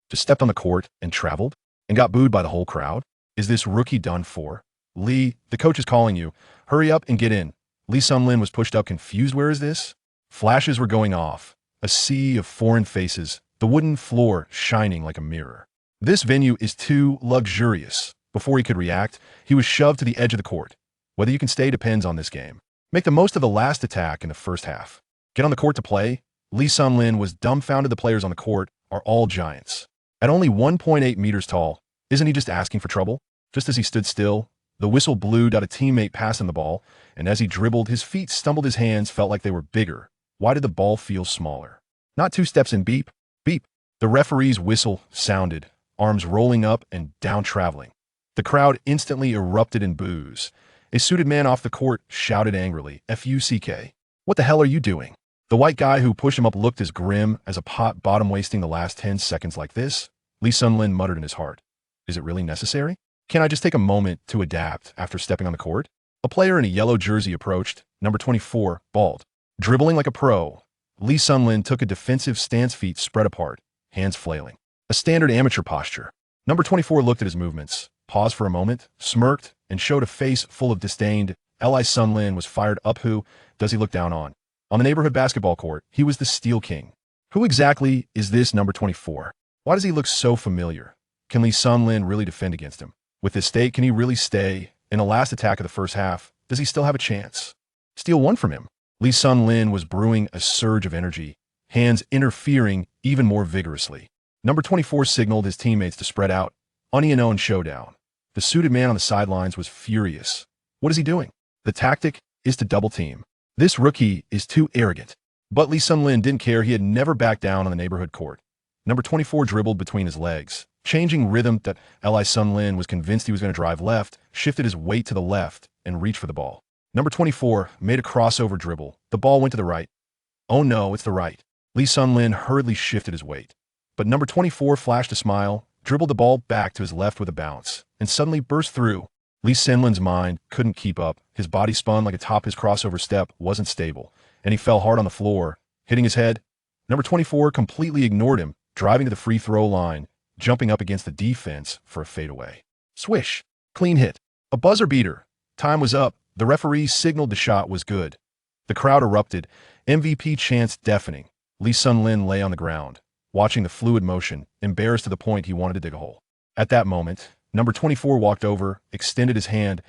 Just stepped on the court and traveled and got booed by the whole crowd? Is this rookie done for? Lee, the coach is calling you. Hurry up and get in. Lee Sung-lin was pushed up confused. Where is this? Flashes were going off. A sea of foreign faces, the wooden floor shining like a mirror. This venue is too luxurious. Before he could react, he was shoved to the edge of the court. Whether you can stay depends on this game. Make the most of the last attack in the first half. Get on the court to play. Lee Sung-lin was dumbfounded. The players on the court are all giants. At only 1.8 meters tall, isn't he just asking for trouble? Just as he stood still, the whistle blew. A teammate passed him the ball, and as he dribbled, his feet stumbled. His hands felt like they were bigger. Why did the ball feel smaller? Not 2 steps in. Beep, beep. The referee's whistle sounded, arms rolling up and down traveling. The crowd instantly erupted in boos. A suited man off the court shouted angrily, "Fuck. What the hell are you doing?" The white guy who pushed him up looked as grim as a pot bottom. Wasting the last 10 seconds like this? Lee Sung-lin muttered in his heart. Is it really necessary? Can't I just take a moment to adapt after stepping on the court? A player in a yellow jersey approached, number 24, bald. Dribbling like a pro, Lee Sung-lin took a defensive stance, feet spread apart, hands flailing. A standard amateur posture. Number 24 looked at his movements, paused for a moment, smirked, and showed a face full of disdain. Lee Sung-lin was fired up. Who does he look down on? On the neighborhood basketball court, he was the Steel King. Who exactly is this number 24? Why does he look so familiar? Can Lee Sung-lin really defend against him? With this state, can he really stay? In the last attack of the first half, does he still have a chance? Steal one from him. Lee Sung-lin was brewing a surge of energy, hands interfering even more vigorously. Number 24 signaled his teammates to spread out. Onthe showdown. The suited man on the sidelines was furious. What is he doing? The tactic is to double team. This rookie is too arrogant. But Lee Sung-lin didn't care. He had never backed down on the neighborhood court. Number 24 dribbled between his legs, changing rhythm. That Lee Sung-lin was convinced he was going to drive left, shifted his weight to the left, and reached for the ball. Number 24 made a crossover dribble. The ball went to the right. Oh no, it's the right. Lee Sung-lin hurriedly shifted his weight. But number 24 flashed a smile, dribbled the ball back to his left with a bounce, and suddenly burst through. Lee Sung-lin's mind couldn't keep up. His body spun like a top. His crossover step wasn't stable, and he fell hard on the floor, hitting his head. Number 24 completely ignored him, driving to the free throw line, jumping up against the defense for a fadeaway. Swish. Clean hit. A buzzer beater. Time was up. The referee signaled the shot was good. The crowd erupted, MVP chants deafening. Lee Sung-lin lay on the ground, watching the fluid motion, embarrassed to the point he wanted to dig a hole. At that moment, number 24 walked over, extended his hand.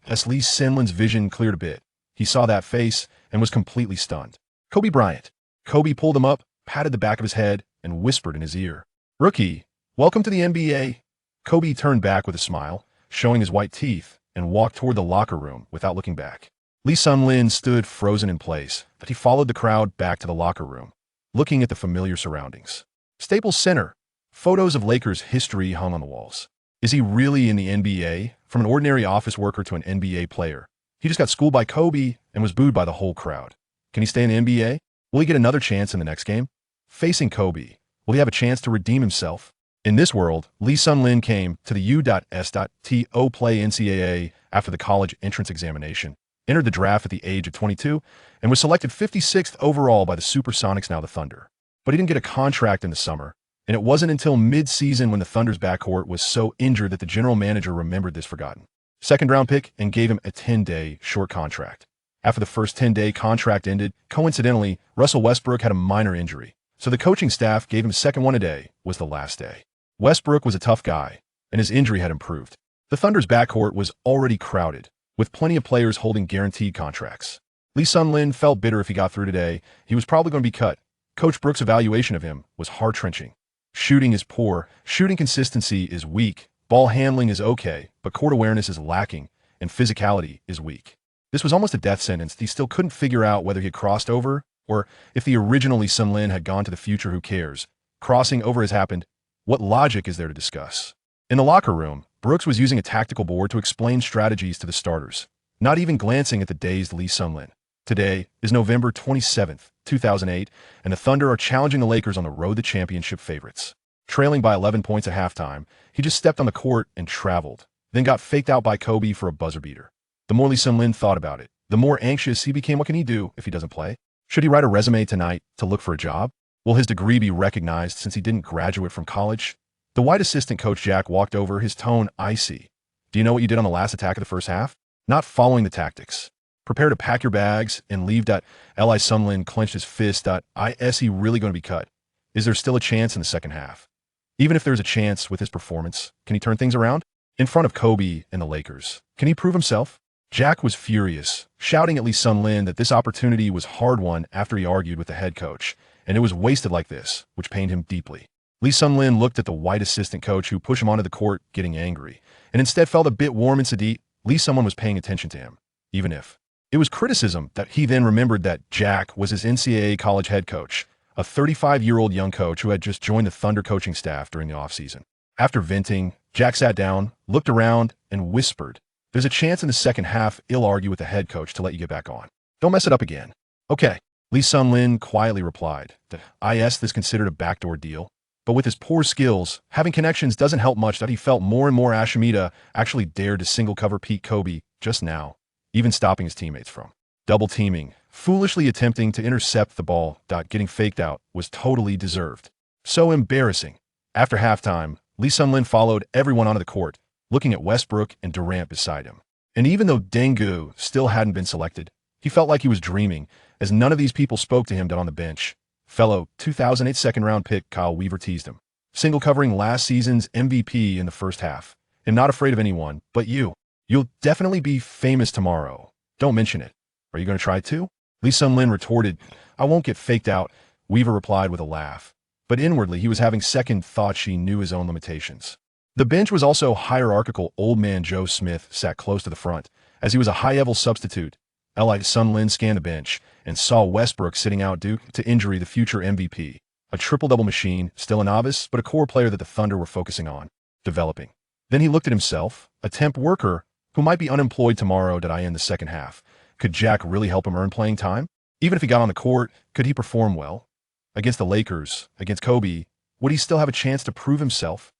As Lee Sung-lin's vision cleared a bit, he saw that face and was completely stunned. Kobe Bryant. Kobe pulled him up, patted the back of his head, and whispered in his ear, "Rookie, welcome to the NBA." Kobe turned back with a smile, showing his white teeth, and walked toward the locker room without looking back. Lee Sung-lin stood frozen in place, but he followed the crowd back to the locker room, looking at the familiar surroundings. Staples Center. Photos of Lakers history hung on the walls. Is he really in the NBA? From an ordinary office worker to an NBA player. He just got schooled by Kobe and was booed by the whole crowd. Can he stay in the NBA? Will he get another chance in the next game? Facing Kobe, will he have a chance to redeem himself? In this world, Lee Sung-lin came to the U.S.to play NCAA after the college entrance examination, entered the draft at the age of 22, and was selected 56th overall by the Supersonics, now the Thunder. But he didn't get a contract in the summer, and it wasn't until mid-season when the Thunder's backcourt was so injured that the general manager remembered this forgotten second-round pick and gave him a 10-day short contract. After the first 10-day contract ended, coincidentally, Russell Westbrook had a minor injury, so the coaching staff gave him a second one. Today was the last day. Westbrook was a tough guy, and his injury had improved. The Thunder's backcourt was already crowded, with plenty of players holding guaranteed contracts. Lee Sung-lin felt bitter. If he got through today, he was probably going to be cut. Coach Brooks' evaluation of him was heart-wrenching. Shooting is poor, shooting consistency is weak, ball handling is okay, but court awareness is lacking, and physicality is weak. This was almost a death sentence. He still couldn't figure out whether he had crossed over, or if the original Lee Sung-lin had gone to the future. Who cares? Crossing over has happened. What logic is there to discuss? In the locker room, Brooks was using a tactical board to explain strategies to the starters, not even glancing at the dazed Lee Sung-lin. Today is November 27th, 2008, and the Thunder are challenging the Lakers on the road to championship favorites. Trailing by 11 points at halftime, he just stepped on the court and traveled, then got faked out by Kobe for a buzzer beater. The more Lee Sung-lin thought about it, the more anxious he became. What can he do if he doesn't play? Should he write a resume tonight to look for a job? Will his degree be recognized since he didn't graduate from college? The white assistant coach Jack walked over, his tone icy. Do you know what you did on the last attack of the first half? Not following the tactics. Prepare to pack your bags and leave. Li Sunlin clenched his fist. Is he really going to be cut? Is there still a chance in the second half? Even if there's a chance with his performance, can he turn things around? In front of Kobe and the Lakers, can he prove himself? Jack was furious, shouting at Lee Sun-lin that this opportunity was hard-won after he argued with the head coach, and it was wasted like this, which pained him deeply. Lee Sun-lin looked at the white assistant coach who pushed him onto the court, getting angry, and instead felt a bit warm and sedate. Someone was paying attention to him, even if. It was criticism that he then remembered that Jack was his NCAA college head coach, a 35-year-old young coach who had just joined the Thunder coaching staff during the offseason. After venting, Jack sat down, looked around, and whispered, "There's a chance in the second half he'll argue with the head coach to let you get back on. Don't mess it up again." "Okay," Lee Sun-lin quietly replied. This considered a backdoor deal. But with his poor skills, having connections doesn't help much. That he felt more and more Ashimita actually dared to single-cover Pete Kobe just now, even stopping his teammates from double-teaming, foolishly attempting to intercept the ball. Getting faked out was totally deserved. So embarrassing. After halftime, Lee Sun-lin followed everyone onto the court, looking at Westbrook and Durant beside him. And even though Dengu still hadn't been selected, he felt like he was dreaming, as none of these people spoke to him down on the bench. Fellow 2008 second-round pick Kyle Weaver teased him, single-covering last season's MVP in the first half. "I'm not afraid of anyone, but you. You'll definitely be famous tomorrow. Don't mention it. Are you going to try too?" Lee Sun-lin retorted, "I won't get faked out," Weaver replied with a laugh. But inwardly, he was having second thoughts. She knew his own limitations. The bench was also hierarchical. Old man Joe Smith sat close to the front, as he was a high-level substitute. Lee Sun-lin scanned the bench and saw Westbrook sitting out due to injury, the future MVP. A triple-double machine, still a novice, but a core player that the Thunder were focusing on developing. Then he looked at himself, a temp worker who might be unemployed tomorrow. Did I end the second half? Could Jack really help him earn playing time? Even if he got on the court, could he perform well? Against the Lakers, against Kobe, would he still have a chance to prove himself?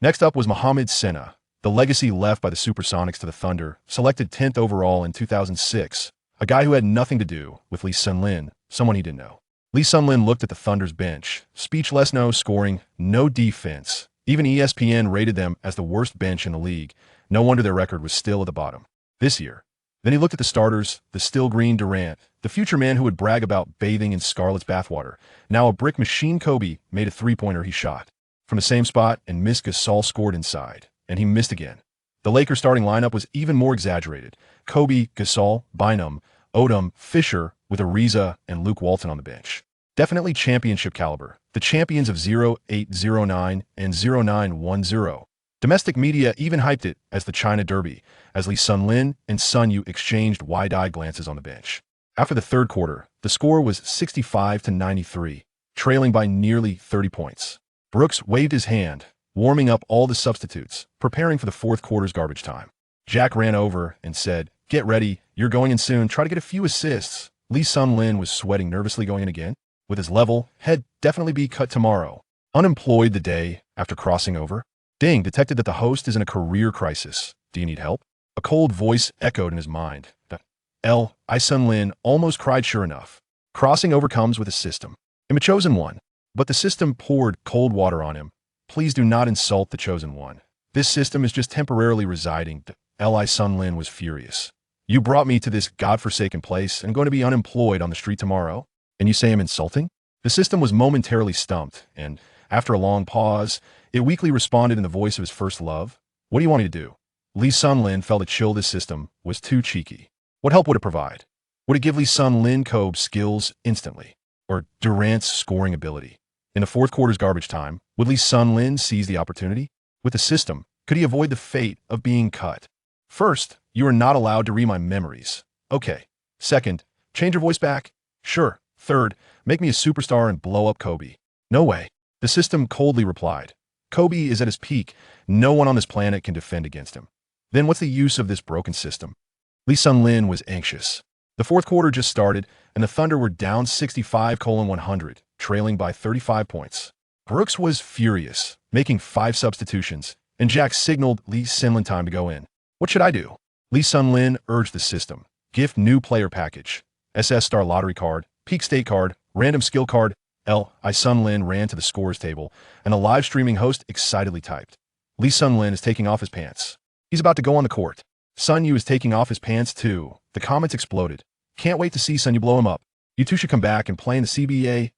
Next up was Mohamed Sena, the legacy left by the Supersonics to the Thunder, selected 10th overall in 2006. A guy who had nothing to do with Lee Sun-lin, someone he didn't know. Lee Sun-lin looked at the Thunder's bench, speechless. No scoring, no defense. Even ESPN rated them as the worst bench in the league. No wonder their record was still at the bottom this year. Then he looked at the starters, the still green Durant, the future man who would brag about bathing in Scarlett's bathwater. Now a brick machine. Kobe made a three-pointer he shot from the same spot and missed. Gasol scored inside, and he missed again. The Lakers starting lineup was even more exaggerated. Kobe, Gasol, Bynum, Odom, Fisher, with Ariza and Luke Walton on the bench. Definitely championship caliber. The champions of 0809 and 0910. Domestic media even hyped it as the China Derby, as Lee Sun-lin and Sun Yu exchanged wide-eyed glances on the bench. After the third quarter, the score was 65-93, trailing by nearly 30 points. Brooks waved his hand, warming up all the substitutes, preparing for the fourth quarter's garbage time. Jack ran over and said, "Get ready, you're going in soon, try to get a few assists." Lee Sun-lin was sweating nervously going in again. With his level, head definitely be cut tomorrow. Unemployed the day after crossing over. Ding detected that the host is in a career crisis. "Do you need help?" A cold voice echoed in his mind. Lee Sun-lin almost cried. Sure enough. Crossing over comes with a system. I'm a chosen one. But the system poured cold water on him. "Please do not insult the chosen one. This system is just temporarily residing." Lee Sun-lin was furious. "You brought me to this godforsaken place and I'm going to be unemployed on the street tomorrow? And you say I'm insulting?" The system was momentarily stumped, and after a long pause, it weakly responded in the voice of his first love. "What do you want me to do?" Lee Sun-lin felt a chill. This system was too cheeky. What help would it provide? Would it give Lee Sun-lin Kobe's skills instantly? Or Durant's scoring ability? In the fourth quarter's garbage time, would Lee Sun-lin seize the opportunity? With the system, could he avoid the fate of being cut? First, you are not allowed to read my memories. Okay. Second, change your voice back. Sure. Third, make me a superstar and blow up Kobe. No way. The system coldly replied. Kobe is at his peak. No one on this planet can defend against him. Then what's the use of this broken system? Lee Sun-lin was anxious. The fourth quarter just started, and the Thunder were down 65-100, trailing by 35 points. Brooks was furious, making 5 substitutions, and Jack signaled Lee Sun-lin time to go in. What should I do? Lee Sun-lin urged the system. Gift new player package. SS Star lottery card, Peak State card, random skill card, Sun Lin ran to the scorer's table, and a live streaming host excitedly typed, Lee Sun Lin is taking off his pants. He's about to go on the court. Sun Yu is taking off his pants too. The comments exploded. Can't wait to see Sun Yu blow him up. You two should come back and play in the CBA.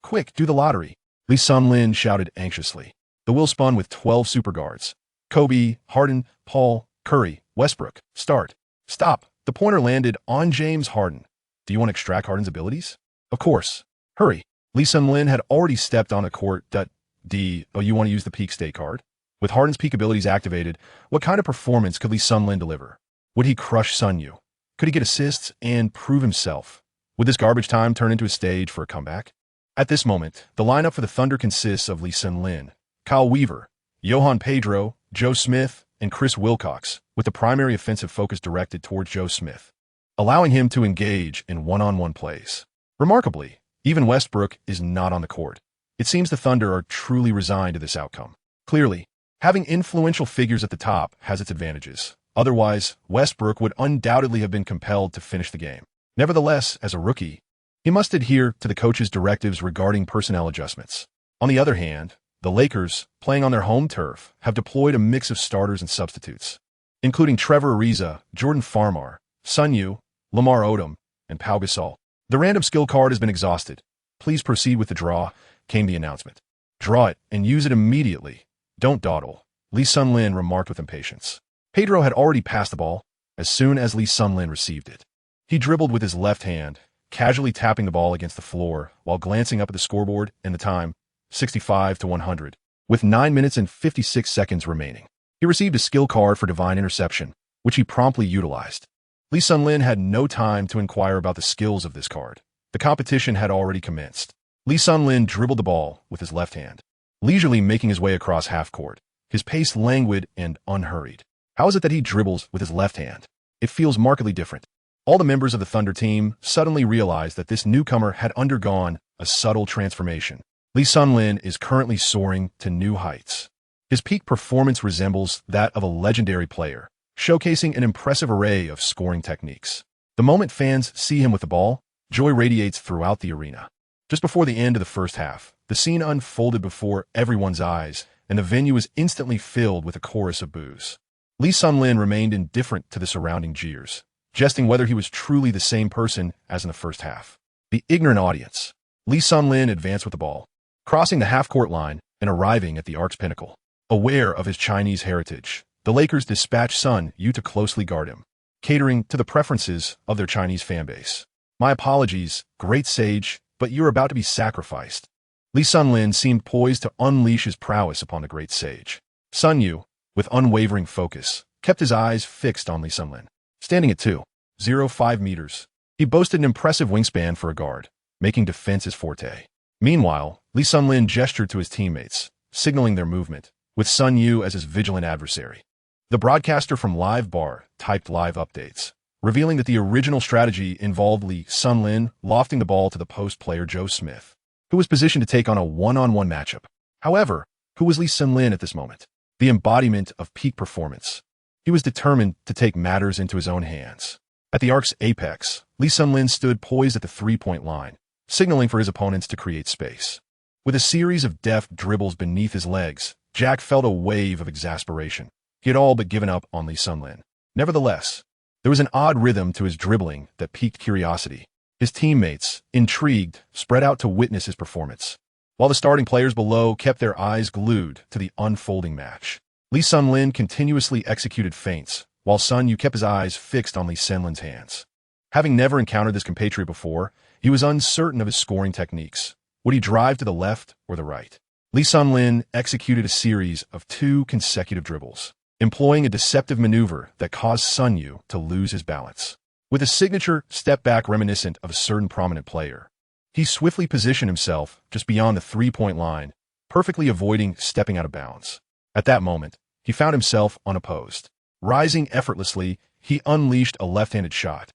Quick, do the lottery. Lee Sun Lin shouted anxiously. The wheel spun with 12 super guards. Kobe, Harden, Paul, Curry, Westbrook. Start. Stop. The pointer landed on James Harden. Do you want to extract Harden's abilities? Of course. Hurry. Lee Sun Lin had already stepped on the court. You want to use the peak state card? With Harden's peak abilities activated, what kind of performance could Lee Sun Lin deliver? Would he crush Sun Yu? Could he get assists and prove himself? Would this garbage time turn into a stage for a comeback? At this moment, the lineup for the Thunder consists of Lee Sun Lin, Kyle Weaver, Johan Pedro, Joe Smith, and Chris Wilcox, with the primary offensive focus directed towards Joe Smith, allowing him to engage in one-on-one plays. Remarkably, even Westbrook is not on the court. It seems the Thunder are truly resigned to this outcome. Clearly, having influential figures at the top has its advantages. Otherwise, Westbrook would undoubtedly have been compelled to finish the game. Nevertheless, as a rookie, he must adhere to the coach's directives regarding personnel adjustments. On the other hand, the Lakers, playing on their home turf, have deployed a mix of starters and substitutes, including Trevor Ariza, Jordan Farmar, Sun Yu, Lamar Odom, and Pau Gasol. The random skill card has been exhausted. Please proceed with the draw, came the announcement. Draw it and use it immediately. Don't dawdle, Lee Sun Lin remarked with impatience. Pedro had already passed the ball as soon as Lee Sun Lin received it. He dribbled with his left hand, casually tapping the ball against the floor while glancing up at the scoreboard and the time, 65-100, with 9 minutes and 56 seconds remaining. He received a skill card for divine interception, which he promptly utilized. Lee Sun Lin had no time to inquire about the skills of this card. The competition had already commenced. Lee Sun Lin dribbled the ball with his left hand, leisurely making his way across half court, his pace languid and unhurried. How is it that he dribbles with his left hand? It feels markedly different. All the members of the Thunder team suddenly realized that this newcomer had undergone a subtle transformation. Lee Sun Lin is currently soaring to new heights. His peak performance resembles that of a legendary player, showcasing an impressive array of scoring techniques. The moment fans see him with the ball, joy radiates throughout the arena. Just before the end of the first half, the scene unfolded before everyone's eyes, and the venue was instantly filled with a chorus of boos. Lee Sun Lin remained indifferent to the surrounding jeers, jesting whether he was truly the same person as in the first half. The ignorant audience. Lee Sun Lin advanced with the ball, crossing the half-court line and arriving at the arc's pinnacle. Aware of his Chinese heritage, the Lakers dispatched Sun Yu to closely guard him, catering to the preferences of their Chinese fanbase. My apologies, great sage, but you're about to be sacrificed. Lee Sun Lin seemed poised to unleash his prowess upon the great sage. Sun Yu, with unwavering focus, kept his eyes fixed on Lee Sun Lin. Standing at 2.05 meters, he boasted an impressive wingspan for a guard, making defense his forte. Meanwhile, Lee Sun Lin gestured to his teammates, signaling their movement, with Sun Yu as his vigilant adversary. The broadcaster from Live Bar typed live updates, revealing that the original strategy involved Lee Sun Lin lofting the ball to the post player Joe Smith, who was positioned to take on a one-on-one matchup. However, who was Lee Sun Lin at this moment? The embodiment of peak performance. He was determined to take matters into his own hands. At the arc's apex, Lee Sun Lin stood poised at the three-point line, signaling for his opponents to create space. With a series of deft dribbles beneath his legs, Jack felt a wave of exasperation. He had all but given up on Lee Sun Lin. Nevertheless, there was an odd rhythm to his dribbling that piqued curiosity. His teammates, intrigued, spread out to witness his performance, while the starting players below kept their eyes glued to the unfolding match. Lee Sun Lin continuously executed feints, while Sun Yu kept his eyes fixed on Lee Sun Lin's hands. Having never encountered this compatriot before, he was uncertain of his scoring techniques. Would he drive to the left or the right? Lee Sun Lin executed a series of 2 consecutive dribbles, employing a deceptive maneuver that caused Sun Yu to lose his balance. With a signature step-back reminiscent of a certain prominent player, he swiftly positioned himself just beyond the three-point line, perfectly avoiding stepping out of bounds. At that moment, he found himself unopposed. Rising effortlessly, he unleashed a left-handed shot.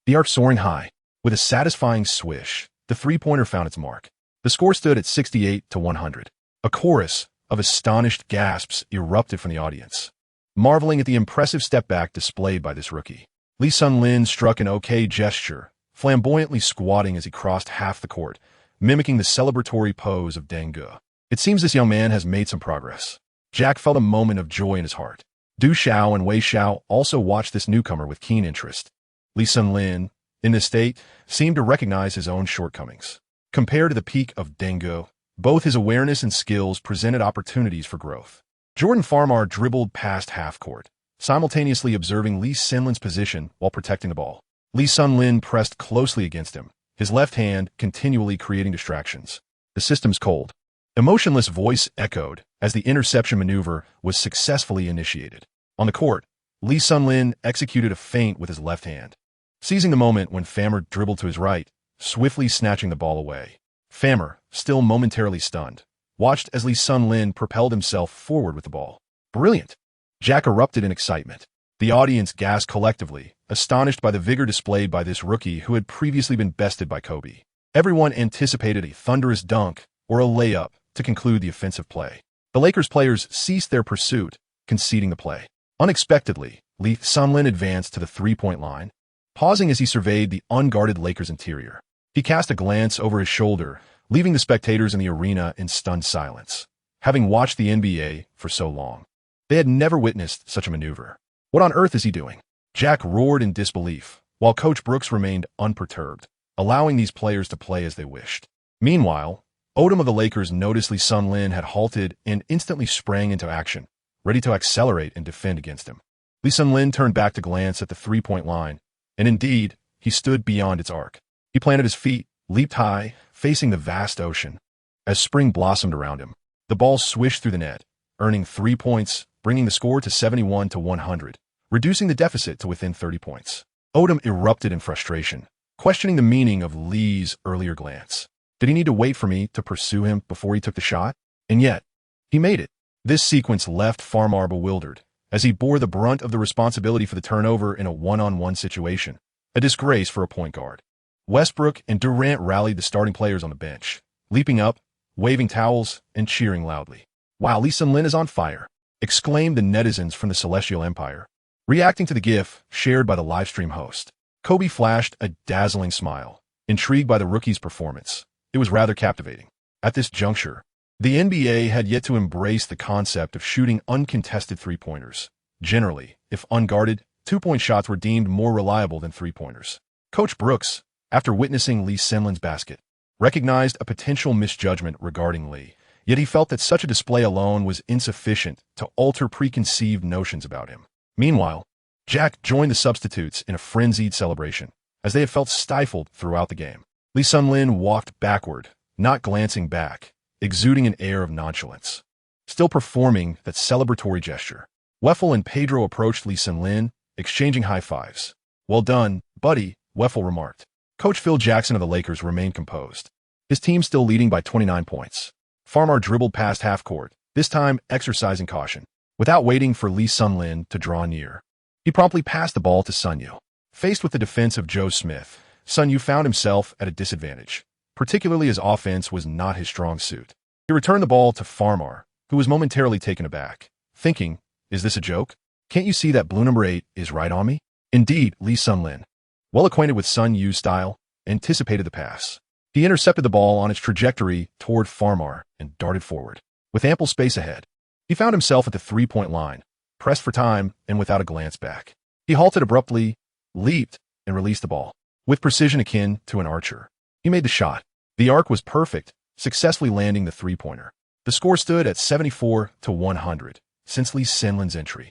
The arc soaring high. With a satisfying swish, the three-pointer found its mark. The score stood at 68-100. A chorus of astonished gasps erupted from the audience, marveling at the impressive step-back displayed by this rookie. Lee Sun Lin struck an OK gesture, flamboyantly squatting as he crossed half the court, mimicking the celebratory pose of Denge. It seems this young man has made some progress. Jack felt a moment of joy in his heart. Du Xiao and Wei Xiao also watched this newcomer with keen interest. Li Sunlin, in this state, seemed to recognize his own shortcomings. Compared to the peak of Denge, both his awareness and skills presented opportunities for growth. Jordan Farmar dribbled past half-court, simultaneously observing Li Sunlin's position while protecting the ball. Li Sunlin pressed closely against him, his left hand continually creating distractions. The system's cold. Emotionless voice echoed as the interception maneuver was successfully initiated. On the court, Li Sunlin executed a feint with his left hand, seizing the moment when Farmar dribbled to his right, swiftly snatching the ball away. Farmar, still momentarily stunned, watched as Li Sunlin propelled himself forward with the ball. Brilliant! Jack erupted in excitement. The audience gasped collectively, astonished by the vigor displayed by this rookie who had previously been bested by Kobe. Everyone anticipated a thunderous dunk or a layup to conclude the offensive play. The Lakers players ceased their pursuit, conceding the play. Unexpectedly, Li Sunlin advanced to the three-point line, pausing as he surveyed the unguarded Lakers interior. He cast a glance over his shoulder, leaving the spectators in the arena in stunned silence. Having watched the NBA for so long, they had never witnessed such a maneuver. What on earth is he doing? Jack roared in disbelief, while Coach Brooks remained unperturbed, allowing these players to play as they wished. Meanwhile, Odom of the Lakers noticed Li Sunlin had halted and instantly sprang into action, ready to accelerate and defend against him. Li Sunlin turned back to glance at the three-point line, and indeed, he stood beyond its arc. He planted his feet, leaped high, facing the vast ocean. As spring blossomed around him, the ball swished through the net, earning 3 points, bringing the score to 71-100, reducing the deficit to within 30 points. Odom erupted in frustration, questioning the meaning of Li's earlier glance. Did he need to wait for me to pursue him before he took the shot? And yet, he made it. This sequence left Farmar bewildered, as he bore the brunt of the responsibility for the turnover in a one-on-one situation, a disgrace for a point guard. Westbrook and Durant rallied the starting players on the bench, leaping up, waving towels, and cheering loudly. "Wow, Li Sunlin is on fire," exclaimed the netizens from the Celestial Empire. Reacting to the gif shared by the livestream host, Kobe flashed a dazzling smile, intrigued by the rookie's performance. It was rather captivating. At this juncture, the NBA had yet to embrace the concept of shooting uncontested three-pointers. Generally, if unguarded, two-point shots were deemed more reliable than three-pointers. Coach Brooks, after witnessing Li Sunlin's basket, recognized a potential misjudgment regarding Li, yet he felt that such a display alone was insufficient to alter preconceived notions about him. Meanwhile, Jack joined the substitutes in a frenzied celebration, as they had felt stifled throughout the game. Li Sunlin walked backward, not glancing back, exuding an air of nonchalance. Still performing that celebratory gesture, Weffel and Pedro approached Li Sunlin, exchanging high fives. "Well done, buddy," Weffel remarked. Coach Phil Jackson of the Lakers remained composed, his team still leading by 29 points. Farmar dribbled past half-court, this time exercising caution. Without waiting for Li Sunlin to draw near, he promptly passed the ball to Sunyu. Faced with the defense of Joe Smith, Sunyu found himself at a disadvantage, particularly as offense was not his strong suit. He returned the ball to Farmar, who was momentarily taken aback, thinking, "Is this a joke? Can't you see that blue number 8 is right on me?" Indeed, Li Sunlin, well acquainted with Sunyu's style, anticipated the pass. He intercepted the ball on its trajectory toward Farmar and darted forward. With ample space ahead, he found himself at the three-point line, pressed for time and without a glance back. He halted abruptly, leaped, and released the ball. With precision akin to an archer, he made the shot. The arc was perfect, successfully landing the three-pointer. The score stood at 74-100 since Li Sunlin's entry.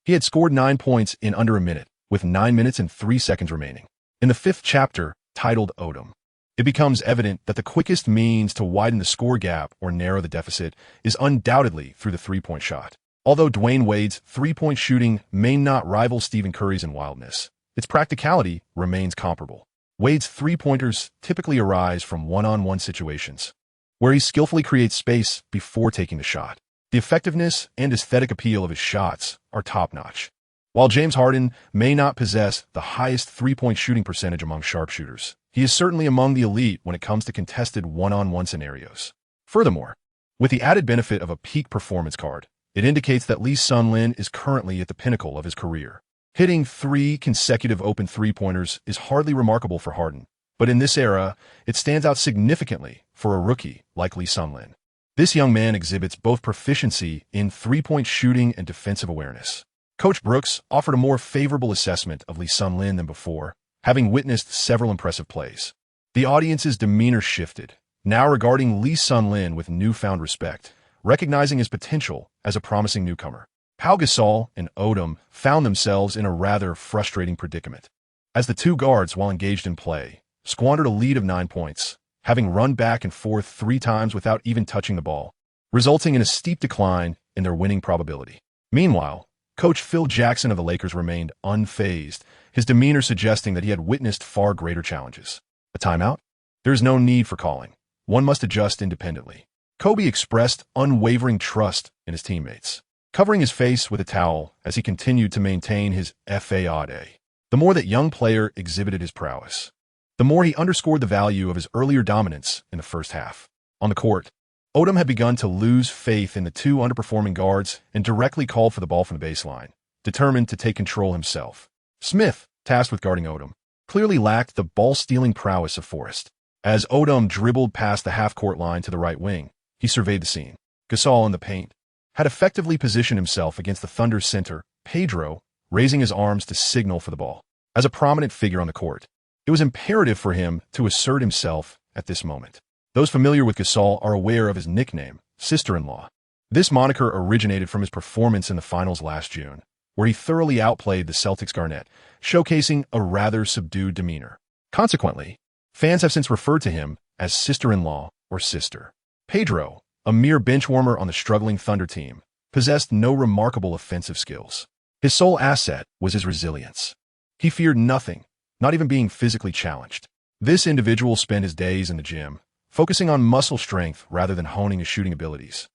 He had scored 9 points in under a minute, with 9 minutes and 3 seconds remaining. In the 5th chapter, titled Odom, it becomes evident that the quickest means to widen the score gap or narrow the deficit is undoubtedly through the three-point shot. Although Dwyane Wade's three-point shooting may not rival Stephen Curry's in wildness, its practicality remains comparable. Wade's three-pointers typically arise from one-on-one situations, where he skillfully creates space before taking the shot. The effectiveness and aesthetic appeal of his shots are top-notch. While James Harden may not possess the highest three-point shooting percentage among sharpshooters, he is certainly among the elite when it comes to contested one-on-one scenarios. Furthermore, with the added benefit of a peak performance card, it indicates that Li Sunlin is currently at the pinnacle of his career. Hitting 3 consecutive open three-pointers is hardly remarkable for Harden, But in this era, it stands out significantly for a rookie like Lee Sun-lin. This young man exhibits both proficiency in three-point shooting and defensive awareness. Coach Brooks offered a more favorable assessment of Lee Sun-lin than before, having witnessed several impressive plays. The audience's demeanor shifted, now regarding Lee Sun-lin with newfound respect, recognizing his potential as a promising newcomer. Pau Gasol and Odom found themselves in a rather frustrating predicament, as the two guards, while engaged in play, squandered a lead of 9 points, having run back and forth 3 times without even touching the ball, resulting in a steep decline in their winning probability. Meanwhile, Coach Phil Jackson of the Lakers remained unfazed, his demeanor suggesting that he had witnessed far greater challenges. A timeout? There is no need for calling. One must adjust independently. Kobe expressed unwavering trust in his teammates, covering his face with a towel as he continued to maintain his FAAD. The more that young player exhibited his prowess, the more he underscored the value of his earlier dominance in the first half. On the court, Odom had begun to lose faith in the two underperforming guards and directly called for the ball from the baseline, determined to take control himself. Smith, tasked with guarding Odom, clearly lacked the ball-stealing prowess of Forrest. As Odom dribbled past the half-court line to the right wing, he surveyed the scene. Gasol in the paint had effectively positioned himself against the Thunder's center, Pedro, raising his arms to signal for the ball. As a prominent figure on the court, it was imperative for him to assert himself at this moment. Those familiar with Gasol are aware of his nickname, Sister-in-Law. This moniker originated from his performance in the finals last June, where he thoroughly outplayed the Celtics' Garnett, showcasing a rather subdued demeanor. Consequently, fans have since referred to him as Sister-in-Law or Sister. Pedro, a mere benchwarmer on the struggling Thunder team, possessed no remarkable offensive skills. His sole asset was his resilience. He feared nothing, not even being physically challenged. This individual spent his days in the gym, focusing on muscle strength rather than honing his shooting abilities.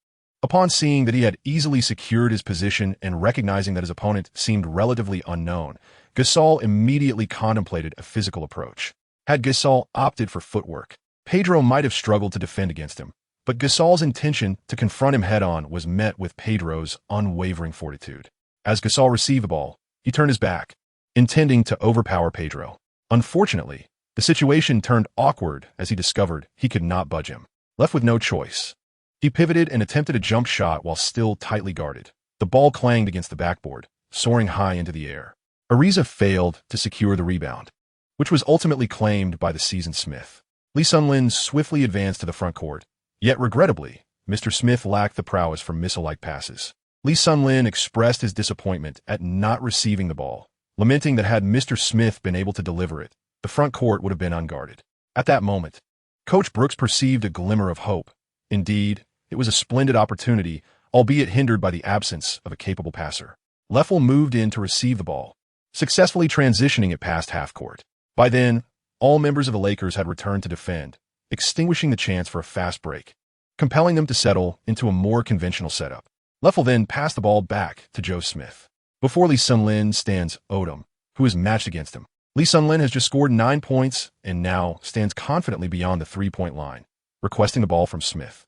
Upon seeing that he had easily secured his position and recognizing that his opponent seemed relatively unknown, Gasol immediately contemplated a physical approach. Had Gasol opted for footwork, Pedro might have struggled to defend against him, but Gasol's intention to confront him head-on was met with Pedro's unwavering fortitude. As Gasol received the ball, he turned his back, intending to overpower Pedro. Unfortunately, the situation turned awkward as he discovered he could not budge him. Left with no choice, he pivoted and attempted a jump shot while still tightly guarded. The ball clanged against the backboard, soaring high into the air. Ariza failed to secure the rebound, which was ultimately claimed by the seasoned Smith. Lee Sun-lin swiftly advanced to the front court, yet regrettably, Mr. Smith lacked the prowess for missile-like passes. Lee Sun-lin expressed his disappointment at not receiving the ball, lamenting that had Mr. Smith been able to deliver it, the front court would have been unguarded. At that moment, Coach Brooks perceived a glimmer of hope. Indeed, it was a splendid opportunity, albeit hindered by the absence of a capable passer. Leffel moved in to receive the ball, successfully transitioning it past half-court. By then, all members of the Lakers had returned to defend, extinguishing the chance for a fast break, compelling them to settle into a more conventional setup. Leffel then passed the ball back to Joe Smith. Before Lee Sun-lin stands Odom, who is matched against him. Lee Sun-lin has just scored 9 points and now stands confidently beyond the three-point line, requesting the ball from Smith.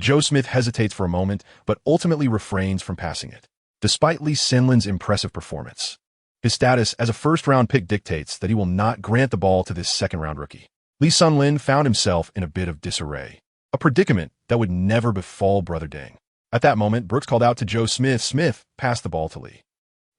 Joe Smith hesitates for a moment, but ultimately refrains from passing it. Despite Lee Sun-lin's impressive performance, his status as a first-round pick dictates that he will not grant the ball to this second-round rookie. Lee Sun-lin found himself in a bit of disarray, a predicament that would never befall Brother Deng. At that moment, Brooks called out to Joe Smith. Smith passed the ball to Lee.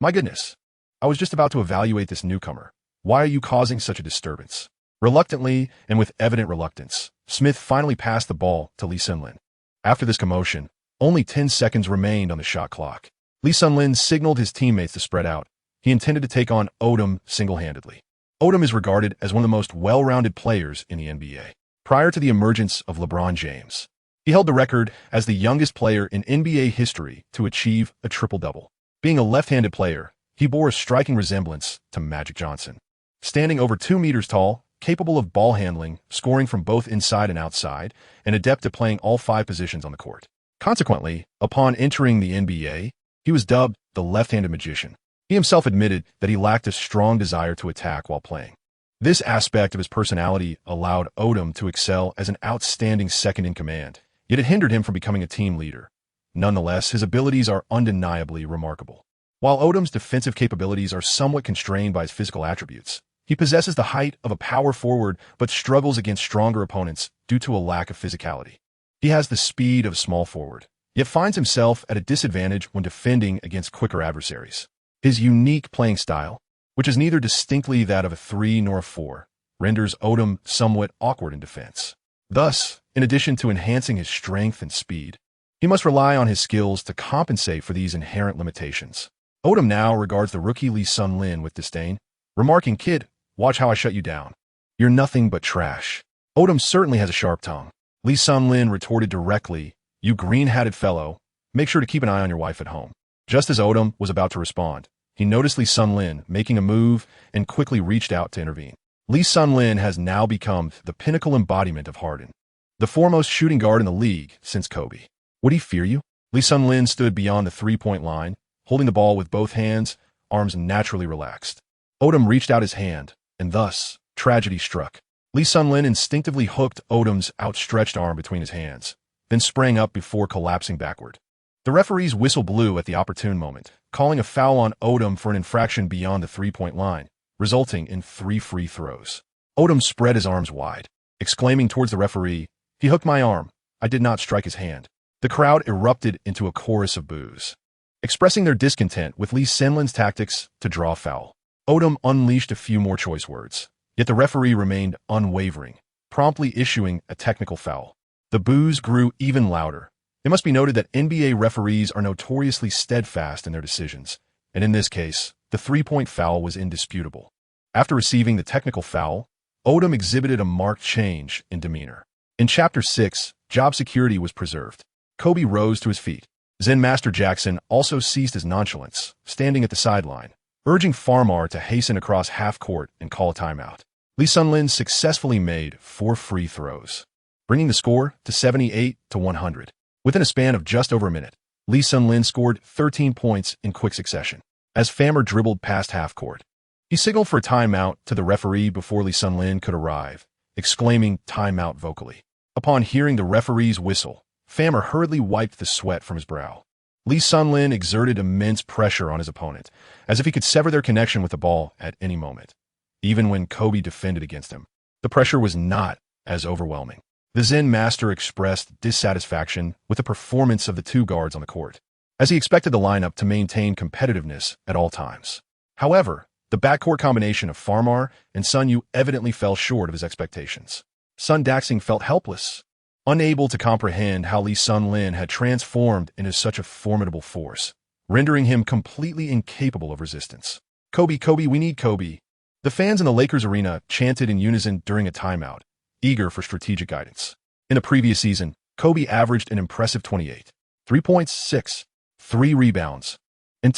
"My goodness, I was just about to evaluate this newcomer. Why are you causing such a disturbance?" Reluctantly and with evident reluctance, Smith finally passed the ball to Lee Sun-lin. After this commotion, only 10 seconds remained on the shot clock. Lee Sun-lin signaled his teammates to spread out. He intended to take on Odom single-handedly. Odom is regarded as one of the most well-rounded players in the NBA. Prior to the emergence of LeBron James, he held the record as the youngest player in NBA history to achieve a triple-double. Being a left-handed player, he bore a striking resemblance to Magic Johnson. Standing over 2 meters tall, capable of ball handling, scoring from both inside and outside, and adept at playing all 5 positions on the court. Consequently, upon entering the NBA, he was dubbed the left-handed magician. He himself admitted that he lacked a strong desire to attack while playing. This aspect of his personality allowed Odom to excel as an outstanding second-in-command, yet it hindered him from becoming a team leader. Nonetheless, his abilities are undeniably remarkable. While Odom's defensive capabilities are somewhat constrained by his physical attributes, He possesses the height of a power forward but struggles against stronger opponents due to a lack of physicality. He has the speed of a small forward, yet finds himself at a disadvantage when defending against quicker adversaries. His unique playing style, which is neither distinctly that of a 3 nor a 4, renders Odom somewhat awkward in defense. Thus, in addition to enhancing his strength and speed, he must rely on his skills to compensate for these inherent limitations. Odom now regards the rookie Lee Sun-lin with disdain, remarking, "Kid, watch how I shut you down. You're nothing but trash." Odom certainly has a sharp tongue. Lee Sun-lin retorted directly, "You green-hatted fellow, make sure to keep an eye on your wife at home." Just as Odom was about to respond, he noticed Lee Sun-lin making a move and quickly reached out to intervene. Lee Sun-lin has now become the pinnacle embodiment of Harden, the foremost shooting guard in the league since Kobe. Would he fear you? Lee Sun-lin stood beyond the three-point line, holding the ball with both hands, arms naturally relaxed. Odom reached out his hand, and thus, tragedy struck. Lee Sun-lin instinctively hooked Odom's outstretched arm between his hands, then sprang up before collapsing backward. The referee's whistle blew at the opportune moment, calling a foul on Odom for an infraction beyond the three-point line, resulting in 3 free throws. Odom spread his arms wide, exclaiming towards the referee, "He hooked my arm. I did not strike his hand." The crowd erupted into a chorus of boos, expressing their discontent with Lee Sun-lin's tactics to draw a foul. Odom unleashed a few more choice words, yet the referee remained unwavering, promptly issuing a technical foul. The boos grew even louder. It must be noted that NBA referees are notoriously steadfast in their decisions, and in this case, the three-point foul was indisputable. After receiving the technical foul, Odom exhibited a marked change in demeanor. In Chapter 6, job security was preserved. Kobe rose to his feet. Zen Master Jackson also ceased his nonchalance, standing at the sideline, urging Farmar to hasten across half-court and call a timeout. Lee Sun-lin successfully made 4 free throws, bringing the score to 78-100. Within a span of just over a minute, Lee Sun-lin scored 13 points in quick succession. As Farmar dribbled past half-court, he signaled for a timeout to the referee before Lee Sun-lin could arrive, exclaiming timeout vocally. Upon hearing the referee's whistle, Farmar hurriedly wiped the sweat from his brow. Lee Sun-lin exerted immense pressure on his opponent, as if he could sever their connection with the ball at any moment. Even when Kobe defended against him, the pressure was not as overwhelming. The Zen Master expressed dissatisfaction with the performance of the 2 guards on the court, as he expected the lineup to maintain competitiveness at all times. However, the backcourt combination of Farmar and Sun Yu evidently fell short of his expectations. Sun Daxing felt helpless, unable to comprehend how Lee Sun-lin had transformed into such a formidable force, rendering him completely incapable of resistance. "Kobe, Kobe, we need Kobe." The fans in the Lakers arena chanted in unison during a timeout, eager for strategic guidance. In the previous season, Kobe averaged an impressive 28, 3 points, 6, 3 rebounds, and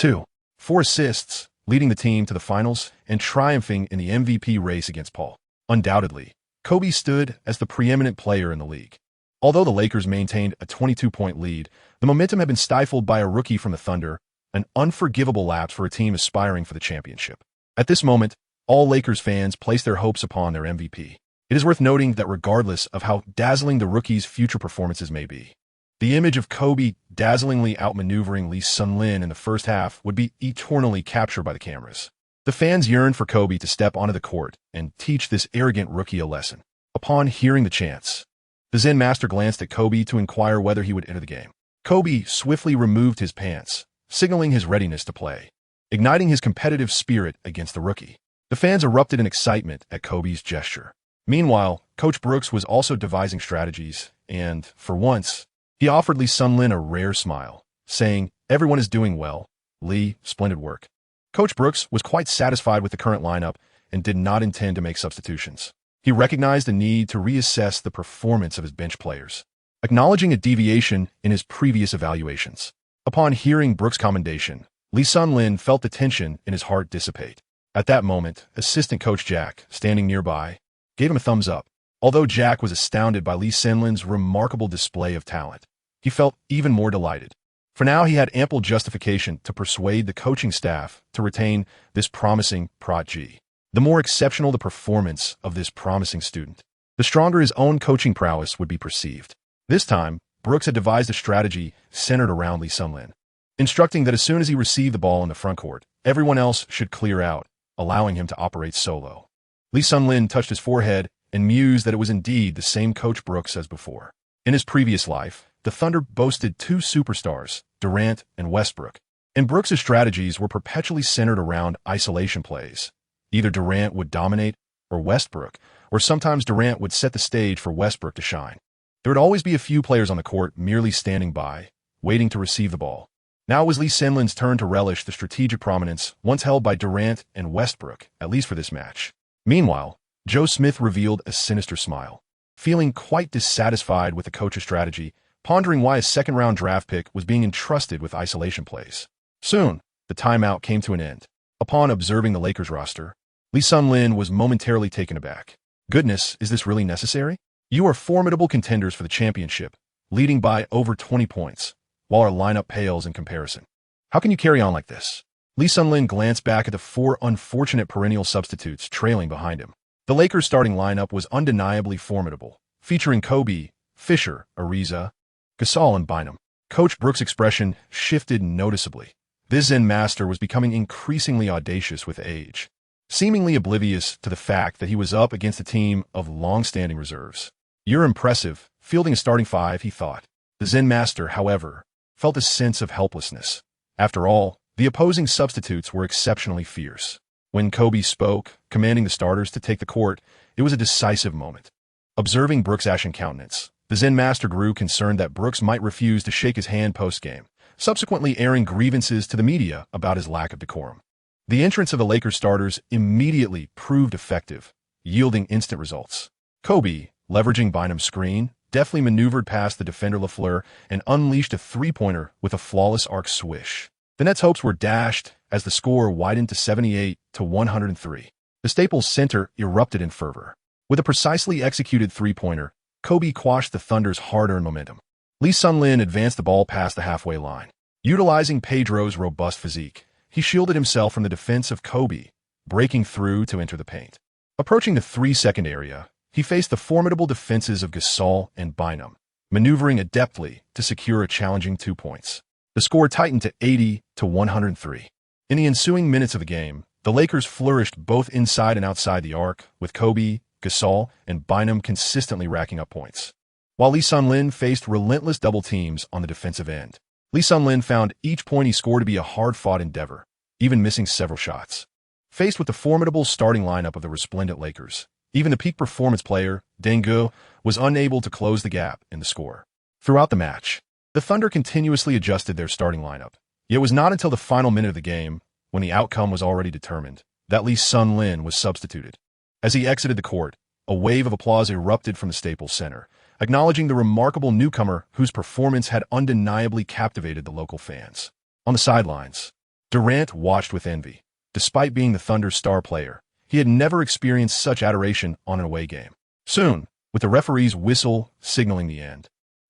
4 assists, leading the team to the finals and triumphing in the MVP race against Paul. Undoubtedly, Kobe stood as the preeminent player in the league. Although the Lakers maintained a 22-point lead, the momentum had been stifled by a rookie from the Thunder, an unforgivable lapse for a team aspiring for the championship. At this moment, all Lakers fans placed their hopes upon their MVP. It is worth noting that regardless of how dazzling the rookie's future performances may be, the image of Kobe dazzlingly outmaneuvering Lee Sun-lin in the first half would be eternally captured by the cameras. The fans yearned for Kobe to step onto the court and teach this arrogant rookie a lesson. Upon hearing the chants, the Zen Master glanced at Kobe to inquire whether he would enter the game. Kobe swiftly removed his pants, signaling his readiness to play, igniting his competitive spirit against the rookie. The fans erupted in excitement at Kobe's gesture. Meanwhile, Coach Brooks was also devising strategies, and, for once, he offered Lee Sun-lin a rare smile, saying, "Everyone is doing well. Lee, splendid work." Coach Brooks was quite satisfied with the current lineup and did not intend to make substitutions. He recognized the need to reassess the performance of his bench players, acknowledging a deviation in his previous evaluations. Upon hearing Brooks' commendation, Lee Sun-lin felt the tension in his heart dissipate. At that moment, assistant coach Jack, standing nearby, gave him a thumbs up. Although Jack was astounded by Lee Sun-lin's remarkable display of talent, he felt even more delighted. For now, he had ample justification to persuade the coaching staff to retain this promising Prot G. The more exceptional the performance of this promising student, the stronger his own coaching prowess would be perceived. This time, Brooks had devised a strategy centered around Lee Sun-lin, instructing that as soon as he received the ball in the front court, everyone else should clear out, allowing him to operate solo. Lee Sun-lin touched his forehead and mused that it was indeed the same Coach Brooks as before. In his previous life, the Thunder boasted two superstars, Durant and Westbrook, and Brooks' strategies were perpetually centered around isolation plays. Either Durant would dominate or Westbrook, or sometimes Durant would set the stage for Westbrook to shine. There would always be a few players on the court merely standing by, waiting to receive the ball. Now it was Lee Sun-lin's turn to relish the strategic prominence once held by Durant and Westbrook, at least for this match. Meanwhile, Joe Smith revealed a sinister smile. Feeling quite dissatisfied with the coach's strategy, pondering why a second-round draft pick was being entrusted with isolation plays. Soon, the timeout came to an end. Upon observing the Lakers roster, Lee Sun-lin was momentarily taken aback. Goodness, is this really necessary? You are formidable contenders for the championship, leading by over 20 points, while our lineup pales in comparison. How can you carry on like this? Lee Sun-lin glanced back at the four unfortunate perennial substitutes trailing behind him. The Lakers' starting lineup was undeniably formidable, featuring Kobe, Fisher, Ariza, Gasol, and Bynum. Coach Brooks' expression shifted noticeably. This Zen master was becoming increasingly audacious with age, seemingly oblivious to the fact that he was up against a team of long-standing reserves. You're impressive, fielding a starting five, he thought. The Zen master, however, felt a sense of helplessness. After all, the opposing substitutes were exceptionally fierce. When Kobe spoke, commanding the starters to take the court, it was a decisive moment. Observing Brooks' ashen countenance, the Zen master grew concerned that Brooks might refuse to shake his hand post-game, subsequently airing grievances to the media about his lack of decorum. The entrance of the Lakers starters immediately proved effective, yielding instant results. Kobe, leveraging Bynum's screen, deftly maneuvered past the defender LaFleur and unleashed a three-pointer with a flawless arc swish. The Nets' hopes were dashed as the score widened to 78-103. The Staples Center erupted in fervor. With a precisely executed three-pointer, Kobe quashed the Thunder's hard-earned momentum. Lee Sun-lin advanced the ball past the halfway line. Utilizing Pedro's robust physique, he shielded himself from the defense of Kobe, breaking through to enter the paint. Approaching the 3-second area, he faced the formidable defenses of Gasol and Bynum, maneuvering adeptly to secure a challenging 2 points. The score tightened to 80-103. In the ensuing minutes of the game, the Lakers flourished both inside and outside the arc, with Kobe, Gasol, and Bynum consistently racking up points. While Lee Sun-lin faced relentless double teams on the defensive end, Lee Sun-lin found each point he scored to be a hard-fought endeavor, even missing several shots. Faced with the formidable starting lineup of the resplendent Lakers, even the peak performance player, Dengue, was unable to close the gap in the score. Throughout the match, the Thunder continuously adjusted their starting lineup. Yet it was not until the final minute of the game, when the outcome was already determined, that Lee Sun-lin was substituted. As he exited the court, a wave of applause erupted from the Staples Center, acknowledging the remarkable newcomer whose performance had undeniably captivated the local fans. On the sidelines, Durant watched with envy. Despite being the Thunder's star player, he had never experienced such adoration on an away game. Soon, with the referee's whistle signaling the end,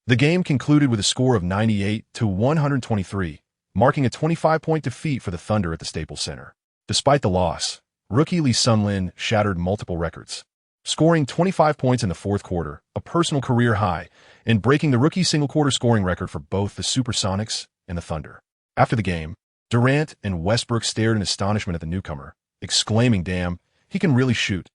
the game concluded with a score of 98-123, marking a 25-point defeat for the Thunder at the Staples Center. Despite the loss, rookie Lee Sun-lin shattered multiple records, scoring 25 points in the fourth quarter, a personal career high, and breaking the rookie single-quarter scoring record for both the Supersonics and the Thunder. After the game, Durant and Westbrook stared in astonishment at the newcomer, exclaiming, "Damn, he can really shoot.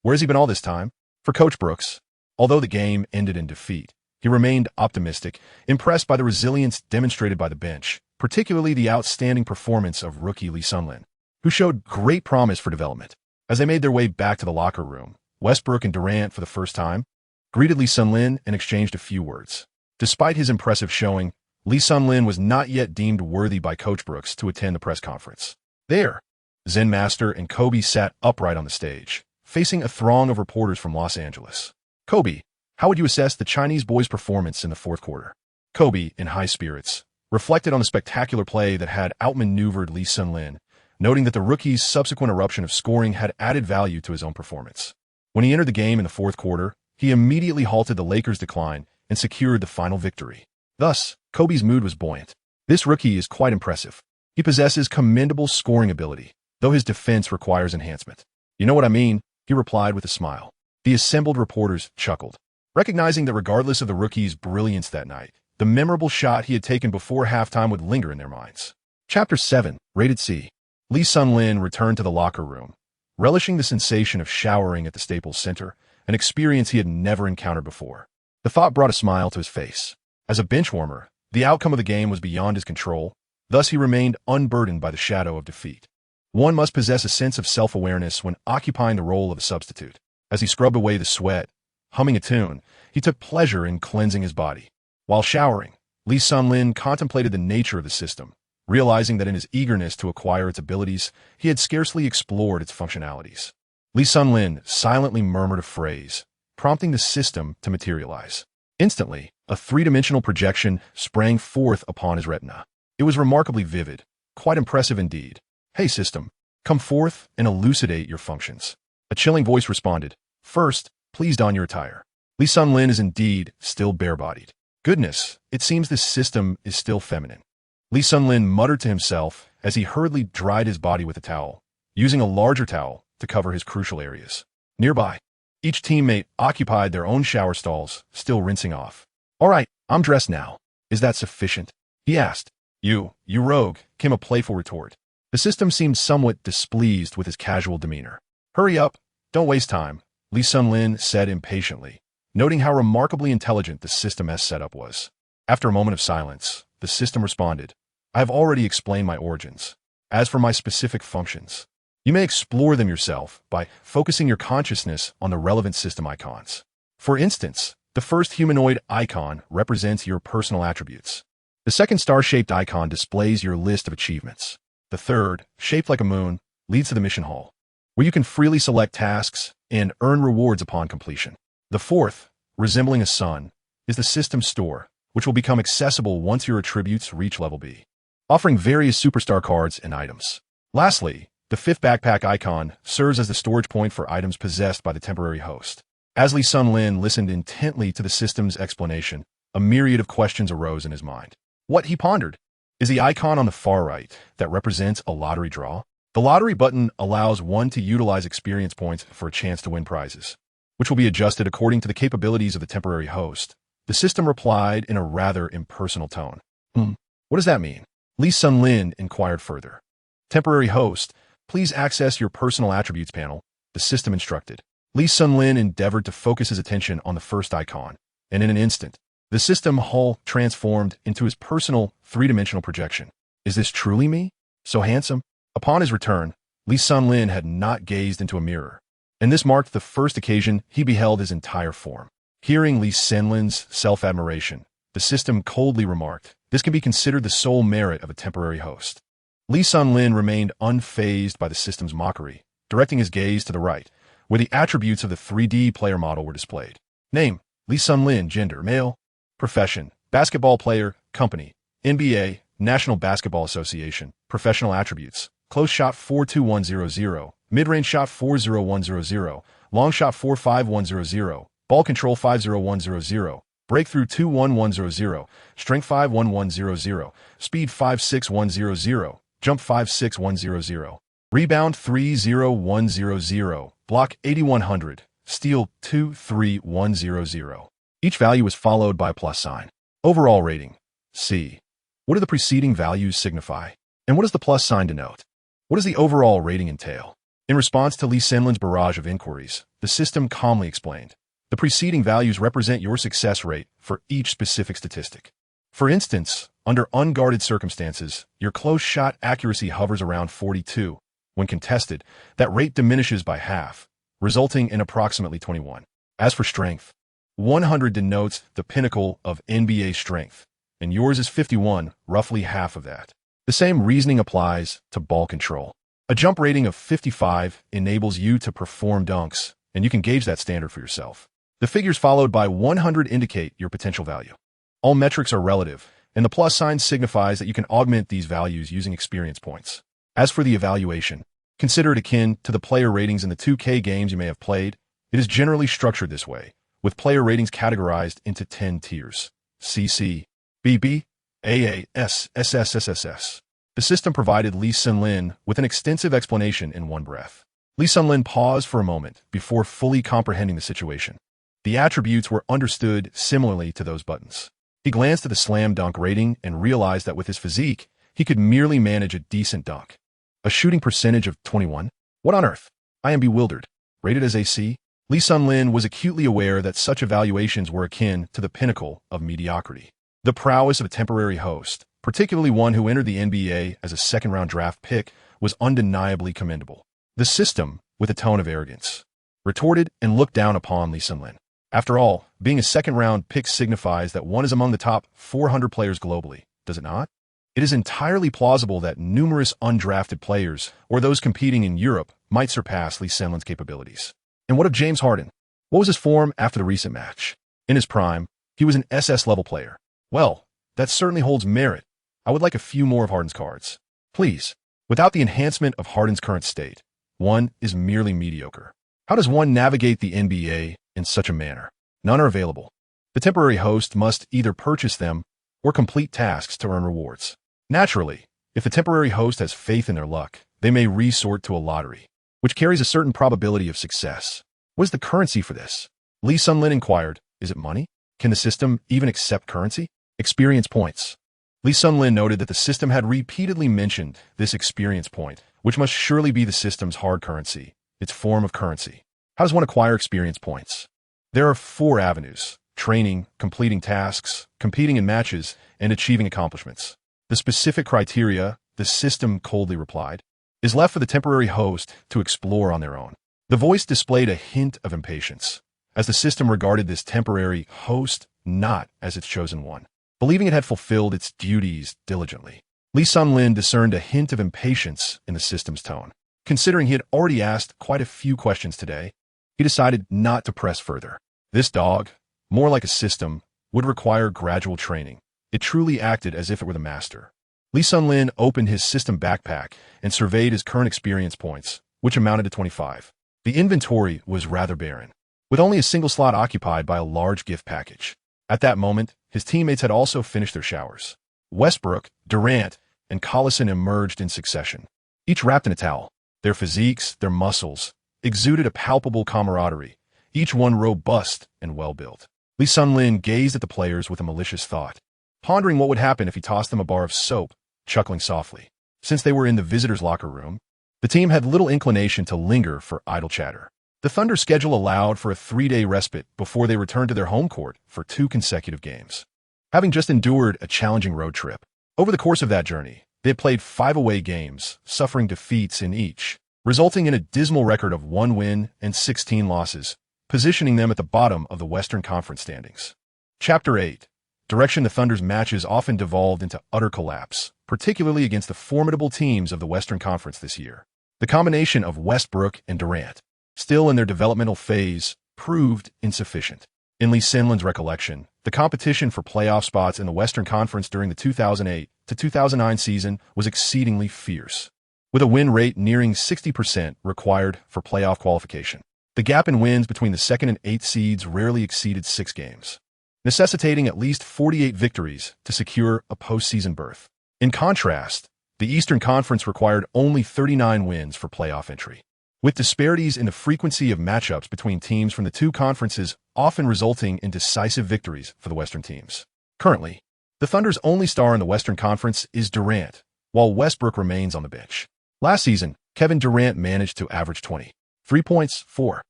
Where's he been all this time?" For Coach Brooks, although the game ended in defeat, he remained optimistic, impressed by the resilience demonstrated by the bench, particularly the outstanding performance of rookie Lee Sun-lin, who showed great promise for development. As they made their way back to the locker room, Westbrook and Durant, for the first time, greeted Lee Sun-lin and exchanged a few words. Despite his impressive showing, Lee Sun-lin was not yet deemed worthy by Coach Brooks to attend the press conference. There, Zen Master and Kobe sat upright on the stage, facing a throng of reporters from Los Angeles. "Kobe, how would you assess the Chinese boys' performance in the fourth quarter?" Kobe, in high spirits, reflected on the spectacular play that had outmaneuvered Lee Sun-lin, noting that the rookie's subsequent eruption of scoring had added value to his own performance. When he entered the game in the fourth quarter, he immediately halted the Lakers' decline and secured the final victory. Thus, Kobe's mood was buoyant. "This rookie is quite impressive. He possesses commendable scoring ability, though his defense requires enhancement." "You know what I mean," he replied with a smile. The assembled reporters chuckled, recognizing that regardless of the rookie's brilliance that night, the memorable shot he had taken before halftime would linger in their minds. Chapter 7, Rated C. Lee Sun-lin returned to the locker room, relishing the sensation of showering at the Staples Center, an experience he had never encountered before. The thought brought a smile to his face. As a bench warmer, the outcome of the game was beyond his control, thus he remained unburdened by the shadow of defeat. One must possess a sense of self-awareness when occupying the role of a substitute. As he scrubbed away the sweat, humming a tune, he took pleasure in cleansing his body. While showering, Lee Sun-lin contemplated the nature of the system, realizing that in his eagerness to acquire its abilities, he had scarcely explored its functionalities. Lee Sun-lin silently murmured a phrase, prompting the system to materialize. Instantly, a three-dimensional projection sprang forth upon his retina. It was remarkably vivid, quite impressive indeed. "Hey system, come forth and elucidate your functions." A chilling voice responded, "First, please don your attire." Lee Sun-lin is indeed still bare-bodied. Goodness, it seems this system is still feminine. Lee Sun-lin muttered to himself as he hurriedly dried his body with a towel, using a larger towel to cover his crucial areas. Nearby, each teammate occupied their own shower stalls, still rinsing off. "All right, I'm dressed now. Is that sufficient?" he asked. You rogue," came a playful retort. The system seemed somewhat displeased with his casual demeanor. "Hurry up, don't waste time," Lee Sun-lin said impatiently, noting how remarkably intelligent the system's setup was. After a moment of silence, the system responded, "I have already explained my origins. As for my specific functions, you may explore them yourself by focusing your consciousness on the relevant system icons. For instance, the first humanoid icon represents your personal attributes. The second star-shaped icon displays your list of achievements. The third, shaped like a moon, leads to the mission hall, where you can freely select tasks and earn rewards upon completion. The fourth, resembling a sun, is the system store, which will become accessible once your attributes reach level B, offering various superstar cards and items. Lastly, the fifth backpack icon serves as the storage point for items possessed by the temporary host." As Lee Sun-lin listened intently to the system's explanation, a myriad of questions arose in his mind. What, he pondered, is the icon on the far right that represents a lottery draw? The lottery button allows one to utilize experience points for a chance to win prizes, which will be adjusted according to the capabilities of the temporary host. The system replied in a rather impersonal tone. What does that mean?" Lee Sun-lin inquired further. "Temporary host, please access your personal attributes panel," the system instructed. Lee Sun-lin endeavored to focus his attention on the first icon, and in an instant, the system hull transformed into his personal three-dimensional projection. "Is this truly me? So handsome?" Upon his return, Lee Sun-lin had not gazed into a mirror, and this marked the first occasion he beheld his entire form. Hearing Lee Sun-lin's self-admiration, the system coldly remarked, "This can be considered the sole merit of a temporary host." Lee Sun-lin remained unfazed by the system's mockery, directing his gaze to the right, where the attributes of the 3D player model were displayed. Name, Lee Sun-lin, gender, male. Profession, basketball player, company, NBA, National Basketball Association. Professional attributes, close shot 42100, mid-range shot 40100, long shot 45100, ball control 50100, breakthrough 21100, strength 51100, speed 56100, jump 56100, rebound 30100, block 8100, steal 23100. Each value is followed by a plus sign. Overall rating, C. What do the preceding values signify? And what does the plus sign denote? What does the overall rating entail? In response to Lee Sun-lin's barrage of inquiries, the system calmly explained, the preceding values represent your success rate for each specific statistic. For instance, under unguarded circumstances, your close shot accuracy hovers around 42. When contested, that rate diminishes by half, resulting in approximately 21. As for strength, 100 denotes the pinnacle of NBA strength, and yours is 51, roughly half of that. The same reasoning applies to ball control. A jump rating of 55 enables you to perform dunks, and you can gauge that standard for yourself. The figures followed by 100 indicate your potential value. All metrics are relative, and the plus sign signifies that you can augment these values using experience points. As for the evaluation, consider it akin to the player ratings in the 2K games you may have played. It is generally structured this way, with player ratings categorized into 10 tiers: CC, BB, AA, S, SSSSS. The system provided Lee Sun-lin with an extensive explanation in one breath. Lee Sun-lin paused for a moment before fully comprehending the situation. The attributes were understood similarly to those buttons. He glanced at the slam dunk rating and realized that with his physique, he could merely manage a decent dunk. A shooting percentage of 21? What on earth? I am bewildered. Rated as a C? Lee Sun-lin was acutely aware that such evaluations were akin to the pinnacle of mediocrity. The prowess of a temporary host, particularly one who entered the NBA as a second-round draft pick, was undeniably commendable. The system, with a tone of arrogance, retorted and looked down upon Lee Sun-lin. After all, being a second-round pick signifies that one is among the top 400 players globally, does it not? It is entirely plausible that numerous undrafted players, or those competing in Europe, might surpass Lee Sun-lin's capabilities. And what of James Harden? What was his form after the recent match? In his prime, he was an SS-level player. Well, that certainly holds merit. I would like a few more of Harden's cards. Please. Without the enhancement of Harden's current state, one is merely mediocre. How does one navigate the NBA in such a manner? None are available. The temporary host must either purchase them or complete tasks to earn rewards. Naturally, if the temporary host has faith in their luck, they may resort to a lottery, which carries a certain probability of success. What is the currency for this? Lee Sun-lin inquired. Is it money? Can the system even accept currency? Experience points. Lee Sun-lin noted that the system had repeatedly mentioned this experience point, which must surely be the system's hard currency, its form of currency. How does one acquire experience points? There are 4 avenues: training, completing tasks, competing in matches, and achieving accomplishments. The specific criteria, the system coldly replied, is left for the temporary host to explore on their own. The voice displayed a hint of impatience, as the system regarded this temporary host not as its chosen one, believing it had fulfilled its duties diligently. Lee Sun-lin discerned a hint of impatience in the system's tone. Considering he had already asked quite a few questions today, he decided not to press further. This dog, more like a system, would require gradual training. It truly acted as if it were the master. Lee Sun-lin opened his system backpack and surveyed his current experience points, which amounted to 25. The inventory was rather barren, with only a single slot occupied by a large gift package. At that moment, his teammates had also finished their showers. Westbrook, Durant, and Collison emerged in succession, each wrapped in a towel. Their physiques, their muscles, exuded a palpable camaraderie, each one robust and well-built. Lee Sun-lin gazed at the players with a malicious thought, pondering what would happen if he tossed them a bar of soap, chuckling softly. Since they were in the visitors' locker room, the team had little inclination to linger for idle chatter. The Thunder's schedule allowed for a 3-day respite before they returned to their home court for 2 consecutive games. Having just endured a challenging road trip, over the course of that journey, they had played 5 away games, suffering defeats in each, resulting in a dismal record of 1 win and 16 losses, positioning them at the bottom of the Western Conference standings. Chapter 8. Direction. The Thunder's matches often devolved into utter collapse, particularly against the formidable teams of the Western Conference this year. The combination of Westbrook and Durant, still in their developmental phase, proved insufficient. In Lee Sun-lin's recollection, the competition for playoff spots in the Western Conference during the 2008 to 2009 season was exceedingly fierce, with a win rate nearing 60% required for playoff qualification. The gap in wins between the 2nd and 8th seeds rarely exceeded 6 games, necessitating at least 48 victories to secure a postseason berth. In contrast, the Eastern Conference required only 39 wins for playoff entry, with disparities in the frequency of matchups between teams from the 2 conferences often resulting in decisive victories for the Western teams. Currently, the Thunder's only star in the Western Conference is Durant, while Westbrook remains on the bench. Last season, Kevin Durant managed to average 23 points, 4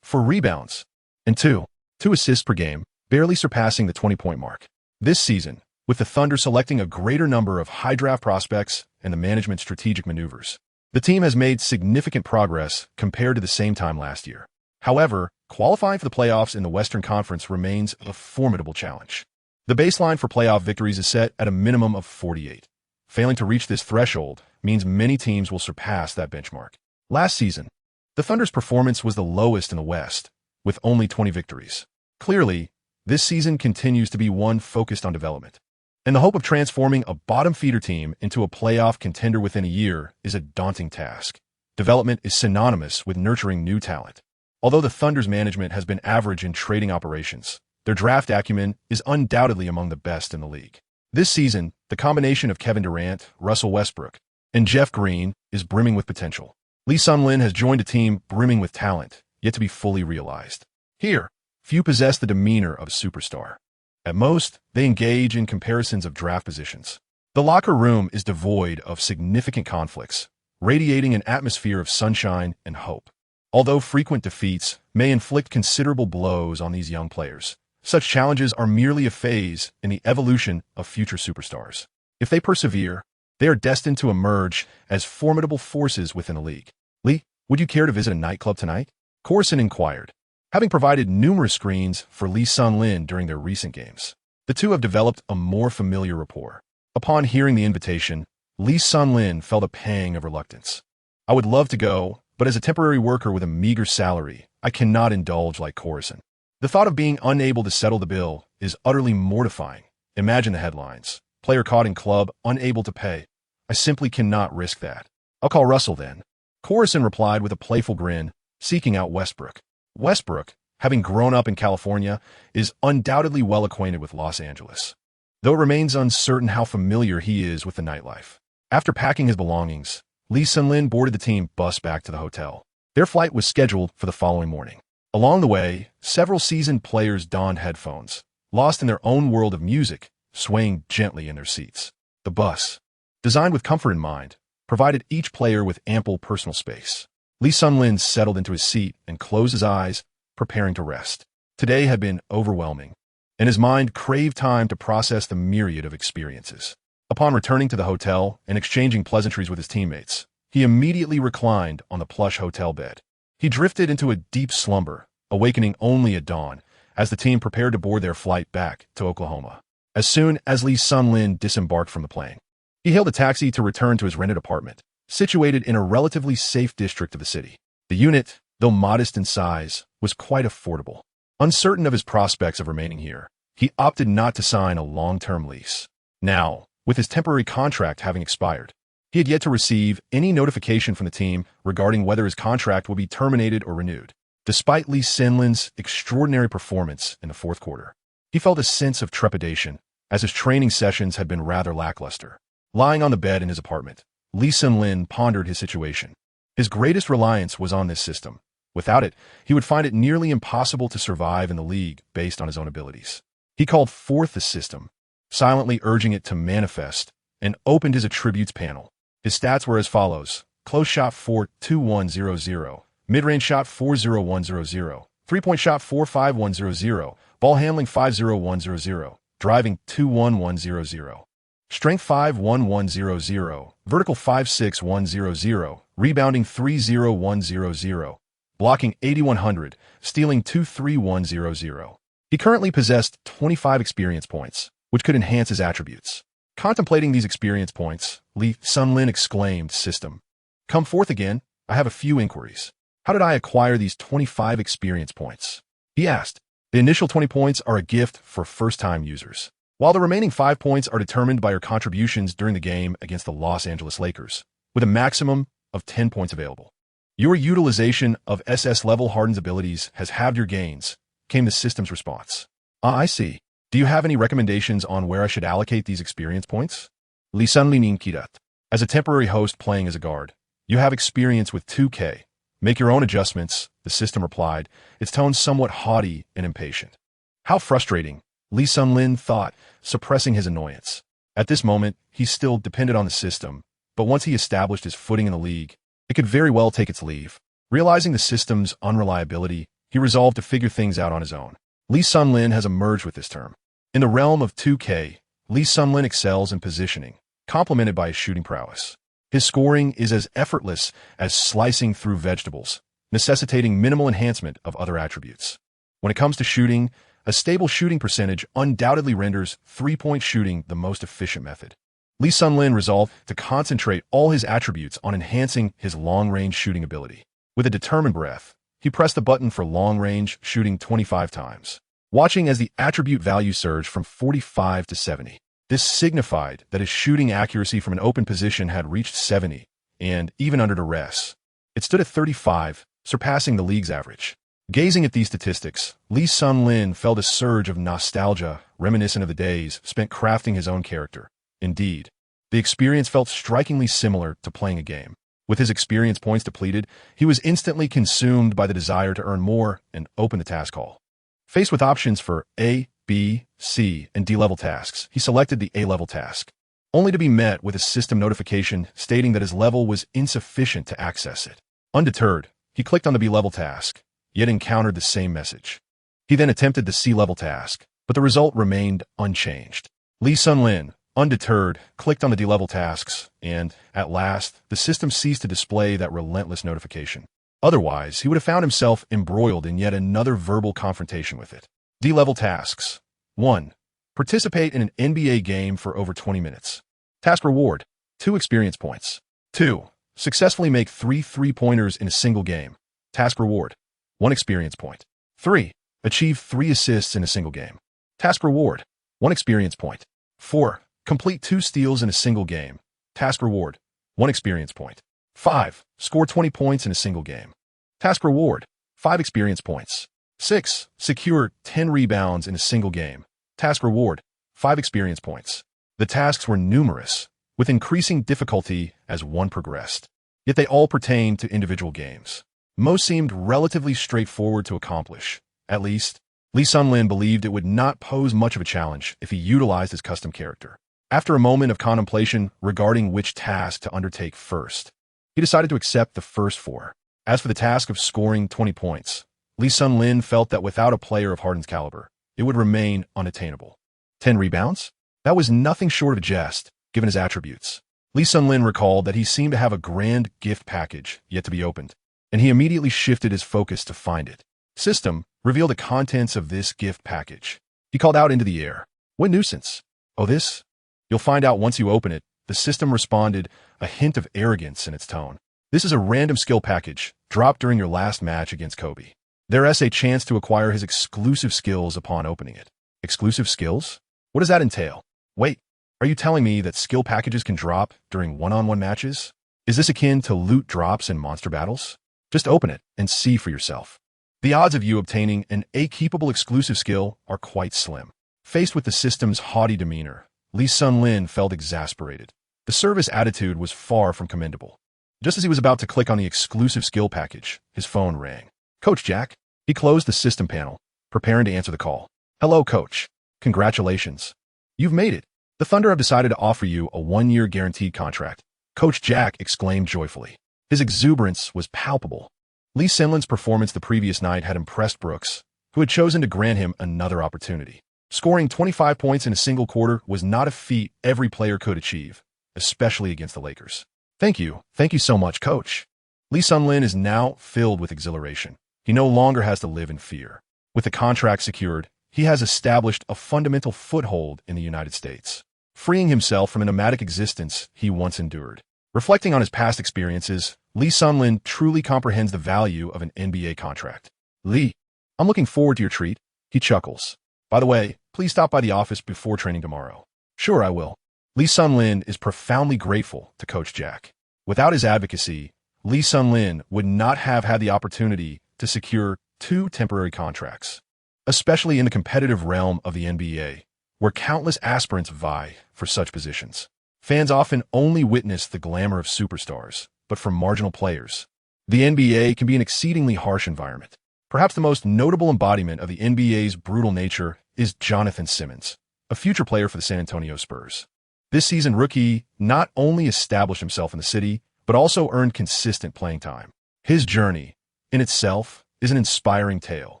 rebounds, and 2 assists per game, barely surpassing the 20-point mark. This season, with the Thunder selecting a greater number of high draft prospects and the management's strategic maneuvers, the team has made significant progress compared to the same time last year. However, qualifying for the playoffs in the Western Conference remains a formidable challenge. The baseline for playoff victories is set at a minimum of 48. Failing to reach this threshold means many teams will surpass that benchmark. Last season, the Thunder's performance was the lowest in the West, with only 20 victories. Clearly, this season continues to be one focused on development, and the hope of transforming a bottom feeder team into a playoff contender within a year is a daunting task. Development is synonymous with nurturing new talent. Although the Thunder's management has been average in trading operations, their draft acumen is undoubtedly among the best in the league. This season, the combination of Kevin Durant, Russell Westbrook, and Jeff Green is brimming with potential. Lee Sun-lin has joined a team brimming with talent, yet to be fully realized. Here, few possess the demeanor of a superstar. At most, they engage in comparisons of draft positions. The locker room is devoid of significant conflicts, radiating an atmosphere of sunshine and hope. Although frequent defeats may inflict considerable blows on these young players, such challenges are merely a phase in the evolution of future superstars. If they persevere, they are destined to emerge as formidable forces within the league. Lee, would you care to visit a nightclub tonight? Corson inquired, having provided numerous screens for Lee Sun-Lin during their recent games. The two have developed a more familiar rapport. Upon hearing the invitation, Lee Sun-Lin felt a pang of reluctance. I would love to go, but as a temporary worker with a meager salary, I cannot indulge like Corson. The thought of being unable to settle the bill is utterly mortifying. Imagine the headlines. Player caught in club, unable to pay. I simply cannot risk that. I'll call Russell then. Corson replied with a playful grin, seeking out Westbrook. Westbrook, having grown up in California, is undoubtedly well acquainted with Los Angeles, though it remains uncertain how familiar he is with the nightlife. After packing his belongings, Lee Sun-Lin boarded the team bus back to the hotel. Their flight was scheduled for the following morning. Along the way, several seasoned players donned headphones, lost in their own world of music, swaying gently in their seats. The bus, designed with comfort in mind, provided each player with ample personal space. Lee Sun-Lin settled into his seat and closed his eyes, preparing to rest. Today had been overwhelming, and his mind craved time to process the myriad of experiences. Upon returning to the hotel and exchanging pleasantries with his teammates, he immediately reclined on the plush hotel bed. He drifted into a deep slumber, awakening only at dawn, as the team prepared to board their flight back to Oklahoma. As soon as Lee Sun-Lin disembarked from the plane, he hailed a taxi to return to his rented apartment, situated in a relatively safe district of the city. The unit, though modest in size, was quite affordable. Uncertain of his prospects of remaining here, he opted not to sign a long-term lease. Now, with his temporary contract having expired, he had yet to receive any notification from the team regarding whether his contract would be terminated or renewed. Despite Lee Sun-Lin's extraordinary performance in the fourth quarter, he felt a sense of trepidation, as his training sessions had been rather lackluster. Lying on the bed in his apartment, Lee Sun-Lin pondered his situation. His greatest reliance was on this system. Without it, he would find it nearly impossible to survive in the league based on his own abilities. He called forth the system, silently urging it to manifest, and opened his attributes panel. His stats were as follows: close shot 4.2100, mid-range shot 4.0100, three-point shot 4.5100, ball handling 5.0100, driving 2.1100, strength 5.1100, vertical 5.6100, rebounding 3.0100, blocking 8,100, stealing 2.3100. He currently possessed 25 experience points, which could enhance his attributes. Contemplating these experience points, Lee Sun-Lin exclaimed, "System, come forth again. I have a few inquiries. How did I acquire these 25 experience points?" He asked. The initial 20 points are a gift for first-time users, while the remaining 5 points are determined by your contributions during the game against the Los Angeles Lakers, with a maximum of 10 points available. Your utilization of SS-level Harden's abilities has halved your gains, came the system's response. I see. Do you have any recommendations on where I should allocate these experience points? Lee Sun-Lin inquired. As a temporary host playing as a guard, you have experience with 2K. Make your own adjustments, the system replied, its tone somewhat haughty and impatient. How frustrating, Lee Sun-Lin thought, suppressing his annoyance. At this moment, he still depended on the system, but once he established his footing in the league, it could very well take its leave. Realizing the system's unreliability, he resolved to figure things out on his own. Lee Sun-Lin has emerged with this term. In the realm of 2K, Lee Sun-Lin excels in positioning, complemented by his shooting prowess. His scoring is as effortless as slicing through vegetables, necessitating minimal enhancement of other attributes. When it comes to shooting, a stable shooting percentage undoubtedly renders three-point shooting the most efficient method. Lee Sun-Lin resolved to concentrate all his attributes on enhancing his long-range shooting ability. With a determined breath, he pressed the button for long-range shooting 25 times, watching as the attribute value surged from 45 to 70. This signified that his shooting accuracy from an open position had reached 70, and even under duress, it stood at 35, surpassing the league's average. Gazing at these statistics, Lee Sun-Lin felt a surge of nostalgia reminiscent of the days spent crafting his own character. Indeed, the experience felt strikingly similar to playing a game. With his experience points depleted, he was instantly consumed by the desire to earn more and open the task hall. Faced with options for A, B, C, and D-level tasks, he selected the A-level task, only to be met with a system notification stating that his level was insufficient to access it. Undeterred, he He clicked on the B-level task, yet encountered the same message. He then attempted the C-level task, but the result remained unchanged. Lee Sun-lin, undeterred, clicked on the D-level tasks, and, at last, the system ceased to display that relentless notification. Otherwise, he would have found himself embroiled in yet another verbal confrontation with it. D-level tasks. 1. Participate in an NBA game for over 20 minutes. Task reward, 2 experience points. 2. Successfully make 3 three-pointers in a single game. Task reward, 1 experience point. 3. Achieve 3 assists in a single game. Task reward, 1 experience point. 4. Complete 2 steals in a single game. Task reward, 1 experience point. 5. Score 20 points in a single game. Task reward, 5 experience points. 6. Secure 10 rebounds in a single game. Task reward, 5 experience points. The tasks were numerous, with increasing difficulty as one progressed. Yet they all pertained to individual games. Most seemed relatively straightforward to accomplish. At least, Lee Sun-lin believed it would not pose much of a challenge if he utilized his custom character. After a moment of contemplation regarding which task to undertake first, he decided to accept the first 4. As for the task of scoring 20 points, Lee Sun-lin felt that without a player of Harden's caliber, it would remain unattainable. 10 rebounds? That was nothing short of a jest, given his attributes. Lee Sun-lin recalled that he seemed to have a grand gift package yet to be opened, and he immediately shifted his focus to find it. System, reveal the contents of this gift package. He called out into the air. What nuisance? Oh, this? You'll find out once you open it. The system responded, a hint of arrogance in its tone. This is a random skill package, dropped during your last match against Kobe. There's a chance to acquire his exclusive skills upon opening it. Exclusive skills? What does that entail? Wait, are you telling me that skill packages can drop during one-on-one matches? Is this akin to loot drops in monster battles? Just open it and see for yourself. The odds of you obtaining an keepable exclusive skill are quite slim. Faced with the system's haughty demeanor, Lee Sun-lin felt exasperated. The service attitude was far from commendable. Just as he was about to click on the exclusive skill package, his phone rang. Coach Jack. He closed the system panel, preparing to answer the call. Hello, Coach. Congratulations. You've made it. The Thunder have decided to offer you a 1-year guaranteed contract. Coach Jack exclaimed joyfully. His exuberance was palpable. Lee Sun-lin's performance the previous night had impressed Brooks, who had chosen to grant him another opportunity. Scoring 25 points in a single quarter was not a feat every player could achieve, especially against the Lakers. Thank you so much, Coach. Lee Sun-lin is now filled with exhilaration. He no longer has to live in fear. With the contract secured, he has established a fundamental foothold in the United States, freeing himself from a nomadic existence he once endured. Reflecting on his past experiences, Lee Sun-lin truly comprehends the value of an NBA contract. Lee, I'm looking forward to your treat. He chuckles. By the way, please stop by the office before training tomorrow. Sure, I will. Lee Sun-lin is profoundly grateful to Coach Jack. Without his advocacy, Lee Sun-lin would not have had the opportunity to secure 2 temporary contracts, especially in the competitive realm of the NBA, where countless aspirants vie for such positions. Fans often only witness the glamour of superstars, but for marginal players, the NBA can be an exceedingly harsh environment. Perhaps the most notable embodiment of the NBA's brutal nature is Jonathan Simmons, a future player for the San Antonio Spurs. This season, rookie not only established himself in the city, but also earned consistent playing time. His journey, in itself, is an inspiring tale.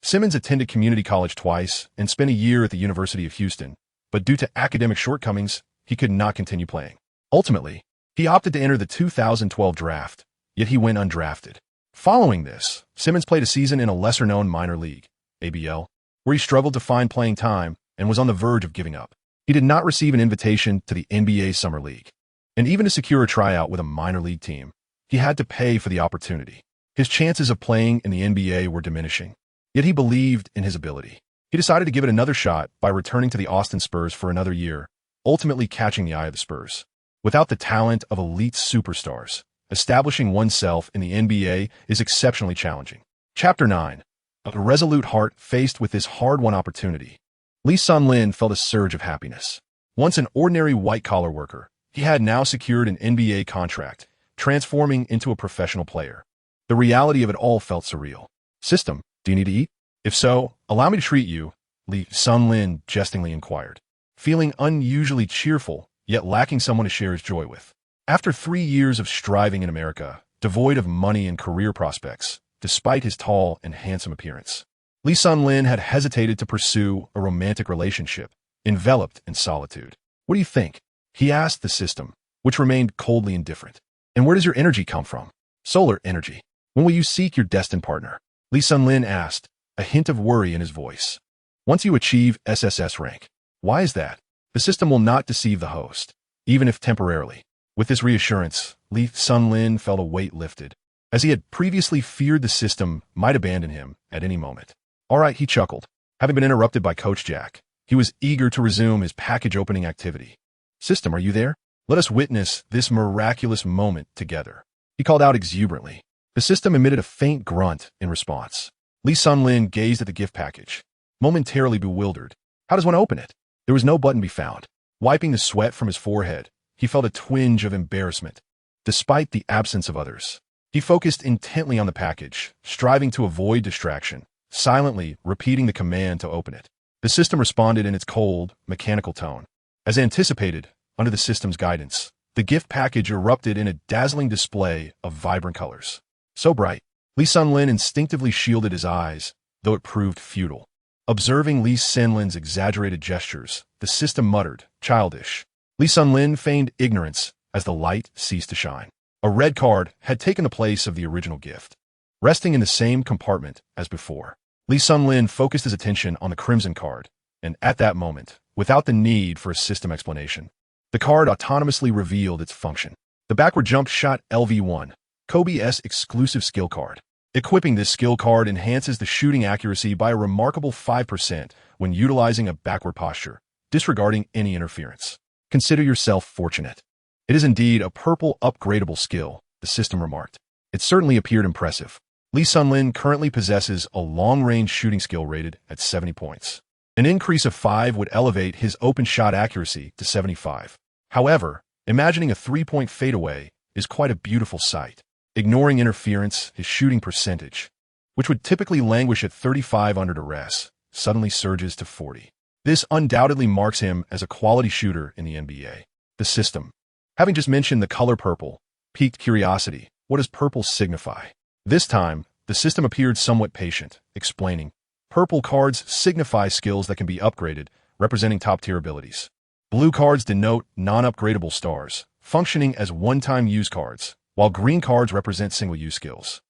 Simmons attended community college twice and spent a year at the University of Houston, but due to academic shortcomings, he could not continue playing. Ultimately, he opted to enter the 2012 draft, yet he went undrafted. Following this, Simmons played a season in a lesser-known minor league, ABL, where he struggled to find playing time and was on the verge of giving up. He did not receive an invitation to the NBA Summer League, and even to secure a tryout with a minor league team, he had to pay for the opportunity. His chances of playing in the NBA were diminishing, yet he believed in his ability. He decided to give it another shot by returning to the Austin Spurs for another year, ultimately catching the eye of the Spurs. Without the talent of elite superstars, establishing oneself in the NBA is exceptionally challenging. Chapter 9. A resolute heart faced with this hard-won opportunity. Lee Sun-lin felt a surge of happiness. Once an ordinary white-collar worker, he had now secured an NBA contract, transforming into a professional player. The reality of it all felt surreal. System, do you need to eat? If so, allow me to treat you, Lee Sun-lin jestingly inquired, feeling unusually cheerful, yet lacking someone to share his joy with. After 3 years of striving in America, devoid of money and career prospects, despite his tall and handsome appearance. Lee Sun-lin had hesitated to pursue a romantic relationship, enveloped in solitude. "What do you think?" he asked the system, which remained coldly indifferent. "And where does your energy come from?" "Solar energy." "When will you seek your destined partner?" Lee Sun-lin asked, a hint of worry in his voice. "Once you achieve SSS rank." "Why is that?" "The system will not deceive the host, even if temporarily." With this reassurance, Lee Sun-lin felt a weight lifted, as he had previously feared the system might abandon him at any moment. "All right," he chuckled. Having been interrupted by Coach Jack, he was eager to resume his package opening activity. "System, are you there? Let us witness this miraculous moment together," he called out exuberantly. The system emitted a faint grunt in response. Lee Sun-lin gazed at the gift package, momentarily bewildered. How does one open it? There was no button to be found. Wiping the sweat from his forehead, he felt a twinge of embarrassment. Despite the absence of others, he focused intently on the package, striving to avoid distraction, silently repeating the command to open it. The system responded in its cold, mechanical tone. As anticipated, under the system's guidance, the gift package erupted in a dazzling display of vibrant colors. So bright, Lee Sun-lin instinctively shielded his eyes, though it proved futile. Observing Lee Sun-lin's exaggerated gestures, the system muttered, "Childish." Lee Sun-lin feigned ignorance as the light ceased to shine. A red card had taken the place of the original gift. Resting in the same compartment as before, Lee Sun-lin focused his attention on the crimson card, and at that moment, without the need for a system explanation, the card autonomously revealed its function. The backward jump shot LV1, Kobe's exclusive skill card. Equipping this skill card enhances the shooting accuracy by a remarkable 5% when utilizing a backward posture, disregarding any interference. Consider yourself fortunate. It is indeed a purple upgradable skill, the system remarked. It certainly appeared impressive. Lee Sun-lin currently possesses a long-range shooting skill rated at 70 points. An increase of 5 would elevate his open shot accuracy to 75. However, imagining a 3-point fadeaway is quite a beautiful sight. Ignoring interference, his shooting percentage, which would typically languish at 35 under duress, suddenly surges to 40. This undoubtedly marks him as a quality shooter in the NBA. The system, having just mentioned the color purple, piqued curiosity. What does purple signify? This time, the system appeared somewhat patient, explaining, "Purple cards signify skills that can be upgraded, representing top-tier abilities. Blue cards denote non-upgradable stars, functioning as one-time use cards, while green cards represent single-use skills."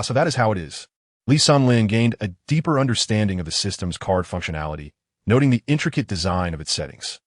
So that is how it is. Lee Sun-lin gained a deeper understanding of the system's card functionality, noting the intricate design of its settings.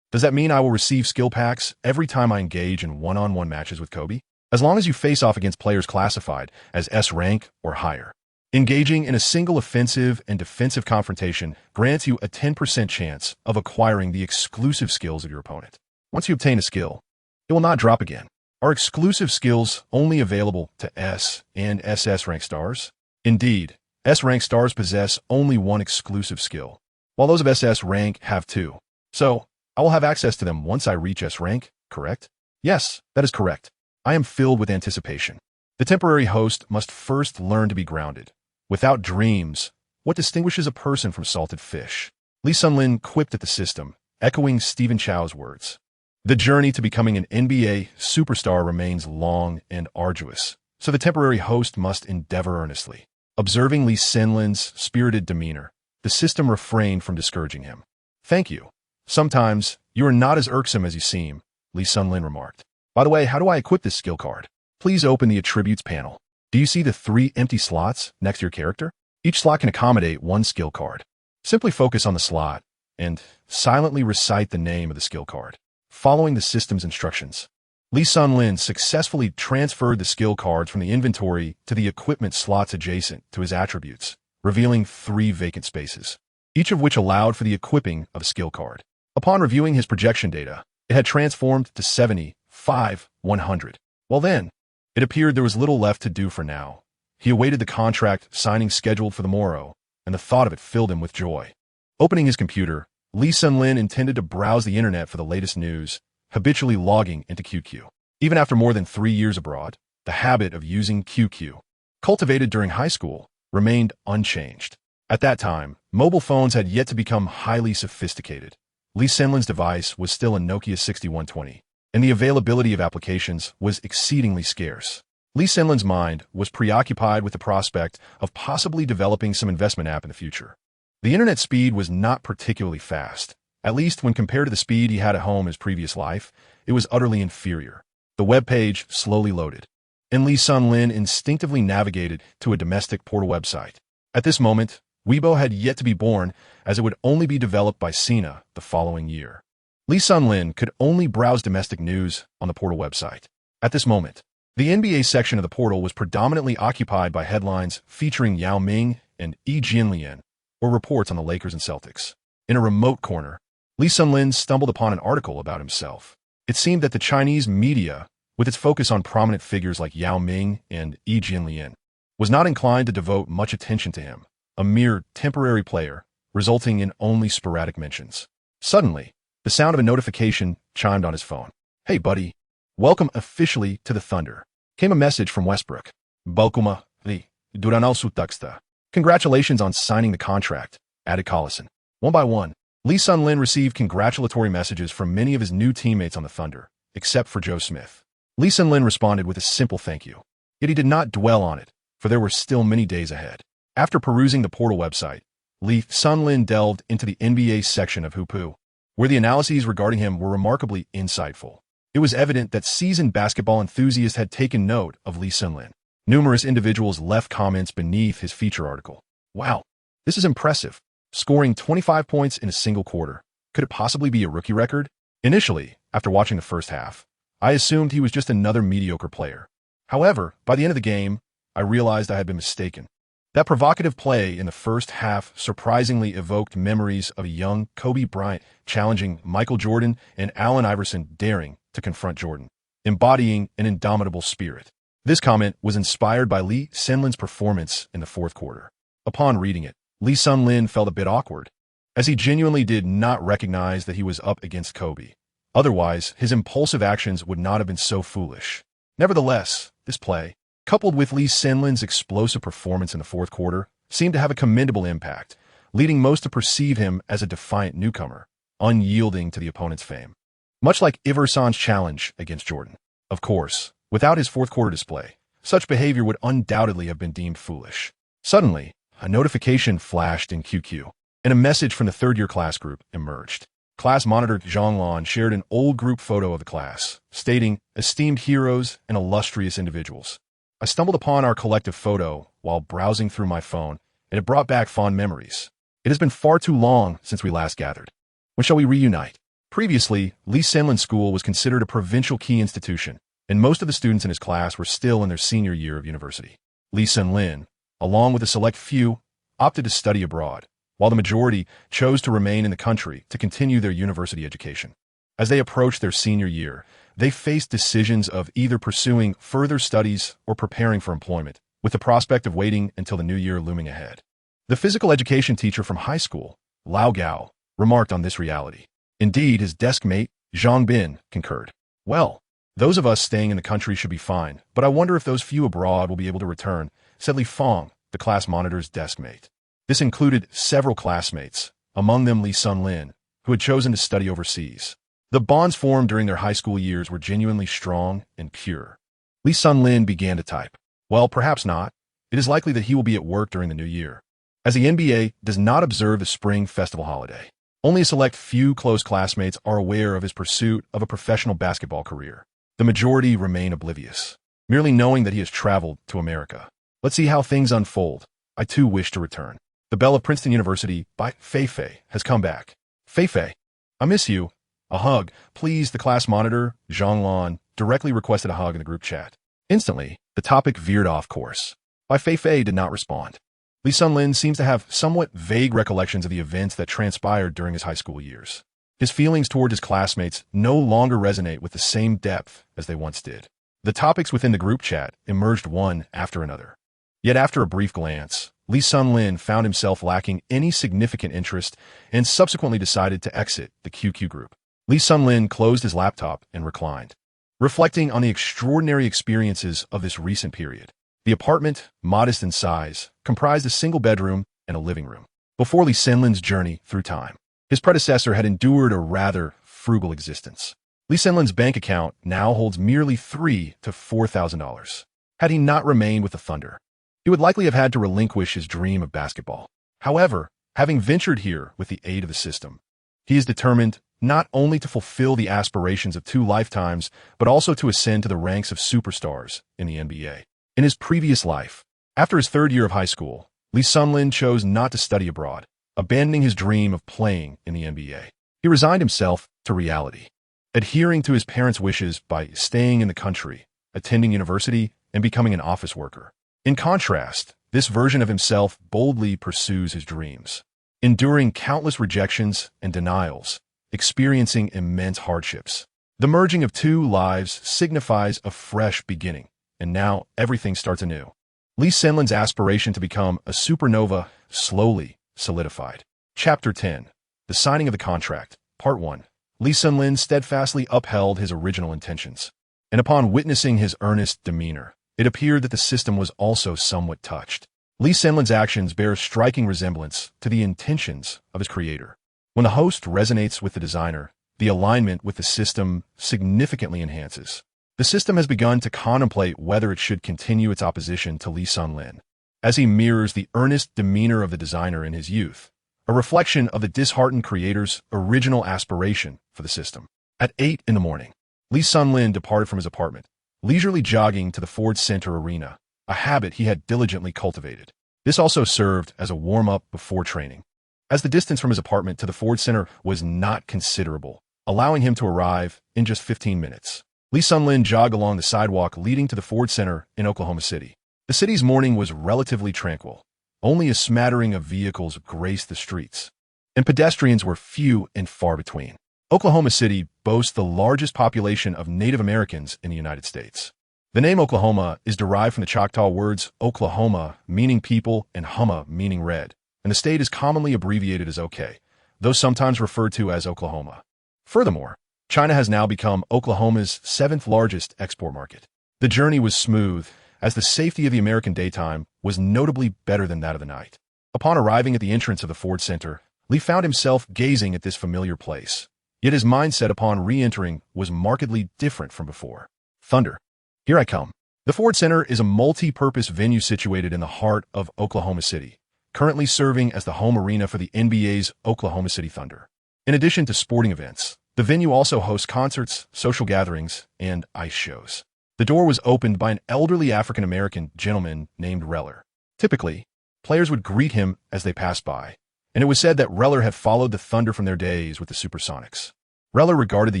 Does that mean I will receive skill packs every time I engage in one-on-one matches with Kobe? As long as you face off against players classified as S rank or higher. Engaging in a single offensive and defensive confrontation grants you a 10% chance of acquiring the exclusive skills of your opponent. Once you obtain a skill, it will not drop again. Are exclusive skills only available to S and SS rank stars? Indeed, S rank stars possess only one exclusive skill, while those of SS rank have two. So, I will have access to them once I reach S rank, correct? Yes, that is correct. I am filled with anticipation. The temporary host must first learn to be grounded. Without dreams, what distinguishes a person from salted fish? Lee Sun-lin quipped at the system, echoing Stephen Chow's words. The journey to becoming an NBA superstar remains long and arduous, so the temporary host must endeavor earnestly. Observing Lee Sun-lin's spirited demeanor, the system refrained from discouraging him. "Thank you. Sometimes, you are not as irksome as you seem," Lee Sun-lin remarked. "By the way, how do I equip this skill card?" Please open the attributes panel. Do you see the 3 empty slots next to your character? Each slot can accommodate one skill card. Simply focus on the slot and silently recite the name of the skill card. Following the system's instructions, Lee Sun-lin successfully transferred the skill cards from the inventory to the equipment slots adjacent to his attributes, revealing 3 vacant spaces, each of which allowed for the equipping of a skill card. Upon reviewing his projection data, it had transformed to 75, 100. Well then, it appeared there was little left to do for now. He awaited the contract signing scheduled for the morrow, and the thought of it filled him with joy. Opening his computer, Lee Sun-lin intended to browse the internet for the latest news, habitually logging into QQ. Even after more than 3 years abroad, the habit of using QQ, cultivated during high school, remained unchanged. At that time, mobile phones had yet to become highly sophisticated. Lee Sun-lin's device was still a Nokia 6120, and the availability of applications was exceedingly scarce. Lee Sinlin's mind was preoccupied with the prospect of possibly developing some investment app in the future. The internet speed was not particularly fast. At least when compared to the speed he had at home in his previous life, it was utterly inferior. The web page slowly loaded, and Lee Sinlin instinctively navigated to a domestic portal website. At this moment, Weibo had yet to be born, as it would only be developed by Sina the following year. Lee Sinlin could only browse domestic news on the portal website. At this moment, the NBA section of the portal was predominantly occupied by headlines featuring Yao Ming and Yi Jianlian, or reports on the Lakers and Celtics. In a remote corner, Lee Sinlin stumbled upon an article about himself. It seemed that the Chinese media, with its focus on prominent figures like Yao Ming and Yi Jianlian, was not inclined to devote much attention to him, a mere temporary player, resulting in only sporadic mentions. Suddenly, the sound of a notification chimed on his phone. "Hey, buddy. Welcome officially to the Thunder," came a message from Westbrook. "Balkuma, Lee, Duranal Sutaksta. Congratulations on signing the contract," added Collison. One by one, Lee Sinlin received congratulatory messages from many of his new teammates on the Thunder, except for Joe Smith. Lee Sinlin responded with a simple thank you. Yet he did not dwell on it, for there were still many days ahead. After perusing the portal website, Lee Sinlin delved into the NBA section of Hoopu, where the analyses regarding him were remarkably insightful. It was evident that seasoned basketball enthusiasts had taken note of Lee Sinlin. Numerous individuals left comments beneath his feature article. "Wow, this is impressive. Scoring 25 points in a single quarter. Could it possibly be a rookie record?" Initially, after watching the first half, I assumed he was just another mediocre player. However, by the end of the game, I realized I had been mistaken. That provocative play in the first half surprisingly evoked memories of a young Kobe Bryant challenging Michael Jordan and Allen Iverson daring to confront Jordan, embodying an indomitable spirit. This comment was inspired by Lee Sinlin's performance in the fourth quarter. Upon reading it, Lee Sinlin felt a bit awkward, as he genuinely did not recognize that he was up against Kobe. Otherwise, his impulsive actions would not have been so foolish. Nevertheless, this play, coupled with Lee Sinlin's explosive performance in the fourth quarter, seemed to have a commendable impact, leading most to perceive him as a defiant newcomer, unyielding to the opponent's fame. Much like Iverson's challenge against Jordan. Of course, without his fourth quarter display, such behavior would undoubtedly have been deemed foolish. Suddenly, a notification flashed in QQ, and a message from the third-year class group emerged. Class monitor Zhang Lan shared an old group photo of the class, stating, "Esteemed heroes and illustrious individuals. I stumbled upon our collective photo while browsing through my phone, and it brought back fond memories. It has been far too long since we last gathered. When shall we reunite?" Previously, Lee Sinlin School was considered a provincial key institution, and most of the students in his class were still in their senior year of university. Lee Sinlin, along with a select few, opted to study abroad, while the majority chose to remain in the country to continue their university education. As they approached their senior year, they faced decisions of either pursuing further studies or preparing for employment, with the prospect of waiting until the new year looming ahead. The physical education teacher from high school, Lao Gao, remarked on this reality. Indeed, his desk mate, Zhang Bin, concurred. "Well, those of us staying in the country should be fine, but I wonder if those few abroad will be able to return," said Li Feng, the class monitor's desk mate. This included several classmates, among them Lee Sinlin, who had chosen to study overseas. The bonds formed during their high school years were genuinely strong and pure. Lee Sinlin began to type. "Well, perhaps not. It is likely that he will be at work during the new year, as the NBA does not observe the spring festival holiday. Only a select few close classmates are aware of his pursuit of a professional basketball career. The majority remain oblivious, merely knowing that he has traveled to America. Let's see how things unfold. I too wish to return. The Belle of Princeton University by Feifei has come back. Feifei, I miss you. A hug, please." The class monitor, Zhang Lan, directly requested a hug in the group chat. Instantly, the topic veered off course. Bai Feifei did not respond. Lee Sinlin seems to have somewhat vague recollections of the events that transpired during his high school years. His feelings toward his classmates no longer resonate with the same depth as they once did. The topics within the group chat emerged one after another. Yet after a brief glance, Lee Sinlin found himself lacking any significant interest and subsequently decided to exit the QQ group. Lee Sinlin closed his laptop and reclined, reflecting on the extraordinary experiences of this recent period. The apartment, modest in size, comprised a single bedroom and a living room. Before Lee Sinlin's journey through time, his predecessor had endured a rather frugal existence. Lee Sinlin's bank account now holds merely $3,000 to $4,000. Had he not remained with the Thunder, he would likely have had to relinquish his dream of basketball. However, having ventured here with the aid of the system, he is determined not only to fulfill the aspirations of 2 lifetimes, but also to ascend to the ranks of superstars in the NBA. In his previous life, after his 3rd year of high school, Lee Sun-lin chose not to study abroad, abandoning his dream of playing in the NBA. He resigned himself to reality, adhering to his parents' wishes by staying in the country, attending university, and becoming an office worker. In contrast, this version of himself boldly pursues his dreams, enduring countless rejections and denials, experiencing immense hardships. The merging of 2 lives signifies a fresh beginning, and now everything starts anew. Lee Sun-lin's aspiration to become a supernova slowly solidified. Chapter 10. The Signing of the Contract. Part 1. Lee Sun-lin steadfastly upheld his original intentions, and upon witnessing his earnest demeanor, it appeared that the system was also somewhat touched. Lee Sun-lin's actions bear a striking resemblance to the intentions of his creator. When the host resonates with the designer, the alignment with the system significantly enhances. The system has begun to contemplate whether it should continue its opposition to Lee Sun-lin, as he mirrors the earnest demeanor of the designer in his youth, a reflection of the disheartened creator's original aspiration for the system. At 8 in the morning, Lee Sun-lin departed from his apartment, leisurely jogging to the Ford Center arena, a habit he had diligently cultivated. This also served as a warm-up before training, as the distance from his apartment to the Ford Center was not considerable, allowing him to arrive in just 15 minutes. Lee Sun-lin jogged along the sidewalk leading to the Ford Center in Oklahoma City. The city's morning was relatively tranquil. Only a smattering of vehicles graced the streets, and pedestrians were few and far between. Oklahoma City boasts the largest population of Native Americans in the United States. The name Oklahoma is derived from the Choctaw words Oklahoma, meaning people, and Humma, meaning red, and the state is commonly abbreviated as OK, though sometimes referred to as Oklahoma. Furthermore, China has now become Oklahoma's 7th largest export market. The journey was smooth, as the safety of the American daytime was notably better than that of the night. Upon arriving at the entrance of the Ford Center, Lee found himself gazing at this familiar place. Yet his mindset upon re-entering was markedly different from before. Thunder. Here I come. The Ford Center is a multi-purpose venue situated in the heart of Oklahoma City, currently serving as the home arena for the NBA's Oklahoma City Thunder. In addition to sporting events, the venue also hosts concerts, social gatherings, and ice shows. The door was opened by an elderly African-American gentleman named Reller. Typically, players would greet him as they passed by, and it was said that Reller had followed the Thunder from their days with the Supersonics. Reller regarded the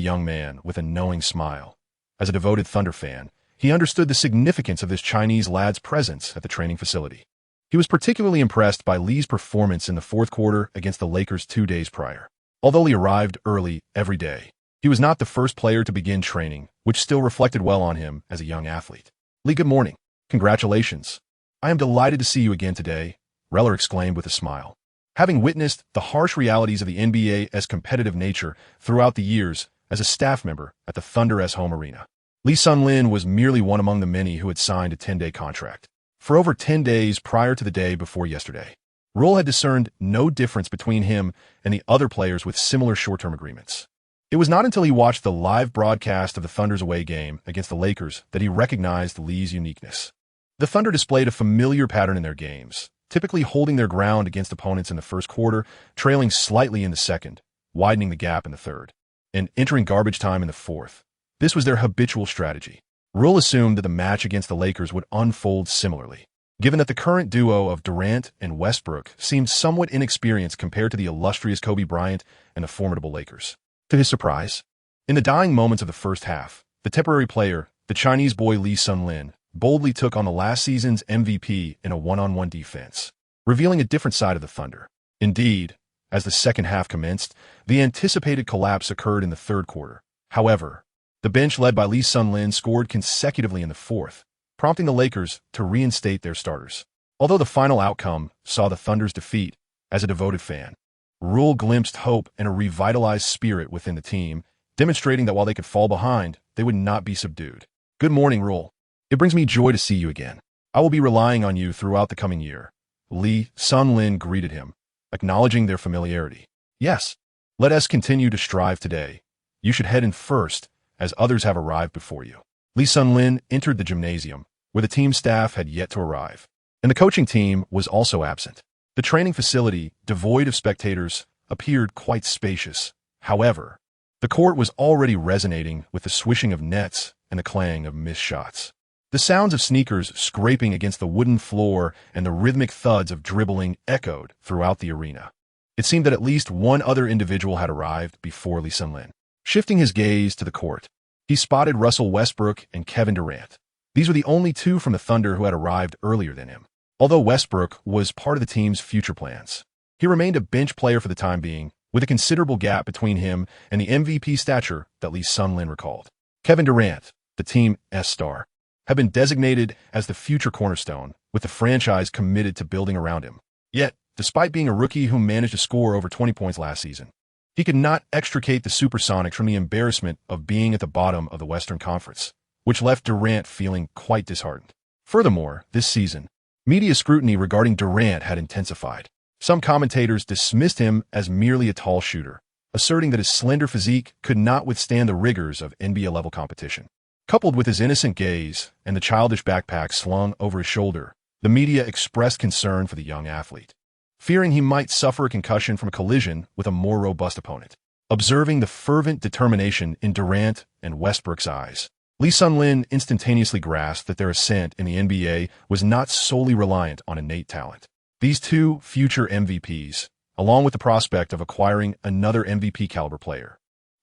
young man with a knowing smile. As a devoted Thunder fan, he understood the significance of this Chinese lad's presence at the training facility. He was particularly impressed by Lee's performance in the 4th quarter against the Lakers 2 days prior. Although Lee arrived early every day, he was not the first player to begin training, which still reflected well on him as a young athlete. Lee, good morning. Congratulations. I am delighted to see you again today, Reller exclaimed with a smile. Having witnessed the harsh realities of the NBA's competitive nature throughout the years as a staff member at the Thunder's home arena, Lee Sun-lin was merely one among the many who had signed a 10-day contract. For over 10 days prior to the day before yesterday, Rule had discerned no difference between him and the other players with similar short-term agreements. It was not until he watched the live broadcast of the Thunder's away game against the Lakers that he recognized Lee's uniqueness. The Thunder displayed a familiar pattern in their games, typically holding their ground against opponents in the 1st quarter, trailing slightly in the 2nd, widening the gap in the 3rd, and entering garbage time in the 4th. This was their habitual strategy. Rule assumed that the match against the Lakers would unfold similarly, given that the current duo of Durant and Westbrook seemed somewhat inexperienced compared to the illustrious Kobe Bryant and the formidable Lakers. To his surprise, in the dying moments of the 1st half, the temporary player, the Chinese boy Lee Sun-lin, boldly took on the last season's MVP in a one-on-one defense, revealing a different side of the Thunder. Indeed, as the 2nd half commenced, the anticipated collapse occurred in the 3rd quarter. However, the bench led by Lee Sun-lin scored consecutively in the 4th, prompting the Lakers to reinstate their starters. Although the final outcome saw the Thunder's defeat, as a devoted fan, Rule glimpsed hope and a revitalized spirit within the team, demonstrating that while they could fall behind, they would not be subdued. Good morning, Rule. It brings me joy to see you again. I will be relying on you throughout the coming year. Lee Sun-lin greeted him, acknowledging their familiarity. Yes, let us continue to strive today. You should head in first, as others have arrived before you. Lee Sun-lin entered the gymnasium, where the team staff had yet to arrive. And the coaching team was also absent. The training facility, devoid of spectators, appeared quite spacious. However, the court was already resonating with the swishing of nets and the clang of missed shots. The sounds of sneakers scraping against the wooden floor and the rhythmic thuds of dribbling echoed throughout the arena. It seemed that at least one other individual had arrived before Lee Sun-lin. Shifting his gaze to the court, he spotted Russell Westbrook and Kevin Durant. These were the only two from the Thunder who had arrived earlier than him. Although Westbrook was part of the team's future plans, he remained a bench player for the time being, with a considerable gap between him and the MVP stature that Lee Sun-lin recalled. Kevin Durant, the team's star, had been designated as the future cornerstone, with the franchise committed to building around him. Yet, despite being a rookie who managed to score over 20 points last season, he could not extricate the Supersonics from the embarrassment of being at the bottom of the Western Conference, which left Durant feeling quite disheartened. Furthermore, this season, media scrutiny regarding Durant had intensified. Some commentators dismissed him as merely a tall shooter, asserting that his slender physique could not withstand the rigors of NBA-level competition. Coupled with his innocent gaze and the childish backpack slung over his shoulder, the media expressed concern for the young athlete, fearing he might suffer a concussion from a collision with a more robust opponent. Observing the fervent determination in Durant and Westbrook's eyes, Lee Sun-lin instantaneously grasped that their ascent in the NBA was not solely reliant on innate talent. These two future MVPs, along with the prospect of acquiring another MVP-caliber player,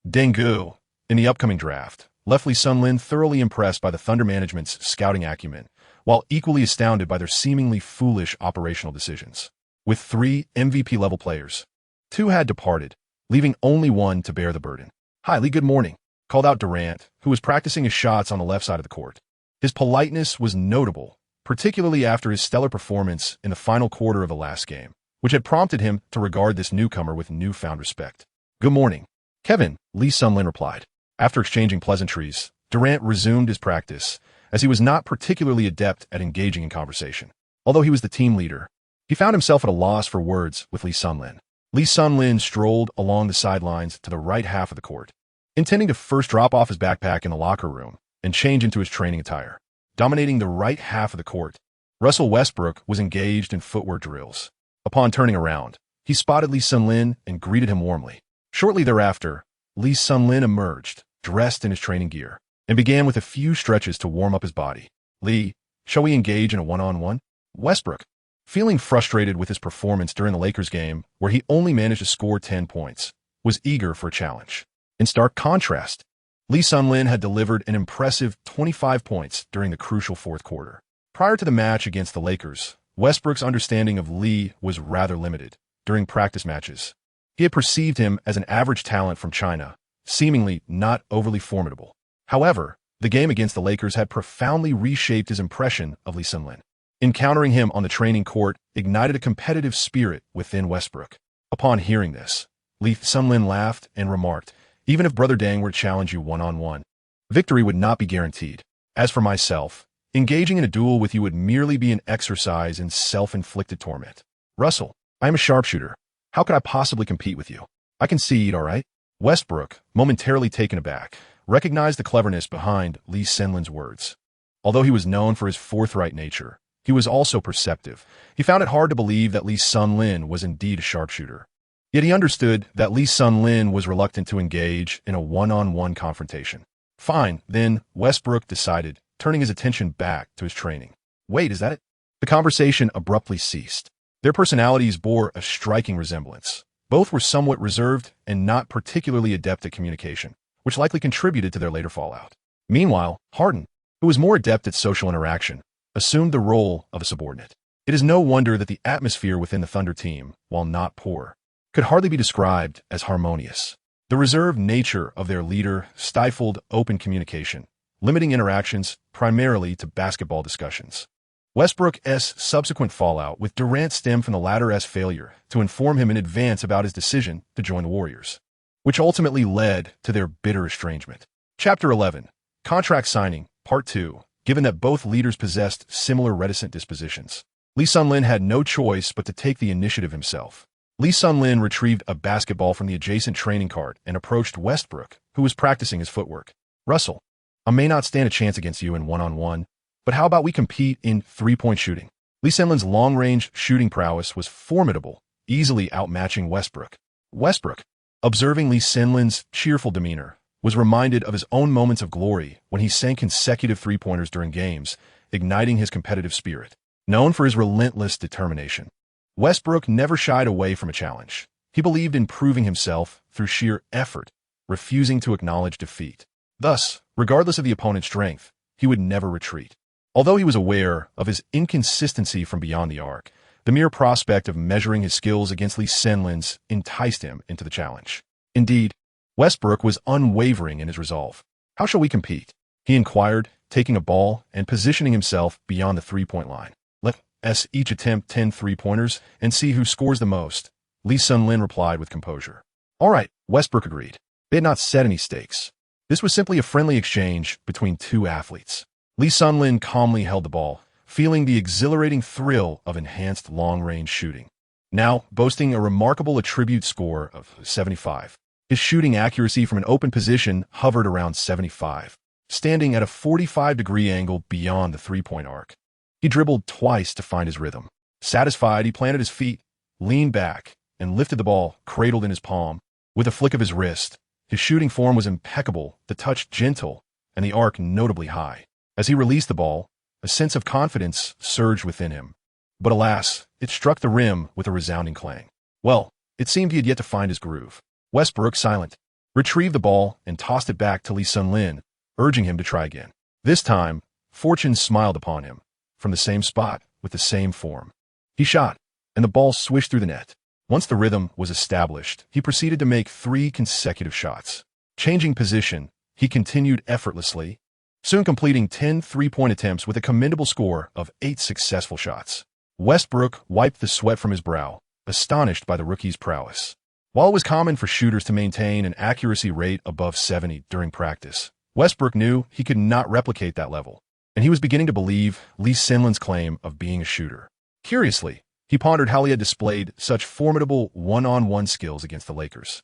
Dengu, in the upcoming draft, left Lee Sun-lin thoroughly impressed by the Thunder management's scouting acumen, while equally astounded by their seemingly foolish operational decisions. With 3 MVP-level players, 2 had departed, leaving only one to bear the burden. "Hi, Lee, good morning," called out Durant, who was practicing his shots on the left side of the court. His politeness was notable, particularly after his stellar performance in the final quarter of the last game, which had prompted him to regard this newcomer with newfound respect. "Good morning, Kevin," Lee Sun-lin replied. After exchanging pleasantries, Durant resumed his practice, as he was not particularly adept at engaging in conversation. Although he was the team leader, he found himself at a loss for words with Lee Sun-lin. Lee Sun-lin strolled along the sidelines to the right half of the court, intending to first drop off his backpack in the locker room and change into his training attire. Dominating the right half of the court, Russell Westbrook was engaged in footwork drills. Upon turning around, he spotted Lee Sun-lin and greeted him warmly. Shortly thereafter, Lee Sun-lin emerged, dressed in his training gear, and began with a few stretches to warm up his body. "Lee, shall we engage in a one-on-one?" Westbrook, feeling frustrated with his performance during the Lakers game, where he only managed to score 10 points, was eager for a challenge. In stark contrast, Lee Sun-lin had delivered an impressive 25 points during the crucial fourth quarter. Prior to the match against the Lakers, Westbrook's understanding of Lee was rather limited. During practice matches, he had perceived him as an average talent from China, seemingly not overly formidable. However, the game against the Lakers had profoundly reshaped his impression of Lee Sun-lin. Encountering him on the training court ignited a competitive spirit within Westbrook. Upon hearing this, Lee Sun-lin laughed and remarked, "Even if Brother Dang were to challenge you one-on-one, victory would not be guaranteed. As for myself, engaging in a duel with you would merely be an exercise in self-inflicted torment. Russell, I am a sharpshooter. How could I possibly compete with you? I concede, all right?" Westbrook, momentarily taken aback, recognized the cleverness behind Lee Sun-lin's words. Although he was known for his forthright nature, he was also perceptive. He found it hard to believe that Lee Sun-lin was indeed a sharpshooter. Yet he understood that Lee Sun-lin was reluctant to engage in a one-on-one confrontation. "Fine, then," Westbrook decided, turning his attention back to his training. "Wait, is that it?" The conversation abruptly ceased. Their personalities bore a striking resemblance. Both were somewhat reserved and not particularly adept at communication, which likely contributed to their later fallout. Meanwhile, Harden, who was more adept at social interaction, assumed the role of a subordinate. It is no wonder that the atmosphere within the Thunder team, while not poor, could hardly be described as harmonious. The reserved nature of their leader stifled open communication, limiting interactions primarily to basketball discussions. Westbrook's subsequent fallout with Durant stemmed from the latter's failure to inform him in advance about his decision to join the Warriors, which ultimately led to their bitter estrangement. Chapter 11, Contract Signing, Part 2. Given that both leaders possessed similar reticent dispositions, Lee Sun-lin had no choice but to take the initiative himself. Lee Sun-lin retrieved a basketball from the adjacent training cart and approached Westbrook, who was practicing his footwork. "Russell, I may not stand a chance against you in one-on-one, But how about we compete in three-point shooting? Lee Senlin's long-range shooting prowess was formidable, easily outmatching Westbrook. Westbrook, observing Lee Senlin's cheerful demeanor, was reminded of his own moments of glory when he sank consecutive three-pointers during games, igniting his competitive spirit. Known for his relentless determination, Westbrook never shied away from a challenge. He believed in proving himself through sheer effort, refusing to acknowledge defeat. Thus, regardless of the opponent's strength, he would never retreat. Although he was aware of his inconsistency from beyond the arc, the mere prospect of measuring his skills against Lee Senlin's enticed him into the challenge. Indeed, Westbrook was unwavering in his resolve. "How shall we compete?" he inquired, taking a ball and positioning himself beyond the three-point line. "Let's each attempt 10 three-pointers and see who scores the most," Lee Senlin replied with composure. "All right," Westbrook agreed. They had not set any stakes. This was simply a friendly exchange between two athletes. Lee Senlin calmly held the ball, feeling the exhilarating thrill of enhanced long-range shooting. Now, boasting a remarkable attribute score of 75. His shooting accuracy from an open position hovered around 75, standing at a 45-degree angle beyond the three-point arc. He dribbled twice to find his rhythm. Satisfied, he planted his feet, leaned back, and lifted the ball, cradled in his palm. With a flick of his wrist, his shooting form was impeccable, the touch gentle, and the arc notably high. As he released the ball, a sense of confidence surged within him. But alas, it struck the rim with a resounding clang. Well, it seemed he had yet to find his groove. Westbrook, silent, retrieved the ball and tossed it back to Lee Senlin, urging him to try again. This time, fortune smiled upon him, from the same spot, with the same form. He shot, and the ball swished through the net. Once the rhythm was established, he proceeded to make 3 consecutive shots. Changing position, he continued effortlessly, soon completing 10 three-point attempts with a commendable score of 8 successful shots. Westbrook wiped the sweat from his brow, astonished by the rookie's prowess. While it was common for shooters to maintain an accuracy rate above 70 during practice, Westbrook knew he could not replicate that level, and he was beginning to believe Lee Senlin's claim of being a shooter. Curiously, he pondered how he had displayed such formidable one-on-one skills against the Lakers.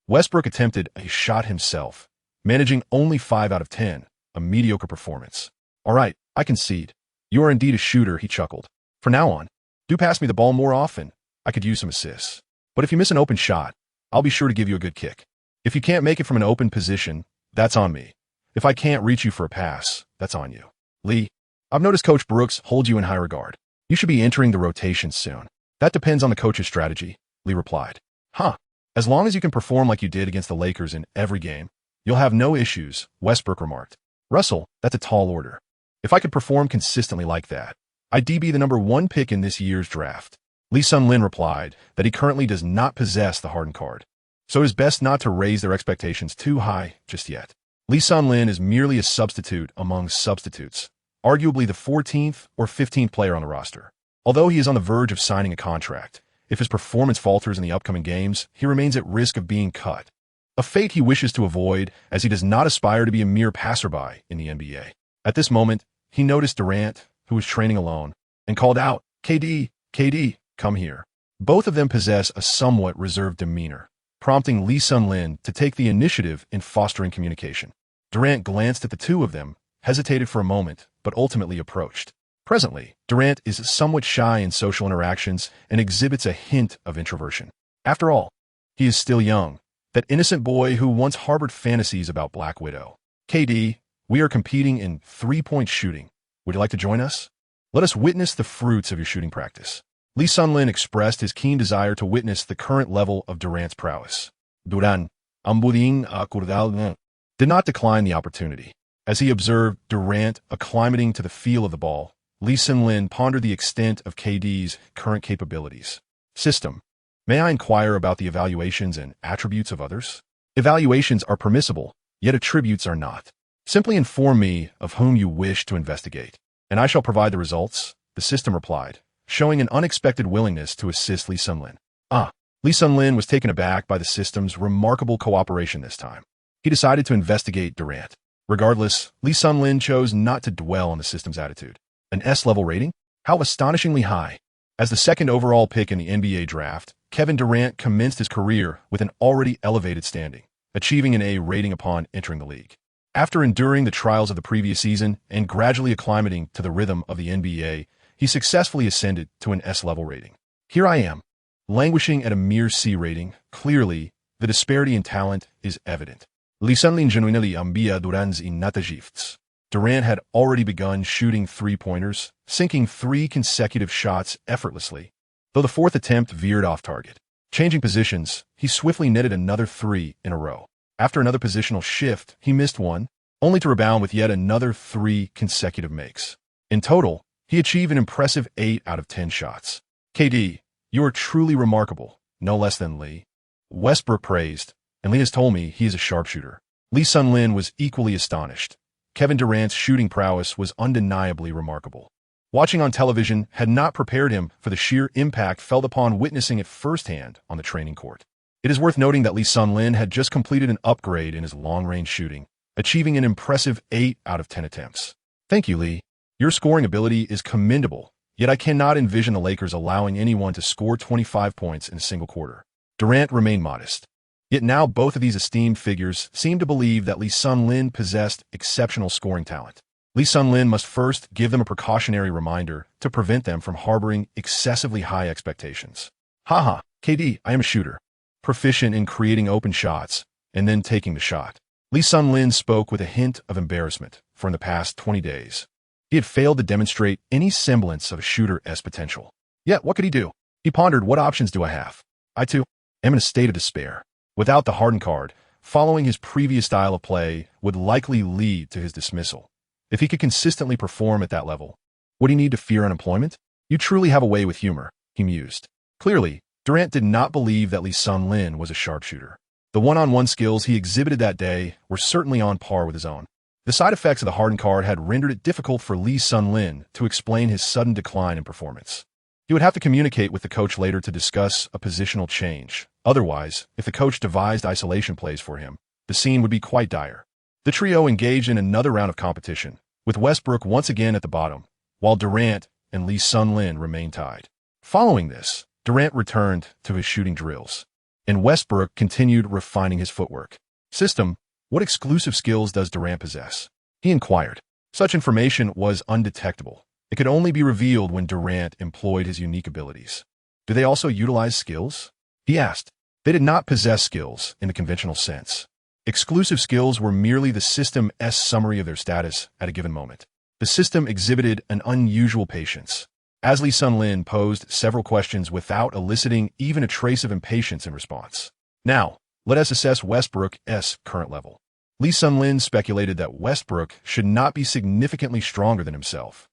Westbrook attempted a shot himself, managing only 5 out of 10, a mediocre performance. "All right, I concede. You are indeed a shooter," he chuckled. "For now on, do pass me the ball more often. I could use some assists. But if you miss an open shot, I'll be sure to give you a good kick. If you can't make it from an open position, that's on me. If I can't reach you for a pass, that's on you. Lee, I've noticed Coach Brooks holds you in high regard. You should be entering the rotation soon." "That depends on the coach's strategy," Lee replied. "Huh. As long as you can perform like you did against the Lakers in every game, you'll have no issues," Westbrook remarked. "Russell, that's a tall order. If I could perform consistently like that, I'd be the number 1 pick in this year's draft." Lee Senlin replied that he currently does not possess the hardened card, so it is best not to raise their expectations too high just yet. Lee Senlin is merely a substitute among substitutes, arguably the 14th or 15th player on the roster. Although he is on the verge of signing a contract, if his performance falters in the upcoming games, he remains at risk of being cut, a fate he wishes to avoid as he does not aspire to be a mere passerby in the NBA. At this moment, he noticed Durant, who was training alone, and called out, KD, come here." Both of them possess a somewhat reserved demeanor, prompting Lee Senlin to take the initiative in fostering communication. Durant glanced at the two of them, hesitated for a moment, but ultimately approached. Presently, Durant is somewhat shy in social interactions and exhibits a hint of introversion. After all, he is still young, that innocent boy who once harbored fantasies about Black Widow. "KD, we are competing in three-point shooting. Would you like to join us? Let us witness the fruits of your shooting practice." Lee Senlin expressed his keen desire to witness the current level of Durant's prowess. Dwyane did not decline the opportunity. As he observed Durant acclimating to the feel of the ball, Lee Senlin pondered the extent of KD's current capabilities. "System, may I inquire about the evaluations and attributes of others?" "Evaluations are permissible, yet attributes are not. Simply inform me of whom you wish to investigate, and I shall provide the results," the system replied, showing an unexpected willingness to assist Lee Senlin. Lee Senlin was taken aback by the system's remarkable cooperation this time. He decided to investigate Durant. Regardless, Lee Senlin chose not to dwell on the system's attitude. An S-level rating? How astonishingly high. As the 2nd overall pick in the NBA draft, Kevin Durant commenced his career with an already elevated standing, achieving an A rating upon entering the league. After enduring the trials of the previous season and gradually acclimating to the rhythm of the NBA, he successfully ascended to an S-level rating. Here I am, languishing at a mere C rating. Clearly, the disparity in talent is evident. Lisanlin genuinely ambia durans in natajifts. Durant had already begun shooting three-pointers, sinking 3 consecutive shots effortlessly, though the fourth attempt veered off target. Changing positions, he swiftly netted another 3 in a row. After another positional shift, he missed one, only to rebound with yet another 3 consecutive makes. In total, he achieved an impressive 8 out of 10 shots. KD, you are truly remarkable, no less than Lee. Westbrook praised, and Lee has told me he is a sharpshooter. Lee Sun-Lin was equally astonished. Kevin Durant's shooting prowess was undeniably remarkable. Watching on television had not prepared him for the sheer impact felt upon witnessing it firsthand on the training court. It is worth noting that Lee Sun-Lin had just completed an upgrade in his long-range shooting, achieving an impressive 8 out of 10 attempts. Thank you, Lee. Your scoring ability is commendable, yet I cannot envision the Lakers allowing anyone to score 25 points in a single quarter. Durant remained modest. Yet now both of these esteemed figures seem to believe that Lee Sun-Lin possessed exceptional scoring talent. Lee Sun-Lin must first give them a precautionary reminder to prevent them from harboring excessively high expectations. Haha, KD, I am a shooter, proficient in creating open shots and then taking the shot. Lee Sun-Lin spoke with a hint of embarrassment, for in the past 20 days, he had failed to demonstrate any semblance of a shooter's potential. Yet, what could he do? He pondered, what options do I have? I, too, am in a state of despair. Without the hardened card, following his previous style of play would likely lead to his dismissal. If he could consistently perform at that level, would he need to fear unemployment? You truly have a way with humor, he mused. Clearly, Durant did not believe that Lee Sun-Lin was a sharpshooter. The one-on-one skills he exhibited that day were certainly on par with his own. The side effects of the hardened card had rendered it difficult for Lee Sun-Lin to explain his sudden decline in performance. He would have to communicate with the coach later to discuss a positional change. Otherwise, if the coach devised isolation plays for him, the scene would be quite dire. The trio engaged in another round of competition, with Westbrook once again at the bottom, while Durant and Lee Sun-Lin remained tied. Following this, Durant returned to his shooting drills, and Westbrook continued refining his footwork. System, what exclusive skills does Durant possess? He inquired. Such information was undetectable. It could only be revealed when Durant employed his unique abilities. Do they also utilize skills? He asked. They did not possess skills in the conventional sense. Exclusive skills were merely the system's summary of their status at a given moment. The system exhibited an unusual patience. As Lee Sun-Lin posed several questions without eliciting even a trace of impatience in response. Now, let us assess Westbrook's current level. Lee Sun-Lin speculated that Westbrook should not be significantly stronger than himself.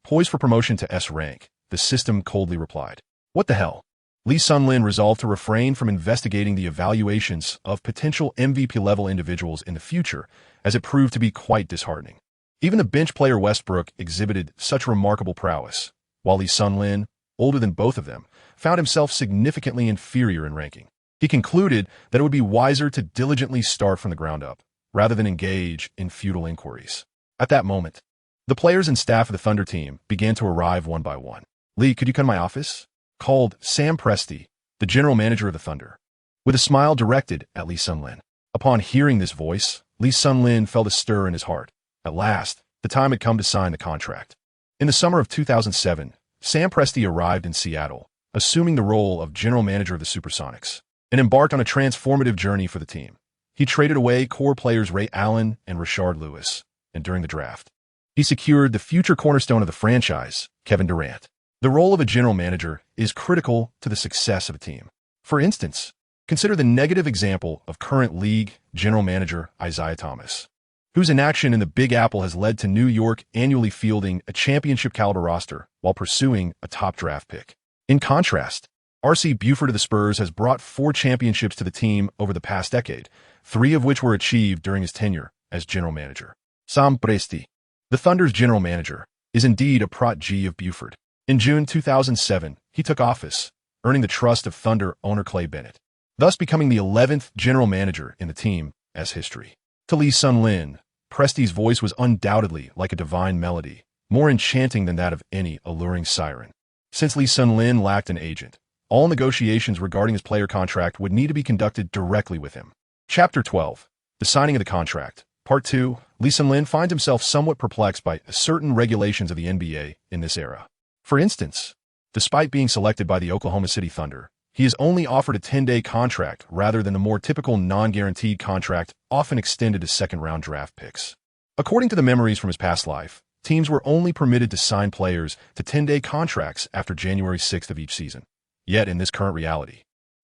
Poised for promotion to S rank, the system coldly replied. What the hell? Lee Sun-Lin resolved to refrain from investigating the evaluations of potential MVP-level individuals in the future, as it proved to be quite disheartening. Even the bench player Westbrook exhibited such remarkable prowess, while Lee Sun-Lin, older than both of them, found himself significantly inferior in ranking. He concluded that it would be wiser to diligently start from the ground up, rather than engage in futile inquiries. At that moment, the players and staff of the Thunder team began to arrive one by one. Lee, could you come to my office? Called Sam Presti, the general manager of the Thunder, with a smile directed at Lee Sun-Lin. Upon hearing this voice, Lee Sun-Lin felt a stir in his heart. At last, the time had come to sign the contract. In the summer of 2007, Sam Presti arrived in Seattle, assuming the role of general manager of the Supersonics, and embarked on a transformative journey for the team. He traded away core players Ray Allen and Rashard Lewis, and during the draft, he secured the future cornerstone of the franchise, Kevin Durant. The role of a general manager is critical to the success of a team. For instance, consider the negative example of current league general manager Isaiah Thomas, whose inaction in the Big Apple has led to New York annually fielding a championship-caliber roster while pursuing a top draft pick. In contrast, R.C. Buford of the Spurs has brought 4 championships to the team over the past decade, 3 of which were achieved during his tenure as general manager. Sam Presti, the Thunder's general manager, is indeed a protege of Buford. In June 2007, he took office, earning the trust of Thunder owner Clay Bennett, thus becoming the 11th general manager in the team's history. To Lee Sun-Lin, Presti's voice was undoubtedly like a divine melody, more enchanting than that of any alluring siren. Since Lee Sun-Lin lacked an agent, all negotiations regarding his player contract would need to be conducted directly with him. Chapter 12. The signing of the contract. Part 2. Lee Sun-lin finds himself somewhat perplexed by certain regulations of the NBA in this era. For instance, despite being selected by the Oklahoma City Thunder, he is only offered a 10-day contract rather than the more typical non-guaranteed contract often extended to second-round draft picks. According to the memories from his past life, teams were only permitted to sign players to 10-day contracts after January 6th of each season. Yet, in this current reality,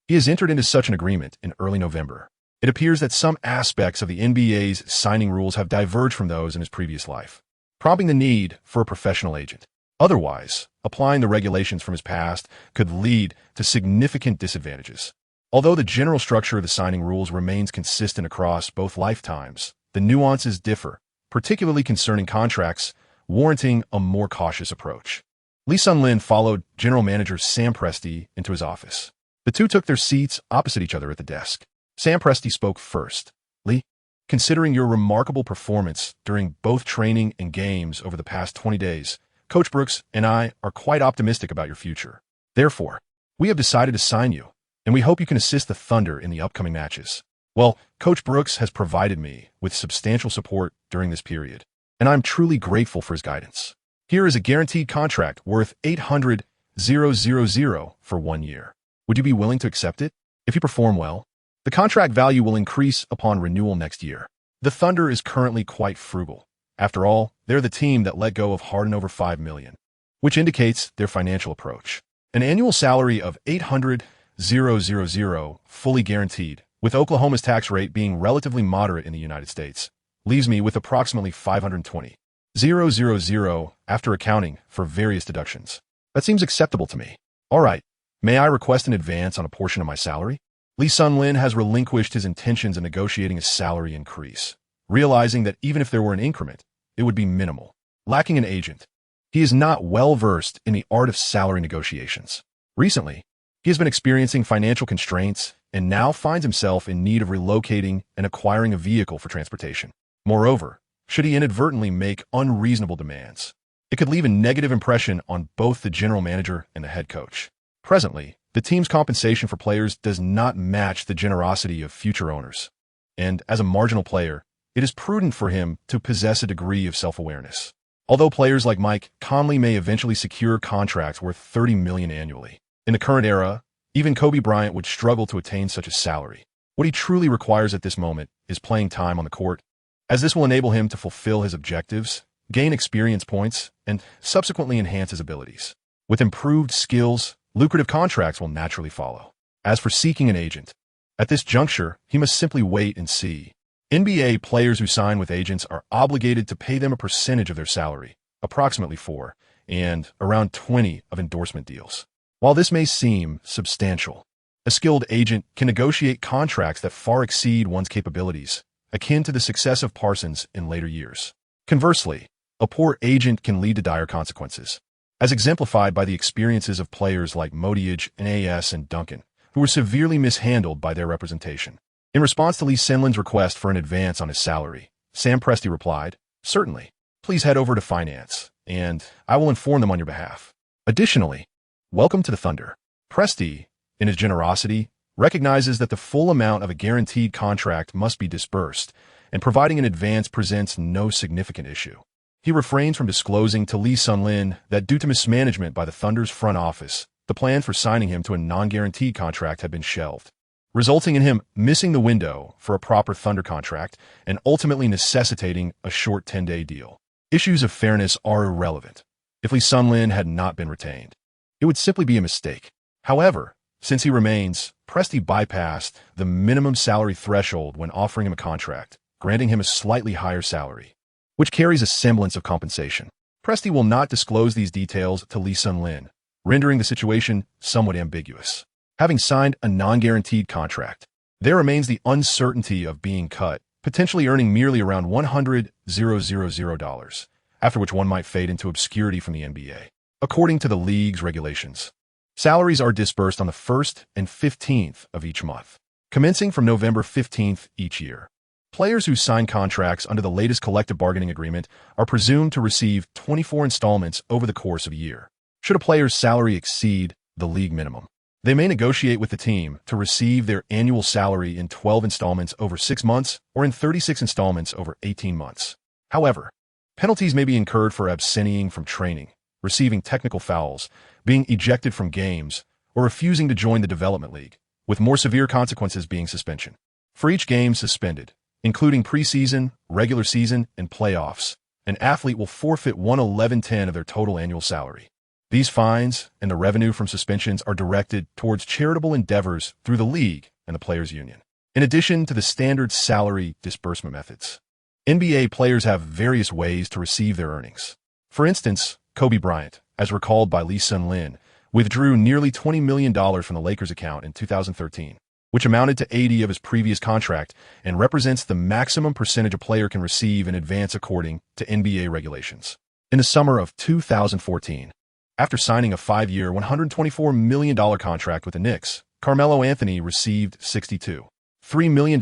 he has entered into such an agreement in early November. It appears that some aspects of the NBA's signing rules have diverged from those in his previous life, prompting the need for a professional agent. Otherwise, applying the regulations from his past could lead to significant disadvantages. Although the general structure of the signing rules remains consistent across both lifetimes, the nuances differ, particularly concerning contracts, warranting a more cautious approach. Lee Sun-lin followed General Manager Sam Presti into his office. The two took their seats opposite each other at the desk. Sam Presti spoke first. Lee, considering your remarkable performance during both training and games over the past 20 days, Coach Brooks and I are quite optimistic about your future. Therefore, we have decided to sign you, and we hope you can assist the Thunder in the upcoming matches. Well, Coach Brooks has provided me with substantial support during this period, and I'm truly grateful for his guidance. Here is a guaranteed contract worth $800,000 for 1 year. Would you be willing to accept it? If you perform well, the contract value will increase upon renewal next year. The Thunder is currently quite frugal. After all, they're the team that let go of Harden over $5 million, which indicates their financial approach. An annual salary of $800,000 fully guaranteed, with Oklahoma's tax rate being relatively moderate in the United States, leaves me with approximately $520,000 after accounting for various deductions. That seems acceptable to me. All right, may I request an advance on a portion of my salary? Lee Sun-lin has relinquished his intentions of negotiating a salary increase, realizing that even if there were an increment, it would be minimal. Lacking an agent, he is not well-versed in the art of salary negotiations. Recently, he has been experiencing financial constraints and now finds himself in need of relocating and acquiring a vehicle for transportation. Moreover, should he inadvertently make unreasonable demands, it could leave a negative impression on both the general manager and the head coach. Presently, the team's compensation for players does not match the generosity of future owners, and as a marginal player, it is prudent for him to possess a degree of self-awareness. Although players like Mike Conley may eventually secure contracts worth $30 million annually, in the current era, even Kobe Bryant would struggle to attain such a salary. What he truly requires at this moment is playing time on the court, as this will enable him to fulfill his objectives, gain experience points, and subsequently enhance his abilities. With improved skills, lucrative contracts will naturally follow. As for seeking an agent, at this juncture, he must simply wait and see. NBA players who sign with agents are obligated to pay them a percentage of their salary, approximately 4, and around 20 of endorsement deals. While this may seem substantial, a skilled agent can negotiate contracts that far exceed one's capabilities, akin to the success of Parsons in later years. Conversely, a poor agent can lead to dire consequences, as exemplified by the experiences of players like Modiage, Nas, and Duncan, who were severely mishandled by their representation. In response to Lee Sun-lin's request for an advance on his salary, Sam Presti replied, "Certainly. Please head over to finance, and I will inform them on your behalf. Additionally, welcome to the Thunder." Presti, in his generosity, recognizes that the full amount of a guaranteed contract must be disbursed, and providing an advance presents no significant issue. He refrains from disclosing to Lee Sun-lin that due to mismanagement by the Thunder's front office, the plans for signing him to a non-guaranteed contract had been shelved, resulting in him missing the window for a proper Thunder contract and ultimately necessitating a short 10-day deal. Issues of fairness are irrelevant. If Lee Sun-lin had not been retained, it would simply be a mistake. However, since he remains, Presti bypassed the minimum salary threshold when offering him a contract, granting him a slightly higher salary, which carries a semblance of compensation. Presti will not disclose these details to Lee Sun-lin, rendering the situation somewhat ambiguous. Having signed a non-guaranteed contract, there remains the uncertainty of being cut, potentially earning merely around $100,000, after which one might fade into obscurity from the NBA. According to the league's regulations, salaries are disbursed on the 1st and 15th of each month, commencing from November 15th each year. Players who sign contracts under the latest collective bargaining agreement are presumed to receive 24 installments over the course of a year, should a player's salary exceed the league minimum. They may negotiate with the team to receive their annual salary in 12 installments over 6 months or in 36 installments over 18 months. However, penalties may be incurred for absenting from training, receiving technical fouls, being ejected from games, or refusing to join the development league, with more severe consequences being suspension. For each game suspended, including preseason, regular season, and playoffs, an athlete will forfeit 1/11/10 of their total annual salary. These fines and the revenue from suspensions are directed towards charitable endeavors through the league and the players' union, in addition to the standard salary disbursement methods. NBA players have various ways to receive their earnings. For instance, Kobe Bryant, as recalled by Lee Sun-lin, withdrew nearly $20 million from the Lakers account in 2013, which amounted to 80% of his previous contract and represents the maximum percentage a player can receive in advance according to NBA regulations. In the summer of 2014, after signing a 5-year, $124 million contract with the Knicks, Carmelo Anthony received $62.3 million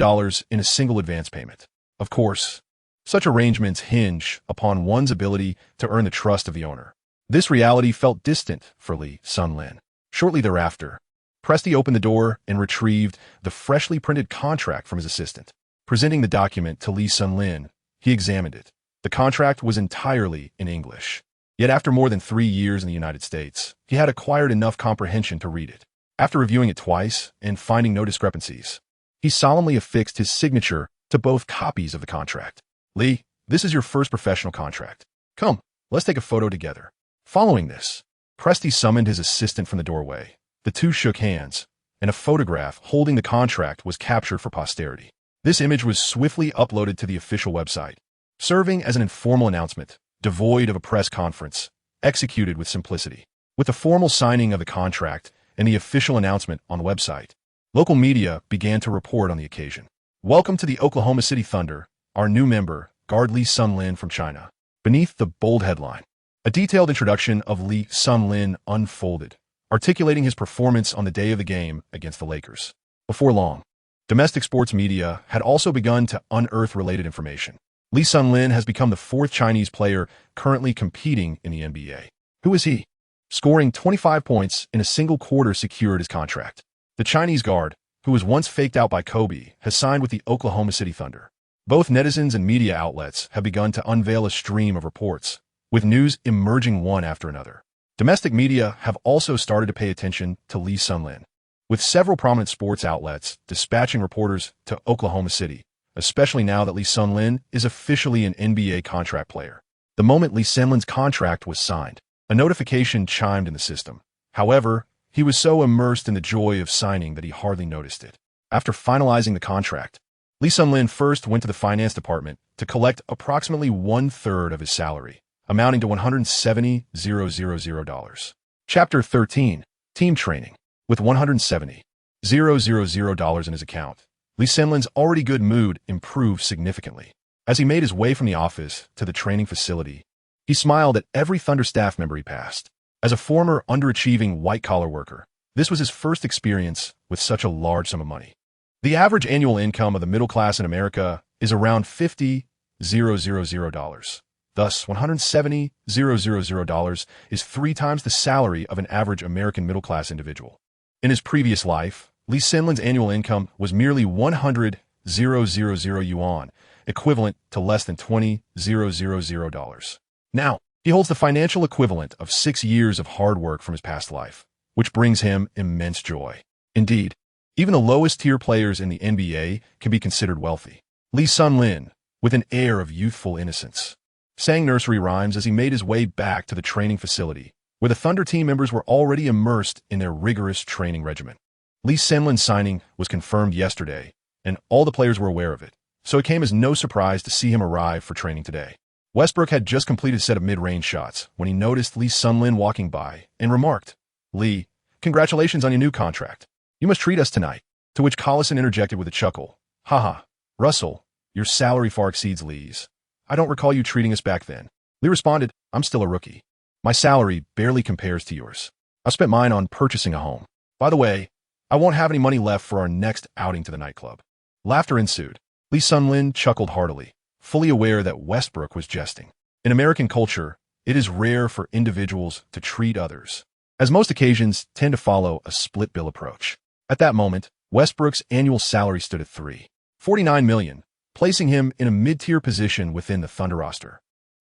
in a single advance payment. Of course, such arrangements hinge upon one's ability to earn the trust of the owner. This reality felt distant for Lee Sun-lin. Shortly thereafter, Presti opened the door and retrieved the freshly printed contract from his assistant. Presenting the document to Lee Sun-lin, he examined it. The contract was entirely in English. Yet after more than 3 years in the United States, he had acquired enough comprehension to read it. After reviewing it twice and finding no discrepancies, he solemnly affixed his signature to both copies of the contract. "Lee, this is your first professional contract. Come, let's take a photo together." Following this, Presti summoned his assistant from the doorway. The two shook hands, and a photograph holding the contract was captured for posterity. This image was swiftly uploaded to the official website, serving as an informal announcement, devoid of a press conference, executed with simplicity. With the formal signing of the contract and the official announcement on the website, local media began to report on the occasion. "Welcome to the Oklahoma City Thunder, our new member, guard Lee Sun-lin from China." Beneath the bold headline, a detailed introduction of Lee Sun-lin unfolded, articulating his performance on the day of the game against the Lakers. Before long, domestic sports media had also begun to unearth related information. Lee Sun-lin has become the 4th Chinese player currently competing in the NBA. Who is he? Scoring 25 points in a single quarter secured his contract. The Chinese guard, who was once faked out by Kobe, has signed with the Oklahoma City Thunder. Both netizens and media outlets have begun to unveil a stream of reports, with news emerging one after another. Domestic media have also started to pay attention to Lee Sun-lin, with several prominent sports outlets dispatching reporters to Oklahoma City, especially now that Lee Sun-lin is officially an NBA contract player. The moment Lee Sun-lin's contract was signed, a notification chimed in the system. However, he was so immersed in the joy of signing that he hardly noticed it. After finalizing the contract, Lee Sun-lin first went to the finance department to collect approximately 1/3 of his salary, amounting to $170,000. Chapter 13, Team Training. With $170,000 in his account, Lee Sun-lin's already good mood improved significantly. As he made his way from the office to the training facility, he smiled at every Thunder staff member he passed. As a former underachieving white-collar worker, this was his first experience with such a large sum of money. The average annual income of the middle class in America is around $50,000. Thus, $170,000 is 3 times the salary of an average American middle-class individual. In his previous life, Lee Sun-lin's annual income was merely 100,000 yuan, equivalent to less than $20,000. Now, he holds the financial equivalent of 6 years of hard work from his past life, which brings him immense joy. Indeed, even the lowest-tier players in the NBA can be considered wealthy. Lee Sun-lin, with an air of youthful innocence, sang nursery rhymes as he made his way back to the training facility, where the Thunder team members were already immersed in their rigorous training regimen. Lee Sun-lin's signing was confirmed yesterday, and all the players were aware of it, so it came as no surprise to see him arrive for training today. Westbrook had just completed a set of mid-range shots when he noticed Lee Sun-lin walking by and remarked, "Lee, congratulations on your new contract. You must treat us tonight." To which Collison interjected with a chuckle, "Haha, Russell, your salary far exceeds Lee's. I don't recall you treating us back then." Lee responded, "I'm still a rookie. My salary barely compares to yours. I spent mine on purchasing a home. By the way, I won't have any money left for our next outing to the nightclub." Laughter ensued. Lee Sun-lin chuckled heartily, fully aware that Westbrook was jesting. In American culture, it is rare for individuals to treat others as most occasions tend to follow a split bill approach. At that moment, Westbrook's annual salary stood at $3.49 million, placing him in a mid-tier position within the Thunder roster.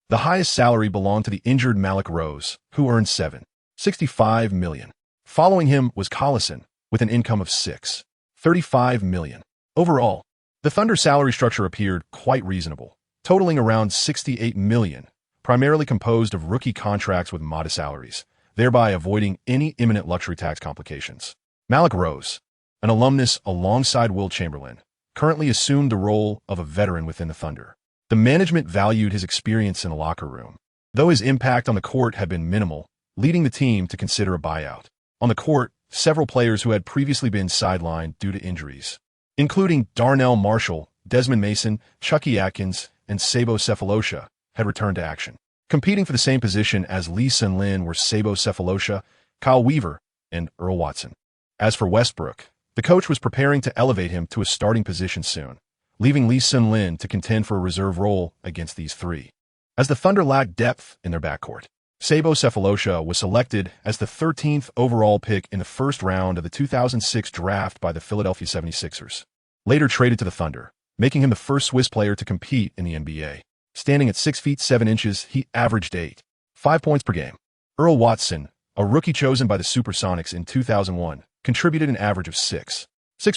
The highest salary belonged to the injured Malik Rose, who earned $7.65 million. Following him was Collison, with an income of $6.35 million. Overall, the Thunder salary structure appeared quite reasonable, totaling around $68 million, primarily composed of rookie contracts with modest salaries, thereby avoiding any imminent luxury tax complications. Malik Rose, an alumnus alongside Wilt Chamberlain, currently assumed the role of a veteran within the Thunder. The management valued his experience in the locker room, though his impact on the court had been minimal, leading the team to consider a buyout. On the court, several players who had previously been sidelined due to injuries, including Darnell Marshall, Desmond Mason, Chucky Atkins, and Sabo Cephalosha, had returned to action. Competing for the same position as Lee Sun-Lin were Sabo Cephalosha, Kyle Weaver, and Earl Watson. As for Westbrook, the coach was preparing to elevate him to a starting position soon, leaving Lee Sun-Lin to contend for a reserve role against these three. As the Thunder lacked depth in their backcourt, Sabo Cephalosha was selected as the 13th overall pick in the first round of the 2006 draft by the Philadelphia 76ers, later traded to the Thunder, making him the first Swiss player to compete in the NBA. Standing at 6 feet 7 inches, he averaged 8.5 points per game. Earl Watson, a rookie chosen by the Supersonics in 2001, contributed an average of 6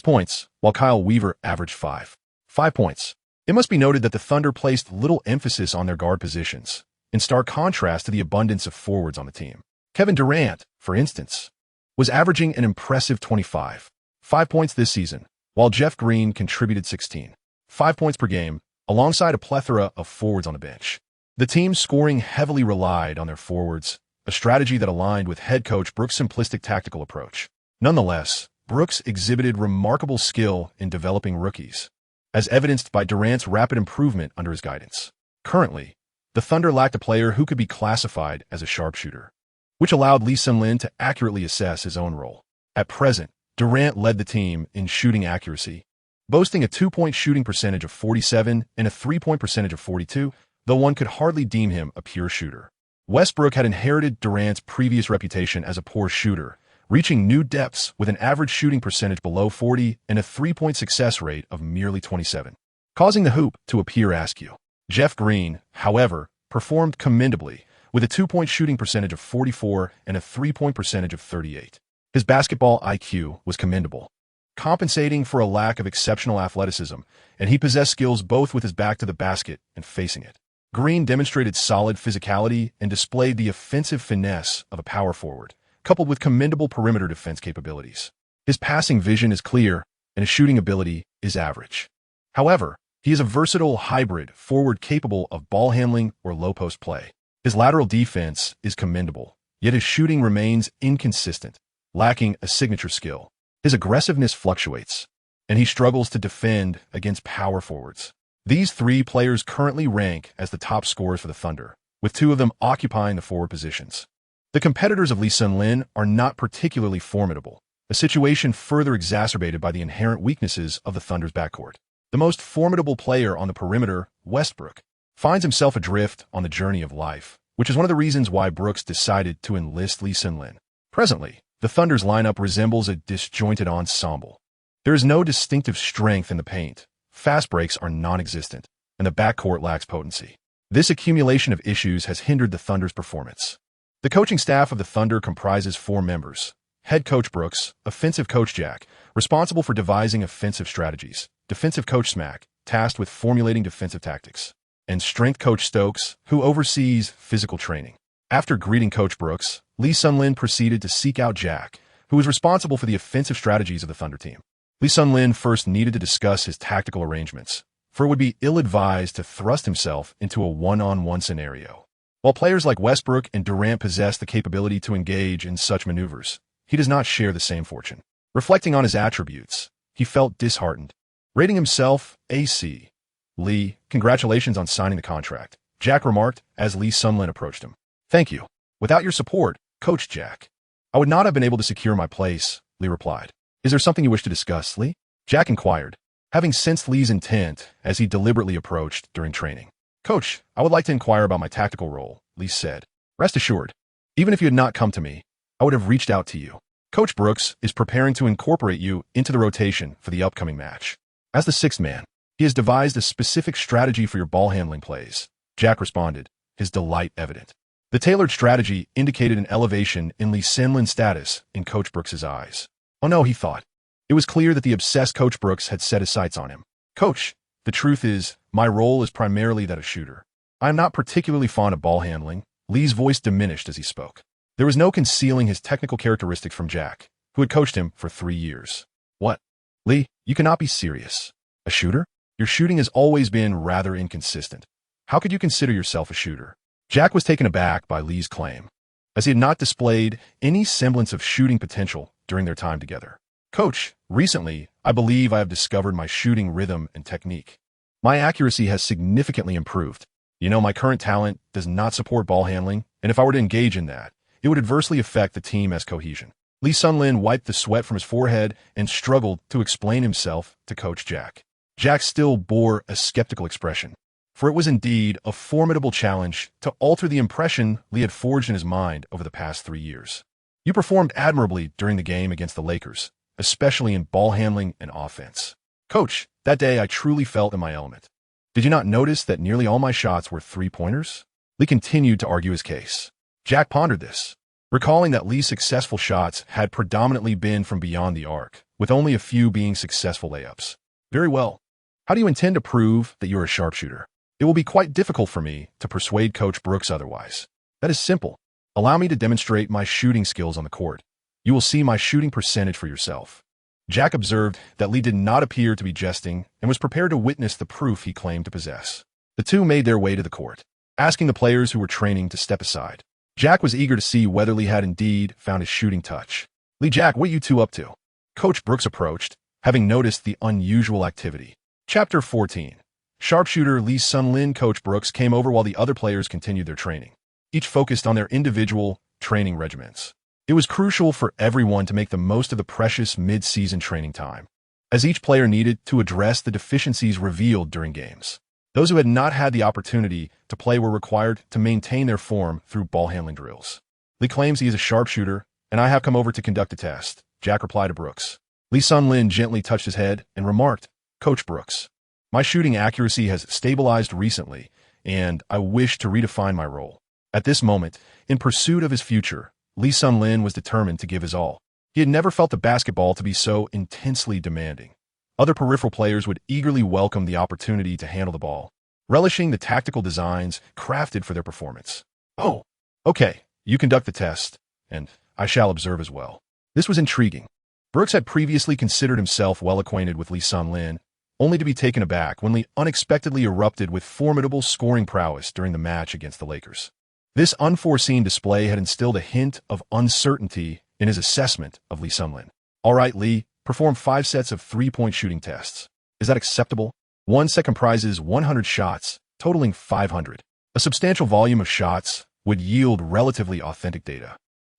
points, while Kyle Weaver averaged 5 points. It must be noted that the Thunder placed little emphasis on their guard positions, in stark contrast to the abundance of forwards on the team. Kevin Durant, for instance, was averaging an impressive 25 points this season, while Jeff Green contributed 16.5 points per game, alongside a plethora of forwards on the bench. The team's scoring heavily relied on their forwards, a strategy that aligned with head coach Brooks' simplistic tactical approach. Nonetheless, Brooks exhibited remarkable skill in developing rookies, as evidenced by Durant's rapid improvement under his guidance. Currently, the Thunder lacked a player who could be classified as a sharpshooter, which allowed Lee Sun-Lin to accurately assess his own role. At present, Durant led the team in shooting accuracy, boasting a 2-point shooting percentage of 47 and a 3-point percentage of 42, though one could hardly deem him a pure shooter. Westbrook had inherited Durant's previous reputation as a poor shooter, reaching new depths with an average shooting percentage below 40 and a 3-point success rate of merely 27, causing the hoop to appear askew. Jeff Green, however, performed commendably, with a 2-point shooting percentage of 44 and a 3-point percentage of 38. His basketball IQ was commendable, compensating for a lack of exceptional athleticism, and he possessed skills both with his back to the basket and facing it. Green demonstrated solid physicality and displayed the offensive finesse of a power forward, coupled with commendable perimeter defense capabilities. His passing vision is clear, and his shooting ability is average. However, he is a versatile hybrid forward capable of ball handling or low-post play. His lateral defense is commendable, yet his shooting remains inconsistent, lacking a signature skill. His aggressiveness fluctuates, and he struggles to defend against power forwards. These three players currently rank as the top scorers for the Thunder, with two of them occupying the forward positions. The competitors of Lee Sun-Lin are not particularly formidable, a situation further exacerbated by the inherent weaknesses of the Thunder's backcourt. The most formidable player on the perimeter, Westbrook, finds himself adrift on the journey of life, which is one of the reasons why Brooks decided to enlist Lee Sun-Lin. Presently, the Thunder's lineup resembles a disjointed ensemble. There is no distinctive strength in the paint, fast breaks are non-existent, and the backcourt lacks potency. This accumulation of issues has hindered the Thunder's performance. The coaching staff of the Thunder comprises 4 members: head coach Brooks, offensive coach Jack, responsible for devising offensive strategies, defensive coach Smack, tasked with formulating defensive tactics, and strength coach Stokes, who oversees physical training. After greeting Coach Brooks, Lee Sun-Lin proceeded to seek out Jack, who was responsible for the offensive strategies of the Thunder team. Lee Sun-Lin first needed to discuss his tactical arrangements, for it would be ill-advised to thrust himself into a one-on-one scenario. While players like Westbrook and Durant possess the capability to engage in such maneuvers, he does not share the same fortune. Reflecting on his attributes, he felt disheartened. Rating himself a C. "Lee, congratulations on signing the contract," Jack remarked as Lee Sun-Lin approached him. "Thank you. Without your support, Coach Jack, I would not have been able to secure my place," Lee replied. "Is there something you wish to discuss, Lee?" Jack inquired, having sensed Lee's intent as he deliberately approached during training. "Coach, I would like to inquire about my tactical role," Lee said. "Rest assured, even if you had not come to me, I would have reached out to you. Coach Brooks is preparing to incorporate you into the rotation for the upcoming match. As the sixth man, he has devised a specific strategy for your ball handling plays. Jack responded, his delight evident. The tailored strategy indicated an elevation in Lee Sunlin's status in Coach Brooks' eyes. Oh no, he thought. It was clear that the obsessed Coach Brooks had set his sights on him. Coach, the truth is, my role is primarily that of shooter. I am not particularly fond of ball handling. Lee's voice diminished as he spoke. There was no concealing his technical characteristics from Jack, who had coached him for 3 years. What? Lee, you cannot be serious. A shooter? Your shooting has always been rather inconsistent. How could you consider yourself a shooter? Jack was taken aback by Lee's claim, as he had not displayed any semblance of shooting potential during their time together. Coach, recently, I believe I have discovered my shooting rhythm and technique. My accuracy has significantly improved. You know, my current talent does not support ball handling, and if I were to engage in that, it would adversely affect the team as cohesion. Lee Sunlin wiped the sweat from his forehead and struggled to explain himself to Coach Jack. Jack still bore a skeptical expression, for it was indeed a formidable challenge to alter the impression Lee had forged in his mind over the past 3 years. You performed admirably during the game against the Lakers, especially in ball handling and offense. Coach, that day I truly felt in my element. Did you not notice that nearly all my shots were three-pointers? Lee continued to argue his case. Jack pondered this, recalling that Lee's successful shots had predominantly been from beyond the arc, with only a few being successful layups. Very well. How do you intend to prove that you're a sharpshooter? It will be quite difficult for me to persuade Coach Brooks otherwise. That is simple. Allow me to demonstrate my shooting skills on the court. You will see my shooting percentage for yourself. Jack observed that Lee did not appear to be jesting and was prepared to witness the proof he claimed to possess. The two made their way to the court, asking the players who were training to step aside. Jack was eager to see whether Lee had indeed found his shooting touch. Lee, Jack, what are you two up to? Coach Brooks approached, having noticed the unusual activity. Chapter 14. Sharpshooter Lee Sunlin. Coach Brooks came over while the other players continued their training, each focused on their individual training regimens. It was crucial for everyone to make the most of the precious mid-season training time, as each player needed to address the deficiencies revealed during games. Those who had not had the opportunity to play were required to maintain their form through ball handling drills. Lee claims he is a sharpshooter, and I have come over to conduct a test, Jack replied to Brooks. Lee Sunlin gently touched his head and remarked, Coach Brooks, my shooting accuracy has stabilized recently, and I wish to redefine my role. At this moment, in pursuit of his future, Lee Sunlin was determined to give his all. He had never felt the basketball to be so intensely demanding. Other peripheral players would eagerly welcome the opportunity to handle the ball, relishing the tactical designs crafted for their performance. Oh, okay, you conduct the test, and I shall observe as well. This was intriguing. Brooks had previously considered himself well acquainted with Lee Sunlin, only to be taken aback when Lee unexpectedly erupted with formidable scoring prowess during the match against the Lakers. This unforeseen display had instilled a hint of uncertainty in his assessment of Lee Sunlin. All right, Lee, perform 5 sets of 3-point shooting tests. Is that acceptable? One set comprises 100 shots, totaling 500. A substantial volume of shots would yield relatively authentic data.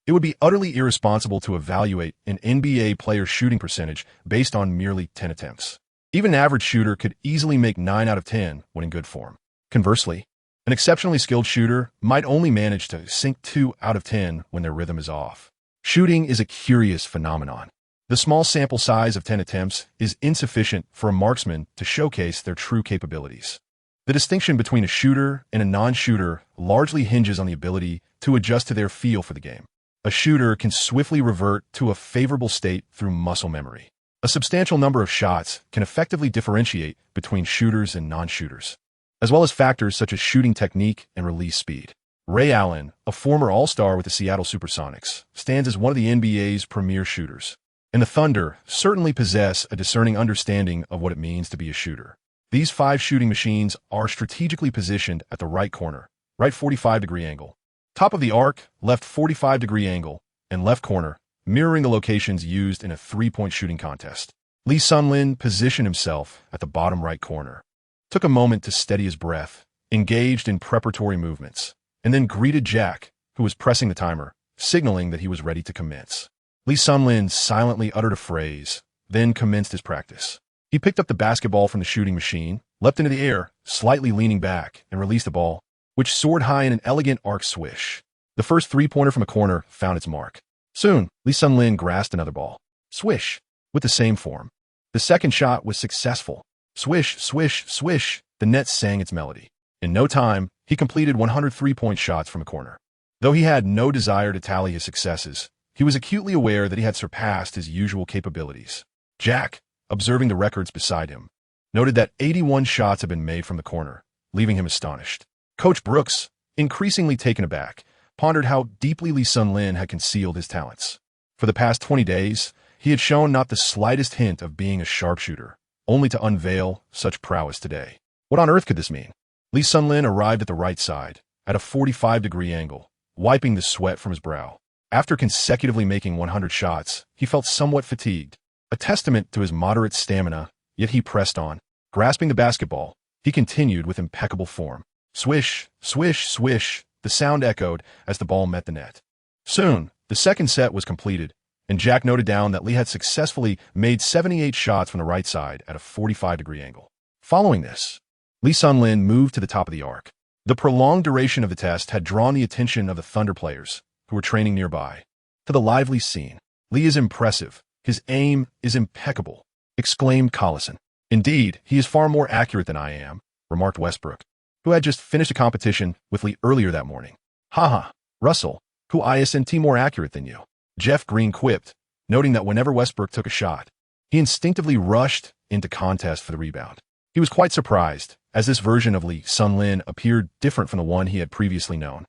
It would be utterly irresponsible to evaluate an NBA player's shooting percentage based on merely 10 attempts. Even an average shooter could easily make 9 out of 10 when in good form. Conversely, an exceptionally skilled shooter might only manage to sink 2 out of 10 when their rhythm is off. Shooting is a curious phenomenon. The small sample size of 10 attempts is insufficient for a marksman to showcase their true capabilities. The distinction between a shooter and a non-shooter largely hinges on the ability to adjust to their feel for the game. A shooter can swiftly revert to a favorable state through muscle memory. A substantial number of shots can effectively differentiate between shooters and non-shooters, as well as factors such as shooting technique and release speed. Ray Allen, a former All-Star with the Seattle Supersonics, stands as one of the NBA's premier shooters, and the Thunder certainly possess a discerning understanding of what it means to be a shooter. These 5 shooting machines are strategically positioned at the right corner, right 45-degree angle, top of the arc, left 45-degree angle, and left corner, mirroring the locations used in a 3-point shooting contest. Lee Sunlin positioned himself at the bottom right corner, took a moment to steady his breath, engaged in preparatory movements, and then greeted Jack, who was pressing the timer, signaling that he was ready to commence. Lee Sunlin silently uttered a phrase, then commenced his practice. He picked up the basketball from the shooting machine, leapt into the air, slightly leaning back, and released the ball, which soared high in an elegant arc swish. The first 3-pointer from a corner found its mark. Soon, Lee Sun-lin grasped another ball. Swish! With the same form. The second shot was successful. Swish, swish, swish! The net sang its melody. In no time, he completed 103-point shots from a corner. Though he had no desire to tally his successes, he was acutely aware that he had surpassed his usual capabilities. Jack, observing the records beside him, noted that 81 shots had been made from the corner, leaving him astonished. Coach Brooks, increasingly taken aback, pondered how deeply Lee Sun-lin had concealed his talents. For the past 20 days, he had shown not the slightest hint of being a sharpshooter, only to unveil such prowess today. What on earth could this mean? Lee Sun-lin arrived at the right side, at a 45-degree angle, wiping the sweat from his brow. After consecutively making 100 shots, he felt somewhat fatigued, a testament to his moderate stamina, yet he pressed on. Grasping the basketball, he continued with impeccable form. Swish, swish, swish, the sound echoed as the ball met the net. Soon, the second set was completed, and Jack noted down that Lee had successfully made 78 shots from the right side at a 45-degree angle. Following this, Lee Sun-lin moved to the top of the arc. The prolonged duration of the test had drawn the attention of the Thunder players, who were training nearby. To the lively scene, Lee is impressive. His aim is impeccable, exclaimed Collison. Indeed, he is far more accurate than I am, remarked Westbrook, who had just finished a competition with Lee earlier that morning. Haha, Russell, who isn't more accurate than you? Jeff Green quipped, noting that whenever Westbrook took a shot, he instinctively rushed into contest for the rebound. He was quite surprised, as this version of Lee Sun-lin appeared different from the one he had previously known.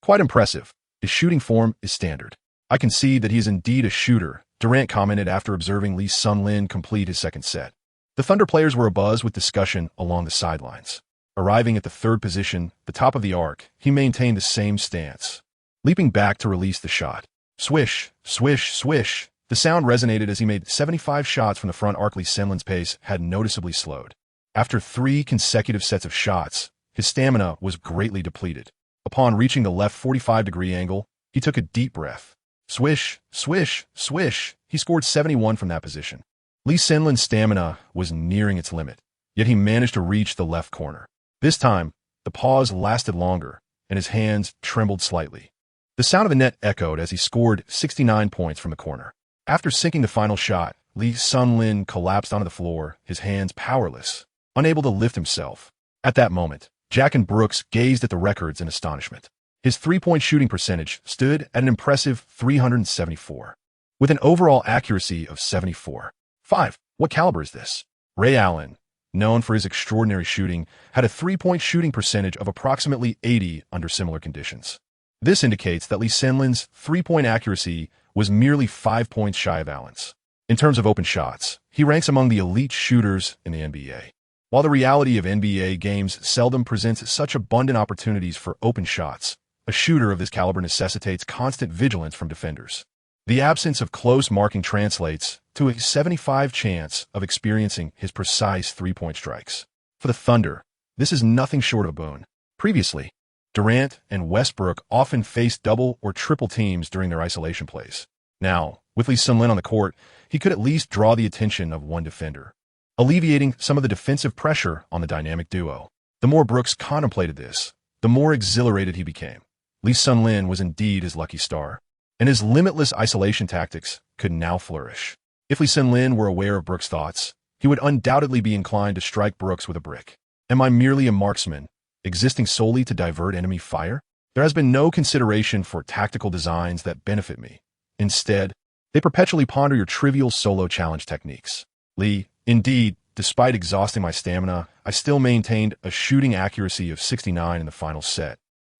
Quite impressive. His shooting form is standard. I can see that he is indeed a shooter, Durant commented after observing Lee Sun-lin complete his second set. The Thunder players were abuzz with discussion along the sidelines. Arriving at the third position, the top of the arc, he maintained the same stance, leaping back to release the shot. Swish, swish, swish. The sound resonated as he made 75 shots from the front arc. Lee Sun-lin's pace had noticeably slowed. After 3 consecutive sets of shots, his stamina was greatly depleted. Upon reaching the left 45-degree angle, he took a deep breath. Swish, swish, swish. He scored 71 from that position. Lee Sun-lin's stamina was nearing its limit, yet he managed to reach the left corner. This time, the pause lasted longer, and his hands trembled slightly. The sound of the net echoed as he scored 69 points from the corner. After sinking the final shot, Lee Sun-lin collapsed onto the floor, his hands powerless, unable to lift himself. At that moment, Jack and Brooks gazed at the records in astonishment. His three-point shooting percentage stood at an impressive 374, with an overall accuracy of 74.5. What caliber is this? Ray Allen, known for his extraordinary shooting, had a three-point shooting percentage of approximately 80 under similar conditions. This indicates that Lee Sun-lin's three-point accuracy was merely 5 points shy of Allen's. In terms of open shots, he ranks among the elite shooters in the NBA. While the reality of NBA games seldom presents such abundant opportunities for open shots, a shooter of this caliber necessitates constant vigilance from defenders. The absence of close marking translates to a 75% chance of experiencing his precise three-point strikes. For the Thunder, this is nothing short of a boon. Previously, Durant and Westbrook often faced double or triple teams during their isolation plays. Now, with Lee Sun-lin on the court, he could at least draw the attention of one defender, alleviating some of the defensive pressure on the dynamic duo. The more Brooks contemplated this, the more exhilarated he became. Lee Sun-lin was indeed his lucky star, and his limitless isolation tactics could now flourish. If Lee Sun-lin were aware of Brooks' thoughts, he would undoubtedly be inclined to strike Brooks with a brick. Am I merely a marksman, existing solely to divert enemy fire? There has been no consideration for tactical designs that benefit me. Instead, they perpetually ponder your trivial solo challenge techniques. Lee, indeed, despite exhausting my stamina, I still maintained a shooting accuracy of 69 in the final set.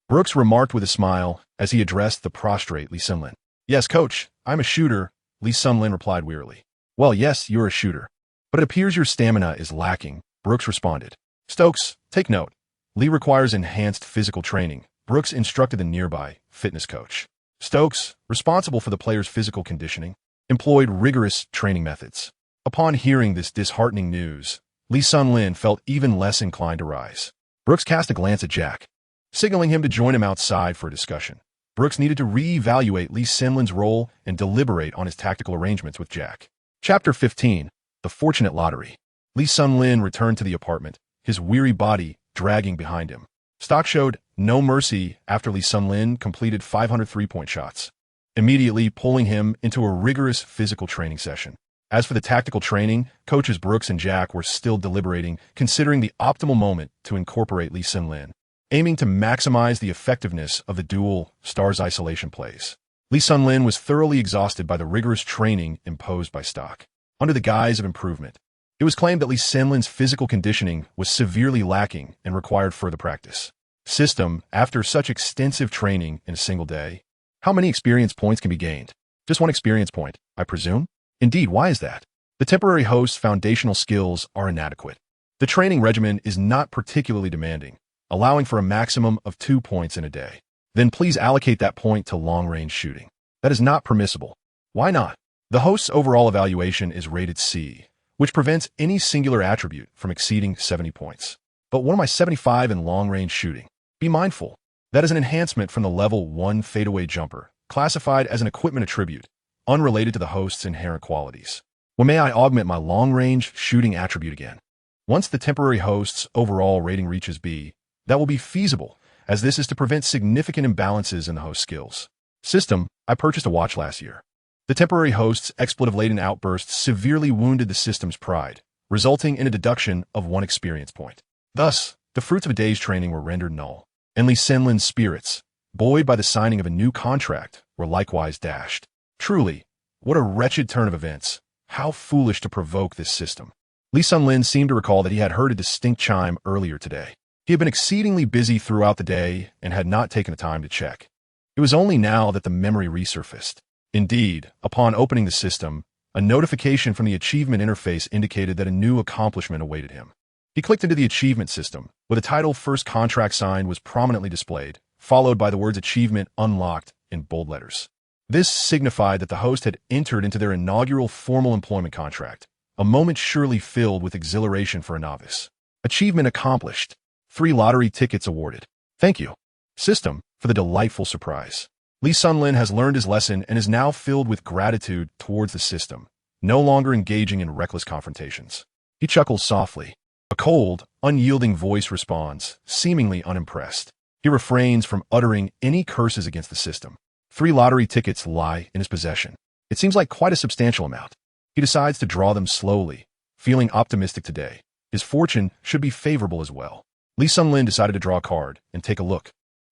Brooks remarked with a smile as he addressed the prostrate Lee Sun-lin. Yes, coach, I'm a shooter, Lee Sun-lin replied wearily. Well, yes, you're a shooter, but it appears your stamina is lacking, Brooks responded. Stokes, take note. Lee requires enhanced physical training, Brooks instructed the nearby fitness coach. Stokes, responsible for the player's physical conditioning, employed rigorous training methods. Upon hearing this disheartening news, Lee Sun-lin felt even less inclined to rise. Brooks cast a glance at Jack, signaling him to join him outside for a discussion. Brooks needed to re-evaluate Lee Sun-lin's role and deliberate on his tactical arrangements with Jack. Chapter 15, The Fortunate Lottery. Lee Sun-lin returned to the apartment, his weary body dragging behind him. Stock showed no mercy after Lee Sun-lin completed 503-point shots. immediately pulling him into a rigorous physical training session. As for the tactical training, coaches Brooks and Jack were still deliberating, considering the optimal moment to incorporate Lee Sun-lin, aiming to maximize the effectiveness of the dual stars isolation plays. Lee Sun-lin was thoroughly exhausted by the rigorous training imposed by stock. Under the guise of improvement, it was claimed that Lee Sun-lin's physical conditioning was severely lacking and required further practice. System, after such extensive training in a single day, how many experience points can be gained? Just one experience point, I presume? Indeed, why is that? The temporary host's foundational skills are inadequate. The training regimen is not particularly demanding, allowing for a maximum of 2 points in a day. Then please allocate that point to long-range shooting. That is not permissible. Why not? The host's overall evaluation is rated C, which prevents any singular attribute from exceeding 70 points. But what am I 75 in long-range shooting? Be mindful. That is an enhancement from the level 1 fadeaway jumper, classified as an equipment attribute, unrelated to the host's inherent qualities. When may I augment my long-range shooting attribute again? Once the temporary host's overall rating reaches B, that will be feasible, as this is to prevent significant imbalances in the host skills. System, I purchased a watch last year. The temporary host's expletive-laden outbursts severely wounded the system's pride, resulting in a deduction of 1 experience point. Thus, the fruits of a day's training were rendered null, and Lee Sun-lin's spirits, buoyed by the signing of a new contract, were likewise dashed. Truly, what a wretched turn of events. How foolish to provoke this system. Lee Sun-lin seemed to recall that he had heard a distinct chime earlier today. He had been exceedingly busy throughout the day and had not taken the time to check. It was only now that the memory resurfaced. Indeed, upon opening the system, a notification from the achievement interface indicated that a new accomplishment awaited him. He clicked into the achievement system, where the title First Contract Signed was prominently displayed, followed by the words Achievement Unlocked in bold letters. This signified that the host had entered into their inaugural formal employment contract, a moment surely filled with exhilaration for a novice. Achievement accomplished. 3 lottery tickets awarded. Thank you, system, for the delightful surprise. Lee Sun-lin has learned his lesson and is now filled with gratitude towards the system, no longer engaging in reckless confrontations. He chuckles softly. A cold, unyielding voice responds, seemingly unimpressed. He refrains from uttering any curses against the system. 3 lottery tickets lie in his possession. It seems like quite a substantial amount. He decides to draw them slowly, feeling optimistic today. His fortune should be favorable as well. Lee Sun-lin decided to draw a card and take a look.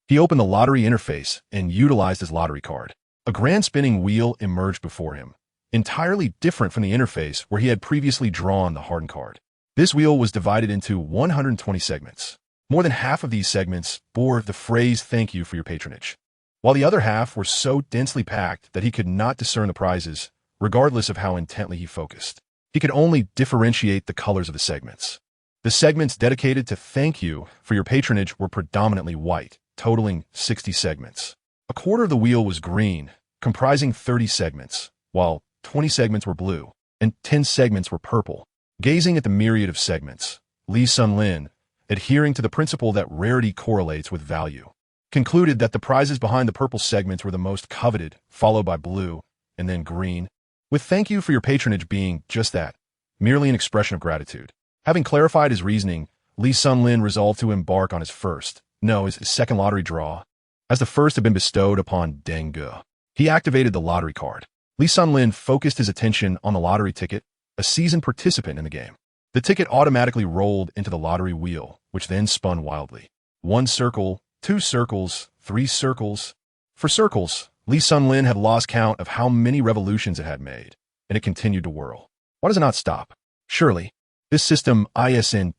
He opened the lottery interface and utilized his lottery card. A grand spinning wheel emerged before him, entirely different from the interface where he had previously drawn the hardened card. This wheel was divided into 120 segments. More than half of these segments bore the phrase "Thank you for your patronage," while the other half were so densely packed that he could not discern the prizes, regardless of how intently he focused. He could only differentiate the colors of the segments. The segments dedicated to "Thank you for your patronage" were predominantly white, totaling 60 segments. A quarter of the wheel was green, comprising 30 segments, while 20 segments were blue, and 10 segments were purple. Gazing at the myriad of segments, Lee Sun-lin, adhering to the principle that rarity correlates with value, concluded that the prizes behind the purple segments were the most coveted, followed by blue, and then green, with "Thank you for your patronage" being just that, merely an expression of gratitude. Having clarified his reasoning, Lee Sun-lin resolved to embark on his second lottery draw, as the first had been bestowed upon Deng Ge. He activated the lottery card. Lee Sun-lin focused his attention on the lottery ticket, a seasoned participant in the game. The ticket automatically rolled into the lottery wheel, which then spun wildly. 1 circle, 2 circles, 3 circles. For circles, Lee Sun-lin had lost count of how many revolutions it had made, and it continued to whirl. Why does it not stop? Surely, this system isn't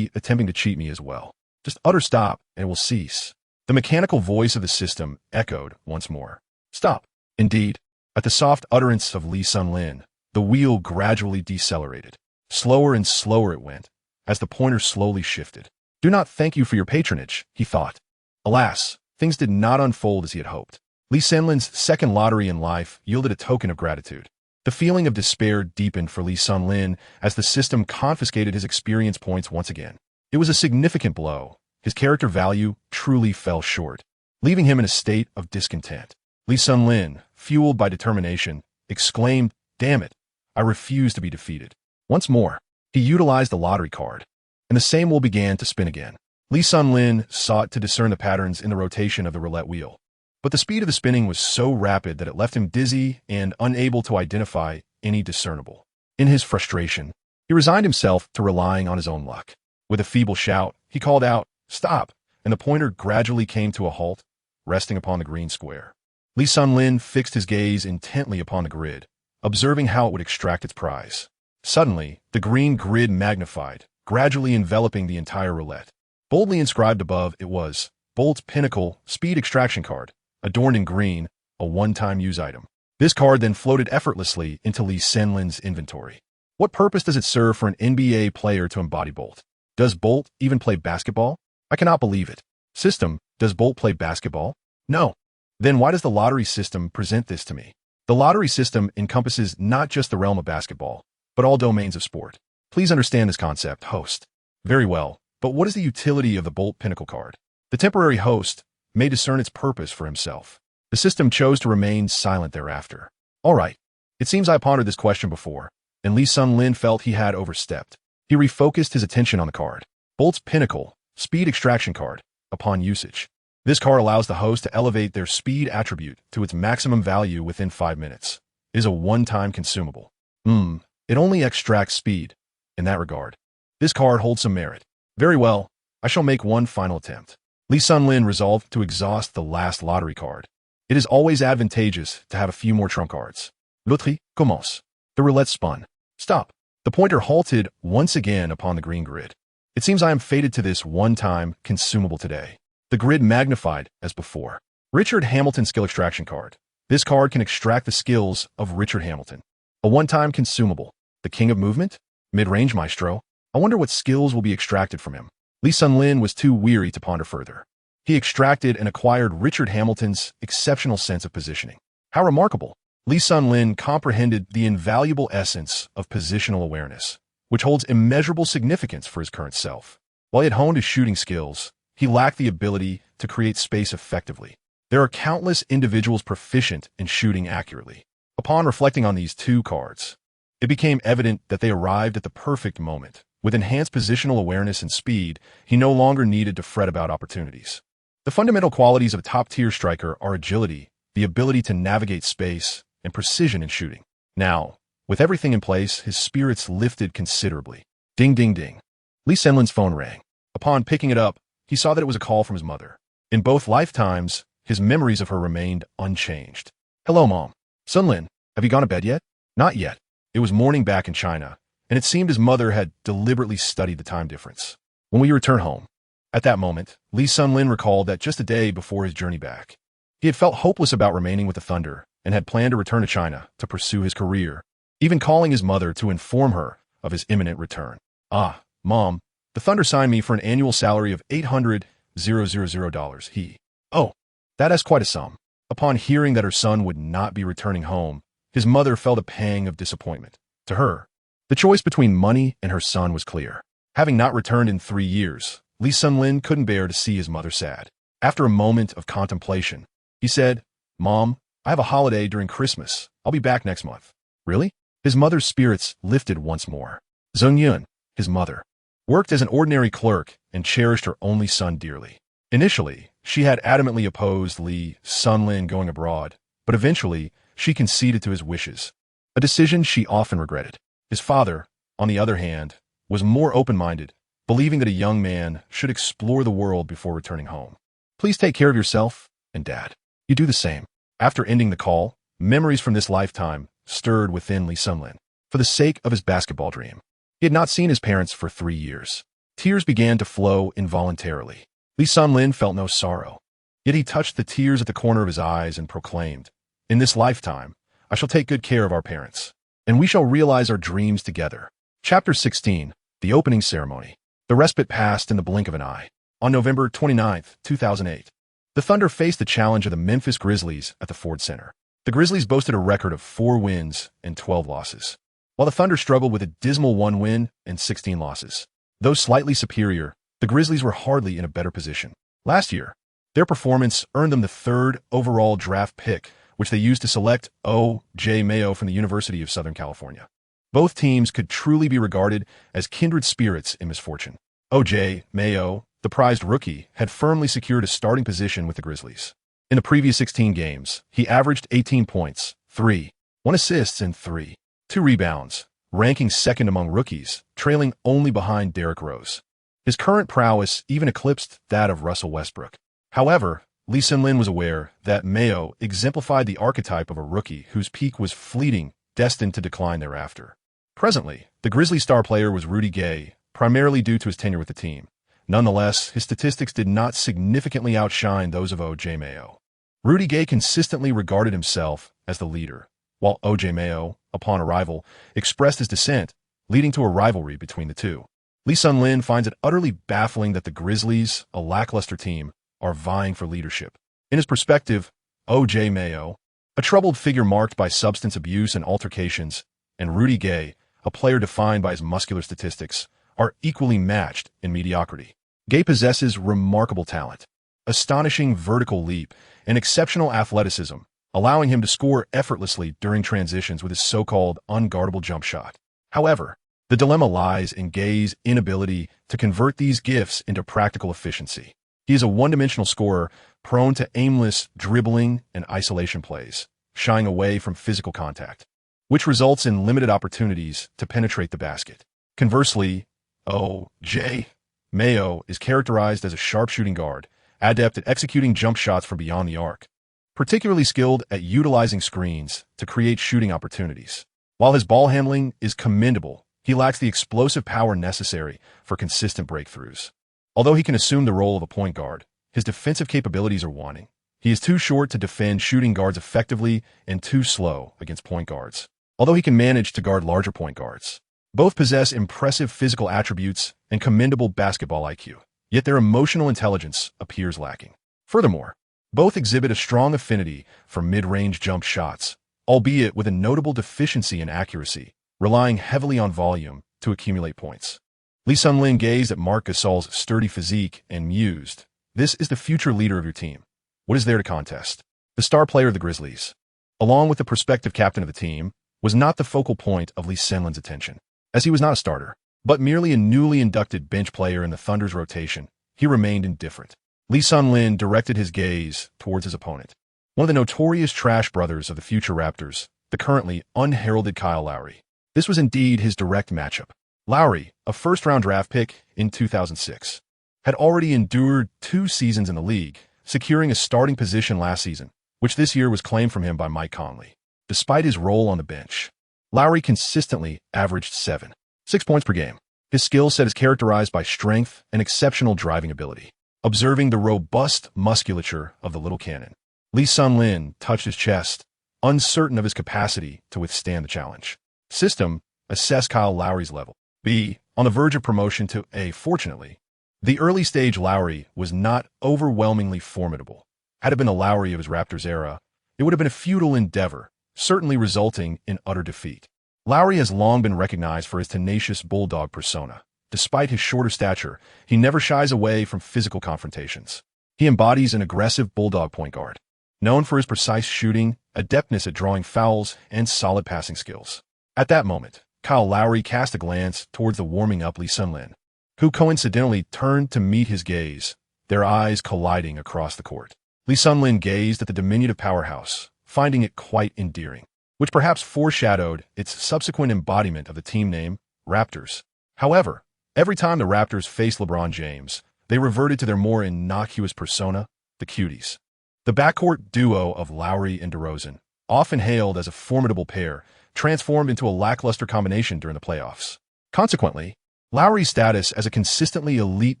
attempting to cheat me as well. Just utter stop, and it will cease. The mechanical voice of the system echoed once more. Stop. Indeed, at the soft utterance of Lee Sun-lin, the wheel gradually decelerated. Slower and slower it went, as the pointer slowly shifted. Do not thank you for your patronage, he thought. Alas, things did not unfold as he had hoped. Lee Sun-lin's second lottery in life yielded a token of gratitude. The feeling of despair deepened for Lee Sun-lin as the system confiscated his experience points once again. It was a significant blow. His character value truly fell short, leaving him in a state of discontent. Lee Sun-lin, fueled by determination, exclaimed, "Damn it, I refuse to be defeated." Once more, he utilized the lottery card, and the same wheel began to spin again. Lee Sun-lin sought to discern the patterns in the rotation of the roulette wheel. but the speed of the spinning was so rapid that it left him dizzy and unable to identify any discernible. In his frustration, he resigned himself to relying on his own luck. With a feeble shout, he called out, "Stop!" and the pointer gradually came to a halt, resting upon the green square. Lee Sun-lin fixed his gaze intently upon the grid, observing how it would extract its prize. Suddenly, the green grid magnified, gradually enveloping the entire roulette. Boldly inscribed above, it was Bolt's Pinnacle Speed Extraction Card, adorned in green, a one-time use item. This card then floated effortlessly into Lee Sun-lin's inventory. What purpose does it serve for an NBA player to embody Bolt? Does Bolt even play basketball? I cannot believe it. System, does Bolt play basketball? No. Then why does the lottery system present this to me? The lottery system encompasses not just the realm of basketball, but all domains of sport. Please understand this concept, host. Very well, but what is the utility of the Bolt Pinnacle card? The temporary host may discern its purpose for himself. The system chose to remain silent thereafter. All right. It seems I pondered this question before, and Lee Sun-lin felt he had overstepped. He refocused his attention on the card. Bolt's Pinnacle Speed Extraction Card. Upon usage, this card allows the host to elevate their speed attribute to its maximum value within 5 minutes. It is a one-time consumable. It only extracts speed. In that regard, this card holds some merit. Very well, I shall make one final attempt. Lee Sun-lin resolved to exhaust the last lottery card. It is always advantageous to have a few more trump cards. Loterie commence. The roulette spun. Stop. The pointer halted once again upon the green grid. It seems I am fated to this one-time consumable today. The grid magnified as before. Richard Hamilton Skill Extraction Card. This card can extract the skills of Richard Hamilton. A one-time consumable. The King of Movement? Mid-range maestro? I wonder what skills will be extracted from him. Lee Sun-lin was too weary to ponder further. He extracted and acquired Richard Hamilton's exceptional sense of positioning. How remarkable! Lee Sun-lin comprehended the invaluable essence of positional awareness, which holds immeasurable significance for his current self. While he had honed his shooting skills, he lacked the ability to create space effectively. There are countless individuals proficient in shooting accurately. Upon reflecting on these two cards, it became evident that they arrived at the perfect moment. With enhanced positional awareness and speed, he no longer needed to fret about opportunities. The fundamental qualities of a top-tier striker are agility, the ability to navigate space, and precision in shooting. Now, with everything in place, his spirits lifted considerably. Ding, ding, ding. Lee Sun-lin's phone rang. Upon picking it up, he saw that it was a call from his mother. In both lifetimes, his memories of her remained unchanged. Hello, Mom. Sun-lin, have you gone to bed yet? Not yet. It was morning back in China, and it seemed his mother had deliberately studied the time difference. When will you return home? At that moment, Lee Sun-lin recalled that just a day before his journey back, he had felt hopeless about remaining with the Thunder and had planned to return to China to pursue his career, even calling his mother to inform her of his imminent return. Ah, Mom, the Thunder signed me for an annual salary of $800,000. Oh, that is quite a sum. Upon hearing that her son would not be returning home, his mother felt a pang of disappointment. To her, the choice between money and her son was clear. Having not returned in 3 years, Lee Sun-lin couldn't bear to see his mother sad. After a moment of contemplation, he said, Mom, I have a holiday during Christmas. I'll be back next month. Really? His mother's spirits lifted once more. Zheng Yun, his mother, worked as an ordinary clerk and cherished her only son dearly. Initially, she had adamantly opposed Lee Sun-lin going abroad, but eventually, she conceded to his wishes, a decision she often regretted. His father, on the other hand, was more open-minded, believing that a young man should explore the world before returning home. Please take care of yourself, and Dad. You do the same. After ending the call, memories from this lifetime stirred within Lee Sun-lin. For the sake of his basketball dream, he had not seen his parents for 3 years. Tears began to flow involuntarily. Lee Sun-lin felt no sorrow, yet he touched the tears at the corner of his eyes and proclaimed, In this lifetime, I shall take good care of our parents, and we shall realize our dreams together. Chapter 16, The Opening Ceremony. The respite passed in the blink of an eye. On November 29, 2008, the Thunder faced the challenge of the Memphis Grizzlies at the Ford Center. The Grizzlies boasted a record of 4 wins and 12 losses, while the Thunder struggled with a dismal 1 win and 16 losses. Though slightly superior, the Grizzlies were hardly in a better position. Last year, their performance earned them the 3rd overall draft pick, which they used to select O.J. Mayo from the University of Southern California. Both teams could truly be regarded as kindred spirits in misfortune. O.J. Mayo, the prized rookie, had firmly secured a starting position with the Grizzlies. In the previous 16 games, he averaged 18 points, 1 assist and 2 rebounds, ranking second among rookies, trailing only behind Derrick Rose. His current prowess even eclipsed that of Russell Westbrook. However, Lee Sun-lin was aware that Mayo exemplified the archetype of a rookie whose peak was fleeting, destined to decline thereafter. Presently, the Grizzlies' star player was Rudy Gay, primarily due to his tenure with the team. Nonetheless, his statistics did not significantly outshine those of O.J. Mayo. Rudy Gay consistently regarded himself as the leader, while O.J. Mayo, upon arrival, expressed his dissent, leading to a rivalry between the two. Lee Sun-lin finds it utterly baffling that the Grizzlies, a lackluster team, are vying for leadership. In his perspective, O.J. Mayo, a troubled figure marked by substance abuse and altercations, and Rudy Gay, a player defined by his muscular statistics, are equally matched in mediocrity. Gay possesses remarkable talent, astonishing vertical leap, and exceptional athleticism, allowing him to score effortlessly during transitions with his so-called unguardable jump shot. However, the dilemma lies in Gay's inability to convert these gifts into practical efficiency. He is a one-dimensional scorer prone to aimless dribbling and isolation plays, shying away from physical contact, which results in limited opportunities to penetrate the basket. Conversely, O.J. Mayo is characterized as a sharpshooting guard, adept at executing jump shots from beyond the arc, particularly skilled at utilizing screens to create shooting opportunities. While his ball handling is commendable, he lacks the explosive power necessary for consistent breakthroughs. Although he can assume the role of a point guard, his defensive capabilities are wanting. He is too short to defend shooting guards effectively and too slow against point guards, although he can manage to guard larger point guards. Both possess impressive physical attributes and commendable basketball IQ, yet their emotional intelligence appears lacking. Furthermore, both exhibit a strong affinity for mid-range jump shots, albeit with a notable deficiency in accuracy, relying heavily on volume to accumulate points. Lee Sun-lin gazed at Marc Gasol's sturdy physique and mused, "This is the future leader of your team. What is there to contest?" The star player of the Grizzlies, along with the prospective captain of the team, was not the focal point of Lee Sun-lin's attention. As he was not a starter, but merely a newly inducted bench player in the Thunder's rotation, he remained indifferent. Lee Sun-lin directed his gaze towards his opponent, one of the notorious trash brothers of the future Raptors, the currently unheralded Kyle Lowry. This was indeed his direct matchup. Lowry, a first-round draft pick in 2006, had already endured 2 seasons in the league, securing a starting position last season, which this year was claimed from him by Mike Conley. Despite his role on the bench, Lowry consistently averaged 7.6 points per game. His skill set is characterized by strength and exceptional driving ability. Observing the robust musculature of the little cannon, Lee Sun-lin touched his chest, uncertain of his capacity to withstand the challenge. System, assess Kyle Lowry's level. B, on the verge of promotion to A. Fortunately, the early-stage Lowry was not overwhelmingly formidable. Had it been the Lowry of his Raptors era, it would have been a futile endeavor, certainly resulting in utter defeat. Lowry has long been recognized for his tenacious bulldog persona. Despite his shorter stature, he never shies away from physical confrontations. He embodies an aggressive bulldog point guard, known for his precise shooting, adeptness at drawing fouls, and solid passing skills. At that moment, Kyle Lowry cast a glance towards the warming-up Lee Sun-lin, who coincidentally turned to meet his gaze, their eyes colliding across the court. Lee Sun-lin gazed at the diminutive powerhouse, finding it quite endearing, which perhaps foreshadowed its subsequent embodiment of the team name, Raptors. However, every time the Raptors faced LeBron James, they reverted to their more innocuous persona, the Cuties. The backcourt duo of Lowry and DeRozan, often hailed as a formidable pair, transformed into a lackluster combination during the playoffs. Consequently, Lowry's status as a consistently elite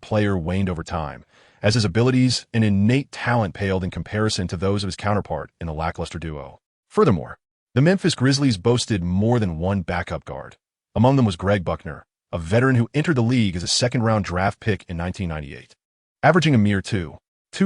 player waned over time, as his abilities and innate talent paled in comparison to those of his counterpart in the lackluster duo. Furthermore, the Memphis Grizzlies boasted more than one backup guard. Among them was Greg Buckner, a veteran who entered the league as a second-round draft pick in 1998. Averaging a mere 2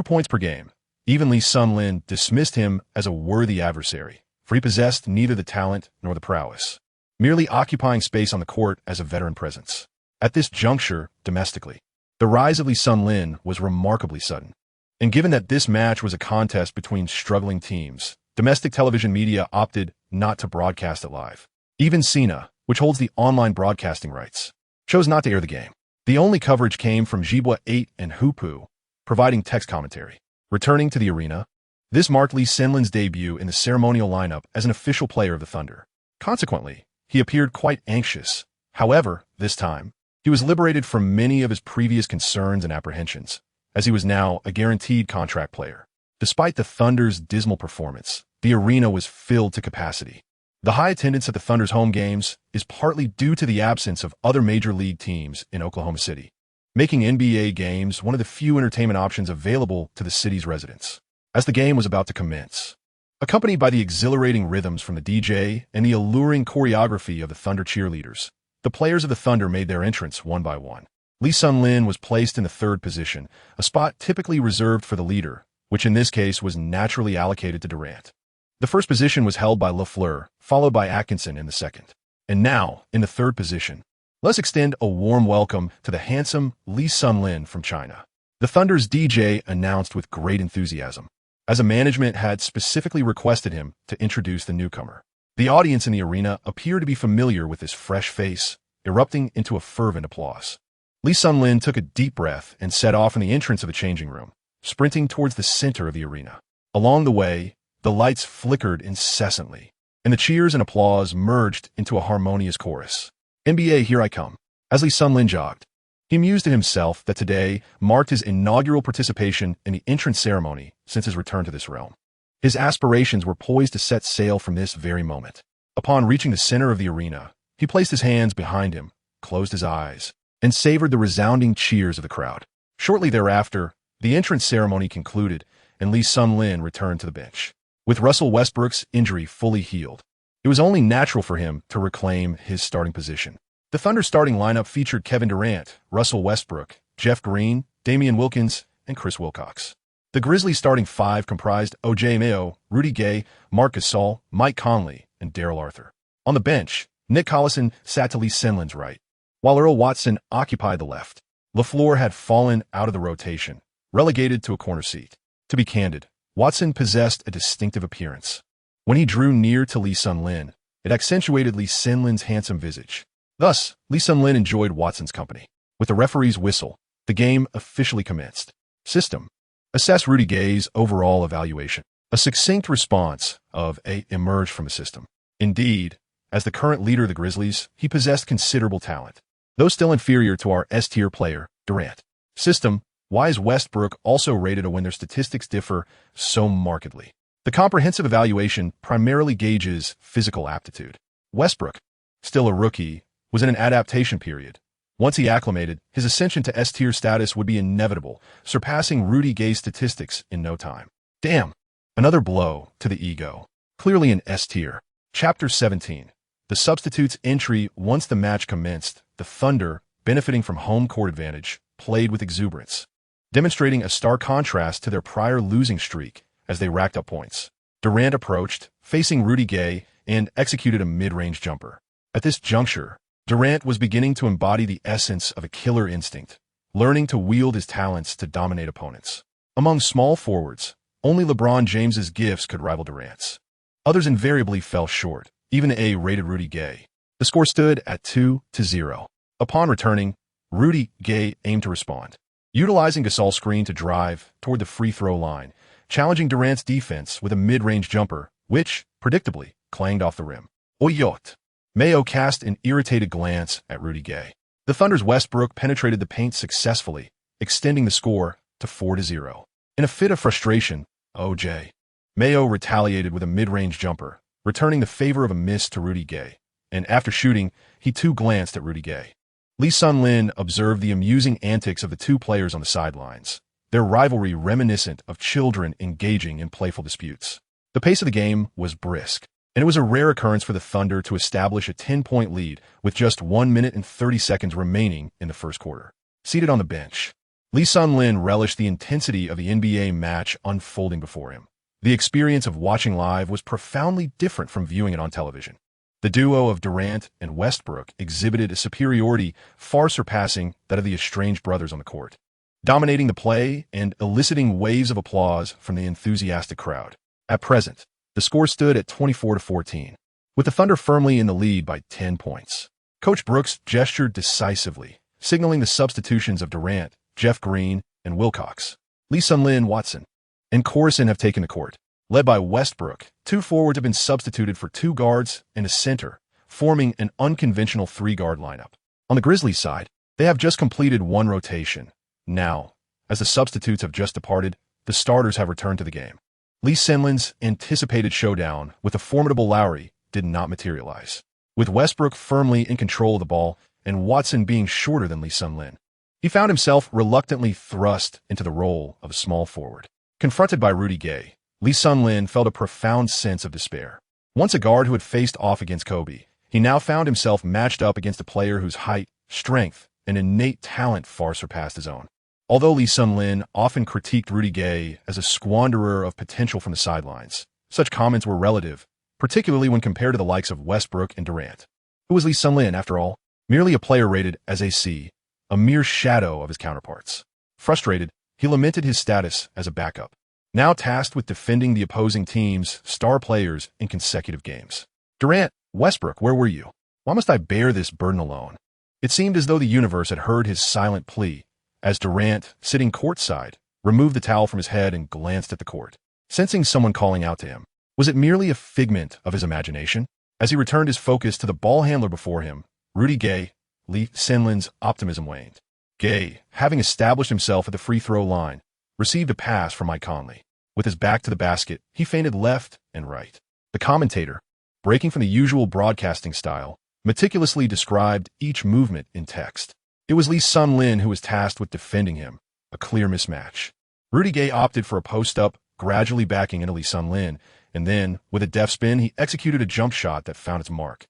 points per game, even Lee Sun-lin dismissed him as a worthy adversary, for he possessed neither the talent nor the prowess, merely occupying space on the court as a veteran presence. At this juncture, domestically, the rise of Lee Sun-lin was remarkably sudden. And given that this match was a contest between struggling teams, domestic television media opted not to broadcast it live. Even Cena, which holds the online broadcasting rights, chose not to air the game. The only coverage came from Jibwa 8 and Hupu, providing text commentary. Returning to the arena, This marked Lee Hsien-Lin's debut in the ceremonial lineup as an official player of the Thunder. Consequently, he appeared quite anxious. However, this time, he was liberated from many of his previous concerns and apprehensions, as he was now a guaranteed contract player. Despite the Thunder's dismal performance, the arena was filled to capacity. The high attendance at the Thunder's home games is partly due to the absence of other major league teams in Oklahoma City, making NBA games one of the few entertainment options available to the city's residents. As the game was about to commence, accompanied by the exhilarating rhythms from the DJ and the alluring choreography of the Thunder cheerleaders, the players of the Thunder made their entrance one by one. Lee Hsien-Lin was placed in the third position, a spot typically reserved for the leader, which in this case was naturally allocated to Durant. The first position was held by LaFleur, followed by Atkinson in the second. And now, in the third position, let's extend a warm welcome to the handsome Lee Hsien-Lin from China. The Thunder's DJ announced with great enthusiasm, as a management had specifically requested him to introduce the newcomer. The audience in the arena appeared to be familiar with his fresh face, erupting into a fervent applause. Lee Hsien-Lin took a deep breath and set off in the entrance of the changing room, sprinting towards the center of the arena. Along the way, the lights flickered incessantly, and the cheers and applause merged into a harmonious chorus. NBA, here I come. As Lee Hsien-Lin jogged, he mused to himself that today marked his inaugural participation in the entrance ceremony since his return to this realm. His aspirations were poised to set sail from this very moment. Upon reaching the center of the arena, he placed his hands behind him, closed his eyes, and savored the resounding cheers of the crowd. Shortly thereafter, the entrance ceremony concluded, and Lee Hsien-Lin returned to the bench. With Russell Westbrook's injury fully healed, it was only natural for him to reclaim his starting position. The Thunder starting lineup featured Kevin Durant, Russell Westbrook, Jeff Green, Damian Wilkins, and Chris Wilcox. The Grizzlies starting five comprised O.J. Mayo, Rudy Gay, Marc Gasol, Mike Conley, and Daryl Arthur. On the bench, Nick Collison sat to Lee Hsien-Lin's right, while Earl Watson occupied the left. LaFleur had fallen out of the rotation, relegated to a corner seat. To be candid, Watson possessed a distinctive appearance. When he drew near to Lee Hsien-Lin, it accentuated Lee Hsien-Lin's handsome visage. Thus, Lee Hsien-Lin enjoyed Watson's company. With the referee's whistle, the game officially commenced. System: assess Rudy Gay's overall evaluation. A succinct response of A emerged from the system. Indeed, as the current leader of the Grizzlies, he possessed considerable talent, though still inferior to our S-tier player, Durant. System: why is Westbrook also rated when their statistics differ so markedly? The comprehensive evaluation primarily gauges physical aptitude. Westbrook, still a rookie, was in an adaptation period. Once he acclimated, his ascension to S-tier status would be inevitable, surpassing Rudy Gay's statistics in no time. Damn! Another blow to the ego. Clearly an S-tier. Chapter 17. The substitutes' entry. Once the match commenced, the Thunder, benefiting from home court advantage, played with exuberance, demonstrating a stark contrast to their prior losing streak as they racked up points. Durant approached, facing Rudy Gay, and executed a mid-range jumper. At this juncture, Durant was beginning to embody the essence of a killer instinct, learning to wield his talents to dominate opponents. Among small forwards, only LeBron James's gifts could rival Durant's. Others invariably fell short, even A-rated Rudy Gay. The score stood at 2-0. Upon returning, Rudy Gay aimed to respond, utilizing Gasol's screen to drive toward the free throw line, challenging Durant's defense with a mid-range jumper, which, predictably, clanged off the rim. Oyot! Mayo cast an irritated glance at Rudy Gay. The Thunder's Westbrook penetrated the paint successfully, extending the score to 4-0. In a fit of frustration, O.J. Mayo retaliated with a mid-range jumper, returning the favor of a miss to Rudy Gay, and after shooting, he too glanced at Rudy Gay. Lee Hsien-Lin observed the amusing antics of the two players on the sidelines, their rivalry reminiscent of children engaging in playful disputes. The pace of the game was brisk, and it was a rare occurrence for the Thunder to establish a 10-point lead with just 1 minute and 30 seconds remaining in the first quarter. Seated on the bench, Lee Hsien-Lin relished the intensity of the NBA match unfolding before him. The experience of watching live was profoundly different from viewing it on television. The duo of Durant and Westbrook exhibited a superiority far surpassing that of the estranged brothers on the court, dominating the play and eliciting waves of applause from the enthusiastic crowd. At present, the score stood at 24-14, with the Thunder firmly in the lead by 10 points. Coach Brooks gestured decisively, signaling the substitutions of Durant, Jeff Green, and Wilcox. Lee Hsien-Lin Watson. and Coruscant have taken the court. Led by Westbrook, 2 forwards have been substituted for 2 guards and a center, forming an unconventional 3-guard lineup. On the Grizzlies side, they have just completed 1 rotation. Now, as the substitutes have just departed, the starters have returned to the game. Lee Senlin's anticipated showdown with the formidable Lowry did not materialize. With Westbrook firmly in control of the ball and Watson being shorter than Lee Senlin, he found himself reluctantly thrust into the role of a small forward. Confronted by Rudy Gay, Lee Senlin felt a profound sense of despair. Once a guard who had faced off against Kobe, he now found himself matched up against a player whose height, strength, and innate talent far surpassed his own. Although Lee Senlin often critiqued Rudy Gay as a squanderer of potential from the sidelines, such comments were relative, particularly when compared to the likes of Westbrook and Durant. Who was Lee Senlin, after all? Merely a player rated as a C, a mere shadow of his counterparts. Frustrated, he lamented his status as a backup, now tasked with defending the opposing team's star players in consecutive games. Durant, Westbrook, where were you? Why must I bear this burden alone? It seemed as though the universe had heard his silent plea, as Durant, sitting courtside, removed the towel from his head and glanced at the court, sensing someone calling out to him. Was it merely a figment of his imagination? As he returned his focus to the ball handler before him, Rudy Gay, Lee Senlin's optimism waned. Gay, having established himself at the free throw line, received a pass from Mike Conley. With his back to the basket, he feinted left and right. The commentator, breaking from the usual broadcasting style, meticulously described each movement in text. It was Lee Senlin who was tasked with defending him, a clear mismatch. Rudy Gay opted for a post-up, gradually backing into Lee Senlin, and then, with a deft spin, he executed a jump shot that found its mark,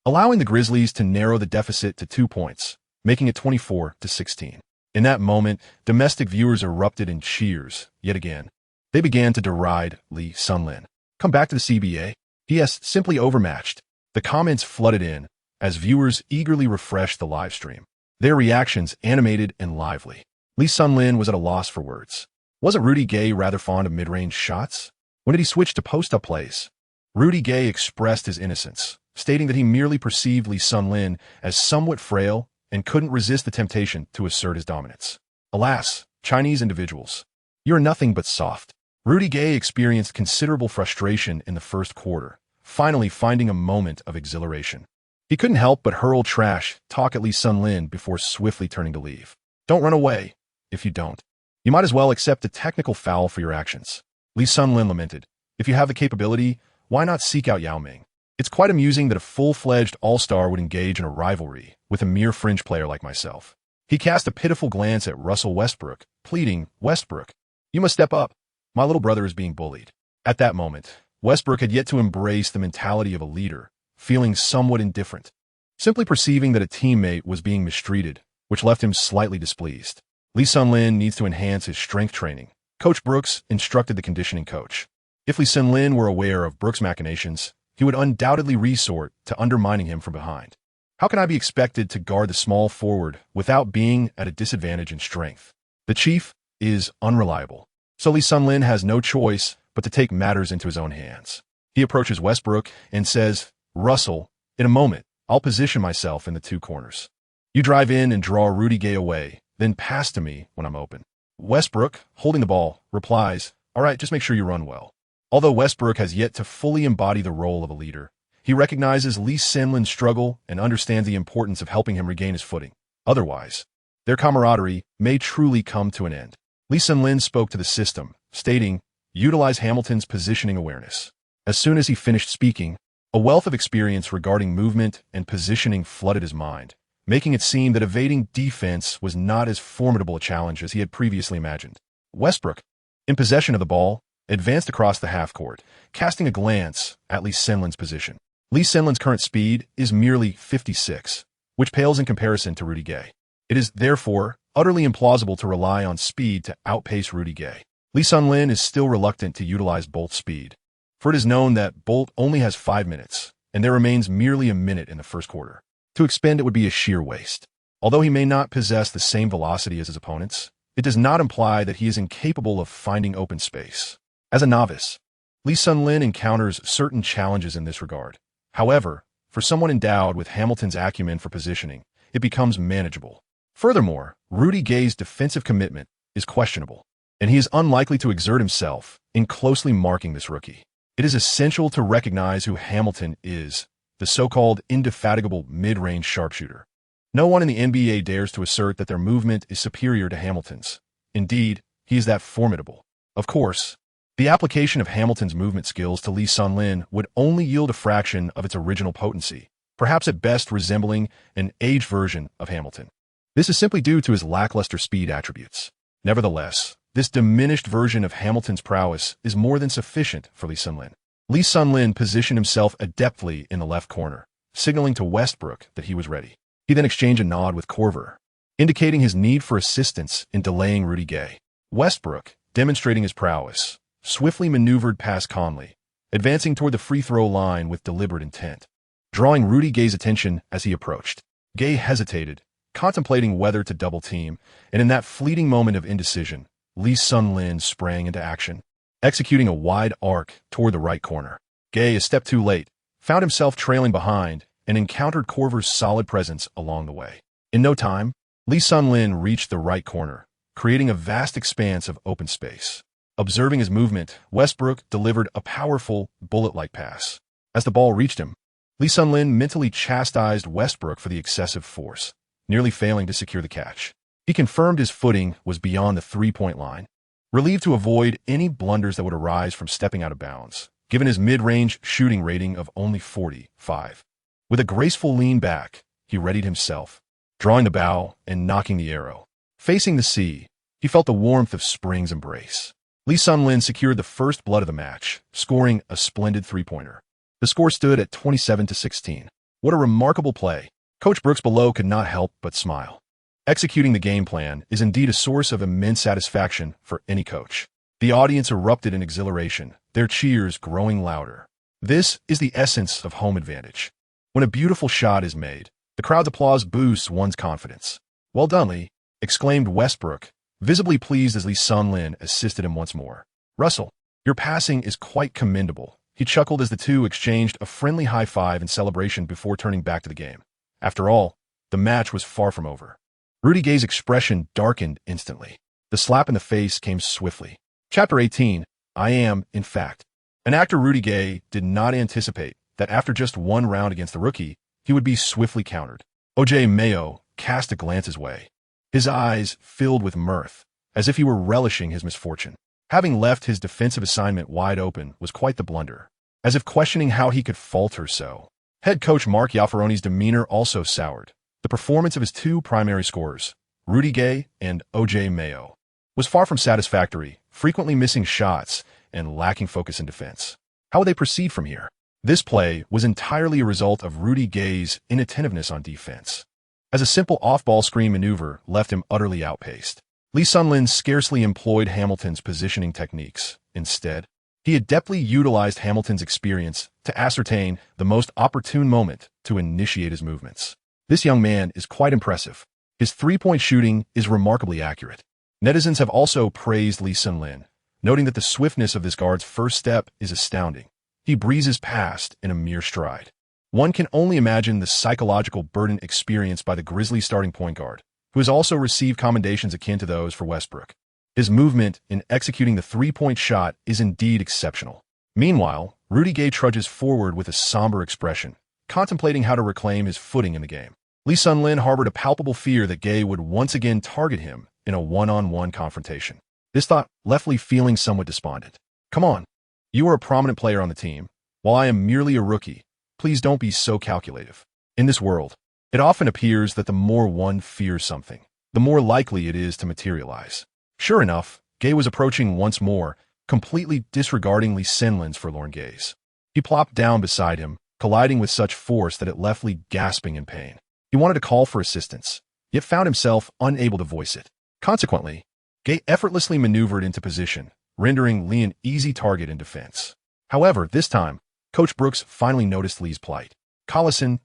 allowing the Grizzlies to narrow the deficit to 2 points, making it 24-16. In that moment, domestic viewers erupted in cheers, yet again. They began to deride Lee Senlin. Come back to the CBA? P.S. Simply overmatched. The comments flooded in, as viewers eagerly refreshed the live stream, their reactions animated and lively. Lee Senlin was at a loss for words. Wasn't Rudy Gay rather fond of mid-range shots? When did he switch to post-up plays? Rudy Gay expressed his innocence, stating that he merely perceived Lee Senlin as somewhat frail and couldn't resist the temptation to assert his dominance. Alas, Chinese individuals, you're nothing but soft. Rudy Gay experienced considerable frustration in the first quarter, finally finding a moment of exhilaration. He couldn't help but hurl trash talk at Lee Senlin before swiftly turning to leave. Don't run away. If you don't, you might as well accept a technical foul for your actions. Lee Senlin lamented, if you have the capability, why not seek out Yao Ming? It's quite amusing that a full-fledged all-star would engage in a rivalry with a mere fringe player like myself. He cast a pitiful glance at Russell Westbrook, pleading, Westbrook, you must step up. My little brother is being bullied. At that moment, Westbrook had yet to embrace the mentality of a leader, feeling somewhat indifferent, simply perceiving that a teammate was being mistreated, which left him slightly displeased. Lee Senlin needs to enhance his strength training. Coach Brooks instructed the conditioning coach. If Lee Senlin were aware of Brooks' machinations, he would undoubtedly resort to undermining him from behind. How can I be expected to guard the small forward without being at a disadvantage in strength? The Chief is unreliable, so Lee Senlin has no choice but to take matters into his own hands. He approaches Westbrook and says, Russell, in a moment, I'll position myself in the 2 corners. You drive in and draw Rudy Gay away, then pass to me when I'm open. Westbrook, holding the ball, replies, all right, just make sure you run well. Although Westbrook has yet to fully embody the role of a leader, he recognizes Lee Senlin's struggle and understands the importance of helping him regain his footing. Otherwise, their camaraderie may truly come to an end. Lee Senlin spoke to the system, stating, utilize Hamilton's positioning awareness. As soon as he finished speaking, a wealth of experience regarding movement and positioning flooded his mind, making it seem that evading defense was not as formidable a challenge as he had previously imagined. Westbrook, in possession of the ball, advanced across the half-court, casting a glance at Lee Senlin's position. Lee Senlin's current speed is merely 56, which pales in comparison to Rudy Gay. It is, therefore, utterly implausible to rely on speed to outpace Rudy Gay. Lee Senlin is still reluctant to utilize Bolt's speed, for it is known that Bolt only has 5 minutes, and there remains merely a minute in the first quarter. To expend it would be a sheer waste. Although he may not possess the same velocity as his opponents, it does not imply that he is incapable of finding open space. As a novice, Lee Senlin encounters certain challenges in this regard. However, for someone endowed with Hamilton's acumen for positioning, it becomes manageable. Furthermore, Rudy Gay's defensive commitment is questionable. and he is unlikely to exert himself in closely marking this rookie. It is essential to recognize who Hamilton is, the so-called indefatigable mid-range sharpshooter. No one in the NBA dares to assert that their movement is superior to Hamilton's. Indeed, he is that formidable. Of course, the application of Hamilton's movement skills to Lee Sun-lin would only yield a fraction of its original potency, perhaps at best resembling an aged version of Hamilton. This is simply due to his lackluster speed attributes. Nevertheless, this diminished version of Hamilton's prowess is more than sufficient for Lee Sun-lin. Lee Sun-lin positioned himself adeptly in the left corner, signaling to Westbrook that he was ready. He then exchanged a nod with Korver, indicating his need for assistance in delaying Rudy Gay. Westbrook, demonstrating his prowess, swiftly maneuvered past Conley, advancing toward the free throw line with deliberate intent. Drawing Rudy Gay's attention as he approached, Gay hesitated, contemplating whether to double-team, and in that fleeting moment of indecision, Lee Sun-lin sprang into action, executing a wide arc toward the right corner. Gay, a step too late, found himself trailing behind and encountered Korver's solid presence along the way. In no time, Lee Sun-lin reached the right corner, creating a vast expanse of open space. Observing his movement, Westbrook delivered a powerful, bullet-like pass. As the ball reached him, Lee Sun-lin mentally chastised Westbrook for the excessive force, nearly failing to secure the catch. He confirmed his footing was beyond the three-point line, relieved to avoid any blunders that would arise from stepping out of bounds, given his mid-range shooting rating of only 45. With a graceful lean back, he readied himself, drawing the bow and knocking the arrow. Facing the sea, he felt the warmth of spring's embrace. Lee Sun-lin secured the first blood of the match, scoring a splendid three-pointer. The score stood at 27-16. What a remarkable play. Coach Brooks below could not help but smile. Executing the game plan is indeed a source of immense satisfaction for any coach. The audience erupted in exhilaration, their cheers growing louder. This is the essence of home advantage. When a beautiful shot is made, the crowd's applause boosts one's confidence. "Well done, Lee," exclaimed Westbrook, visibly pleased as Lee Sun-lin assisted him once more. "Russell, your passing is quite commendable," he chuckled as the two exchanged a friendly high-five in celebration before turning back to the game. After all, the match was far from over. Rudy Gay's expression darkened instantly. The slap in the face came swiftly. Chapter 18, I am, in fact. An actor Rudy Gay did not anticipate that after just one round against the rookie, he would be swiftly countered. O.J. Mayo cast a glance his way. His eyes filled with mirth, as if he were relishing his misfortune. Having left his defensive assignment wide open was quite the blunder, as if questioning how he could falter so. Head coach Mark Yaffaroni's demeanor also soured. The performance of his two primary scorers, Rudy Gay and O.J. Mayo, was far from satisfactory, frequently missing shots and lacking focus in defense. How would they proceed from here? This play was entirely a result of Rudy Gay's inattentiveness on defense, as a simple off-ball screen maneuver left him utterly outpaced. Lee Sun-lin scarcely employed Hamilton's positioning techniques. Instead, he adeptly utilized Hamilton's experience to ascertain the most opportune moment to initiate his movements. This young man is quite impressive. His three-point shooting is remarkably accurate. Netizens have also praised Lee Sun-lin, noting that the swiftness of this guard's first step is astounding. He breezes past in a mere stride. One can only imagine the psychological burden experienced by the Grizzlies starting point guard, who has also received commendations akin to those for Westbrook. His movement in executing the three-point shot is indeed exceptional. Meanwhile, Rudy Gay trudges forward with a somber expression, contemplating how to reclaim his footing in the game. Lee Sun-lin harbored a palpable fear that Gay would once again target him in a one-on-one confrontation. This thought left Lee feeling somewhat despondent. "Come on. You are a prominent player on the team, while I am merely a rookie. Please don't be so calculative." In this world, it often appears that the more one fears something, the more likely it is to materialize. Sure enough, Gay was approaching once more, completely disregarding Lee Sun-lin's forlorn gaze. He plopped down beside him, colliding with such force that it left Lee gasping in pain. He wanted to call for assistance, yet found himself unable to voice it. Consequently, Gay effortlessly maneuvered into position, rendering Lee an easy target in defense. However, this time, Coach Brooks finally noticed Lee's plight. Collison,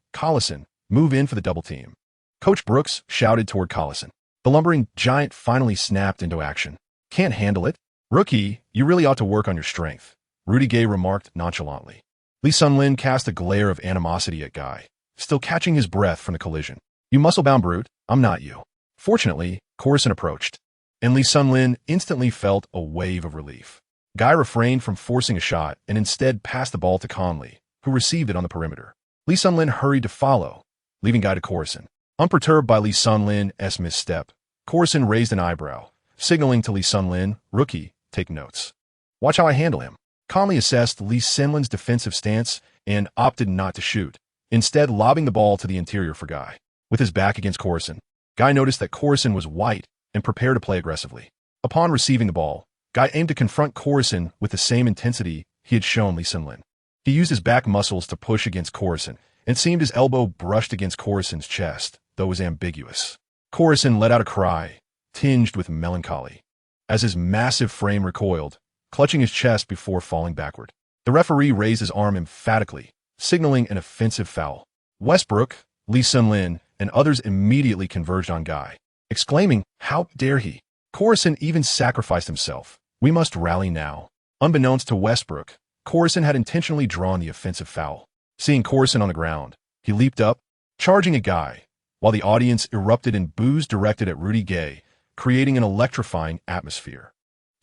move in for the double team." Coach Brooks shouted toward Collison. The lumbering giant finally snapped into action. "Can't handle it? Rookie, you really ought to work on your strength," Rudy Gay remarked nonchalantly. Lee Sun-lin cast a glare of animosity at Guy, still catching his breath from the collision. "You muscle-bound brute, I'm not you." Fortunately, Corson approached. and Lee Sun-lin instantly felt a wave of relief. Guy refrained from forcing a shot and instead passed the ball to Conley, who received it on the perimeter. Lee Sun-lin hurried to follow, leaving Guy to Coruscant. Unperturbed by Lee Sun-lin's misstep, Coruscant raised an eyebrow, signaling to Lee Sun-lin, "Rookie, take notes. Watch how I handle him." Conley assessed Lee Sun-lin's defensive stance and opted not to shoot, instead lobbing the ball to the interior for Guy. With his back against Coruscant, Guy noticed that Coruscant was white and prepared to play aggressively. Upon receiving the ball, Guy aimed to confront Coruscant with the same intensity he had shown Lee Sun-lin. He used his back muscles to push against Coruscant, and it seemed his elbow brushed against Coruscant's chest, though it was ambiguous. Coruscant let out a cry, tinged with melancholy, as his massive frame recoiled, clutching his chest before falling backward. The referee raised his arm emphatically, signaling an offensive foul. Westbrook, Lee Sun-lin, and others immediately converged on Guy, exclaiming, "How dare he?" Coruscant even sacrificed himself. "We must rally now." Unbeknownst to Westbrook, Coruscant had intentionally drawn the offensive foul. Seeing Coruscant on the ground, he leaped up, charging at Guy, while the audience erupted in boos directed at Rudy Gay, creating an electrifying atmosphere.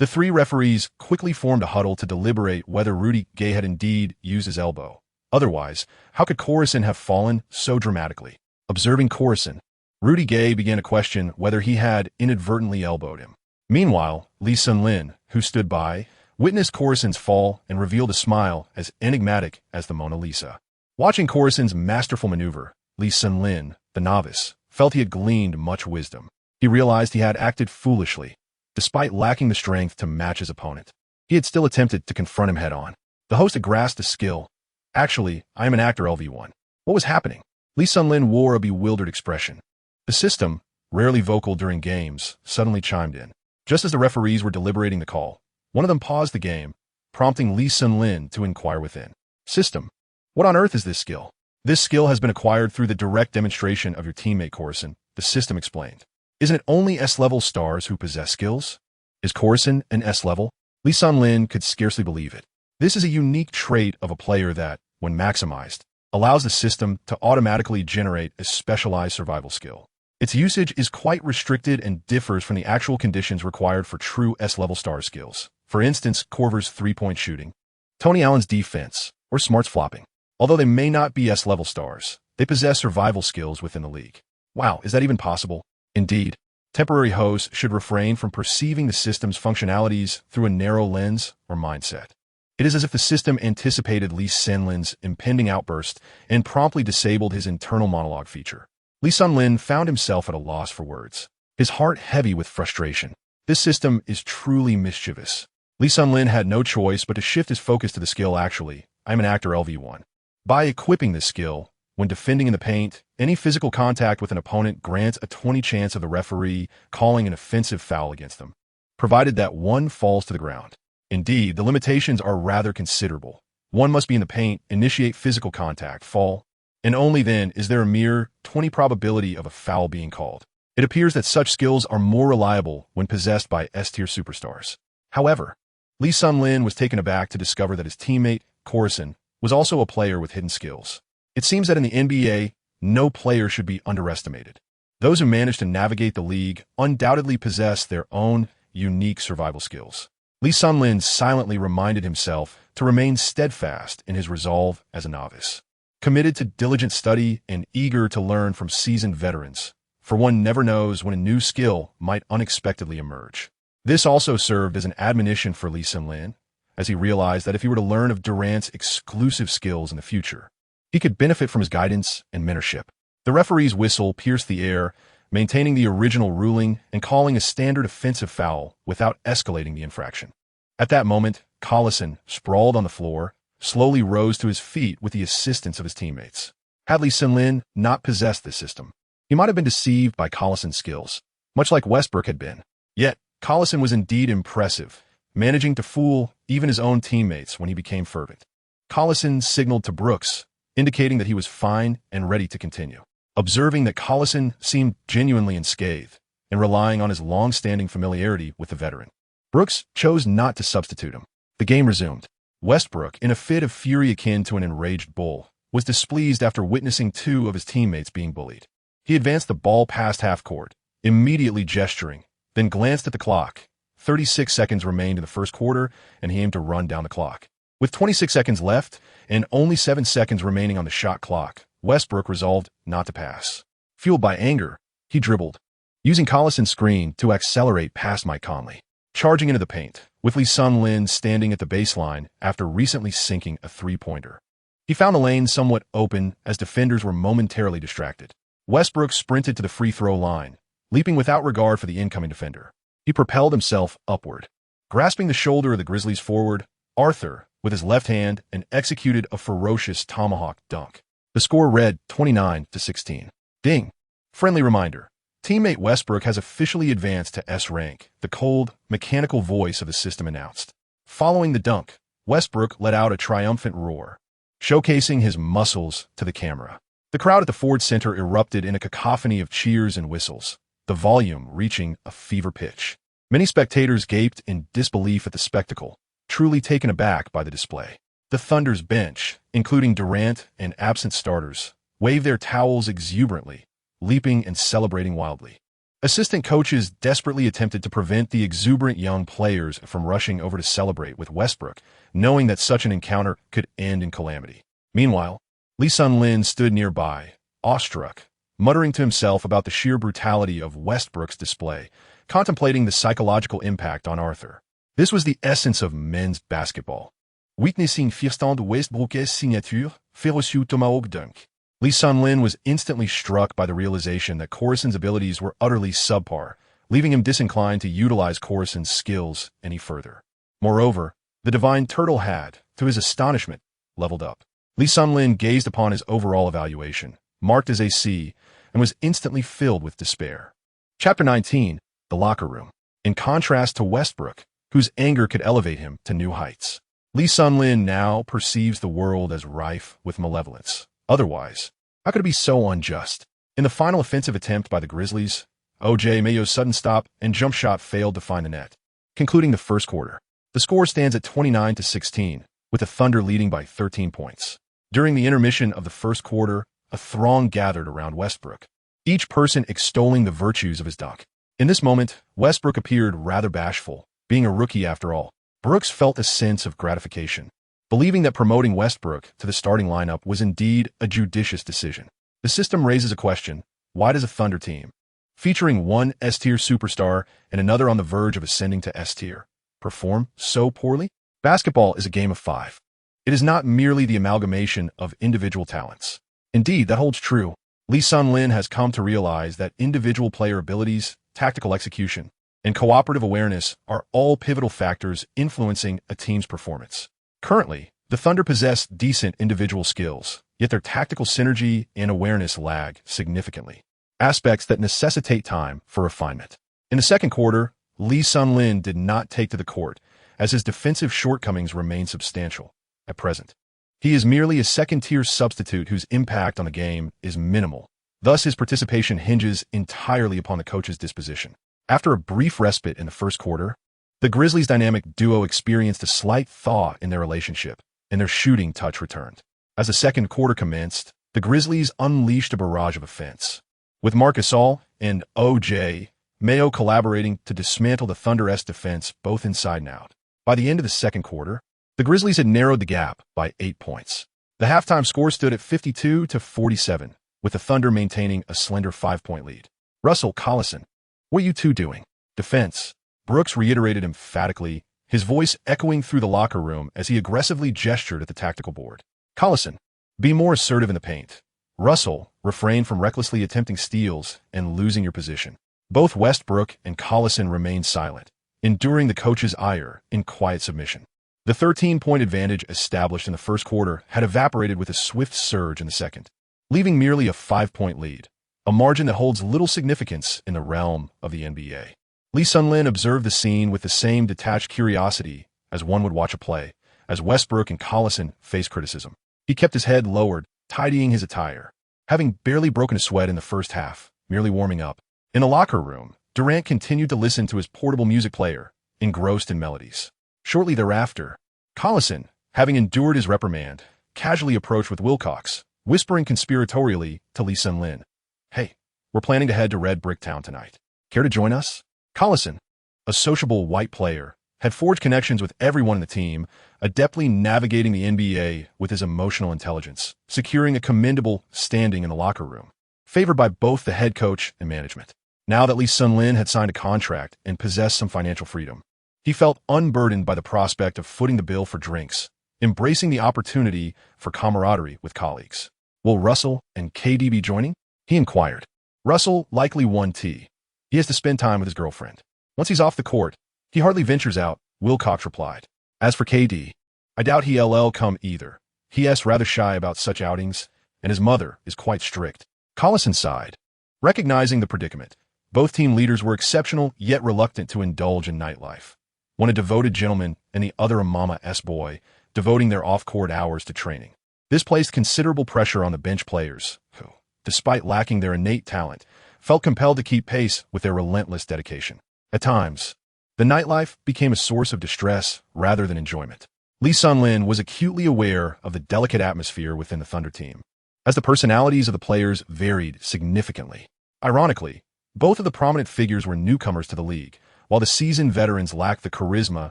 The three referees quickly formed a huddle to deliberate whether Rudy Gay had indeed used his elbow. Otherwise, how could Coruscant have fallen so dramatically? Observing Coruscant, Rudy Gay began to question whether he had inadvertently elbowed him. Meanwhile, Lee Sun-lin, who stood by, witnessed Coruscant's fall and revealed a smile as enigmatic as the Mona Lisa. Watching Coruscant's masterful maneuver, Lee Sun-lin, the novice, felt he had gleaned much wisdom. He realized he had acted foolishly. Despite lacking the strength to match his opponent, he had still attempted to confront him head-on. The host had grasped the skill. "Actually, I am an actor, LV1. What was happening?" Lee Sun-lin wore a bewildered expression. The system, rarely vocal during games, suddenly chimed in. Just as the referees were deliberating the call, one of them paused the game, prompting Lee Sun-lin to inquire within. "System, what on earth is this skill?" "This skill has been acquired through the direct demonstration of your teammate, Coruscant," the system explained. "Isn't it only S-level stars who possess skills? Is Coruscant an S-level?" Lee Sun-lin could scarcely believe it. This is a unique trait of a player that, when maximized, allows the system to automatically generate a specialized survival skill. Its usage is quite restricted and differs from the actual conditions required for true S-level star skills. For instance, Corver's three-point shooting, Tony Allen's defense, or Smart's flopping. Although they may not be S-level stars, they possess survival skills within the league. Wow, is that even possible? Indeed, temporary hosts should refrain from perceiving the system's functionalities through a narrow lens or mindset. It is as if the system anticipated Lee Sun-lin's impending outburst and promptly disabled his internal monologue feature. Lee Sun-lin found himself at a loss for words, his heart heavy with frustration. This system is truly mischievous. Lee Sun-lin had no choice but to shift his focus to the skill "Actually, I'm an actor, LV1. By equipping this skill, when defending in the paint, any physical contact with an opponent grants a 20 chance of the referee calling an offensive foul against them, provided that one falls to the ground. Indeed, the limitations are rather considerable. One must be in the paint, initiate physical contact, fall, and only then is there a mere 20 probability of a foul being called. It appears that such skills are more reliable when possessed by S-tier superstars. However, Lee Sun-lin was taken aback to discover that his teammate, Coruscant, was also a player with hidden skills. It seems that in the NBA, no player should be underestimated. Those who manage to navigate the league undoubtedly possess their own unique survival skills. Lee Sun-lin silently reminded himself to remain steadfast in his resolve as a novice, committed to diligent study and eager to learn from seasoned veterans, for one never knows when a new skill might unexpectedly emerge. This also served as an admonition for Lee Sun-lin, as he realized that if he were to learn of Durant's exclusive skills in the future, he could benefit from his guidance and mentorship. The referee's whistle pierced the air, maintaining the original ruling and calling a standard offensive foul without escalating the infraction. At that moment, Collison, sprawled on the floor, slowly rose to his feet with the assistance of his teammates. Had Lee Sun-lin not possessed this system, he might have been deceived by Collison's skills, much like Westbrook had been. Yet, Collison was indeed impressive, managing to fool even his own teammates when he became fervent. Collison signaled to Brooks, indicating that he was fine and ready to continue. Observing that Collison seemed genuinely unscathed and relying on his long-standing familiarity with the veteran, Brooks chose not to substitute him. The game resumed. Westbrook, in a fit of fury akin to an enraged bull, was displeased after witnessing two of his teammates being bullied. He advanced the ball past half-court, immediately gesturing, then glanced at the clock. 36 seconds remained in the first quarter, and he aimed to run down the clock. With 26 seconds left and only 7 seconds remaining on the shot clock, Westbrook resolved not to pass. Fueled by anger, he dribbled, using Collison's screen to accelerate past Mike Conley, charging into the paint, with Lee Sun-Lin standing at the baseline after recently sinking a three-pointer. He found the lane somewhat open as defenders were momentarily distracted. Westbrook sprinted to the free throw line, leaping without regard for the incoming defender. He propelled himself upward, grasping the shoulder of the Grizzlies forward, Arthur, with his left hand, and executed a ferocious tomahawk dunk. The score read 29-16. Ding! Friendly reminder. Teammate Westbrook has officially advanced to S rank, the cold, mechanical voice of the system announced. Following the dunk, Westbrook let out a triumphant roar, showcasing his muscles to the camera. The crowd at the Ford Center erupted in a cacophony of cheers and whistles, the volume reaching a fever pitch. Many spectators gaped in disbelief at the spectacle, truly taken aback by the display. The Thunder's bench, including Durant and absent starters, waved their towels exuberantly, leaping and celebrating wildly. Assistant coaches desperately attempted to prevent the exuberant young players from rushing over to celebrate with Westbrook, knowing that such an encounter could end in calamity. Meanwhile, Lee Sun-Lin stood nearby, awestruck, muttering to himself about the sheer brutality of Westbrook's display, contemplating the psychological impact on Arthur. This was the essence of men's basketball. Witnessing Fiston de Westbrook's signature, ferocious tomahawk dunk. Lee Sun-Lin was instantly struck by the realization that Coruscant's abilities were utterly subpar, leaving him disinclined to utilize Coruscant's skills any further. Moreover, the divine turtle had, to his astonishment, leveled up. Lee Sun-Lin gazed upon his overall evaluation, marked as a C, and was instantly filled with despair. Chapter 19, The Locker Room. In contrast to Westbrook, whose anger could elevate him to new heights, Lee Sun-Lin now perceives the world as rife with malevolence. Otherwise, how could it be so unjust? In the final offensive attempt by the Grizzlies, O.J. Mayo's sudden stop and jump shot failed to find the net, concluding the first quarter. The score stands at 29-16, with the Thunder leading by 13 points. During the intermission of the first quarter, a throng gathered around Westbrook, each person extolling the virtues of his dunk. In this moment, Westbrook appeared rather bashful, being a rookie after all. Brooks felt a sense of gratification, believing that promoting Westbrook to the starting lineup was indeed a judicious decision. The system raises a question: why does a Thunder team, featuring one S-tier superstar and another on the verge of ascending to S-tier, perform so poorly? Basketball is a game of five. It is not merely the amalgamation of individual talents. Indeed, that holds true. Lee Sun-Lin has come to realize that individual player abilities, tactical execution, and cooperative awareness are all pivotal factors influencing a team's performance. Currently, the Thunder possess decent individual skills, yet their tactical synergy and awareness lag significantly, aspects that necessitate time for refinement. In the second quarter, Lee Sun-Lin did not take to the court, as his defensive shortcomings remain substantial. At present, he is merely a second-tier substitute whose impact on the game is minimal. Thus, his participation hinges entirely upon the coach's disposition. After a brief respite in the first quarter, the Grizzlies' dynamic duo experienced a slight thaw in their relationship, and their shooting touch returned. As the second quarter commenced, the Grizzlies unleashed a barrage of offense, with Marc Gasol and O.J. Mayo collaborating to dismantle the Thunder-esque defense both inside and out. By the end of the second quarter, the Grizzlies had narrowed the gap by 8 points. The halftime score stood at 52-47, with the Thunder maintaining a slender 5-point lead. Russell Collison, what are you two doing? Defense, Brooks reiterated emphatically, his voice echoing through the locker room as he aggressively gestured at the tactical board. Collison, be more assertive in the paint. Russell, refrain from recklessly attempting steals and losing your position. Both Westbrook and Collison remained silent, enduring the coach's ire in quiet submission. The 13-point advantage established in the first quarter had evaporated with a swift surge in the second, leaving merely a 5-point lead, a margin that holds little significance in the realm of the NBA. Lee Sun-Lin observed the scene with the same detached curiosity as one would watch a play, as Westbrook and Collison faced criticism. He kept his head lowered, tidying his attire, having barely broken a sweat in the first half, merely warming up. In the locker room, Durant continued to listen to his portable music player, engrossed in melodies. Shortly thereafter, Collison, having endured his reprimand, casually approached with Wilcox, whispering conspiratorially to Lee Sun-Lin, "Hey, we're planning to head to Red Brick Town tonight. Care to join us?" Collison, a sociable white player, had forged connections with everyone in the team, adeptly navigating the NBA with his emotional intelligence, securing a commendable standing in the locker room, favored by both the head coach and management. Now that Lee Sun-lin had signed a contract and possessed some financial freedom, he felt unburdened by the prospect of footing the bill for drinks, embracing the opportunity for camaraderie with colleagues. Will Russell and KD be joining? He inquired. Russell likely onthe. He has to spend time with his girlfriend. Once he's off the court, he hardly ventures out, Wilcox replied. As for KD, I doubt he'll come either. He's rather shy about such outings, and his mother is quite strict. Collison sighed. Recognizing the predicament, both team leaders were exceptional yet reluctant to indulge in nightlife. One a devoted gentleman and the other a mama-s boy, devoting their off-court hours to training. This placed considerable pressure on the bench players, who, despite lacking their innate talent, felt compelled to keep pace with their relentless dedication. At times, the nightlife became a source of distress rather than enjoyment. Lee Sun-lin was acutely aware of the delicate atmosphere within the Thunder team, as the personalities of the players varied significantly. Ironically, both of the prominent figures were newcomers to the league, while the seasoned veterans lacked the charisma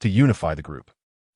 to unify the group.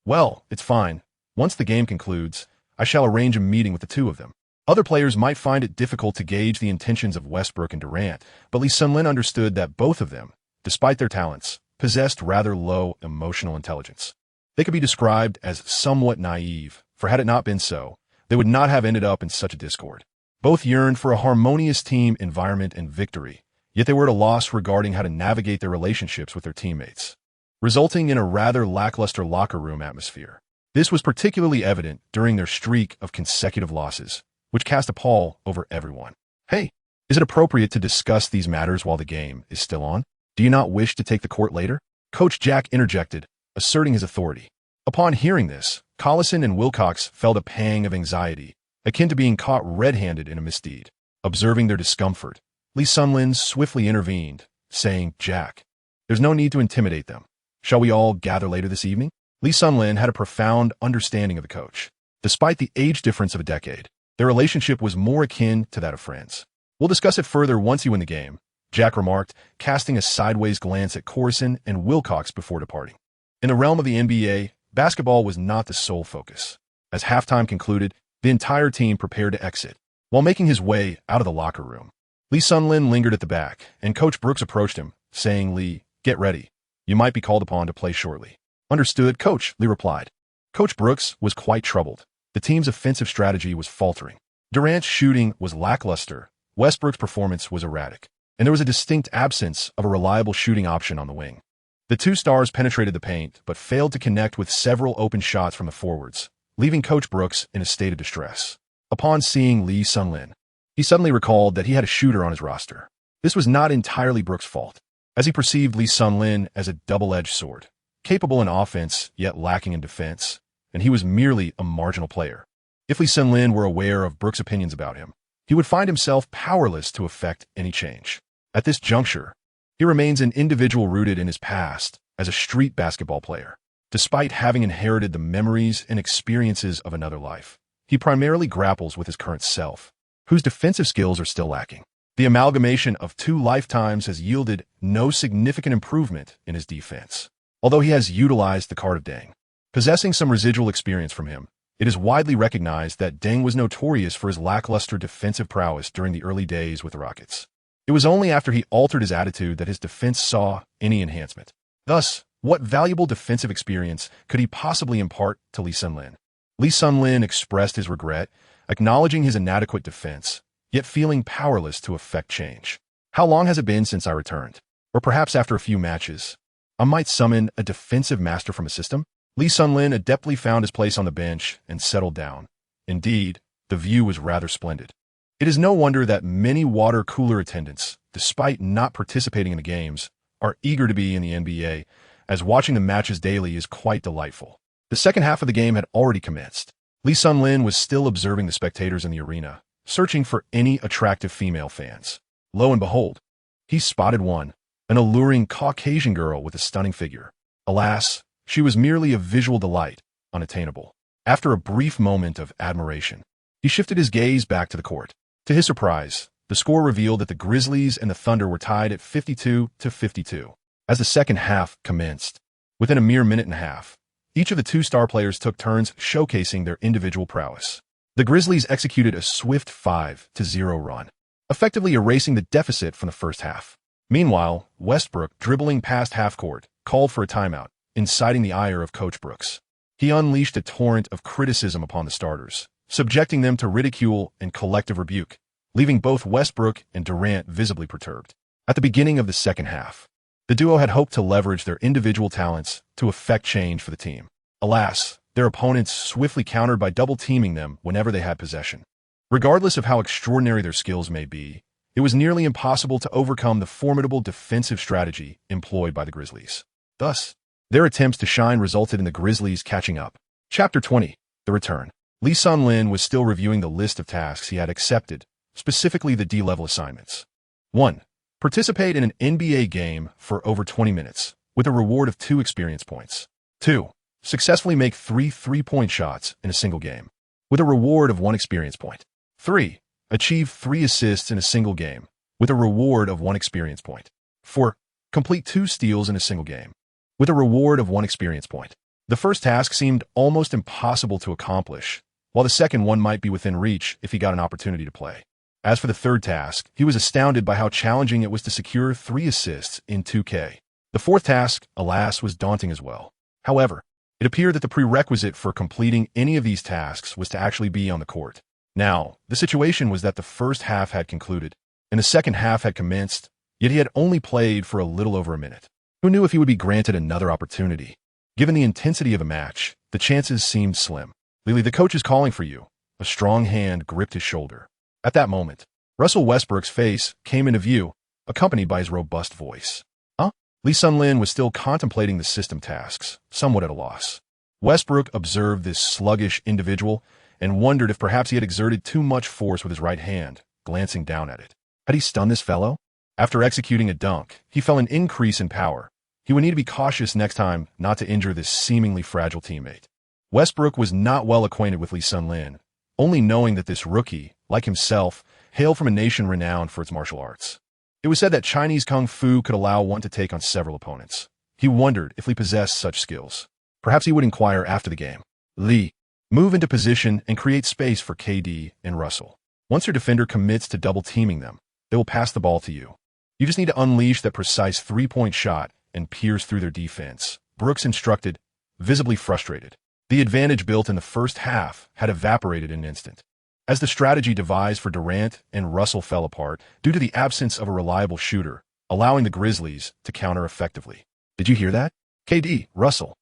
Well, it's fine. Once the game concludes, I shall arrange a meeting with the two of them. Other players might find it difficult to gauge the intentions of Westbrook and Durant, but Lee Sun-lin understood that both of them, despite their talents, possessed rather low emotional intelligence. They could be described as somewhat naive, for had it not been so, they would not have ended up in such a discord. Both yearned for a harmonious team environment and victory, yet they were at a loss regarding how to navigate their relationships with their teammates, resulting in a rather lackluster locker room atmosphere. This was particularly evident during their streak of consecutive losses, which cast a pall over everyone. Hey, is it appropriate to discuss these matters while the game is still on? Do you not wish to take the court later? Coach Jack interjected, asserting his authority. Upon hearing this, Collison and Wilcox felt a pang of anxiety, akin to being caught red-handed in a misdeed. Observing their discomfort, Lee Sun-lin swiftly intervened, saying, Jack, there's no need to intimidate them. Shall we all gather later this evening? Lee Sun-lin had a profound understanding of the coach. Despite the age difference of a decade, their relationship was more akin to that of friends. We'll discuss it further once you win the game, Jack remarked, casting a sideways glance at Corson and Wilcox before departing. In the realm of the NBA, basketball was not the sole focus. As halftime concluded, the entire team prepared to exit. While making his way out of the locker room, Lee Sun-lin lingered at the back, and Coach Brooks approached him, saying, Lee, get ready. You might be called upon to play shortly. Understood, Coach, Lee replied. Coach Brooks was quite troubled. The team's offensive strategy was faltering. Durant's shooting was lackluster, Westbrook's performance was erratic, and there was a distinct absence of a reliable shooting option on the wing. The two stars penetrated the paint, but failed to connect with several open shots from the forwards, leaving Coach Brooks in a state of distress. Upon seeing Lee Sun-lin, he suddenly recalled that he had a shooter on his roster. This was not entirely Brooks' fault, as he perceived Lee Sun-lin as a double-edged sword, capable in offense yet lacking in defense, and he was merely a marginal player. If Lee Sun-lin were aware of Brooks' opinions about him, he would find himself powerless to effect any change. At this juncture, he remains an individual rooted in his past as a street basketball player. Despite having inherited the memories and experiences of another life, he primarily grapples with his current self, whose defensive skills are still lacking. The amalgamation of two lifetimes has yielded no significant improvement in his defense, although he has utilized the card of Deng. Possessing some residual experience from him, it is widely recognized that Deng was notorious for his lackluster defensive prowess during the early days with the Rockets. It was only after he altered his attitude that his defense saw any enhancement. Thus, what valuable defensive experience could he possibly impart to Lee Sun-lin? Lee Sun-lin expressed his regret, acknowledging his inadequate defense, yet feeling powerless to effect change. How long has it been since I returned? Or perhaps after a few matches, I might summon a defensive master from a system? Lee Sun-lin adeptly found his place on the bench and settled down. Indeed, the view was rather splendid. It is no wonder that many water cooler attendants, despite not participating in the games, are eager to be in the NBA, as watching the matches daily is quite delightful. The second half of the game had already commenced. Lee Sun-lin was still observing the spectators in the arena, searching for any attractive female fans. Lo and behold, he spotted one, an alluring Caucasian girl with a stunning figure. Alas, she was merely a visual delight, unattainable. After a brief moment of admiration, he shifted his gaze back to the court. To his surprise, the score revealed that the Grizzlies and the Thunder were tied at 52-52. As the second half commenced, within a mere minute and a half, each of the two star players took turns showcasing their individual prowess. The Grizzlies executed a swift 5-0 run, effectively erasing the deficit from the first half. Meanwhile, Westbrook, dribbling past half-court, called for a timeout, inciting the ire of Coach Brooks. He unleashed a torrent of criticism upon the starters, subjecting them to ridicule and collective rebuke, leaving both Westbrook and Durant visibly perturbed. At the beginning of the second half, the duo had hoped to leverage their individual talents to effect change for the team. Alas, their opponents swiftly countered by double-teaming them whenever they had possession. Regardless of how extraordinary their skills may be, it was nearly impossible to overcome the formidable defensive strategy employed by the Grizzlies. Thus, their attempts to shine resulted in the Grizzlies catching up. Chapter 20. The Return. Lee Sun-Lin was still reviewing the list of tasks he had accepted, specifically the D-level assignments. 1. Participate in an NBA game for over 20 minutes, with a reward of 2 experience points. 2. Successfully make 3 3-point shots in a single game, with a reward of 1 experience point. 3. Achieve 3 assists in a single game, with a reward of 1 experience point. 4. Complete 2 steals in a single game, with a reward of 1 experience point. The first task seemed almost impossible to accomplish, while the second one might be within reach if he got an opportunity to play. As for the third task, he was astounded by how challenging it was to secure 3 assists in 2K. The fourth task, alas, was daunting as well. However, it appeared that the prerequisite for completing any of these tasks was to actually be on the court. Now, the situation was that the first half had concluded, and the second half had commenced, yet he had only played for a little over a minute. Who knew if he would be granted another opportunity? Given the intensity of the match, the chances seemed slim. "Lily, the coach is calling for you." A strong hand gripped his shoulder. At that moment, Russell Westbrook's face came into view, accompanied by his robust voice. "Huh?" Lee Sun-Lin was still contemplating the system tasks, somewhat at a loss. Westbrook observed this sluggish individual and wondered if perhaps he had exerted too much force with his right hand, glancing down at it. Had he stunned this fellow? After executing a dunk, he felt an increase in power. He would need to be cautious next time not to injure this seemingly fragile teammate. Westbrook was not well acquainted with Lee Sun-Lin, only knowing that this rookie, like himself, hailed from a nation renowned for its martial arts. It was said that Chinese kung fu could allow one to take on several opponents. He wondered if Lee possessed such skills. Perhaps he would inquire after the game. "Lee, move into position and create space for KD and Russell. Once your defender commits to double-teaming them, they will pass the ball to you. You just need to unleash that precise 3-point shot and pierce through their defense," Brooks instructed, visibly frustrated. The advantage built in the first half had evaporated in an instant, as the strategy devised for Durant and Russell fell apart due to the absence of a reliable shooter, allowing the Grizzlies to counter effectively. "Did you hear that? KD, Russell."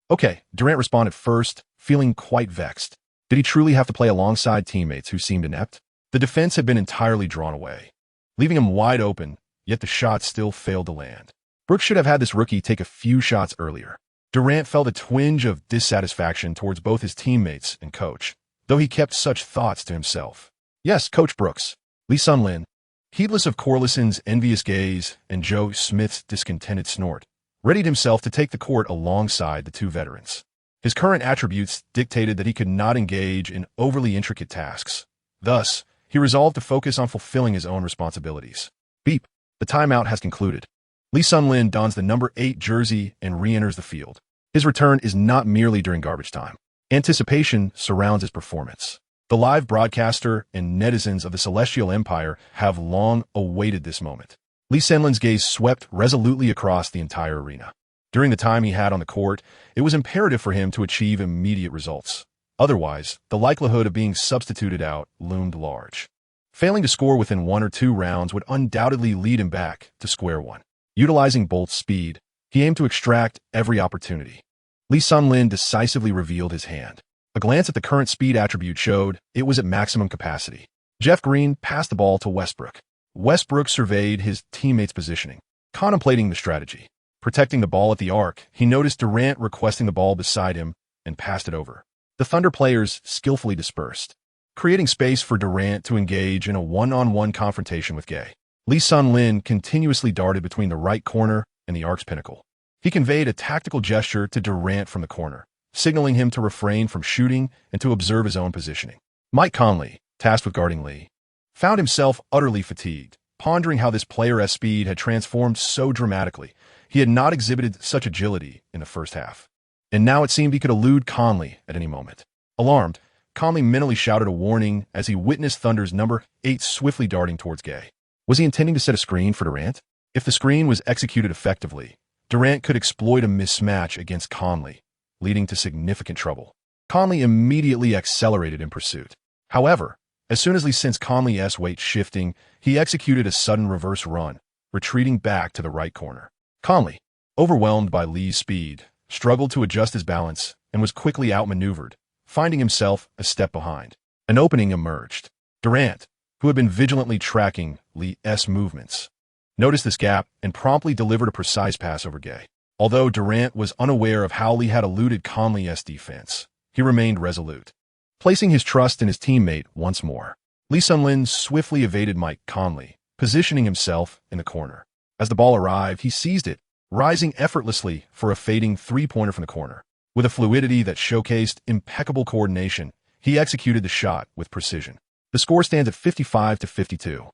"Okay," Durant responded first, feeling quite vexed. Did he truly have to play alongside teammates who seemed inept? The defense had been entirely drawn away, leaving him wide open, yet the shot still failed to land. Brooks should have had this rookie take a few shots earlier. Durant felt a twinge of dissatisfaction towards both his teammates and coach, though he kept such thoughts to himself. "Yes, Coach Brooks." Lee Sun-Lin, heedless of Corlison's envious gaze and Joe Smith's discontented snort, readied himself to take the court alongside the two veterans. His current attributes dictated that he could not engage in overly intricate tasks. Thus, he resolved to focus on fulfilling his own responsibilities. Beep. The timeout has concluded. Lee Sun-Lin dons the number 8 jersey and re-enters the field. His return is not merely during garbage time. Anticipation surrounds his performance. The live broadcaster and netizens of the Celestial Empire have long awaited this moment. Lee Sun-Lin's gaze swept resolutely across the entire arena. During the time he had on the court, it was imperative for him to achieve immediate results. Otherwise, the likelihood of being substituted out loomed large. Failing to score within 1 or 2 rounds would undoubtedly lead him back to square one. Utilizing Bolt's speed, he aimed to extract every opportunity. Lee Sun-Lin decisively revealed his hand. A glance at the current speed attribute showed it was at maximum capacity. Jeff Green passed the ball to Westbrook. Westbrook surveyed his teammates' positioning, contemplating the strategy. Protecting the ball at the arc, he noticed Durant requesting the ball beside him and passed it over. The Thunder players skillfully dispersed, creating space for Durant to engage in a one-on-one confrontation with Gay. Lee Sun-Lin continuously darted between the right corner and the arc's pinnacle. He conveyed a tactical gesture to Durant from the corner, signaling him to refrain from shooting and to observe his own positioning. Mike Conley, tasked with guarding Lee, found himself utterly fatigued, pondering how this player-esque speed had transformed so dramatically. He had not exhibited such agility in the first half, and now it seemed he could elude Conley at any moment. Alarmed, Conley mentally shouted a warning as he witnessed Thunder's number 8 swiftly darting towards Gay. Was he intending to set a screen for Durant? If the screen was executed effectively, Durant could exploit a mismatch against Conley, leading to significant trouble. Conley immediately accelerated in pursuit. However, as soon as Lee sensed Conley's weight shifting, he executed a sudden reverse run, retreating back to the right corner. Conley, overwhelmed by Lee's speed, struggled to adjust his balance and was quickly outmaneuvered, finding himself a step behind. An opening emerged. Durant, who had been vigilantly tracking Lee's movements, noticed this gap and promptly delivered a precise pass over Gay. Although Durant was unaware of how Lee had eluded Conley's defense, he remained resolute. Placing his trust in his teammate once more, Lee Sun-Lin swiftly evaded Mike Conley, positioning himself in the corner. As the ball arrived, he seized it, rising effortlessly for a fading three-pointer from the corner. With a fluidity that showcased impeccable coordination, he executed the shot with precision. The score stands at 55-52.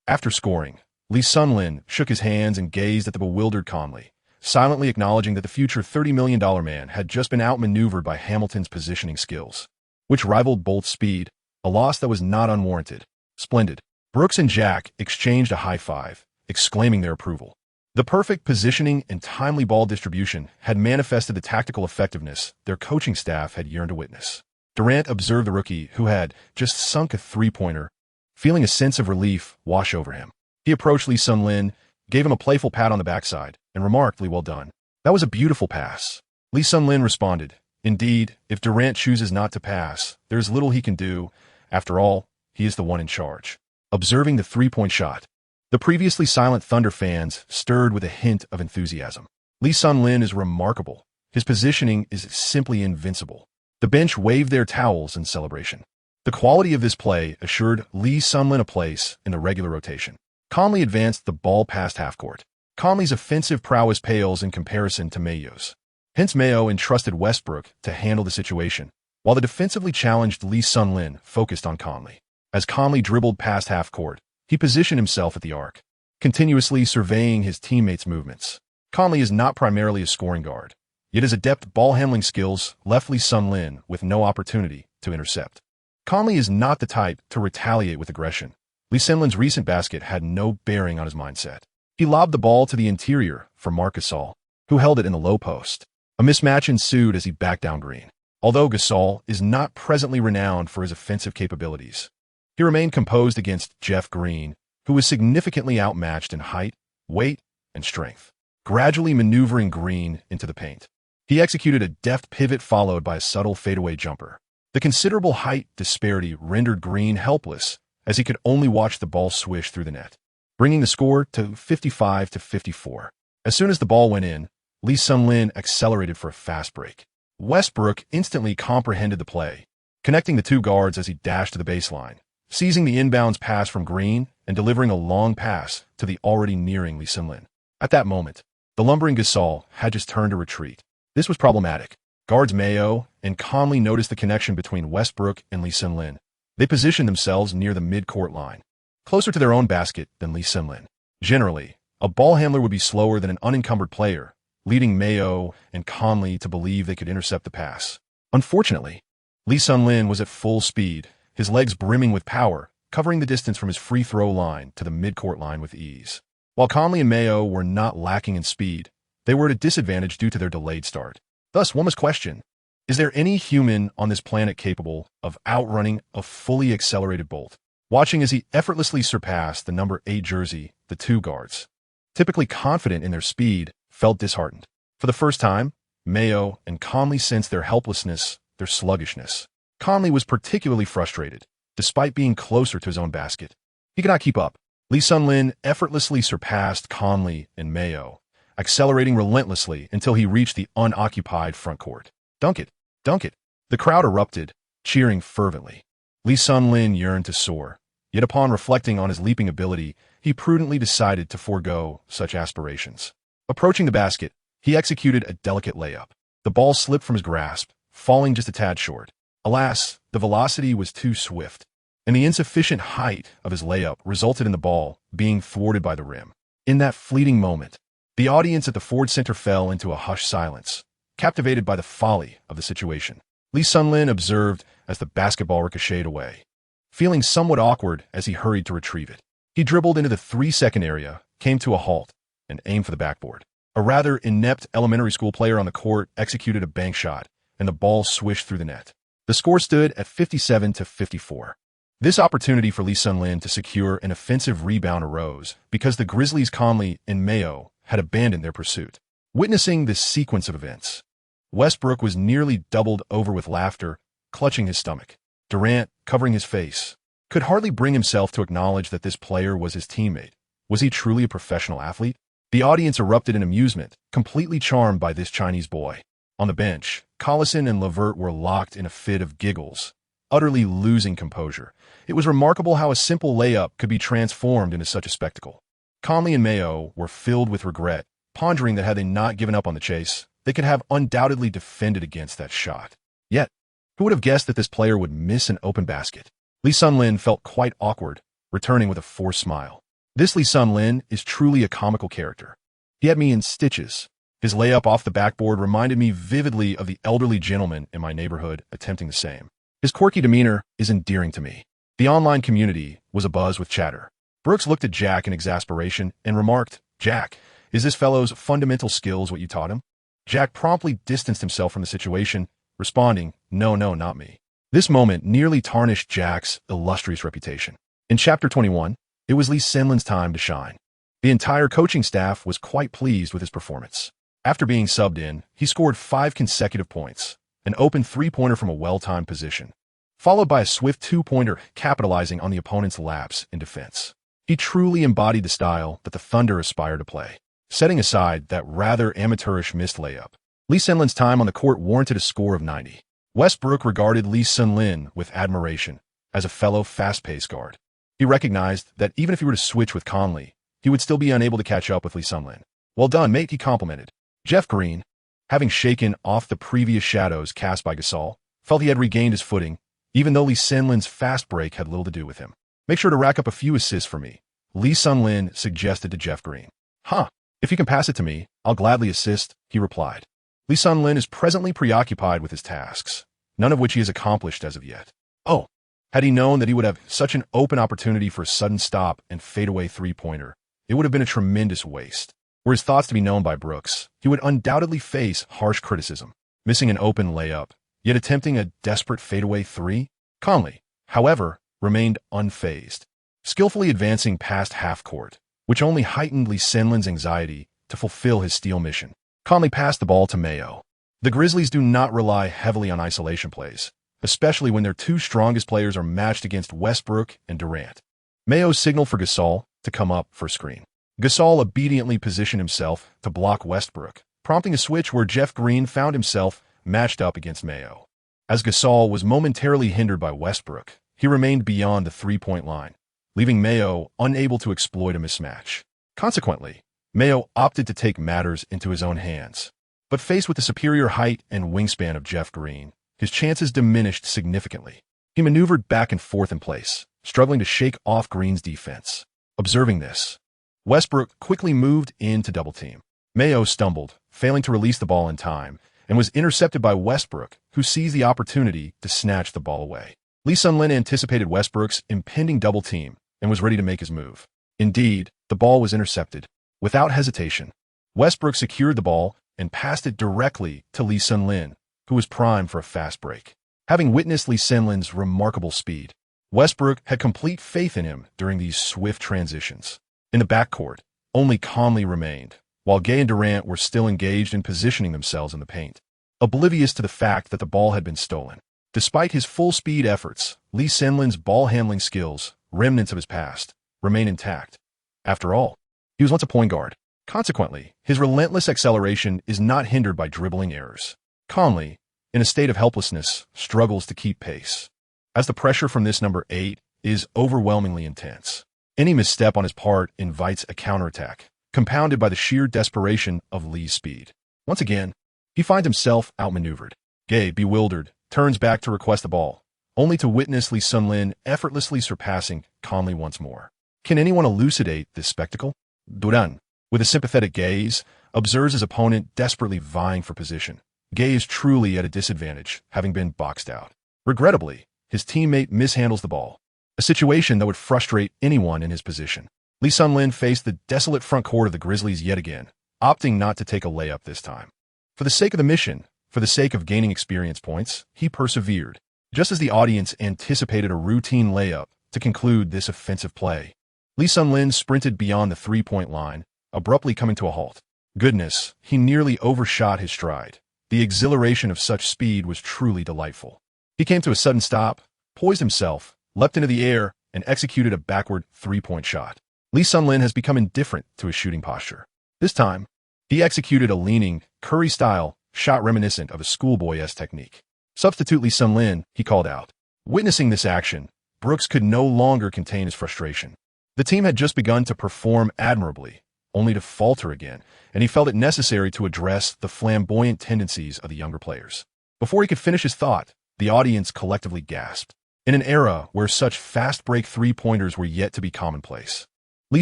After scoring, Lee Sun-Lin shook his hands and gazed at the bewildered Conley, silently acknowledging that the future $30 million man had just been outmaneuvered by Hamilton's positioning skills, which rivaled Bolt's speed, a loss that was not unwarranted. Splendid. Brooks and Jack exchanged a high five, exclaiming their approval. The perfect positioning and timely ball distribution had manifested the tactical effectiveness their coaching staff had yearned to witness. Durant observed the rookie, who had just sunk a three-pointer, feeling a sense of relief wash over him. He approached Lee Sun-Lin, gave him a playful pat on the backside, and remarked, "Well done. That was a beautiful pass." Lee Sun-Lin responded, "Indeed, if Durant chooses not to pass, there is little he can do. After all, he is the one in charge." Observing the three-point shot, the previously silent Thunder fans stirred with a hint of enthusiasm. Lee Sun-Lin is remarkable. His positioning is simply invincible. The bench waved their towels in celebration. The quality of this play assured Lee Sun-Lin a place in the regular rotation. Conley advanced the ball past half-court. Conley's offensive prowess pales in comparison to Mayo's. Hence Mayo entrusted Westbrook to handle the situation, while the defensively challenged Lee Sun-Lin focused on Conley. As Conley dribbled past half-court, he positioned himself at the arc, continuously surveying his teammates' movements. Conley is not primarily a scoring guard, yet his adept ball-handling skills left Lee Sun-Lin with no opportunity to intercept. Conley is not the type to retaliate with aggression. Lee Sun-Lin's recent basket had no bearing on his mindset. He lobbed the ball to the interior for Marc Gasol, who held it in the low post. A mismatch ensued as he backed down Green. Although Gasol is not presently renowned for his offensive capabilities, he remained composed against Jeff Green, who was significantly outmatched in height, weight, and strength. Gradually maneuvering Green into the paint, he executed a deft pivot followed by a subtle fadeaway jumper. The considerable height disparity rendered Green helpless, as he could only watch the ball swish through the net, bringing the score to 55-54. As soon as the ball went in, Lee Sun-Lin accelerated for a fast break. Westbrook instantly comprehended the play, connecting the two guards as he dashed to the baseline, seizing the inbounds pass from Green and delivering a long pass to the already nearing Lee Sun-Lin. At that moment, the lumbering Gasol had just turned to retreat. This was problematic. Guards Mayo and Conley noticed the connection between Westbrook and Lee Sun-Lin. They positioned themselves near the midcourt line, closer to their own basket than Lee Sun-Lin. Generally, a ball handler would be slower than an unencumbered player, leading Mayo and Conley to believe they could intercept the pass. Unfortunately, Lee Sun-Lin was at full speed, his legs brimming with power, covering the distance from his free throw line to the midcourt line with ease. While Conley and Mayo were not lacking in speed, they were at a disadvantage due to their delayed start. Thus, one must question, is there any human on this planet capable of outrunning a fully accelerated Bolt? Watching as he effortlessly surpassed the number 8 jersey, the two guards, typically confident in their speed, felt disheartened. For the first time, Mayo and Conley sensed their helplessness, their sluggishness. Conley was particularly frustrated, despite being closer to his own basket. He could not keep up. Lee Sun-Lin effortlessly surpassed Conley and Mayo, accelerating relentlessly until he reached the unoccupied front court. "Dunk it! Dunk it!" The crowd erupted, cheering fervently. Lee Sun-Lin yearned to soar, yet upon reflecting on his leaping ability, he prudently decided to forego such aspirations. Approaching the basket, he executed a delicate layup. The ball slipped from his grasp, falling just a tad short. Alas, the velocity was too swift, and the insufficient height of his layup resulted in the ball being thwarted by the rim. In that fleeting moment, The audience at the Ford Center fell into a hushed silence, captivated by the folly of the situation. Lee Sun-lin observed as the basketball ricocheted away, feeling somewhat awkward as he hurried to retrieve it. He dribbled into the 3-second area, came to a halt, and aimed for the backboard. A rather inept elementary school player on the court executed a bank shot, and the ball swished through the net. The score stood at 57-54. This opportunity for Lee Sun-lin to secure an offensive rebound arose because the Grizzlies' Conley and Mayo had abandoned their pursuit. Witnessing this sequence of events, Westbrook was nearly doubled over with laughter, clutching his stomach. Durant, covering his face, could hardly bring himself to acknowledge that this player was his teammate. Was he truly a professional athlete? The audience erupted in amusement, completely charmed by this Chinese boy. On the bench, Collison and Levert were locked in a fit of giggles, utterly losing composure. It was remarkable how a simple layup could be transformed into such a spectacle. Conley and Mayo were filled with regret, pondering that had they not given up on the chase, they could have undoubtedly defended against that shot. Yet, who would have guessed that this player would miss an open basket? Lee Sun-lin felt quite awkward, returning with a forced smile. This Lee Sun-lin is truly a comical character. He had me in stitches. His layup off the backboard reminded me vividly of the elderly gentleman in my neighborhood attempting the same. His quirky demeanor is endearing to me. The online community was abuzz with chatter. Brooks looked at Jack in exasperation and remarked, "Jack, is this fellow's fundamental skills what you taught him?" Jack promptly distanced himself from the situation, responding, "No, not me." This moment nearly tarnished Jack's illustrious reputation. In Chapter 21, it was Lee Sun-lin's time to shine. The entire coaching staff was quite pleased with his performance. After being subbed in, he scored 5 consecutive points, an open 3-pointer from a well-timed position, followed by a swift 2-pointer capitalizing on the opponent's lapse in defense. He truly embodied the style that the Thunder aspired to play. Setting aside that rather amateurish missed layup, Lee Sun-lin's time on the court warranted a score of 90. Westbrook regarded Lee Sun-lin with admiration as a fellow fast-paced guard. He recognized that even if he were to switch with Conley, he would still be unable to catch up with Lee Sun-lin. "Well done, mate," he complimented. Jeff Green, having shaken off the previous shadows cast by Gasol, felt he had regained his footing, even though Lee Sun-lin's fast break had little to do with him. "Make sure to rack up a few assists for me," Lee Sun-lin suggested to Jeff Green. "Huh, if you can pass it to me, I'll gladly assist," he replied. Lee Sun-lin is presently preoccupied with his tasks, none of which he has accomplished as of yet. Oh, had he known that he would have such an open opportunity for a sudden stop and fadeaway 3-pointer, it would have been a tremendous waste. Were his thoughts to be known by Brooks, he would undoubtedly face harsh criticism, missing an open layup, yet attempting a desperate fadeaway 3. Conley, however, remained unfazed, skillfully advancing past half-court, which only heightened Lee Sun-lin's anxiety to fulfill his steal mission. Conley passed the ball to Mayo. The Grizzlies do not rely heavily on isolation plays, especially when their 2 strongest players are matched against Westbrook and Durant. Mayo signaled for Gasol to come up for a screen. Gasol obediently positioned himself to block Westbrook, prompting a switch where Jeff Green found himself matched up against Mayo. As Gasol was momentarily hindered by Westbrook, he remained beyond the 3-point line, leaving Mayo unable to exploit a mismatch. Consequently, Mayo opted to take matters into his own hands. But faced with the superior height and wingspan of Jeff Green, his chances diminished significantly. He maneuvered back and forth in place, struggling to shake off Green's defense. Observing this, Westbrook quickly moved in to double-team. Mayo stumbled, failing to release the ball in time, and was intercepted by Westbrook, who seized the opportunity to snatch the ball away. Lee Sun-lin anticipated Westbrook's impending double-team and was ready to make his move. Indeed, the ball was intercepted. Without hesitation, Westbrook secured the ball and passed it directly to Lee Sun-lin, who was primed for a fast break. Having witnessed Lee Sun-lin's remarkable speed, Westbrook had complete faith in him during these swift transitions. In the backcourt, only Conley remained, while Gay and Durant were still engaged in positioning themselves in the paint, oblivious to the fact that the ball had been stolen. Despite his full-speed efforts, Lee Sun-lin's ball-handling skills, remnants of his past, remain intact. After all, he was once a point guard. Consequently, his relentless acceleration is not hindered by dribbling errors. Conley, in a state of helplessness, struggles to keep pace, as the pressure from this number 8 is overwhelmingly intense. Any misstep on his part invites a counterattack, compounded by the sheer desperation of Lee's speed. Once again, he finds himself outmaneuvered. Gay, bewildered, turns back to request the ball, only to witness Lee Sun-lin effortlessly surpassing Conley once more. Can anyone elucidate this spectacle? Dwyane, With a sympathetic gaze, observes his opponent desperately vying for position. Gay is truly at a disadvantage, having been boxed out. Regrettably, his teammate mishandles the ball, a situation that would frustrate anyone in his position. Lee Sun-Lin faced the desolate front court of the Grizzlies yet again, opting not to take a layup this time. For the sake of the mission, for the sake of gaining experience points, he persevered, just as the audience anticipated a routine layup to conclude this offensive play. Lee Sun-Lin sprinted beyond the three-point line, abruptly coming to a halt. Goodness, he nearly overshot his stride. The exhilaration of such speed was truly delightful. He came to a sudden stop, poised himself, leapt into the air, and executed a backward three-point shot. Lee Sun-Lin has become indifferent to his shooting posture. This time, he executed a leaning, Curry-style shot reminiscent of a schoolboy-esque technique. "Substitute Lee Sun-Lin," he called out. Witnessing this action, Brooks could no longer contain his frustration. The team had just begun to perform admirably, only to falter again, and he felt it necessary to address the flamboyant tendencies of the younger players. Before he could finish his thought, the audience collectively gasped. In an era where such fast-break three-pointers were yet to be commonplace, Lee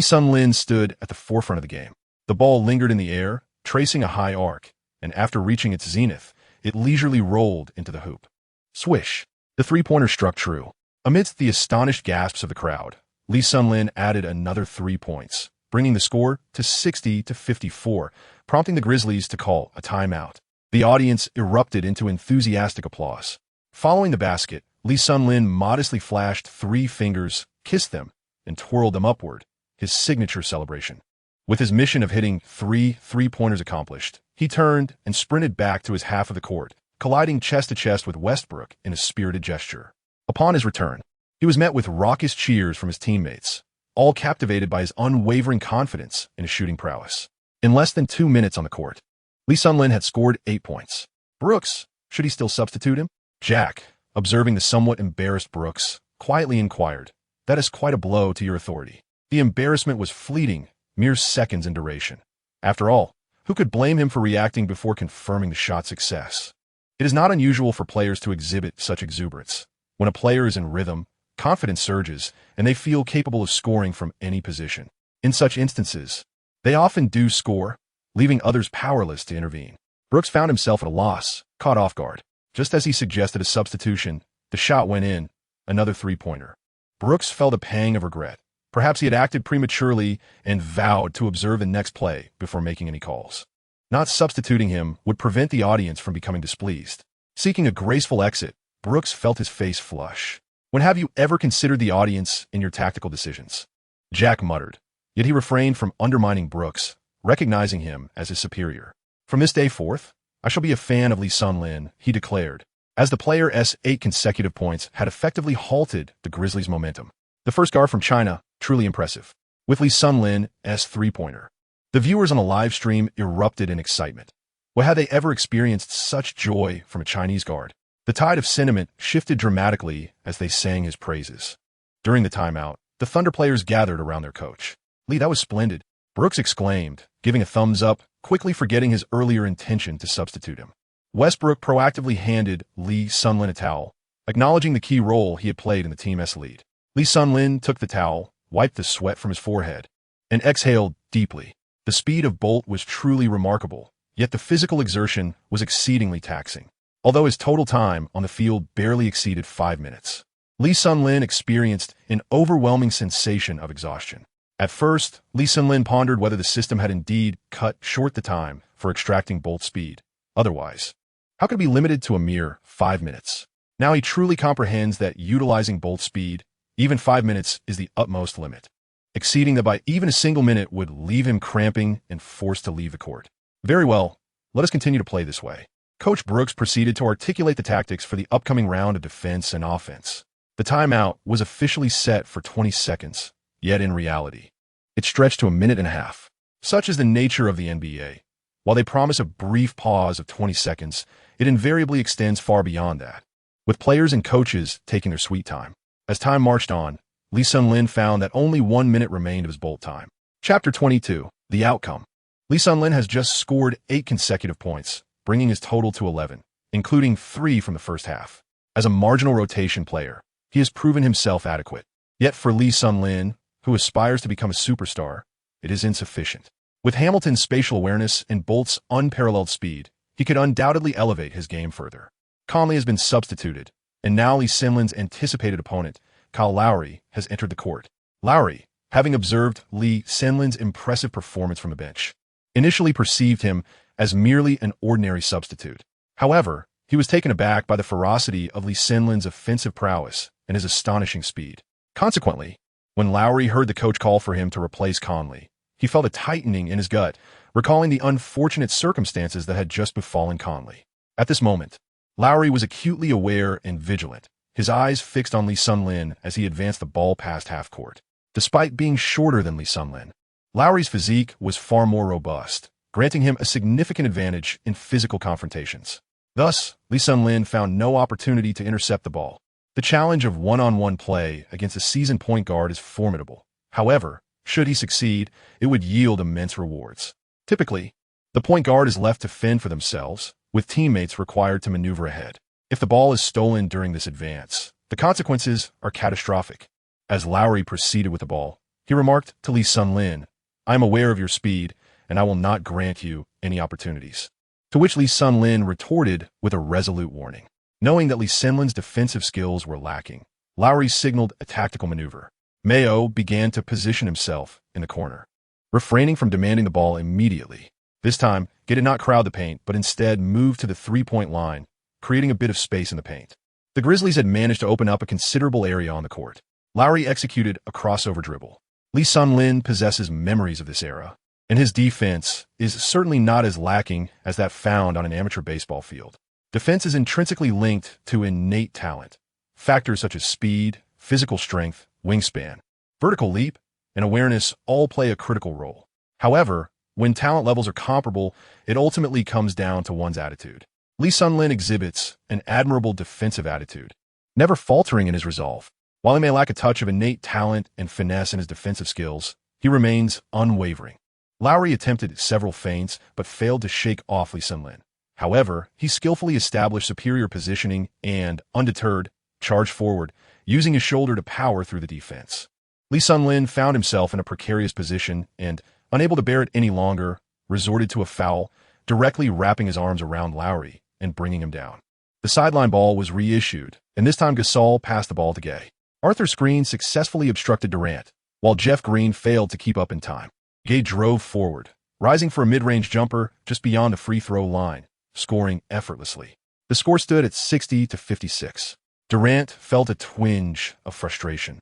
Sun-Lin stood at the forefront of the game. The ball lingered in the air, tracing a high arc, and after reaching its zenith, it leisurely rolled into the hoop. Swish! The three-pointer struck true. Amidst the astonished gasps of the crowd, Lee Sun-Lin added another 3 points, bringing the score to 60-54, prompting the Grizzlies to call a timeout. The audience erupted into enthusiastic applause. Following the basket, Lee Sun-Lin modestly flashed 3 fingers, kissed them, and twirled them upward, his signature celebration. With his mission of hitting 3 three-pointers accomplished, he turned and sprinted back to his half of the court, colliding chest-to-chest with Westbrook in a spirited gesture. Upon his return, he was met with raucous cheers from his teammates, all captivated by his unwavering confidence in his shooting prowess. In less than 2 minutes on the court, Lee Sun-Lin had scored 8 points. Brooks, should he still substitute him? Jack, observing the somewhat embarrassed Brooks, quietly inquired, "That is quite a blow to your authority." The embarrassment was fleeting, mere seconds in duration. After all, who could blame him for reacting before confirming the shot's success? It is not unusual for players to exhibit such exuberance. When a player is in rhythm, confidence surges, and they feel capable of scoring from any position. In such instances, they often do score, leaving others powerless to intervene. Brooks found himself at a loss, caught off guard. Just as he suggested a substitution, the shot went in, another three-pointer. Brooks felt a pang of regret. Perhaps he had acted prematurely and vowed to observe the next play before making any calls. Not substituting him would prevent the audience from becoming displeased. Seeking a graceful exit, Brooks felt his face flush. "When have you ever considered the audience in your tactical decisions?" Jack muttered, yet he refrained from undermining Brooks, recognizing him as his superior. "From this day forth, I shall be a fan of Lee Sun-Lin," he declared, as the player's 8 consecutive points had effectively halted the Grizzlies' momentum. The first guard from China, truly impressive. With Lee Sun-Lin's three-pointer, the viewers on a live stream erupted in excitement. Well, had they ever experienced such joy from a Chinese guard? The tide of sentiment shifted dramatically as they sang his praises. During the timeout, the Thunder players gathered around their coach. "Lee, that was splendid," Brooks exclaimed, giving a thumbs up, quickly forgetting his earlier intention to substitute him. Westbrook proactively handed Lee Sun-Lin a towel, acknowledging the key role he had played in the team's lead. Lee Sun-Lin took the towel, wiped the sweat from his forehead, and exhaled deeply. The speed of Bolt was truly remarkable, yet the physical exertion was exceedingly taxing. Although his total time on the field barely exceeded 5 minutes, Lee Sun-Lin experienced an overwhelming sensation of exhaustion. At first, Lee Sun-Lin pondered whether the system had indeed cut short the time for extracting Bolt's speed. Otherwise, how could it be limited to a mere 5 minutes? Now he truly comprehends that utilizing Bolt's speed, even 5 minutes, is the utmost limit. Exceeding that by even a single minute would leave him cramping and forced to leave the court. Very well, let us continue to play this way. Coach Brooks proceeded to articulate the tactics for the upcoming round of defense and offense. The timeout was officially set for 20 seconds, yet in reality, it stretched to a minute and a half. Such is the nature of the NBA. While they promise a brief pause of 20 seconds, it invariably extends far beyond that, with players and coaches taking their sweet time. As time marched on, Lee Sun-Lin found that only 1 minute remained of his Bolt time. Chapter 22, The Outcome. Lee Sun-Lin has just scored 8 consecutive points, bringing his total to 11, including 3 from the first half. As a marginal rotation player, he has proven himself adequate. Yet for Lee Sun-Lin, who aspires to become a superstar, it is insufficient. With Hamilton's spatial awareness and Bolt's unparalleled speed, he could undoubtedly elevate his game further. Conley has been substituted, and now Lee Simlin's anticipated opponent, Kyle Lowry, has entered the court. Lowry, having observed Lee Simlin's impressive performance from the bench, initially perceived him as merely an ordinary substitute. However, he was taken aback by the ferocity of Lee Simlin's offensive prowess and his astonishing speed. Consequently, when Lowry heard the coach call for him to replace Conley, he felt a tightening in his gut, recalling the unfortunate circumstances that had just befallen Conley. At this moment, Lowry was acutely aware and vigilant, his eyes fixed on Lee Simlin as he advanced the ball past half-court. Despite being shorter than Lee Simlin, Lowry's physique was far more robust, granting him a significant advantage in physical confrontations. Thus, Lee Simlin found no opportunity to intercept the ball. The challenge of one-on-one play against a seasoned point guard is formidable. However, should he succeed, it would yield immense rewards. Typically, the point guard is left to fend for themselves, with teammates required to maneuver ahead. If the ball is stolen during this advance, the consequences are catastrophic. As Lowry proceeded with the ball, he remarked to Lee Simlin, "I am aware of your speed, and I will not grant you any opportunities." To which Lee Simlin retorted with a resolute warning. Knowing that Lee Simlin's defensive skills were lacking, Lowry signaled a tactical maneuver. Mayo began to position himself in the corner, refraining from demanding the ball immediately. This time, Gay did not crowd the paint, but instead moved to the three-point line, creating a bit of space in the paint. The Grizzlies had managed to open up a considerable area on the court. Lowry executed a crossover dribble. Lee Simlin possesses memories of this era, and his defense is certainly not as lacking as that found on an amateur baseball field. Defense is intrinsically linked to innate talent. Factors such as speed, physical strength, wingspan, vertical leap, and awareness all play a critical role. However, when talent levels are comparable, it ultimately comes down to one's attitude. Lee Simlin exhibits an admirable defensive attitude, never faltering in his resolve. While he may lack a touch of innate talent and finesse in his defensive skills, he remains unwavering. Lowry attempted several feints, but failed to shake off Lee Simlin. However, he skillfully established superior positioning and, undeterred, charged forward, using his shoulder to power through the defense. Lee Simlin found himself in a precarious position and, unable to bear it any longer, resorted to a foul, directly wrapping his arms around Lowry and bringing him down. The sideline ball was reissued, and this time Gasol passed the ball to Gay. Arthur's screen successfully obstructed Durant, while Jeff Green failed to keep up in time. Gay drove forward, rising for a mid-range jumper just beyond the free throw line, scoring effortlessly. The score stood at 60-56. Durant felt a twinge of frustration,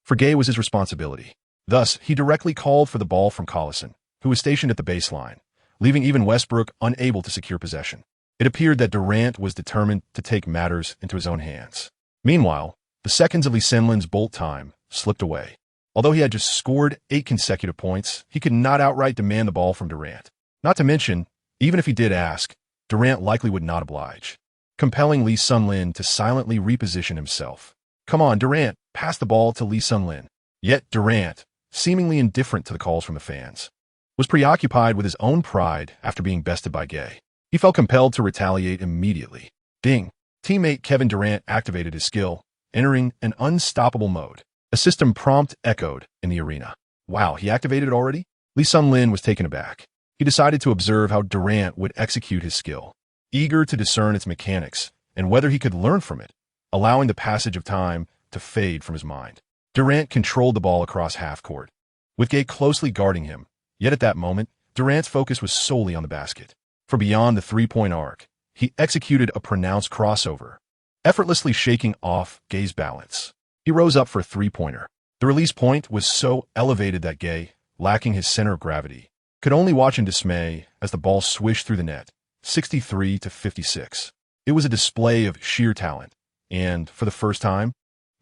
for Gay was his responsibility. Thus, he directly called for the ball from Collison, who was stationed at the baseline, leaving even Westbrook unable to secure possession. It appeared that Durant was determined to take matters into his own hands. Meanwhile, the seconds of Lee Simlin's Bolt time slipped away. Although he had just scored 8 consecutive points, he could not outright demand the ball from Durant. Not to mention, even if he did ask, Durant likely would not oblige, compelling Lee Simlin to silently reposition himself. "Come on, Durant, pass the ball to Lee Simlin." Yet Durant, seemingly indifferent to the calls from the fans, was preoccupied with his own pride after being bested by Gay. He felt compelled to retaliate immediately. Ding! Teammate Kevin Durant activated his skill, entering an unstoppable mode. A system prompt echoed in the arena. Wow, he activated it already? Lee Simlin was taken aback. He decided to observe how Durant would execute his skill, eager to discern its mechanics and whether he could learn from it, allowing the passage of time to fade from his mind. Durant controlled the ball across half-court, with Gay closely guarding him. Yet at that moment, Durant's focus was solely on the basket. For beyond the three-point arc, he executed a pronounced crossover, effortlessly shaking off Gay's balance. He rose up for a three-pointer. The release point was so elevated that Gay, lacking his center of gravity, could only watch in dismay as the ball swished through the net, 63-56. It was a display of sheer talent, and, for the first time,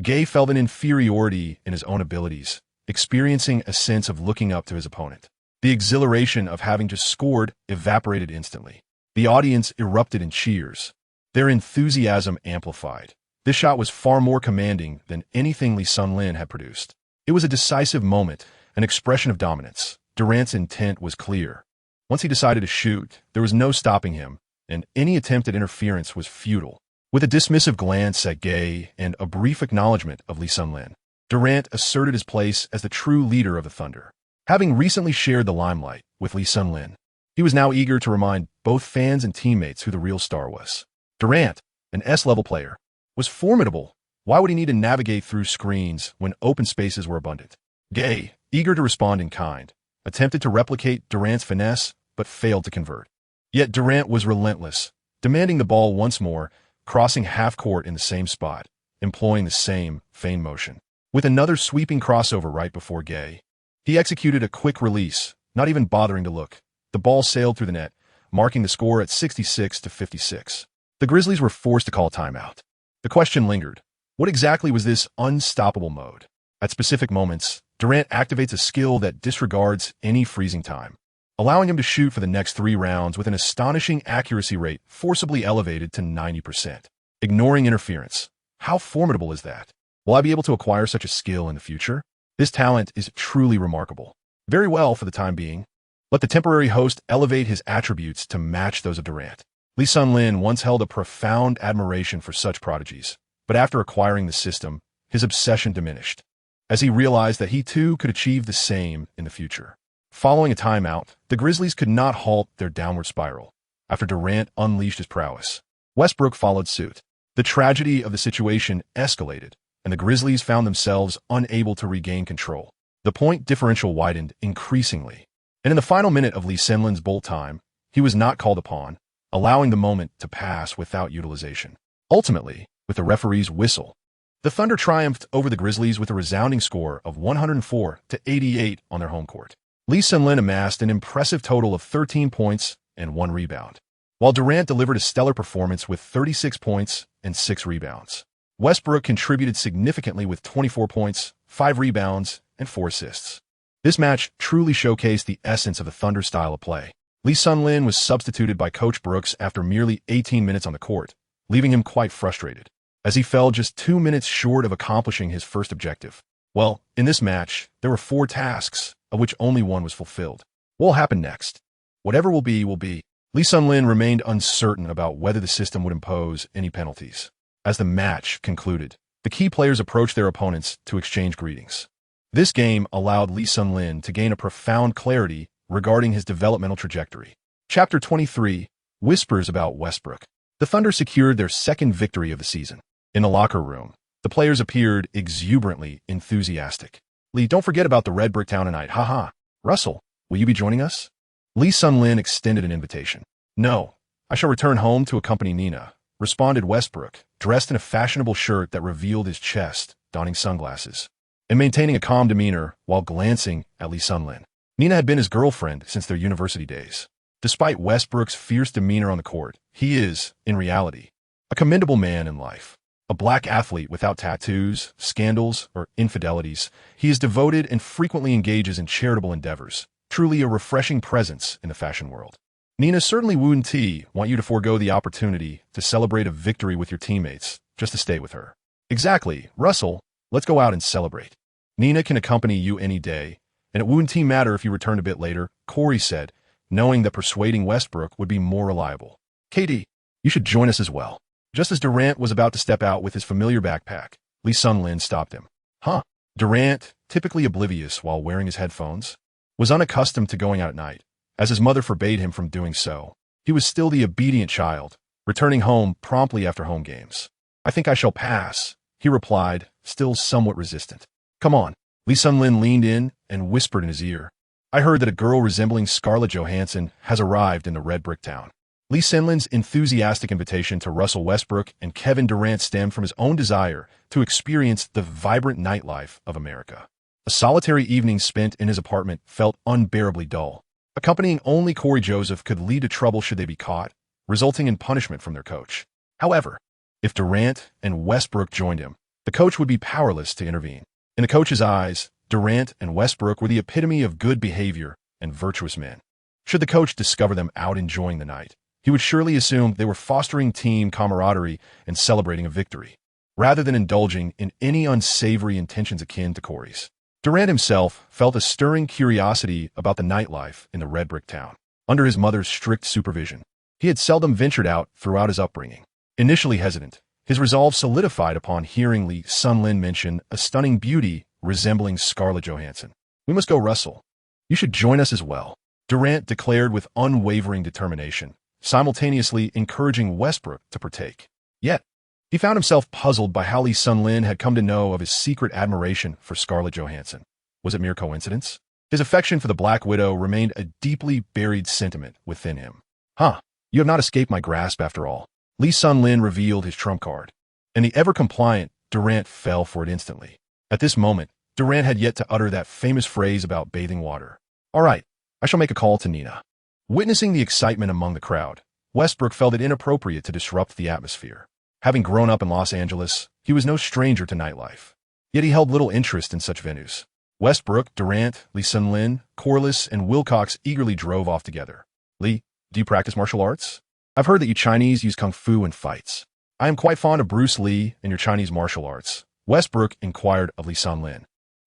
Gay felt an inferiority in his own abilities, experiencing a sense of looking up to his opponent. The exhilaration of having just scored evaporated instantly. The audience erupted in cheers, their enthusiasm amplified. This shot was far more commanding than anything Lee Simlin had produced. It was a decisive moment, an expression of dominance. Durant's intent was clear. Once he decided to shoot, there was no stopping him, and any attempt at interference was futile. With a dismissive glance at Gay and a brief acknowledgement of Lee Simlin, Durant asserted his place as the true leader of the Thunder. Having recently shared the limelight with Lee Sun-lin, he was now eager to remind both fans and teammates who the real star was. Durant, an S-level player, was formidable. Why would he need to navigate through screens when open spaces were abundant? Gay, eager to respond in kind, attempted to replicate Durant's finesse, but failed to convert. Yet Durant was relentless, demanding the ball once more, crossing half-court in the same spot, employing the same feint motion. With another sweeping crossover right before Gay, he executed a quick release, not even bothering to look. The ball sailed through the net, marking the score at 66-56. The Grizzlies were forced to call timeout. The question lingered. What exactly was this unstoppable mode? At specific moments, Durant activates a skill that disregards any freezing time, allowing him to shoot for the next 3 rounds with an astonishing accuracy rate forcibly elevated to 90%. Ignoring interference. How formidable is that? Will I be able to acquire such a skill in the future? This talent is truly remarkable. Very well for the time being. Let the temporary host elevate his attributes to match those of Durant. Lee Sun-lin once held a profound admiration for such prodigies, but after acquiring the system, his obsession diminished, as he realized that he too could achieve the same in the future. Following a timeout, the Grizzlies could not halt their downward spiral. After Durant unleashed his prowess, Westbrook followed suit. The tragedy of the situation escalated, and the Grizzlies found themselves unable to regain control. The point differential widened increasingly, and in the final minute of Lee Sun-lin's bolt time, he was not called upon, allowing the moment to pass without utilization. Ultimately, with the referee's whistle, the Thunder triumphed over the Grizzlies with a resounding score of 104-88 on their home court. Lee Sun-lin amassed an impressive total of 13 points and 1 rebound, while Durant delivered a stellar performance with 36 points and 6 rebounds. Westbrook contributed significantly with 24 points, 5 rebounds, and 4 assists. This match truly showcased the essence of the Thunder style of play. Lee Sun-lin was substituted by Coach Brooks after merely 18 minutes on the court, leaving him quite frustrated, as he fell just 2 minutes short of accomplishing his first objective. Well, in this match, there were 4 tasks, of which only one was fulfilled. What will happen next? Whatever will be, will be. Lee Sun-lin remained uncertain about whether the system would impose any penalties. As the match concluded, the key players approached their opponents to exchange greetings. This game allowed Lee Sun-lin to gain a profound clarity regarding his developmental trajectory. Chapter 23, Whispers about Westbrook. The Thunder secured their second victory of the season. In the locker room, the players appeared exuberantly enthusiastic. Lee, don't forget about the Red Brick Town tonight, haha. Russell, will you be joining us? Lee Sun-lin extended an invitation. No, I shall return home to accompany Nina, responded Westbrook, dressed in a fashionable shirt that revealed his chest, donning sunglasses, and maintaining a calm demeanor while glancing at Lee Sun-lin. Nina had been his girlfriend since their university days. Despite Westbrook's fierce demeanor on the court, he is, in reality, a commendable man in life. A black athlete without tattoos, scandals, or infidelities, he is devoted and frequently engages in charitable endeavors, truly a refreshing presence in the fashion world. Nina, certainly wouldn't want you to forego the opportunity to celebrate a victory with your teammates just to stay with her. Exactly, Russell, let's go out and celebrate. Nina can accompany you any day, and it wouldn't matter if you returned a bit later, Corey said, knowing that persuading Westbrook would be more reliable. KD, you should join us as well. Just as Durant was about to step out with his familiar backpack, Lee Sun-lin stopped him. Huh? Durant, typically oblivious while wearing his headphones, was unaccustomed to going out at night, as his mother forbade him from doing so. He was still the obedient child, returning home promptly after home games. I think I shall pass, he replied, still somewhat resistant. Come on. Lee Sun-lin leaned in and whispered in his ear. I heard that a girl resembling Scarlett Johansson has arrived in the Red Brick Town. Lee Sun-lin's enthusiastic invitation to Russell Westbrook and Kevin Durant stemmed from his own desire to experience the vibrant nightlife of America. A solitary evening spent in his apartment felt unbearably dull. Accompanying only Corey Joseph could lead to trouble should they be caught, resulting in punishment from their coach. However, if Durant and Westbrook joined him, the coach would be powerless to intervene. In the coach's eyes, Durant and Westbrook were the epitome of good behavior and virtuous men. Should the coach discover them out enjoying the night, he would surely assume they were fostering team camaraderie and celebrating a victory, rather than indulging in any unsavory intentions akin to Corey's. Durant himself felt a stirring curiosity about the nightlife in the Red Brick Town. Under his mother's strict supervision, he had seldom ventured out throughout his upbringing. Initially hesitant, his resolve solidified upon hearing Lee Sun-lin mention a stunning beauty resembling Scarlett Johansson. We must go, Russell. You should join us as well, Durant declared with unwavering determination, simultaneously encouraging Westbrook to partake. Yet, he found himself puzzled by how Lee Sun-lin had come to know of his secret admiration for Scarlett Johansson. Was it mere coincidence? His affection for the Black Widow remained a deeply buried sentiment within him. You have not escaped my grasp after all. Lee Sun-lin revealed his trump card, and the ever-compliant Durant fell for it instantly. At this moment, Durant had yet to utter that famous phrase about bathing water. All right, I shall make a call to Nina. Witnessing the excitement among the crowd, Westbrook felt it inappropriate to disrupt the atmosphere. Having grown up in Los Angeles, he was no stranger to nightlife. Yet he held little interest in such venues. Westbrook, Durant, Lee Sun-lin, Corliss, and Wilcox eagerly drove off together. Lee, do you practice martial arts? I've heard that you Chinese use kung fu in fights. I am quite fond of Bruce Lee and your Chinese martial arts, Westbrook inquired of Lee Sun-lin,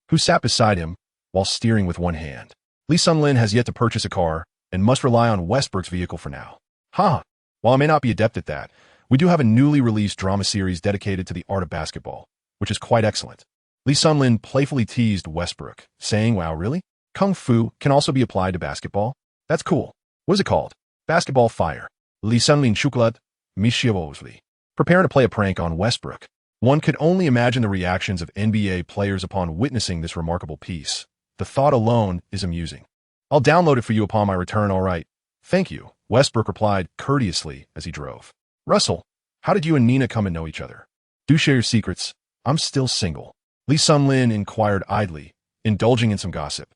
who sat beside him while steering with one hand. Lee Sun-lin has yet to purchase a car and must rely on Westbrook's vehicle for now. While I may not be adept at that, we do have a newly released drama series dedicated to the art of basketball, which is quite excellent. Lee Sun-lin playfully teased Westbrook, saying, wow, really? Kung Fu can also be applied to basketball? That's cool. What is it called? Basketball Fire. Lee Sun-lin Chocolate, Michievosli. Preparing to play a prank on Westbrook. One could only imagine the reactions of NBA players upon witnessing this remarkable piece. The thought alone is amusing. I'll download it for you upon my return, all right. Thank you, Westbrook replied courteously as he drove. Russell, how did you and Nina come to know each other? Do share your secrets. I'm still single. Lee Sun-lin inquired idly, indulging in some gossip.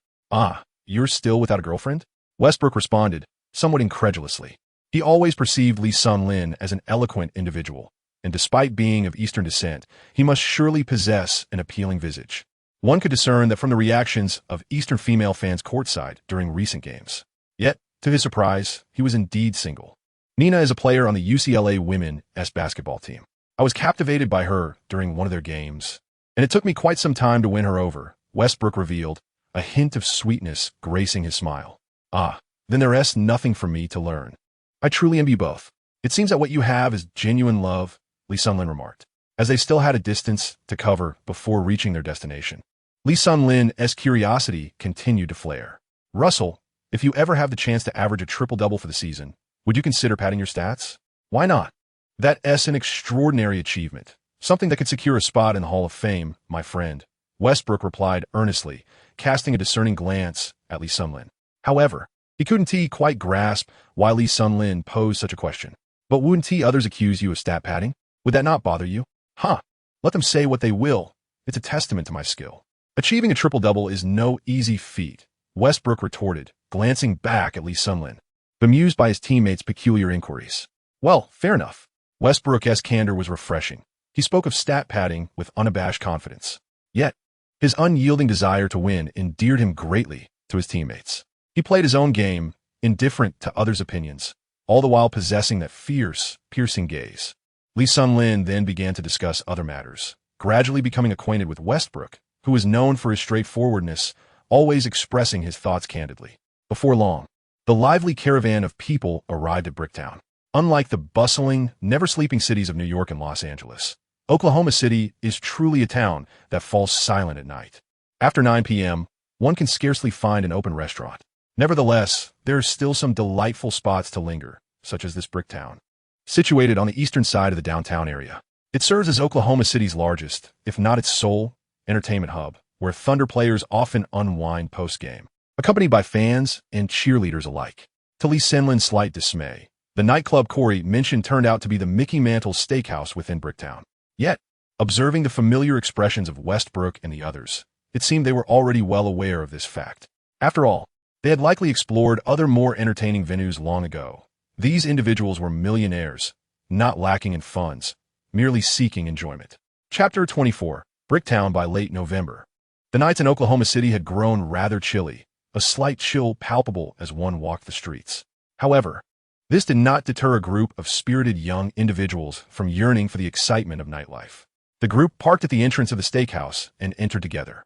You're still without a girlfriend? Westbrook responded, somewhat incredulously. He always perceived Lee Sun-lin as an eloquent individual, and despite being of Eastern descent, he must surely possess an appealing visage. One could discern that from the reactions of Eastern female fans courtside during recent games. Yet, to his surprise, he was indeed single. Nina is a player on the UCLA women's basketball team. I was captivated by her during one of their games, and it took me quite some time to win her over, Westbrook revealed, a hint of sweetness gracing his smile. Then there is nothing for me to learn. I truly envy both. It seems that what you have is genuine love, Lee Sun-lin remarked, as they still had a distance to cover before reaching their destination. Lee Sun-lin's curiosity continued to flare. Russell, if you ever have the chance to average a triple-double for the season, would you consider padding your stats? Why not? That's an extraordinary achievement, something that could secure a spot in the Hall of Fame, my friend, Westbrook replied earnestly, casting a discerning glance at Lee Sun-lin. However, he couldn't quite grasp why Lee Sun-lin posed such a question. But wouldn't others accuse you of stat padding? Would that not bother you? Let them say what they will. It's a testament to my skill. Achieving a triple-double is no easy feat, Westbrook retorted, glancing back at Lee Sun-lin, bemused by his teammates' peculiar inquiries. Well, fair enough. Westbrook's candor was refreshing. He spoke of stat padding with unabashed confidence. Yet, his unyielding desire to win endeared him greatly to his teammates. He played his own game, indifferent to others' opinions, all the while possessing that fierce, piercing gaze. Lee Sun-lin then began to discuss other matters, gradually becoming acquainted with Westbrook, who was known for his straightforwardness, always expressing his thoughts candidly. Before long, the lively caravan of people arrived at Bricktown. Unlike the bustling, never-sleeping cities of New York and Los Angeles, Oklahoma City is truly a town that falls silent at night. After 9 p.m., one can scarcely find an open restaurant. Nevertheless, there are still some delightful spots to linger, such as this Bricktown. Situated on the eastern side of the downtown area, it serves as Oklahoma City's largest, if not its sole, entertainment hub, where Thunder players often unwind post-game, accompanied by fans and cheerleaders alike. To Lee Sun-lin's slight dismay, the nightclub Corey mentioned turned out to be the Mickey Mantle Steakhouse within Bricktown. Yet, observing the familiar expressions of Westbrook and the others, it seemed they were already well aware of this fact. After all, they had likely explored other more entertaining venues long ago. These individuals were millionaires, not lacking in funds, merely seeking enjoyment. Chapter 24, Bricktown. By late November, the nights in Oklahoma City had grown rather chilly, a slight chill palpable as one walked the streets. However, this did not deter a group of spirited young individuals from yearning for the excitement of nightlife. The group parked at the entrance of the steakhouse and entered together.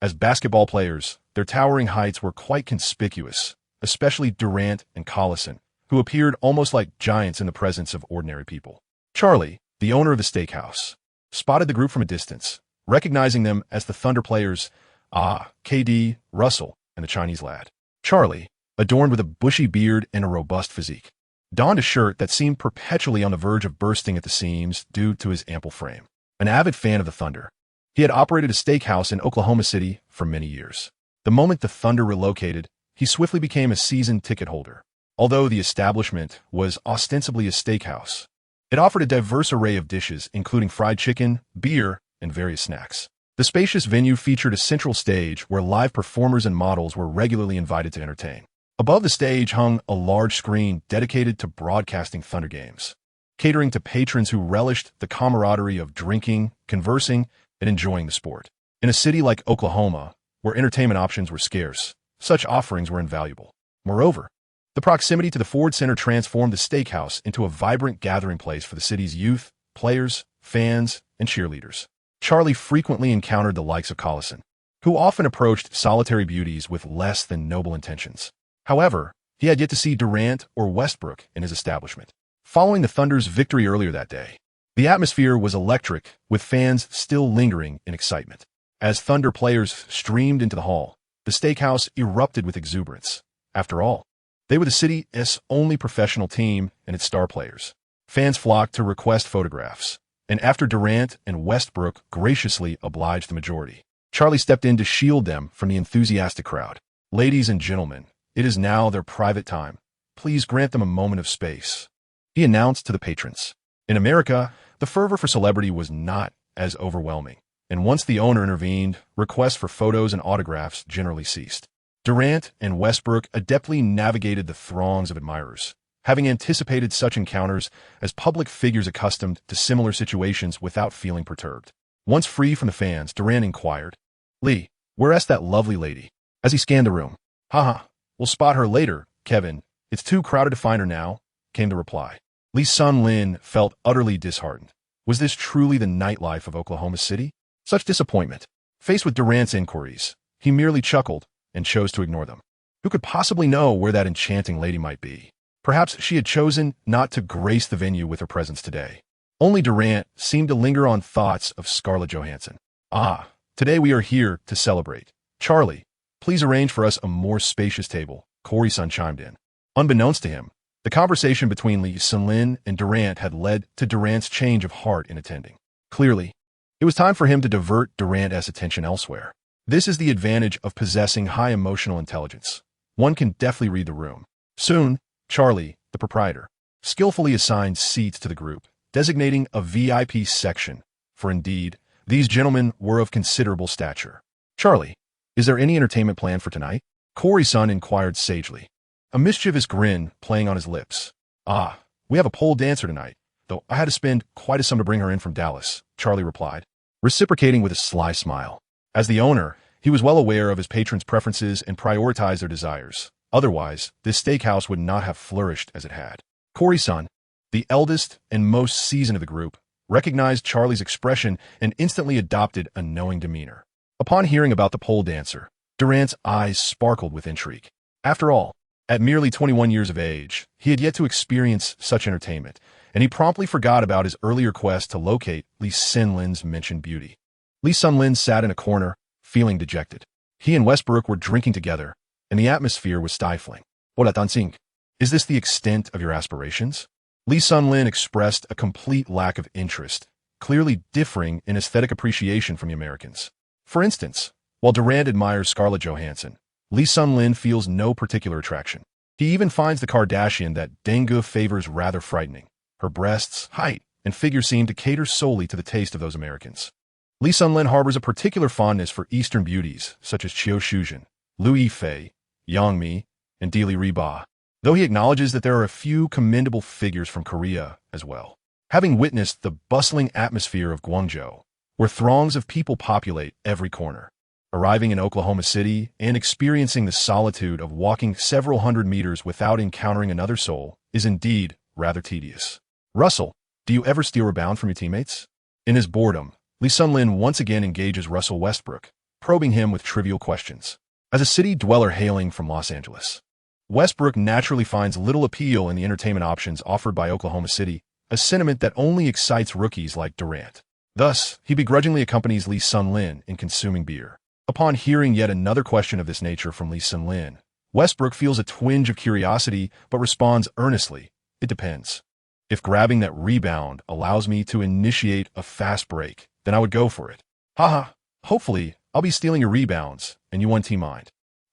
As basketball players, their towering heights were quite conspicuous, especially Durant and Collison, who appeared almost like giants in the presence of ordinary people. Charlie, the owner of the steakhouse, spotted the group from a distance, recognizing them as the Thunder players, KD, Russell, and the Chinese lad. Charlie, adorned with a bushy beard and a robust physique, donned a shirt that seemed perpetually on the verge of bursting at the seams due to his ample frame. An avid fan of the Thunder, he had operated a steakhouse in Oklahoma City for many years. The moment the Thunder relocated, he swiftly became a season ticket holder. Although the establishment was ostensibly a steakhouse, it offered a diverse array of dishes, including fried chicken, beer, and various snacks. The spacious venue featured a central stage where live performers and models were regularly invited to entertain. Above the stage hung a large screen dedicated to broadcasting Thunder games, catering to patrons who relished the camaraderie of drinking, conversing, and enjoying the sport. In a city like Oklahoma, where entertainment options were scarce, such offerings were invaluable. Moreover, the proximity to the Ford Center transformed the steakhouse into a vibrant gathering place for the city's youth, players, fans, and cheerleaders. Charlie frequently encountered the likes of Collison, who often approached solitary beauties with less than noble intentions. However, he had yet to see Durant or Westbrook in his establishment. Following the Thunder's victory earlier that day, the atmosphere was electric, with fans still lingering in excitement. As Thunder players streamed into the hall, the steakhouse erupted with exuberance. After all, they were the city's only professional team and its star players. Fans flocked to request photographs, and after Durant and Westbrook graciously obliged the majority, Charlie stepped in to shield them from the enthusiastic crowd. "Ladies and gentlemen, it is now their private time. Please grant them a moment of space," he announced to the patrons. In America, the fervor for celebrity was not as overwhelming, and once the owner intervened, requests for photos and autographs generally ceased. Durant and Westbrook adeptly navigated the throngs of admirers, having anticipated such encounters as public figures accustomed to similar situations without feeling perturbed. Once free from the fans, Durant inquired, "Lee, where's that lovely lady?" As he scanned the room. "Haha, we'll spot her later, Kevin. It's too crowded to find her now," came the reply. Lee Sun-Lin felt utterly disheartened. Was this truly the nightlife of Oklahoma City? Such disappointment. Faced with Durant's inquiries, he merely chuckled and chose to ignore them. Who could possibly know where that enchanting lady might be? Perhaps she had chosen not to grace the venue with her presence today. Only Durant seemed to linger on thoughts of Scarlett Johansson. "Ah, today we are here to celebrate. Charlie, please arrange for us a more spacious table," Corey-san chimed in. Unbeknownst to him, the conversation between Lee Sun-Lin and Durant had led to Durant's change of heart in attending. Clearly, it was time for him to divert Durant's attention elsewhere. This is the advantage of possessing high emotional intelligence. One can deftly read the room. Soon, Charlie, the proprietor, skillfully assigned seats to the group, designating a VIP section, for indeed, these gentlemen were of considerable stature. "Charlie, is there any entertainment planned for tonight?" Corey-san inquired sagely, a mischievous grin playing on his lips. "Ah, we have a pole dancer tonight, though I had to spend quite a sum to bring her in from Dallas," Charlie replied, reciprocating with a sly smile. As the owner, he was well aware of his patrons' preferences and prioritized their desires. Otherwise, this steakhouse would not have flourished as it had. Corey-san, the eldest and most seasoned of the group, recognized Charlie's expression and instantly adopted a knowing demeanor. Upon hearing about the pole dancer, Durant's eyes sparkled with intrigue. After all, at merely 21 years of age, he had yet to experience such entertainment, and he promptly forgot about his earlier quest to locate Lee Sun-Lin's mentioned beauty. Lee Sun-Lin sat in a corner, feeling dejected. He and Westbrook were drinking together, and the atmosphere was stifling. "Hola, dancing. Is this the extent of your aspirations?" Lee Sun-Lin expressed a complete lack of interest, clearly differing in aesthetic appreciation from the Americans. For instance, while Durant admires Scarlett Johansson, Lee Sun-Lin feels no particular attraction. He even finds the Kardashian that Dengue favors rather frightening. Her breasts, height, and figure seem to cater solely to the taste of those Americans. Lee Sun-Lin harbors a particular fondness for Eastern beauties, such as Chiu Shujin, Liu Yifei, Yang Mi, and Dili Riba, though he acknowledges that there are a few commendable figures from Korea as well. Having witnessed the bustling atmosphere of Guangzhou, where throngs of people populate every corner, arriving in Oklahoma City and experiencing the solitude of walking several hundred meters without encountering another soul is indeed rather tedious. "Russell, do you ever steal rebound from your teammates?" In his boredom, Lee Sun-Lin once again engages Russell Westbrook, probing him with trivial questions. As a city dweller hailing from Los Angeles, Westbrook naturally finds little appeal in the entertainment options offered by Oklahoma City, a sentiment that only excites rookies like Durant. Thus, he begrudgingly accompanies Lee Sun-Lin in consuming beer. Upon hearing yet another question of this nature from Lee Sun-Lin, Westbrook feels a twinge of curiosity but responds earnestly. It depends. If grabbing that rebound allows me to initiate a fast break, then I would go for it. Haha, hopefully I'll be stealing your rebounds and you onthe mine.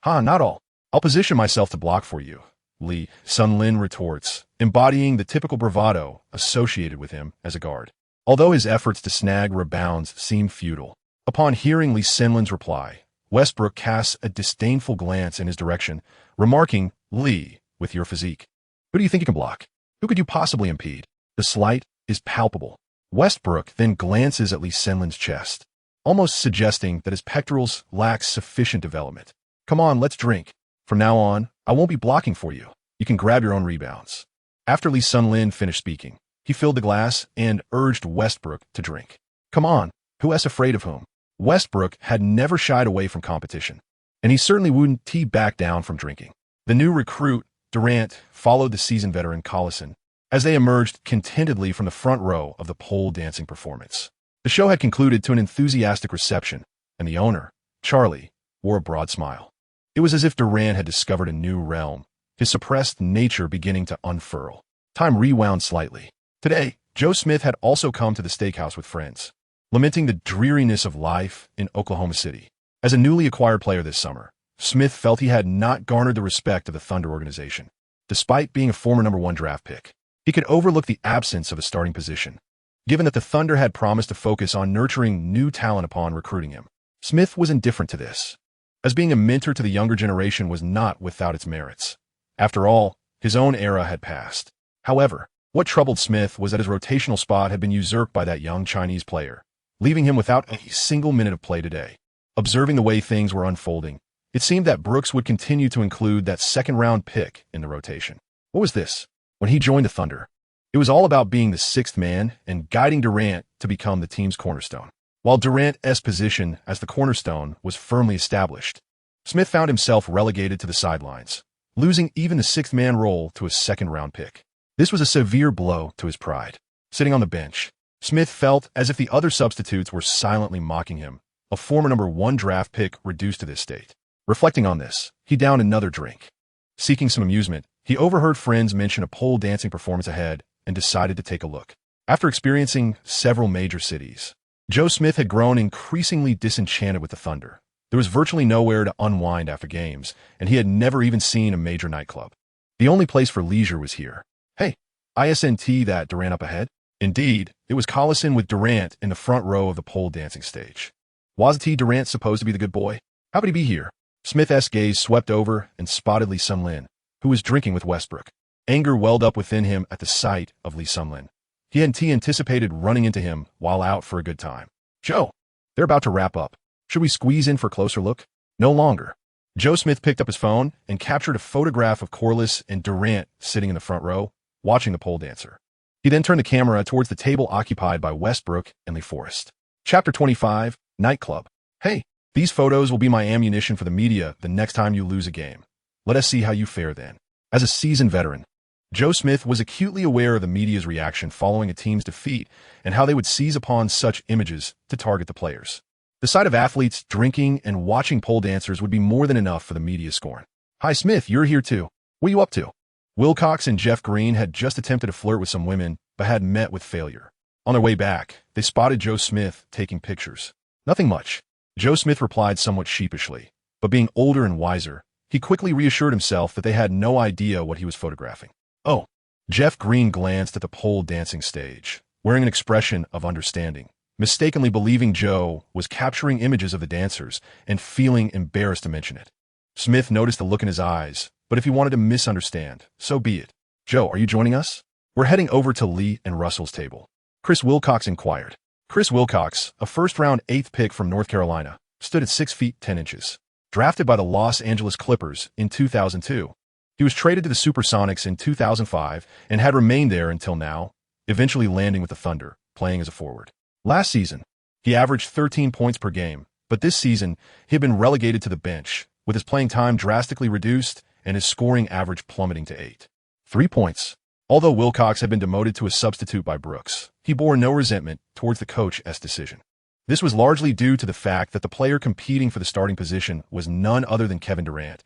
Ha, not all. I'll position myself to block for you, Lee Sun-Lin retorts, embodying the typical bravado associated with him as a guard. Although his efforts to snag rebounds seem futile, upon hearing Lee Sun-Lin's reply, Westbrook casts a disdainful glance in his direction, remarking, Lee, with your physique, who do you think you can block? Who could you possibly impede? The slight is palpable. Westbrook then glances at Lee Sun-Lin's chest, almost suggesting that his pectorals lack sufficient development. Come on, let's drink. From now on, I won't be blocking for you. You can grab your own rebounds. After Lee Sun-Lin finished speaking, he filled the glass and urged Westbrook to drink. Come on, who is afraid of whom? Westbrook had never shied away from competition, and he certainly wouldn't back down from drinking. The new recruit, Durant, followed the seasoned veteran Collison as they emerged contentedly from the front row of the pole dancing performance. The show had concluded to an enthusiastic reception, and the owner, Charlie, wore a broad smile. It was as if Dwyane had discovered a new realm, his suppressed nature beginning to unfurl. Time rewound slightly. Today, Joe Smith had also come to the steakhouse with friends, lamenting the dreariness of life in Oklahoma City. As a newly acquired player this summer, Smith felt he had not garnered the respect of the Thunder organization. Despite being a former #1 draft pick, he could overlook the absence of a starting position, given that the Thunder had promised to focus on nurturing new talent upon recruiting him. Smith was indifferent to this, as being a mentor to the younger generation was not without its merits. After all, his own era had passed. However, what troubled Smith was that his rotational spot had been usurped by that young Chinese player, leaving him without a single minute of play today. Observing the way things were unfolding, it seemed that Brooks would continue to include that second-round pick in the rotation. What was this? When he joined the Thunder, it was all about being the sixth man and guiding Durant to become the team's cornerstone. While Durant's position as the cornerstone was firmly established, Smith found himself relegated to the sidelines, losing even the sixth-man role to a second-round pick. This was a severe blow to his pride. Sitting on the bench, Smith felt as if the other substitutes were silently mocking him, a former #1 draft pick reduced to this state. Reflecting on this, he downed another drink. Seeking some amusement, he overheard friends mention a pole dancing performance ahead and decided to take a look. After experiencing several major cities, Joe Smith had grown increasingly disenchanted with the Thunder. There was virtually nowhere to unwind after games, and he had never even seen a major nightclub. The only place for leisure was here. Hey, isn't that Durant up ahead? Indeed, it was Collison with Durant in the front row of the pole dancing stage. Wasn't Durant supposed to be the good boy? How could he be here? Smith's gaze swept over and spotted Lee Sun-Lin, who was drinking with Westbrook. Anger welled up within him at the sight of Lee Sun-Lin. He hadn't anticipated running into him while out for a good time. Joe, they're about to wrap up. Should we squeeze in for a closer look? No longer. Joe Smith picked up his phone and captured a photograph of Corliss and Durant sitting in the front row, watching the pole dancer. He then turned the camera towards the table occupied by Westbrook and Lee Forrest. Chapter 25, Nightclub. Hey, these photos will be my ammunition for the media the next time you lose a game. Let us see how you fare then. As a seasoned veteran, Joe Smith was acutely aware of the media's reaction following a team's defeat and how they would seize upon such images to target the players. The sight of athletes drinking and watching pole dancers would be more than enough for the media's scorn. Hi, Smith, you're here too. What are you up to? Wilcox and Jeff Green had just attempted to flirt with some women, but had met with failure. On their way back, they spotted Joe Smith taking pictures. Nothing much. Joe Smith replied somewhat sheepishly, but being older and wiser, he quickly reassured himself that they had no idea what he was photographing. Oh, Jeff Green glanced at the pole dancing stage, wearing an expression of understanding, mistakenly believing Joe was capturing images of the dancers and feeling embarrassed to mention it. Smith noticed the look in his eyes, but if he wanted to misunderstand, so be it. Joe, are you joining us? We're heading over to Lee and Russell's table. Chris Wilcox inquired. Chris Wilcox, a first-round 8th pick from North Carolina, stood at 6 feet 10 inches. Drafted by the Los Angeles Clippers in 2002, he was traded to the Supersonics in 2005 and had remained there until now, eventually landing with the Thunder, playing as a forward. Last season, he averaged 13 points per game, but this season, he had been relegated to the bench, with his playing time drastically reduced and his scoring average plummeting to 8. 3 points. Although Wilcox had been demoted to a substitute by Brooks, he bore no resentment towards the coach's decision. This was largely due to the fact that the player competing for the starting position was none other than Kevin Durant,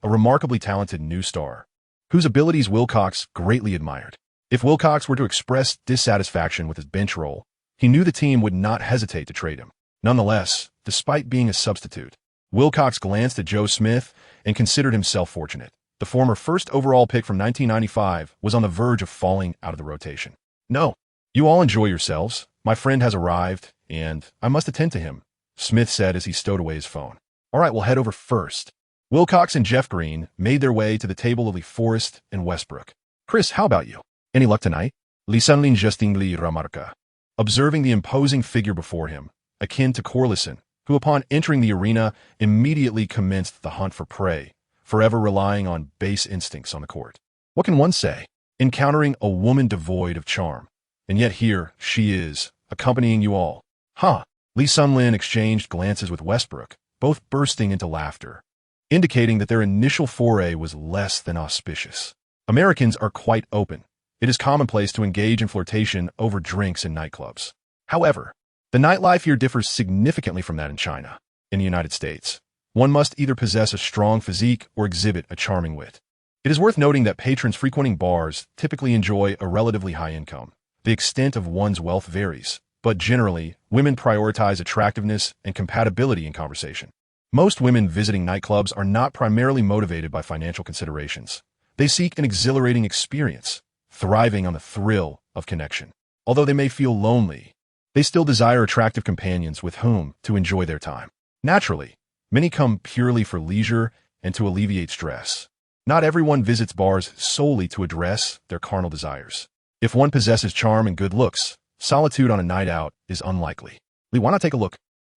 a remarkably talented new star, whose abilities Wilcox greatly admired. If Wilcox were to express dissatisfaction with his bench role, he knew the team would not hesitate to trade him. Nonetheless, despite being a substitute, Wilcox glanced at Joe Smith and considered himself fortunate. The former first overall pick from 1995 was on the verge of falling out of the rotation. "No, you all enjoy yourselves. My friend has arrived, and I must attend to him," Smith said as he stowed away his phone. "All right, we'll head over first." Wilcox and Jeff Green made their way to the table of Lee Forrest and Westbrook. "Chris, how about you? Any luck tonight?" Lee Sunlin justingly remarca, observing the imposing figure before him, akin to Corlison, who upon entering the arena immediately commenced the hunt for prey, forever relying on base instincts on the court. What can one say? Encountering a woman devoid of charm. And yet here she is, accompanying you all. Huh. Lee Sunlin exchanged glances with Westbrook, both bursting into laughter, indicating that their initial foray was less than auspicious. Americans are quite open. It is commonplace to engage in flirtation over drinks in nightclubs. However, the nightlife here differs significantly from that in China. In the United States, one must either possess a strong physique or exhibit a charming wit. It is worth noting that patrons frequenting bars typically enjoy a relatively high income. The extent of one's wealth varies, but generally, women prioritize attractiveness and compatibility in conversation. Most women visiting nightclubs are not primarily motivated by financial considerations. They seek an exhilarating experience, thriving on the thrill of connection. Although they may feel lonely, they still desire attractive companions with whom to enjoy their time. Naturally, many come purely for leisure and to alleviate stress. Not everyone visits bars solely to address their carnal desires. If one possesses charm and good looks, solitude on a night out is unlikely. Lee, why not take a look?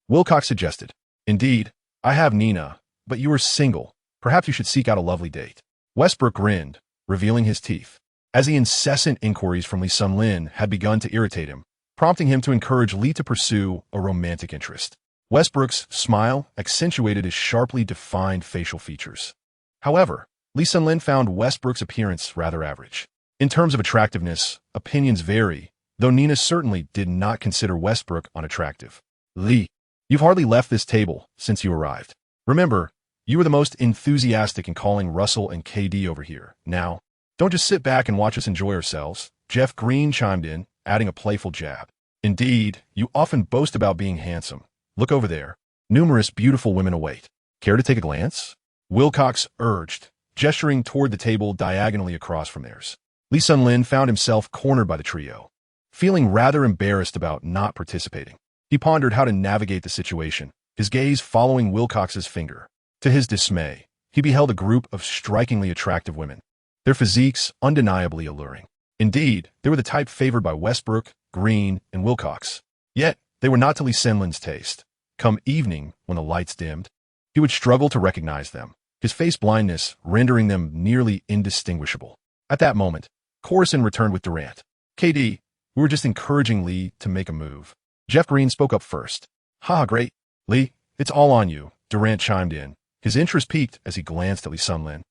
Wilcox suggested. Indeed, I have Nina, but you are single. Perhaps you should seek out a lovely date. Westbrook grinned, revealing his teeth, as the incessant inquiries from Lee Sunlin had begun to irritate him, prompting him to encourage Lee to pursue a romantic interest. Westbrook's smile accentuated his sharply defined facial features. However, Lee Sunlin found Westbrook's appearance rather average. In terms of attractiveness, opinions vary, though Nina certainly did not consider Westbrook unattractive. Lee, you've hardly left this table since you arrived. Remember, you were the most enthusiastic in calling Russell and KD over here. Now, don't just sit back and watch us enjoy ourselves. Jeff Green chimed in, adding a playful jab. Indeed, you often boast about being handsome. Look over there. Numerous beautiful women await. Care to take a glance? Wilcox urged, gesturing toward the table diagonally across from theirs. Lee Sunlin found himself cornered by the trio, feeling rather embarrassed about not participating. He pondered how to navigate the situation, his gaze following Wilcox's finger. To his dismay, he beheld a group of strikingly attractive women, their physiques undeniably alluring. Indeed, they were the type favored by Westbrook, Green, and Wilcox. Yet, they were not to Lee Sunlin's taste. Come evening, when the lights dimmed, he would struggle to recognize them, his face blindness rendering them nearly indistinguishable. At that moment, Corson returned with Durant. KD, we were just encouraging Lee to make a move. Jeff Green spoke up first. Ha, great. Lee, it's all on you, Durant chimed in. His interest peaked as he glanced at Lee Sunlin.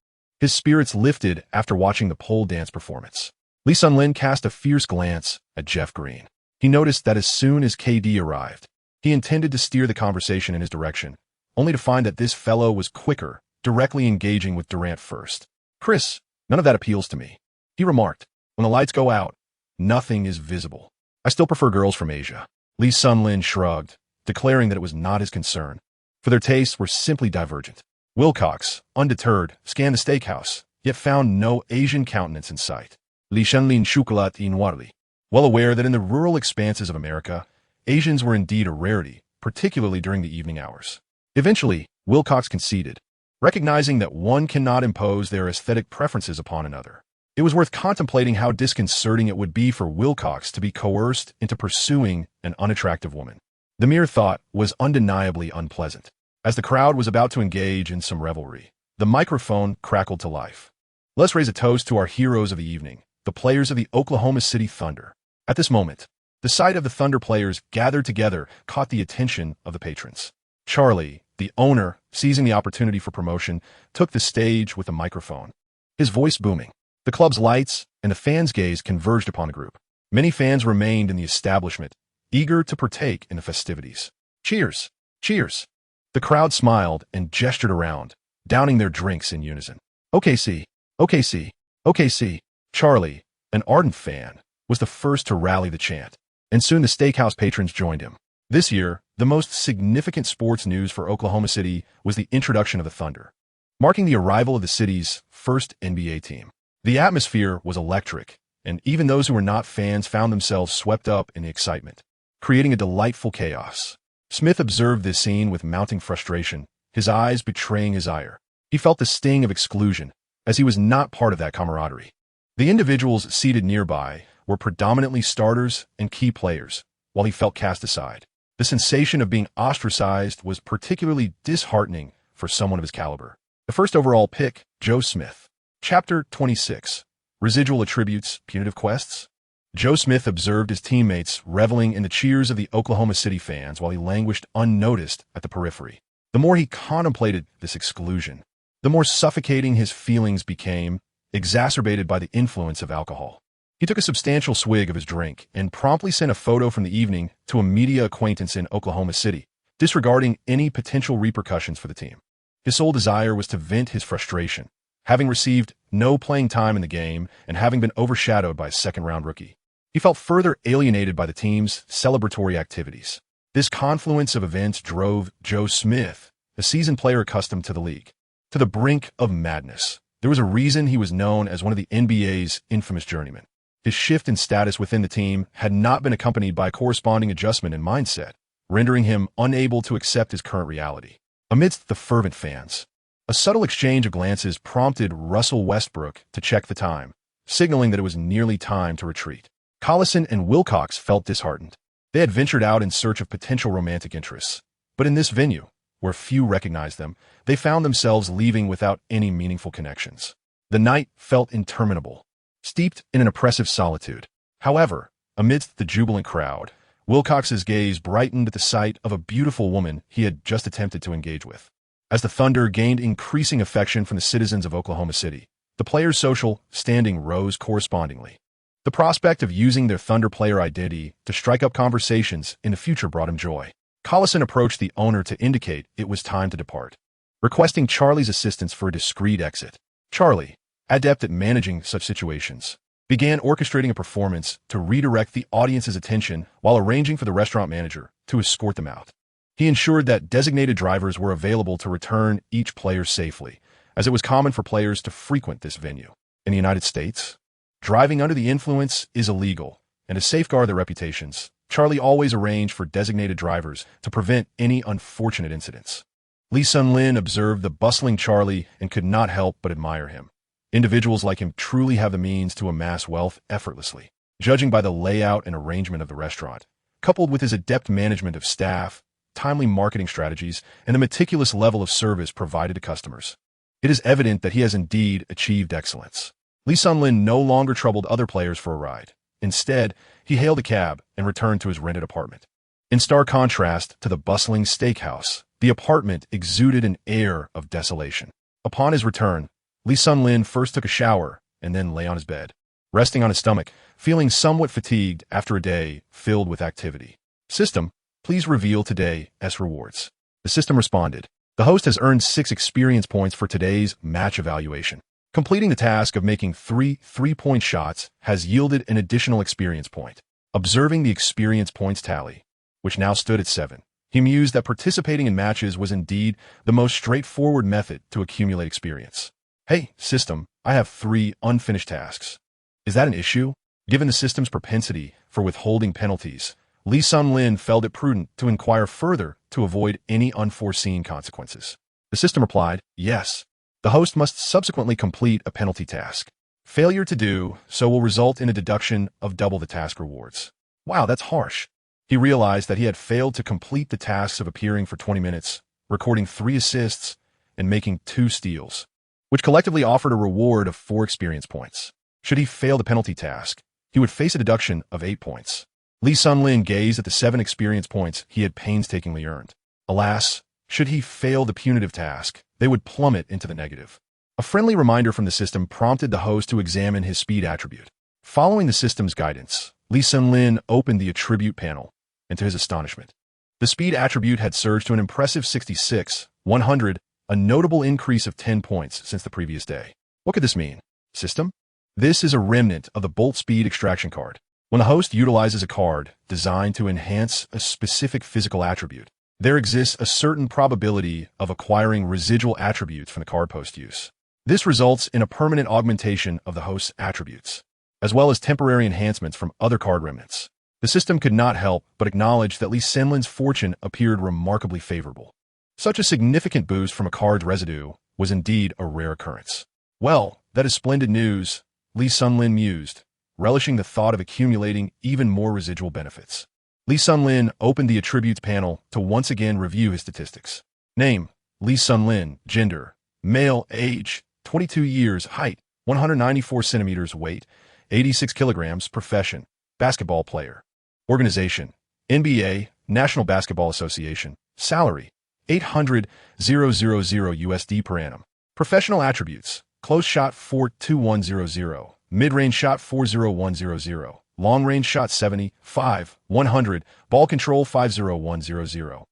His spirits lifted after watching the pole dance performance. Lee Sunlin cast a fierce glance at Jeff Green. He noticed that as soon as KD arrived, he intended to steer the conversation in his direction, only to find that this fellow was quicker, directly engaging with Durant first. Chris, none of that appeals to me, he remarked. When the lights go out, nothing is visible. I still prefer girls from Asia. Lee Sunlin shrugged, declaring that it was not his concern, for their tastes were simply divergent. Wilcox, undeterred, scanned the steakhouse, yet found no Asian countenance in sight. Lee Sunlin chocolat inwarly. Well aware that in the rural expanses of America, Asians were indeed a rarity, particularly during the evening hours. Eventually, Wilcox conceded, recognizing that one cannot impose their aesthetic preferences upon another. It was worth contemplating how disconcerting it would be for Wilcox to be coerced into pursuing an unattractive woman. The mere thought was undeniably unpleasant. As the crowd was about to engage in some revelry, the microphone crackled to life. Let's raise a toast to our heroes of the evening, the players of the Oklahoma City Thunder. At this moment, the sight of the Thunder players gathered together caught the attention of the patrons. Charlie, the owner, seizing the opportunity for promotion, took the stage with a microphone, his voice booming. The club's lights and the fans' gaze converged upon the group. Many fans remained in the establishment, eager to partake in the festivities. Cheers! Cheers! The crowd smiled and gestured around, downing their drinks in unison. OKC, OKC, OKC. Charlie, an ardent fan, was the first to rally the chant, and soon the steakhouse patrons joined him. This year, the most significant sports news for Oklahoma City was the introduction of the Thunder, marking the arrival of the city's first NBA team. The atmosphere was electric, and even those who were not fans found themselves swept up in the excitement, creating a delightful chaos. Smith observed this scene with mounting frustration, his eyes betraying his ire. He felt the sting of exclusion, as he was not part of that camaraderie. The individuals seated nearby were predominantly starters and key players, while he felt cast aside. The sensation of being ostracized was particularly disheartening for someone of his caliber. The first overall pick, Joe Smith. Chapter 26. Residual Attributes, Punitive Quests. Joe Smith observed his teammates reveling in the cheers of the Oklahoma City fans while he languished unnoticed at the periphery. The more he contemplated this exclusion, the more suffocating his feelings became, exacerbated by the influence of alcohol. He took a substantial swig of his drink and promptly sent a photo from the evening to a media acquaintance in Oklahoma City, disregarding any potential repercussions for the team. His sole desire was to vent his frustration, having received no playing time in the game and having been overshadowed by a second-round rookie. He felt further alienated by the team's celebratory activities. This confluence of events drove Joe Smith, a seasoned player accustomed to the league, to the brink of madness. There was a reason he was known as one of the NBA's infamous journeymen. His shift in status within the team had not been accompanied by a corresponding adjustment in mindset, rendering him unable to accept his current reality. Amidst the fervent fans, a subtle exchange of glances prompted Russell Westbrook to check the time, signaling that it was nearly time to retreat. Collison and Wilcox felt disheartened. They had ventured out in search of potential romantic interests, but in this venue, where few recognized them, they found themselves leaving without any meaningful connections. The night felt interminable, steeped in an oppressive solitude. However, amidst the jubilant crowd, Wilcox's gaze brightened at the sight of a beautiful woman he had just attempted to engage with. As the Thunder gained increasing affection from the citizens of Oklahoma City, the players' social standing rose correspondingly. The prospect of using their Thunder player identity to strike up conversations in the future brought him joy. Collison approached the owner to indicate it was time to depart, requesting Charlie's assistance for a discreet exit. Charlie, adept at managing such situations, began orchestrating a performance to redirect the audience's attention while arranging for the restaurant manager to escort them out. He ensured that designated drivers were available to return each player safely, as it was common for players to frequent this venue. In the United States, driving under the influence is illegal, and to safeguard their reputations, Charlie always arranged for designated drivers to prevent any unfortunate incidents. Lee Sun-Lin observed the bustling Charlie and could not help but admire him. Individuals like him truly have the means to amass wealth effortlessly, judging by the layout and arrangement of the restaurant, coupled with his adept management of staff, timely marketing strategies, and the meticulous level of service provided to customers. It is evident that he has indeed achieved excellence. Lee Sun-Lin no longer troubled other players for a ride. Instead, he hailed a cab and returned to his rented apartment. In stark contrast to the bustling steakhouse, the apartment exuded an air of desolation. Upon his return, Lee Sun-Lin first took a shower and then lay on his bed, resting on his stomach, feeling somewhat fatigued after a day filled with activity. System, please reveal today's rewards. The system responded. The host has earned 6 experience points for today's match evaluation. Completing the task of making 3 3-point shots has yielded an additional experience point. Observing the experience points tally, which now stood at 7, he mused that participating in matches was indeed the most straightforward method to accumulate experience. Hey, system, I have 3 unfinished tasks. Is that an issue? Given the system's propensity for withholding penalties, Lee Sun-Lin felt it prudent to inquire further to avoid any unforeseen consequences. The system replied, yes. The host must subsequently complete a penalty task. Failure to do so will result in a deduction of double the task rewards. Wow, that's harsh. He realized that he had failed to complete the tasks of appearing for 20 minutes, recording 3 assists, and making 2 steals, which collectively offered a reward of 4 experience points. Should he fail the penalty task, he would face a deduction of 8 points. Lee Sun-Lin gazed at the 7 experience points he had painstakingly earned. Alas, should he fail the punitive task, they would plummet into the negative. A friendly reminder from the system prompted the host to examine his speed attribute. Following the system's guidance, Lee Sun-Lin opened the attribute panel, and to his astonishment, the speed attribute had surged to an impressive 66, 100, a notable increase of 10 points since the previous day. What could this mean? System? This is a remnant of the Bolt Speed extraction card. When the host utilizes a card designed to enhance a specific physical attribute, there exists a certain probability of acquiring residual attributes from the card post-use. This results in a permanent augmentation of the host's attributes, as well as temporary enhancements from other card remnants. The system could not help but acknowledge that Lee Sin-lin's fortune appeared remarkably favorable. Such a significant boost from a card's residue was indeed a rare occurrence. Well, that is splendid news, Lee Sin-lin mused, relishing the thought of accumulating even more residual benefits. Lee Sin-lin opened the attributes panel to once again review his statistics. Name, Lee Sin-lin, gender, male, age, 22 years, height, 194 centimeters, weight, 86 kilograms, profession, basketball player. Organization, NBA, National Basketball Association, salary, $800,000 USD per annum. Professional attributes, close shot 42100, mid-range shot 40100, long-range shot 75, 100, ball control 50100,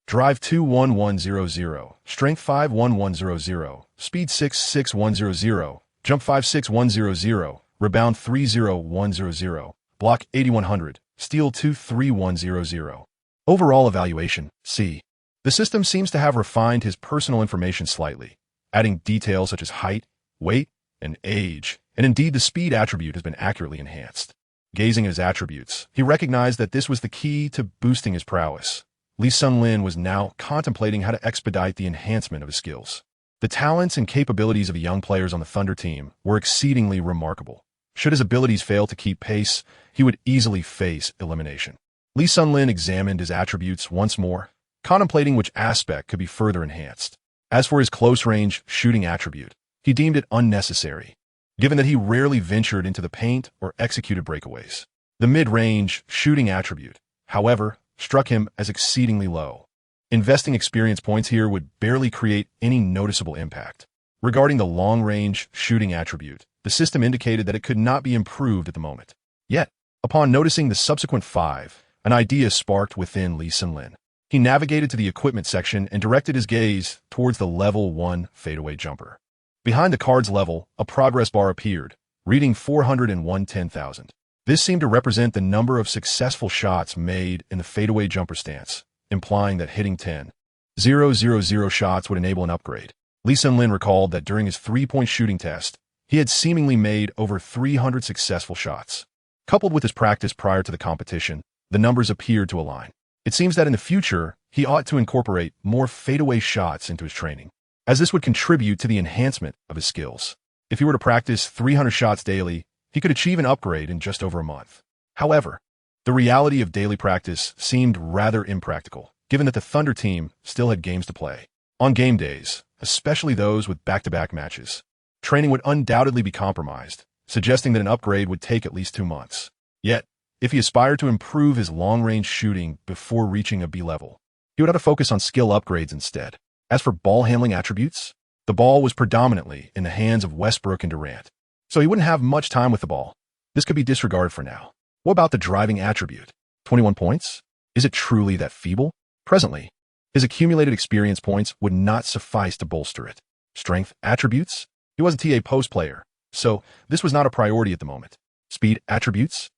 drive 21100, strength 51100, speed 66100, jump 56100, rebound 30100, block 8100, steal 23100. Overall evaluation, C. The system seems to have refined his personal information slightly, adding details such as height, weight, and age, and indeed the speed attribute has been accurately enhanced. Gazing at his attributes, he recognized that this was the key to boosting his prowess. Lee Sin-lin was now contemplating how to expedite the enhancement of his skills. The talents and capabilities of the young players on the Thunder team were exceedingly remarkable. Should his abilities fail to keep pace, he would easily face elimination. Lee Sin-lin examined his attributes once more, contemplating which aspect could be further enhanced. As for his close-range shooting attribute, he deemed it unnecessary, given that he rarely ventured into the paint or executed breakaways. The mid-range shooting attribute, however, struck him as exceedingly low. Investing experience points here would barely create any noticeable impact. Regarding the long-range shooting attribute, the system indicated that it could not be improved at the moment. Yet, upon noticing the subsequent 5, an idea sparked within Lee Sin-lin. He navigated to the equipment section and directed his gaze towards the level 1 fadeaway jumper. Behind the card's level, a progress bar appeared, reading 401,10,000. This seemed to represent the number of successful shots made in the fadeaway jumper stance, implying that hitting 10,000 shots would enable an upgrade. Lee Sin-lin recalled that during his three-point shooting test, he had seemingly made over 300 successful shots. Coupled with his practice prior to the competition, the numbers appeared to align. It seems that in the future, he ought to incorporate more fadeaway shots into his training, as this would contribute to the enhancement of his skills. If he were to practice 300 shots daily, he could achieve an upgrade in just over a month. However, the reality of daily practice seemed rather impractical, given that the Thunder team still had games to play. On game days, especially those with back-to-back matches, training would undoubtedly be compromised, suggesting that an upgrade would take at least 2 months. Yet, if he aspired to improve his long-range shooting before reaching a B level, he would have to focus on skill upgrades instead. As for ball handling attributes, the ball was predominantly in the hands of Westbrook and Durant, so he wouldn't have much time with the ball. This could be disregarded for now. What about the driving attribute? 21 points? Is it truly that feeble? Presently, his accumulated experience points would not suffice to bolster it. Strength attributes? He was a TA post player, so this was not a priority at the moment. Speed attributes?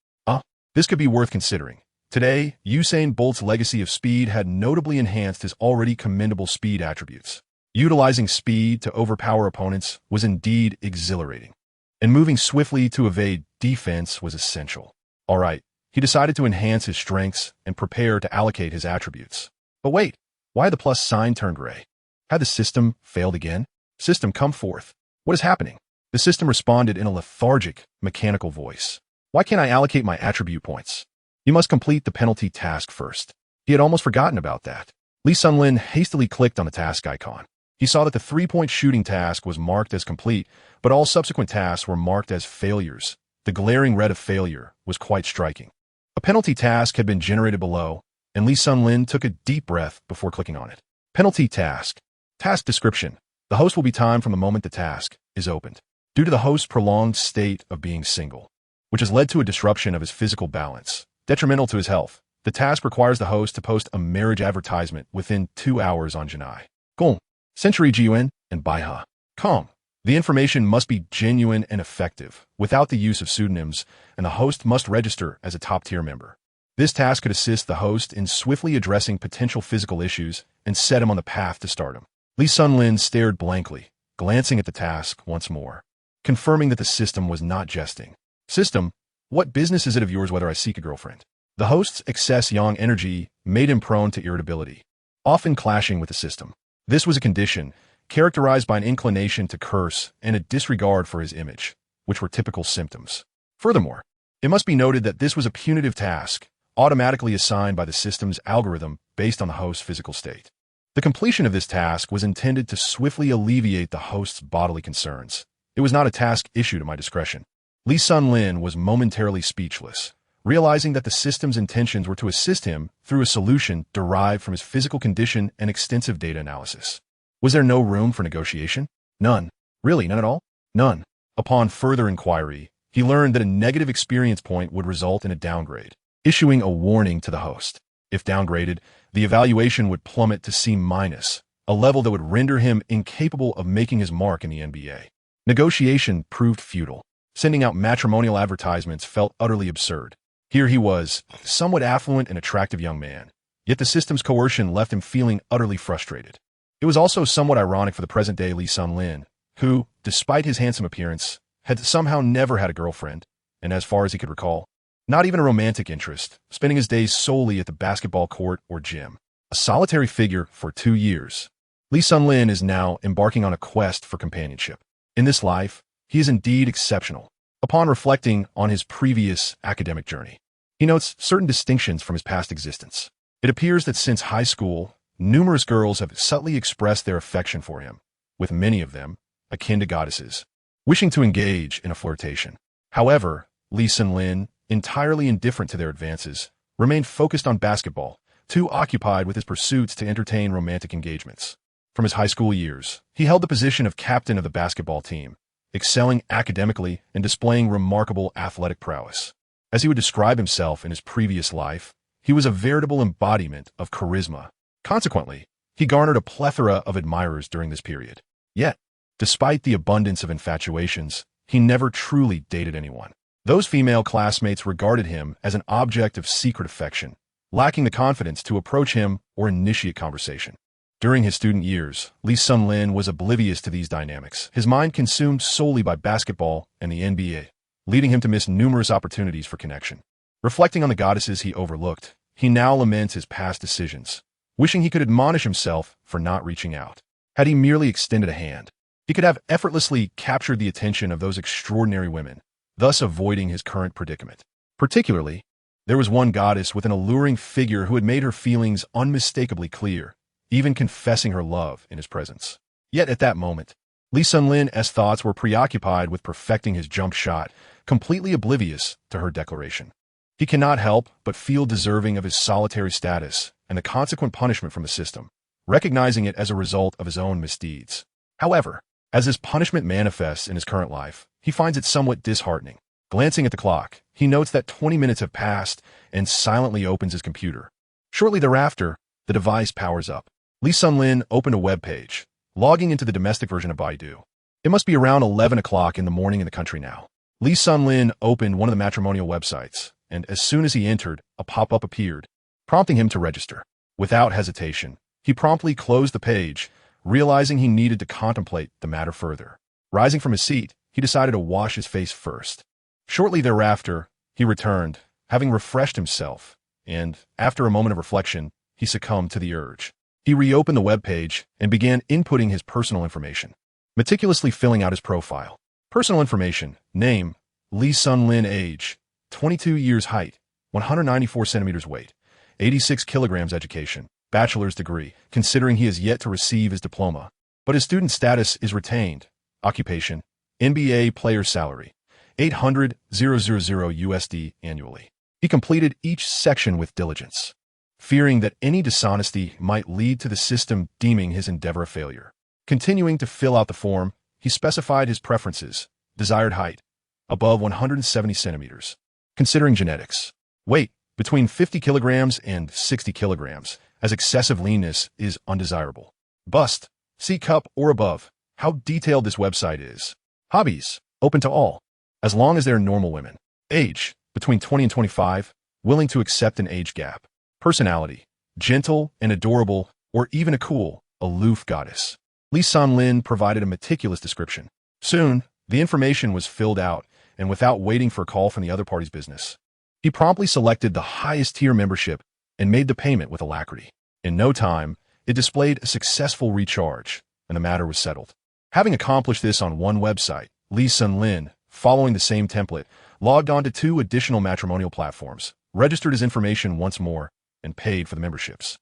This could be worth considering. Today, Usain Bolt's legacy of speed had notably enhanced his already commendable speed attributes. Utilizing speed to overpower opponents was indeed exhilarating, and moving swiftly to evade defense was essential. All right, he decided to enhance his strengths and prepare to allocate his attributes. But wait, why had the plus sign turned gray? Had the system failed again? System, come forth. What is happening? The system responded in a lethargic, mechanical voice. Why can't I allocate my attribute points? You must complete the penalty task first. He had almost forgotten about that. Lee Sin-lin hastily clicked on the task icon. He saw that the three-point shooting task was marked as complete, but all subsequent tasks were marked as failures. The glaring red of failure was quite striking. A penalty task had been generated below, and Lee Sin-lin took a deep breath before clicking on it. Penalty task. Task description. The host will be timed from the moment the task is opened. Due to the host's prolonged state of being single, which has led to a disruption of his physical balance, detrimental to his health, the task requires the host to post a marriage advertisement within 2 hours on Ginobili. Century Dwyane and Baiha. Kong. The information must be genuine and effective, without the use of pseudonyms, and the host must register as a top-tier member. This task could assist the host in swiftly addressing potential physical issues and set him on the path to stardom. Lee Sun-lin stared blankly, glancing at the task once more, confirming that the system was not jesting. System, what business is it of yours whether I seek a girlfriend? The host's excess yang energy made him prone to irritability, often clashing with the system. This was a condition characterized by an inclination to curse and a disregard for his image, which were typical symptoms. Furthermore, it must be noted that this was a punitive task, automatically assigned by the system's algorithm based on the host's physical state. The completion of this task was intended to swiftly alleviate the host's bodily concerns. It was not a task issued at my discretion. Lee Sun-lin was momentarily speechless, realizing that the system's intentions were to assist him through a solution derived from his physical condition and extensive data analysis. Was there no room for negotiation? None. Really, none at all? None. Upon further inquiry, he learned that a negative experience point would result in a downgrade, issuing a warning to the host. If downgraded, the evaluation would plummet to C-, a level that would render him incapable of making his mark in the NBA. Negotiation proved futile. Sending out matrimonial advertisements felt utterly absurd. Here he was, somewhat affluent and attractive young man, yet the system's coercion left him feeling utterly frustrated. It was also somewhat ironic for the present-day Lee Sun-lin, who, despite his handsome appearance, had somehow never had a girlfriend, and as far as he could recall, not even a romantic interest, spending his days solely at the basketball court or gym. A solitary figure for 2 years. Lee Sun-lin is now embarking on a quest for companionship. In this life, he is indeed exceptional. Upon reflecting on his previous academic journey, he notes certain distinctions from his past existence. It appears that since high school, numerous girls have subtly expressed their affection for him, with many of them akin to goddesses, wishing to engage in a flirtation. However, Lee Sun-lin, entirely indifferent to their advances, remained focused on basketball, too occupied with his pursuits to entertain romantic engagements. From his high school years, he held the position of captain of the basketball team, excelling academically and displaying remarkable athletic prowess. As he would describe himself in his previous life, he was a veritable embodiment of charisma. Consequently, he garnered a plethora of admirers during this period. Yet, despite the abundance of infatuations, he never truly dated anyone. Those female classmates regarded him as an object of secret affection, lacking the confidence to approach him or initiate conversation. During his student years, Lee Sun-lin was oblivious to these dynamics, his mind consumed solely by basketball and the NBA, leading him to miss numerous opportunities for connection. Reflecting on the goddesses he overlooked, he now laments his past decisions, wishing he could admonish himself for not reaching out. Had he merely extended a hand, he could have effortlessly captured the attention of those extraordinary women, thus avoiding his current predicament. Particularly, there was one goddess with an alluring figure who had made her feelings unmistakably clear, even confessing her love in his presence. Yet at that moment, Lee Sun-lin's thoughts were preoccupied with perfecting his jump shot, completely oblivious to her declaration. He cannot help but feel deserving of his solitary status and the consequent punishment from the system, recognizing it as a result of his own misdeeds. However, as this punishment manifests in his current life, he finds it somewhat disheartening. Glancing at the clock, he notes that 20 minutes have passed and silently opens his computer. Shortly thereafter, the device powers up. Lee Sun-lin opened a web page, logging into the domestic version of Baidu. It must be around 11 o'clock in the morning in the country now. Lee Sun-lin opened one of the matrimonial websites, and as soon as he entered, a pop-up appeared, prompting him to register. Without hesitation, he promptly closed the page, realizing he needed to contemplate the matter further. Rising from his seat, he decided to wash his face first. Shortly thereafter, he returned, having refreshed himself, and, after a moment of reflection, he succumbed to the urge. He reopened the web page and began inputting his personal information, meticulously filling out his profile. Personal information: name, Lee Sun-lin, age, 22 years, height, 194 centimeters, weight, 86 kilograms, education, bachelor's degree, considering he has yet to receive his diploma, but his student status is retained. Occupation: NBA player, salary, $800,000 USD annually. He completed each section with diligence, fearing that any dishonesty might lead to the system deeming his endeavor a failure. Continuing to fill out the form, he specified his preferences: desired height, above 170 centimeters. Considering genetics, weight, between 50 kilograms and 60 kilograms, as excessive leanness is undesirable. Bust, C cup or above. How detailed this website is. Hobbies, open to all, as long as they're normal women. Age, between 20 and 25, willing to accept an age gap. Personality, gentle and adorable, or even a cool, aloof goddess. Lee Sun-lin provided a meticulous description. Soon, the information was filled out, and without waiting for a call from the other party's business, he promptly selected the highest tier membership and made the payment with alacrity. In no time, it displayed a successful recharge, and the matter was settled. Having accomplished this on one website, Lee Sun-lin, following the same template, logged on to 2 additional matrimonial platforms, registered his information once more, and paid for the memberships.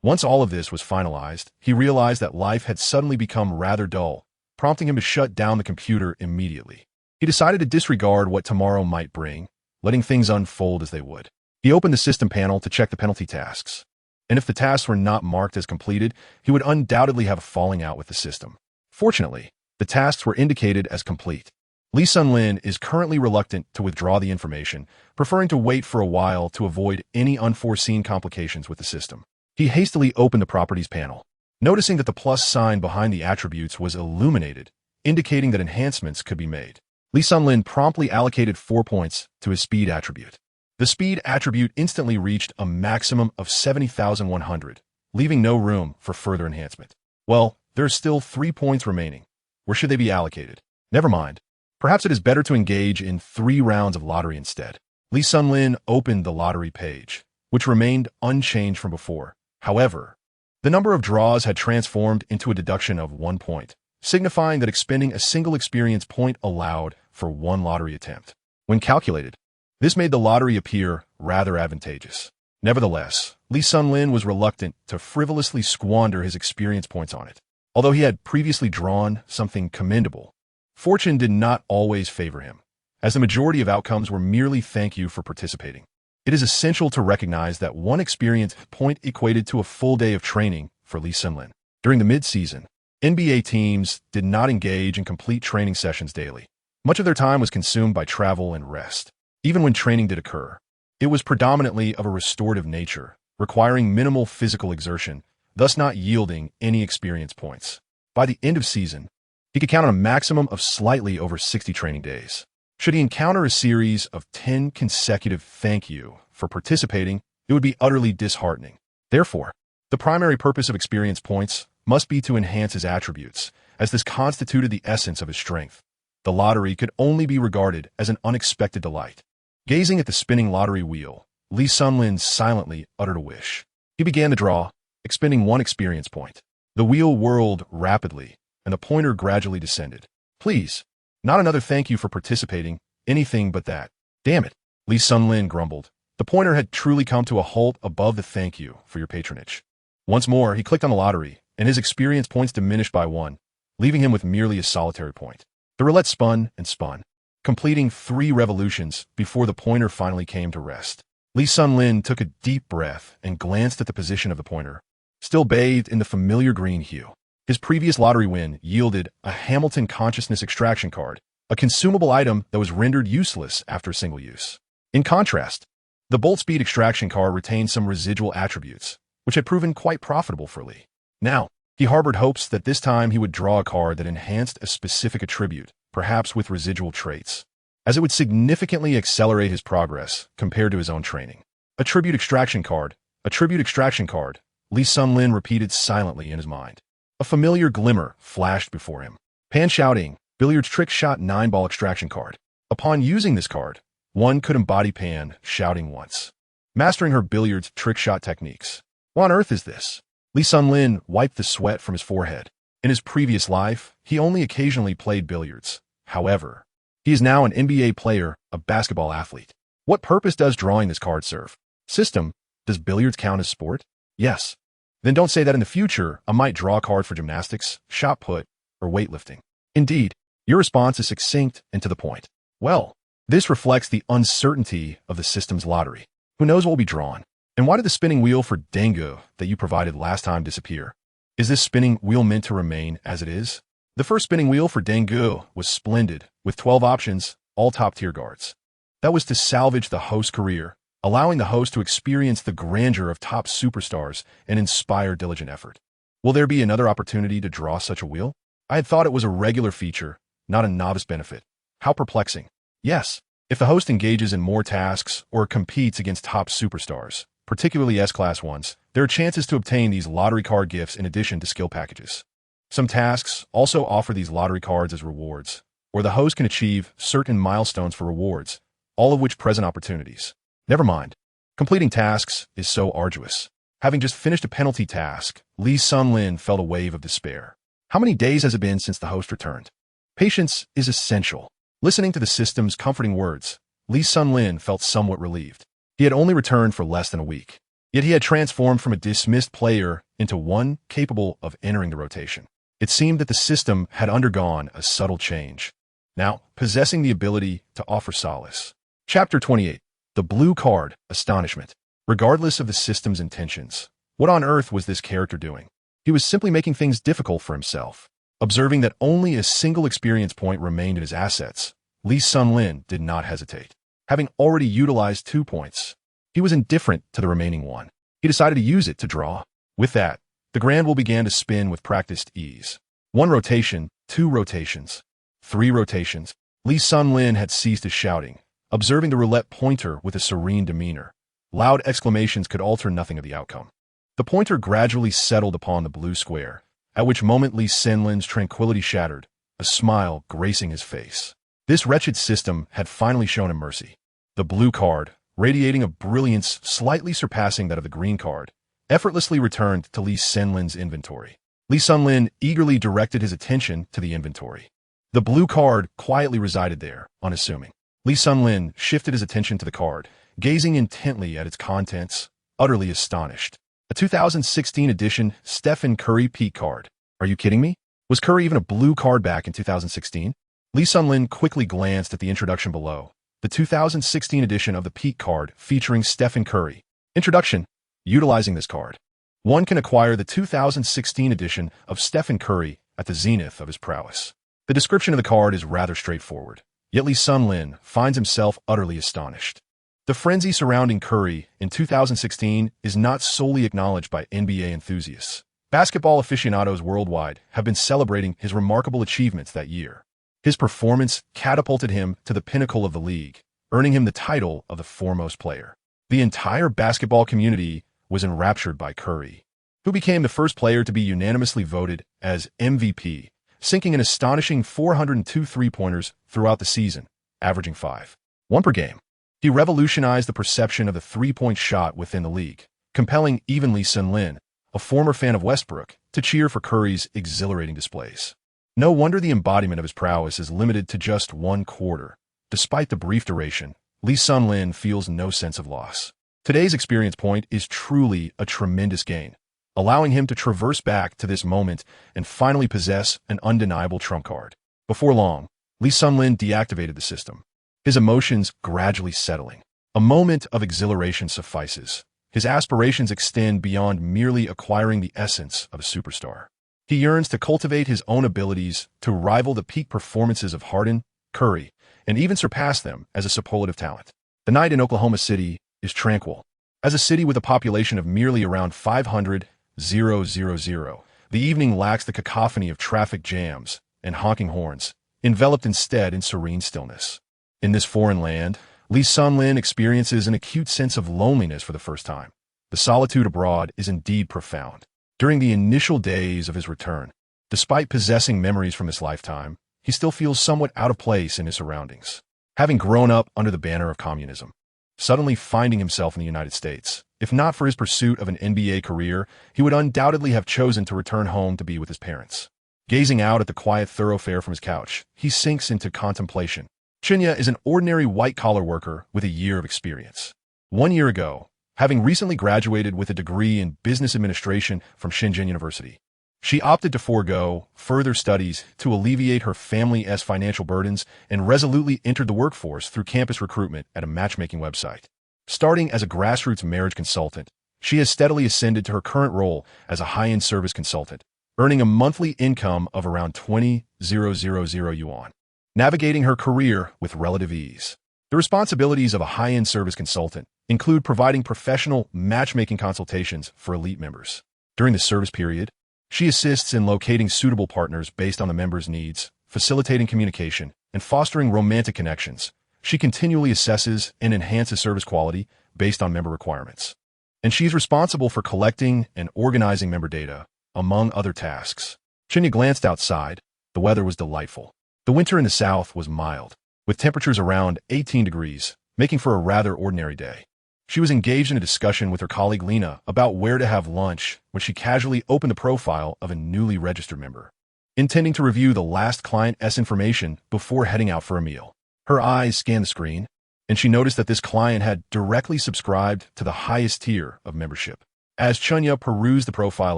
Once all of this was finalized, he realized that life had suddenly become rather dull, prompting him to shut down the computer immediately. He decided to disregard what tomorrow might bring, letting things unfold as they would. He opened the system panel to check the penalty tasks, and if the tasks were not marked as completed, he would undoubtedly have a falling out with the system. Fortunately, the tasks were indicated as complete. Lee Sun-lin is currently reluctant to withdraw the information, preferring to wait for a while to avoid any unforeseen complications with the system. He hastily opened the Properties panel, noticing that the plus sign behind the attributes was illuminated, indicating that enhancements could be made. Lee Sun-lin promptly allocated 4 points to his Speed attribute. The Speed attribute instantly reached a maximum of 70,100, leaving no room for further enhancement. Well, there are still 3 points remaining. Where should they be allocated? Never mind. Perhaps it is better to engage in 3 rounds of lottery instead. Lee Sun-lin opened the lottery page, which remained unchanged from before. However, the number of draws had transformed into a deduction of 1 point, signifying that expending a single experience point allowed for 1 lottery attempt. When calculated, this made the lottery appear rather advantageous. Nevertheless, Lee Sun-lin was reluctant to frivolously squander his experience points on it. Although he had previously drawn something commendable, fortune did not always favor him, as the majority of outcomes were merely thank you for participating. It is essential to recognize that 1 experience point equated to a full day of training for Lee Sun-lin. During the mid-season, NBA teams did not engage in complete training sessions daily. Much of their time was consumed by travel and rest. Even when training did occur, it was predominantly of a restorative nature, requiring minimal physical exertion, thus not yielding any experience points. By the end of season, he could count on a maximum of slightly over 60 training days. Should he encounter a series of 10 consecutive thank you for participating, it would be utterly disheartening. Therefore, the primary purpose of experience points must be to enhance his attributes, as this constituted the essence of his strength. The lottery could only be regarded as an unexpected delight. Gazing at the spinning lottery wheel, Lee Sun-lin silently uttered a wish. He began to draw, expending 1 experience point. The wheel whirled rapidly, and the pointer gradually descended. Please, not another thank you for participating, anything but that. Damn it, Lee Sun-lin grumbled. The pointer had truly come to a halt above the thank you for your patronage. Once more, he clicked on the lottery, and his experience points diminished by 1, leaving him with merely a solitary point. The roulette spun and spun, completing 3 revolutions before the pointer finally came to rest. Lee Sun-lin took a deep breath and glanced at the position of the pointer, still bathed in the familiar green hue. His previous lottery win yielded a Hamilton Consciousness Extraction card, a consumable item that was rendered useless after single use. In contrast, the Bolt Speed Extraction card retained some residual attributes, which had proven quite profitable for Lee. Now, he harbored hopes that this time he would draw a card that enhanced a specific attribute, perhaps with residual traits, as it would significantly accelerate his progress compared to his own training. Attribute Extraction card, Attribute Extraction card, Lee Sun-lin repeated silently in his mind. A familiar glimmer flashed before him. Pan Shouting, Billiards Trick Shot 9-ball Extraction card. Upon using this card, one could embody Pan shouting once, mastering her billiards trick shot techniques. What on earth is this? Lee Sun-lin wiped the sweat from his forehead. In his previous life, he only occasionally played billiards. However, he is now an NBA player, a basketball athlete. What purpose does drawing this card serve? System, does billiards count as sport? Yes. Then don't say that in the future I might draw a card for gymnastics, shot put, or weightlifting. Indeed, your response is succinct and to the point. Well, this reflects the uncertainty of the system's lottery. Who knows what will be drawn? And why did the spinning wheel for Dengue that you provided last time disappear? Is this spinning wheel meant to remain as it is? The first spinning wheel for Dengue was splendid, with 12 options, all top-tier guards. That was to salvage the host's career, allowing the host to experience the grandeur of top superstars and inspire diligent effort. Will there be another opportunity to draw such a wheel? I had thought it was a regular feature, not a novice benefit. How perplexing. Yes, if the host engages in more tasks or competes against top superstars, particularly S-Class ones, there are chances to obtain these lottery card gifts in addition to skill packages. Some tasks also offer these lottery cards as rewards, or the host can achieve certain milestones for rewards, all of which present opportunities. Never mind. Completing tasks is so arduous. Having just finished a penalty task, Lee Sun-Lin felt a wave of despair. How many days has it been since the host returned? Patience is essential. Listening to the system's comforting words, Lee Sun-Lin felt somewhat relieved. He had only returned for less than a week. Yet he had transformed from a dismissed player into one capable of entering the rotation. It seemed that the system had undergone a subtle change, now possessing the ability to offer solace. Chapter 28. The Blue Card, Astonishment. Regardless of the system's intentions, what on earth was this character doing? He was simply making things difficult for himself. Observing that only a single experience point remained in his assets, Lee Sun-Lin did not hesitate. Having already utilized 2 points, he was indifferent to the remaining one. He decided to use it to draw. With that, the grand wheel began to spin with practiced ease. 1 rotation, 2 rotations, 3 rotations. Lee Sun-Lin had ceased his shouting, observing the roulette pointer with a serene demeanor. Loud exclamations could alter nothing of the outcome. The pointer gradually settled upon the blue square, at which moment Lee Sun-Lin's tranquility shattered, a smile gracing his face. This wretched system had finally shown him mercy. The blue card, radiating a brilliance slightly surpassing that of the green card, effortlessly returned to Lee Sun-Lin's inventory. Lee Sun-Lin eagerly directed his attention to the inventory. The blue card quietly resided there, unassuming. Lee Sun-Lin shifted his attention to the card, gazing intently at its contents, utterly astonished. A 2016 edition Stephen Curry Peak card. Are you kidding me? Was Curry even a blue card back in 2016? Lee Sun-Lin quickly glanced at the introduction below. The 2016 edition of the Peak card featuring Stephen Curry. Introduction. Utilizing this card, one can acquire the 2016 edition of Stephen Curry at the zenith of his prowess. The description of the card is rather straightforward, yet Lee Sun-Lin finds himself utterly astonished. The frenzy surrounding Curry in 2016 is not solely acknowledged by NBA enthusiasts. Basketball aficionados worldwide have been celebrating his remarkable achievements that year. His performance catapulted him to the pinnacle of the league, earning him the title of the foremost player. The entire basketball community was enraptured by Curry, who became the first player to be unanimously voted as MVP, sinking an astonishing 402 three-pointers throughout the season, averaging 5.1 per game. He revolutionized the perception of the three-point shot within the league, compelling even Lee Sun-Lin, a former fan of Westbrook, to cheer for Curry's exhilarating displays. No wonder the embodiment of his prowess is limited to just 1 quarter. Despite the brief duration, Lee Sun-Lin feels no sense of loss. Today's experience point is truly a tremendous gain, allowing him to traverse back to this moment and finally possess an undeniable trump card. Before long, Lee Sun-Lin deactivated the system, his emotions gradually settling. A moment of exhilaration suffices. His aspirations extend beyond merely acquiring the essence of a superstar. He yearns to cultivate his own abilities to rival the peak performances of Harden, Curry, and even surpass them as a superlative talent. The night in Oklahoma City is tranquil. As a city with a population of merely around 500,000, the evening lacks the cacophony of traffic jams and honking horns, enveloped instead in serene stillness. In this foreign land, Lee Sun-Lin experiences an acute sense of loneliness for the first time. The solitude abroad is indeed profound. During the initial days of his return, despite possessing memories from his lifetime, he still feels somewhat out of place in his surroundings. Having grown up under the banner of communism, suddenly finding himself in the United States, if not for his pursuit of an NBA career, he would undoubtedly have chosen to return home to be with his parents. Gazing out at the quiet thoroughfare from his couch, he sinks into contemplation. Chinya is an ordinary white-collar worker with a year of experience. 1 year ago, having recently graduated with a degree in business administration from Shenzhen University, she opted to forego further studies to alleviate her family's financial burdens and resolutely entered the workforce through campus recruitment at a matchmaking website. Starting as a grassroots marriage consultant, she has steadily ascended to her current role as a high-end service consultant, earning a monthly income of around 20,000 yuan, navigating her career with relative ease. The responsibilities of a high-end service consultant include providing professional matchmaking consultations for elite members. During the service period, She assists in locating suitable partners based on the member's needs, facilitating communication, and fostering romantic connections. She continually assesses and enhances service quality based on member requirements. And she's responsible for collecting and organizing member data, among other tasks. Chunya glanced outside. The weather was delightful. The winter in the south was mild, with temperatures around 18 degrees, making for a rather ordinary day. She was engaged in a discussion with her colleague Lena about where to have lunch when she casually opened the profile of a newly registered member, intending to review the last client's information before heading out for a meal. Her eyes scanned the screen, and she noticed that this client had directly subscribed to the highest tier of membership. As Chunya perused the profile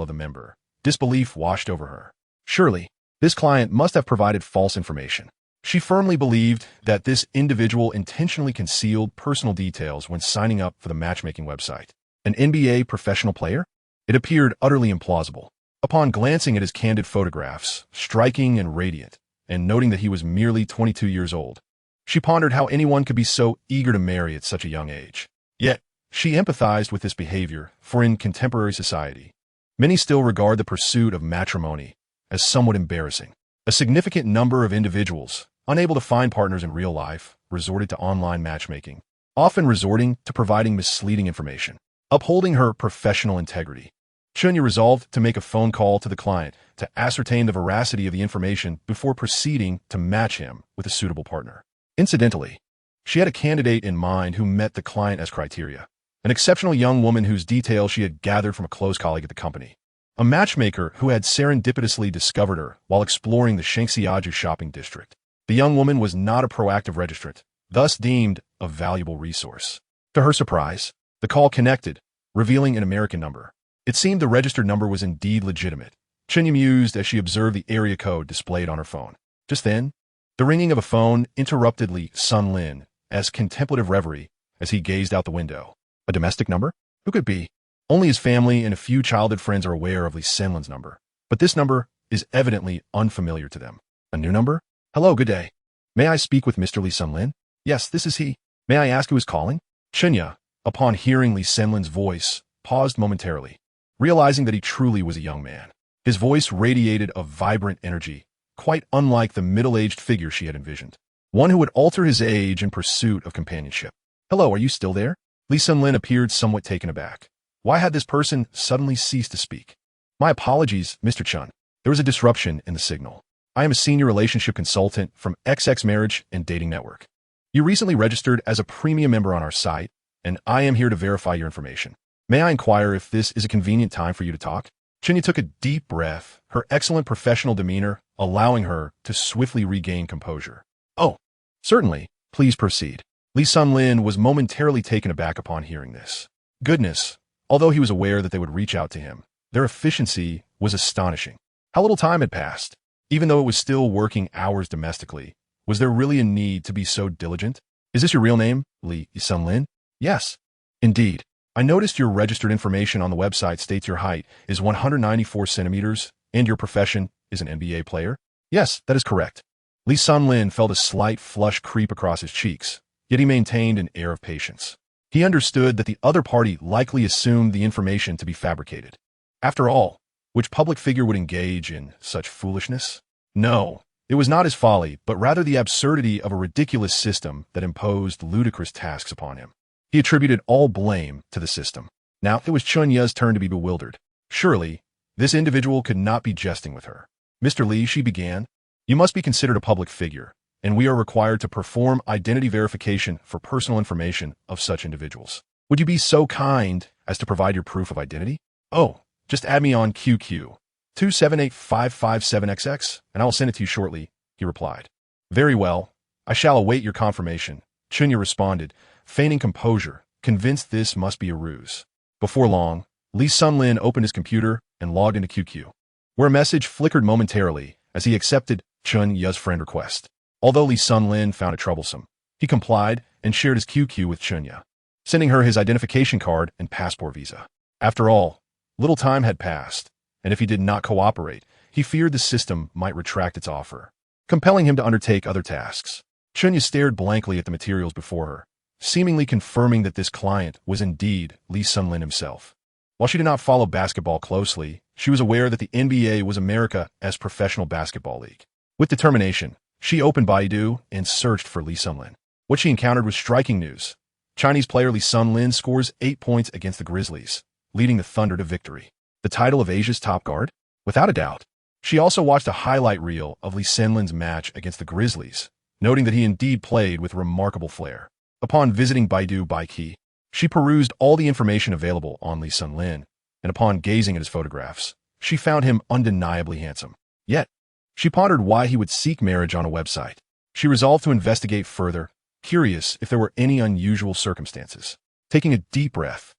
of the member, disbelief washed over her. Surely, this client must have provided false information. She firmly believed that this individual intentionally concealed personal details when signing up for the matchmaking website. An NBA professional player? It appeared utterly implausible. Upon glancing at his candid photographs, striking and radiant, and noting that he was merely 22 years old, she pondered how anyone could be so eager to marry at such a young age. Yet, she empathized with this behavior, for in contemporary society, many still regard the pursuit of matrimony as somewhat embarrassing. A significant number of individuals, unable to find partners in real life, resorted to online matchmaking, often resorting to providing misleading information. Upholding her professional integrity, Chunya resolved to make a phone call to the client to ascertain the veracity of the information before proceeding to match him with a suitable partner. Incidentally, she had a candidate in mind who met the client's criteria, an exceptional young woman whose details she had gathered from a close colleague at the company, a matchmaker who had serendipitously discovered her while exploring the Shanxiaju shopping district. The young woman was not a proactive registrant, thus deemed a valuable resource. To her surprise, the call connected, revealing an American number. It seemed the registered number was indeed legitimate. Chunya mused as she observed the area code displayed on her phone. Just then, the ringing of a phone interrupted Lee Sun-lin's contemplative reverie as he gazed out the window. A domestic number? Who could it be? Only his family and a few childhood friends are aware of Lee Sun-lin's number, but this number is evidently unfamiliar to them. A new number? Hello, good day. May I speak with Mr. Lee Sun-lin? Yes, this is he. May I ask who is calling? Chunya, upon hearing Lee Sun-lin's voice, paused momentarily, realizing that he truly was a young man. His voice radiated a vibrant energy, quite unlike the middle-aged figure she had envisioned, one who would alter his age in pursuit of companionship. Hello, are you still there? Lee Sun-lin appeared somewhat taken aback. Why had this person suddenly ceased to speak? My apologies, Mr. Chun. There was a disruption in the signal. I am a senior relationship consultant from XX Marriage and Dating Network. You recently registered as a premium member on our site, and I am here to verify your information. May I inquire if this is a convenient time for you to talk? Chunya took a deep breath, her excellent professional demeanor allowing her to swiftly regain composure. Oh, certainly. Please proceed. Lee Sun-lin was momentarily taken aback upon hearing this. Goodness, although he was aware that they would reach out to him, their efficiency was astonishing. How little time had passed. Even though it was still working hours domestically, was there really a need to be so diligent? Is this your real name, Lee Sun-lin? Yes. Indeed. I noticed your registered information on the website states your height is 194 centimeters and your profession is an NBA player? Yes, that is correct. Lee Sun-lin felt a slight flush creep across his cheeks, yet he maintained an air of patience. He understood that the other party likely assumed the information to be fabricated. After all, which public figure would engage in such foolishness? No, it was not his folly, but rather the absurdity of a ridiculous system that imposed ludicrous tasks upon him. He attributed all blame to the system. Now it was Chunya's turn to be bewildered. Surely, this individual could not be jesting with her. Mr. Lee, she began, you must be considered a public figure, and we are required to perform identity verification for personal information of such individuals. Would you be so kind as to provide your proof of identity? Oh, just add me on QQ 278557XX, and I will send it to you shortly, he replied. Very well, I shall await your confirmation, Chunya responded, feigning composure, convinced this must be a ruse. Before long, Lee Sun-lin opened his computer and logged into QQ, where a message flickered momentarily as he accepted Chunya's friend request. Although Lee Sun-lin found it troublesome, he complied and shared his QQ with Chunya, sending her his identification card and passport visa. After all, little time had passed, and if he did not cooperate, he feared the system might retract its offer, compelling him to undertake other tasks. Chunya stared blankly at the materials before her, seemingly confirming that this client was indeed Lee Sun-lin himself. While she did not follow basketball closely, she was aware that the NBA was America's professional basketball league. With determination, she opened Baidu and searched for Lee Sunlin. What she encountered was striking news. Chinese player Lee Sunlin scores 8 points against the Grizzlies, leading the Thunder to victory. The title of Asia's top guard? Without a doubt. She also watched a highlight reel of Lee Sunlin's match against the Grizzlies, noting that he indeed played with remarkable flair. Upon visiting Baidu Baiki, she perused all the information available on Lee Sunlin, and upon gazing at his photographs, she found him undeniably handsome. Yet, she pondered why he would seek marriage on a website. She resolved to investigate further, curious if there were any unusual circumstances. Taking a deep breath,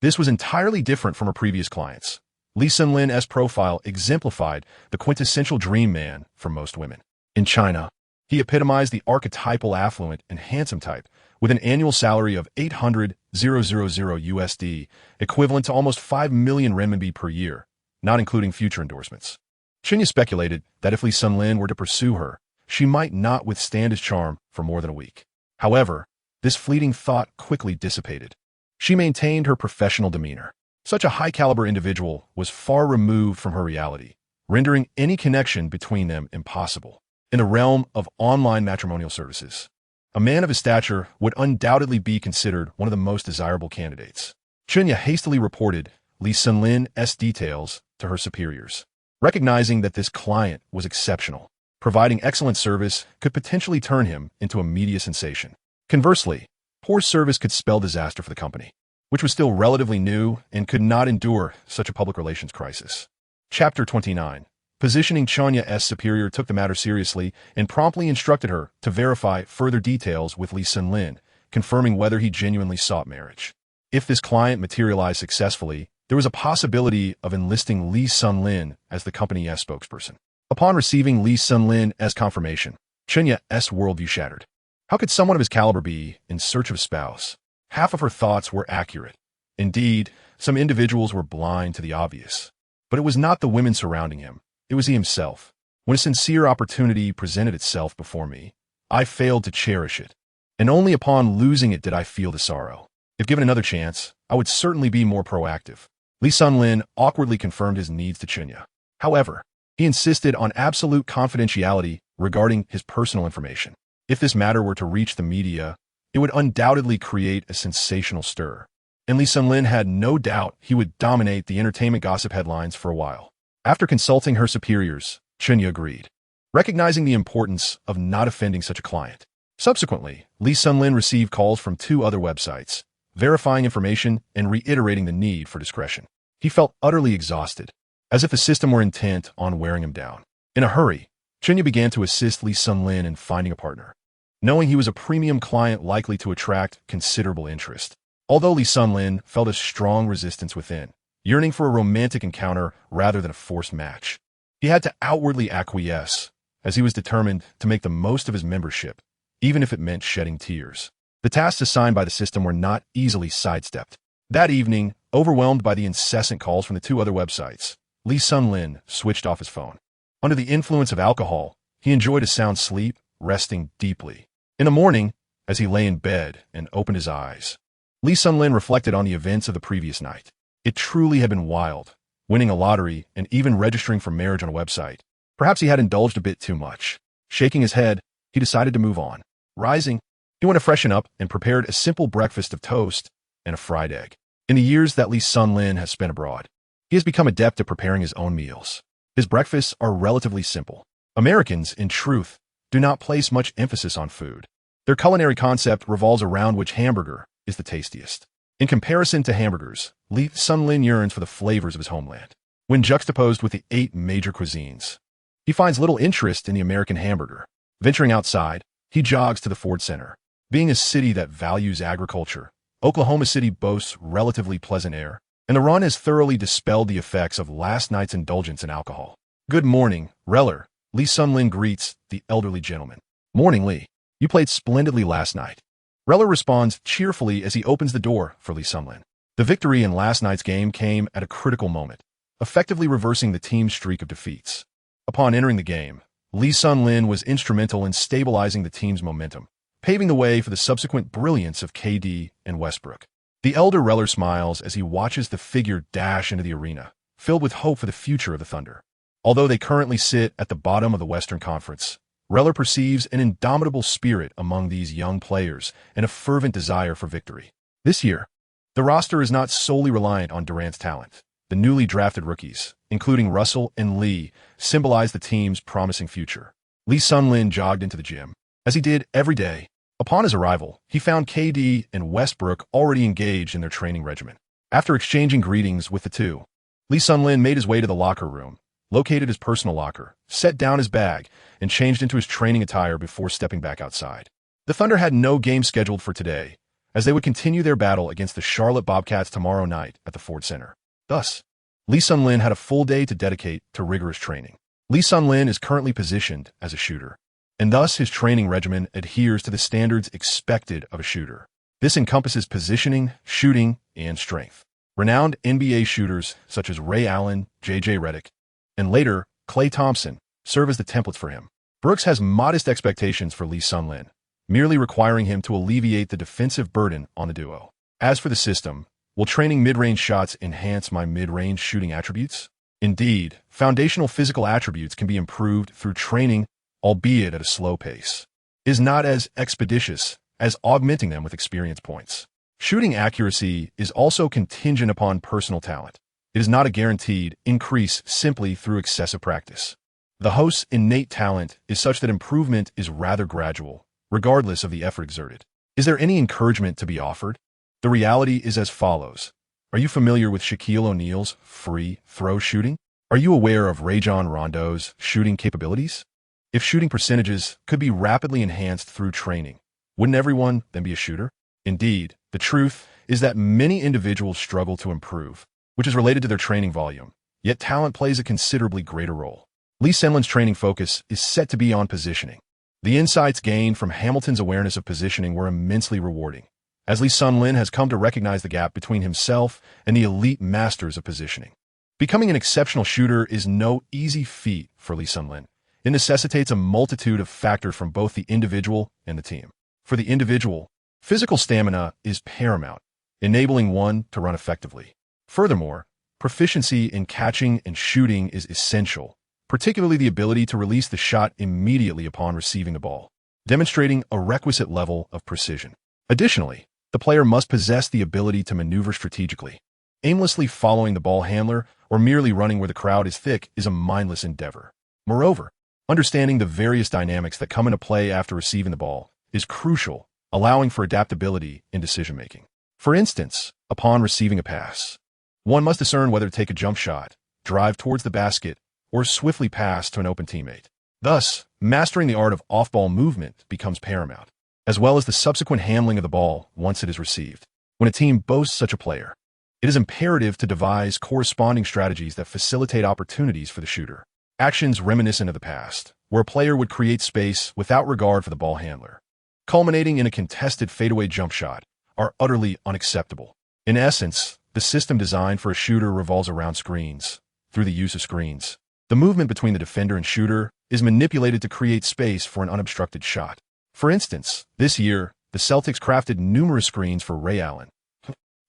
this was entirely different from her previous clients. Lee Sunlin's profile exemplified the quintessential dream man for most women. In China, he epitomized the archetypal affluent and handsome type, with an annual salary of 800,000 USD, equivalent to almost 5 million renminbi per year, not including future endorsements. Chunya speculated that if Lee Sunlin were to pursue her, she might not withstand his charm for more than a week. However, this fleeting thought quickly dissipated. She maintained her professional demeanor. Such a high-caliber individual was far removed from her reality, rendering any connection between them impossible. In the realm of online matrimonial services, a man of his stature would undoubtedly be considered one of the most desirable candidates. Chunya hastily reported Lee Sunlin's details to her superiors, recognizing that this client was exceptional. Providing excellent service could potentially turn him into a media sensation. Conversely, poor service could spell disaster for the company, which was still relatively new and could not endure such a public relations crisis. Chapter 29. Positioning Chunya's superior took the matter seriously and promptly instructed her to verify further details with Lee Sunlin, confirming whether he genuinely sought marriage. If this client materialized successfully, there was a possibility of enlisting Lee Sunlin as the company's spokesperson. Upon receiving Lee Sunlin's confirmation, Chunya's worldview shattered. How could someone of his caliber be in search of a spouse? Half of her thoughts were accurate. Indeed, some individuals were blind to the obvious. But it was not the women surrounding him. It was he himself. When a sincere opportunity presented itself before me, I failed to cherish it. And only upon losing it did I feel the sorrow. If given another chance, I would certainly be more proactive. Lee Sunlin awkwardly confirmed his needs to Chunya. However, he insisted on absolute confidentiality regarding his personal information. If this matter were to reach the media, it would undoubtedly create a sensational stir. And Lee Sunlin had no doubt he would dominate the entertainment gossip headlines for a while. After consulting her superiors, Chunya agreed, recognizing the importance of not offending such a client. Subsequently, Lee Sunlin received calls from 2 other websites, verifying information and reiterating the need for discretion. He felt utterly exhausted, as if the system were intent on wearing him down. In a hurry, Chunya began to assist Lee Sunlin in finding a partner, knowing he was a premium client likely to attract considerable interest. Although Lee Sunlin felt a strong resistance within, yearning for a romantic encounter rather than a forced match, he had to outwardly acquiesce, as he was determined to make the most of his membership, even if it meant shedding tears. The tasks assigned by the system were not easily sidestepped. That evening, overwhelmed by the incessant calls from the 2 other websites, Lee Sunlin switched off his phone. Under the influence of alcohol, he enjoyed a sound sleep, resting deeply. In the morning, as he lay in bed and opened his eyes, Lee Sunlin reflected on the events of the previous night. It truly had been wild, winning a lottery and even registering for marriage on a website. Perhaps he had indulged a bit too much. Shaking his head, he decided to move on. Rising, he went to freshen up and prepared a simple breakfast of toast and a fried egg. In the years that Lee Sunlin has spent abroad, he has become adept at preparing his own meals. His breakfasts are relatively simple. Americans, in truth, do not place much emphasis on food. Their culinary concept revolves around which hamburger is the tastiest. In comparison to hamburgers, Lee Sunlin yearns for the flavors of his homeland. When juxtaposed with the 8 major cuisines, he finds little interest in the American hamburger. Venturing outside, he jogs to the Ford Center. Being a city that values agriculture, Oklahoma City boasts relatively pleasant air, and the run has thoroughly dispelled the effects of last night's indulgence in alcohol. Good morning, Reller. Lee Sunlin greets the elderly gentleman. Morning, Lee. You played splendidly last night. Reller responds cheerfully as he opens the door for Lee Sunlin. The victory in last night's game came at a critical moment, effectively reversing the team's streak of defeats. Upon entering the game, Lee Sunlin was instrumental in stabilizing the team's momentum, paving the way for the subsequent brilliance of KD and Westbrook. The elder Reller smiles as he watches the figure dash into the arena, filled with hope for the future of the Thunder. Although they currently sit at the bottom of the Western Conference, Reller perceives an indomitable spirit among these young players and a fervent desire for victory. This year, the roster is not solely reliant on Durant's talent. The newly drafted rookies, including Russell and Lee, symbolize the team's promising future. Lee Sun-Lin jogged into the gym, as he did every day. Upon his arrival, he found KD and Westbrook already engaged in their training regimen. After exchanging greetings with the two, Lee Sun-Lin made his way to the locker room, located his personal locker, set down his bag, and changed into his training attire before stepping back outside. The Thunder had no game scheduled for today, as they would continue their battle against the Charlotte Bobcats tomorrow night at the Ford Center. Thus, Lee Sun-Lin had a full day to dedicate to rigorous training. Lee Sun-Lin is currently positioned as a shooter, and thus his training regimen adheres to the standards expected of a shooter. This encompasses positioning, shooting, and strength. Renowned NBA shooters such as Ray Allen, J.J. Redick, and later Klay Thompson serve as the templates for him. Brooks has modest expectations for Lee Sun-Lin, merely requiring him to alleviate the defensive burden on the duo. As for the system, will training mid-range shots enhance my mid-range shooting attributes? Indeed, foundational physical attributes can be improved through training, albeit at a slow pace. It is not as expeditious as augmenting them with experience points. Shooting accuracy is also contingent upon personal talent. It is not a guaranteed increase simply through excessive practice. The host's innate talent is such that improvement is rather gradual, regardless of the effort exerted. Is there any encouragement to be offered? The reality is as follows. Are you familiar with Shaquille O'Neal's free throw shooting? Are you aware of Rajon Rondo's shooting capabilities? If shooting percentages could be rapidly enhanced through training, wouldn't everyone then be a shooter? Indeed, the truth is that many individuals struggle to improve, which is related to their training volume, yet talent plays a considerably greater role. Lee Sun-Lin's training focus is set to be on positioning. The insights gained from Hamilton's awareness of positioning were immensely rewarding, as Lee Sun-Lin has come to recognize the gap between himself and the elite masters of positioning. Becoming an exceptional shooter is no easy feat for Lee Sun-Lin. It necessitates a multitude of factors from both the individual and the team. For the individual, physical stamina is paramount, enabling one to run effectively. Furthermore, proficiency in catching and shooting is essential, particularly the ability to release the shot immediately upon receiving the ball, demonstrating a requisite level of precision. Additionally, the player must possess the ability to maneuver strategically. Aimlessly following the ball handler or merely running where the crowd is thick is a mindless endeavor. Moreover, understanding the various dynamics that come into play after receiving the ball is crucial, allowing for adaptability in decision-making. For instance, upon receiving a pass, one must discern whether to take a jump shot, drive towards the basket, or swiftly pass to an open teammate. Thus, mastering the art of off-ball movement becomes paramount, as well as the subsequent handling of the ball once it is received. When a team boasts such a player, it is imperative to devise corresponding strategies that facilitate opportunities for the shooter. Actions reminiscent of the past, where a player would create space without regard for the ball handler, culminating in a contested fadeaway jump shot, are utterly unacceptable. In essence, the system designed for a shooter revolves around screens. Through the use of screens, the movement between the defender and shooter is manipulated to create space for an unobstructed shot. For instance, this year, the Celtics crafted numerous screens for Ray Allen.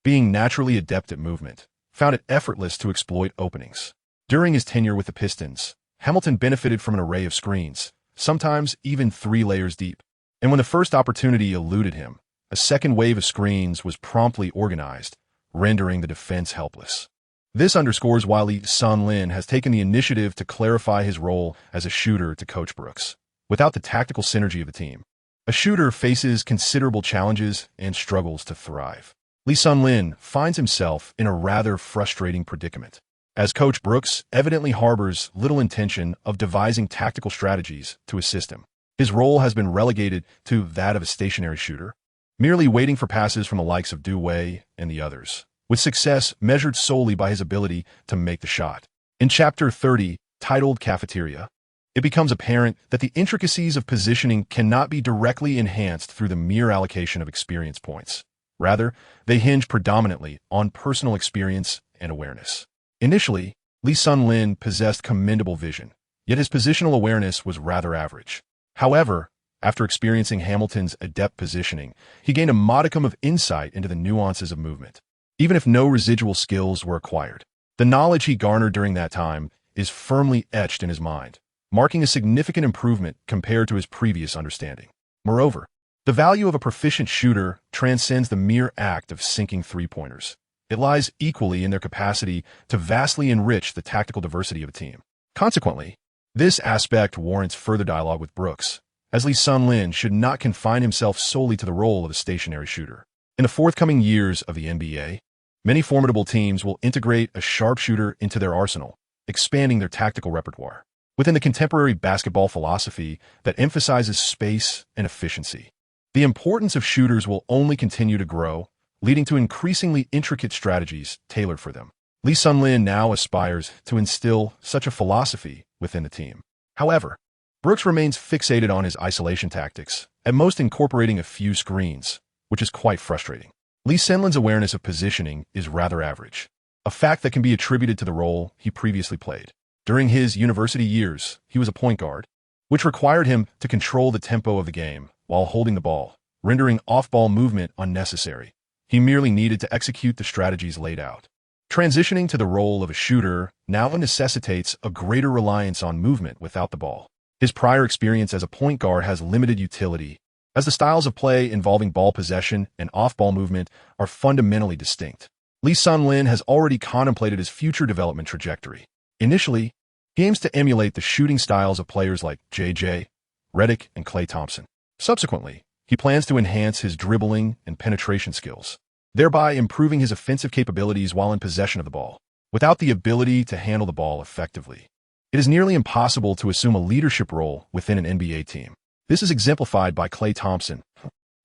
Being naturally adept at movement, found it effortless to exploit openings. During his tenure with the Pistons, Hamilton benefited from an array of screens, sometimes even 3 layers deep. And when the first opportunity eluded him, a second wave of screens was promptly organized, rendering the defense helpless. This underscores why Lee Sun-Lin has taken the initiative to clarify his role as a shooter to Coach Brooks. Without the tactical synergy of the team, a shooter faces considerable challenges and struggles to thrive. Lee Sun-Lin finds himself in a rather frustrating predicament, as Coach Brooks evidently harbors little intention of devising tactical strategies to assist him. His role has been relegated to that of a stationary shooter, merely waiting for passes from the likes of Dwyane and the others, with success measured solely by his ability to make the shot. In Chapter 30, titled Cafeteria, it becomes apparent that the intricacies of positioning cannot be directly enhanced through the mere allocation of experience points. Rather, they hinge predominantly on personal experience and awareness. Initially, Lee Sun-Lin possessed commendable vision, yet his positional awareness was rather average. However, After experiencing Hamilton's adept positioning, he gained a modicum of insight into the nuances of movement. Even if no residual skills were acquired, the knowledge he garnered during that time is firmly etched in his mind, marking a significant improvement compared to his previous understanding. Moreover, the value of a proficient shooter transcends the mere act of sinking three-pointers. It lies equally in their capacity to vastly enrich the tactical diversity of a team. Consequently, this aspect warrants further dialogue with Brooks, as Lee Sun-Lin should not confine himself solely to the role of a stationary shooter. In the forthcoming years of the NBA, many formidable teams will integrate a sharpshooter into their arsenal, expanding their tactical repertoire. Within the contemporary basketball philosophy that emphasizes space and efficiency, the importance of shooters will only continue to grow, leading to increasingly intricate strategies tailored for them. Lee Sun-Lin now aspires to instill such a philosophy within the team. However, Brooks remains fixated on his isolation tactics, at most incorporating a few screens, which is quite frustrating. Lee Sun-Lin's awareness of positioning is rather average, a fact that can be attributed to the role he previously played. During his university years, he was a point guard, which required him to control the tempo of the game while holding the ball, rendering off-ball movement unnecessary. He merely needed to execute the strategies laid out. Transitioning to the role of a shooter now necessitates a greater reliance on movement without the ball. His prior experience as a point guard has limited utility, as the styles of play involving ball possession and off-ball movement are fundamentally distinct. Lee Sun-Lin has already contemplated his future development trajectory. Initially, he aims to emulate the shooting styles of players like J.J. Redick and Klay Thompson. Subsequently, he plans to enhance his dribbling and penetration skills, thereby improving his offensive capabilities while in possession of the ball. Without the ability to handle the ball effectively, it is nearly impossible to assume a leadership role within an NBA team. This is exemplified by Klay Thompson.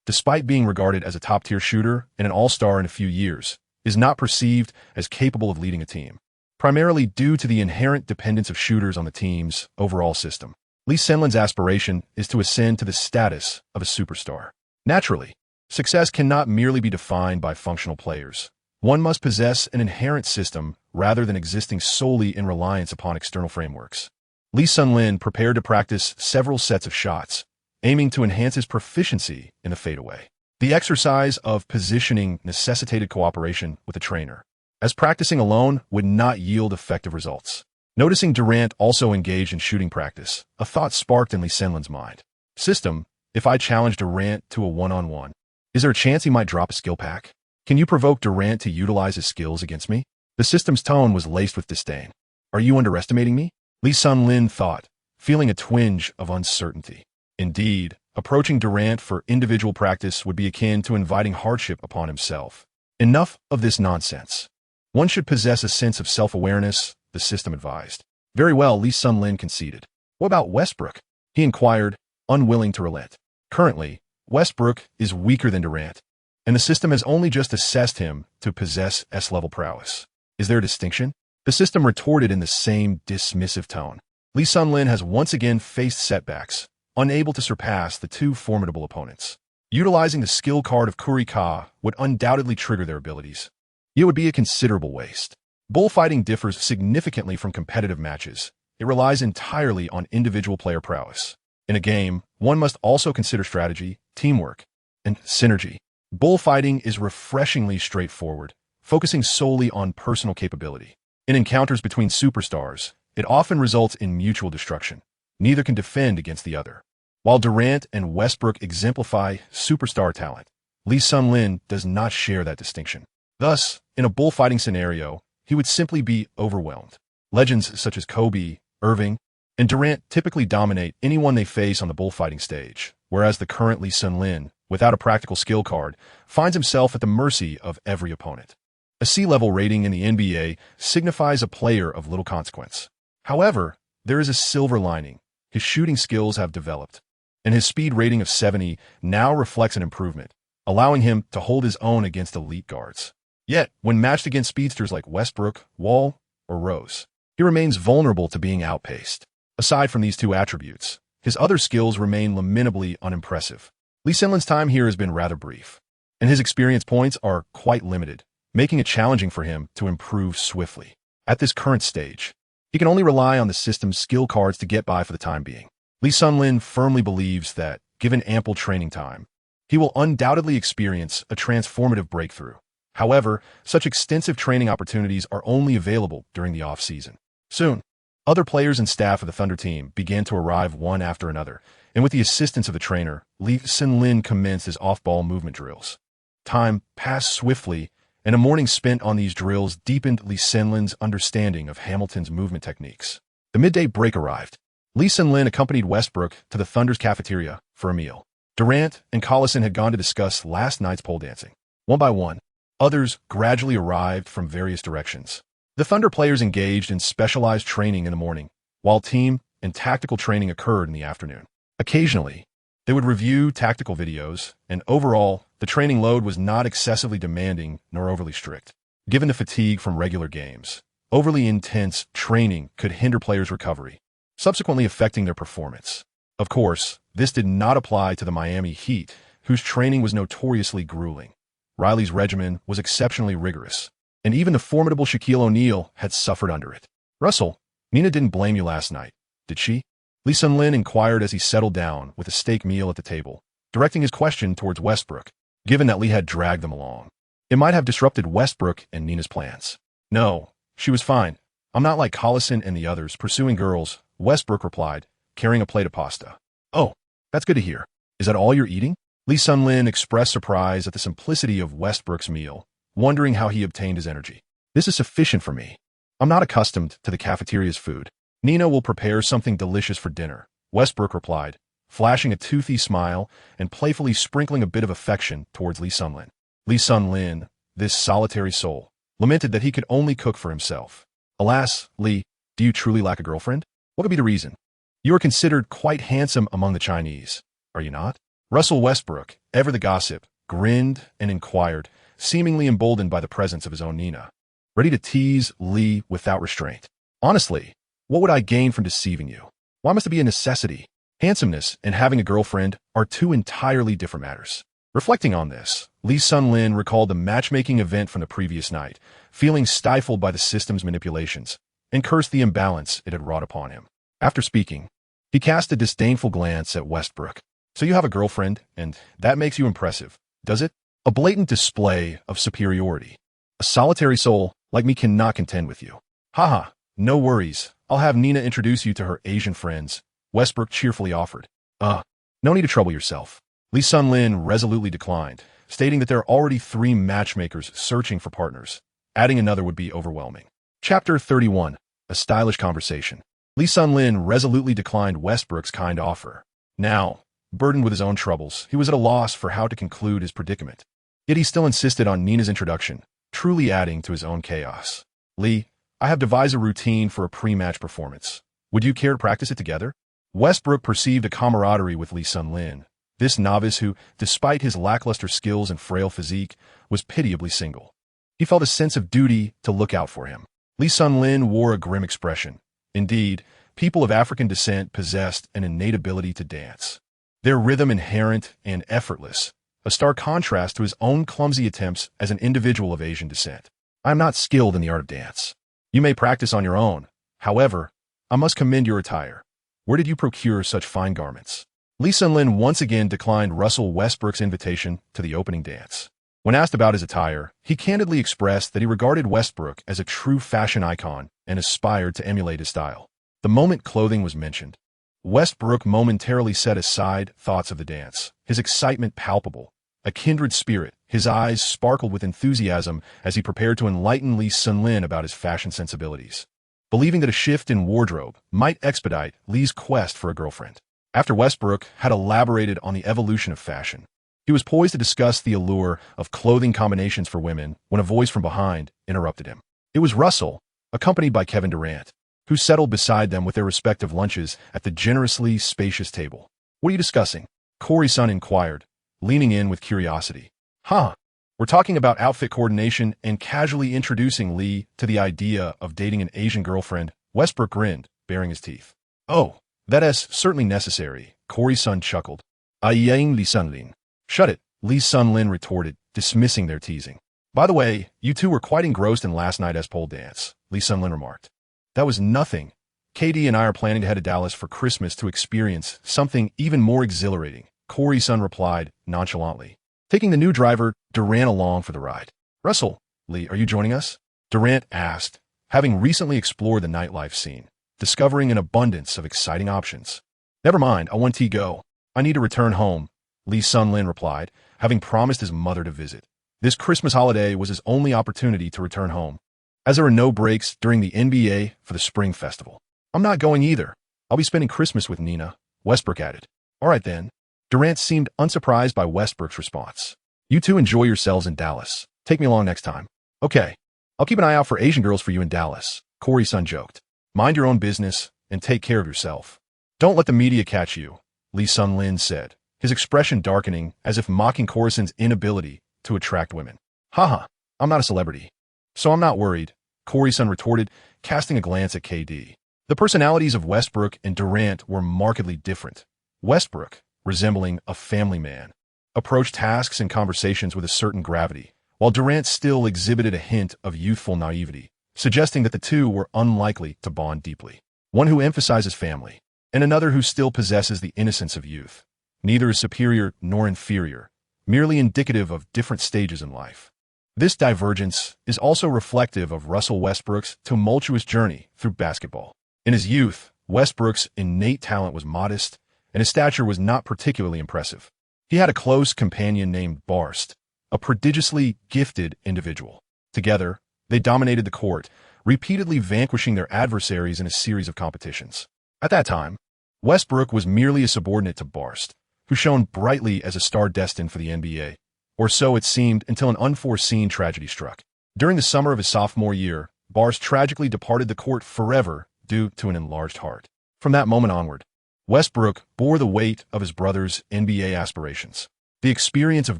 Despite being regarded as a top-tier shooter and an all-star in a few years, is not perceived as capable of leading a team, primarily due to the inherent dependence of shooters on the team's overall system. Lee Sun-Lin's aspiration is to ascend to the status of a superstar. Naturally, success cannot merely be defined by functional players. One must possess an inherent system rather than existing solely in reliance upon external frameworks. Lee Sun-Lin prepared to practice several sets of shots, aiming to enhance his proficiency in the fadeaway. The exercise of positioning necessitated cooperation with a trainer, as practicing alone would not yield effective results. Noticing Durant also engaged in shooting practice, a thought sparked in Lee Sun-Lin's mind. System, if I challenge Durant to a one-on-one, is there a chance he might drop a skill pack? Can you provoke Durant to utilize his skills against me? The system's tone was laced with disdain. Are you underestimating me? Lee Sun-Lin thought, feeling a twinge of uncertainty. Indeed, approaching Durant for individual practice would be akin to inviting hardship upon himself. Enough of this nonsense. One should possess a sense of self-awareness, the system advised. Very well, Lee Sun-Lin conceded. What about Westbrook? He inquired, unwilling to relent. Currently, Westbrook is weaker than Durant, and the system has only just assessed him to possess S-level prowess. Is there a distinction? The system retorted in the same dismissive tone. Lee Sun-Lin has once again faced setbacks, unable to surpass the two formidable opponents. Utilizing the skill card of Kurika would undoubtedly trigger their abilities. It would be a considerable waste. Bullfighting differs significantly from competitive matches. It relies entirely on individual player prowess. In a game, one must also consider strategy, teamwork, and synergy. Bullfighting is refreshingly straightforward, focusing solely on personal capability. In encounters between superstars, it often results in mutual destruction. Neither can defend against the other. While Durant and Westbrook exemplify superstar talent, Lee Sun-Lin does not share that distinction. Thus, in a bullfighting scenario, he would simply be overwhelmed. Legends such as Kobe, Irving, and Durant typically dominate anyone they face on the bullfighting stage, whereas the current Lee Sun-Lin, without a practical skill card, finds himself at the mercy of every opponent. A C-level rating in the NBA signifies a player of little consequence. However, there is a silver lining. His shooting skills have developed, and his speed rating of 70 now reflects an improvement, allowing him to hold his own against elite guards. Yet, when matched against speedsters like Westbrook, Wall, or Rose, he remains vulnerable to being outpaced. Aside from these two attributes, his other skills remain lamentably unimpressive. Lee Sun-Lin's time here has been rather brief, and his experience points are quite limited, making it challenging for him to improve swiftly. At this current stage, he can only rely on the system's skill cards to get by for the time being. Lee Sun-Lin firmly believes that given ample training time. He will undoubtedly experience a transformative breakthrough. However, such extensive training opportunities are only available during the off-season. Soon, other players and staff of the Thunder team began to arrive one after another, and with the assistance of the trainer, Lee Sun-lin commenced his off-ball movement drills. Time passed swiftly, and a morning spent on these drills deepened Lee Sun-lin's understanding of Hamilton's movement techniques. The midday break arrived. Lee Sun-lin accompanied Westbrook to the Thunder's cafeteria for a meal. Durant and Collison had gone to discuss last night's pole dancing. One by one, others gradually arrived from various directions. The Thunder players engaged in specialized training in the morning, while team and tactical training occurred in the afternoon. Occasionally, they would review tactical videos, and overall, the training load was not excessively demanding nor overly strict. Given the fatigue from regular games, overly intense training could hinder players' recovery, subsequently affecting their performance. Of course, this did not apply to the Miami Heat, whose training was notoriously grueling. Riley's regimen was exceptionally rigorous, and even the formidable Shaquille O'Neal had suffered under it. "Russell, Nina didn't blame you last night, did she?" Lee Sun-lin inquired as he settled down with a steak meal at the table, directing his question towards Westbrook, given that Lee had dragged them along. It might have disrupted Westbrook and Nina's plans. "No, she was fine. I'm not like Collison and the others pursuing girls," Westbrook replied, carrying a plate of pasta. "Oh, that's good to hear. Is that all you're eating?" Lee Sun-lin expressed surprise at the simplicity of Westbrook's meal, wondering how he obtained his energy. "This is sufficient for me. I'm not accustomed to the cafeteria's food. Nina will prepare something delicious for dinner," Westbrook replied, flashing a toothy smile and playfully sprinkling a bit of affection towards Lee Sun-lin. Lee Sun-lin, this solitary soul, lamented that he could only cook for himself. "Alas, Lee, do you truly lack a girlfriend? What could be the reason? You are considered quite handsome among the Chinese, are you not?" Russell Westbrook, ever the gossip, grinned and inquired, seemingly emboldened by the presence of his own Nina, ready to tease Lee without restraint. "Honestly, what would I gain from deceiving you? Why must it be a necessity? Handsomeness and having a girlfriend are two entirely different matters." Reflecting on this, Lee Sun-lin recalled the matchmaking event from the previous night, feeling stifled by the system's manipulations, and cursed the imbalance it had wrought upon him. After speaking, he cast a disdainful glance at Westbrook. "So you have a girlfriend, and that makes you impressive, does it? A blatant display of superiority. A solitary soul like me cannot contend with you." "Haha, no worries. I'll have Nina introduce you to her Asian friends," Westbrook cheerfully offered. No need to trouble yourself." Lee Sun-lin resolutely declined, stating that there are already 3 matchmakers searching for partners. Adding another would be overwhelming. Chapter 31. A Stylish Conversation. Lee Sun-lin resolutely declined Westbrook's kind offer. Now, burdened with his own troubles, he was at a loss for how to conclude his predicament. Yet he still insisted on Nina's introduction, truly adding to his own chaos. "Lee, I have devised a routine for a pre-match performance. Would you care to practice it together?" Westbrook perceived a camaraderie with Lee Sun-lin, this novice who, despite his lackluster skills and frail physique, was pitiably single. He felt a sense of duty to look out for him. Lee Sun-lin wore a grim expression. Indeed, people of African descent possessed an innate ability to dance. Their rhythm inherent and effortless, a stark contrast to his own clumsy attempts as an individual of Asian descent. "I am not skilled in the art of dance. You may practice on your own. However, I must commend your attire. Where did you procure such fine garments?" Lee Sun-lin once again declined Russell Westbrook's invitation to the opening dance. When asked about his attire, he candidly expressed that he regarded Westbrook as a true fashion icon and aspired to emulate his style. The moment clothing was mentioned, Westbrook momentarily set aside thoughts of the dance, his excitement palpable. A kindred spirit, his eyes sparkled with enthusiasm as he prepared to enlighten Lee Sun-lin about his fashion sensibilities, believing that a shift in wardrobe might expedite Lee's quest for a girlfriend. After Westbrook had elaborated on the evolution of fashion, he was poised to discuss the allure of clothing combinations for women when a voice from behind interrupted him. It was Russell, accompanied by Kevin Durant, who settled beside them with their respective lunches at the generously spacious table. "What are you discussing?" Corey-san inquired, leaning in with curiosity. We're talking about outfit coordination and casually introducing Lee to the idea of dating an Asian girlfriend." Westbrook grinned, baring his teeth. "Oh, that is certainly necessary," Corey-san chuckled. "Aiyang Lee Sun-lin." "Shut it," Lee Sun-lin retorted, dismissing their teasing. "By the way, you two were quite engrossed in last night's pole dance," Lee Sun-lin remarked. "That was nothing. KD and I are planning to head to Dallas for Christmas to experience something even more exhilarating," Corey's son replied nonchalantly, taking the new driver, Durant, along for the ride. Russell, Lee, are you joining us? Durant asked, having recently explored the nightlife scene, discovering an abundance of exciting options. Never mind, I want to go. I need to return home, Lee's son Lin replied, having promised his mother to visit. This Christmas holiday was his only opportunity to return home, as there were no breaks during the NBA for the Spring Festival. I'm not going either. I'll be spending Christmas with Nina, Westbrook added. All right then. Durant seemed unsurprised by Westbrook's response. You two enjoy yourselves in Dallas. Take me along next time. Okay. I'll keep an eye out for Asian girls for you in Dallas, Corey's son joked. Mind your own business and take care of yourself. Don't let the media catch you, Lee's son Lin said, his expression darkening as if mocking Coruscant's inability to attract women. Haha, I'm not a celebrity. So I'm not worried, Corey's son retorted, casting a glance at KD. The personalities of Westbrook and Durant were markedly different. Westbrook, resembling a family man, approached tasks and conversations with a certain gravity, while Durant still exhibited a hint of youthful naivety, suggesting that the two were unlikely to bond deeply. One who emphasizes family, and another who still possesses the innocence of youth. Neither is superior nor inferior, merely indicative of different stages in life. This divergence is also reflective of Russell Westbrook's tumultuous journey through basketball. In his youth, Westbrook's innate talent was modest, and his stature was not particularly impressive. He had a close companion named Barst, a prodigiously gifted individual. Together, they dominated the court, repeatedly vanquishing their adversaries in a series of competitions. At that time, Westbrook was merely a subordinate to Barst, who shone brightly as a star destined for the NBA, or so it seemed until an unforeseen tragedy struck. During the summer of his sophomore year, Barst tragically departed the court forever due to an enlarged heart. From that moment onward, Westbrook bore the weight of his brother's NBA aspirations. The experience of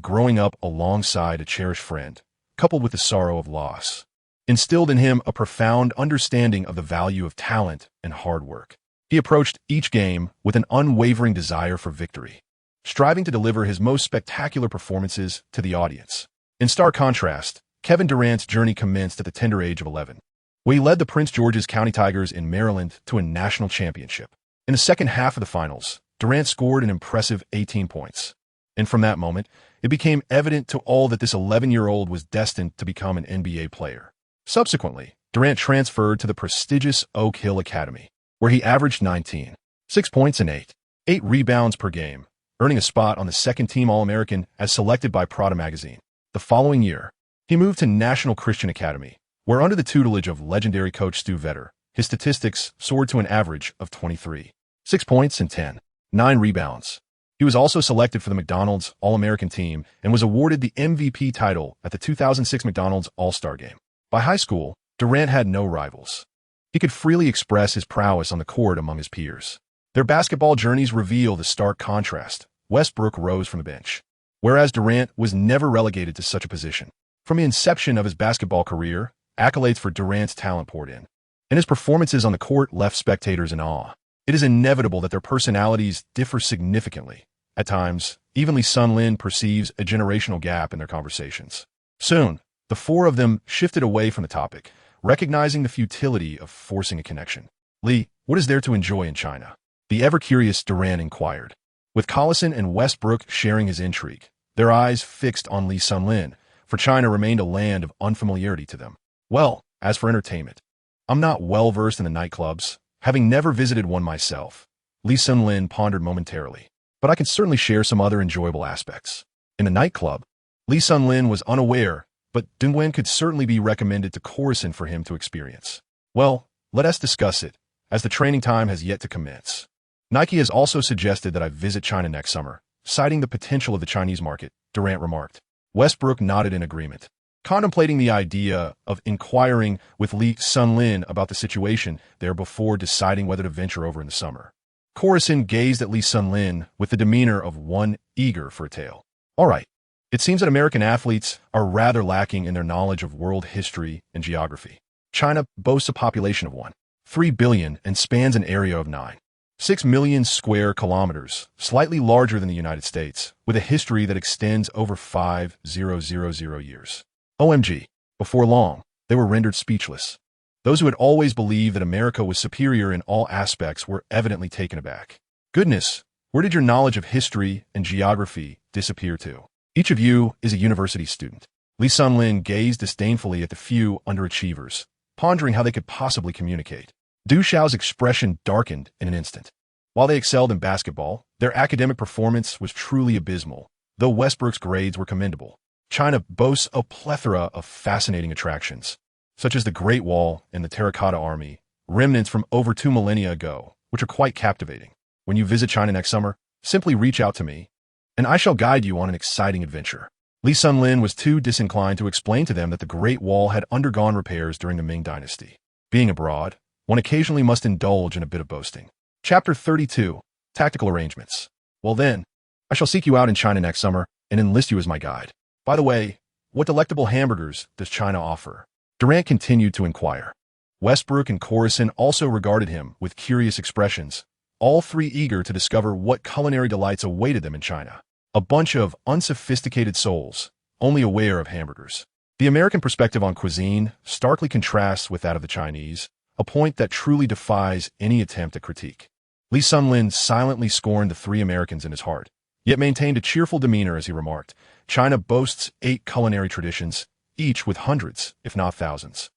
growing up alongside a cherished friend, coupled with the sorrow of loss, instilled in him a profound understanding of the value of talent and hard work. He approached each game with an unwavering desire for victory, striving to deliver his most spectacular performances to the audience. In stark contrast, Kevin Durant's journey commenced at the tender age of 11, where he led the Prince George's County Tigers in Maryland to a national championship. In the second half of the finals, Durant scored an impressive 18 points. And from that moment, it became evident to all that this 11-year-old was destined to become an NBA player. Subsequently, Durant transferred to the prestigious Oak Hill Academy, where he averaged 19, 6 points and 8 rebounds per game, earning a spot on the second-team All-American as selected by Prada magazine. The following year, he moved to National Christian Academy, where under the tutelage of legendary coach Stu Vetter, his statistics soared to an average of 23, 6 points and 9 rebounds. He was also selected for the McDonald's All-American team and was awarded the MVP title at the 2006 McDonald's All-Star Game. By high school, Durant had no rivals. He could freely express his prowess on the court among his peers. Their basketball journeys reveal the stark contrast. Westbrook rose from the bench, whereas Durant was never relegated to such a position. From the inception of his basketball career, accolades for Durant's talent poured in, and his performances on the court left spectators in awe. It is inevitable that their personalities differ significantly. At times, even Lee's son Lin perceives a generational gap in their conversations. Soon, the four of them shifted away from the topic, recognizing the futility of forcing a connection. Lee, what is there to enjoy in China? The ever-curious Durant inquired. With Collison and Westbrook sharing his intrigue, their eyes fixed on Lee's son Lin, for China remained a land of unfamiliarity to them. Well, as for entertainment, I'm not well-versed in the nightclubs, having never visited one myself, Lee's son Lin pondered momentarily. But I can certainly share some other enjoyable aspects. In the nightclub, Lee's son Lin was unaware, but Dwyane could certainly be recommended to Coruscant for him to experience. Well, let us discuss it, as the training time has yet to commence. Nike has also suggested that I visit China next summer, citing the potential of the Chinese market, Durant remarked. Westbrook nodded in agreement, contemplating the idea of inquiring with Lee's son Lin about the situation there before deciding whether to venture over in the summer. Coruscant gazed at Lee's son Lin with the demeanor of one eager for a tale. All right. It seems that American athletes are rather lacking in their knowledge of world history and geography. China boasts a population of 1.3 billion and spans an area of 9.6 million square kilometers, slightly larger than the United States, with a history that extends over 5,000 years. OMG. Before long, they were rendered speechless. Those who had always believed that America was superior in all aspects were evidently taken aback. Goodness, Where did your knowledge of history and geography disappear to? Each of you is a university student. Lee Sunlin gazed disdainfully at the few underachievers, pondering how they could possibly communicate. Du Xiao's expression darkened in an instant. While they excelled in basketball, their academic performance was truly abysmal, though Westbrook's grades were commendable. China boasts a plethora of fascinating attractions, such as the Great Wall and the Terracotta Army, remnants from over 2 millennia ago, which are quite captivating. When you visit China next summer, simply reach out to me, and I shall guide you on an exciting adventure. Lee Sunlin was too disinclined to explain to them that the Great Wall had undergone repairs during the Ming Dynasty. Being abroad, one occasionally must indulge in a bit of boasting. Chapter 32, Tactical Arrangements. Well then, I shall seek you out in China next summer and enlist you as my guide. By the way, what delectable hamburgers does China offer? Durant continued to inquire. Westbrook and Coruscant also regarded him with curious expressions, all three eager to discover what culinary delights awaited them in China. A bunch of unsophisticated souls, only aware of hamburgers. The American perspective on cuisine starkly contrasts with that of the Chinese, a point that truly defies any attempt at critique. Lee Sunlin silently scorned the three Americans in his heart, yet maintained a cheerful demeanor as he remarked, China boasts 8 culinary traditions, each with hundreds, if not thousands,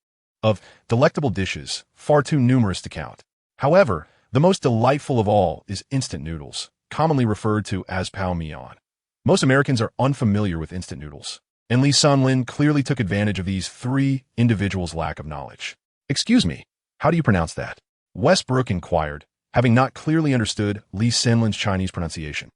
of delectable dishes, far too numerous to count. However, the most delightful of all is instant noodles, commonly referred to as pao mian. Most Americans are unfamiliar with instant noodles, and Lee Sunlin clearly took advantage of these three individuals' lack of knowledge. Excuse me, how do you pronounce that? Westbrook inquired, having not clearly understood Lee Sunlin's Chinese pronunciation.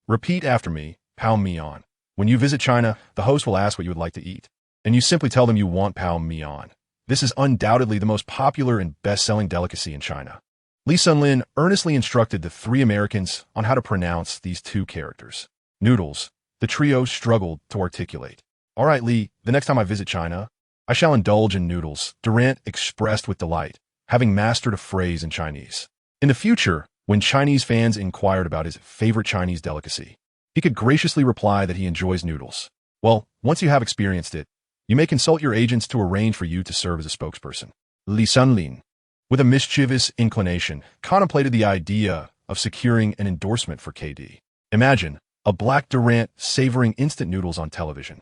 Repeat after me, pao mian. When you visit China, the host will ask what you would like to eat, and you simply tell them you want pao mian. This is undoubtedly the most popular and best-selling delicacy in China. Lee Sunlin earnestly instructed the three Americans on how to pronounce these two characters. Noodles, the trio struggled to articulate. All right, Lee, the next time I visit China, I shall indulge in noodles, Durant expressed with delight, having mastered a phrase in Chinese. In the future, when Chinese fans inquired about his favorite Chinese delicacy, he could graciously reply that he enjoys noodles. Well, once you have experienced it, you may consult your agents to arrange for you to serve as a spokesperson. Lee Sunlin, with a mischievous inclination, contemplated the idea of securing an endorsement for KD. Imagine a black Durant savoring instant noodles on television.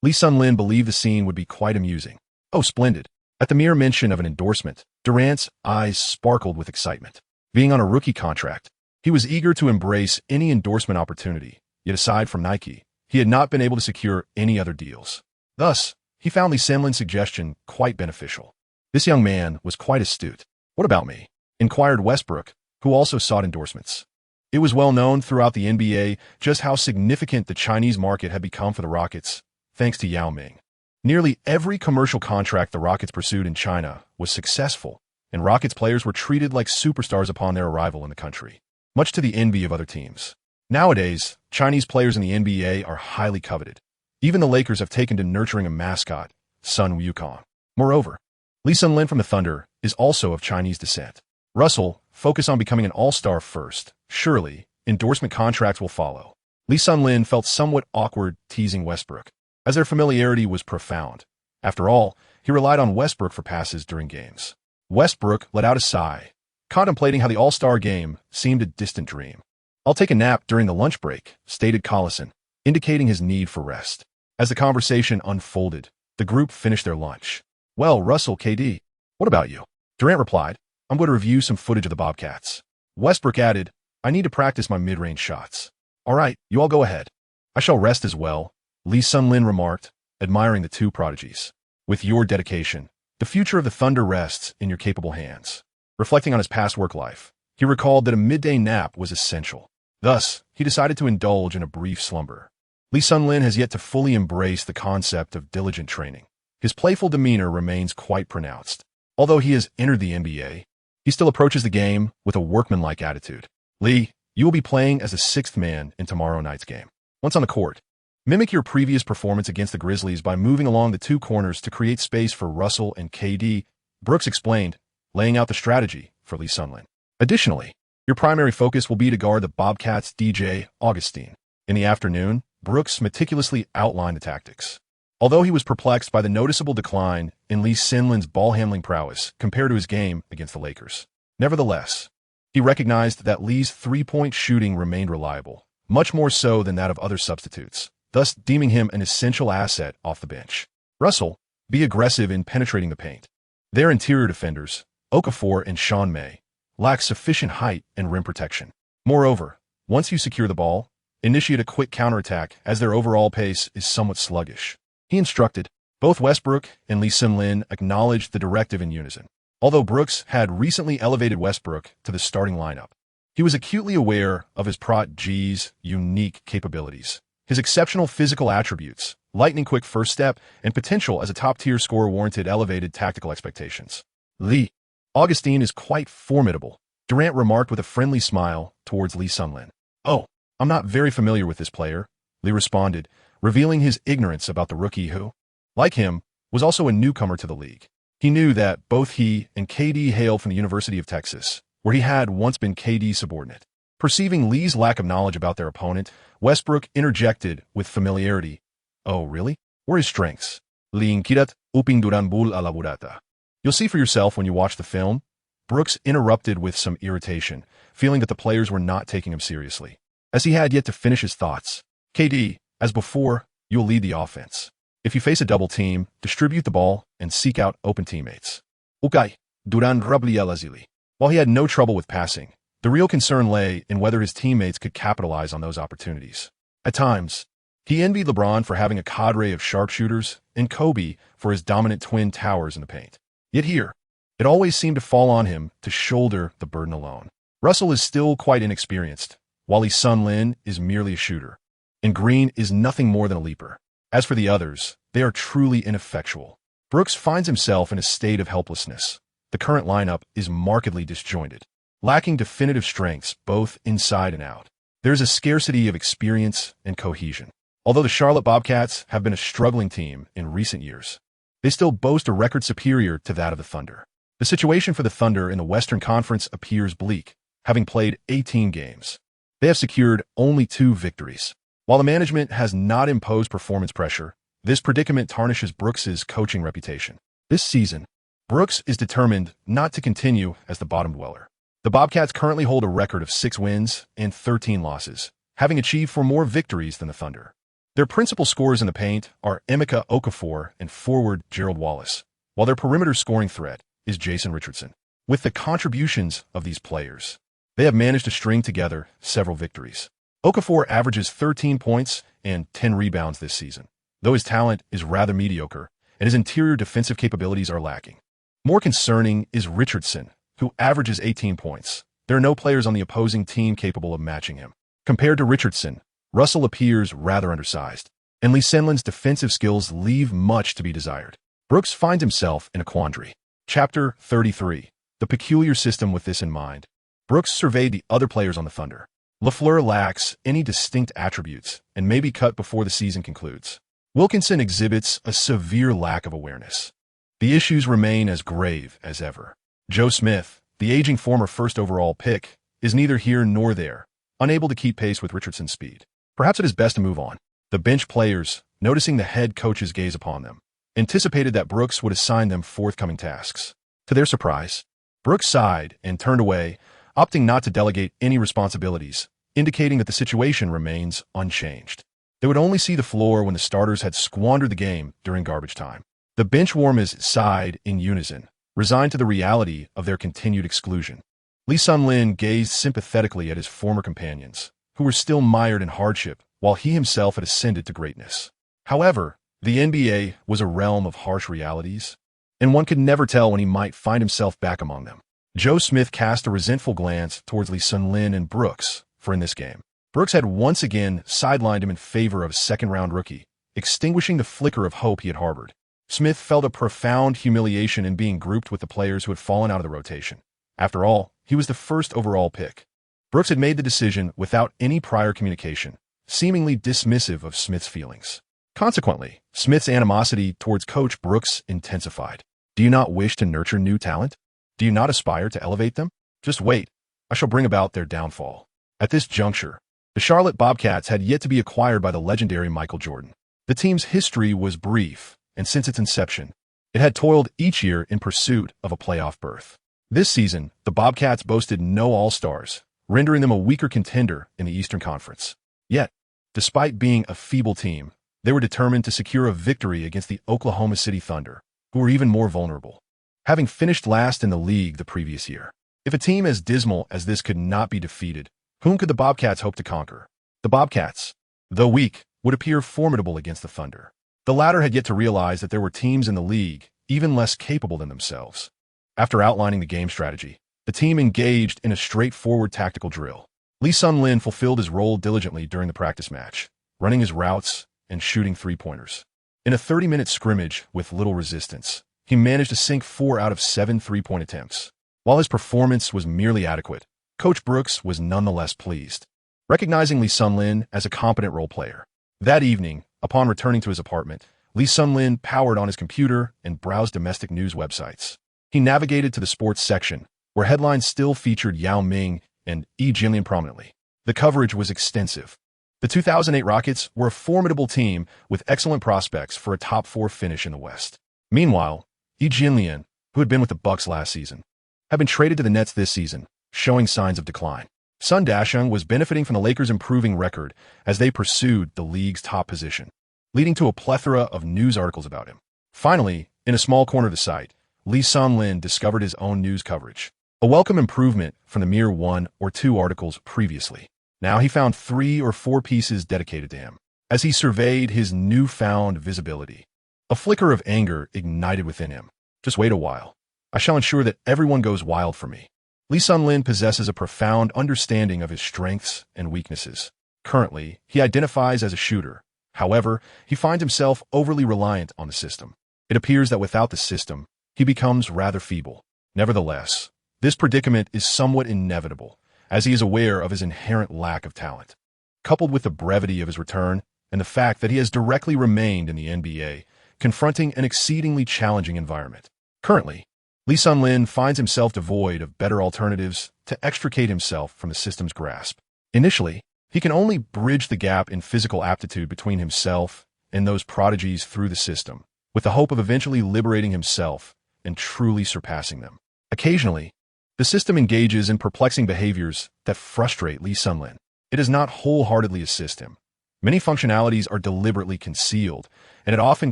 Lee Sunlin believed the scene would be quite amusing. Oh, splendid. At the mere mention of an endorsement, Durant's eyes sparkled with excitement. Being on a rookie contract, he was eager to embrace any endorsement opportunity, yet aside from Nike, he had not been able to secure any other deals. Thus, he found Lee Sunlin's suggestion quite beneficial. This young man was quite astute. What about me? Inquired Westbrook, who also sought endorsements. It was well known throughout the NBA just how significant the Chinese market had become for the Rockets, thanks to Yao Ming. Nearly every commercial contract the Rockets pursued in China was successful, and Rockets players were treated like superstars upon their arrival in the country, much to the envy of other teams. Nowadays, Chinese players in the NBA are highly coveted. Even the Lakers have taken to nurturing a mascot, Sun Wukong. Moreover, Lee Sunlin from the Thunder is also of Chinese descent. Russell, focus on becoming an all-star first. Surely, endorsement contracts will follow. Lee Sunlin felt somewhat awkward teasing Westbrook, as their familiarity was profound. After all, he relied on Westbrook for passes during games. Westbrook let out a sigh, contemplating how the all-star game seemed a distant dream. I'll take a nap during the lunch break, stated Collison, indicating his need for rest. As the conversation unfolded, the group finished their lunch. Well, Russell, KD, what about you? Durant replied, I'm going to review some footage of the Bobcats. Westbrook added, I need to practice my mid-range shots. All right, you all go ahead. I shall rest as well, Lee Sunlin remarked, admiring the two prodigies. With your dedication, the future of the Thunder rests in your capable hands. Reflecting on his past work life, he recalled that a midday nap was essential. Thus, he decided to indulge in a brief slumber. Lee Sunlin has yet to fully embrace the concept of diligent training. His playful demeanor remains quite pronounced. Although he has entered the NBA, he still approaches the game with a workmanlike attitude. Lee, you will be playing as the 6th man in tomorrow night's game. Once on the court, mimic your previous performance against the Grizzlies by moving along the two corners to create space for Russell and KD, Brooks explained, laying out the strategy for Lee Sunlin. Additionally, your primary focus will be to guard the Bobcats' DJ Augustine. In the afternoon, Brooks meticulously outlined the tactics. Although he was perplexed by the noticeable decline in Lee Sunlin's ball-handling prowess compared to his game against the Lakers. Nevertheless, He recognized that Lee's three-point shooting remained reliable, much more so than that of other substitutes, thus deeming him an essential asset off the bench. Russell, be aggressive in penetrating the paint. Their interior defenders, Okafor and Sean May, lack sufficient height and rim protection. Moreover, once you secure the ball, initiate a quick counterattack as their overall pace is somewhat sluggish. He instructed. Both Westbrook and Lee Sun-lin acknowledged the directive in unison. Although Brooks had recently elevated Westbrook to the starting lineup, he was acutely aware of his G's unique capabilities. His exceptional physical attributes, lightning-quick first step, and potential as a top-tier scorer warranted elevated tactical expectations. Lee Augustine is quite formidable, Durant remarked with a friendly smile towards Lee Sun-lin. Oh, I'm not very familiar with this player, Lee responded, revealing his ignorance about the rookie who, like him, was also a newcomer to the league. He knew that both he and KD hailed from the University of Texas, where he had once been KD's subordinate. Perceiving Lee's lack of knowledge about their opponent, Westbrook interjected with familiarity. Oh, really? Where are his strengths? Liinkirat uping duran bul alaburata. You'll see for yourself when you watch the film. Brooks interrupted with some irritation, feeling that the players were not taking him seriously. As he had yet to finish his thoughts, KD, as before, you'll lead the offense. If you face a double team, distribute the ball and seek out open teammates. Ukay, Duran Rablielazili. While he had no trouble with passing, the real concern lay in whether his teammates could capitalize on those opportunities. At times, he envied LeBron for having a cadre of sharpshooters and Kobe for his dominant twin towers in the paint. Yet here, it always seemed to fall on him to shoulder the burden alone. Russell is still quite inexperienced, while Lee Sun-lin is merely a shooter, and Green is nothing more than a leaper. As for the others, they are truly ineffectual. Brooks finds himself in a state of helplessness. The current lineup is markedly disjointed, lacking definitive strengths both inside and out. There is a scarcity of experience and cohesion. Although the Charlotte Bobcats have been a struggling team in recent years, they still boast a record superior to that of the Thunder. The situation for the Thunder in the Western Conference appears bleak, having played 18 games. They have secured only 2 victories. While the management has not imposed performance pressure, this predicament tarnishes Brooks's coaching reputation. This season, Brooks is determined not to continue as the bottom dweller. The Bobcats currently hold a record of 6 wins and 13 losses, having achieved 4 more victories than the Thunder. Their principal scorers in the paint are Emeka Okafor and forward Gerald Wallace, while their perimeter scoring threat is Jason Richardson. With the contributions of these players, they have managed to string together several victories. Okafor averages 13 points and 10 rebounds this season, though his talent is rather mediocre and his interior defensive capabilities are lacking. More concerning is Richardson, who averages 18 points. There are no players on the opposing team capable of matching him. Compared to Richardson, Russell appears rather undersized, and Lee Sun-lin's defensive skills leave much to be desired. Brooks finds himself in a quandary. Chapter 33. The peculiar system. With this in mind, Brooks surveyed the other players on the Thunder. LaFleur lacks any distinct attributes and may be cut before the season concludes. Wilkinson exhibits a severe lack of awareness. The issues remain as grave as ever. Joe Smith, the aging former first overall pick, is neither here nor there, unable to keep pace with Richardson's speed. Perhaps it is best to move on. The bench players, noticing the head coach's gaze upon them, anticipated that Brooks would assign them forthcoming tasks. To their surprise, Brooks sighed and turned away, opting not to delegate any responsibilities, indicating that the situation remains unchanged. They would only see the floor when the starters had squandered the game during garbage time. The benchwarmers sighed in unison, resigned to the reality of their continued exclusion. Lee Sun-lin gazed sympathetically at his former companions, who were still mired in hardship while he himself had ascended to greatness. However, the NBA was a realm of harsh realities, and one could never tell when he might find himself back among them. Joe Smith cast a resentful glance towards Lee Sun-lin and Brooks, for in this game, Brooks had once again sidelined him in favor of a second-round rookie, extinguishing the flicker of hope he had harbored. Smith felt a profound humiliation in being grouped with the players who had fallen out of the rotation. After all, he was the first overall pick. Brooks had made the decision without any prior communication, seemingly dismissive of Smith's feelings. Consequently, Smith's animosity towards Coach Brooks intensified. Do you not wish to nurture new talent? Do you not aspire to elevate them? Just wait. I shall bring about their downfall. At this juncture, the Charlotte Bobcats had yet to be acquired by the legendary Michael Jordan. The team's history was brief, and since its inception, it had toiled each year in pursuit of a playoff berth. This season, the Bobcats boasted no All-Stars, rendering them a weaker contender in the Eastern Conference. Yet, despite being a feeble team, they were determined to secure a victory against the Oklahoma City Thunder, who were even more vulnerable, having finished last in the league the previous year. If a team as dismal as this could not be defeated, whom could the Bobcats hope to conquer? The Bobcats, though weak, would appear formidable against the Thunder. The latter had yet to realize that there were teams in the league even less capable than themselves. After outlining the game strategy, the team engaged in a straightforward tactical drill. Lee Sun-Lin fulfilled his role diligently during the practice match, running his routes and shooting three-pointers. In a 30-minute scrimmage with little resistance, he managed to sink 4 out of 7 three-point attempts. While his performance was merely adequate, Coach Brooks was nonetheless pleased, recognizing Lee Sun-Lin as a competent role player. That evening, upon returning to his apartment, Lee Sun-Lin powered on his computer and browsed domestic news websites. He navigated to the sports section, where headlines still featured Yao Ming and Jilian prominently. The coverage was extensive. The 2008 Rockets were a formidable team with excellent prospects for a top 4 finish in the West. Meanwhile, Jilian, who had been with the Bucks last season, had been traded to the Nets this season, showing signs of decline. Sun Dashung was benefiting from the Lakers' improving record as they pursued the league's top position, leading to a plethora of news articles about him. Finally, in a small corner of the site, Lee Sun-Lin discovered his own news coverage, a welcome improvement from the mere 1 or 2 articles previously. Now he found 3 or 4 pieces dedicated to him. As he surveyed his newfound visibility, a flicker of anger ignited within him. Just wait a while. I shall ensure that everyone goes wild for me. Lee Sun-Lin possesses a profound understanding of his strengths and weaknesses. Currently, he identifies as a shooter. However, he finds himself overly reliant on the system. It appears that without the system, he becomes rather feeble. Nevertheless, this predicament is somewhat inevitable, as he is aware of his inherent lack of talent. Coupled with the brevity of his return and the fact that he has directly remained in the NBA, confronting an exceedingly challenging environment. Currently, Lee Sun-Lin finds himself devoid of better alternatives to extricate himself from the system's grasp. Initially, he can only bridge the gap in physical aptitude between himself and those prodigies through the system, with the hope of eventually liberating himself and truly surpassing them. Occasionally, the system engages in perplexing behaviors that frustrate Lee Sun-Lin. It does not wholeheartedly assist him. Many functionalities are deliberately concealed, and it often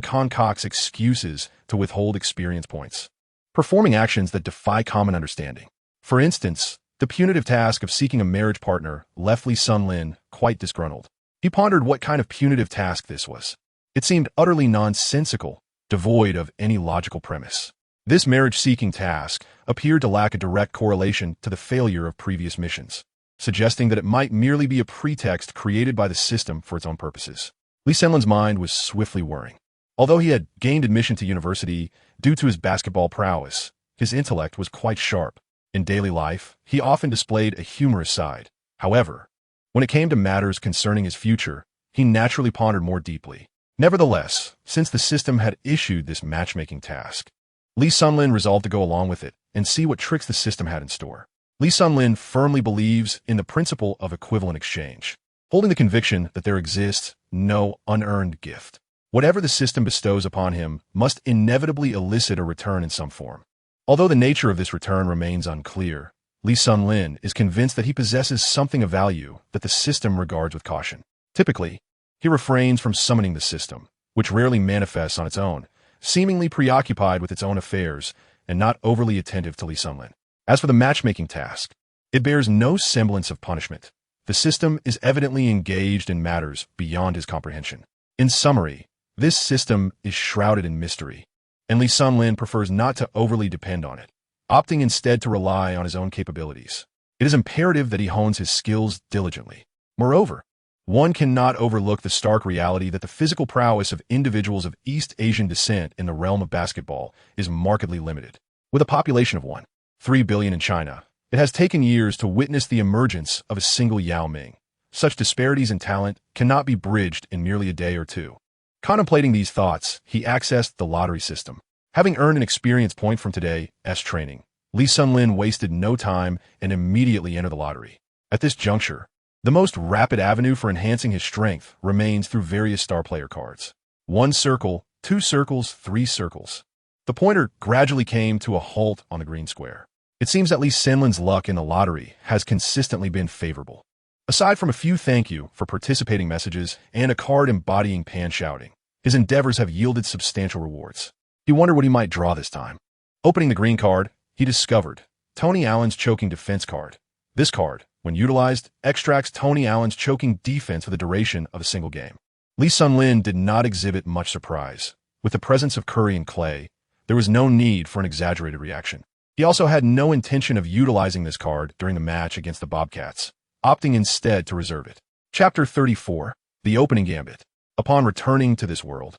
concocts excuses to withhold experience points, performing actions that defy common understanding. For instance, the punitive task of seeking a marriage partner left Lee Sun-Lin quite disgruntled. He pondered what kind of punitive task this was. It seemed utterly nonsensical, devoid of any logical premise. This marriage-seeking task appeared to lack a direct correlation to the failure of previous missions, suggesting that it might merely be a pretext created by the system for its own purposes. Lee Sun-Lin's mind was swiftly whirring. Although he had gained admission to university due to his basketball prowess, his intellect was quite sharp. In daily life, he often displayed a humorous side. However, when it came to matters concerning his future, he naturally pondered more deeply. Nevertheless, since the system had issued this matchmaking task, Lee Sun-Lin resolved to go along with it and see what tricks the system had in store. Lee Sun-Lin firmly believes in the principle of equivalent exchange, holding the conviction that there exists no unearned gift. Whatever the system bestows upon him must inevitably elicit a return in some form. Although the nature of this return remains unclear, Lee Sun-Lin is convinced that he possesses something of value that the system regards with caution. Typically, he refrains from summoning the system, which rarely manifests on its own, seemingly preoccupied with its own affairs and not overly attentive to Lee Sun-Lin. As for the matchmaking task, it bears no semblance of punishment. The system is evidently engaged in matters beyond his comprehension. In summary, this system is shrouded in mystery, and Lee Sun-Lin prefers not to overly depend on it, opting instead to rely on his own capabilities. It is imperative that he hones his skills diligently. Moreover, one cannot overlook the stark reality that the physical prowess of individuals of East Asian descent in the realm of basketball is markedly limited. With a population of 1.3 billion in China, it has taken years to witness the emergence of a single Yao Ming. Such disparities in talent cannot be bridged in merely a day or two. Contemplating these thoughts, he accessed the lottery system. Having earned an experience point from today's training, Lee Sun-Lin wasted no time and immediately entered the lottery. At this juncture, the most rapid avenue for enhancing his strength remains through various star player cards. 1 circle, 2 circles, 3 circles. The pointer gradually came to a halt on the green square. It seems at least Sinlin's luck in the lottery has consistently been favorable. Aside from a few thank you for participating messages and a card embodying pan shouting, his endeavors have yielded substantial rewards. He wondered what he might draw this time. Opening the green card, he discovered Tony Allen's choking defense card. This card, when utilized, extracts Tony Allen's choking defense for the duration of a single game. Lee Sun-lin did not exhibit much surprise. With the presence of Curry and Clay, there was no need for an exaggerated reaction. He also had no intention of utilizing this card during the match against the Bobcats, opting instead to reserve it. Chapter 34, The Opening Gambit. Upon returning to this world,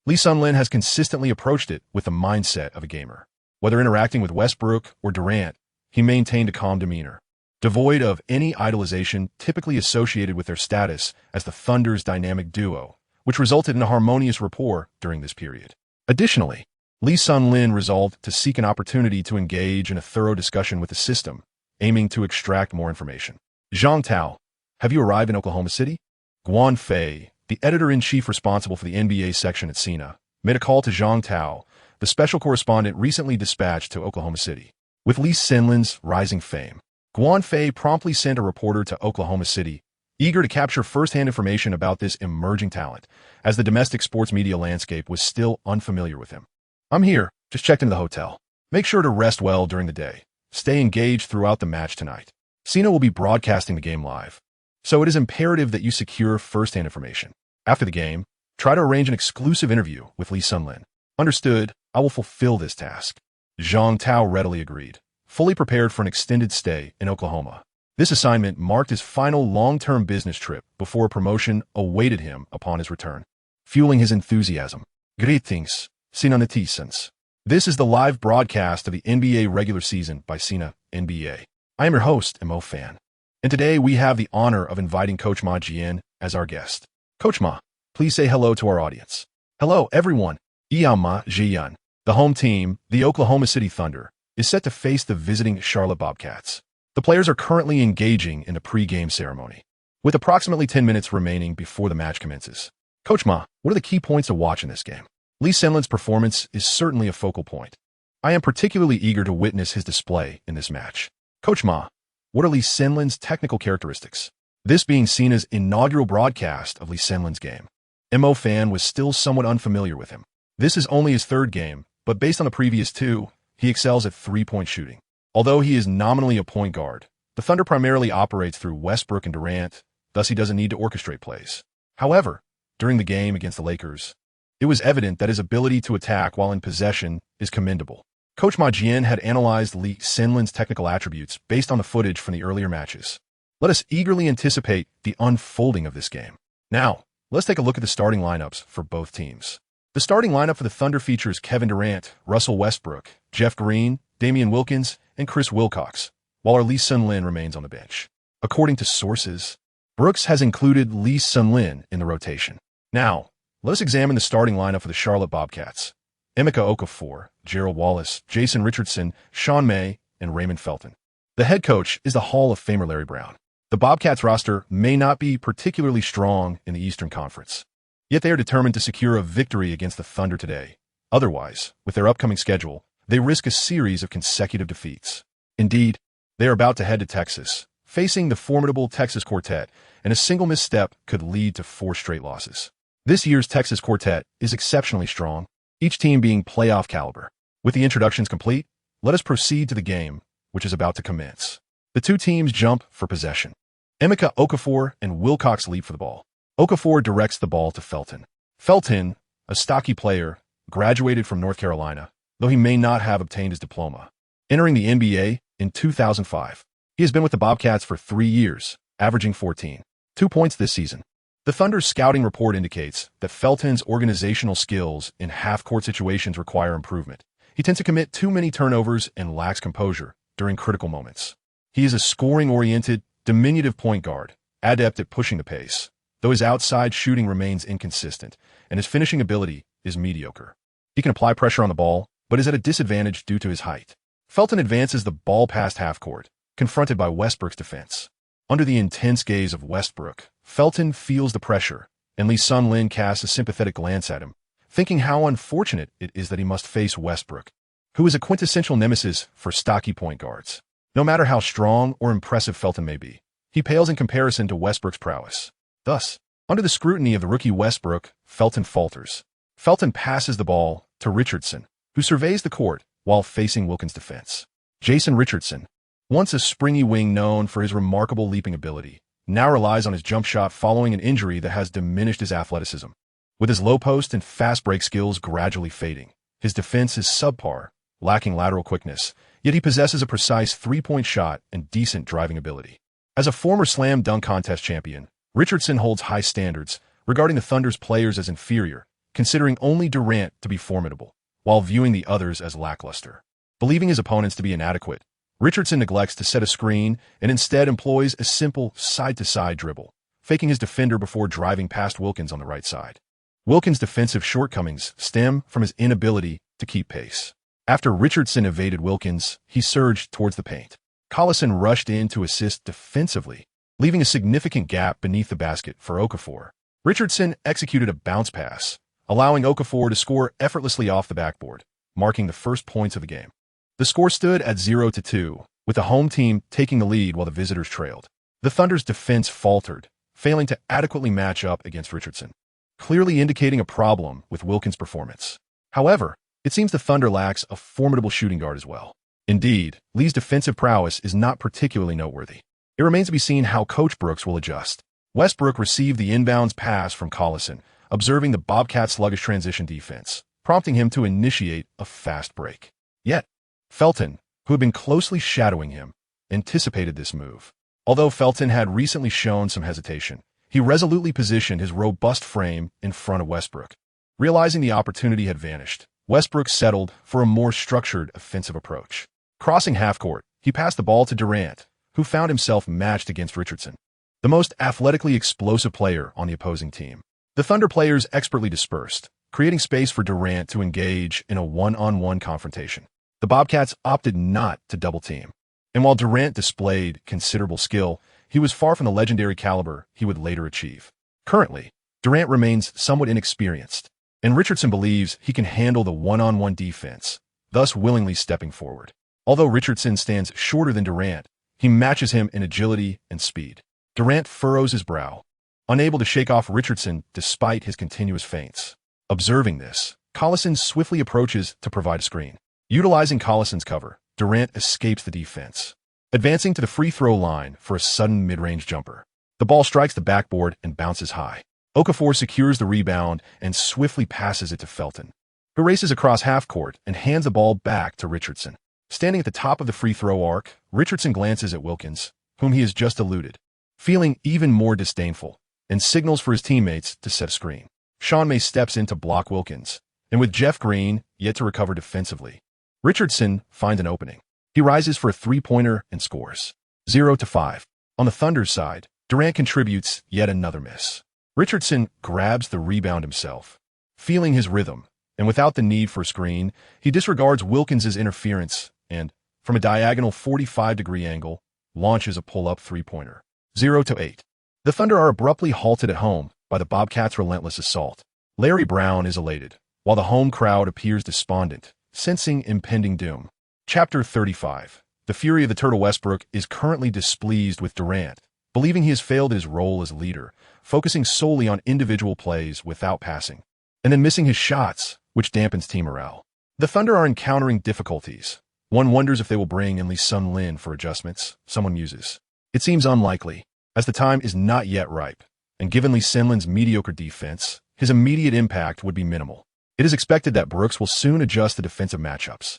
Lee Sun-lin has consistently approached it with the mindset of a gamer. Whether interacting with Westbrook or Durant, he maintained a calm demeanor, devoid of any idolization typically associated with their status as the Thunder's dynamic duo, which resulted in a harmonious rapport during this period. Additionally, Lee Sun-lin resolved to seek an opportunity to engage in a thorough discussion with the system, aiming to extract more information. Zhang Tao, have you arrived in Oklahoma City? Guan Fei, the editor-in-chief responsible for the NBA section at Sina, made a call to Zhang Tao, the special correspondent recently dispatched to Oklahoma City. With Lee Sinlin's rising fame, Guan Fei promptly sent a reporter to Oklahoma City, eager to capture first-hand information about this emerging talent, as the domestic sports media landscape was still unfamiliar with him. I'm here, just checked into the hotel. Make sure to rest well during the day. Stay engaged throughout the match tonight. Sina will be broadcasting the game live, so it is imperative that you secure first-hand information. After the game, try to arrange an exclusive interview with Lee Sun-lin. Understood, I will fulfill this task. Zhang Tao readily agreed, fully prepared for an extended stay in Oklahoma. This assignment marked his final long-term business trip before a promotion awaited him upon his return, fueling his enthusiasm. Greetings, Sina netizens. This is the live broadcast of the NBA regular season by Sina NBA. I am your host, onthe, and today we have the honor of inviting Coach Ma Jian as our guest. Coach Ma, please say hello to our audience. Hello, everyone. Ma Jian. The home team, the Oklahoma City Thunder, is set to face the visiting Charlotte Bobcats. The players are currently engaging in a pre-game ceremony, with approximately 10 minutes remaining before the match commences. Coach Ma, what are the key points to watch in this game? Lee Sinlin's performance is certainly a focal point. I am particularly eager to witness his display in this match. Coach Ma, what are Lee Sinlin's technical characteristics? This being Sina's inaugural broadcast of Lee Sinlin's game, onthe was still somewhat unfamiliar with him. This is only his third game, but based on the previous two, he excels at three-point shooting. Although he is nominally a point guard, the Thunder primarily operates through Westbrook and Durant, thus he doesn't need to orchestrate plays. However, during the game against the Lakers, it was evident that his ability to attack while in possession is commendable. Coach Ma Jian had analyzed Lee Sinlin's technical attributes based on the footage from the earlier matches. Let us eagerly anticipate the unfolding of this game. Now, let's take a look at the starting lineups for both teams. The starting lineup for the Thunder features Kevin Durant, Russell Westbrook, Jeff Green, Damian Wilkins, and Chris Wilcox, while our Lee Sun-lin remains on the bench. According to sources, Brooks has included Lee Sun-lin in the rotation. Now, let us examine the starting lineup for the Charlotte Bobcats. Emeka Okafor, Gerald Wallace, Jason Richardson, Sean May, and Raymond Felton. The head coach is the Hall of Famer Larry Brown. The Bobcats roster may not be particularly strong in the Eastern Conference, yet they are determined to secure a victory against the Thunder today. Otherwise, with their upcoming schedule, they risk a series of consecutive defeats. Indeed, they are about to head to Texas, facing the formidable Texas Quartet, and a single misstep could lead to 4 straight losses. This year's Texas Quartet is exceptionally strong, each team being playoff caliber. With the introductions complete, let us proceed to the game, which is about to commence. The two teams jump for possession. Emeka Okafor and Wilcox leap for the ball. Okafor directs the ball to Felton. Felton, a stocky player, graduated from North Carolina, though he may not have obtained his diploma. Entering the NBA in 2005, he has been with the Bobcats for 3 years, averaging 14.2 points this season. The Thunder's scouting report indicates that Felton's organizational skills in half-court situations require improvement. He tends to commit too many turnovers and lacks composure during critical moments. He is a scoring-oriented, diminutive point guard, adept at pushing the pace, though his outside shooting remains inconsistent, and his finishing ability is mediocre. He can apply pressure on the ball, but is at a disadvantage due to his height. Felton advances the ball past half-court, confronted by Westbrook's defense. Under the intense gaze of Westbrook, Felton feels the pressure, and Lee Sun-lin casts a sympathetic glance at him, thinking how unfortunate it is that he must face Westbrook. who is a quintessential nemesis for stocky point guards. No matter how strong or impressive Felton may be, he pales in comparison to Westbrook's prowess. Thus, under the scrutiny of the rookie Westbrook, Felton falters. Felton passes the ball to Richardson, who surveys the court while facing Wilkins' defense. Jason Richardson, once a springy wing known for his remarkable leaping ability, now relies on his jump shot following an injury that has diminished his athleticism. With his low post and fast break skills gradually fading, his defense is subpar, lacking lateral quickness, yet he possesses a precise three-point shot and decent driving ability. As a former slam dunk contest champion, Richardson holds high standards regarding the Thunder's players as inferior, considering only Durant to be formidable, while viewing the others as lackluster. Believing his opponents to be inadequate, Richardson neglects to set a screen and instead employs a simple side-to-side dribble, faking his defender before driving past Wilkins on the right side. Wilkins' defensive shortcomings stem from his inability to keep pace. After Richardson evaded Wilkins, he surged towards the paint. Collison rushed in to assist defensively, leaving a significant gap beneath the basket for Okafor. Richardson executed a bounce pass, allowing Okafor to score effortlessly off the backboard, marking the first points of the game. The score stood at 0-2, with the home team taking the lead while the visitors trailed. The Thunder's defense faltered, failing to adequately match up against Richardson, clearly indicating a problem with Wilkins' performance. However, it seems the Thunder lacks a formidable shooting guard as well. Indeed, Lee's defensive prowess is not particularly noteworthy. It remains to be seen how Coach Brooks will adjust. Westbrook received the inbounds pass from Collison, observing the Bobcats' sluggish transition defense, prompting him to initiate a fast break. Yet, Felton, who had been closely shadowing him, anticipated this move. Although Felton had recently shown some hesitation, he resolutely positioned his robust frame in front of Westbrook. Realizing the opportunity had vanished, Westbrook settled for a more structured offensive approach. Crossing half-court, he passed the ball to Durant, who found himself matched against Richardson, the most athletically explosive player on the opposing team. The Thunder players expertly dispersed, creating space for Durant to engage in a one-on-one confrontation. The Bobcats opted not to double-team, and while Durant displayed considerable skill, he was far from the legendary caliber he would later achieve. Currently, Durant remains somewhat inexperienced, and Richardson believes he can handle the one-on-one defense, thus willingly stepping forward. Although Richardson stands shorter than Durant, he matches him in agility and speed. Durant furrows his brow, unable to shake off Richardson despite his continuous feints. Observing this, Collison swiftly approaches to provide a screen. Utilizing Collison's cover, Durant escapes the defense, advancing to the free throw line for a sudden mid-range jumper. The ball strikes the backboard and bounces high. Okafor secures the rebound and swiftly passes it to Felton, who races across half-court and hands the ball back to Richardson. Standing at the top of the free throw arc, Richardson glances at Wilkins, whom he has just eluded, feeling even more disdainful, and signals for his teammates to set a screen. Sean May steps in to block Wilkins, and with Jeff Green yet to recover defensively, Richardson finds an opening. He rises for a three-pointer and scores. 0-5. On the Thunder's side, Durant contributes yet another miss. Richardson grabs the rebound himself, feeling his rhythm, and without the need for a screen, he disregards Wilkins' interference and, from a diagonal 45-degree angle, launches a pull-up three-pointer. 0-8. The Thunder are abruptly halted at home by the Bobcats' relentless assault. Larry Brown is elated, while the home crowd appears despondent, sensing impending doom. Chapter 35. The Fury of the Turtle Westbrook is currently displeased with Durant, believing he has failed in his role as leader, focusing solely on individual plays without passing, and then missing his shots, which dampens team morale. The Thunder are encountering difficulties. One wonders if they will bring in Lee Sun-Lin for adjustments, someone muses. It seems unlikely, as the time is not yet ripe, and given Lee Sun-Lin's mediocre defense, his immediate impact would be minimal. It is expected that Brooks will soon adjust the defensive matchups.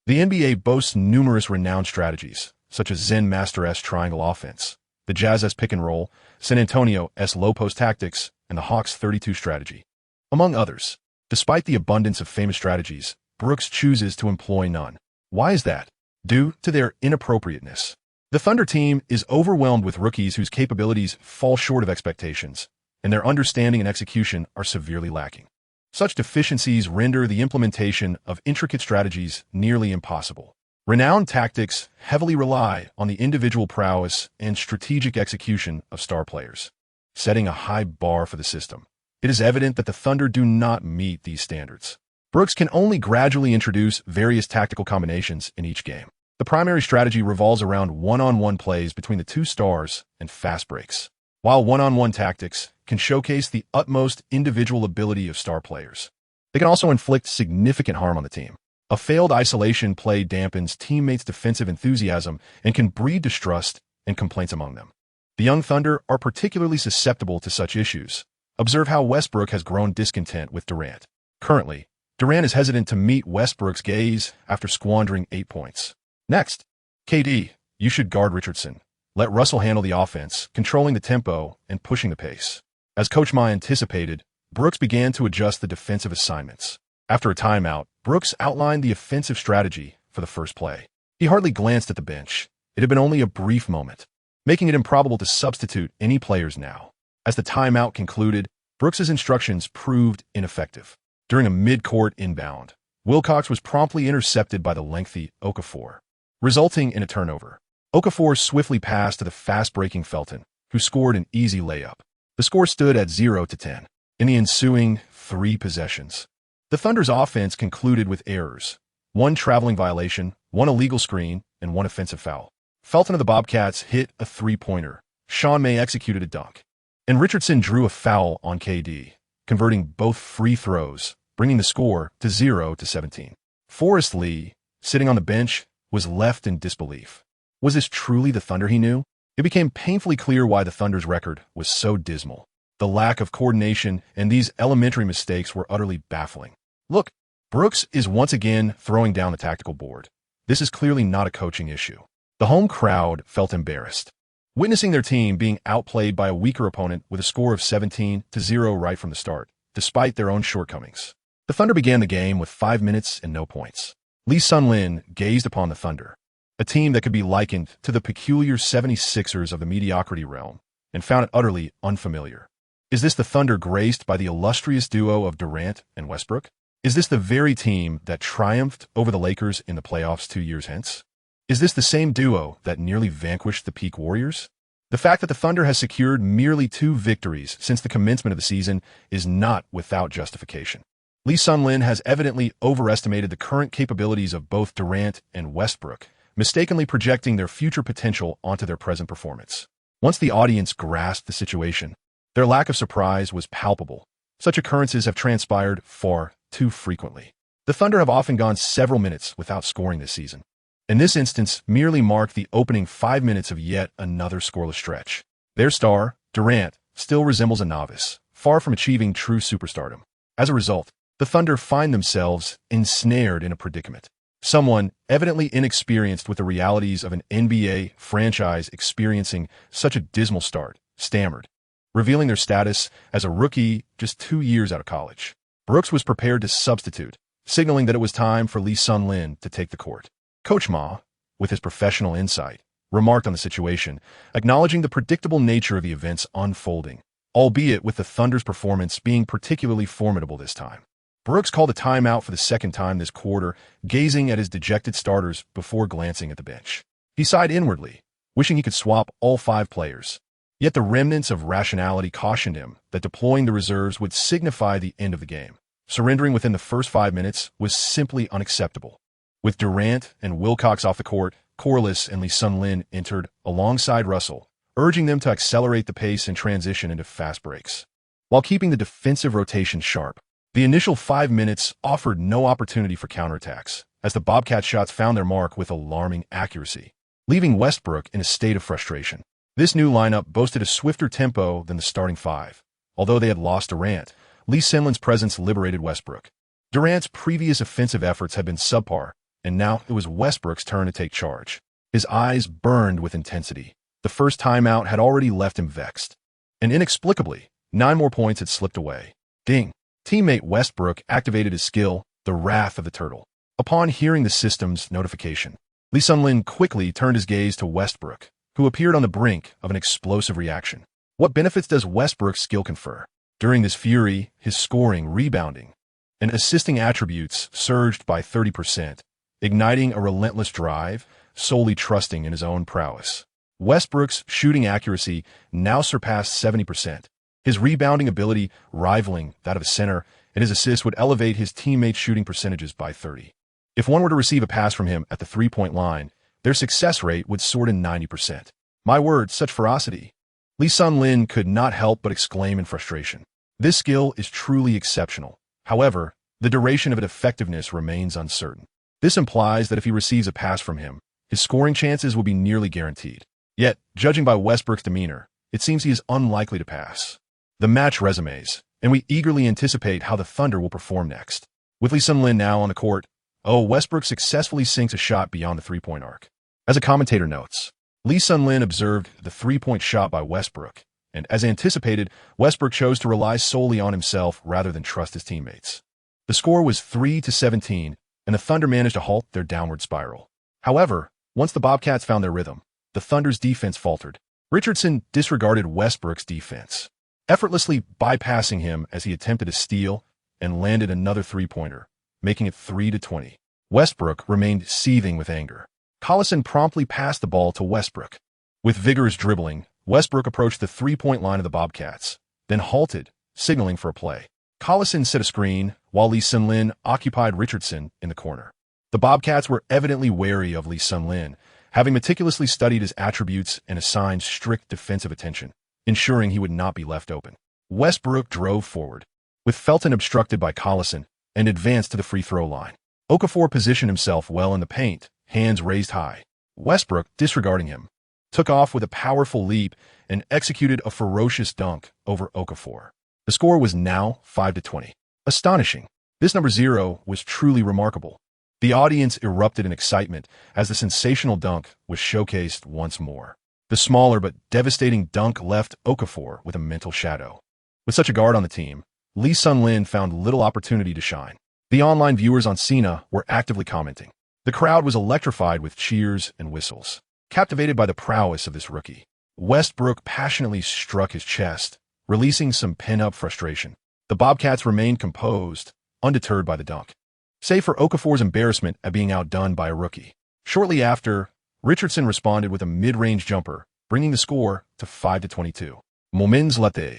The NBA boasts numerous renowned strategies, such as Zen Master-S triangle offense, the Jazz's pick and roll, San Antonio's low post tactics, and the Hawks' 32 strategy, among others. Despite the abundance of famous strategies, Brooks chooses to employ none. Why is that? Due to their inappropriateness. The Thunder team is overwhelmed with rookies whose capabilities fall short of expectations, and their understanding and execution are severely lacking. Such deficiencies render the implementation of intricate strategies nearly impossible. Renowned tactics heavily rely on the individual prowess and strategic execution of star players, setting a high bar for the system. It is evident that the Thunder do not meet these standards. Brooks can only gradually introduce various tactical combinations in each game. The primary strategy revolves around one-on-one plays between the two stars and fast breaks, while one-on-one tactics can showcase the utmost individual ability of star players. They can also inflict significant harm on the team. A failed isolation play dampens teammates' defensive enthusiasm and can breed distrust and complaints among them. The young Thunder are particularly susceptible to such issues. Observe how Westbrook has grown discontent with Durant. Currently, Durant is hesitant to meet Westbrook's gaze after squandering 8 points. Next, KD, you should guard Richardson. Let Russell handle the offense, controlling the tempo and pushing the pace. As Coach Ma anticipated, Brooks began to adjust the defensive assignments. After a timeout, Brooks outlined the offensive strategy for the first play. He hardly glanced at the bench. It had been only a brief moment, making it improbable to substitute any players now. As the timeout concluded, Brooks's instructions proved ineffective. During a mid-court inbound, Wilcox was promptly intercepted by the lengthy Okafor, resulting in a turnover. Okafor swiftly passed to the fast-breaking Felton, who scored an easy layup. The score stood at 0-10. In the ensuing 3 possessions, the Thunder's offense concluded with errors: 1 traveling violation, 1 illegal screen, and 1 offensive foul. Felton of the Bobcats hit a 3-pointer. Sean May executed a dunk, and Richardson drew a foul on KD, converting both free throws, bringing the score to 0-17. Forrest Lee, sitting on the bench, was left in disbelief. Was this truly the Thunder he knew? It became painfully clear why the Thunder's record was so dismal. The lack of coordination and these elementary mistakes were utterly baffling. Look, Brooks is once again throwing down the tactical board. This is clearly not a coaching issue. The home crowd felt embarrassed, witnessing their team being outplayed by a weaker opponent with a score of 17-0 right from the start, despite their own shortcomings. The Thunder began the game with 5 minutes and no points. Lee Sun-Lin gazed upon the Thunder, a team that could be likened to the peculiar 76ers of the mediocrity realm, and found it utterly unfamiliar. Is this the Thunder graced by the illustrious duo of Durant and Westbrook? Is this the very team that triumphed over the Lakers in the playoffs 2 years hence? Is this the same duo that nearly vanquished the peak Warriors? The fact that the Thunder has secured merely 2 victories since the commencement of the season is not without justification. Lee Sun-Lin has evidently overestimated the current capabilities of both Durant and Westbrook, mistakenly projecting their future potential onto their present performance. Once the audience grasped the situation, their lack of surprise was palpable. Such occurrences have transpired far too frequently. The Thunder have often gone several minutes without scoring this season. In this instance, merely marked the opening 5 minutes of yet another scoreless stretch. Their star, Durant, still resembles a novice, far from achieving true superstardom. As a result, the Thunder find themselves ensnared in a predicament. Someone, evidently inexperienced with the realities of an NBA franchise experiencing such a dismal start, stammered, revealing their status as a rookie just 2 years out of college. Brooks was prepared to substitute, signaling that it was time for Lee Sun-Lin to take the court. Coach Ma, with his professional insight, remarked on the situation, acknowledging the predictable nature of the events unfolding, albeit with the Thunder's performance being particularly formidable this time. Brooks called a timeout for the second time this quarter, gazing at his dejected starters before glancing at the bench. He sighed inwardly, wishing he could swap all 5 players. Yet the remnants of rationality cautioned him that deploying the reserves would signify the end of the game. Surrendering within the first 5 minutes was simply unacceptable. With Durant and Wilcox off the court, Corliss and Lee Sun-Lin entered alongside Russell, urging them to accelerate the pace and transition into fast breaks. While keeping the defensive rotation sharp, the initial 5 minutes offered no opportunity for counterattacks, as the Bobcat shots found their mark with alarming accuracy, leaving Westbrook in a state of frustration. This new lineup boasted a swifter tempo than the starting 5. Although they had lost Durant, Lee Sun-Lin's presence liberated Westbrook. Durant's previous offensive efforts had been subpar, and now it was Westbrook's turn to take charge. His eyes burned with intensity. The first timeout had already left him vexed, and inexplicably, 9 more points had slipped away. Ding! Teammate Westbrook activated his skill, the Wrath of the Turtle. Upon hearing the system's notification, Lee Sun-Lin quickly turned his gaze to Westbrook, who appeared on the brink of an explosive reaction. What benefits does Westbrook's skill confer? During this fury, his scoring, rebounding, and assisting attributes surged by 30%, igniting a relentless drive, solely trusting in his own prowess. Westbrook's shooting accuracy now surpassed 70%. His rebounding ability rivaling that of a center, and his assist would elevate his teammates' shooting percentages by 30. If one were to receive a pass from him at the three-point line, their success rate would soar to 90%. My word, such ferocity. Lee Sun-lin could not help but exclaim in frustration. This skill is truly exceptional. However, the duration of its effectiveness remains uncertain. This implies that if he receives a pass from him, his scoring chances will be nearly guaranteed. Yet, judging by Westbrook's demeanor, it seems he is unlikely to pass. The match resumes, and we eagerly anticipate how the Thunder will perform next. With Lee Sun-lin now on the court, Westbrook successfully sinks a shot beyond the three-point arc. As a commentator notes, Lee Sun-lin observed the three-point shot by Westbrook, and as anticipated, Westbrook chose to rely solely on himself rather than trust his teammates. The score was 3-17, and the Thunder managed to halt their downward spiral. However, once the Bobcats found their rhythm, the Thunder's defense faltered. Richardson disregarded Westbrook's defense, effortlessly bypassing him as he attempted a steal and landed another three-pointer, making it 3-20. Westbrook remained seething with anger. Collison promptly passed the ball to Westbrook. With vigorous dribbling, Westbrook approached the three-point line of the Bobcats, then halted, signaling for a play. Collison set a screen, while Lee Sun-lin occupied Richardson in the corner. The Bobcats were evidently wary of Lee Sun-lin, having meticulously studied his attributes and assigned strict defensive attention, ensuring he would not be left open. Westbrook drove forward, with Felton obstructed by Collison, and advanced to the free throw line. Okafor positioned himself well in the paint, hands raised high. Westbrook, disregarding him, took off with a powerful leap and executed a ferocious dunk over Okafor. The score was now 5-20. Astonishing. This number 0 was truly remarkable. The audience erupted in excitement as the sensational dunk was showcased once more. The smaller but devastating dunk left Okafor with a mental shadow. With such a guard on the team, Lee Sun-lin found little opportunity to shine. The online viewers on Cena were actively commenting. The crowd was electrified with cheers and whistles. Captivated by the prowess of this rookie, Westbrook passionately struck his chest, releasing some pent-up frustration. The Bobcats remained composed, undeterred by the dunk, save for Okafor's embarrassment at being outdone by a rookie. Shortly after, Richardson responded with a mid-range jumper, bringing the score to 5-22. Moments later,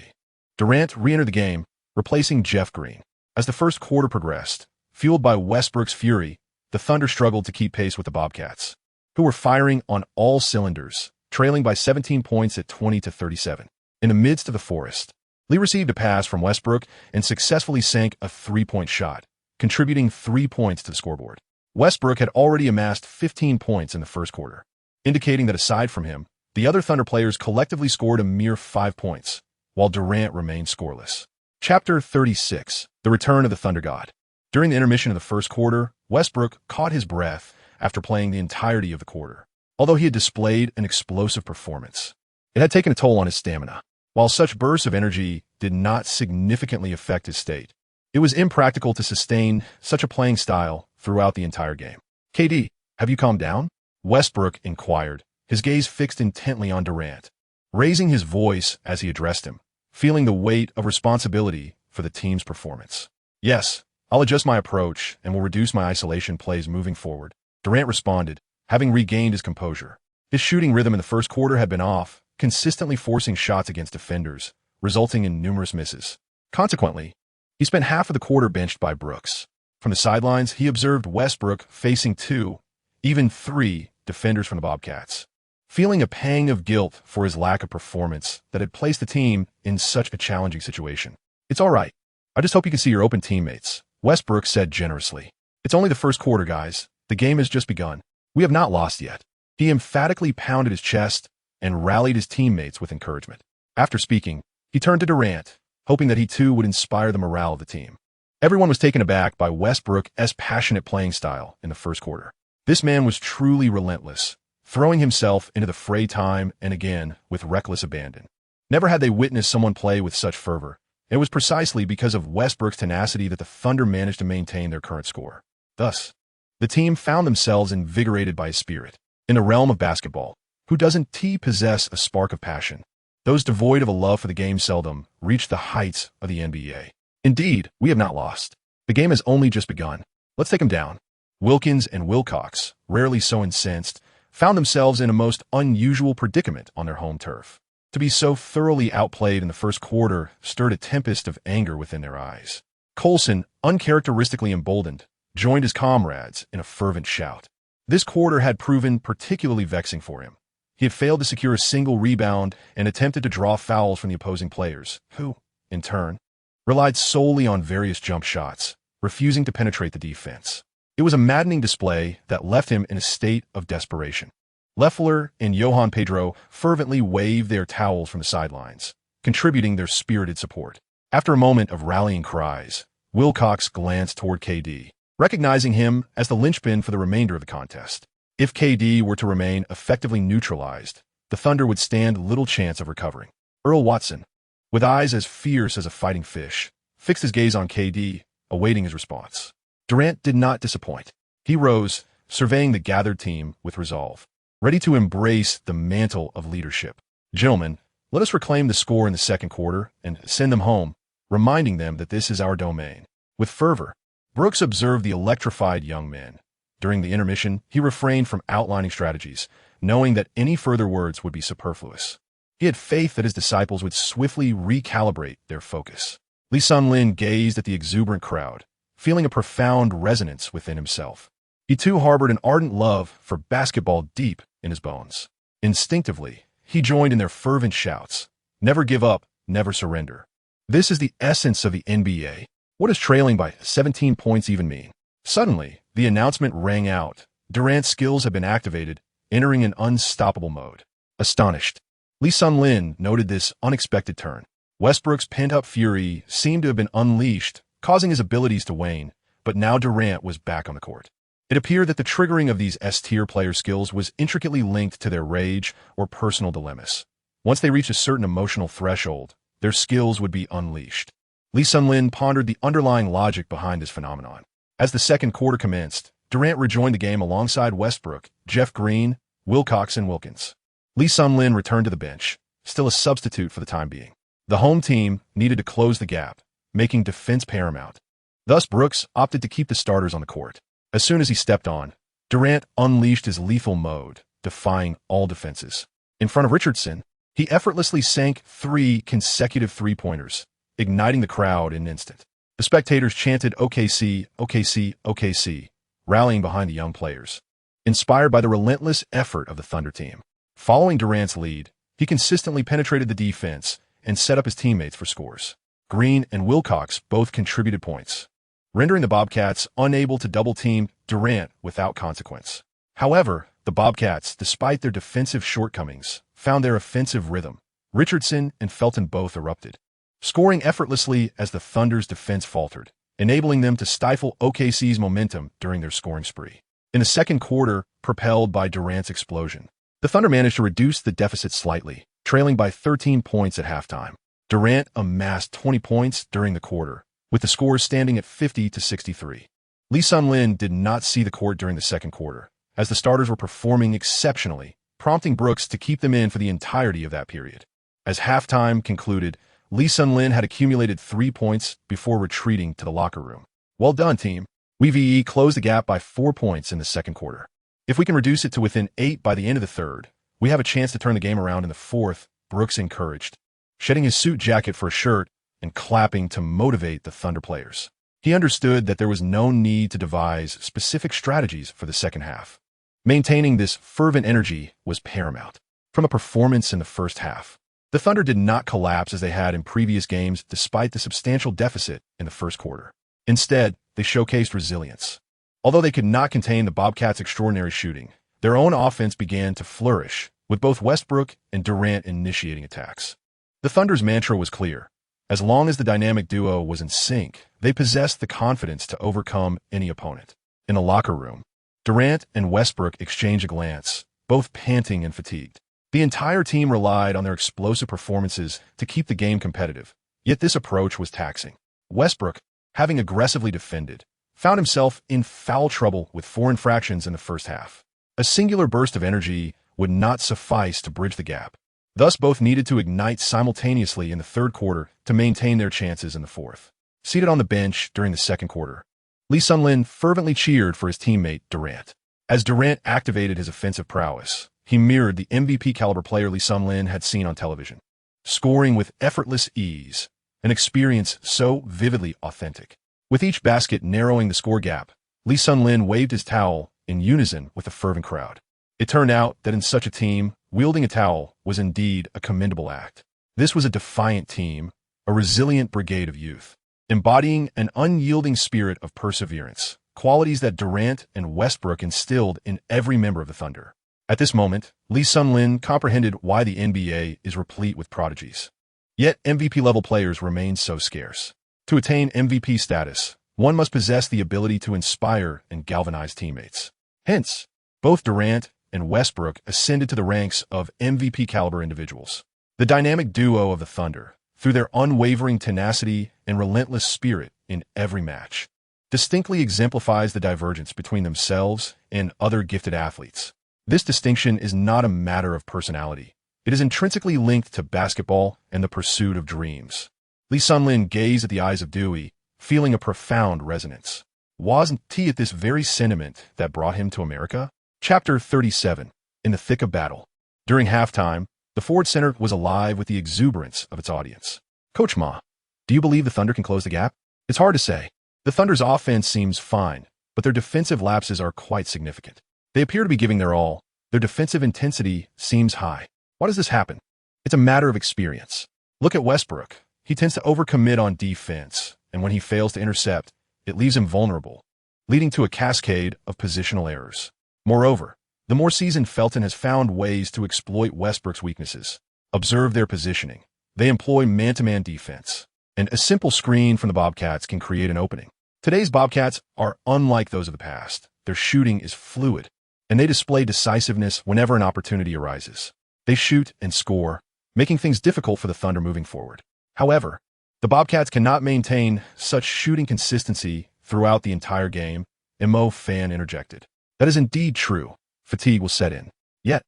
Durant re-entered the game, replacing Jeff Green. As the first quarter progressed, fueled by Westbrook's fury, the Thunder struggled to keep pace with the Bobcats, who were firing on all cylinders, trailing by 17 points at 20-37. In the midst of the forest, Lee received a pass from Westbrook and successfully sank a three-point shot, contributing 3 points to the scoreboard. Westbrook had already amassed 15 points in the first quarter, indicating that aside from him, the other Thunder players collectively scored a mere 5 points, while Durant remained scoreless. Chapter 36. The Return of the Thunder God. During the intermission of the first quarter, Westbrook caught his breath after playing the entirety of the quarter. Although he had displayed an explosive performance, it had taken a toll on his stamina. While such bursts of energy did not significantly affect his state, it was impractical to sustain such a playing style throughout the entire game. KD, have you calmed down? Westbrook inquired, his gaze fixed intently on Durant, raising his voice as he addressed him, feeling the weight of responsibility for the team's performance. Yes, I'll adjust my approach and will reduce my isolation plays moving forward, Durant responded, having regained his composure. His shooting rhythm in the first quarter had been off, consistently forcing shots against defenders, resulting in numerous misses. Consequently, he spent half of the quarter benched by Brooks. From the sidelines, he observed Westbrook facing 2, even 3 defenders from the Bobcats, feeling a pang of guilt for his lack of performance that had placed the team in such a challenging situation. It's all right. I just hope you can see your open teammates, Westbrook said generously. It's only the first quarter, guys. The game has just begun. We have not lost yet. He emphatically pounded his chest and rallied his teammates with encouragement. After speaking, he turned to Durant, hoping that he too would inspire the morale of the team. Everyone was taken aback by Westbrook's passionate playing style in the first quarter. This man was truly relentless, throwing himself into the fray time and again with reckless abandon. Never had they witnessed someone play with such fervor. It was precisely because of Westbrook's tenacity that the Thunder managed to maintain their current score. Thus, the team found themselves invigorated by his spirit. In the realm of basketball, who doesn't possess a spark of passion? Those devoid of a love for the game seldom reach the heights of the NBA. Indeed, we have not lost. The game has only just begun. Let's take them down. Wilkins and Wilcox, rarely so incensed, found themselves in a most unusual predicament on their home turf. To be so thoroughly outplayed in the first quarter stirred a tempest of anger within their eyes. Coulson, uncharacteristically emboldened, joined his comrades in a fervent shout. This quarter had proven particularly vexing for him. He had failed to secure a single rebound and attempted to draw fouls from the opposing players, who, in turn, relied solely on various jump shots, refusing to penetrate the defense. It was a maddening display that left him in a state of desperation. Leffler and Johan Pedro fervently waved their towels from the sidelines, contributing their spirited support. After a moment of rallying cries, Wilcox glanced toward KD, recognizing him as the linchpin for the remainder of the contest. If KD were to remain effectively neutralized, the Thunder would stand little chance of recovering. Earl Watson, with eyes as fierce as a fighting fish, fixed his gaze on KD, awaiting his response. Durant did not disappoint. He rose, surveying the gathered team with resolve, ready to embrace the mantle of leadership. Gentlemen, let us reclaim the score in the second quarter and send them home, reminding them that this is our domain. With fervor, Brooks observed the electrified young men. During the intermission, he refrained from outlining strategies, knowing that any further words would be superfluous. He had faith that his disciples would swiftly recalibrate their focus. Lee Sun-Lin gazed at the exuberant crowd, feeling a profound resonance within himself. He too harbored an ardent love for basketball deep in his bones. Instinctively, he joined in their fervent shouts, "Never give up, never surrender." This is the essence of the NBA. What does trailing by 17 points even mean? Suddenly, the announcement rang out. Durant's skills had been activated, entering an unstoppable mode. Astonished, Lee Sun-Lin noted this unexpected turn. Westbrook's pent-up fury seemed to have been unleashed, causing his abilities to wane, but now Durant was back on the court. It appeared that the triggering of these S-tier player skills was intricately linked to their rage or personal dilemmas. Once they reached a certain emotional threshold, their skills would be unleashed. Lee Sun-Lin pondered the underlying logic behind this phenomenon. As the second quarter commenced, Durant rejoined the game alongside Westbrook, Jeff Green, Wilcox, and Wilkins. Lee Sun-Lin returned to the bench, still a substitute for the time being. The home team needed to close the gap, making defense paramount. Thus, Brooks opted to keep the starters on the court. As soon as he stepped on, Durant unleashed his lethal mode, defying all defenses. In front of Richardson, he effortlessly sank 3 consecutive three-pointers, igniting the crowd in an instant. The spectators chanted OKC, OKC, OKC, rallying behind the young players, inspired by the relentless effort of the Thunder team. Following Durant's lead, he consistently penetrated the defense and set up his teammates for scores. Green and Wilcox both contributed points, rendering the Bobcats unable to double-team Durant without consequence. However, the Bobcats, despite their defensive shortcomings, found their offensive rhythm. Richardson and Felton both erupted, scoring effortlessly as the Thunder's defense faltered, enabling them to stifle OKC's momentum during their scoring spree. In the second quarter, propelled by Durant's explosion, the Thunder managed to reduce the deficit slightly, trailing by 13 points at halftime. Durant amassed 20 points during the quarter, with the score standing at 50-63. Lee Sun-Lin did not see the court during the second quarter, as the starters were performing exceptionally, prompting Brooks to keep them in for the entirety of that period. As halftime concluded, Lee Sun-Lin had accumulated 3 points before retreating to the locker room. "Well done, team. We closed the gap by 4 points in the second quarter. If we can reduce it to within 8 by the end of the third, we have a chance to turn the game around in the fourth," Brooks encouraged, shedding his suit jacket for a shirt and clapping to motivate the Thunder players. He understood that there was no need to devise specific strategies for the second half. Maintaining this fervent energy was paramount. From a performance in the first half, the Thunder did not collapse as they had in previous games despite the substantial deficit in the first quarter. Instead, they showcased resilience. Although they could not contain the Bobcats' extraordinary shooting, their own offense began to flourish, with both Westbrook and Durant initiating attacks. The Thunder's mantra was clear. As long as the dynamic duo was in sync, they possessed the confidence to overcome any opponent. In the locker room, Durant and Westbrook exchanged a glance, both panting and fatigued. The entire team relied on their explosive performances to keep the game competitive, yet this approach was taxing. Westbrook, having aggressively defended, found himself in foul trouble with 4 infractions in the first half. A singular burst of energy would not suffice to bridge the gap. Thus, both needed to ignite simultaneously in the third quarter to maintain their chances in the fourth. Seated on the bench during the second quarter, Lee Sun-Lin fervently cheered for his teammate Durant. As Durant activated his offensive prowess, he mirrored the MVP-caliber player Lee Sun-Lin had seen on television, scoring with effortless ease, an experience so vividly authentic. With each basket narrowing the score gap, Lee Sun-lin waved his towel in unison with the fervent crowd. It turned out that in such a team, wielding a towel was indeed a commendable act. This was a defiant team, a resilient brigade of youth, embodying an unyielding spirit of perseverance, qualities that Durant and Westbrook instilled in every member of the Thunder. At this moment, Lee Sun-lin comprehended why the NBA is replete with prodigies. Yet MVP-level players remain so scarce. To attain MVP status, one must possess the ability to inspire and galvanize teammates. Hence, both Durant and Westbrook ascended to the ranks of MVP-caliber individuals. The dynamic duo of the Thunder, through their unwavering tenacity and relentless spirit in every match, distinctly exemplifies the divergence between themselves and other gifted athletes. This distinction is not a matter of personality. It is intrinsically linked to basketball and the pursuit of dreams. Lee Sun-lin gazed at the eyes of Dewey, feeling a profound resonance. Wasn't he at this very sentiment that brought him to America? Chapter 37. In the Thick of Battle. During halftime, the Ford Center was alive with the exuberance of its audience. Coach Ma, do you believe the Thunder can close the gap? It's hard to say. The Thunder's offense seems fine, but their defensive lapses are quite significant. They appear to be giving their all. Their defensive intensity seems high. Why does this happen? It's a matter of experience. Look at Westbrook. He tends to overcommit on defense, and when he fails to intercept, it leaves him vulnerable, leading to a cascade of positional errors. Moreover, the more seasoned Felton has found ways to exploit Westbrook's weaknesses. Observe their positioning. They employ man-to-man defense, and a simple screen from the Bobcats can create an opening. Today's Bobcats are unlike those of the past. Their shooting is fluid, and they display decisiveness whenever an opportunity arises. They shoot and score, making things difficult for the Thunder moving forward. However, the Bobcats cannot maintain such shooting consistency throughout the entire game, and Mo Fan interjected. That is indeed true. Fatigue will set in. Yet,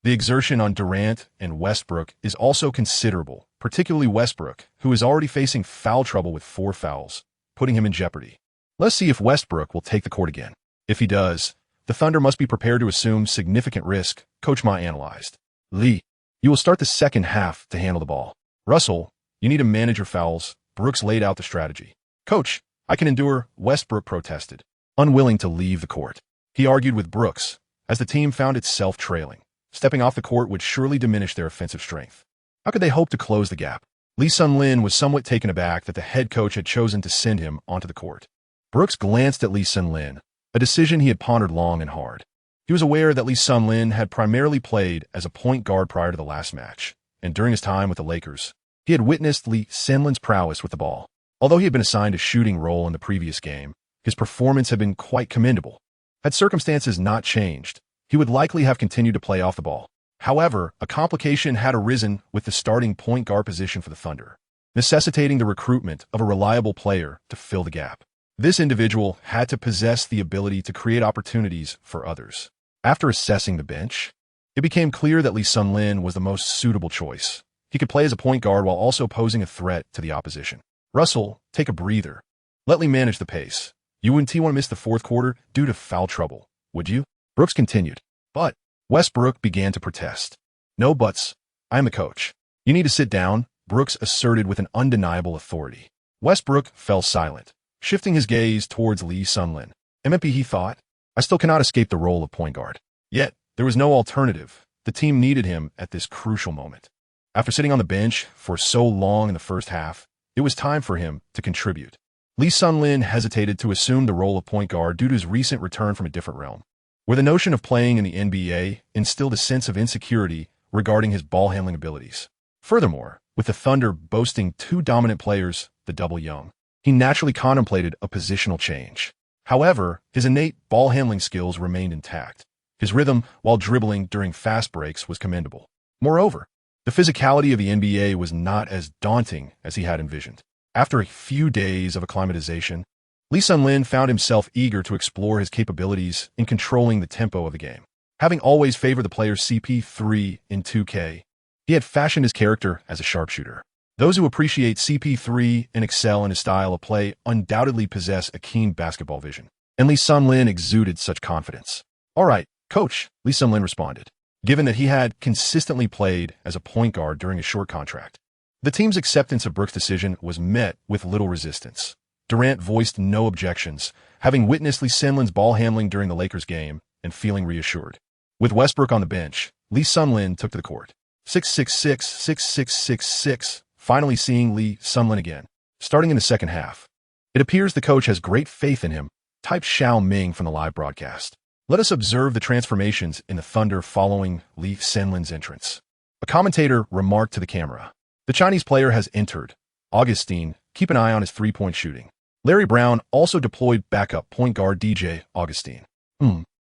the exertion on Durant and Westbrook is also considerable, particularly Westbrook, who is already facing foul trouble with 4 fouls, putting him in jeopardy. Let's see if Westbrook will take the court again. If he does, the Thunder must be prepared to assume significant risk, Coach Ma analyzed. Lee, you will start the second half to handle the ball. Russell, you need to manage your fouls. Brooks laid out the strategy. Coach, I can endure, Westbrook protested, unwilling to leave the court. He argued with Brooks, as the team found itself trailing. Stepping off the court would surely diminish their offensive strength. How could they hope to close the gap? Lee Sun-lin was somewhat taken aback that the head coach had chosen to send him onto the court. Brooks glanced at Lee Sun-lin, a decision he had pondered long and hard. He was aware that Lee Sun-lin had primarily played as a point guard prior to the last match, and during his time with the Lakers, he had witnessed Lee Sun-lin's prowess with the ball. Although he had been assigned a shooting role in the previous game, his performance had been quite commendable. Had circumstances not changed, he would likely have continued to play off the ball. However, a complication had arisen with the starting point guard position for the Thunder, necessitating the recruitment of a reliable player to fill the gap. This individual had to possess the ability to create opportunities for others. After assessing the bench, it became clear that Lee Sun-lin was the most suitable choice. He could play as a point guard while also posing a threat to the opposition. Russell, take a breather. Let Lee manage the pace. You wouldn't want to miss the fourth quarter due to foul trouble, would you? Brooks continued. But Westbrook began to protest. No buts. I am the coach. You need to sit down, Brooks asserted with an undeniable authority. Westbrook fell silent, shifting his gaze towards Lee Sun-lin. MP, he thought, I still cannot escape the role of point guard. Yet, there was no alternative. The team needed him at this crucial moment. After sitting on the bench for so long in the first half, it was time for him to contribute. Lee Sun-lin hesitated to assume the role of point guard due to his recent return from a different realm, where the notion of playing in the NBA instilled a sense of insecurity regarding his ball-handling abilities. Furthermore, with the Thunder boasting 2 dominant players, the double young, he naturally contemplated a positional change. However, his innate ball-handling skills remained intact. His rhythm while dribbling during fast breaks was commendable. Moreover, the physicality of the NBA was not as daunting as he had envisioned. After a few days of acclimatization, Lee Sun-lin found himself eager to explore his capabilities in controlling the tempo of the game. Having always favored the player CP3 in 2K, he had fashioned his character as a sharpshooter. Those who appreciate CP3 and excel in his style of play undoubtedly possess a keen basketball vision, and Lee Sun-lin exuded such confidence. All right, coach, Lee Sun-lin responded, given that he had consistently played as a point guard during a short contract. The team's acceptance of Brooks' decision was met with little resistance. Durant voiced no objections, having witnessed Lee Sunlin's ball handling during the Lakers game and feeling reassured. With Westbrook on the bench, Lee Sunlin took to the court. 666, 6666, finally seeing Lee Sunlin again, starting in the second half. It appears the coach has great faith in him, typed Xiao Ming from the live broadcast. Let us observe the transformations in the Thunder following Lee Sunlin's entrance. A commentator remarked to the camera, "The Chinese player has entered. Augustine, keep an eye on his three-point shooting." Larry Brown also deployed backup point guard DJ Augustine.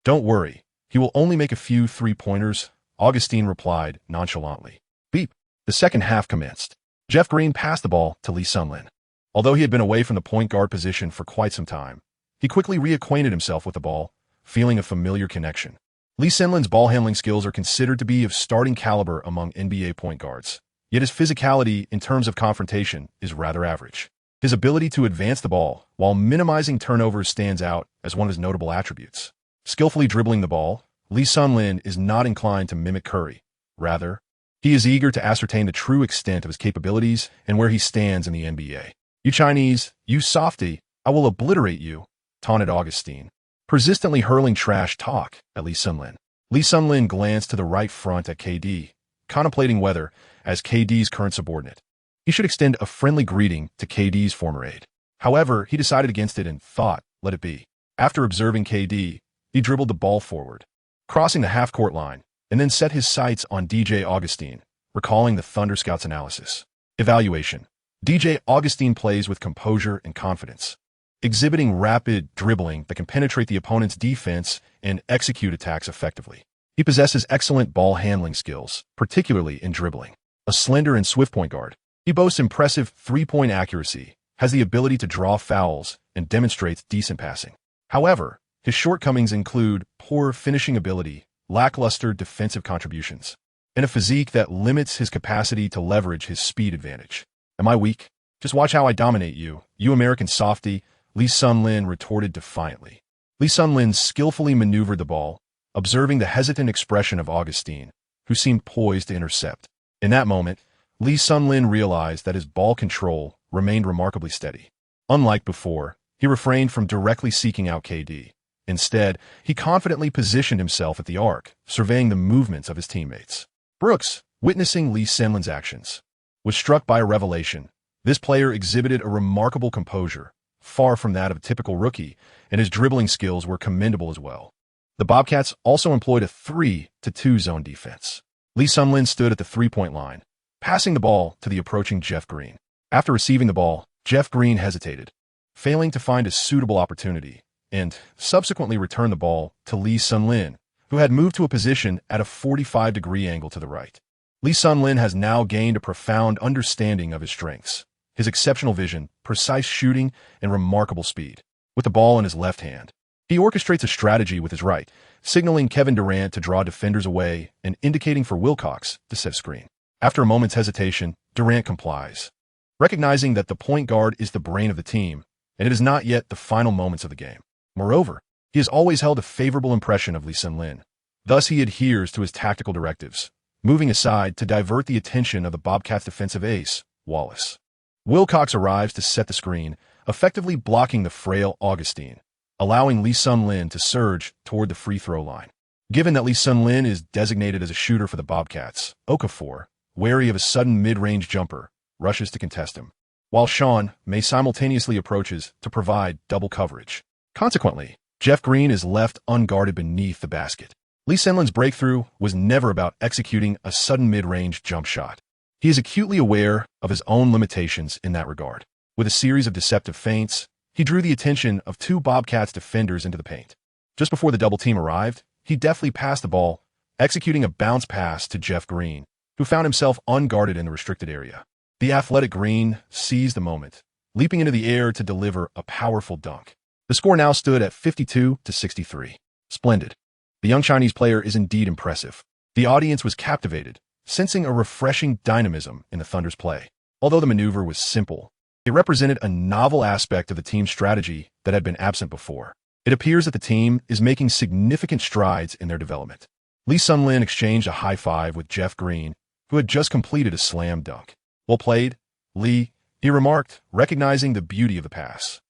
Don't worry, he will only make a few three-pointers," Augustine replied nonchalantly. Beep. The second half commenced. Jeff Green passed the ball to Lee Sunlin. Although he had been away from the point guard position for quite some time, he quickly reacquainted himself with the ball, feeling a familiar connection. Lee Sunlin's ball handling skills are considered to be of starting caliber among NBA point guards, yet his physicality in terms of confrontation is rather average. His ability to advance the ball while minimizing turnovers stands out as one of his notable attributes. Skillfully dribbling the ball, Lee Sunlin is not inclined to mimic Curry. Rather, he is eager to ascertain the true extent of his capabilities and where he stands in the NBA. "You Chinese, you softy, I will obliterate you," taunted Augustine, persistently hurling trash talk at Lee Sunlin. Lee Sunlin glanced to the right front at KD, contemplating whether, as KD's current subordinate, he should extend a friendly greeting to KD's former aide. However, he decided against it and thought, let it be. After observing KD, he dribbled the ball forward, crossing the half-court line, and then set his sights on DJ Augustine, recalling the Thunder Scouts analysis. Evaluation. DJ Augustine plays with composure and confidence, exhibiting rapid dribbling that can penetrate the opponent's defense and execute attacks effectively. He possesses excellent ball handling skills, particularly in dribbling. A slender and swift point guard, he boasts impressive three-point accuracy, has the ability to draw fouls, and demonstrates decent passing. However, his shortcomings include poor finishing ability, lackluster defensive contributions, and a physique that limits his capacity to leverage his speed advantage. "Am I weak? Just watch how I dominate you, you American softy," Lee Sunlin retorted defiantly. Lee Sunlin skillfully maneuvered the ball, observing the hesitant expression of Augustine, who seemed poised to intercept. In that moment, Lee Sunlin realized that his ball control remained remarkably steady. Unlike before, he refrained from directly seeking out KD. Instead, he confidently positioned himself at the arc, surveying the movements of his teammates. Brooks, witnessing Lee Sunlin's actions, was struck by a revelation. This player exhibited a remarkable composure, far from that of a typical rookie, and his dribbling skills were commendable as well. The Bobcats also employed a 3-2 zone defense. Lee Sunlin stood at the three-point line, passing the ball to the approaching Jeff Green. After receiving the ball, Jeff Green hesitated, failing to find a suitable opportunity, and subsequently returned the ball to Lee Sunlin, who had moved to a position at a 45-degree angle to the right. Lee Sunlin has now gained a profound understanding of his strengths, his exceptional vision, precise shooting, and remarkable speed. With the ball in his left hand, he orchestrates a strategy with his right, signaling Kevin Durant to draw defenders away and indicating for Wilcox to set a screen. After a moment's hesitation, Durant complies, recognizing that the point guard is the brain of the team, and it is not yet the final moments of the game. Moreover, he has always held a favorable impression of Lee Sunlin. Thus, he adheres to his tactical directives, moving aside to divert the attention of the Bobcats' defensive ace, Wallace. Wilcox arrives to set the screen, effectively blocking the frail Augustine, allowing Lee Sunlin to surge toward the free throw line. Given that Lee Sunlin is designated as a shooter for the Bobcats, Okafor, wary of a sudden mid-range jumper, rushes to contest him, while Sean May simultaneously approaches to provide double coverage. Consequently, Jeff Green is left unguarded beneath the basket. Lee Sunlin's breakthrough was never about executing a sudden mid-range jump shot. He is acutely aware of his own limitations in that regard. With a series of deceptive feints, he drew the attention of two Bobcats defenders into the paint. Just before the double team arrived, he deftly passed the ball, executing a bounce pass to Jeff Green, who found himself unguarded in the restricted area. The athletic Green seized the moment, leaping into the air to deliver a powerful dunk. The score now stood at 52-63. Splendid. The young Chinese player is indeed impressive. The audience was captivated, sensing a refreshing dynamism in the Thunder's play. Although the maneuver was simple, it represented a novel aspect of the team's strategy that had been absent before. It appears that the team is making significant strides in their development. Lee Sunlin exchanged a high five with Jeff Green, who had just completed a slam dunk. "Well played, Lee," he remarked, recognizing the beauty of the pass.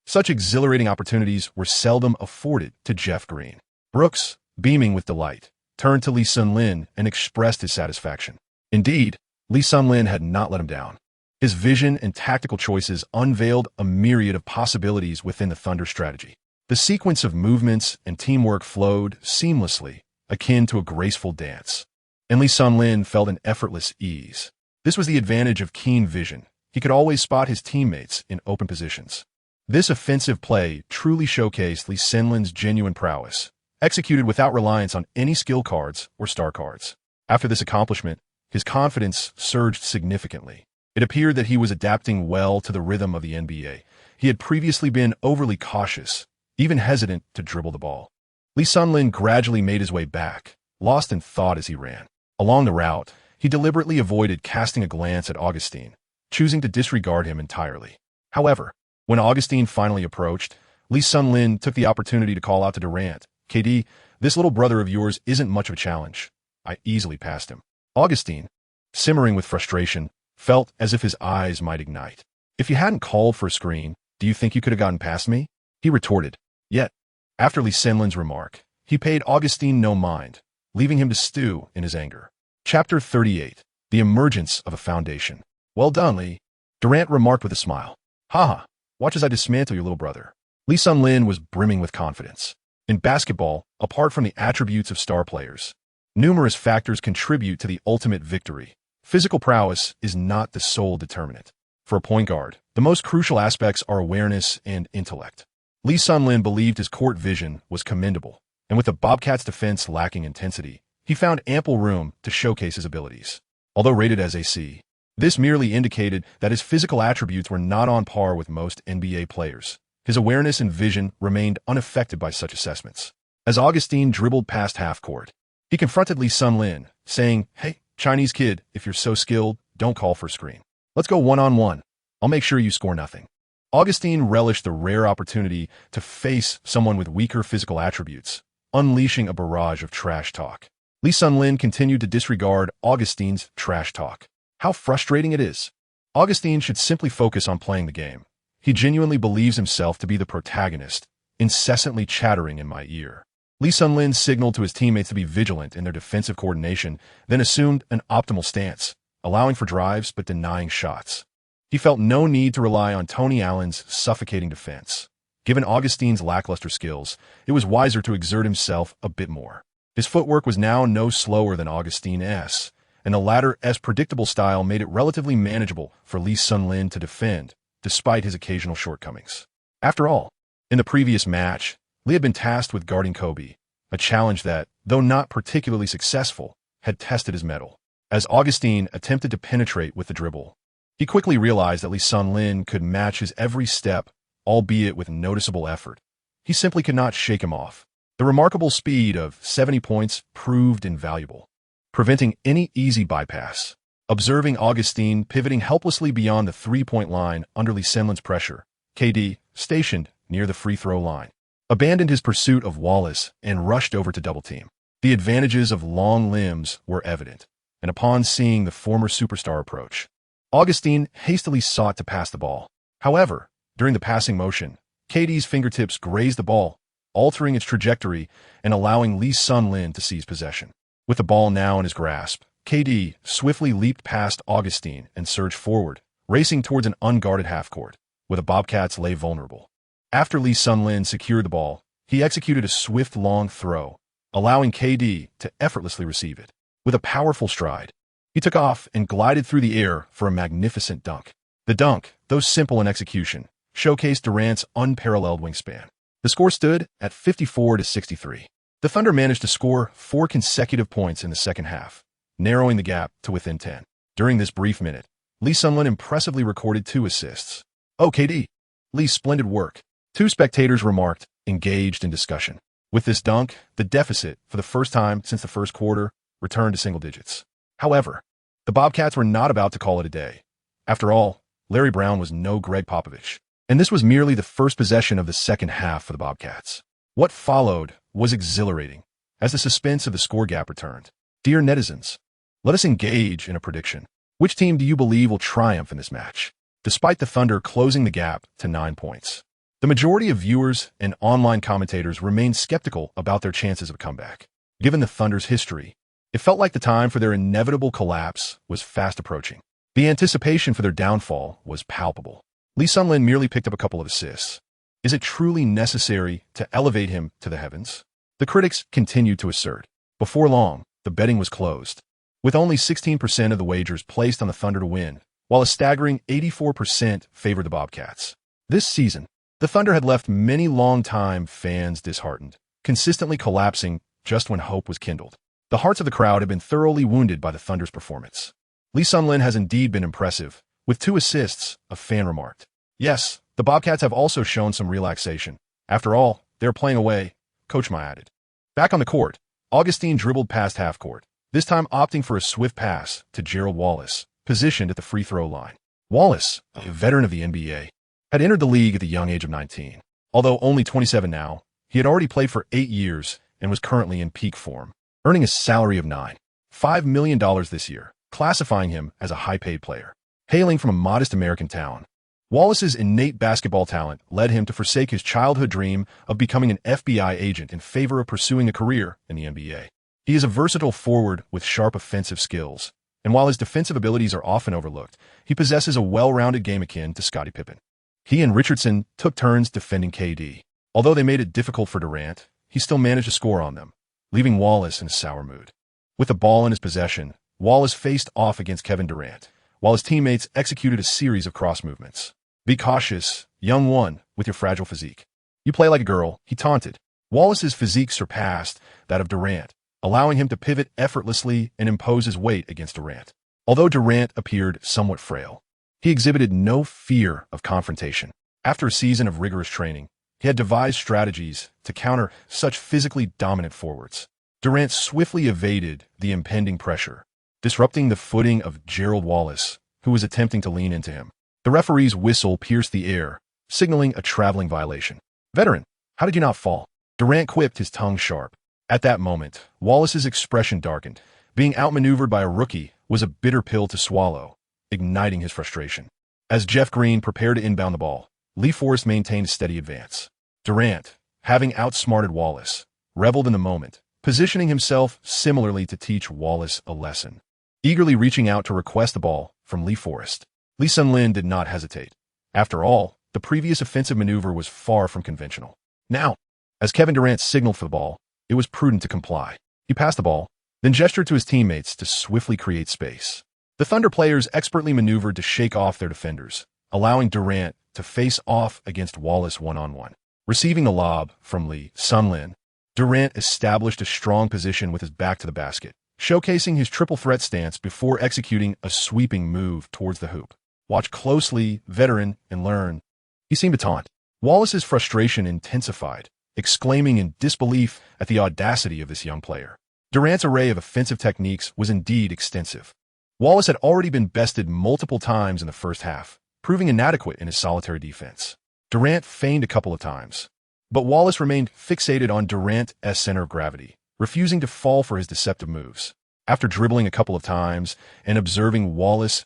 Such exhilarating opportunities were seldom afforded to Jeff Green. Brooks, beaming with delight, turned to Lee Sun-lin and expressed his satisfaction. Indeed, Lee Sun-lin had not let him down. His vision and tactical choices unveiled a myriad of possibilities within the Thunder strategy. The sequence of movements and teamwork flowed seamlessly, akin to a graceful dance. And Lee Sun-lin felt an effortless ease. This was the advantage of keen vision. He could always spot his teammates in open positions. This offensive play truly showcased Lee Sun-lin's genuine prowess, executed without reliance on any skill cards or star cards. After this accomplishment, his confidence surged significantly. It appeared that he was adapting well to the rhythm of the NBA. He had previously been overly cautious, even hesitant to dribble the ball. Lee Sun-lin gradually made his way back, lost in thought as he ran. Along the route, he deliberately avoided casting a glance at Augustine, choosing to disregard him entirely. However, when Augustine finally approached, Lee Sun-lin took the opportunity to call out to Durant, "KD, this little brother of yours isn't much of a challenge. I easily passed him." Augustine, simmering with frustration, felt as if his eyes might ignite. "If you hadn't called for a screen, do you think you could have gotten past me?" he retorted. Yet, after Lee Sun-lin's remark, he paid Augustine no mind, leaving him to stew in his anger. Chapter 38. The Emergence of a Foundation. "Well done, Lee," Durant remarked with a smile. "Haha, watch as I dismantle your little brother." Lee Sun-lin was brimming with confidence. In basketball, apart from the attributes of star players, numerous factors contribute to the ultimate victory. Physical prowess is not the sole determinant. For a point guard, the most crucial aspects are awareness and intellect. Lee Sun-lin believed his court vision was commendable, and with the Bobcats' defense lacking intensity, he found ample room to showcase his abilities. Although rated as a C, this merely indicated that his physical attributes were not on par with most NBA players. His awareness and vision remained unaffected by such assessments. As Augustine dribbled past half-court, he confronted Lee Sun-lin, saying, "Hey, Chinese kid, if you're so skilled, don't call for a screen. Let's go one-on-one. I'll make sure you score nothing." Augustine relished the rare opportunity to face someone with weaker physical attributes, unleashing a barrage of trash talk. Lee Sun-lin continued to disregard Augustine's trash talk. How frustrating it is. Augustine should simply focus on playing the game. He genuinely believes himself to be the protagonist, incessantly chattering in my ear. Lee Sun-lin signaled to his teammates to be vigilant in their defensive coordination, then assumed an optimal stance, allowing for drives but denying shots. He felt no need to rely on Tony Allen's suffocating defense. Given Augustine's lackluster skills, it was wiser to exert himself a bit more. His footwork was now no slower than Augustine's, and the latter's predictable style made it relatively manageable for Lee Sun-lin to defend, despite his occasional shortcomings. After all, in the previous match, Lee had been tasked with guarding Kobe, a challenge that, though not particularly successful, had tested his mettle. As Augustine attempted to penetrate with the dribble, he quickly realized that Lee Sun-lin could match his every step, albeit with noticeable effort. He simply could not shake him off. The remarkable speed of 70 points proved invaluable, preventing any easy bypass. Observing Augustine pivoting helplessly beyond the three-point line under Lee Sun-lin's pressure, KD, stationed near the free-throw line, abandoned his pursuit of Wallace and rushed over to double-team. The advantages of long limbs were evident, and upon seeing the former superstar approach, Augustine hastily sought to pass the ball. However, during the passing motion, KD's fingertips grazed the ball, altering its trajectory and allowing Lee Sun-lin to seize possession. With the ball now in his grasp, KD swiftly leaped past Augustine and surged forward, racing towards an unguarded half-court, where the Bobcats lay vulnerable. After Lee Sun-lin secured the ball, he executed a swift long throw, allowing KD to effortlessly receive it. With a powerful stride, he took off and glided through the air for a magnificent dunk. The dunk, though simple in execution, showcased Durant's unparalleled wingspan. The score stood at 54-63. The Thunder managed to score 4 consecutive points in the second half, narrowing the gap to within 10. During this brief minute, Lee Sun-lin impressively recorded 2 assists. "Oh, KD, Lee's splendid work," 2 spectators remarked, engaged in discussion. With this dunk, the deficit, for the first time since the first quarter, returned to single digits. However, the Bobcats were not about to call it a day. After all, Larry Brown was no Greg Popovich, and this was merely the first possession of the second half for the Bobcats. What followed was exhilarating, as the suspense of the score gap returned. Dear netizens, let us engage in a prediction. Which team do you believe will triumph in this match? Despite the Thunder closing the gap to 9 points, The majority of viewers and online commentators remained skeptical about their chances of a comeback. Given the Thunder's history, it felt like the time for their inevitable collapse was fast approaching. The anticipation for their downfall was palpable. Lee Sun-lin merely picked up a couple of assists. Is it truly necessary to elevate him to the heavens? The critics continued to assert. Before long, the betting was closed, with only 16% of the wagers placed on the Thunder to win, while a staggering 84% favored the Bobcats. This season, the Thunder had left many longtime fans disheartened, consistently collapsing just when hope was kindled. The hearts of the crowd had been thoroughly wounded by the Thunder's performance. Lee Sun-lin has indeed been impressive, with 2 assists, a fan remarked. Yes, the Bobcats have also shown some relaxation. After all, they're playing away, Coach Ma added. Back on the court, Augustine dribbled past half-court, this time opting for a swift pass to Gerald Wallace, positioned at the free throw line. Wallace, a veteran of the NBA, had entered the league at the young age of 19. Although only 27 now, he had already played for 8 years and was currently in peak form, earning a salary of $9.5 million this year, classifying him as a high-paid player. Hailing from a modest American town, Wallace's innate basketball talent led him to forsake his childhood dream of becoming an FBI agent in favor of pursuing a career in the NBA. He is a versatile forward with sharp offensive skills, and while his defensive abilities are often overlooked, he possesses a well-rounded game akin to Scottie Pippen. He and Richardson took turns defending KD. Although they made it difficult for Durant, he still managed to score on them, leaving Wallace in a sour mood. With the ball in his possession, Wallace faced off against Kevin Durant, while his teammates executed a series of cross movements. Be cautious, young one, with your fragile physique. You play like a girl, he taunted. Wallace's physique surpassed that of Durant, allowing him to pivot effortlessly and impose his weight against Durant. Although Durant appeared somewhat frail, he exhibited no fear of confrontation. After a season of rigorous training, he had devised strategies to counter such physically dominant forwards. Durant swiftly evaded the impending pressure, disrupting the footing of Gerald Wallace, who was attempting to lean into him. The referee's whistle pierced the air, signaling a traveling violation. "Veteran, how did you not fall?" Durant quipped, his tongue sharp. At that moment, Wallace's expression darkened. Being outmaneuvered by a rookie was a bitter pill to swallow, igniting his frustration. As Jeff Green prepared to inbound the ball, Lee Forrest maintained a steady advance. Durant, having outsmarted Wallace, reveled in the moment, positioning himself similarly to teach Wallace a lesson. Eagerly reaching out to request the ball from Lee Forrest, Lee Sun-lin did not hesitate. After all, the previous offensive maneuver was far from conventional. Now, as Kevin Durant signaled for the ball, it was prudent to comply. He passed the ball, then gestured to his teammates to swiftly create space. The Thunder players expertly maneuvered to shake off their defenders, allowing Durant to face off against Wallace one-on-one. Receiving the lob from Lee Sun-lin, Durant established a strong position with his back to the basket, showcasing his triple threat stance before executing a sweeping move towards the hoop. Watch closely, veteran, and learn. He seemed to taunt. Wallace's frustration intensified, exclaiming in disbelief at the audacity of this young player. Durant's array of offensive techniques was indeed extensive. Wallace had already been bested multiple times in the first half, proving inadequate in his solitary defense. Durant feigned a couple of times, but Wallace remained fixated on Durant's center of gravity, refusing to fall for his deceptive moves. After dribbling a couple of times and observing Wallace's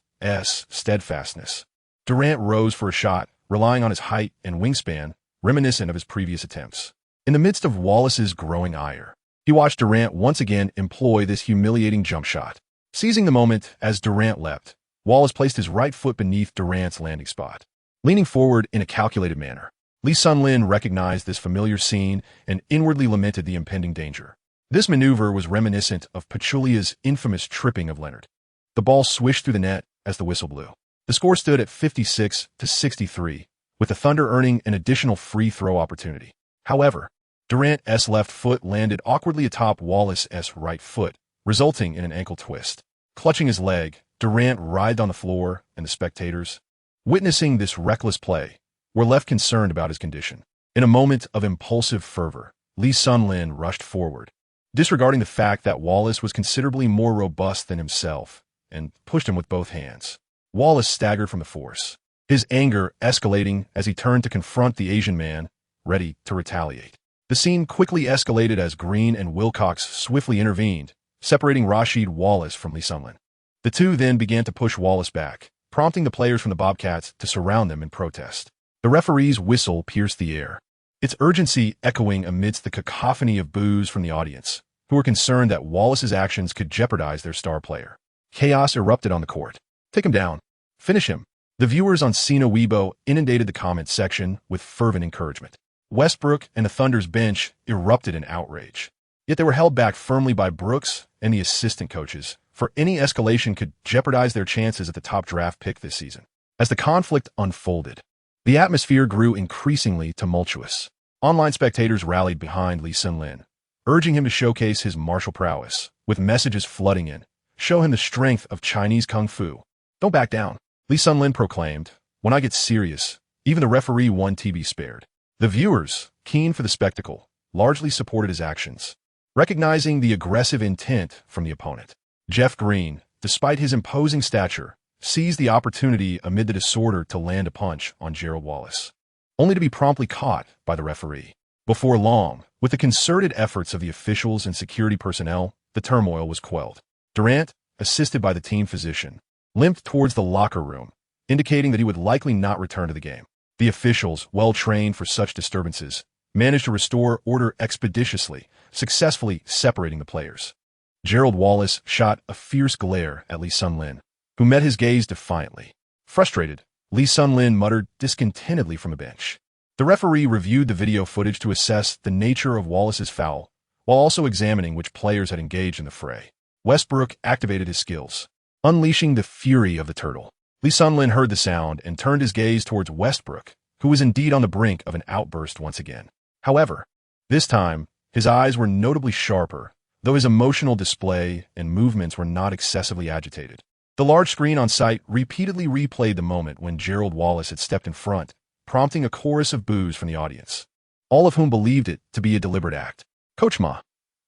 steadfastness, Durant rose for a shot, relying on his height and wingspan, reminiscent of his previous attempts. In the midst of Wallace's growing ire, he watched Durant once again employ this humiliating jump shot. Seizing the moment as Durant leapt, Wallace placed his right foot beneath Durant's landing spot. Leaning forward in a calculated manner, Lee Sun-lin recognized this familiar scene and inwardly lamented the impending danger. This maneuver was reminiscent of Pachulia's infamous tripping of Leonard. The ball swished through the net as the whistle blew. The score stood at 56-63, with the Thunder earning an additional free throw opportunity. However, Durant's left foot landed awkwardly atop Wallace's right foot, resulting in an ankle twist. Clutching his leg, Durant writhed on the floor, and the spectators, witnessing this reckless play, were left concerned about his condition. In a moment of impulsive fervor, Lee Sun-lin rushed forward, disregarding the fact that Wallace was considerably more robust than himself, and pushed him with both hands. Wallace staggered from the force, his anger escalating as he turned to confront the Asian man, ready to retaliate. The scene quickly escalated as Green and Wilcox swiftly intervened, separating Rasheed Wallace from Lee Sun-lin. The two then began to push Wallace back, prompting the players from the Bobcats to surround them in protest. The referee's whistle pierced the air, its urgency echoing amidst the cacophony of boos from the audience, who were concerned that Wallace's actions could jeopardize their star player. Chaos erupted on the court. Take him down. Finish him. The viewers on Sina Weibo inundated the comments section with fervent encouragement. Westbrook and the Thunder's bench erupted in outrage. Yet they were held back firmly by Brooks and the assistant coaches, for any escalation could jeopardize their chances at the top draft pick this season. As the conflict unfolded, the atmosphere grew increasingly tumultuous. Online spectators rallied behind Lee Sun-lin, urging him to showcase his martial prowess, with messages flooding in. Show him the strength of Chinese kung fu. Don't back down. Lee Sun-lin proclaimed, when I get serious, even the referee won't be spared. The viewers, keen for the spectacle, largely supported his actions, recognizing the aggressive intent from the opponent. Jeff Green, despite his imposing stature, seized the opportunity amid the disorder to land a punch on Gerald Wallace, only to be promptly caught by the referee. Before long, with the concerted efforts of the officials and security personnel, the turmoil was quelled. Durant, assisted by the team physician, limped towards the locker room, indicating that he would likely not return to the game. The officials, well trained for such disturbances, managed to restore order expeditiously, successfully separating the players. Gerald Wallace shot a fierce glare at Lee Sun-lin, who met his gaze defiantly. Frustrated, Lee Sun-lin muttered discontentedly from the bench. The referee reviewed the video footage to assess the nature of Wallace's foul, while also examining which players had engaged in the fray. Westbrook activated his skills, unleashing the fury of the turtle. Lee Sun-lin heard the sound and turned his gaze towards Westbrook, who was indeed on the brink of an outburst once again. However, this time, his eyes were notably sharper, though his emotional display and movements were not excessively agitated. The large screen on site repeatedly replayed the moment when Gerald Wallace had stepped in front, prompting a chorus of boos from the audience, all of whom believed it to be a deliberate act. Coach Ma,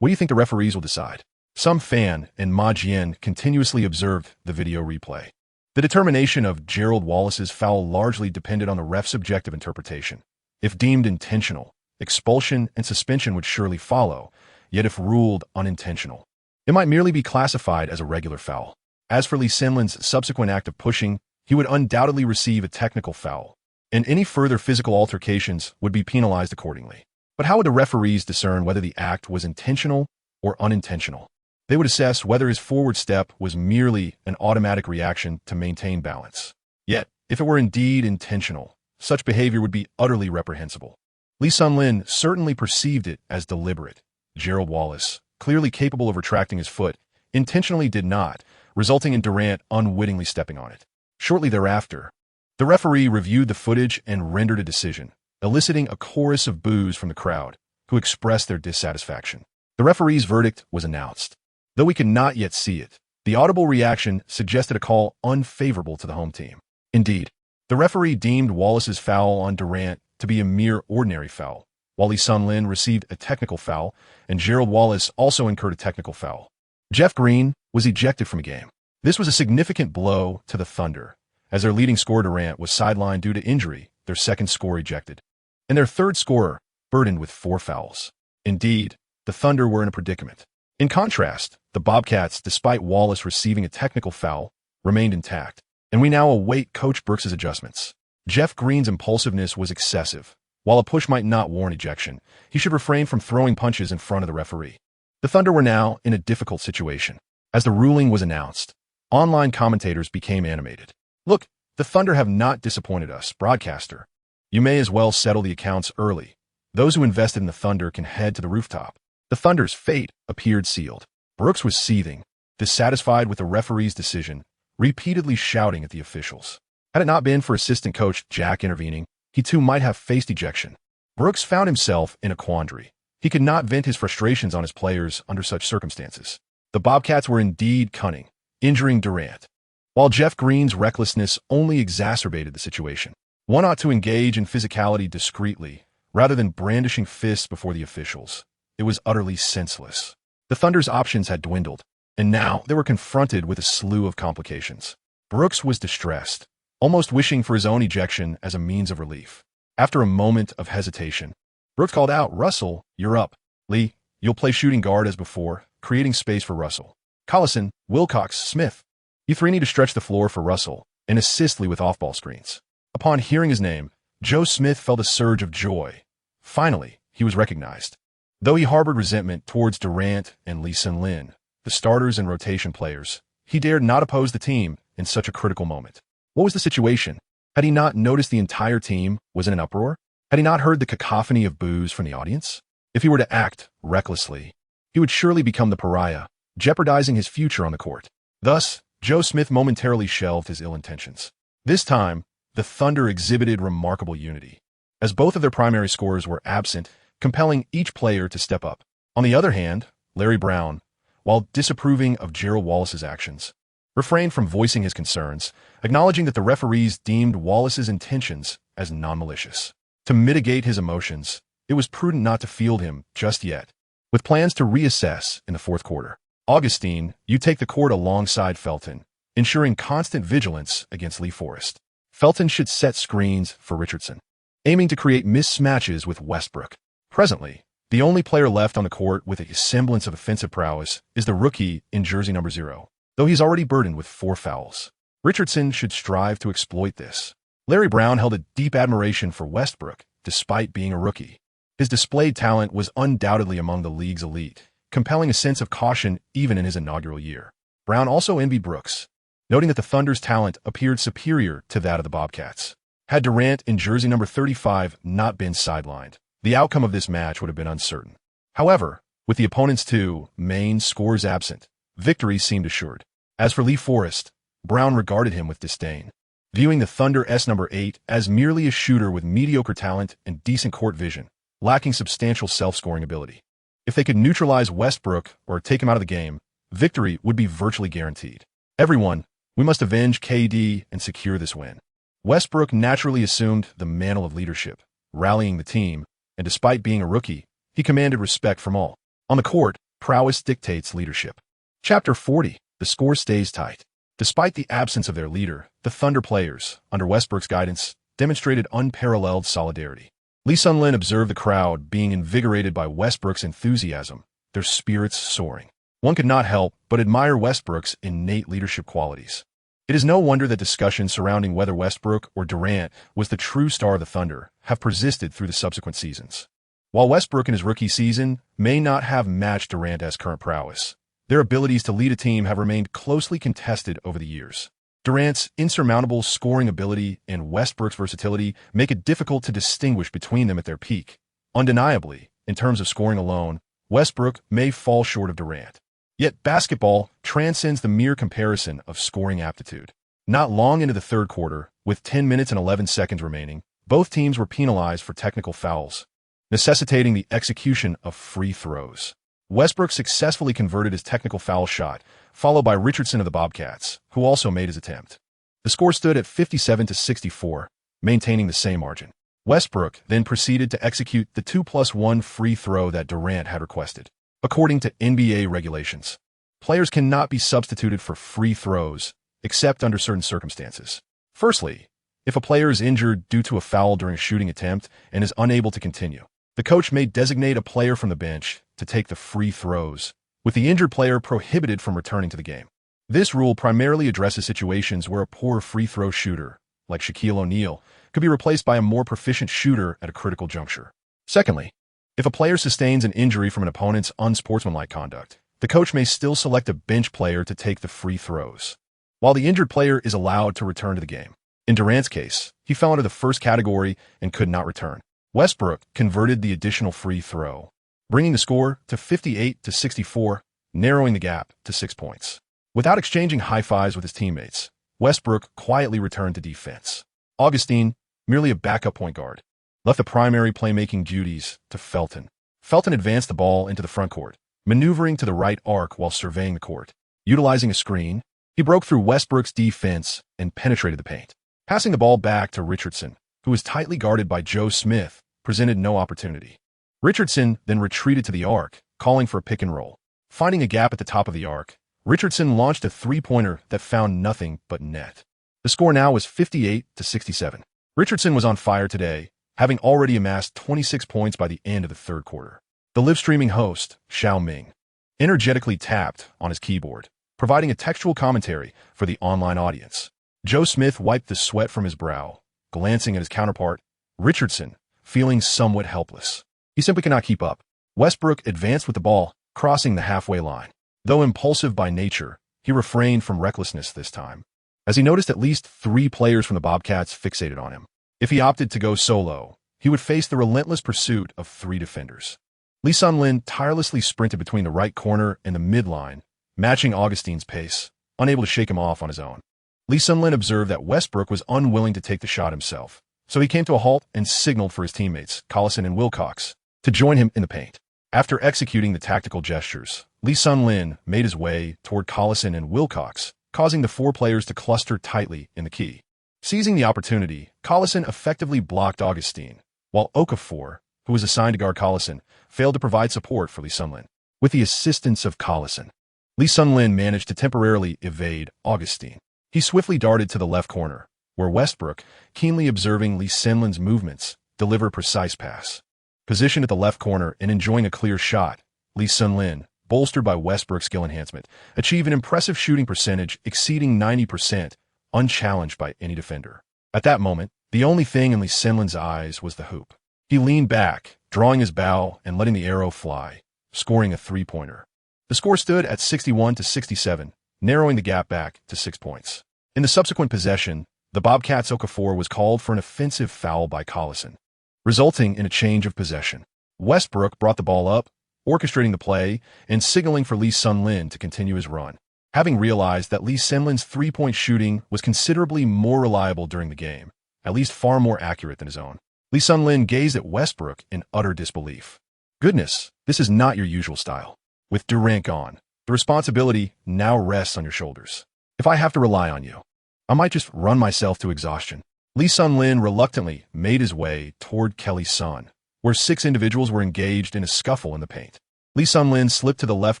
what do you think the referees will decide? Some fan and Ma Jian continuously observed the video replay. The determination of Gerald Wallace's foul largely depended on the ref's subjective interpretation. If deemed intentional, expulsion and suspension would surely follow, yet if ruled unintentional, it might merely be classified as a regular foul. As for Lee Sun-lin's subsequent act of pushing, he would undoubtedly receive a technical foul, and any further physical altercations would be penalized accordingly. But how would the referees discern whether the act was intentional or unintentional? They would assess whether his forward step was merely an automatic reaction to maintain balance. Yet, if it were indeed intentional, such behavior would be utterly reprehensible. Lee Sun-lin certainly perceived it as deliberate. Gerald Wallace, clearly capable of retracting his foot, intentionally did not, resulting in Durant unwittingly stepping on it. Shortly thereafter, the referee reviewed the footage and rendered a decision, eliciting a chorus of boos from the crowd, who expressed their dissatisfaction. The referee's verdict was announced. Though we could not yet see it, the audible reaction suggested a call unfavorable to the home team. Indeed, the referee deemed Wallace's foul on Durant to be a mere ordinary foul, while Lee Sun-lin received a technical foul, and Gerald Wallace also incurred a technical foul. Jeff Green was ejected from the game. This was a significant blow to the Thunder, as their leading scorer Durant was sidelined due to injury, their second scorer ejected, and their third scorer burdened with 4 fouls. Indeed, the Thunder were in a predicament. In contrast, the Bobcats, despite Wallace receiving a technical foul, remained intact, and we now await Coach Brooks' adjustments. Jeff Green's impulsiveness was excessive. While a push might not warrant ejection, he should refrain from throwing punches in front of the referee. The Thunder were now in a difficult situation. As the ruling was announced, online commentators became animated. Look, the Thunder have not disappointed us, broadcaster. You may as well settle the accounts early. Those who invested in the Thunder can head to the rooftop. The Thunder's fate appeared sealed. Brooks was seething, dissatisfied with the referee's decision, repeatedly shouting at the officials. Had it not been for assistant coach Jack intervening, he too might have faced ejection. Brooks found himself in a quandary. He could not vent his frustrations on his players under such circumstances. The Bobcats were indeed cunning, injuring Durant, while Jeff Green's recklessness only exacerbated the situation. One ought to engage in physicality discreetly, rather than brandishing fists before the officials. It was utterly senseless. The Thunder's options had dwindled, and now they were confronted with a slew of complications. Brooks was distressed, almost wishing for his own ejection as a means of relief. After a moment of hesitation, Brooks called out, "Russell, you're up. Lee, you'll play shooting guard as before, creating space for Russell. Collison, Wilcox, Smith, you three need to stretch the floor for Russell and assist Lee with off-ball screens." Upon hearing his name, Joe Smith felt a surge of joy. Finally, he was recognized. Though he harbored resentment towards Durant and Lee Sun-lin, the starters and rotation players, he dared not oppose the team in such a critical moment. What was the situation? Had he not noticed the entire team was in an uproar? Had he not heard the cacophony of boos from the audience? If he were to act recklessly, he would surely become the pariah, jeopardizing his future on the court. Thus, Joe Smith momentarily shelved his ill intentions. This time, the Thunder exhibited remarkable unity, as both of their primary scorers were absent, compelling each player to step up. On the other hand, Larry Brown, while disapproving of Gerald Wallace's actions, refrained from voicing his concerns, acknowledging that the referees deemed Wallace's intentions as non-malicious. To mitigate his emotions, it was prudent not to field him just yet, with plans to reassess in the fourth quarter. Augustine, you take the court alongside Felton, ensuring constant vigilance against Lee Forrest. Felton should set screens for Richardson, aiming to create mismatches with Westbrook. Presently, the only player left on the court with a semblance of offensive prowess is the rookie in jersey number 0, though he's already burdened with 4 fouls. Richardson should strive to exploit this. Larry Brown held a deep admiration for Westbrook, despite being a rookie. His displayed talent was undoubtedly among the league's elite, compelling a sense of caution even in his inaugural year. Brown also envied Brooks, noting that the Thunder's talent appeared superior to that of the Bobcats. Had Durant in jersey number 35 not been sidelined, the outcome of this match would have been uncertain. However, with the opponent's 2 main scorers absent, victory seemed assured. As for Lee Forrest, Brown regarded him with disdain, viewing the Thunder S number 8 as merely a shooter with mediocre talent and decent court vision, lacking substantial self-scoring ability. If they could neutralize Westbrook or take him out of the game, victory would be virtually guaranteed. Everyone, we must avenge KD and secure this win. Westbrook naturally assumed the mantle of leadership, rallying the team, and despite being a rookie, he commanded respect from all. On the court, prowess dictates leadership. Chapter 40, the score stays tight. Despite the absence of their leader, the Thunder players, under Westbrook's guidance, demonstrated unparalleled solidarity. Lee Sun-lin observed the crowd being invigorated by Westbrook's enthusiasm, their spirits soaring. One could not help but admire Westbrook's innate leadership qualities. It is no wonder that discussions surrounding whether Westbrook or Durant was the true star of the Thunder have persisted through the subsequent seasons. While Westbrook in his rookie season may not have matched Durant's current prowess, their abilities to lead a team have remained closely contested over the years. Durant's insurmountable scoring ability and Westbrook's versatility make it difficult to distinguish between them at their peak. Undeniably, in terms of scoring alone, Westbrook may fall short of Durant. Yet basketball transcends the mere comparison of scoring aptitude. Not long into the third quarter, with 10 minutes and 11 seconds remaining, both teams were penalized for technical fouls, necessitating the execution of free throws. Westbrook successfully converted his technical foul shot, followed by Richardson of the Bobcats, who also made his attempt. The score stood at 57-64, maintaining the same margin. Westbrook then proceeded to execute the 2+1 free throw that Durant had requested. According to NBA regulations, players cannot be substituted for free throws except under certain circumstances. Firstly, if a player is injured due to a foul during a shooting attempt and is unable to continue, the coach may designate a player from the bench to take the free throws, with the injured player prohibited from returning to the game. This rule primarily addresses situations where a poor free throw shooter, like Shaquille O'Neal, could be replaced by a more proficient shooter at a critical juncture. Secondly, if a player sustains an injury from an opponent's unsportsmanlike conduct, the coach may still select a bench player to take the free throws, while the injured player is allowed to return to the game. In Durant's case, he fell into the first category and could not return. Westbrook converted the additional free throw, bringing the score to 58-64, narrowing the gap to 6 points. Without exchanging high fives with his teammates, Westbrook quietly returned to defense. Augustine, merely a backup point guard, left the primary playmaking duties to Felton. Felton advanced the ball into the front court, maneuvering to the right arc while surveying the court. Utilizing a screen, he broke through Westbrook's defense and penetrated the paint. Passing the ball back to Richardson, who was tightly guarded by Joe Smith, presented no opportunity. Richardson then retreated to the arc, calling for a pick and roll. Finding a gap at the top of the arc, Richardson launched a three-pointer that found nothing but net. The score now was 58-67. Richardson was on fire today, having already amassed 26 points by the end of the third quarter. The live-streaming host, Xiao Ming, energetically tapped on his keyboard, providing a textual commentary for the online audience. Joe Smith wiped the sweat from his brow, glancing at his counterpart, Richardson, feeling somewhat helpless. He simply cannot keep up. Westbrook advanced with the ball, crossing the halfway line. Though impulsive by nature, he refrained from recklessness this time, as he noticed at least 3 players from the Bobcats fixated on him. If he opted to go solo, he would face the relentless pursuit of 3 defenders. Lee Sun-Lin tirelessly sprinted between the right corner and the midline, matching Augustine's pace, unable to shake him off on his own. Lee Sun-Lin observed that Westbrook was unwilling to take the shot himself, so he came to a halt and signaled for his teammates, Collison and Wilcox, to join him in the paint. After executing the tactical gestures, Lee Sun-Lin made his way toward Collison and Wilcox, causing the 4 players to cluster tightly in the key. Seizing the opportunity, Collison effectively blocked Augustine, while Okafor, who was assigned to guard Collison, failed to provide support for Lee Sun-Lin. With the assistance of Collison, Lee Sun-Lin managed to temporarily evade Augustine. He swiftly darted to the left corner, where Westbrook, keenly observing Lee Sun-Lin's movements, delivered a precise pass. Positioned at the left corner and enjoying a clear shot, Lee Sun-Lin, bolstered by Westbrook's skill enhancement, achieved an impressive shooting percentage exceeding 90%, unchallenged by any defender. At that moment, the only thing in Lee Sun-Lin's eyes was the hoop. He leaned back, drawing his bow and letting the arrow fly, scoring a 3-pointer. The score stood at 61-67, narrowing the gap back to 6 points. In the subsequent possession, the Bobcats' Okafor was called for an offensive foul by Collison, resulting in a change of possession. Westbrook brought the ball up, orchestrating the play and signaling for Lee Sun-Lin to continue his run. Having realized that Lee Sun-Lin's 3-point shooting was considerably more reliable during the game, at least far more accurate than his own, Lee Sun-Lin gazed at Westbrook in utter disbelief. Goodness, this is not your usual style. With Durant gone, the responsibility now rests on your shoulders. If I have to rely on you, I might just run myself to exhaustion. Lee Sun-Lin reluctantly made his way toward Kelly's son, where 6 individuals were engaged in a scuffle in the paint. Lee Sun-Lin slipped to the left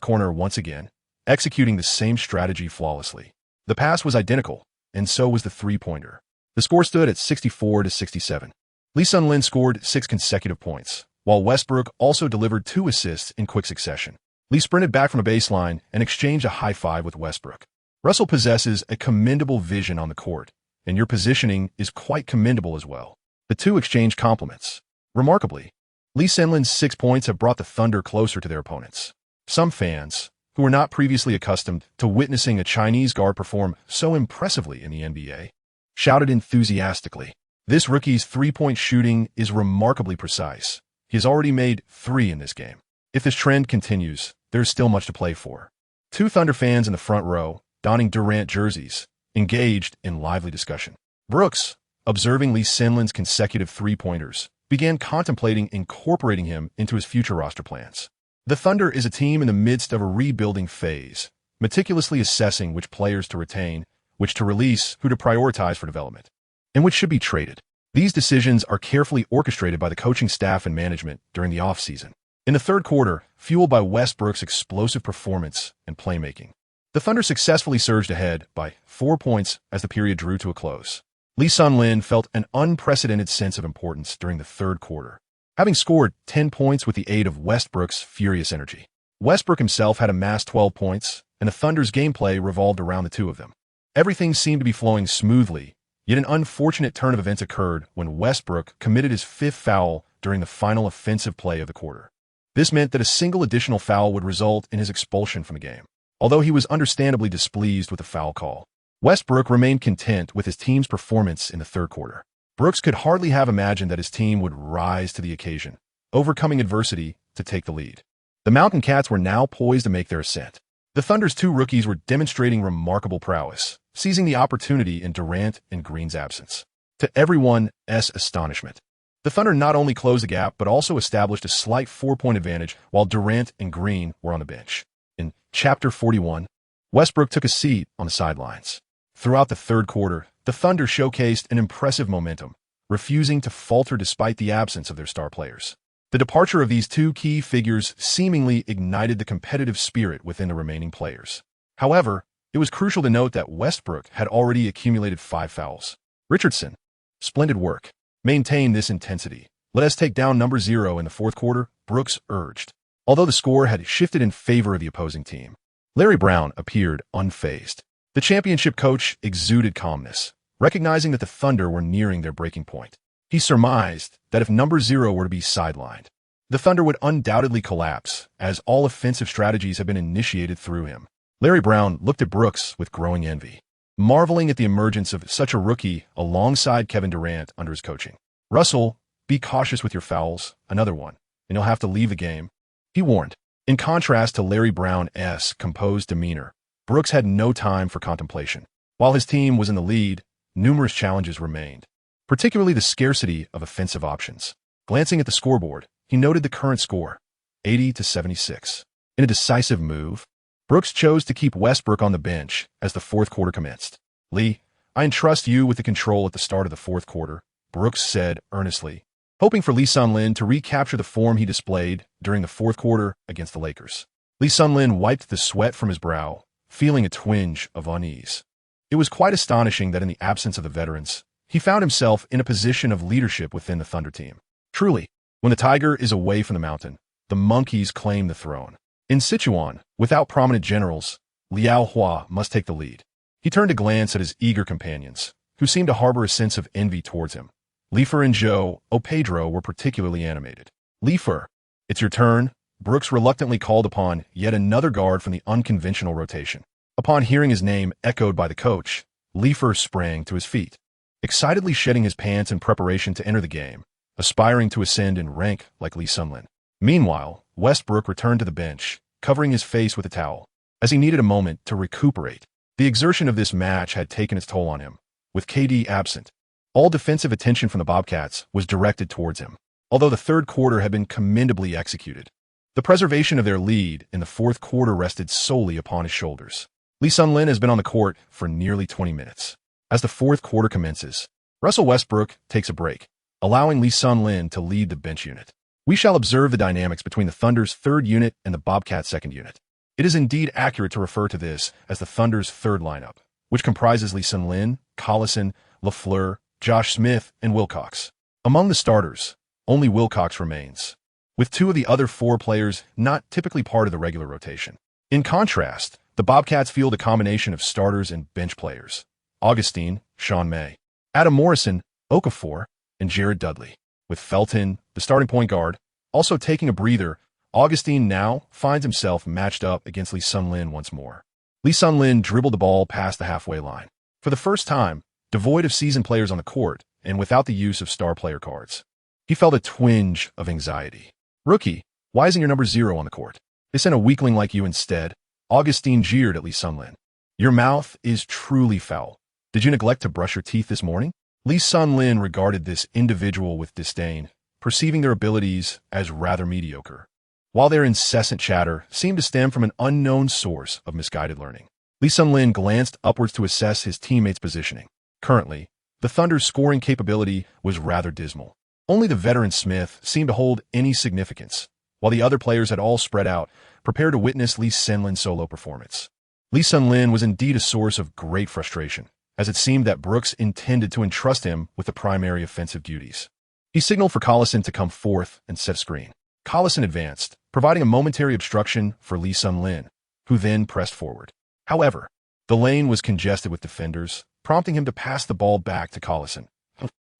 corner once again, executing the same strategy flawlessly. The pass was identical, and so was the 3-pointer. The score stood at 64-67. Lee Sun-Lin scored 6 consecutive points, while Westbrook also delivered 2 assists in quick succession. Lee sprinted back from a baseline and exchanged a high five with Westbrook. Russell possesses a commendable vision on the court, and your positioning is quite commendable as well. The 2 exchanged compliments. Remarkably, Lee Sun-Lin's 6 points have brought the Thunder closer to their opponents. Some fans, who were not previously accustomed to witnessing a Chinese guard perform so impressively in the NBA, shouted enthusiastically. This rookie's 3-point shooting is remarkably precise. He has already made 3 in this game. If this trend continues, there's still much to play for. 2 Thunder fans in the front row, donning Durant jerseys, engaged in lively discussion. Brooks, observing Lee Sun-Lin's consecutive 3-pointers, began contemplating incorporating him into his future roster plans. The Thunder is a team in the midst of a rebuilding phase, meticulously assessing which players to retain, which to release, who to prioritize for development, and which should be traded. These decisions are carefully orchestrated by the coaching staff and management during the offseason. In the third quarter, fueled by Westbrook's explosive performance and playmaking, the Thunder successfully surged ahead by 4 points as the period drew to a close. Lee Sun-Lin felt an unprecedented sense of importance during the third quarter, having scored 10 points with the aid of Westbrook's furious energy. Westbrook himself had amassed 12 points, and the Thunder's gameplay revolved around the 2 of them. Everything seemed to be flowing smoothly, yet an unfortunate turn of events occurred when Westbrook committed his 5th foul during the final offensive play of the quarter. This meant that a single additional foul would result in his expulsion from the game. Although he was understandably displeased with the foul call, Westbrook remained content with his team's performance in the third quarter. Brooks could hardly have imagined that his team would rise to the occasion, overcoming adversity to take the lead. The Mountain Cats were now poised to make their ascent. The Thunder's 2 rookies were demonstrating remarkable prowess, seizing the opportunity in Durant and Green's absence. To everyone's astonishment, the Thunder not only closed the gap but also established a slight 4-point advantage while Durant and Green were on the bench. In Chapter 41, Westbrook took a seat on the sidelines. Throughout the third quarter, the Thunder showcased an impressive momentum, refusing to falter despite the absence of their star players. The departure of these 2 key figures seemingly ignited the competitive spirit within the remaining players. However, it was crucial to note that Westbrook had already accumulated 5 fouls. Richardson, splendid work. Maintain this intensity. Let us take down number 0 in the fourth quarter, Brooks urged. Although the score had shifted in favor of the opposing team, Larry Brown appeared unfazed. The championship coach exuded calmness, recognizing that the Thunder were nearing their breaking point. He surmised that if number 0 were to be sidelined, the Thunder would undoubtedly collapse, as all offensive strategies had been initiated through him. Larry Brown looked at Brooks with growing envy, marveling at the emergence of such a rookie alongside Kevin Durant under his coaching. "Russell, be cautious with your fouls, another one, and you'll have to leave the game," he warned. In contrast to Larry Brown's composed demeanor, Brooks had no time for contemplation. While his team was in the lead, numerous challenges remained, particularly the scarcity of offensive options. Glancing at the scoreboard, he noted the current score, 80-76. In a decisive move, Brooks chose to keep Westbrook on the bench as the fourth quarter commenced. "Lee, I entrust you with the control at the start of the fourth quarter," Brooks said earnestly, hoping for Lee Sun-Lin to recapture the form he displayed during the fourth quarter against the Lakers. Lee Sun-Lin wiped the sweat from his brow, feeling a twinge of unease. It was quite astonishing that in the absence of the veterans, he found himself in a position of leadership within the Thunder team. Truly, when the tiger is away from the mountain, the monkeys claim the throne. In Sichuan, without prominent generals, Liao Hua must take the lead. He turned to glance at his eager companions, who seemed to harbor a sense of envy towards him. Leifer and Joe Pedro were particularly animated. "Leifer, it's your turn," Brooks reluctantly called upon yet another guard from the unconventional rotation. Upon hearing his name echoed by the coach, Leifer sprang to his feet, excitedly shedding his pants in preparation to enter the game, aspiring to ascend in rank like Lee Sun-Lin. Meanwhile, Westbrook returned to the bench, covering his face with a towel, as he needed a moment to recuperate. The exertion of this match had taken its toll on him. With KD absent, all defensive attention from the Bobcats was directed towards him. Although the third quarter had been commendably executed, the preservation of their lead in the fourth quarter rested solely upon his shoulders. Lee Sun-Lin has been on the court for nearly 20 minutes. As the fourth quarter commences, Russell Westbrook takes a break, allowing Lee Sun-Lin to lead the bench unit. We shall observe the dynamics between the Thunder's third unit and the Bobcats' second unit. It is indeed accurate to refer to this as the Thunder's third lineup, which comprises Lee Sun-Lin, Collison, LaFleur, Josh Smith, and Wilcox. Among the starters, only Wilcox remains, with two of the other four players not typically part of the regular rotation. In contrast, the Bobcats field a combination of starters and bench players: Augustine, Sean May, Adam Morrison, Okafor, and Jared Dudley. With Felton, the starting point guard, also taking a breather, Augustine now finds himself matched up against Lee Sun-Lin once more. Lee Sun-Lin dribbled the ball past the halfway line. For the first time, devoid of seasoned players on the court and without the use of star player cards, he felt a twinge of anxiety. "Rookie, why isn't your number 0 on the court? They sent a weakling like you instead," Augustine jeered at Lee Sun-Lin. "Your mouth is truly foul. Did you neglect to brush your teeth this morning?" Lee Sun-Lin regarded this individual with disdain, perceiving their abilities as rather mediocre, while their incessant chatter seemed to stem from an unknown source of misguided learning. Lee Sun-Lin glanced upwards to assess his teammates' positioning. Currently, the Thunder's scoring capability was rather dismal. Only the veteran Smith seemed to hold any significance, while the other players had all spread out, prepared to witness Lee Sun-Lin's solo performance. Lee Sun-Lin was indeed a source of great frustration, as it seemed that Brooks intended to entrust him with the primary offensive duties. He signaled for Collison to come forth and set a screen. Collison advanced, providing a momentary obstruction for Lee Sun-Lin, who then pressed forward. However, the lane was congested with defenders, prompting him to pass the ball back to Collison.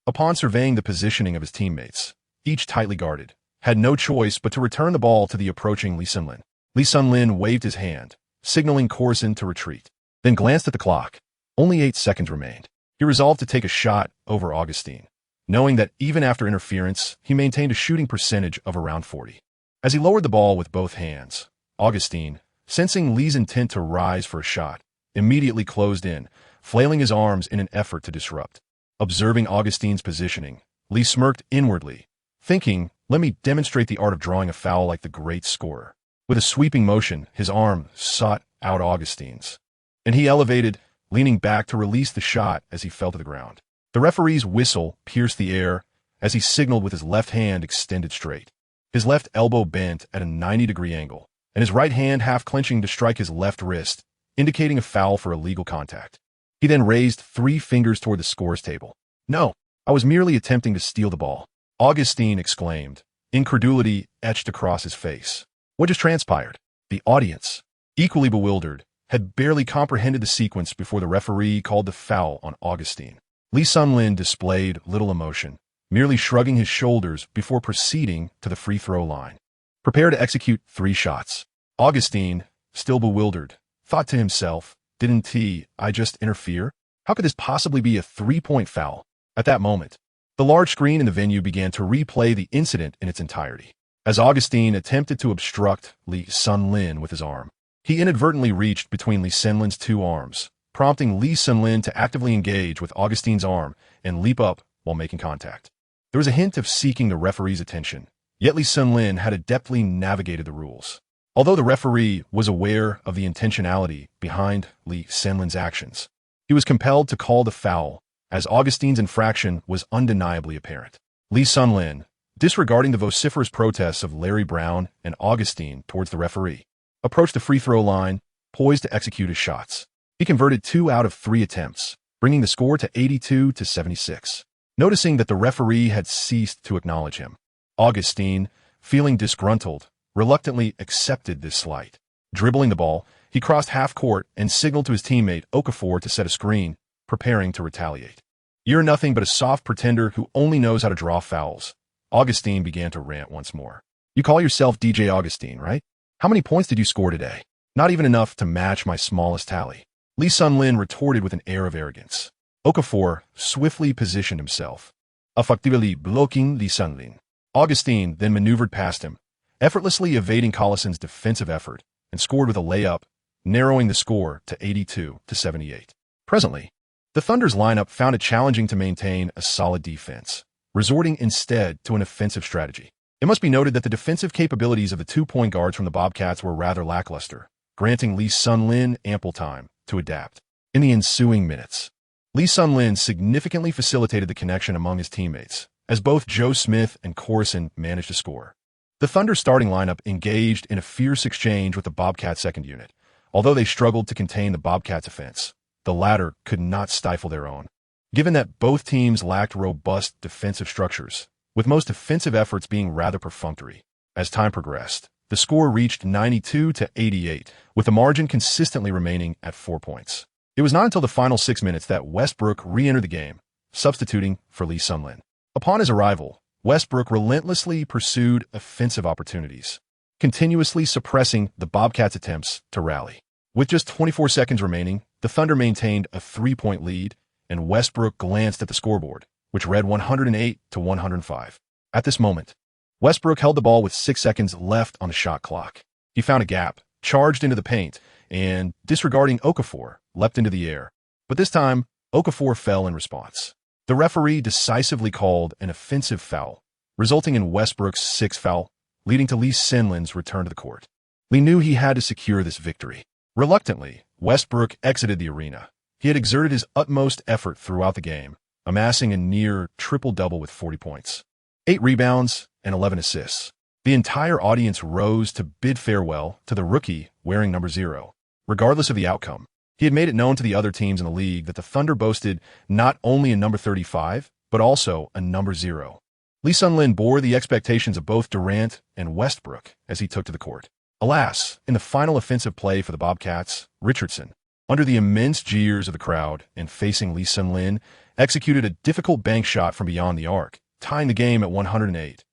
Upon surveying the positioning of his teammates, each tightly guarded, had no choice but to return the ball to the approaching Lee Sun-Lin. Lee Sun-Lin waved his hand, signaling Collison to retreat, then glanced at the clock. Only 8 seconds remained. He resolved to take a shot over Augustine, knowing that even after interference, he maintained a shooting percentage of around 40. As he lowered the ball with both hands, Augustine, sensing Lee's intent to rise for a shot, immediately closed in, flailing his arms in an effort to disrupt. Observing Augustine's positioning, Lee smirked inwardly, thinking, "Let me demonstrate the art of drawing a foul like the great scorer." With a sweeping motion, his arm sought out Augustine's, and he elevated, leaning back to release the shot as he fell to the ground. The referee's whistle pierced the air as he signaled with his left hand extended straight, his left elbow bent at a 90-degree angle, and his right hand half clenching to strike his left wrist, indicating a foul for illegal contact. He then raised 3 fingers toward the scores table. "No, I was merely attempting to steal the ball," Augustine exclaimed, incredulity etched across his face. What just transpired? The audience, equally bewildered, had barely comprehended the sequence before the referee called the foul on Augustine. Lee Sun-Lin displayed little emotion, merely shrugging his shoulders before proceeding to the free throw line. Prepare to execute 3 shots. Augustine, still bewildered, thought to himself, didn't I just interfere? How could this possibly be a 3-point foul? At that moment, the large screen in the venue began to replay the incident in its entirety. As Augustine attempted to obstruct Lee Sun-lin with his arm, he inadvertently reached between Lee Sun-lin's 2 arms, prompting Lee Sun-lin to actively engage with Augustine's arm and leap up while making contact. There was a hint of seeking the referee's attention, yet Lee Sun-lin had adeptly navigated the rules. Although the referee was aware of the intentionality behind Lee Sun-lin's actions, he was compelled to call the foul, as Augustine's infraction was undeniably apparent. Lee Sun-lin, disregarding the vociferous protests of Larry Brown and Augustine towards the referee, approached the free throw line, poised to execute his shots. He converted 2 out of 3 attempts, bringing the score to 82-76. Noticing that the referee had ceased to acknowledge him, Augustine, feeling disgruntled, reluctantly accepted this slight. Dribbling the ball, he crossed half court and signaled to his teammate Okafor to set a screen, preparing to retaliate. "You're nothing but a soft pretender who only knows how to draw fouls." Augustine began to rant once more. "You call yourself DJ Augustine, right? How many points did you score today? Not even enough to match my smallest tally." Lee Sun-lin retorted with an air of arrogance. Okafor swiftly positioned himself, effectively blocking Lee Sun-lin. Augustine then maneuvered past him, effortlessly evading Collison's defensive effort, and scored with a layup, narrowing the score to 82-78. Presently, the Thunder's lineup found it challenging to maintain a solid defense, resorting instead to an offensive strategy. It must be noted that the defensive capabilities of the 2-point guards from the Bobcats were rather lackluster, granting Lee Sun-lin ample time to adapt. In the ensuing minutes, Lee Sun-lin significantly facilitated the connection among his teammates, as both Joe Smith and Corson managed to score. The Thunder starting lineup engaged in a fierce exchange with the Bobcats' second unit. Although they struggled to contain the Bobcats' offense, the latter could not stifle their own. Given that both teams lacked robust defensive structures, with most offensive efforts being rather perfunctory, as time progressed, the score reached 92-88, with the margin consistently remaining at 4 points. It was not until the final 6 minutes that Westbrook re-entered the game, substituting for Lee Sun-lin. Upon his arrival, Westbrook relentlessly pursued offensive opportunities, continuously suppressing the Bobcats' attempts to rally. With just 24 seconds remaining, the Thunder maintained a 3-point lead, and Westbrook glanced at the scoreboard, which read 108-105. At this moment, Westbrook held the ball with 6 seconds left on the shot clock. He found a gap, charged into the paint, and, disregarding Okafor, leapt into the air. But this time, Okafor fell in response. The referee decisively called an offensive foul, resulting in Westbrook's 6th foul, leading to Lee Sun-lin's return to the court. Lee knew he had to secure this victory. Reluctantly, Westbrook exited the arena. He had exerted his utmost effort throughout the game, amassing a near triple-double with 40 points, 8 rebounds, and 11 assists. The entire audience rose to bid farewell to the rookie wearing number 0. Regardless of the outcome, he had made it known to the other teams in the league that the Thunder boasted not only a number 35, but also a number 0. Lee Sun-lin bore the expectations of both Durant and Westbrook as he took to the court. Alas, in the final offensive play for the Bobcats, Richardson, under the immense jeers of the crowd and facing Lee Sun-lin, executed a difficult bank shot from beyond the arc, tying the game at 108.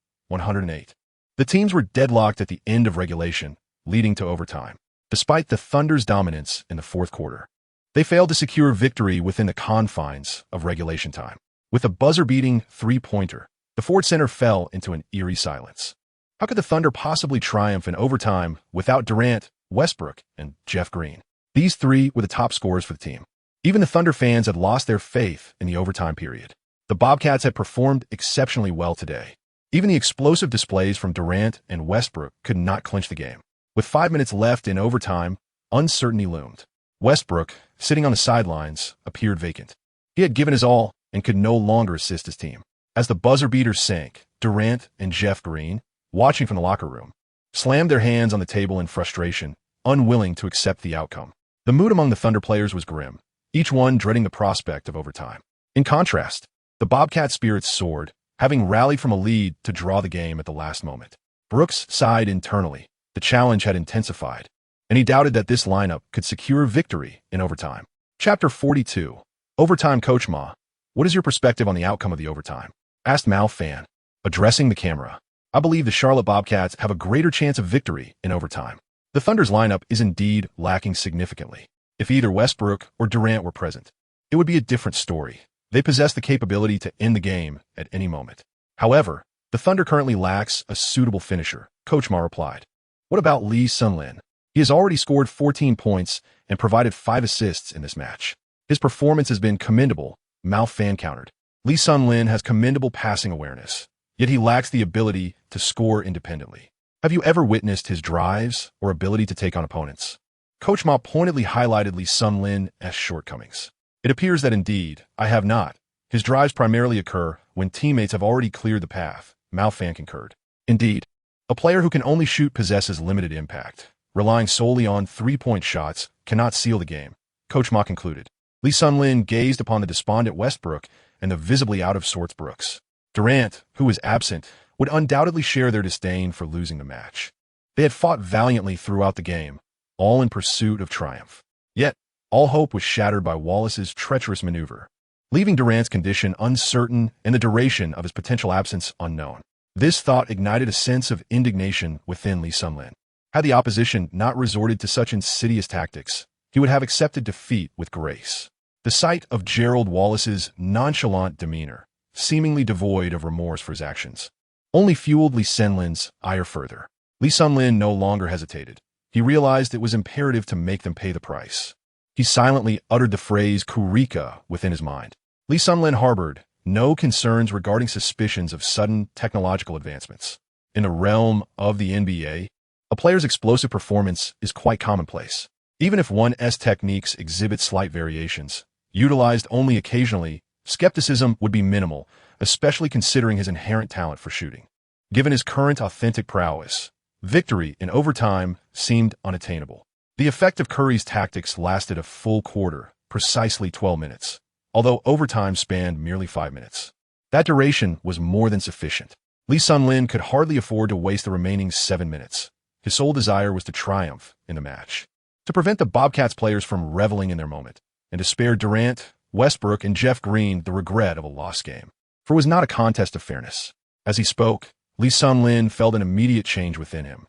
The teams were deadlocked at the end of regulation, leading to overtime. Despite the Thunder's dominance in the fourth quarter, they failed to secure victory within the confines of regulation time. With a buzzer-beating 3-pointer, the Ford Center fell into an eerie silence. How could the Thunder possibly triumph in overtime without Durant, Westbrook, and Jeff Green? These 3 were the top scorers for the team. Even the Thunder fans had lost their faith in the overtime period. The Bobcats had performed exceptionally well today. Even the explosive displays from Durant and Westbrook could not clinch the game. With 5 minutes left in overtime, uncertainty loomed. Westbrook, sitting on the sidelines, appeared vacant. He had given his all and could no longer assist his team. As the buzzer beater sank, Durant and Jeff Green, watching from the locker room, slammed their hands on the table in frustration, unwilling to accept the outcome. The mood among the Thunder players was grim, each one dreading the prospect of overtime. In contrast, the Bobcat spirits soared, having rallied from a lead to draw the game at the last moment. Brooks sighed internally. The challenge had intensified, and he doubted that this lineup could secure victory in overtime. Chapter 42. Overtime. Coach Ma, what is your perspective on the outcome of the overtime? asked Mal Fan, addressing the camera. I believe the Charlotte Bobcats have a greater chance of victory in overtime. The Thunder's lineup is indeed lacking significantly. If either Westbrook or Durant were present, it would be a different story. They possess the capability to end the game at any moment. However, the Thunder currently lacks a suitable finisher, Coach Ma replied. What about Lee Sun-Lin? He has already scored 14 points and provided 5 assists in this match. His performance has been commendable, Mal Fan countered. Lee Sun-Lin has commendable passing awareness, yet he lacks the ability to score independently. Have you ever witnessed his drives or ability to take on opponents? Coach Ma pointedly highlighted Lee Sun-Lin's shortcomings. It appears that indeed, I have not. His drives primarily occur when teammates have already cleared the path, Mal Fan concurred. Indeed, a player who can only shoot possesses limited impact. Relying solely on three-point shots cannot seal the game, Coach Ma concluded. Lee Sun-Lin gazed upon the despondent Westbrook and the visibly out-of-sorts Brooks. Durant, who was absent, would undoubtedly share their disdain for losing the match. They had fought valiantly throughout the game, all in pursuit of triumph. Yet, all hope was shattered by Wallace's treacherous maneuver, leaving Durant's condition uncertain and the duration of his potential absence unknown. This thought ignited a sense of indignation within Lee Sun-Lin. Had the opposition not resorted to such insidious tactics, he would have accepted defeat with grace. The sight of Gerald Wallace's nonchalant demeanor, seemingly devoid of remorse for his actions, only fueled Lee Sun-Lin's ire further. Lee Sun-Lin no longer hesitated. He realized it was imperative to make them pay the price. He silently uttered the phrase "Kurika" within his mind. Lee Sun-Lin harbored no concerns regarding suspicions of sudden technological advancements. In the realm of the NBA, a player's explosive performance is quite commonplace. Even if one's techniques exhibit slight variations, utilized only occasionally, skepticism would be minimal, especially considering his inherent talent for shooting. Given his current authentic prowess, victory in overtime seemed unattainable. The effect of Curry's tactics lasted a full quarter, precisely 12 minutes, although overtime spanned merely 5 minutes. That duration was more than sufficient. Lee Sun-Lin could hardly afford to waste the remaining 7 minutes. His sole desire was to triumph in the match, to prevent the Bobcats players from reveling in their moment, and to spare Durant, Westbrook, and Jeff Green the regret of a lost game. For it was not a contest of fairness. As he spoke, Lee Sun-Lin felt an immediate change within him.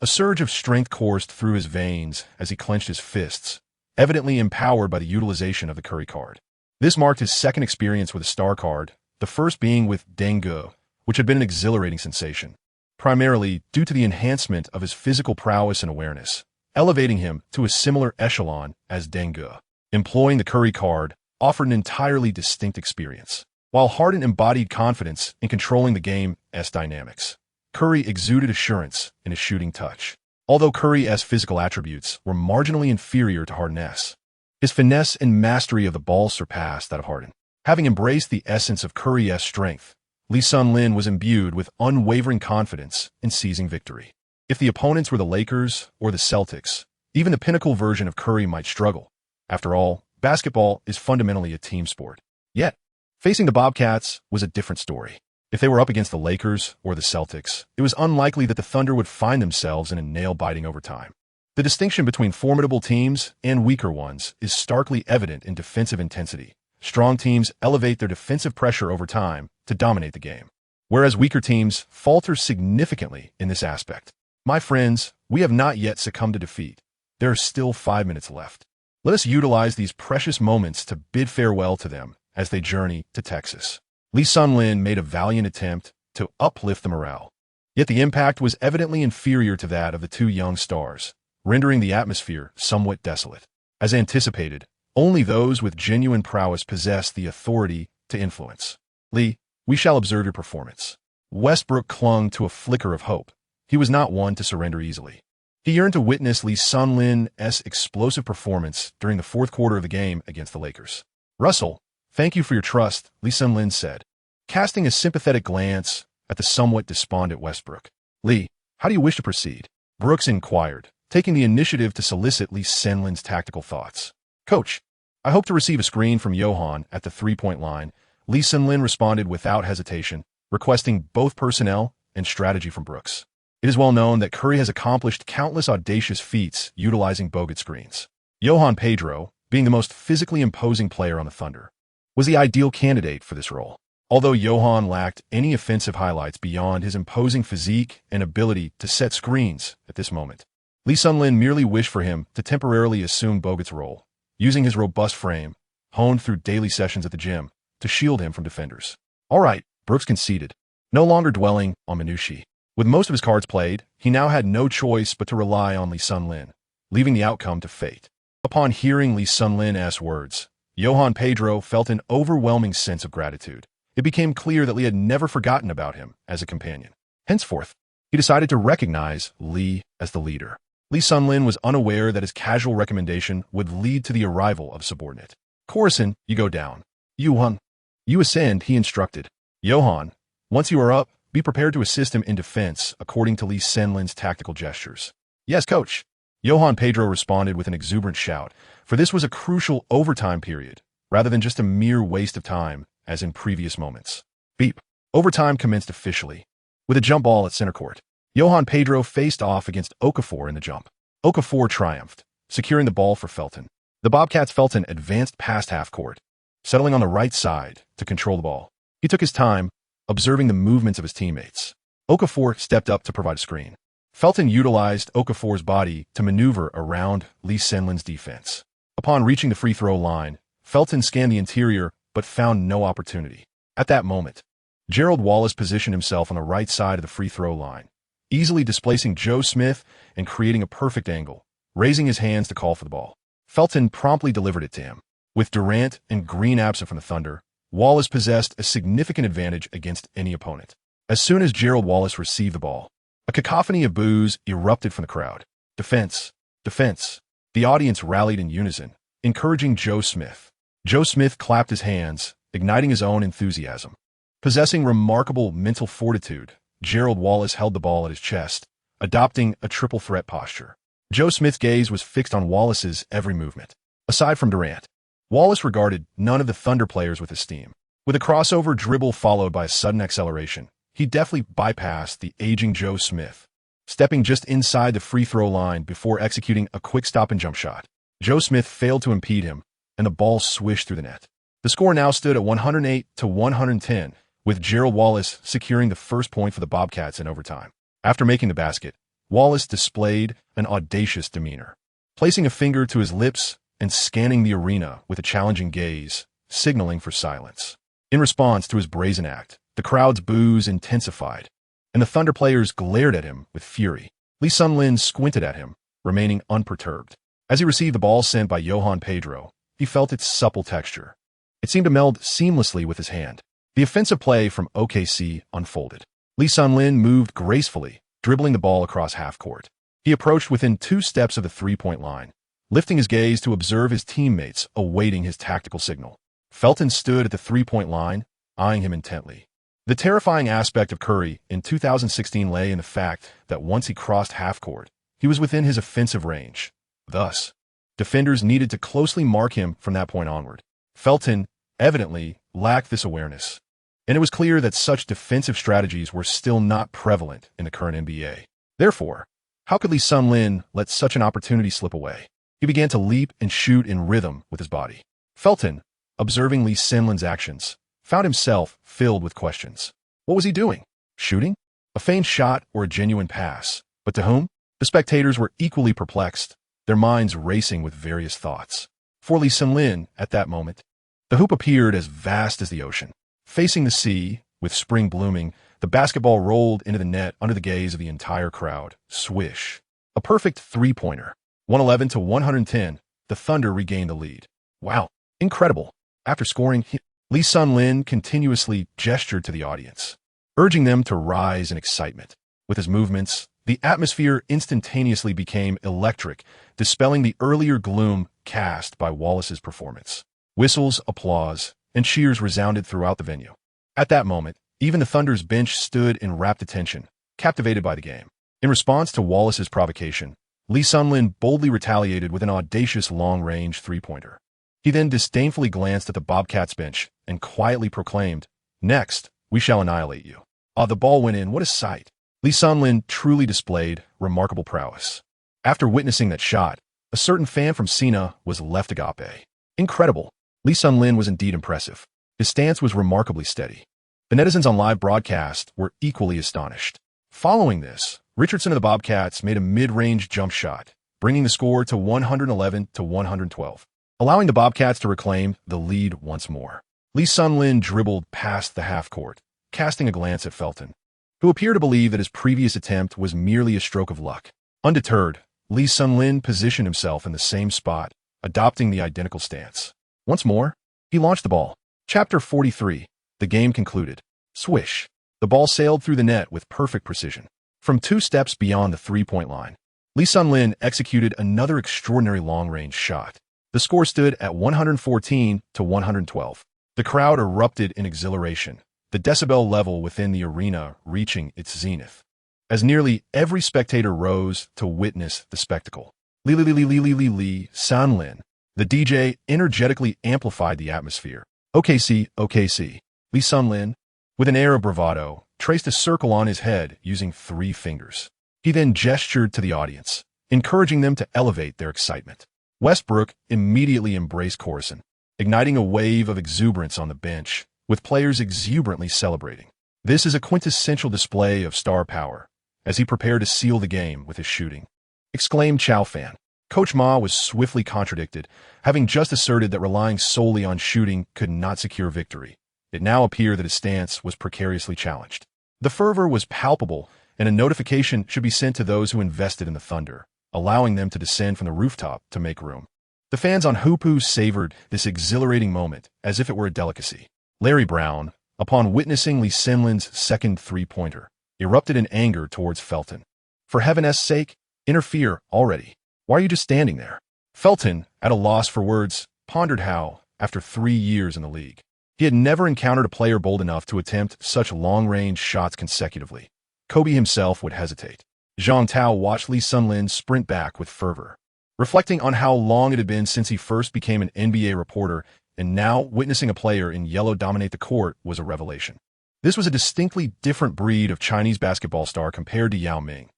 A surge of strength coursed through his veins as he clenched his fists, evidently empowered by the utilization of the Curry card. This marked his second experience with a star card, the first being with Dengue, which had been an exhilarating sensation, primarily due to the enhancement of his physical prowess and awareness, elevating him to a similar echelon as Dengue. Employing the Curry card offered an entirely distinct experience. While Harden embodied confidence in controlling the game's dynamics, Curry exuded assurance in his shooting touch. Although Curry's physical attributes were marginally inferior to Harden's, his finesse and mastery of the ball surpassed that of Harden. Having embraced the essence of Curry's strength, Lee Sun-Lin was imbued with unwavering confidence in seizing victory. If the opponents were the Lakers or the Celtics, even the pinnacle version of Curry might struggle. After all, basketball is fundamentally a team sport. Yet, facing the Bobcats was a different story. If they were up against the Lakers or the Celtics, it was unlikely that the Thunder would find themselves in a nail-biting overtime. The distinction between formidable teams and weaker ones is starkly evident in defensive intensity. Strong teams elevate their defensive pressure over time to dominate the game, whereas weaker teams falter significantly in this aspect. My friends, we have not yet succumbed to defeat. There are still 5 minutes left. Let us utilize these precious moments to bid farewell to them as they journey to Texas. Lee Sun-Lin made a valiant attempt to uplift the morale, yet the impact was evidently inferior to that of the two young stars, rendering the atmosphere somewhat desolate. As anticipated, only those with genuine prowess possess the authority to influence. Lee, we shall observe your performance. Westbrook clung to a flicker of hope. He was not one to surrender easily. He yearned to witness Lee Sun-Lin's explosive performance during the fourth quarter of the game against the Lakers. Russell, thank you for your trust, Lee Sun-Lin said, casting a sympathetic glance at the somewhat despondent Westbrook. Lee, how do you wish to proceed? Brooks inquired, taking the initiative to solicit Lee Sun-Lin's tactical thoughts. Coach, I hope to receive a screen from Johan at the three-point line. Lee Sun-Lin responded without hesitation, requesting both personnel and strategy from Brooks. It is well known that Curry has accomplished countless audacious feats utilizing bogut screens. Johan Pedro, being the most physically imposing player on the Thunder, was the ideal candidate for this role. Although Johan lacked any offensive highlights beyond his imposing physique and ability to set screens at this moment, Lee Sun-lin merely wished for him to temporarily assume Bogut's role, using his robust frame, honed through daily sessions at the gym, to shield him from defenders. All right, Brooks conceded, no longer dwelling on minutiae. With most of his cards played, he now had no choice but to rely on Lee Sun-lin, leaving the outcome to fate. Upon hearing Lee Sun-lin's words, Johan Pedro felt an overwhelming sense of gratitude. It became clear that Lee had never forgotten about him as a companion. Henceforth, he decided to recognize Lee as the leader. Lee Sun-lin was unaware that his casual recommendation would lead to the arrival of a subordinate. Coruscant, you go down. Johan, you ascend, he instructed. Johan, once you are up, be prepared to assist him in defense according to Lee Sun-lin's tactical gestures. Yes, coach. Johan Pedro responded with an exuberant shout, for this was a crucial overtime period, rather than just a mere waste of time, as in previous moments. Beep. Overtime commenced officially. With a jump ball at center court, Johan Pedro faced off against Okafor in the jump. Okafor triumphed, securing the ball for Felton. The Bobcats' Felton advanced past half court, settling on the right side to control the ball. He took his time, observing the movements of his teammates. Okafor stepped up to provide a screen. Felton utilized Okafor's body to maneuver around Lee Sun-lin's defense. Upon reaching the free throw line, Felton scanned the interior but found no opportunity. At that moment, Gerald Wallace positioned himself on the right side of the free throw line, easily displacing Joe Smith and creating a perfect angle, raising his hands to call for the ball. Felton promptly delivered it to him. With Durant and Green absent from the Thunder, Wallace possessed a significant advantage against any opponent. As soon as Gerald Wallace received the ball, a cacophony of boos erupted from the crowd. Defense! Defense! The audience rallied in unison, encouraging Joe Smith. Joe Smith clapped his hands, igniting his own enthusiasm. Possessing remarkable mental fortitude, Gerald Wallace held the ball at his chest, adopting a triple threat posture. Joe Smith's gaze was fixed on Wallace's every movement. Aside from Durant, Wallace regarded none of the Thunder players with esteem. With a crossover dribble followed by a sudden acceleration, he deftly bypassed the aging Joe Smith, stepping just inside the free throw line before executing a quick stop and jump shot. Joe Smith failed to impede him, and the ball swished through the net. The score now stood at 108-110, with Gerald Wallace securing the first point for the Bobcats in overtime. After making the basket, Wallace displayed an audacious demeanor, placing a finger to his lips and scanning the arena with a challenging gaze, signaling for silence. In response to his brazen act, the crowd's boos intensified, and the Thunder players glared at him with fury. Lee Sun-lin squinted at him, remaining unperturbed. As he received the ball sent by Johan Pedro, he felt its supple texture. It seemed to meld seamlessly with his hand. The offensive play from OKC unfolded. Lee Sun-lin moved gracefully, dribbling the ball across half court. He approached within 2 steps of the three-point line, lifting his gaze to observe his teammates awaiting his tactical signal. Felton stood at the three-point line, eyeing him intently. The terrifying aspect of Curry in 2016 lay in the fact that once he crossed half court, he was within his offensive range. Thus, defenders needed to closely mark him from that point onward. Felton evidently lacked this awareness, and it was clear that such defensive strategies were still not prevalent in the current NBA. Therefore, how could Lee Sun-lin let such an opportunity slip away? He began to leap and shoot in rhythm with his body. Felton, observing Lee Sun-lin's actions, found himself filled with questions. What was he doing? Shooting? A feigned shot or a genuine pass? But to whom? The spectators were equally perplexed, their minds racing with various thoughts. For Lee Sun-lin, at that moment, the hoop appeared as vast as the ocean. Facing the sea, with spring blooming, the basketball rolled into the net under the gaze of the entire crowd. Swish. A perfect three-pointer. 111-110, the Thunder regained the lead. Wow, incredible. After scoring, Lee Sun-lin continuously gestured to the audience, urging them to rise in excitement. With his movements, the atmosphere instantaneously became electric, dispelling the earlier gloom cast by Wallace's performance. Whistles, applause, and cheers resounded throughout the venue. At that moment, even the Thunder's bench stood in rapt attention, captivated by the game. In response to Wallace's provocation, Lee Sun-lin boldly retaliated with an audacious long-range three-pointer. He then disdainfully glanced at the Bobcats bench and quietly proclaimed, "Next, we shall annihilate you." The ball went in. What a sight. Lee Sun-lin truly displayed remarkable prowess. After witnessing that shot, a certain fan from Cena was left agape. Incredible. Lee Sun-lin was indeed impressive. His stance was remarkably steady. The netizens on live broadcast were equally astonished. Following this, Richardson of the Bobcats made a mid-range jump shot, bringing the score to 111 to 112, allowing the Bobcats to reclaim the lead once more. Lee Sun-Lin dribbled past the half-court, casting a glance at Felton, who appeared to believe that his previous attempt was merely a stroke of luck. Undeterred, Lee Sun-Lin positioned himself in the same spot, adopting the identical stance. Once more, he launched the ball. Chapter 43. The game concluded. Swish. The ball sailed through the net with perfect precision. From 2 steps beyond the three-point line, Lee Sun-Lin executed another extraordinary long-range shot. The score stood at 114 to 112. The crowd erupted in exhilaration, the decibel level within the arena reaching its zenith, as nearly every spectator rose to witness the spectacle. Lee Sun-Lin. The DJ energetically amplified the atmosphere. OKC. Lee Sun-Lin, with an air of bravado, traced a circle on his head using 3 fingers. He then gestured to the audience, encouraging them to elevate their excitement. Westbrook immediately embraced Corson, igniting a wave of exuberance on the bench, with players exuberantly celebrating. This is a quintessential display of star power, as he prepared to seal the game with his shooting, exclaimed Chow Fan. Coach Ma was swiftly contradicted, having just asserted that relying solely on shooting could not secure victory. It now appeared that his stance was precariously challenged. The fervor was palpable, and a notification should be sent to those who invested in the Thunder, allowing them to descend from the rooftop to make room. The fans on Hoopu savored this exhilarating moment as if it were a delicacy. Larry Brown, upon witnessing Lee Sun-Lin's second three-pointer, erupted in anger towards Felton. For heaven's sake, interfere already. Why are you just standing there? Felton, at a loss for words, pondered how, after 3 years in the league, he had never encountered a player bold enough to attempt such long-range shots consecutively. Kobe himself would hesitate. Zhang Tao watched Lee Sun-Lin sprint back with fervor, reflecting on how long it had been since he first became an NBA reporter, and now witnessing a player in yellow dominate the court was a revelation. This was a distinctly different breed of Chinese basketball star compared to Yao Ming.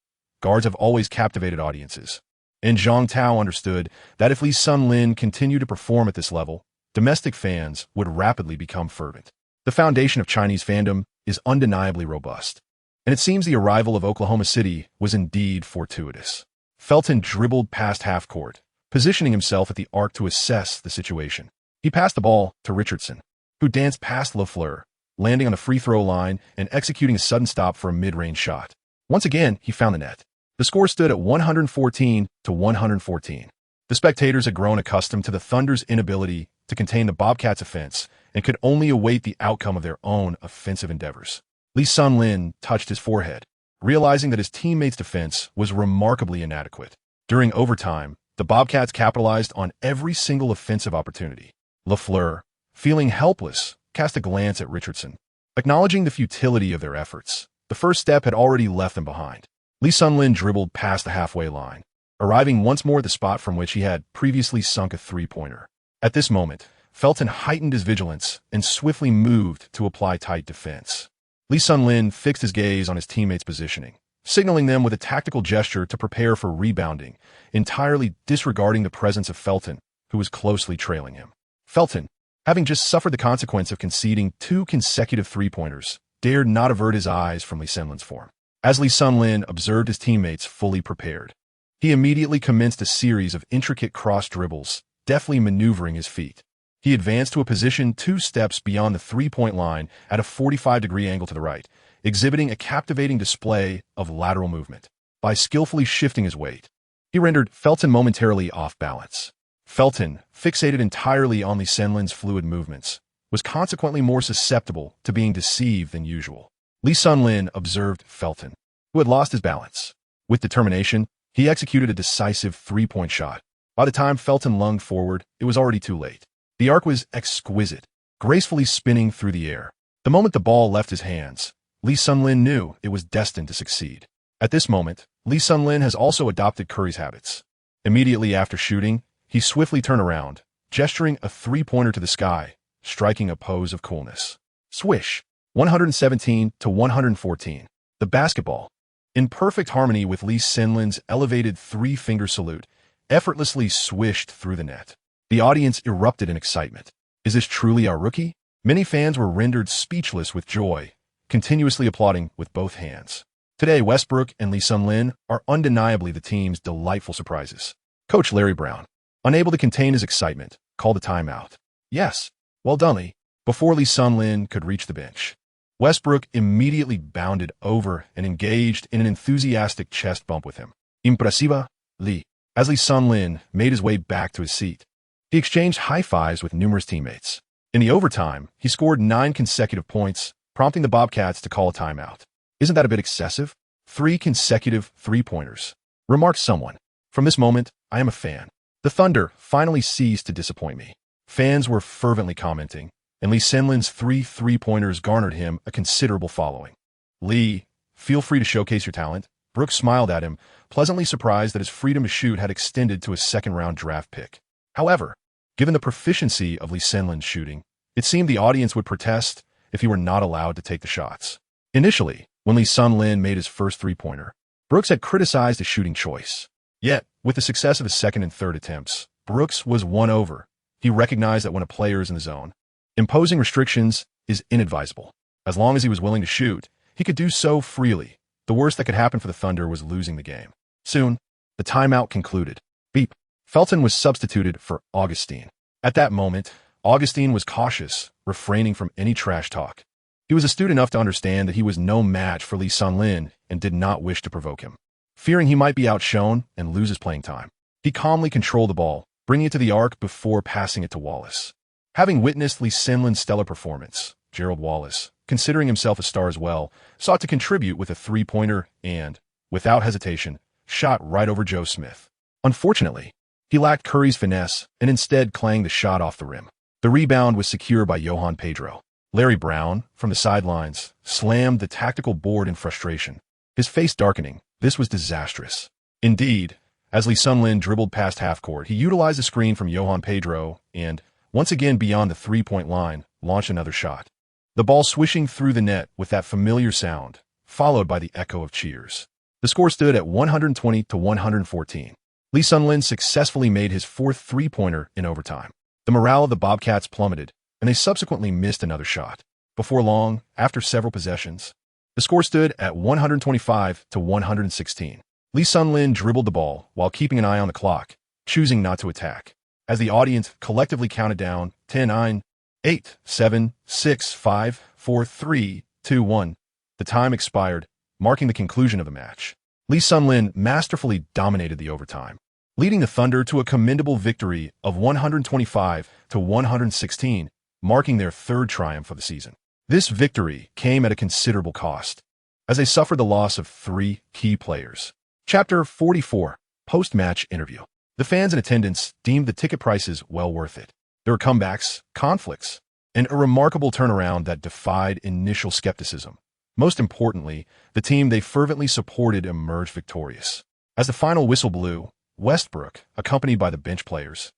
Guards have always captivated audiences, and Zhang Tao understood that if Lee Sun-Lin continued to perform at this level, domestic fans would rapidly become fervent. The foundation of Chinese fandom is undeniably robust, and it seems the arrival of Oklahoma City was indeed fortuitous. Felton dribbled past half-court, positioning himself at the arc to assess the situation. He passed the ball to Richardson, who danced past LaFleur, landing on the free throw line and executing a sudden stop for a mid-range shot. Once again, he found the net. The score stood at 114 to 114. The spectators had grown accustomed to the Thunder's inability to contain the Bobcats' offense and could only await the outcome of their own offensive endeavors. Lee Sun-Lin touched his forehead, realizing that his teammates' defense was remarkably inadequate. During overtime, the Bobcats capitalized on every single offensive opportunity. LaFleur, feeling helpless, cast a glance at Richardson. Acknowledging the futility of their efforts, the first step had already left them behind. Lee Sun-Lin dribbled past the halfway line, arriving once more at the spot from which he had previously sunk a three-pointer. At this moment, Felton heightened his vigilance and swiftly moved to apply tight defense. Lee Sun-Lin fixed his gaze on his teammates' positioning, signaling them with a tactical gesture to prepare for rebounding, entirely disregarding the presence of Felton, who was closely trailing him. Felton, having just suffered the consequence of conceding 2 consecutive three-pointers, dared not avert his eyes from Lee Sun-Lin's form. As Lee Sun-Lin observed his teammates fully prepared, he immediately commenced a series of intricate cross dribbles, deftly maneuvering his feet. He advanced to a position 2 steps beyond the three-point line at a 45-degree angle to the right, exhibiting a captivating display of lateral movement. By skillfully shifting his weight, he rendered Felton momentarily off balance. Felton, fixated entirely on Lee Sun-Lin's fluid movements, was consequently more susceptible to being deceived than usual. Lee Sun-Lin observed Felton, who had lost his balance. With determination, he executed a decisive three-point shot. By the time Felton lunged forward, it was already too late. The arc was exquisite, gracefully spinning through the air. The moment the ball left his hands, Lee Sun-Lin knew it was destined to succeed. At this moment, Lee Sun-Lin has also adopted Curry's habits. Immediately after shooting, he swiftly turned around, gesturing a three-pointer to the sky, striking a pose of coolness. Swish! 117 to 114. The basketball, in perfect harmony with Lee Sun-Lin's elevated three-finger salute, effortlessly swished through the net. The audience erupted in excitement. Is this truly our rookie? Many fans were rendered speechless with joy, continuously applauding with both hands. Today, Westbrook and Lee Sun-lin are undeniably the team's delightful surprises. Coach Larry Brown, unable to contain his excitement, called a timeout. Yes, well done, Lee. Before Lee Sun-lin could reach the bench, Westbrook immediately bounded over and engaged in an enthusiastic chest bump with him. Impressiva, Lee. As Lee Sun-lin made his way back to his seat, he exchanged high fives with numerous teammates. In the overtime, he scored 9 consecutive points, prompting the Bobcats to call a timeout. Isn't that a bit excessive? 3 consecutive three-pointers, remarked someone. From this moment, I am a fan. The Thunder finally ceased to disappoint me. Fans were fervently commenting, and Lee Sun-lin's 3 three-pointers garnered him a considerable following. Lee, feel free to showcase your talent. Brooks smiled at him, pleasantly surprised that his freedom to shoot had extended to a second-round draft pick. However, given the proficiency of Lee Sun-lin's shooting, it seemed the audience would protest if he were not allowed to take the shots. Initially, when Lee Sun-lin made his first three-pointer, Brooks had criticized his shooting choice. Yet, with the success of his second and third attempts, Brooks was won over. He recognized that when a player is in the zone, imposing restrictions is inadvisable. As long as he was willing to shoot, he could do so freely. The worst that could happen for the Thunder was losing the game. Soon, the timeout concluded. Beep. Felton was substituted for Augustine. At that moment, Augustine was cautious, refraining from any trash talk. He was astute enough to understand that he was no match for Lee Sun-lin and did not wish to provoke him. Fearing he might be outshone and lose his playing time, he calmly controlled the ball, bringing it to the arc before passing it to Wallace. Having witnessed Lee Sun-lin's stellar performance, Gerald Wallace, considering himself a star as well, sought to contribute with a three-pointer and, without hesitation, shot right over Joe Smith. Unfortunately, he lacked Curry's finesse and instead clanged the shot off the rim. The rebound was secured by Johan Pedro. Larry Brown, from the sidelines, slammed the tactical board in frustration. His face darkening, this was disastrous. Indeed, as Lee Sun-lin dribbled past half-court, he utilized a screen from Johan Pedro and, once again beyond the three-point line, launched another shot. The ball swishing through the net with that familiar sound, followed by the echo of cheers. The score stood at 120-114. Lee Sun-lin successfully made his 4th three-pointer in overtime. The morale of the Bobcats plummeted, and they subsequently missed another shot. Before long, after several possessions, the score stood at 125-116. Lee Sun-lin dribbled the ball while keeping an eye on the clock, choosing not to attack. As the audience collectively counted down 10, 9, 8, 7, 6, 5, 4, 3, 2, 1, the time expired, marking the conclusion of the match. Lee Sun-lin masterfully dominated the overtime, leading the Thunder to a commendable victory of 125-116, marking their 3rd triumph of the season. This victory came at a considerable cost, as they suffered the loss of 3 key players. Chapter 44, Post-Match Interview. The fans in attendance deemed the ticket prices well worth it. There were comebacks, conflicts, and a remarkable turnaround that defied initial skepticism. Most importantly, the team they fervently supported emerged victorious. As the final whistle blew, Westbrook, accompanied by the bench players,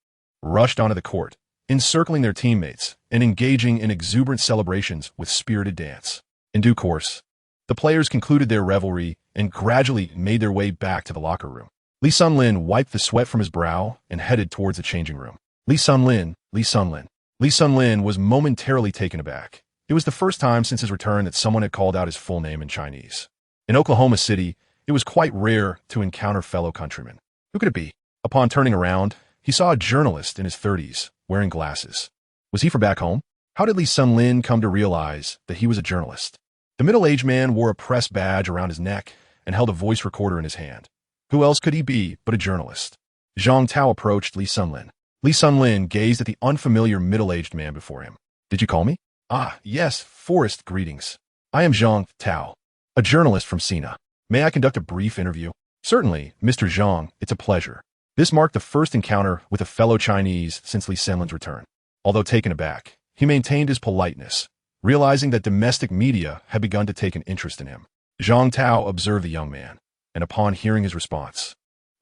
rushed onto the court, encircling their teammates and engaging in exuberant celebrations with spirited dance. In due course, the players concluded their revelry and gradually made their way back to the locker room. Lee Sun-lin wiped the sweat from his brow and headed towards the changing room. Lee Sun-lin. Lee Sun-lin was momentarily taken aback. It was the first time since his return that someone had called out his full name in Chinese. In Oklahoma City, it was quite rare to encounter fellow countrymen. Who could it be? Upon turning around, he saw a journalist in his 30s, wearing glasses. Was he from back home? How did Lee Sun-lin come to realize that he was a journalist? The middle-aged man wore a press badge around his neck and held a voice recorder in his hand. Who else could he be but a journalist? Zhang Tao approached Lee Sun-lin. Lee Sun-lin gazed at the unfamiliar middle-aged man before him. Did you call me? Ah, yes, Forrest, greetings. I am Zhang Tao, a journalist from Sina. May I conduct a brief interview? Certainly, Mr. Zhang, it's a pleasure. This marked the first encounter with a fellow Chinese since Lee Sun-lin's return. Although taken aback, he maintained his politeness, realizing that domestic media had begun to take an interest in him. Zhang Tao observed the young man, and upon hearing his response,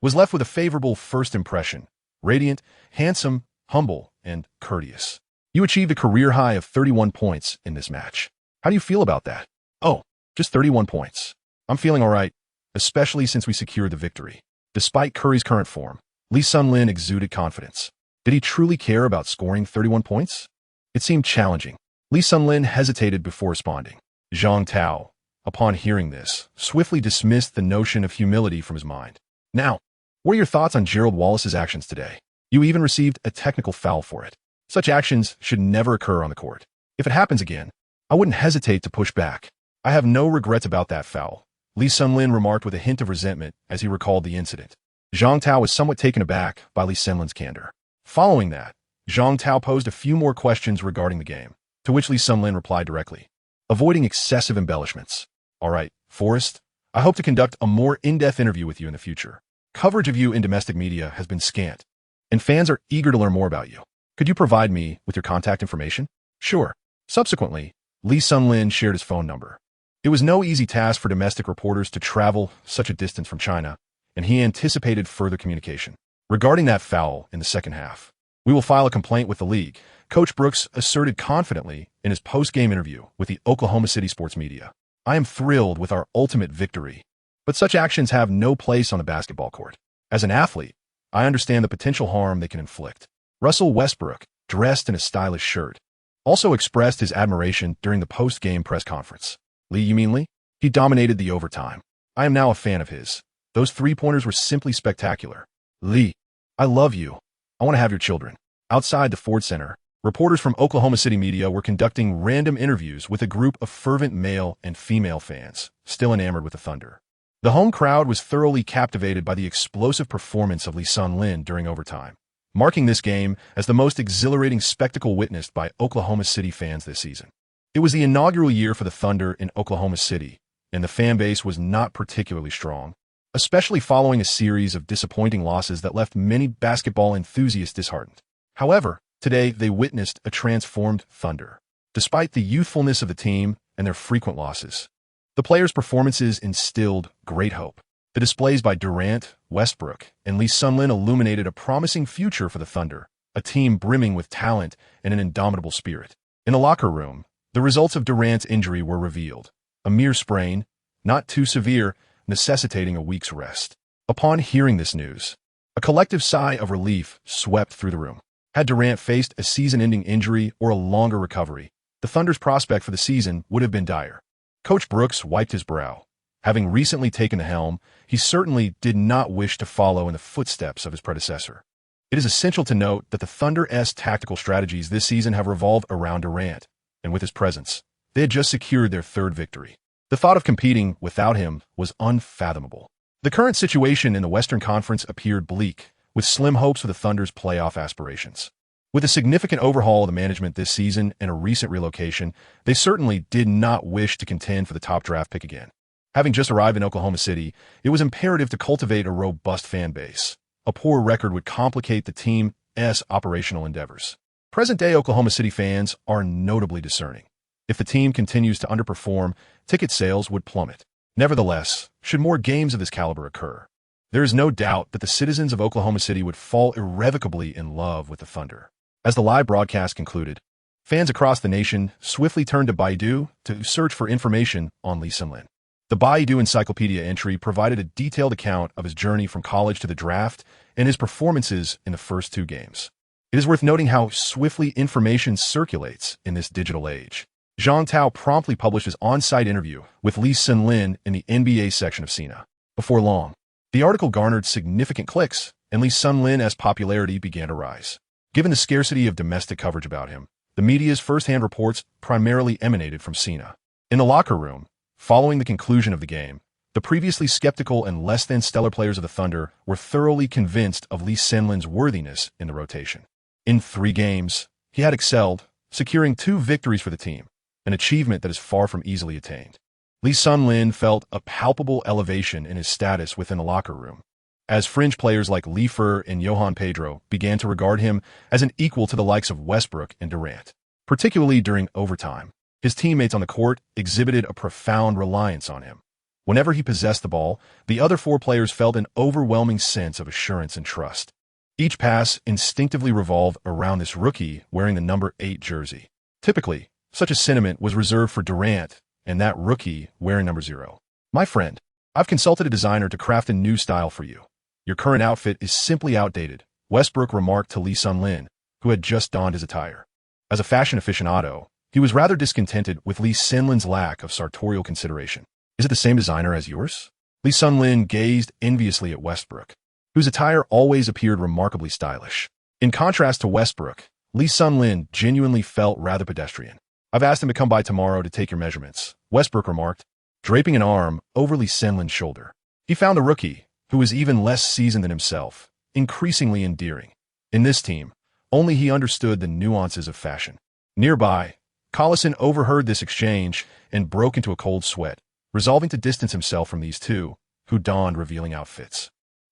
was left with a favorable first impression, radiant, handsome, humble, and courteous. You achieved a career high of 31 points in this match. How do you feel about that? Oh, just 31 points. I'm feeling all right, especially since we secured the victory. Despite Curry's current form, Lee Sun-lin exuded confidence. Did he truly care about scoring 31 points? It seemed challenging. Lee Sunlin hesitated before responding. Zhang Tao, upon hearing this, swiftly dismissed the notion of humility from his mind. Now, what are your thoughts on Gerald Wallace's actions today? You even received a technical foul for it. Such actions should never occur on the court. If it happens again, I wouldn't hesitate to push back. I have no regrets about that foul, Lee Sunlin remarked with a hint of resentment as he recalled the incident. Zhang Tao was somewhat taken aback by Lee Sunlin's candor. Following that, Zhang Tao posed a few more questions regarding the game, to which Lee Sunlin replied directly, avoiding excessive embellishments. All right, Forrest, I hope to conduct a more in-depth interview with you in the future. Coverage of you in domestic media has been scant, and fans are eager to learn more about you. Could you provide me with your contact information? Sure. Subsequently, Lee Sunlin shared his phone number. It was no easy task for domestic reporters to travel such a distance from China, and he anticipated further communication. Regarding that foul in the second half, we will file a complaint with the league, Coach Brooks asserted confidently in his post-game interview with the Oklahoma City sports media. I am thrilled with our ultimate victory, but such actions have no place on the basketball court. As an athlete, I understand the potential harm they can inflict. Russell Westbrook, dressed in a stylish shirt, also expressed his admiration during the post-game press conference. Lee, you mean Lee? He dominated the overtime. I am now a fan of his. Those three-pointers were simply spectacular. Lee, I love you. I want to have your children. Outside the Ford Center, reporters from Oklahoma City media were conducting random interviews with a group of fervent male and female fans, still enamored with the Thunder. The home crowd was thoroughly captivated by the explosive performance of Lee Sunlin during overtime, marking this game as the most exhilarating spectacle witnessed by Oklahoma City fans this season. It was the inaugural year for the Thunder in Oklahoma City, and the fan base was not particularly strong, especially following a series of disappointing losses that left many basketball enthusiasts disheartened. However, today they witnessed a transformed Thunder. Despite the youthfulness of the team and their frequent losses, the players' performances instilled great hope. The displays by Durant, Westbrook, and Lee Sunlin illuminated a promising future for the Thunder, a team brimming with talent and an indomitable spirit. In the locker room, the results of Durant's injury were revealed. A mere sprain, not too severe, necessitating a week's rest. Upon hearing this news, a collective sigh of relief swept through the room. Had Durant faced a season-ending injury or a longer recovery, the Thunder's prospect for the season would have been dire. Coach Brooks wiped his brow. Having recently taken the helm, he certainly did not wish to follow in the footsteps of his predecessor. It is essential to note that the Thunder's tactical strategies this season have revolved around Durant, and with his presence, they had just secured their third victory. The thought of competing without him was unfathomable. The current situation in the Western Conference appeared bleak, with slim hopes for the Thunder's playoff aspirations. With a significant overhaul of the management this season and a recent relocation, they certainly did not wish to contend for the top draft pick again. Having just arrived in Oklahoma City, it was imperative to cultivate a robust fan base. A poor record would complicate the team's operational endeavors. Present-day Oklahoma City fans are notably discerning. If the team continues to underperform, ticket sales would plummet. Nevertheless, should more games of this caliber occur, there is no doubt that the citizens of Oklahoma City would fall irrevocably in love with the Thunder. As the live broadcast concluded, fans across the nation swiftly turned to Baidu to search for information on Lee Sunlin. The Baidu Encyclopedia entry provided a detailed account of his journey from college to the draft and his performances in the first two games. It is worth noting how swiftly information circulates in this digital age. Zhang Tao promptly published his on-site interview with Lee Sunlin in the NBA section of Sina. Before long, the article garnered significant clicks, and Lee Sunlin's popularity began to rise. Given the scarcity of domestic coverage about him, the media's first-hand reports primarily emanated from Sina. In the locker room, following the conclusion of the game, the previously skeptical and less-than-stellar players of the Thunder were thoroughly convinced of Lee Sunlin's worthiness in the rotation. In 3 games, he had excelled, securing 2 victories for the team, an achievement that is far from easily attained. Lee Sunlin felt a palpable elevation in his status within the locker room, as fringe players like Leifer and Johan Pedro began to regard him as an equal to the likes of Westbrook and Durant. Particularly during overtime, his teammates on the court exhibited a profound reliance on him. Whenever he possessed the ball, the other 4 players felt an overwhelming sense of assurance and trust. Each pass instinctively revolved around this rookie wearing the number 8 jersey. Typically, such a sentiment was reserved for Durant and that rookie wearing number 0. My friend, I've consulted a designer to craft a new style for you. Your current outfit is simply outdated, Westbrook remarked to Lee Sunlin, who had just donned his attire. As a fashion aficionado, He was rather discontented with Lee Sunlin's lack of sartorial consideration. Is it the same designer as yours? Lee Sunlin gazed enviously at Westbrook, whose attire always appeared remarkably stylish. In contrast to Westbrook, Lee Sunlin genuinely felt rather pedestrian. I've asked him to come by tomorrow to take your measurements, Westbrook remarked, draping an arm over Lee Sunlin's shoulder. He found the rookie, who was even less seasoned than himself, increasingly endearing. In this team, only he understood the nuances of fashion. Nearby, Collison overheard this exchange and broke into a cold sweat, resolving to distance himself from these two, who donned revealing outfits.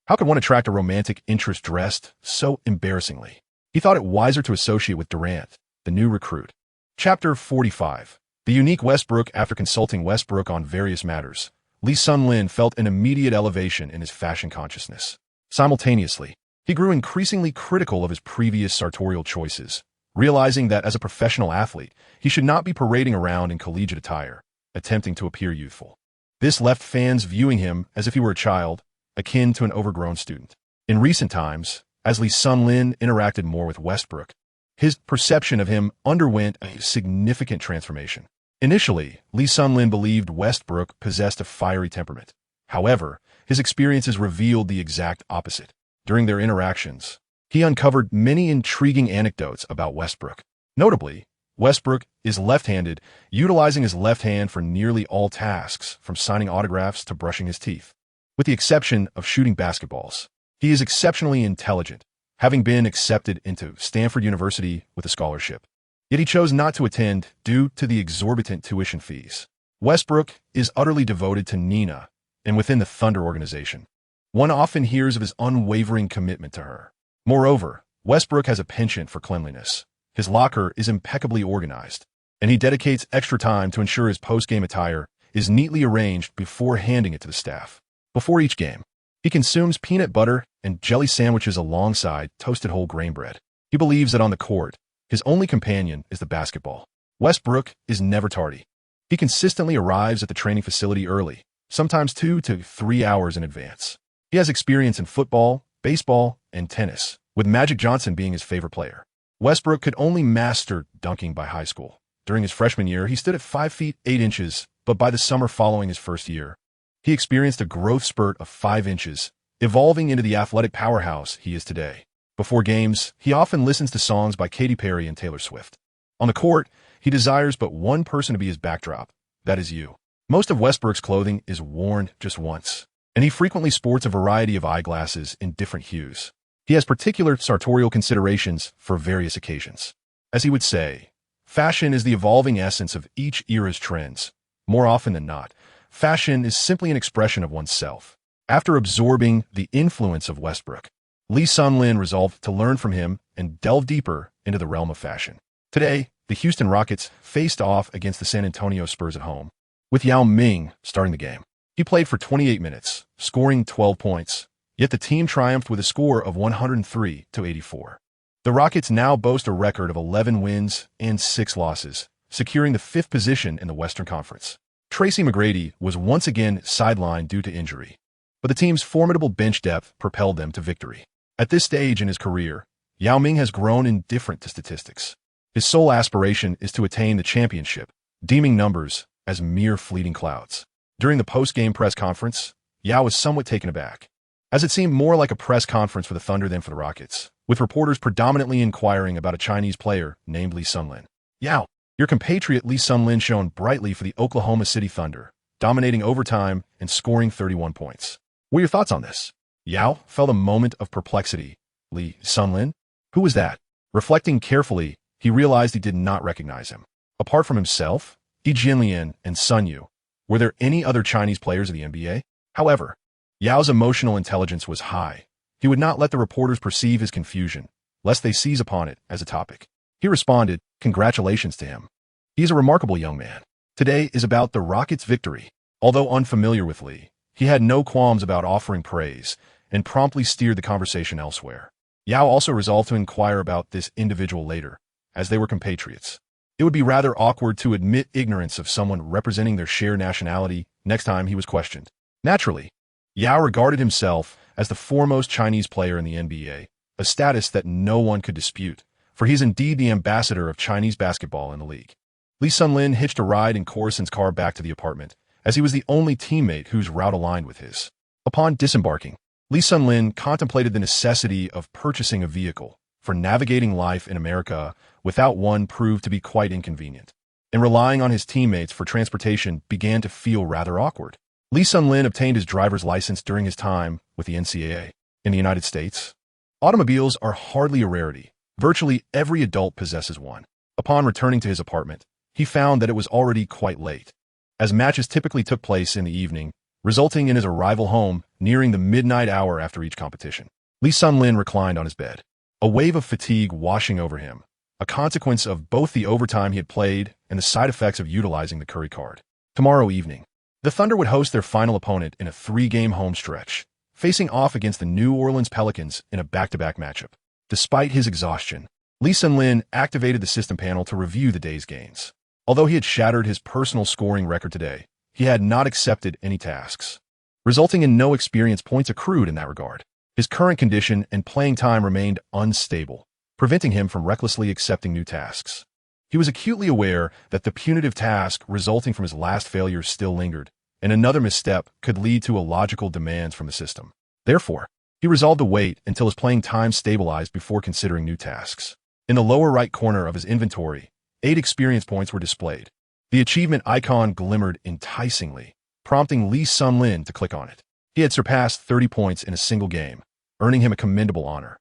How could one attract a romantic interest dressed so embarrassingly? He thought it wiser to associate with Durant, the new recruit. Chapter 45. The unique Westbrook. After consulting Westbrook on various matters, Lee Sunlin felt an immediate elevation in his fashion consciousness. Simultaneously, he grew increasingly critical of his previous sartorial choices, realizing that as a professional athlete, he should not be parading around in collegiate attire, attempting to appear youthful. This left fans viewing him as if he were a child, akin to an overgrown student. In recent times, as Lee Sunlin interacted more with Westbrook, his perception of him underwent a significant transformation. Initially, Lee Sunlin believed Westbrook possessed a fiery temperament. However, his experiences revealed the exact opposite. During their interactions, he uncovered many intriguing anecdotes about Westbrook. Notably, Westbrook is left-handed, utilizing his left hand for nearly all tasks, from signing autographs to brushing his teeth. With the exception of shooting basketballs, he is exceptionally intelligent, having been accepted into Stanford University with a scholarship. Yet he chose not to attend due to the exorbitant tuition fees. Westbrook is utterly devoted to Nina, and within the Thunder organization, one often hears of his unwavering commitment to her. Moreover, Westbrook has a penchant for cleanliness. His locker is impeccably organized, and he dedicates extra time to ensure his post-game attire is neatly arranged before handing it to the staff. Before each game, he consumes peanut butter and jelly sandwiches alongside toasted whole grain bread. He believes that on the court, his only companion is the basketball. Westbrook is never tardy. He consistently arrives at the training facility early, sometimes 2 to 3 hours in advance. He has experience in football, baseball, and tennis, with Magic Johnson being his favorite player. Westbrook could only master dunking by high school. During his freshman year, he stood at 5 feet 8 inches, but by the summer following his first year, he experienced a growth spurt of 5 inches, evolving into the athletic powerhouse he is today. Before games, he often listens to songs by Katy Perry and Taylor Swift. On the court, he desires but one person to be his backdrop. That is you. Most of Westbrook's clothing is worn just once, and he frequently sports a variety of eyeglasses in different hues. He has particular sartorial considerations for various occasions. As he would say, fashion is the evolving essence of each era's trends. More often than not, fashion is simply an expression of oneself. After absorbing the influence of Westbrook, Lee Sunlin resolved to learn from him and delve deeper into the realm of fashion. Today, the Houston Rockets faced off against the San Antonio Spurs at home, with Yao Ming starting the game. He played for 28 minutes, scoring 12 points, yet the team triumphed with a score of 103-84. The Rockets now boast a record of 11 wins and 6 losses, securing the 5th position in the Western Conference. Tracy McGrady was once again sidelined due to injury, but the team's formidable bench depth propelled them to victory. At this stage in his career, Yao Ming has grown indifferent to statistics. His sole aspiration is to attain the championship, deeming numbers as mere fleeting clouds. During the post-game press conference, Yao was somewhat taken aback, as it seemed more like a press conference for the Thunder than for the Rockets, with reporters predominantly inquiring about a Chinese player named Lee Sunlin. Yao, your compatriot Lee Sunlin shone brightly for the Oklahoma City Thunder, dominating overtime and scoring 31 points. What are your thoughts on this? Yao felt a moment of perplexity. Lee Sunlin? Who was that? Reflecting carefully, he realized he did not recognize him. Apart from himself, Yi Jianlian and Sun Yu, were there any other Chinese players of the NBA? However, Yao's emotional intelligence was high. He would not let the reporters perceive his confusion, lest they seize upon it as a topic. He responded, congratulations to him. He is a remarkable young man. Today is about the Rockets' victory. Although unfamiliar with Lee, he had no qualms about offering praise and promptly steered the conversation elsewhere. Yao also resolved to inquire about this individual later, as they were compatriots. It would be rather awkward to admit ignorance of someone representing their shared nationality next time he was questioned. Naturally, Yao regarded himself as the foremost Chinese player in the NBA, a status that no one could dispute, for he is indeed the ambassador of Chinese basketball in the league. Lee Sun-lin hitched a ride in Corison's car back to the apartment, as he was the only teammate whose route aligned with his. Upon disembarking, Lee Sun-lin contemplated the necessity of purchasing a vehicle, for navigating life in America without one proved to be quite inconvenient, and relying on his teammates for transportation began to feel rather awkward. Lee Sun-lin obtained his driver's license during his time with the NCAA. In the United States, automobiles are hardly a rarity. Virtually every adult possesses one. Upon returning to his apartment, he found that it was already quite late, as matches typically took place in the evening, resulting in his arrival home nearing the midnight hour after each competition. Lee Sun-lin reclined on his bed, a wave of fatigue washing over him, a consequence of both the overtime he had played and the side effects of utilizing the Curry card. Tomorrow evening, the Thunder would host their final opponent in a 3-game home stretch, facing off against the New Orleans Pelicans in a back-to-back matchup. Despite his exhaustion, Lee Sun-lin activated the system panel to review the day's gains. Although he had shattered his personal scoring record today, he had not accepted any tasks, resulting in no experience points accrued in that regard. His current condition and playing time remained unstable, preventing him from recklessly accepting new tasks. He was acutely aware that the punitive task resulting from his last failure still lingered, and another misstep could lead to illogical demands from the system. Therefore, he resolved to wait until his playing time stabilized before considering new tasks. In the lower right corner of his inventory, 8 experience points were displayed. The achievement icon glimmered enticingly, prompting Lee Sun-lin to click on it. He had surpassed 30 points in a single game, earning him a commendable honor.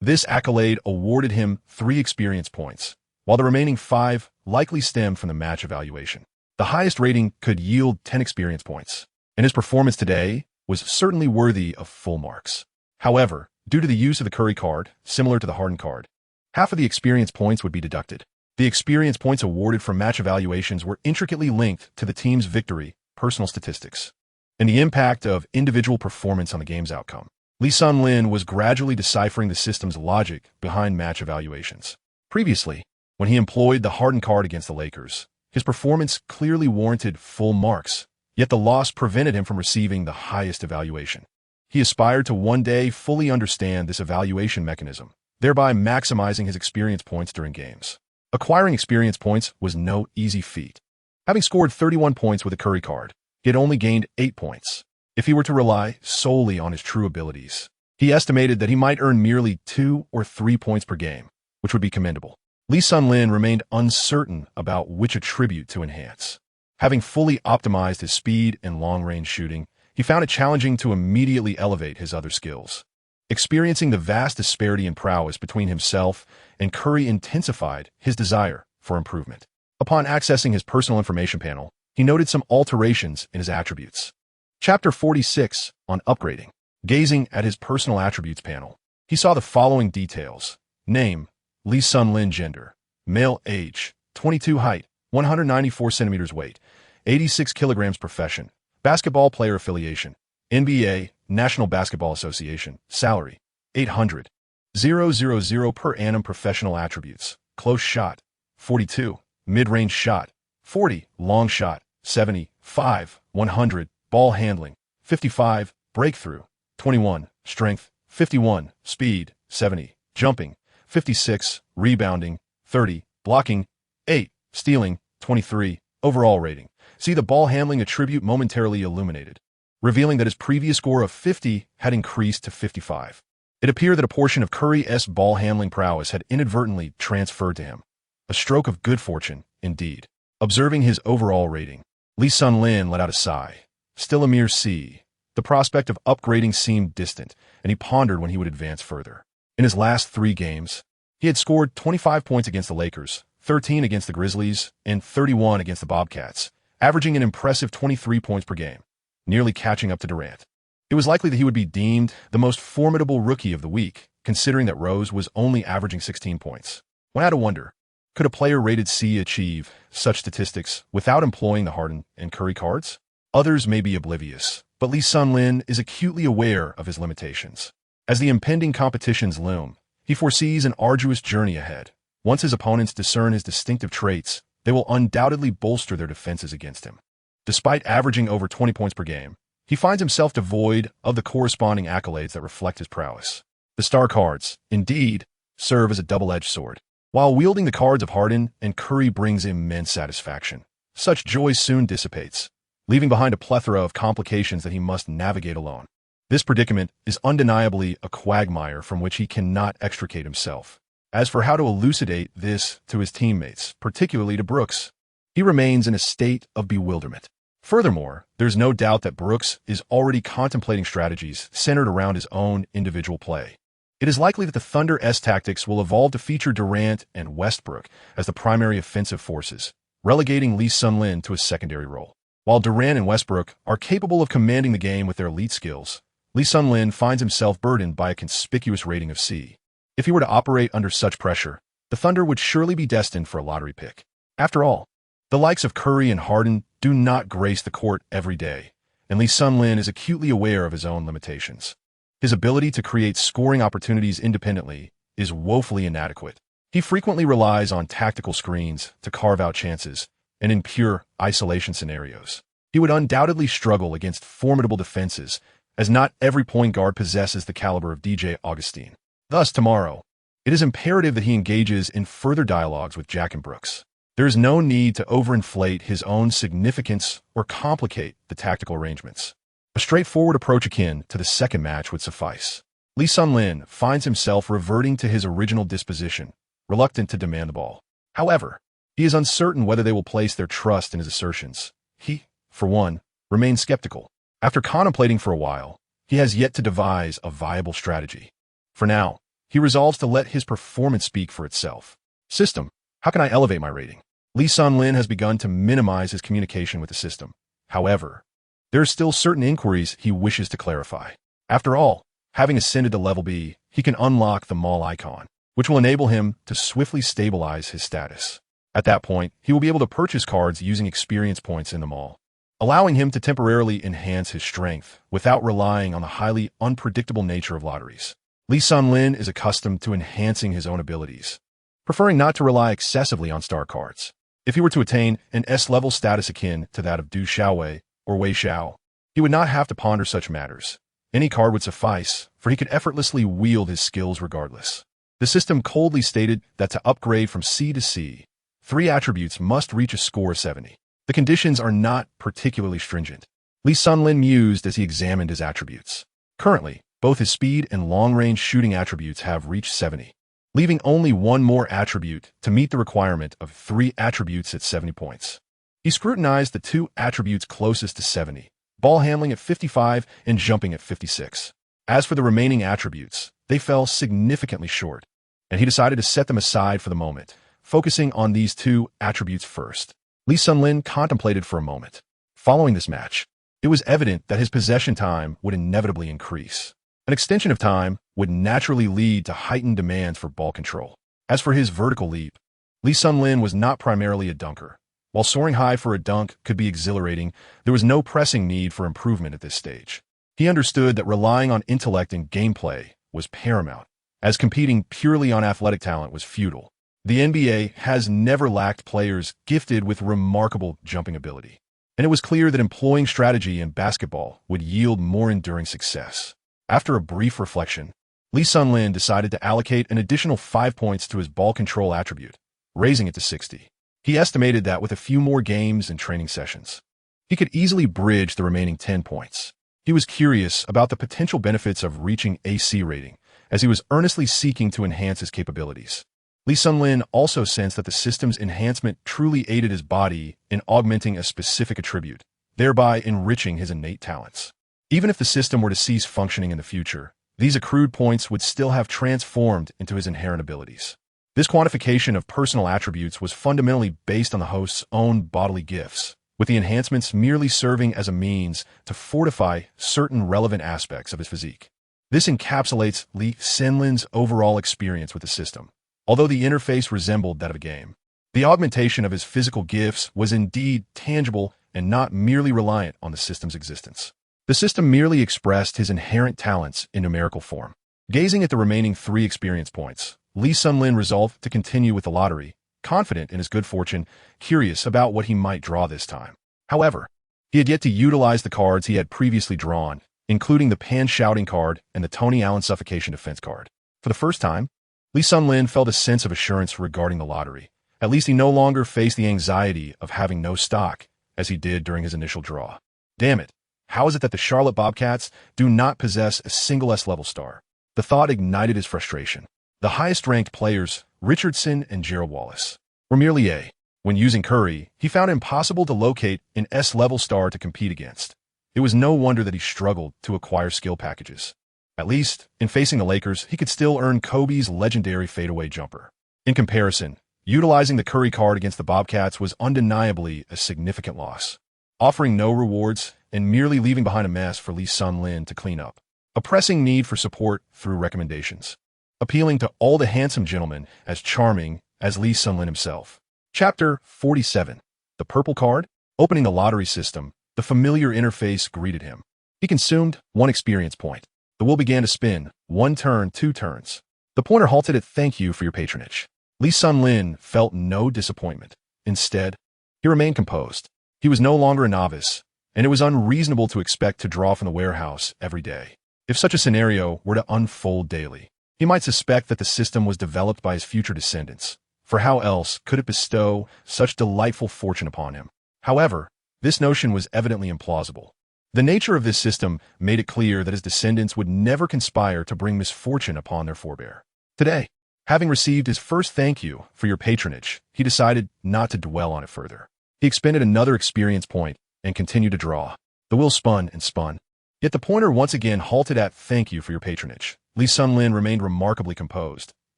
This accolade awarded him 3 experience points, while the remaining 5 likely stemmed from the match evaluation. The highest rating could yield 10 experience points, and his performance today was certainly worthy of full marks. However, due to the use of the Curry card, similar to the Harden card, half of the experience points would be deducted. The experience points awarded from match evaluations were intricately linked to the team's victory, personal statistics, and the impact of individual performance on the game's outcome. Lee Sun-lin was gradually deciphering the system's logic behind match evaluations. Previously, when he employed the Harden card against the Lakers, his performance clearly warranted full marks, yet the loss prevented him from receiving the highest evaluation. He aspired to one day fully understand this evaluation mechanism, thereby maximizing his experience points during games. Acquiring experience points was no easy feat. Having scored 31 points with a Curry card, he had only gained 8 points. If he were to rely solely on his true abilities, he estimated that he might earn merely 2 or 3 points per game, which would be commendable. Lee Sun-lin remained uncertain about which attribute to enhance. Having fully optimized his speed and long-range shooting, he found it challenging to immediately elevate his other skills. Experiencing the vast disparity in prowess between himself and Curry intensified his desire for improvement. Upon accessing his personal information panel, he noted some alterations in his attributes. Chapter 46 on upgrading. Gazing at his personal attributes panel, he saw the following details. Name, Lee Sun-lin. Gender, male. Age, 22. Height, 194 centimeters. Weight, 86 kilograms. Profession, basketball player. Affiliation, NBA, National Basketball Association. Salary, $800,000 per annum. Professional attributes: close shot, 42, mid-range shot, 40, long shot, 75, 100, ball handling, 55, breakthrough, 21, strength, 51, speed, 70, jumping, 56, rebounding, 30, blocking, 8, stealing, 23, overall rating. See the ball handling attribute momentarily illuminated, revealing that his previous score of 50 had increased to 55. It appeared that a portion of Curry's ball handling prowess had inadvertently transferred to him. A stroke of good fortune, indeed. Observing his overall rating, Lee Sun-lin let out a sigh. Still a mere C. The prospect of upgrading seemed distant, and he pondered when he would advance further. In his last 3 games, he had scored 25 points against the Lakers, 13 against the Grizzlies, and 31 against the Bobcats, averaging an impressive 23 points per game, nearly catching up to Durant. It was likely that he would be deemed the most formidable rookie of the week, considering that Rose was only averaging 16 points. One had to wonder, could a player rated C achieve such statistics without employing the Harden and Curry cards? Others may be oblivious, but Lee Sun-lin is acutely aware of his limitations. As the impending competitions loom, he foresees an arduous journey ahead. Once his opponents discern his distinctive traits, they will undoubtedly bolster their defenses against him. Despite averaging over 20 points per game, he finds himself devoid of the corresponding accolades that reflect his prowess. The star cards, indeed, serve as a double-edged sword. While wielding the cards of Harden and Curry brings immense satisfaction, such joy soon dissipates, leaving behind a plethora of complications that he must navigate alone. This predicament is undeniably a quagmire from which he cannot extricate himself. As for how to elucidate this to his teammates, particularly to Brooks, he remains in a state of bewilderment. Furthermore, there's no doubt that Brooks is already contemplating strategies centered around his own individual play. It is likely that the Thunder's tactics will evolve to feature Durant and Westbrook as the primary offensive forces, relegating Lee Sun-Lin to a secondary role. While Durant and Westbrook are capable of commanding the game with their elite skills, Lee Sun-Lin finds himself burdened by a conspicuous rating of C. If he were to operate under such pressure, the Thunder would surely be destined for a lottery pick. After all, the likes of Curry and Harden do not grace the court every day, and Lee Sun-Lin is acutely aware of his own limitations. His ability to create scoring opportunities independently is woefully inadequate. He frequently relies on tactical screens to carve out chances, and in pure isolation scenarios, he would undoubtedly struggle against formidable defenses, as not every point guard possesses the caliber of DJ Augustin. Thus, tomorrow, it is imperative that he engages in further dialogues with Jack and Brooks. There is no need to overinflate his own significance or complicate the tactical arrangements. A straightforward approach akin to the second match would suffice. Lee Sun-Lin finds himself reverting to his original disposition, reluctant to demand the ball. However, he is uncertain whether they will place their trust in his assertions. He, for one, remains skeptical. After contemplating for a while, he has yet to devise a viable strategy. For now, he resolves to let his performance speak for itself. System, how can I elevate my rating? Lee Sun-Lin has begun to minimize his communication with the system. However, there are still certain inquiries he wishes to clarify. After all, having ascended to level B, he can unlock the mall icon, which will enable him to swiftly stabilize his status. At that point, he will be able to purchase cards using experience points in the mall, allowing him to temporarily enhance his strength without relying on the highly unpredictable nature of lotteries. Lee Sun-Lin is accustomed to enhancing his own abilities, preferring not to rely excessively on star cards. If he were to attain an S-level status akin to that of Du Xiaowei or Wei Xiao, he would not have to ponder such matters. Any card would suffice, for he could effortlessly wield his skills regardless. The system coldly stated that to upgrade from C to C, 3 attributes must reach a score of 70. The conditions are not particularly stringent. Lee Sun-Lin mused as he examined his attributes. Currently, both his speed and long-range shooting attributes have reached 70, leaving only one more attribute to meet the requirement of 3 attributes at 70 points. He scrutinized the 2 attributes closest to 70, ball handling at 55 and jumping at 56. As for the remaining attributes, they fell significantly short, and he decided to set them aside for the moment, focusing on these 2 attributes first. Lee Sun-Lin contemplated for a moment. Following this match, it was evident that his possession time would inevitably increase. An extension of time would naturally lead to heightened demands for ball control. As for his vertical leap, Lee Sun-Lin was not primarily a dunker. While soaring high for a dunk could be exhilarating, there was no pressing need for improvement at this stage. He understood that relying on intellect and gameplay was paramount, as competing purely on athletic talent was futile. The NBA has never lacked players gifted with remarkable jumping ability, and it was clear that employing strategy in basketball would yield more enduring success. After a brief reflection, Lee Sun-Lin decided to allocate an additional 5 points to his ball control attribute, raising it to 60. He estimated that with a few more games and training sessions, he could easily bridge the remaining 10 points. He was curious about the potential benefits of reaching AC rating, as he was earnestly seeking to enhance his capabilities. Lee Sun-Lin also sensed that the system's enhancement truly aided his body in augmenting a specific attribute, thereby enriching his innate talents. Even if the system were to cease functioning in the future, these accrued points would still have transformed into his inherent abilities. This quantification of personal attributes was fundamentally based on the host's own bodily gifts, with the enhancements merely serving as a means to fortify certain relevant aspects of his physique. This encapsulates Lee Sun-Lin's overall experience with the system. Although the interface resembled that of a game, the augmentation of his physical gifts was indeed tangible and not merely reliant on the system's existence. The system merely expressed his inherent talents in numerical form. Gazing at the remaining 3 experience points, Lee Sun-Lin resolved to continue with the lottery, confident in his good fortune, curious about what he might draw this time. However, he had yet to utilize the cards he had previously drawn, including the Pan Shouting card and the Tony Allen Suffocation Defense card. For the first time, Lee Sun-lin felt a sense of assurance regarding the lottery. At least he no longer faced the anxiety of having no stock, as he did during his initial draw. Damn it, how is it that the Charlotte Bobcats do not possess a single S-level star? The thought ignited his frustration. The highest-ranked players, Richardson and Gerald Wallace, were merely A. When using Curry, he found it impossible to locate an S-level star to compete against. It was no wonder that he struggled to acquire skill packages. At least, in facing the Lakers, he could still earn Kobe's legendary fadeaway jumper. In comparison, utilizing the Curry card against the Bobcats was undeniably a significant loss, offering no rewards and merely leaving behind a mess for Lee Sun-lin to clean up. A pressing need for support through recommendations, appealing to all the handsome gentlemen as charming as Lee Sun-lin himself. Chapter 47. The Purple Card. Opening the lottery system, the familiar interface greeted him. He consumed 1 experience point. The wheel began to spin, 1 turn, 2 turns. The pointer halted at "Thank you for your patronage." Lee Sun-lin felt no disappointment. Instead, he remained composed. He was no longer a novice, and it was unreasonable to expect to draw from the warehouse every day. If such a scenario were to unfold daily, he might suspect that the system was developed by his future descendants, for how else could it bestow such delightful fortune upon him? However, this notion was evidently implausible. The nature of this system made it clear that his descendants would never conspire to bring misfortune upon their forebear. Today, having received his first "thank you for your patronage," he decided not to dwell on it further. He expended another experience point and continued to draw. The wheel spun and spun. Yet the pointer once again halted at "Thank you for your patronage." Lee Sun-lin remained remarkably composed.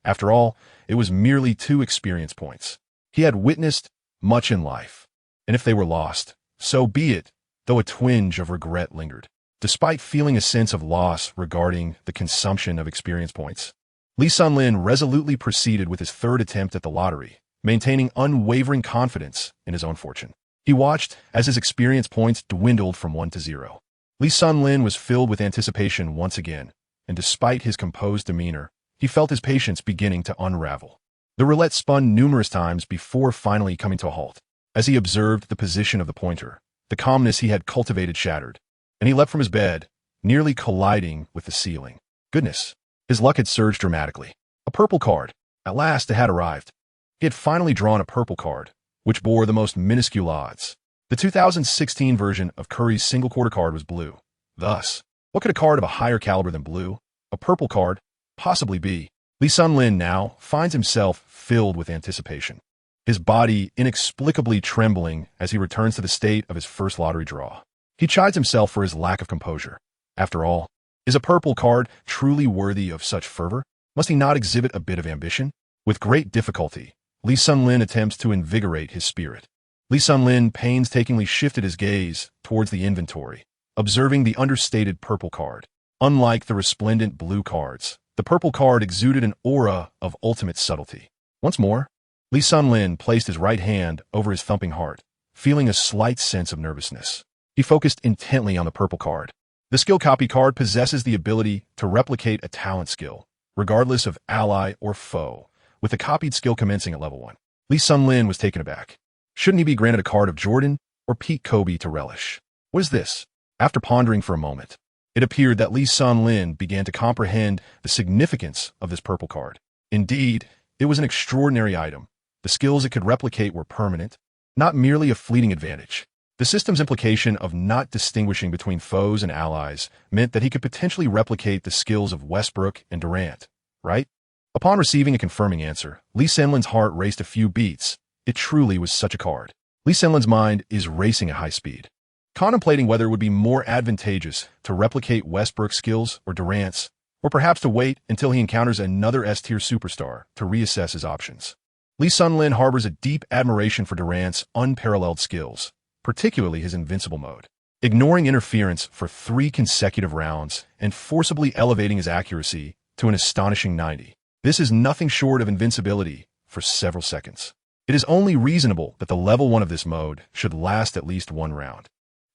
After all, it was merely 2 experience points. He had witnessed much in life, and if they were lost, so be it, though a twinge of regret lingered. Despite feeling a sense of loss regarding the consumption of experience points, Lee Sun-lin resolutely proceeded with his 3rd attempt at the lottery, maintaining unwavering confidence in his own fortune. He watched as his experience points dwindled from 1 to 0. Lee Sun-lin was filled with anticipation once again, and despite his composed demeanor, he felt his patience beginning to unravel. The roulette spun numerous times before finally coming to a halt. As he observed the position of the pointer, the calmness he had cultivated shattered, and he leapt from his bed, nearly colliding with the ceiling. Goodness, his luck had surged dramatically. A purple card. At last it had arrived. He had finally drawn a purple card, which bore the most minuscule odds. The 2016 version of Curry's single quarter card was blue. Thus, what could a card of a higher caliber than blue, a purple card, possibly be? Lee Sun-lin now finds himself filled with anticipation, his body inexplicably trembling as he returns to the state of his first lottery draw. He chides himself for his lack of composure. After all, is a purple card truly worthy of such fervor? Must he not exhibit a bit of ambition? With great difficulty, Lee Sun-lin attempts to invigorate his spirit. Lee Sun-lin painstakingly shifted his gaze towards the inventory, observing the understated purple card. Unlike the resplendent blue cards, the purple card exuded an aura of ultimate subtlety. Once more, Lee Sun-lin placed his right hand over his thumping heart, feeling a slight sense of nervousness. He focused intently on the purple card. The skill copy card possesses the ability to replicate a talent skill, regardless of ally or foe, with the copied skill commencing at level 1. Lee Sun-lin was taken aback. Shouldn't he be granted a card of Jordan or Pete Kobe to relish? What is this? After pondering for a moment, it appeared that Lee Sun-lin began to comprehend the significance of this purple card. Indeed, it was an extraordinary item. The skills it could replicate were permanent, not merely a fleeting advantage. The system's implication of not distinguishing between foes and allies meant that he could potentially replicate the skills of Westbrook and Durant, right? Upon receiving a confirming answer, Lee Sun-lin's heart raced a few beats. It truly was such a card. Lee Sun-lin's mind is racing at high speed, contemplating whether it would be more advantageous to replicate Westbrook's skills or Durant's, or perhaps to wait until he encounters another S-tier superstar to reassess his options. Lee Sun-lin harbors a deep admiration for Durant's unparalleled skills, particularly his invincible mode. Ignoring interference for 3 consecutive rounds and forcibly elevating his accuracy to an astonishing 90. This is nothing short of invincibility for several seconds. It is only reasonable that the level 1 of this mode should last at least 1 round.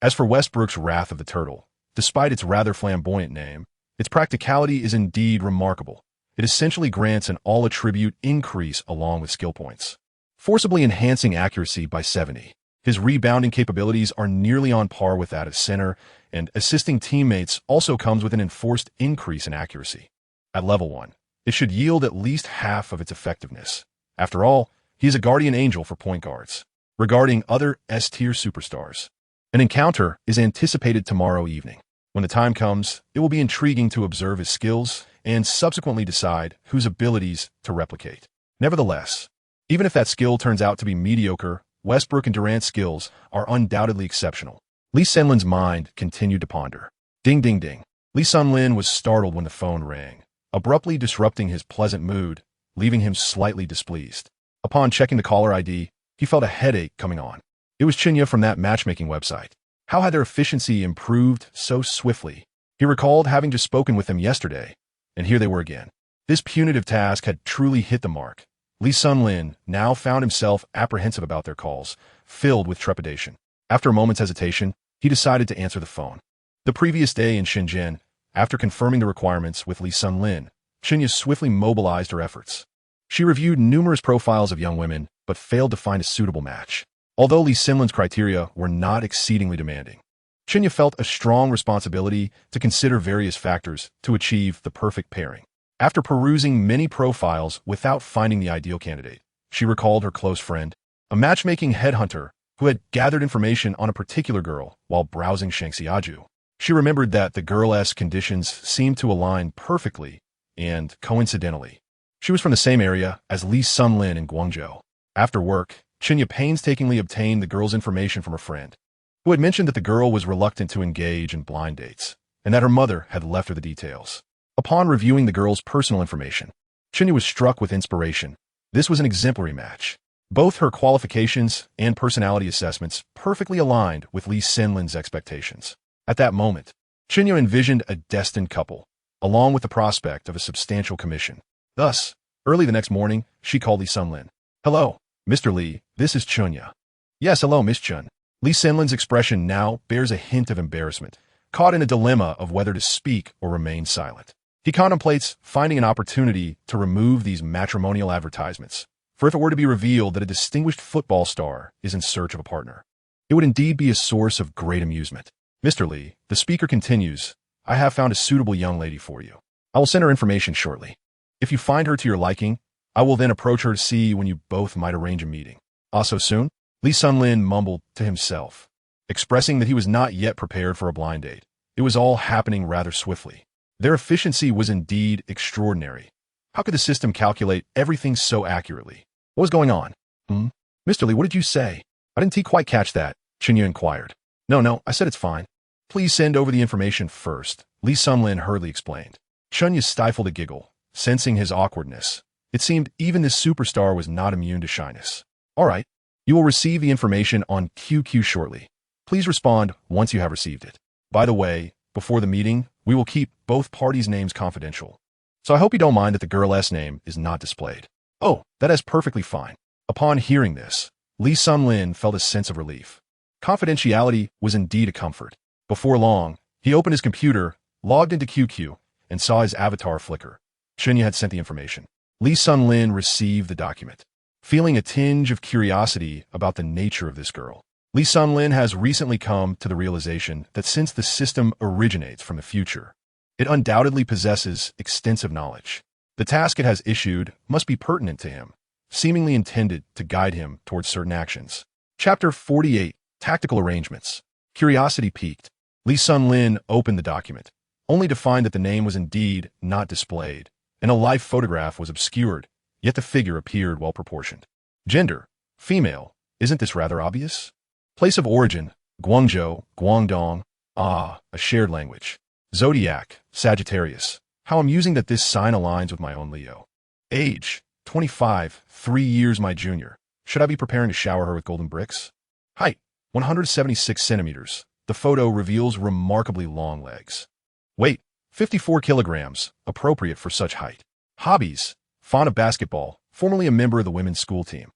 As for Westbrook's Wrath of the Turtle, despite its rather flamboyant name, its practicality is indeed remarkable. It essentially grants an all-attribute increase along with skill points, forcibly enhancing accuracy by 70. His rebounding capabilities are nearly on par with that of center, and assisting teammates also comes with an enforced increase in accuracy. At level 1, it should yield at least half of its effectiveness. After all, he is a guardian angel for point guards. Regarding other S-tier superstars, an encounter is anticipated tomorrow evening. When the time comes, it will be intriguing to observe his skills and subsequently decide whose abilities to replicate. Nevertheless, even if that skill turns out to be mediocre, Westbrook and Durant's skills are undoubtedly exceptional. Lee Sunlin's mind continued to ponder. Ding ding ding. Lee Sunlin was startled when the phone rang, abruptly disrupting his pleasant mood, leaving him slightly displeased. Upon checking the caller ID, he felt a headache coming on. It was Chinya from that matchmaking website. How had their efficiency improved so swiftly? He recalled having just spoken with them yesterday, and here they were again. This punitive task had truly hit the mark. Lee Sunlin now found himself apprehensive about their calls, filled with trepidation. After a moment's hesitation, he decided to answer the phone. The previous day in Shenzhen, after confirming the requirements with Lee Sunlin, Chinya swiftly mobilized her efforts. She reviewed numerous profiles of young women, but failed to find a suitable match. Although Lee Sunlin's criteria were not exceedingly demanding, Chinya felt a strong responsibility to consider various factors to achieve the perfect pairing. After perusing many profiles without finding the ideal candidate, she recalled her close friend, a matchmaking headhunter who had gathered information on a particular girl while browsing Shangxiaju. She remembered that the girl's conditions seemed to align perfectly, and coincidentally, she was from the same area as Lee Sunlin in Guangzhou. After work, Chinya painstakingly obtained the girl's information from her friend, who had mentioned that the girl was reluctant to engage in blind dates, and that her mother had left her the details. Upon reviewing the girl's personal information, Chinya was struck with inspiration. This was an exemplary match. Both her qualifications and personality assessments perfectly aligned with Lee Sunlin's expectations. At that moment, Chinya envisioned a destined couple, along with the prospect of a substantial commission. Thus, early the next morning, she called Lee Sunlin. "Hello, Mr. Lee, this is Chunya." "Yes, hello, Miss Chun." Lee Sunlin's expression now bears a hint of embarrassment, caught in a dilemma of whether to speak or remain silent. He contemplates finding an opportunity to remove these matrimonial advertisements, for if it were to be revealed that a distinguished football star is in search of a partner, it would indeed be a source of great amusement. "Mr. Lee," the speaker continues, "I have found a suitable young lady for you. I will send her information shortly. If you find her to your liking, I will then approach her to see when you both might arrange a meeting." "Ah, so soon?" Lee Sunlin mumbled to himself, expressing that he was not yet prepared for a blind date. It was all happening rather swiftly. Their efficiency was indeed extraordinary. How could the system calculate everything so accurately? What was going on? Mr. Lee, what did you say? I didn't quite catch that, Chinya inquired. No, I said it's fine. Please send over the information first, Lee Sunlin hurriedly explained. Chunya stifled a giggle, sensing his awkwardness. It seemed even this superstar was not immune to shyness. "All right. You will receive the information on QQ shortly. Please respond once you have received it. By the way, before the meeting, we will keep both parties' names confidential. So I hope you don't mind that the girl's name is not displayed." "Oh, that is perfectly fine." Upon hearing this, Lee Sunlin felt a sense of relief. Confidentiality was indeed a comfort. Before long, he opened his computer, logged into QQ, and saw his avatar flicker. Chinya had sent the information. Lee Sunlin received the document, feeling a tinge of curiosity about the nature of this girl. Lee Sunlin has recently come to the realization that since the system originates from the future, it undoubtedly possesses extensive knowledge. The task it has issued must be pertinent to him, seemingly intended to guide him towards certain actions. Chapter 48, Tactical Arrangements. Curiosity piqued, Lee Sunlin opened the document, only to find that the name was indeed not displayed, and a life photograph was obscured, yet the figure appeared well proportioned. Gender, female. Isn't this rather obvious? Place of origin, Guangzhou, Guangdong. Ah, a shared language. Zodiac, Sagittarius. How amusing that this sign aligns with my own Leo. Age, 25, 3 years my junior. Should I be preparing to shower her with golden bricks? Height, 176 centimeters. The photo reveals remarkably long legs. Weight, 54 kilograms, appropriate for such height. Hobbies, fond of basketball, formerly a member of the women's school team.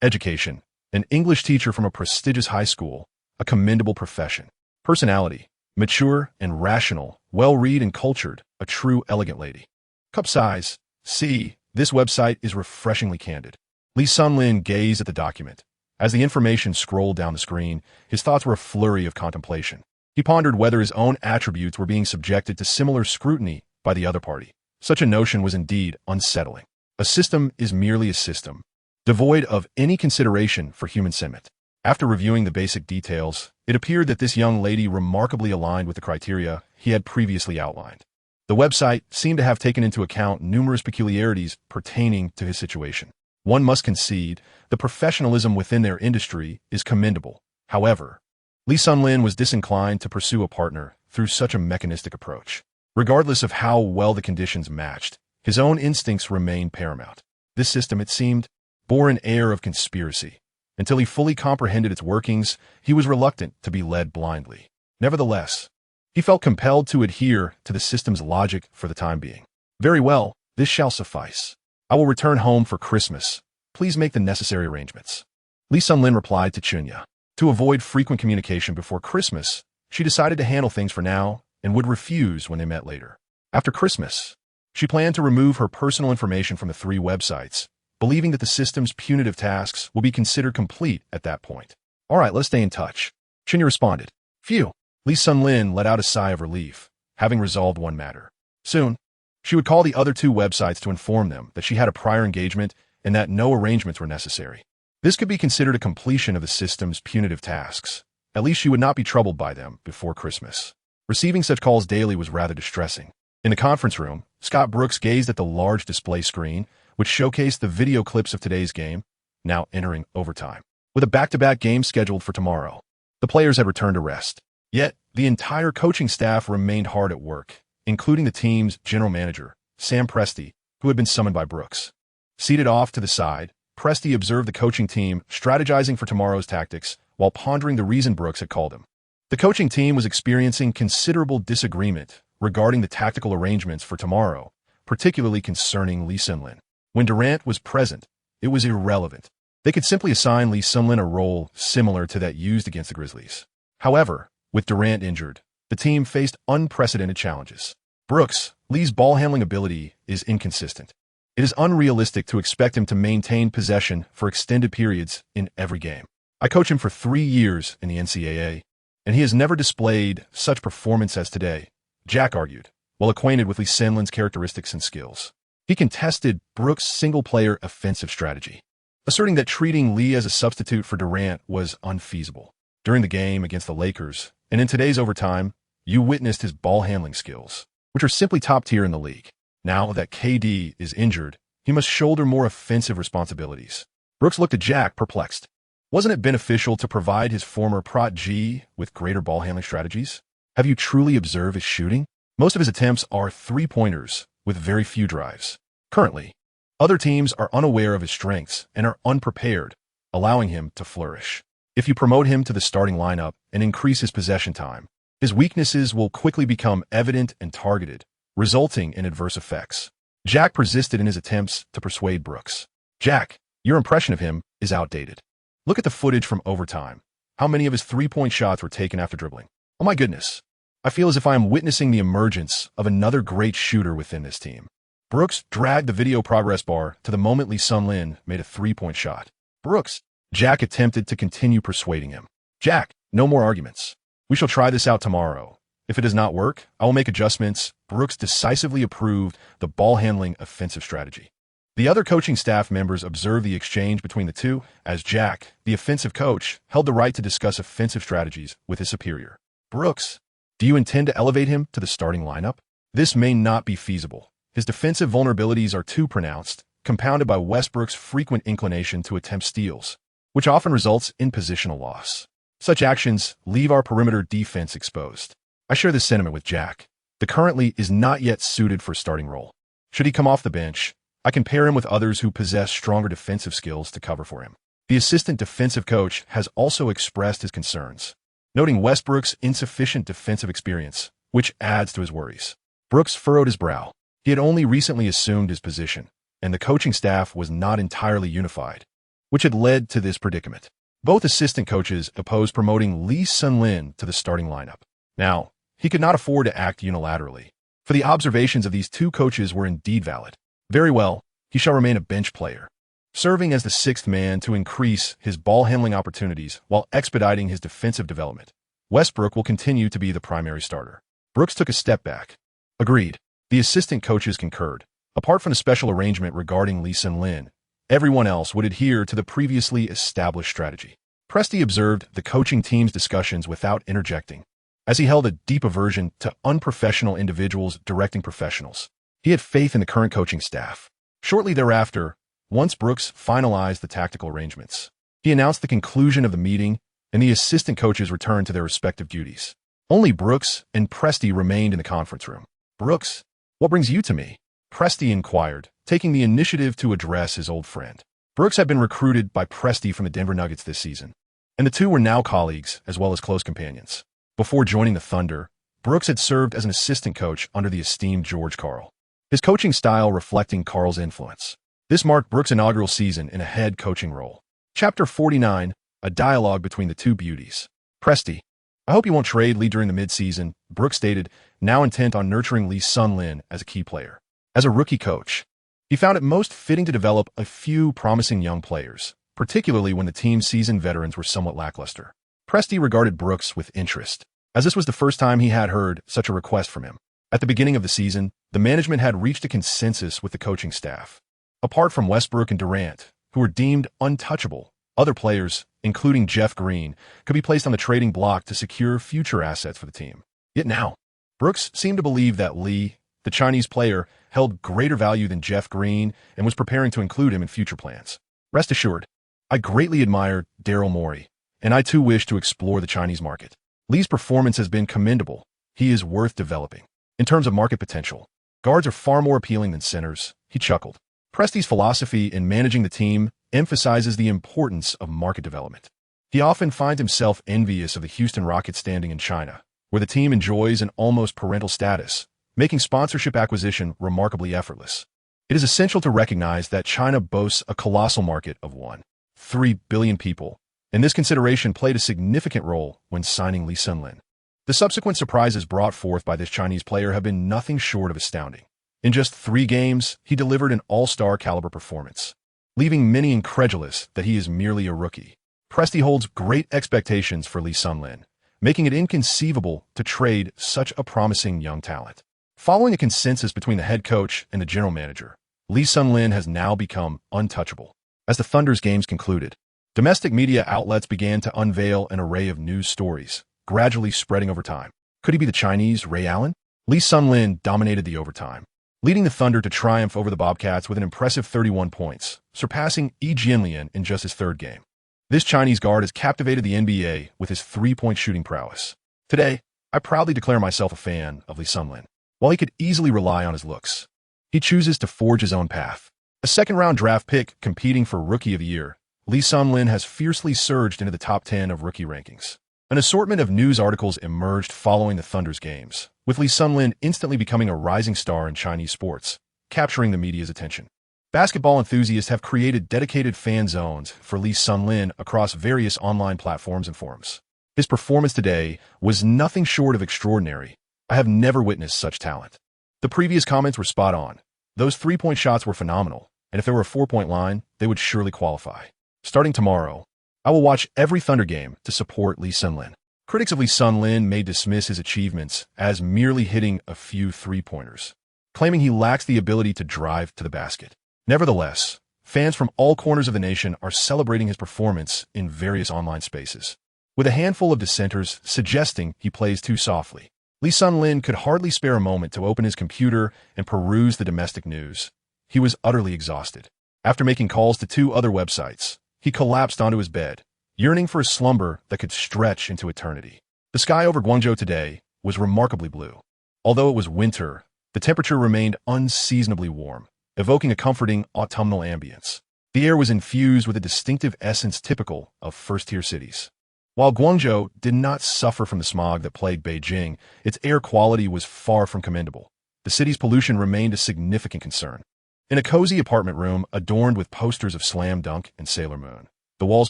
Education, an English teacher from a prestigious high school, a commendable profession. Personality, mature and rational, well-read and cultured, a true elegant lady. Cup size, C. This website is refreshingly candid. Lee Sunlin gazed at the document. As the information scrolled down the screen, his thoughts were a flurry of contemplation. He pondered whether his own attributes were being subjected to similar scrutiny by the other party. Such a notion was indeed unsettling. A system is merely a system, devoid of any consideration for human sentiment. After reviewing the basic details, it appeared that this young lady remarkably aligned with the criteria he had previously outlined. The website seemed to have taken into account numerous peculiarities pertaining to his situation. One must concede the professionalism within their industry is commendable. However, Lee Sun-lin was disinclined to pursue a partner through such a mechanistic approach. Regardless of how well the conditions matched, his own instincts remained paramount. This system, it seemed, bore an air of conspiracy. Until he fully comprehended its workings, he was reluctant to be led blindly. Nevertheless, he felt compelled to adhere to the system's logic for the time being. Very well, this shall suffice. I will return home for Christmas. Please make the necessary arrangements. Lee Sun-lin replied to Chunya. To avoid frequent communication before Christmas, she decided to handle things for now and would refuse when they met later. After Christmas, she planned to remove her personal information from the 3 websites, believing that the system's punitive tasks will be considered complete at that point. All right, let's stay in touch. Chunya responded. Phew. Lee Sun-lin let out a sigh of relief, having resolved one matter. Soon, she would call the other 2 websites to inform them that she had a prior engagement and that no arrangements were necessary. This could be considered a completion of the system's punitive tasks. At least she would not be troubled by them before Christmas. Receiving such calls daily was rather distressing. In the conference room, Scott Brooks gazed at the large display screen, which showcased the video clips of today's game, now entering overtime. With a back-to-back game scheduled for tomorrow, the players had returned to rest. Yet, the entire coaching staff remained hard at work, including the team's general manager, Sam Presti, who had been summoned by Brooks. Seated off to the side, Presti observed the coaching team strategizing for tomorrow's tactics while pondering the reason Brooks had called him. The coaching team was experiencing considerable disagreement regarding the tactical arrangements for tomorrow, particularly concerning Lee Sun-lin. When Durant was present, it was irrelevant. They could simply assign Lee Sun-lin a role similar to that used against the Grizzlies. However, with Durant injured, the team faced unprecedented challenges. Brooks, Lee's ball-handling ability is inconsistent. It is unrealistic to expect him to maintain possession for extended periods in every game. I coached him for 3 years in the NCAA, and he has never displayed such performance as today, Jack argued, well acquainted with Lee Sun-lin's characteristics and skills. He contested Brooks' single-player offensive strategy, asserting that treating Lee as a substitute for Durant was unfeasible. During the game against the Lakers, and in today's overtime, you witnessed his ball-handling skills, which are simply top tier in the league. Now that KD is injured, he must shoulder more offensive responsibilities. Brooks looked at Jack, perplexed. Wasn't it beneficial to provide his former prot-G with greater ball-handling strategies? Have you truly observed his shooting? Most of his attempts are three-pointers, with very few drives. Currently, other teams are unaware of his strengths and are unprepared, allowing him to flourish. If you promote him to the starting lineup and increase his possession time, his weaknesses will quickly become evident and targeted, resulting in adverse effects. Jack persisted in his attempts to persuade Brooks. Jack, your impression of him is outdated. Look at the footage from overtime. How many of his three-point shots were taken after dribbling? Oh my goodness. I feel as if I am witnessing the emergence of another great shooter within this team. Brooks dragged the video progress bar to the moment Lee Sun-lin made a three-point shot. Brooks. Jack attempted to continue persuading him. Jack, no more arguments. We shall try this out tomorrow. If it does not work, I will make adjustments. Brooks decisively approved the ball-handling offensive strategy. The other coaching staff members observed the exchange between the two as Jack, the offensive coach, held the right to discuss offensive strategies with his superior. Brooks, do you intend to elevate him to the starting lineup? This may not be feasible. His defensive vulnerabilities are too pronounced, compounded by Westbrook's frequent inclination to attempt steals, which often results in positional loss. Such actions leave our perimeter defense exposed. I share this sentiment with Jack. The currently is not yet suited for a starting role. Should he come off the bench, I can pair him with others who possess stronger defensive skills to cover for him. The assistant defensive coach has also expressed his concerns, noting Westbrook's insufficient defensive experience, which adds to his worries. Brooks furrowed his brow. He had only recently assumed his position, and the coaching staff was not entirely unified, which had led to this predicament. Both assistant coaches opposed promoting Lee Sun-lin to the starting lineup. Now, he could not afford to act unilaterally, for the observations of these two coaches were indeed valid. Very well, he shall remain a bench player, serving as the sixth man to increase his ball-handling opportunities while expediting his defensive development. Westbrook will continue to be the primary starter. Brooks took a step back. Agreed. The assistant coaches concurred. Apart from the special arrangement regarding Lee Sun-lin, everyone else would adhere to the previously established strategy. Presty observed the coaching team's discussions without interjecting, as he held a deep aversion to unprofessional individuals directing professionals. He had faith in the current coaching staff. Shortly thereafter, once Brooks finalized the tactical arrangements, he announced the conclusion of the meeting and the assistant coaches returned to their respective duties. Only Brooks and Presty remained in the conference room. "Brooks, what brings you to me?" Presty inquired, taking the initiative to address his old friend. Brooks had been recruited by Presty from the Denver Nuggets this season, and the two were now colleagues as well as close companions. Before joining the Thunder, Brooks had served as an assistant coach under the esteemed George Karl, his coaching style reflecting Karl's influence. This marked Brooks' inaugural season in a head coaching role. Chapter 49, a dialogue between the two beauties. "Presty, I hope you won't trade Lee during the midseason," Brooks stated, now intent on nurturing Lee Sun-lin as a key player. As a rookie coach, he found it most fitting to develop a few promising young players, particularly when the team's seasoned veterans were somewhat lackluster. Presty regarded Brooks with interest, as this was the first time he had heard such a request from him. At the beginning of the season, the management had reached a consensus with the coaching staff. Apart from Westbrook and Durant, who were deemed untouchable, other players, including Jeff Green, could be placed on the trading block to secure future assets for the team. Yet now, Brooks seemed to believe that Lee, the Chinese player, held greater value than Jeff Green and was preparing to include him in future plans. "Rest assured, I greatly admire Daryl Morey, and I too wish to explore the Chinese market. Lee's performance has been commendable. He is worth developing. In terms of market potential, guards are far more appealing than centers," he chuckled. Presty's philosophy in managing the team emphasizes the importance of market development. He often finds himself envious of the Houston Rockets standing in China, where the team enjoys an almost parental status, making sponsorship acquisition remarkably effortless. It is essential to recognize that China boasts a colossal market of 1.3 billion people, and this consideration played a significant role when signing Lee Sun-lin. The subsequent surprises brought forth by this Chinese player have been nothing short of astounding. In just 3 games, he delivered an all-star caliber performance, leaving many incredulous that he is merely a rookie. Presty holds great expectations for Lee Sun-lin, making it inconceivable to trade such a promising young talent. Following a consensus between the head coach and the general manager, Lee Sun-lin has now become untouchable. As the Thunder's games concluded, domestic media outlets began to unveil an array of news stories, gradually spreading over time. Could he be the Chinese Ray Allen? Lee Sun-lin dominated the overtime, leading the Thunder to triumph over the Bobcats with an impressive 31 points, surpassing Yi Jianlian in just his 3rd game. This Chinese guard has captivated the NBA with his 3-point shooting prowess. Today, I proudly declare myself a fan of Lee Sun-lin. While he could easily rely on his looks, he chooses to forge his own path. A second-round draft pick competing for Rookie of the Year, Lee Sun-lin has fiercely surged into the top 10 of rookie rankings. An assortment of news articles emerged following the Thunder's games, with Lee Sun-lin instantly becoming a rising star in Chinese sports, capturing the media's attention. Basketball enthusiasts have created dedicated fan zones for Lee Sun-lin across various online platforms and forums. His performance today was nothing short of extraordinary. "I have never witnessed such talent." The previous comments were spot on. Those 3-point shots were phenomenal, and if there were a 4-point line, they would surely qualify. Starting tomorrow, I will watch every Thunder game to support Lee Sun-lin. Critics of Lee Sun-lin may dismiss his achievements as merely hitting a few 3-pointers, claiming he lacks the ability to drive to the basket. Nevertheless, fans from all corners of the nation are celebrating his performance in various online spaces, with a handful of dissenters suggesting he plays too softly. Lee Sun-lin could hardly spare a moment to open his computer and peruse the domestic news. He was utterly exhausted. After making calls to 2 other websites, he collapsed onto his bed, yearning for a slumber that could stretch into eternity. The sky over Guangzhou today was remarkably blue. Although it was winter, the temperature remained unseasonably warm, evoking a comforting autumnal ambience. The air was infused with a distinctive essence typical of first-tier cities. While Guangzhou did not suffer from the smog that plagued Beijing, its air quality was far from commendable. The city's pollution remained a significant concern. In a cozy apartment room adorned with posters of Slam Dunk and Sailor Moon, the walls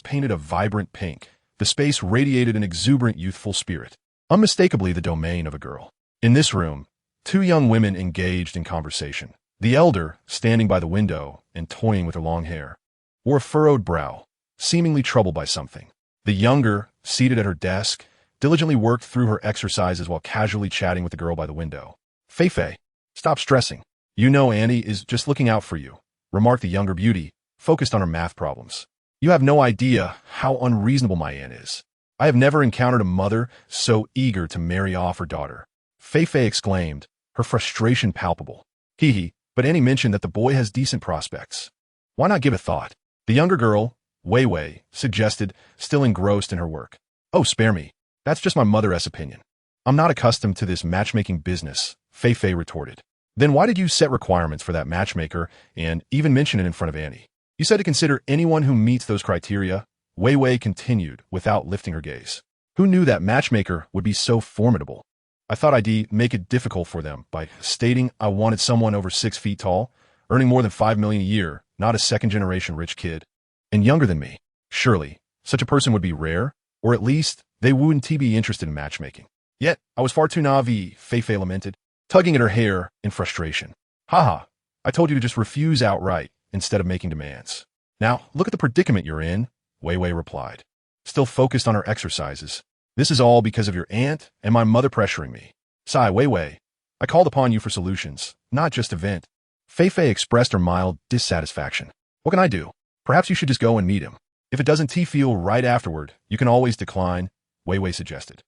painted a vibrant pink, the space radiated an exuberant youthful spirit, unmistakably the domain of a girl. In this room, 2 young women engaged in conversation. The elder, standing by the window and toying with her long hair, wore a furrowed brow, seemingly troubled by something. The younger, seated at her desk, diligently worked through her exercises while casually chatting with the girl by the window. "Fei Fei, Stop stressing. You know Annie is just looking out for you, remarked the younger beauty, focused on her math problems. You have no idea how unreasonable my aunt is. I have never encountered a mother so eager to marry off her daughter. Fei exclaimed, her frustration palpable. Hee, but Annie mentioned that the boy has decent prospects. Why not give a thought? The younger girl, Wei, suggested, still engrossed in her work. Oh, spare me. That's just my mother's opinion. I'm not accustomed to this matchmaking business, Fei retorted. Then why did you set requirements for that matchmaker and even mention it in front of Annie? You said to consider anyone who meets those criteria, Wei continued without lifting her gaze. Who knew that matchmaker would be so formidable? I thought I'd make it difficult for them by stating I wanted someone over 6 feet tall, earning more than $5 million a year, not a second-generation rich kid, and younger than me. Surely, such a person would be rare, or at least they wouldn't be interested in matchmaking. Yet, I was far too naive, Fei lamented, tugging at her hair in frustration. Haha, I told you to just refuse outright instead of making demands. Now, look at the predicament you're in, Wei replied, still focused on her exercises. This is all because of your aunt and my mother pressuring me. Sigh, Wei, I called upon you for solutions, not just to vent. Fei expressed her mild dissatisfaction. What can I do? Perhaps you should just go and meet him. If it doesn't feel right afterward, you can always decline, Wei suggested.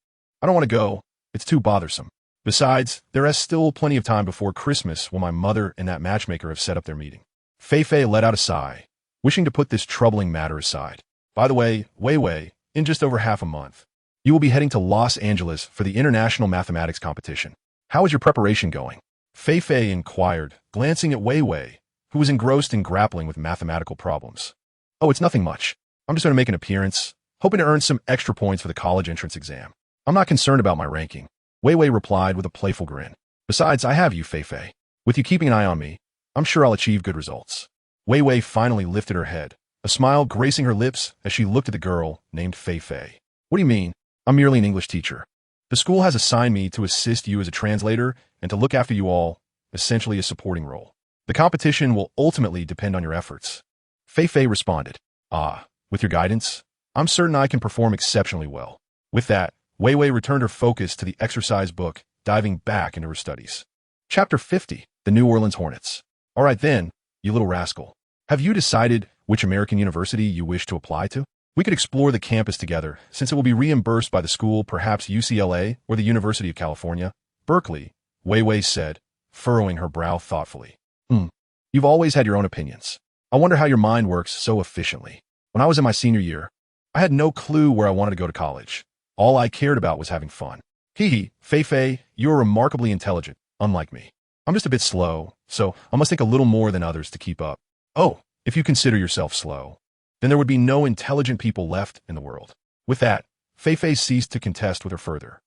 I don't want to go. It's too bothersome. Besides, there is still plenty of time before Christmas when my mother and that matchmaker have set up their meeting. Fei let out a sigh, wishing to put this troubling matter aside. By the way, Wei, in just over half a month, you will be heading to Los Angeles for the International Mathematics Competition. How is your preparation going? Fei inquired, glancing at Wei, who was engrossed in grappling with mathematical problems. Oh, it's nothing much. I'm just going to make an appearance, hoping to earn some extra points for the college entrance exam. I'm not concerned about my ranking, Wei replied with a playful grin. Besides, I have you, Fei. With you keeping an eye on me, I'm sure I'll achieve good results. Wei finally lifted her head, a smile gracing her lips as she looked at the girl named Fei. What do you mean? I'm merely an English teacher. The school has assigned me to assist you as a translator and to look after you all, essentially a supporting role. The competition will ultimately depend on your efforts. Fei responded. With your guidance, I'm certain I can perform exceptionally well. With that, Wei returned her focus to the exercise book, diving back into her studies. Chapter 50, The New Orleans Hornets. All right then, you little rascal. Have you decided which American university you wish to apply to? We could explore the campus together, since it will be reimbursed by the school, perhaps UCLA or the University of California. Berkeley, Wei said, furrowing her brow thoughtfully. You've always had your own opinions. I wonder how your mind works so efficiently. When I was in my senior year, I had no clue where I wanted to go to college. All I cared about was having fun. Fei, you're remarkably intelligent, unlike me. I'm just a bit slow, so I must think a little more than others to keep up. Oh, if you consider yourself slow, then there would be no intelligent people left in the world. With that, Fei ceased to contest with her further.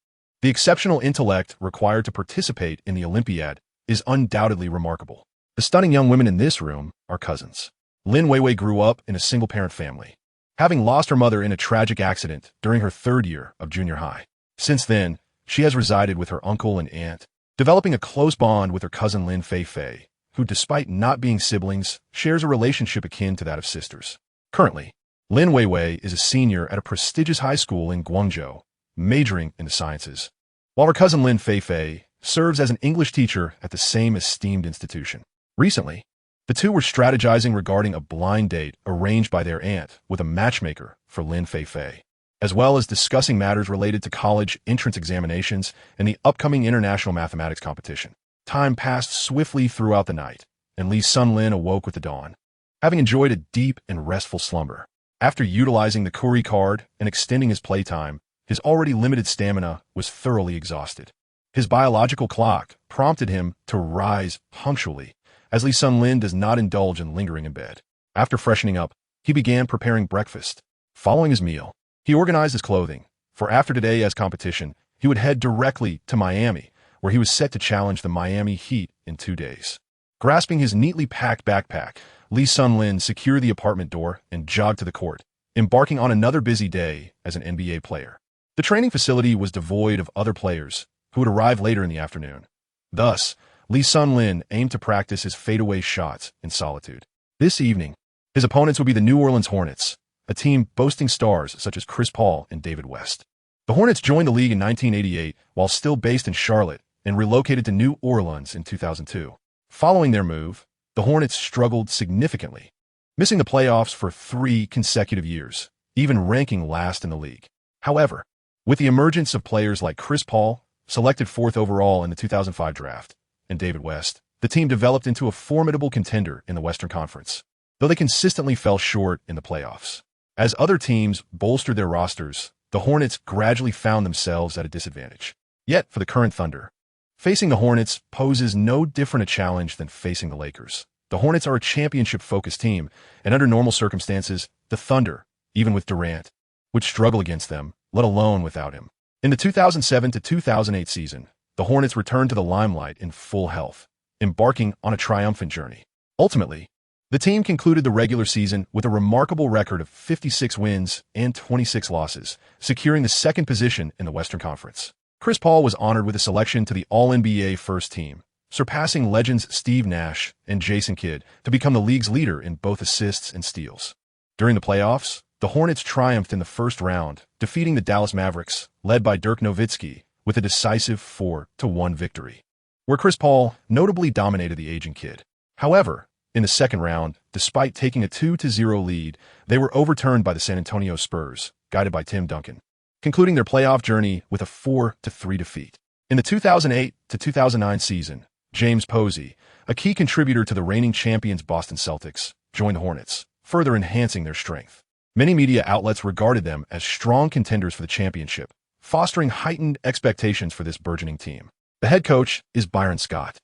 The exceptional intellect required to participate in the Olympiad is undoubtedly remarkable. The stunning young women in this room are cousins. Lin Wei grew up in a single-parent family, having lost her mother in a tragic accident during her 3rd year of junior high. Since then, she has resided with her uncle and aunt, developing a close bond with her cousin Lin Fei, who, despite not being siblings, shares a relationship akin to that of sisters. Currently, Lin Wei is a senior at a prestigious high school in Guangzhou, majoring in the sciences, while her cousin Lin Fei serves as an English teacher at the same esteemed institution. Recently, the two were strategizing regarding a blind date arranged by their aunt with a matchmaker for Lin Fei, as well as discussing matters related to college entrance examinations and the upcoming international mathematics competition. Time passed swiftly throughout the night, and Li's son Lin awoke with the dawn, having enjoyed a deep and restful slumber. After utilizing the Curry card and extending his playtime, his already limited stamina was thoroughly exhausted. His biological clock prompted him to rise punctually, as Li's son Lin does not indulge in lingering in bed. After freshening up, he began preparing breakfast. Following his meal, he organized his clothing, for after today as competition, he would head directly to Miami, where he was set to challenge the Miami Heat in 2 days. Grasping his neatly packed backpack, Li's son Lin secured the apartment door and jogged to the court, embarking on another busy day as an NBA player. The training facility was devoid of other players, who would arrive later in the afternoon. Thus, Li's son Lin aimed to practice his fadeaway shots in solitude. This evening, his opponents would be the New Orleans Hornets, a team boasting stars such as Chris Paul and David West. The Hornets joined the league in 1988 while still based in Charlotte and relocated to New Orleans in 2002. Following their move, the Hornets struggled significantly, missing the playoffs for 3 consecutive years, even ranking last in the league. However, with the emergence of players like Chris Paul, selected 4th overall in the 2005 draft, and David West, the team developed into a formidable contender in the Western Conference, though they consistently fell short in the playoffs. As other teams bolstered their rosters, the Hornets gradually found themselves at a disadvantage. Yet, for the current Thunder, facing the Hornets poses no different a challenge than facing the Lakers. The Hornets are a championship-focused team, and under normal circumstances, the Thunder, even with Durant, would struggle against them, let alone without him. In the 2007 to 2008 season, the Hornets returned to the limelight in full health, embarking on a triumphant journey. Ultimately, the team concluded the regular season with a remarkable record of 56 wins and 26 losses, securing the 2nd position in the Western Conference. Chris Paul was honored with a selection to the All-NBA First Team, surpassing legends Steve Nash and Jason Kidd to become the league's leader in both assists and steals. During the playoffs, the Hornets triumphed in the first round, defeating the Dallas Mavericks, led by Dirk Nowitzki, with a decisive 4-1 victory, where Chris Paul notably dominated the aging Kidd. However, in the second round, despite taking a 2-0 lead, they were overturned by the San Antonio Spurs, guided by Tim Duncan, concluding their playoff journey with a 4-3 defeat. In the 2008 to 2009 season, James Posey, a key contributor to the reigning champions Boston Celtics, joined the Hornets, further enhancing their strength. Many media outlets regarded them as strong contenders for the championship, fostering heightened expectations for this burgeoning team. The head coach is Byron Scott,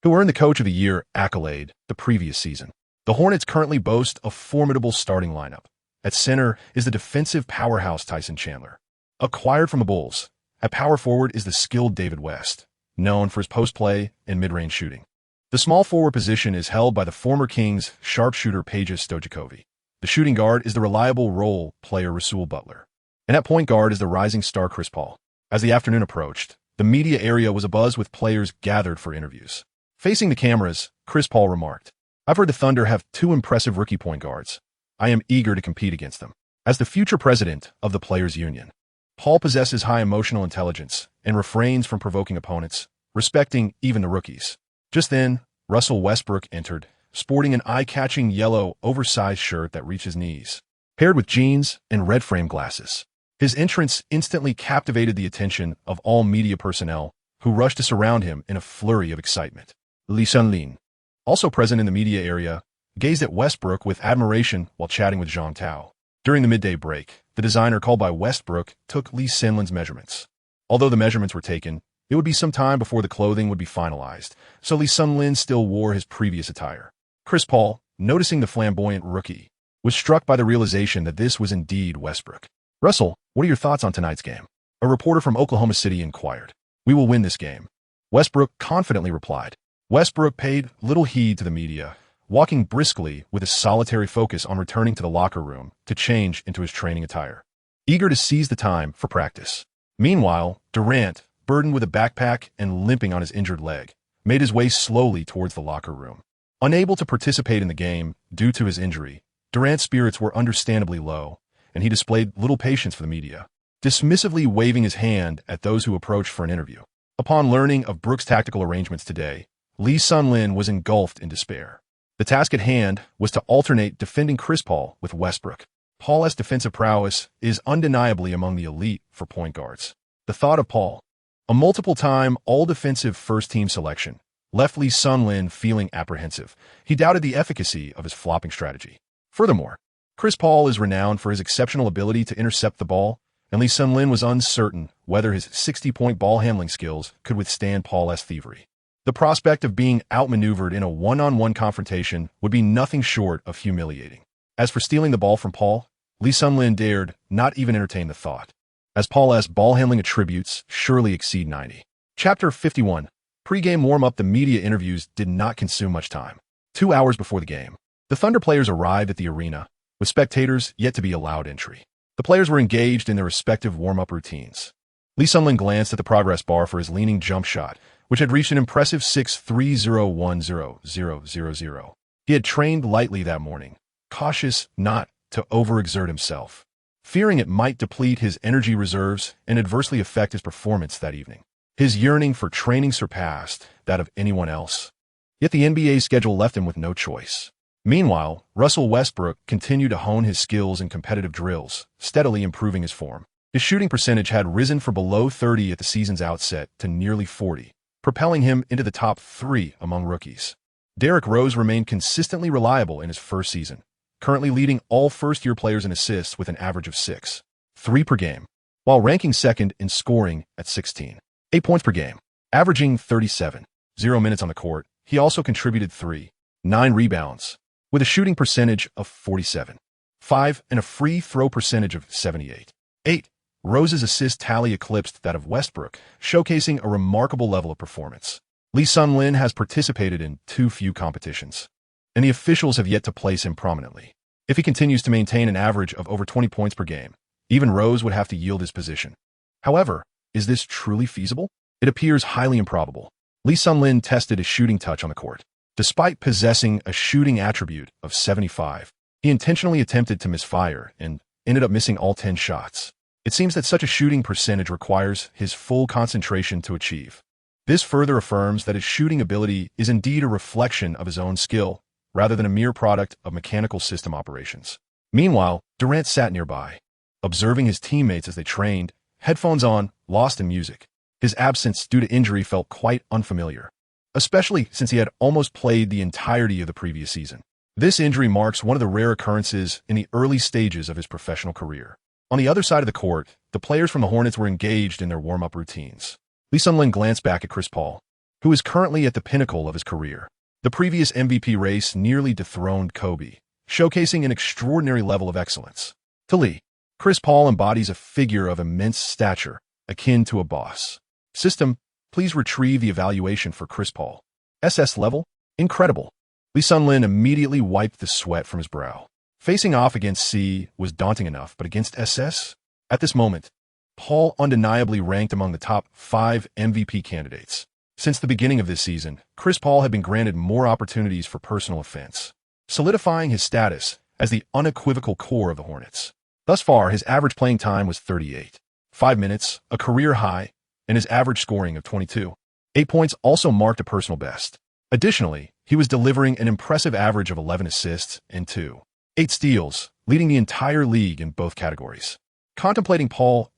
who earned the Coach of the Year accolade the previous season. The Hornets currently boast a formidable starting lineup. At center is the defensive powerhouse Tyson Chandler, acquired from the Bulls. At power forward is the skilled David West, known for his post-play and mid-range shooting. The small forward position is held by the former Kings sharpshooter Peja Stojakovic. The shooting guard is the reliable role player Rasul Butler. And at point guard is the rising star Chris Paul. As the afternoon approached, the media area was abuzz with players gathered for interviews. Facing the cameras, Chris Paul remarked, "I've heard the Thunder have 2 impressive rookie point guards. I am eager to compete against them." As the future president of the Players Union, Paul possesses high emotional intelligence and refrains from provoking opponents, respecting even the rookies. Just then, Russell Westbrook entered, sporting an eye-catching yellow, oversized shirt that reached his knees, paired with jeans and red-frame glasses. His entrance instantly captivated the attention of all media personnel, who rushed to surround him in a flurry of excitement. Lee Sun-lin, also present in the media area, gazed at Westbrook with admiration while chatting with Zhang Tao. During the midday break, the designer called by Westbrook took Lee Sun-lin's measurements. Although the measurements were taken, it would be some time before the clothing would be finalized, so Lee Sun-lin still wore his previous attire. Chris Paul, noticing the flamboyant rookie, was struck by the realization that this was indeed Westbrook. "Russell, what are your thoughts on tonight's game?" a reporter from Oklahoma City inquired. "We will win this game," Westbrook confidently replied. Westbrook paid little heed to the media, walking briskly with a solitary focus on returning to the locker room to change into his training attire, eager to seize the time for practice. Meanwhile, Durant, burdened with a backpack and limping on his injured leg, made his way slowly towards the locker room. Unable to participate in the game due to his injury, Durant's spirits were understandably low, and he displayed little patience for the media, dismissively waving his hand at those who approached for an interview. Upon learning of Brooks' tactical arrangements today, Lee Sun-lin was engulfed in despair. The task at hand was to alternate defending Chris Paul with Westbrook. Paul's defensive prowess is undeniably among the elite for point guards. The thought of Paul, a multiple-time all-defensive first-team selection, left Lee Sun-lin feeling apprehensive. He doubted the efficacy of his flopping strategy. Furthermore, Chris Paul is renowned for his exceptional ability to intercept the ball, and Lee Sun-lin was uncertain whether his 60-point ball handling skills could withstand Paul's thievery. The prospect of being outmaneuvered in a one-on-one confrontation would be nothing short of humiliating. As for stealing the ball from Paul, Lee Sun-lin dared not even entertain the thought, as Paul's ball-handling attributes surely exceed 90. Chapter 51. Pre-game warm-up. The media interviews did not consume much time. 2 hours before the game, the Thunder players arrived at the arena, with spectators yet to be allowed entry. The players were engaged in their respective warm-up routines. Lee Sun-lin glanced at the progress bar for his leaning jump shot, which had reached an impressive 6.3010.000. He had trained lightly that morning, cautious not to overexert himself, fearing it might deplete his energy reserves and adversely affect his performance that evening. His yearning for training surpassed that of anyone else. Yet the NBA's schedule left him with no choice. Meanwhile, Russell Westbrook continued to hone his skills in competitive drills, steadily improving his form. His shooting percentage had risen from below 30 at the season's outset to nearly 40, propelling him into the top 3 among rookies. Derrick Rose remained consistently reliable in his first season, currently leading all first-year players in assists with an average of 6.3 per game, while ranking second in scoring at 16.8 points per game. Averaging 37.0 minutes on the court, he also contributed 3.9 rebounds, with a shooting percentage of 47.5 and a free throw percentage of 78.8. Rose's assist tally eclipsed that of Westbrook, showcasing a remarkable level of performance. Lee Sun-Lin has participated in too few competitions, and the officials have yet to place him prominently. If he continues to maintain an average of over 20 points per game, even Rose would have to yield his position. However, is this truly feasible? It appears highly improbable. Lee Sun-Lin tested his shooting touch on the court. Despite possessing a shooting attribute of 75, he intentionally attempted to misfire and ended up missing all 10 shots. It seems that such a shooting percentage requires his full concentration to achieve. This further affirms that his shooting ability is indeed a reflection of his own skill, rather than a mere product of mechanical system operations. Meanwhile, Durant sat nearby, observing his teammates as they trained, headphones on, lost in music. His absence due to injury felt quite unfamiliar, especially since he had almost played the entirety of the previous season. This injury marks one of the rare occurrences in the early stages of his professional career. On the other side of the court, the players from the Hornets were engaged in their warm-up routines. Lee Sun-Lin glanced back at Chris Paul, who is currently at the pinnacle of his career. The previous MVP race nearly dethroned Kobe, showcasing an extraordinary level of excellence. To Lee, Chris Paul embodies a figure of immense stature, akin to a boss. System, please retrieve the evaluation for Chris Paul. SS level? Incredible. Lee Sun-Lin immediately wiped the sweat from his brow. Facing off against C was daunting enough, but against SS? At this moment, Paul undeniably ranked among the top 5 MVP candidates. Since the beginning of this season, Chris Paul had been granted more opportunities for personal offense, solidifying his status as the unequivocal core of the Hornets. Thus far, his average playing time was 38.5 minutes, a career high, and his average scoring of 22.8 points also marked a personal best. Additionally, he was delivering an impressive average of 11 assists and 2.8 steals, leading the entire league in both categories. Contemplating Paul's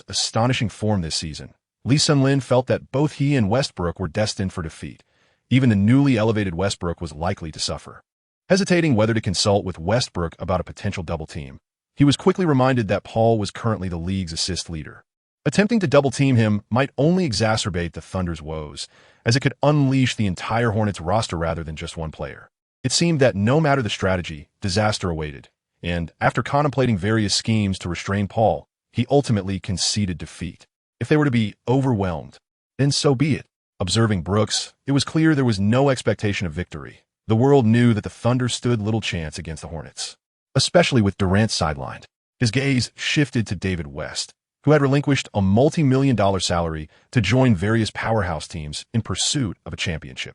astonishing form this season, Lee Sun-Lin felt that both he and Westbrook were destined for defeat. Even the newly elevated Westbrook was likely to suffer. Hesitating whether to consult with Westbrook about a potential double team, he was quickly reminded that Paul was currently the league's assist leader. Attempting to double-team him might only exacerbate the Thunder's woes, as it could unleash the entire Hornets roster rather than just one player. It seemed that no matter the strategy, disaster awaited, and after contemplating various schemes to restrain Paul, he ultimately conceded defeat. If they were to be overwhelmed, then so be it. Observing Brooks, it was clear there was no expectation of victory. The world knew that the Thunder stood little chance against the Hornets, especially with Durant sidelined. His gaze shifted to David West, who had relinquished a multi-million-dollar salary to join various powerhouse teams in pursuit of a championship.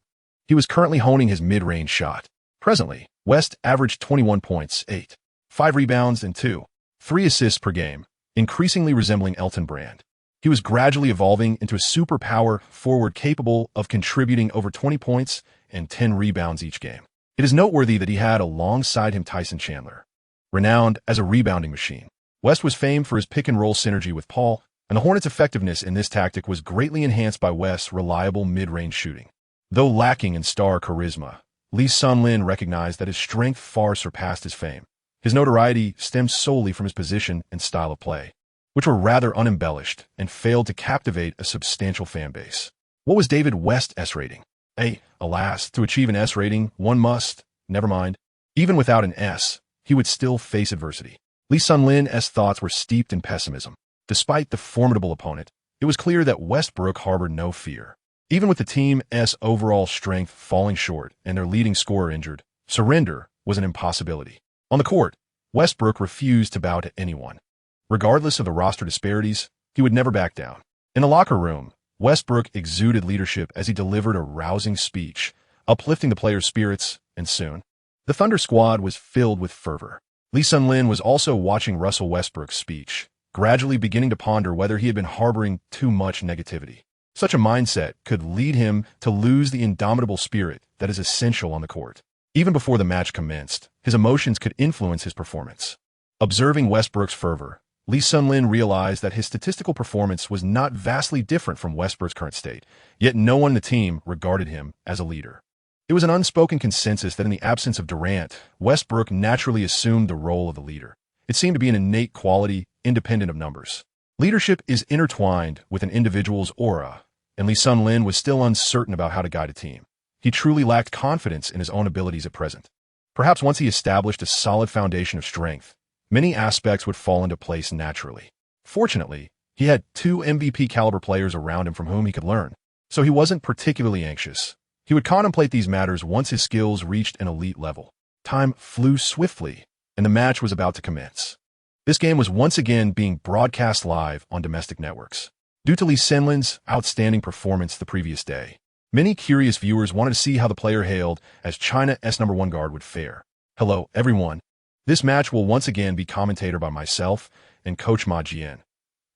He was currently honing his mid-range shot. Presently, West averaged 21 points, 8.5 rebounds, and 2.3 assists per game, increasingly resembling Elton Brand. He was gradually evolving into a superpower forward capable of contributing over 20 points and 10 rebounds each game. It is noteworthy that he had alongside him Tyson Chandler, renowned as a rebounding machine. West was famed for his pick-and-roll synergy with Paul, and the Hornets' effectiveness in this tactic was greatly enhanced by West's reliable mid-range shooting. Though lacking in star charisma, Lee Sun-Lin recognized that his strength far surpassed his fame. His notoriety stemmed solely from his position and style of play, which were rather unembellished and failed to captivate a substantial fan base. What was David West's S rating? Alas, to achieve an S rating, one must, never mind. Even without an S, he would still face adversity. Lee Sun-Lin's thoughts were steeped in pessimism. Despite the formidable opponent, it was clear that Westbrook harbored no fear. Even with the team's overall strength falling short and their leading scorer injured, surrender was an impossibility. On the court, Westbrook refused to bow to anyone. Regardless of the roster disparities, he would never back down. In the locker room, Westbrook exuded leadership as he delivered a rousing speech, uplifting the players' spirits, and soon, the Thunder squad was filled with fervor. Lee Sun-Lin was also watching Russell Westbrook's speech, gradually beginning to ponder whether he had been harboring too much negativity. Such a mindset could lead him to lose the indomitable spirit that is essential on the court. Even before the match commenced, his emotions could influence his performance. Observing Westbrook's fervor, Lee Sun-lin realized that his statistical performance was not vastly different from Westbrook's current state, yet no one in the team regarded him as a leader. It was an unspoken consensus that in the absence of Durant, Westbrook naturally assumed the role of the leader. It seemed to be an innate quality, independent of numbers. Leadership is intertwined with an individual's aura, and Lee Sun-lin was still uncertain about how to guide a team. He truly lacked confidence in his own abilities at present. Perhaps once he established a solid foundation of strength, many aspects would fall into place naturally. Fortunately, he had two MVP-caliber players around him from whom he could learn, so he wasn't particularly anxious. He would contemplate these matters once his skills reached an elite level. Time flew swiftly, and the match was about to commence. This game was once again being broadcast live on domestic networks. Due to Lee Sun-lin's outstanding performance the previous day, many curious viewers wanted to see how the player hailed as China's #1 guard would fare. Hello, everyone. This match will once again be commentated by myself and Coach Ma Jian.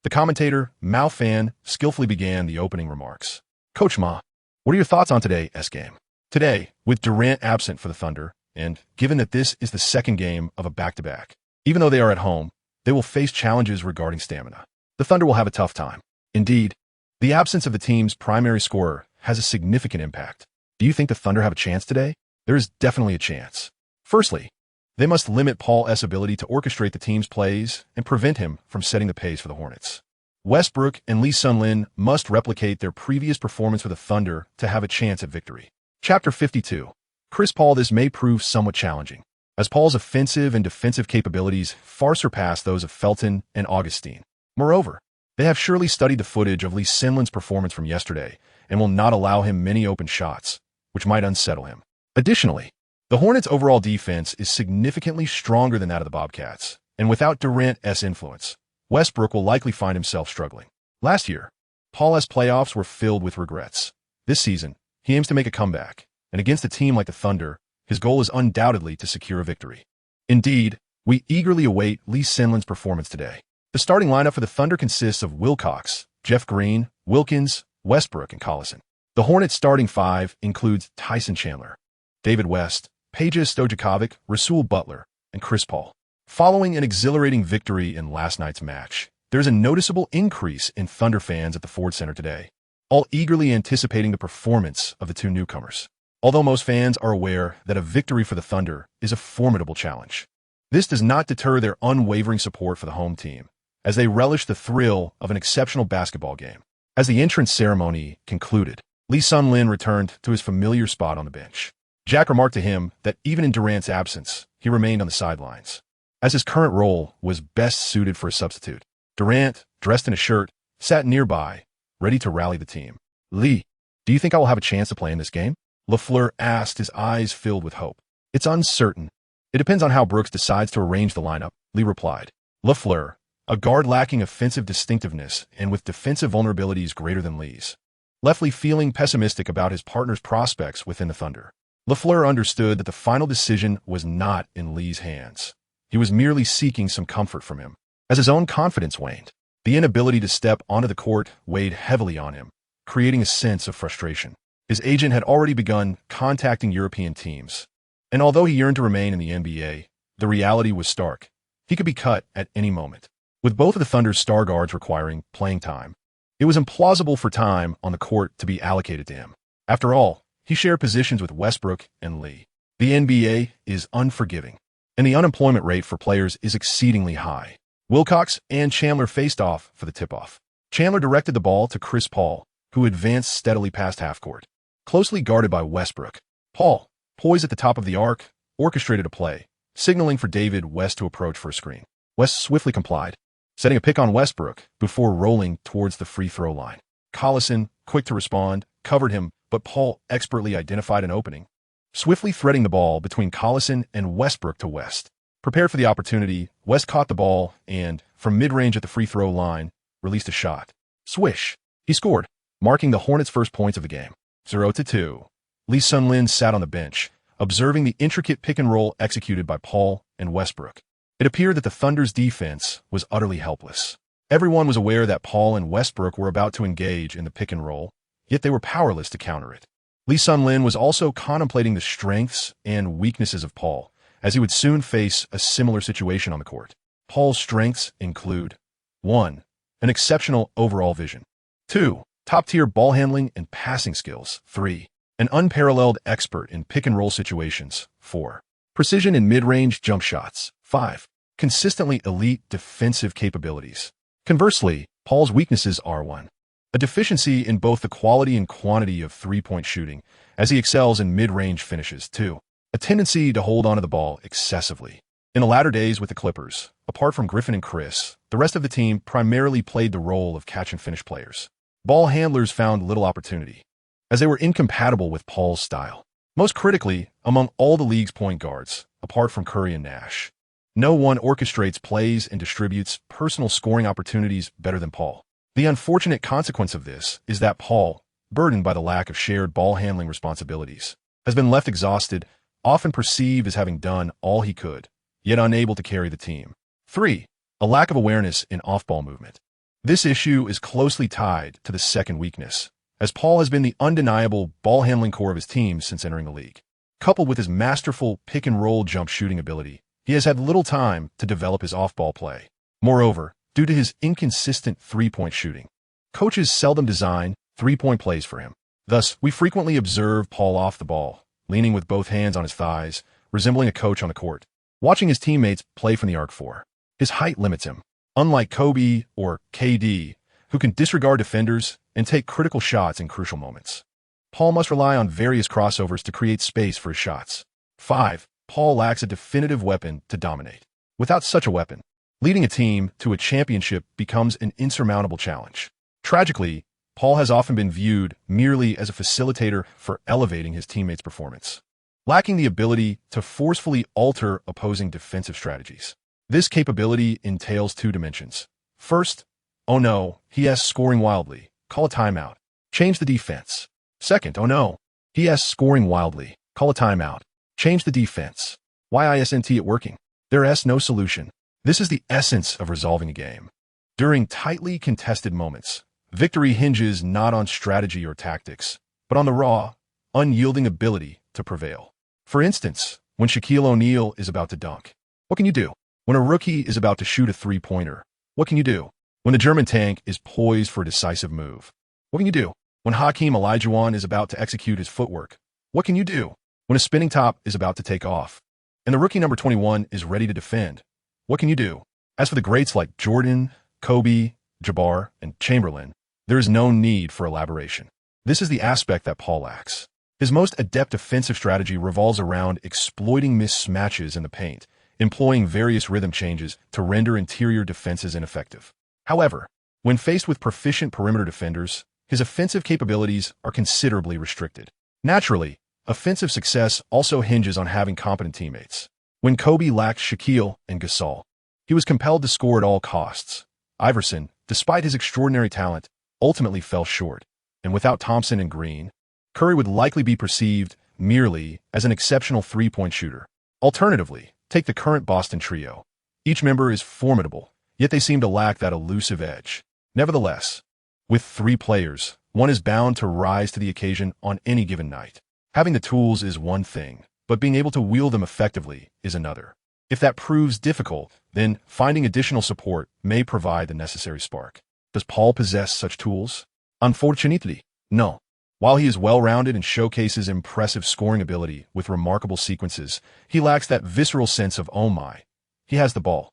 The commentator, Mao Fan, skillfully began the opening remarks. Coach Ma, what are your thoughts on today's game? Today, with Durant absent for the Thunder, and given that this is the second game of a back-to-back, even though they are at home, they will face challenges regarding stamina. The Thunder will have a tough time. Indeed, the absence of the team's primary scorer has a significant impact. Do you think the Thunder have a chance today? There is definitely a chance. Firstly, they must limit Paul's ability to orchestrate the team's plays and prevent him from setting the pace for the Hornets. Westbrook and Lee Sun-lin must replicate their previous performance for the Thunder to have a chance at victory. Chapter 52. Chris Paul. This may prove somewhat challenging, as Paul's offensive and defensive capabilities far surpass those of Felton and Augustine. Moreover, they have surely studied the footage of Lee Sun-lin's performance from yesterday and will not allow him many open shots, which might unsettle him. Additionally, the Hornets' overall defense is significantly stronger than that of the Bobcats, and without Durant's influence, Westbrook will likely find himself struggling. Last year, Paul's playoffs were filled with regrets. This season, he aims to make a comeback, and against a team like the Thunder, his goal is undoubtedly to secure a victory. Indeed, we eagerly await Lee Sun-lin's performance today. The starting lineup for the Thunder consists of Wilcox, Jeff Green, Wilkins, Westbrook, and Collison. The Hornets' starting five includes Tyson Chandler, David West, Peja Stojakovic, Rasul Butler, and Chris Paul. Following an exhilarating victory in last night's match, there's a noticeable increase in Thunder fans at the Ford Center today, all eagerly anticipating the performance of the two newcomers. Although most fans are aware that a victory for the Thunder is a formidable challenge, this does not deter their unwavering support for the home team, as they relish the thrill of an exceptional basketball game. As the entrance ceremony concluded, Lee Sun-lin returned to his familiar spot on the bench. Jack remarked to him that even in Durant's absence, he remained on the sidelines, as his current role was best suited for a substitute. Durant, dressed in a shirt, sat nearby, ready to rally the team. Lee, do you think I will have a chance to play in this game? LaFleur asked, his eyes filled with hope. It's uncertain. It depends on how Brooks decides to arrange the lineup, Lee replied. LaFleur, a guard lacking offensive distinctiveness and with defensive vulnerabilities greater than Lee's, left Lee feeling pessimistic about his partner's prospects within the Thunder. LaFleur understood that the final decision was not in Lee's hands. He was merely seeking some comfort from him. As his own confidence waned, the inability to step onto the court weighed heavily on him, creating a sense of frustration. His agent had already begun contacting European teams, and although he yearned to remain in the NBA, the reality was stark. He could be cut at any moment. With both of the Thunder's star guards requiring playing time, it was implausible for time on the court to be allocated to him. After all, he shared positions with Westbrook and Lee. The NBA is unforgiving, and the unemployment rate for players is exceedingly high. Wilcox and Chandler faced off for the tip-off. Chandler directed the ball to Chris Paul, who advanced steadily past half-court, closely guarded by Westbrook. Paul, poised at the top of the arc, orchestrated a play, signaling for David West to approach for a screen. West swiftly complied, setting a pick on Westbrook before rolling towards the free-throw line. Collison, quick to respond, covered him, but Paul expertly identified an opening, swiftly threading the ball between Collison and Westbrook to West. Prepared for the opportunity, West caught the ball and, from mid-range at the free-throw line, released a shot. Swish! He scored, marking the Hornets' first points of the game. 0-2. Lee Sun-lin sat on the bench, observing the intricate pick-and-roll executed by Paul and Westbrook. It appeared that the Thunder's defense was utterly helpless. Everyone was aware that Paul and Westbrook were about to engage in the pick and roll, yet they were powerless to counter it. Lee Sun-lin was also contemplating the strengths and weaknesses of Paul, as he would soon face a similar situation on the court. Paul's strengths include 1. An exceptional overall vision. 2. Top-tier ball handling and passing skills. 3. An unparalleled expert in pick-and-roll situations. 4. Precision in mid-range jump shots. 5. Consistently elite defensive capabilities. Conversely, Paul's weaknesses are 1. A deficiency in both the quality and quantity of three-point shooting, as he excels in mid-range finishes. 2. A tendency to hold onto the ball excessively. In the latter days with the Clippers, apart from Griffin and Chris, the rest of the team primarily played the role of catch-and-finish players. Ball handlers found little opportunity, as they were incompatible with Paul's style. Most critically, among all the league's point guards, apart from Curry and Nash, no one orchestrates plays and distributes personal scoring opportunities better than Paul. The unfortunate consequence of this is that Paul, burdened by the lack of shared ball handling responsibilities, has been left exhausted, often perceived as having done all he could, yet unable to carry the team. 3. A lack of awareness in off-ball movement. This issue is closely tied to the second weakness, as Paul has been the undeniable ball-handling core of his team since entering the league. Coupled with his masterful pick-and-roll jump shooting ability, he has had little time to develop his off-ball play. Moreover, due to his inconsistent three-point shooting, coaches seldom design three-point plays for him. Thus, we frequently observe Paul off the ball, leaning with both hands on his thighs, resembling a coach on the court, watching his teammates play from the arc four. His height limits him. Unlike Kobe or KD, who can disregard defenders and take critical shots in crucial moments, Paul must rely on various crossovers to create space for his shots. 5. Paul lacks a definitive weapon to dominate. Without such a weapon, leading a team to a championship becomes an insurmountable challenge. Tragically, Paul has often been viewed merely as a facilitator for elevating his teammates' performance, lacking the ability to forcefully alter opposing defensive strategies. This capability entails two dimensions. First, oh no, he is scoring wildly. Call a timeout. Change the defense. Second, oh no, he is scoring wildly. Call a timeout. Change the defense. Why isn't it working? There is no solution. This is the essence of resolving a game. During tightly contested moments, victory hinges not on strategy or tactics, but on the raw, unyielding ability to prevail. For instance, when Shaquille O'Neal is about to dunk, what can you do? When a rookie is about to shoot a three-pointer, what can you do? When the German tank is poised for a decisive move, what can you do? When Hakeem Olajuwon is about to execute his footwork, what can you do? When a spinning top is about to take off, and the rookie number 21 is ready to defend, what can you do? As for the greats like Jordan, Kobe, Jabbar, and Chamberlain, there is no need for elaboration. This is the aspect that Paul lacks. His most adept defensive strategy revolves around exploiting mismatches in the paint, employing various rhythm changes to render interior defenses ineffective. However, when faced with proficient perimeter defenders, his offensive capabilities are considerably restricted. Naturally, offensive success also hinges on having competent teammates. When Kobe lacked Shaquille and Gasol, he was compelled to score at all costs. Iverson, despite his extraordinary talent, ultimately fell short, and without Thompson and Green, Curry would likely be perceived merely as an exceptional three-point shooter. Alternatively, take the current Boston trio. Each member is formidable, yet they seem to lack that elusive edge. Nevertheless, with three players, one is bound to rise to the occasion on any given night. Having the tools is one thing, but being able to wield them effectively is another. If that proves difficult, then finding additional support may provide the necessary spark. Does Paul possess such tools? Unfortunately, no. While he is well-rounded and showcases impressive scoring ability with remarkable sequences, he lacks that visceral sense of, oh my, he has the ball.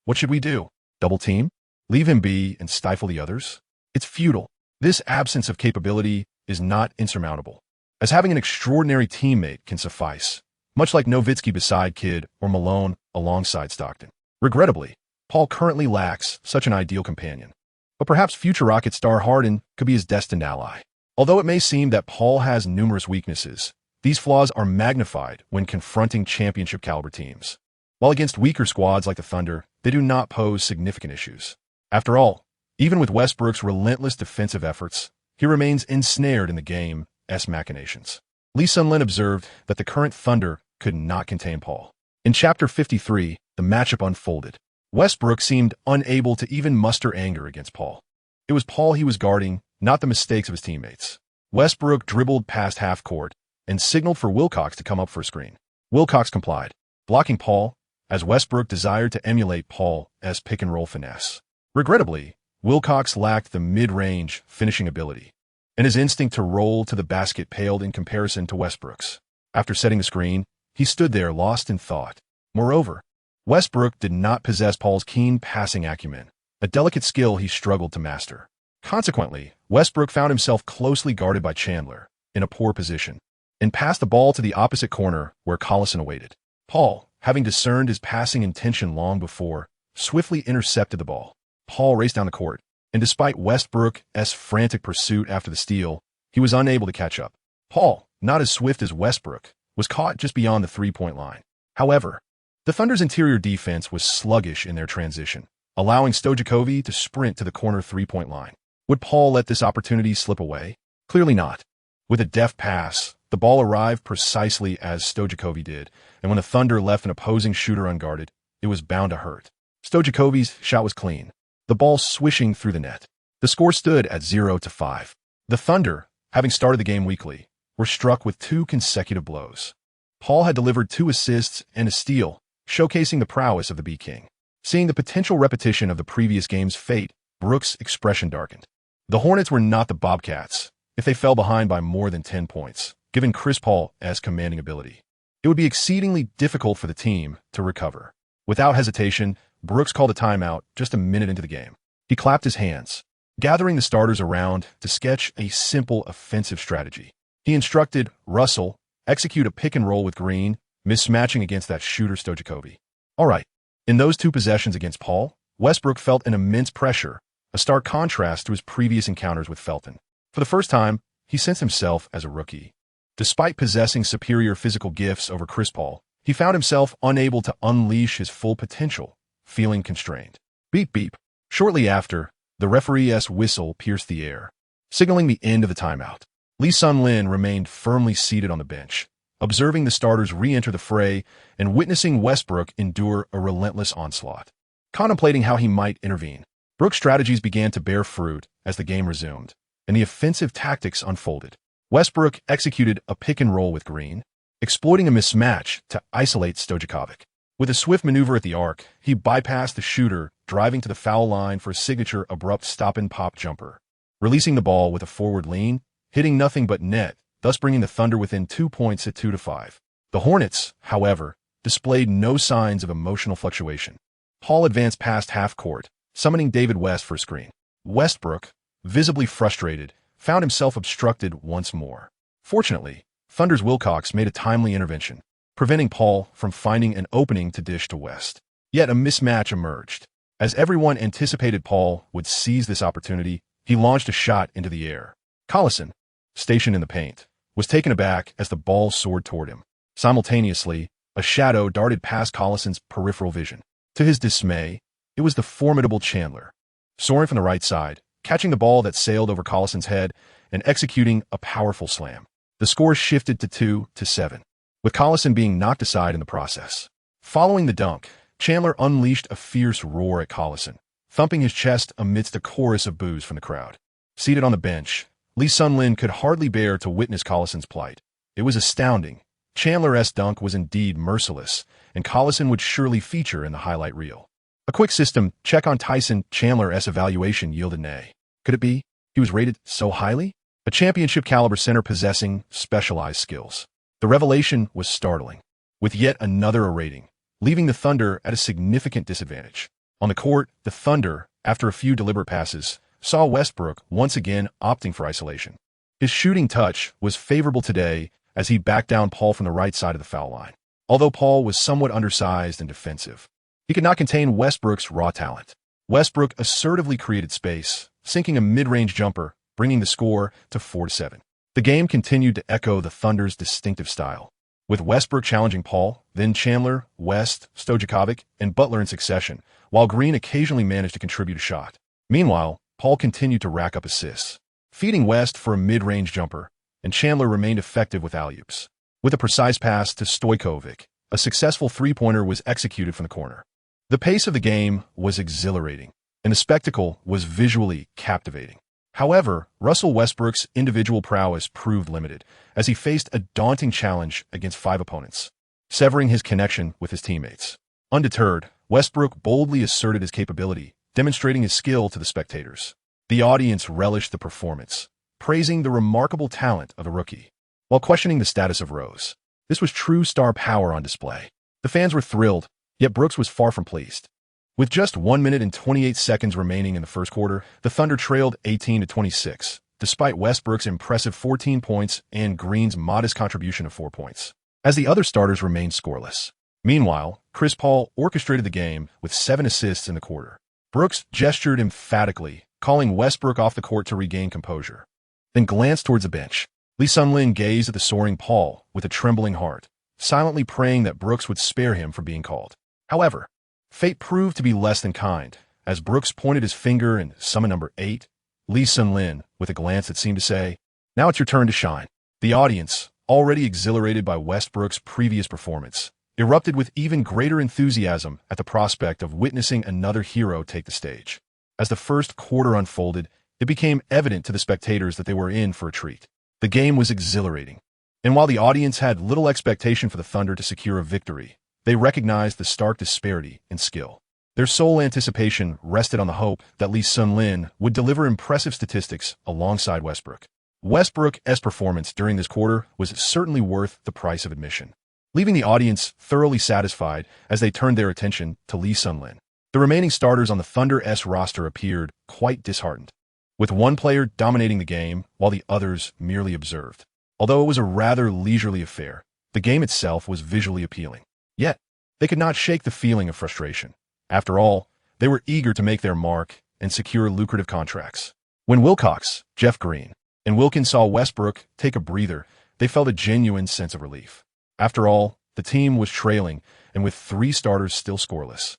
What should we do? Double team? Leave him be and stifle the others? It's futile. This absence of capability is not insurmountable, as having an extraordinary teammate can suffice, much like Nowitzki beside Kidd or Malone alongside Stockton. Regrettably, Paul currently lacks such an ideal companion, but perhaps future Rocket star Harden could be his destined ally. Although it may seem that Paul has numerous weaknesses, these flaws are magnified when confronting championship-caliber teams. While against weaker squads like the Thunder, they do not pose significant issues. After all, even with Westbrook's relentless defensive efforts, he remains ensnared in the game's machinations. Lee Sun-lin observed that the current Thunder could not contain Paul. In Chapter 53, the matchup unfolded. Westbrook seemed unable to even muster anger against Paul. It was Paul he was guarding, not the mistakes of his teammates. Westbrook dribbled past half court and signaled for Wilcox to come up for a screen. Wilcox complied, blocking Paul, as Westbrook desired to emulate Paul's pick-and-roll finesse. Regrettably, Wilcox lacked the mid-range finishing ability, and his instinct to roll to the basket paled in comparison to Westbrook's. After setting the screen, he stood there lost in thought. Moreover, Westbrook did not possess Paul's keen passing acumen, a delicate skill he struggled to master. Consequently, Westbrook found himself closely guarded by Chandler, in a poor position, and passed the ball to the opposite corner where Collison awaited. Paul, having discerned his passing intention long before, swiftly intercepted the ball. Paul raced down the court, and despite Westbrook's frantic pursuit after the steal, he was unable to catch up. Paul, not as swift as Westbrook, was caught just beyond the three-point line. However, the Thunder's interior defense was sluggish in their transition, allowing Stojakovic to sprint to the corner three-point line. Would Paul let this opportunity slip away? Clearly not. With a deft pass, the ball arrived precisely as Stojakovic did, and when the Thunder left an opposing shooter unguarded, it was bound to hurt. Stojakovic's shot was clean, the ball swishing through the net. The score stood at 0-5. The Thunder, having started the game weakly, were struck with 2 consecutive blows. Paul had delivered 2 assists and a steal, showcasing the prowess of the B-King. Seeing the potential repetition of the previous game's fate, Brooks' expression darkened. The Hornets were not the Bobcats if they fell behind by more than 10 points, given Chris Paul's commanding ability. It would be exceedingly difficult for the team to recover. Without hesitation, Brooks called a timeout just a minute into the game. He clapped his hands, gathering the starters around to sketch a simple offensive strategy. He instructed Russell, execute a pick and roll with Green, mismatching against that shooter Stojakovic. All right. In those 2 possessions against Paul, Westbrook felt an immense pressure, a stark contrast to his previous encounters with Felton. For the first time, he sensed himself as a rookie. Despite possessing superior physical gifts over Chris Paul, he found himself unable to unleash his full potential, feeling constrained. Beep beep. Shortly after, the referee's whistle pierced the air, signaling the end of the timeout. Lee Sun-Lin remained firmly seated on the bench, observing the starters re-enter the fray and witnessing Westbrook endure a relentless onslaught. Contemplating how he might intervene, Brooks' strategies began to bear fruit as the game resumed, and the offensive tactics unfolded. Westbrook executed a pick-and-roll with Green, exploiting a mismatch to isolate Stojakovic. With a swift maneuver at the arc, he bypassed the shooter, driving to the foul line for a signature abrupt stop-and-pop jumper, releasing the ball with a forward lean, hitting nothing but net, thus bringing the Thunder within 2 points at 2-5. The Hornets, however, displayed no signs of emotional fluctuation. Paul advanced past half court, summoning David West for a screen. Westbrook, visibly frustrated, found himself obstructed once more. Fortunately, Thunder's Wilcox made a timely intervention, preventing Paul from finding an opening to dish to West. Yet a mismatch emerged. As everyone anticipated Paul would seize this opportunity, he launched a shot into the air. Collison, stationed in the paint, was taken aback as the ball soared toward him. Simultaneously, a shadow darted past Collison's peripheral vision. To his dismay, it was the formidable Chandler, soaring from the right side, catching the ball that sailed over Collison's head and executing a powerful slam. The score shifted to 2-7, with Collison being knocked aside in the process. Following the dunk, Chandler unleashed a fierce roar at Collison, thumping his chest amidst a chorus of boos from the crowd. Seated on the bench, Lee Sun-Lin could hardly bear to witness Collison's plight. It was astounding. Chandler's dunk was indeed merciless, and Collison would surely feature in the highlight reel. A quick system check on Tyson Chandler's evaluation yielded nay. Could it be he was rated so highly? A championship-caliber center possessing specialized skills. The revelation was startling, with yet another rating, leaving the Thunder at a significant disadvantage. On the court, the Thunder, after a few deliberate passes, saw Westbrook once again opting for isolation. His shooting touch was favorable today as he backed down Paul from the right side of the foul line. Although Paul was somewhat undersized and defensive, he could not contain Westbrook's raw talent. Westbrook assertively created space, sinking a mid-range jumper, bringing the score to 4-7. The game continued to echo the Thunder's distinctive style, with Westbrook challenging Paul, then Chandler, West, Stojakovic, and Butler in succession, while Green occasionally managed to contribute a shot. Meanwhile, Paul continued to rack up assists, feeding West for a mid-range jumper, and Chandler remained effective with alley-oops. With a precise pass to Stojakovic, a successful three-pointer was executed from the corner. The pace of the game was exhilarating, and the spectacle was visually captivating. However, Russell Westbrook's individual prowess proved limited, as he faced a daunting challenge against 5 opponents, severing his connection with his teammates. Undeterred, Westbrook boldly asserted his capability, demonstrating his skill to the spectators. The audience relished the performance, praising the remarkable talent of the rookie, while questioning the status of Rose. This was true star power on display. The fans were thrilled, yet Brooks was far from pleased. With just 1 minute and 28 seconds remaining in the first quarter, the Thunder trailed 18-26, despite Westbrook's impressive 14 points and Green's modest contribution of 4 points, as the other starters remained scoreless. Meanwhile, Chris Paul orchestrated the game with 7 assists in the quarter. Brooks gestured emphatically, calling Westbrook off the court to regain composure, then glanced towards the bench. Lee Sun-lin gazed at the soaring Paul with a trembling heart, silently praying that Brooks would spare him from being called. However, fate proved to be less than kind, as Brooks pointed his finger and summoned number 8, Lee Sun-lin, with a glance that seemed to say, "Now it's your turn to shine." The audience, already exhilarated by Westbrook's previous performance, erupted with even greater enthusiasm at the prospect of witnessing another hero take the stage. As the first quarter unfolded, it became evident to the spectators that they were in for a treat. The game was exhilarating, and while the audience had little expectation for the Thunder to secure a victory, they recognized the stark disparity in skill. Their sole anticipation rested on the hope that Lee Sun-lin would deliver impressive statistics alongside Westbrook. Westbrook's performance during this quarter was certainly worth the price of admission, leaving the audience thoroughly satisfied as they turned their attention to Lee Sun-lin. The remaining starters on the Thunder's roster appeared quite disheartened, with one player dominating the game while the others merely observed. Although it was a rather leisurely affair, the game itself was visually appealing. Yet, they could not shake the feeling of frustration. After all, they were eager to make their mark and secure lucrative contracts. When Wilcox, Jeff Green, and Wilkins saw Westbrook take a breather, they felt a genuine sense of relief. After all, the team was trailing, and with 3 starters still scoreless,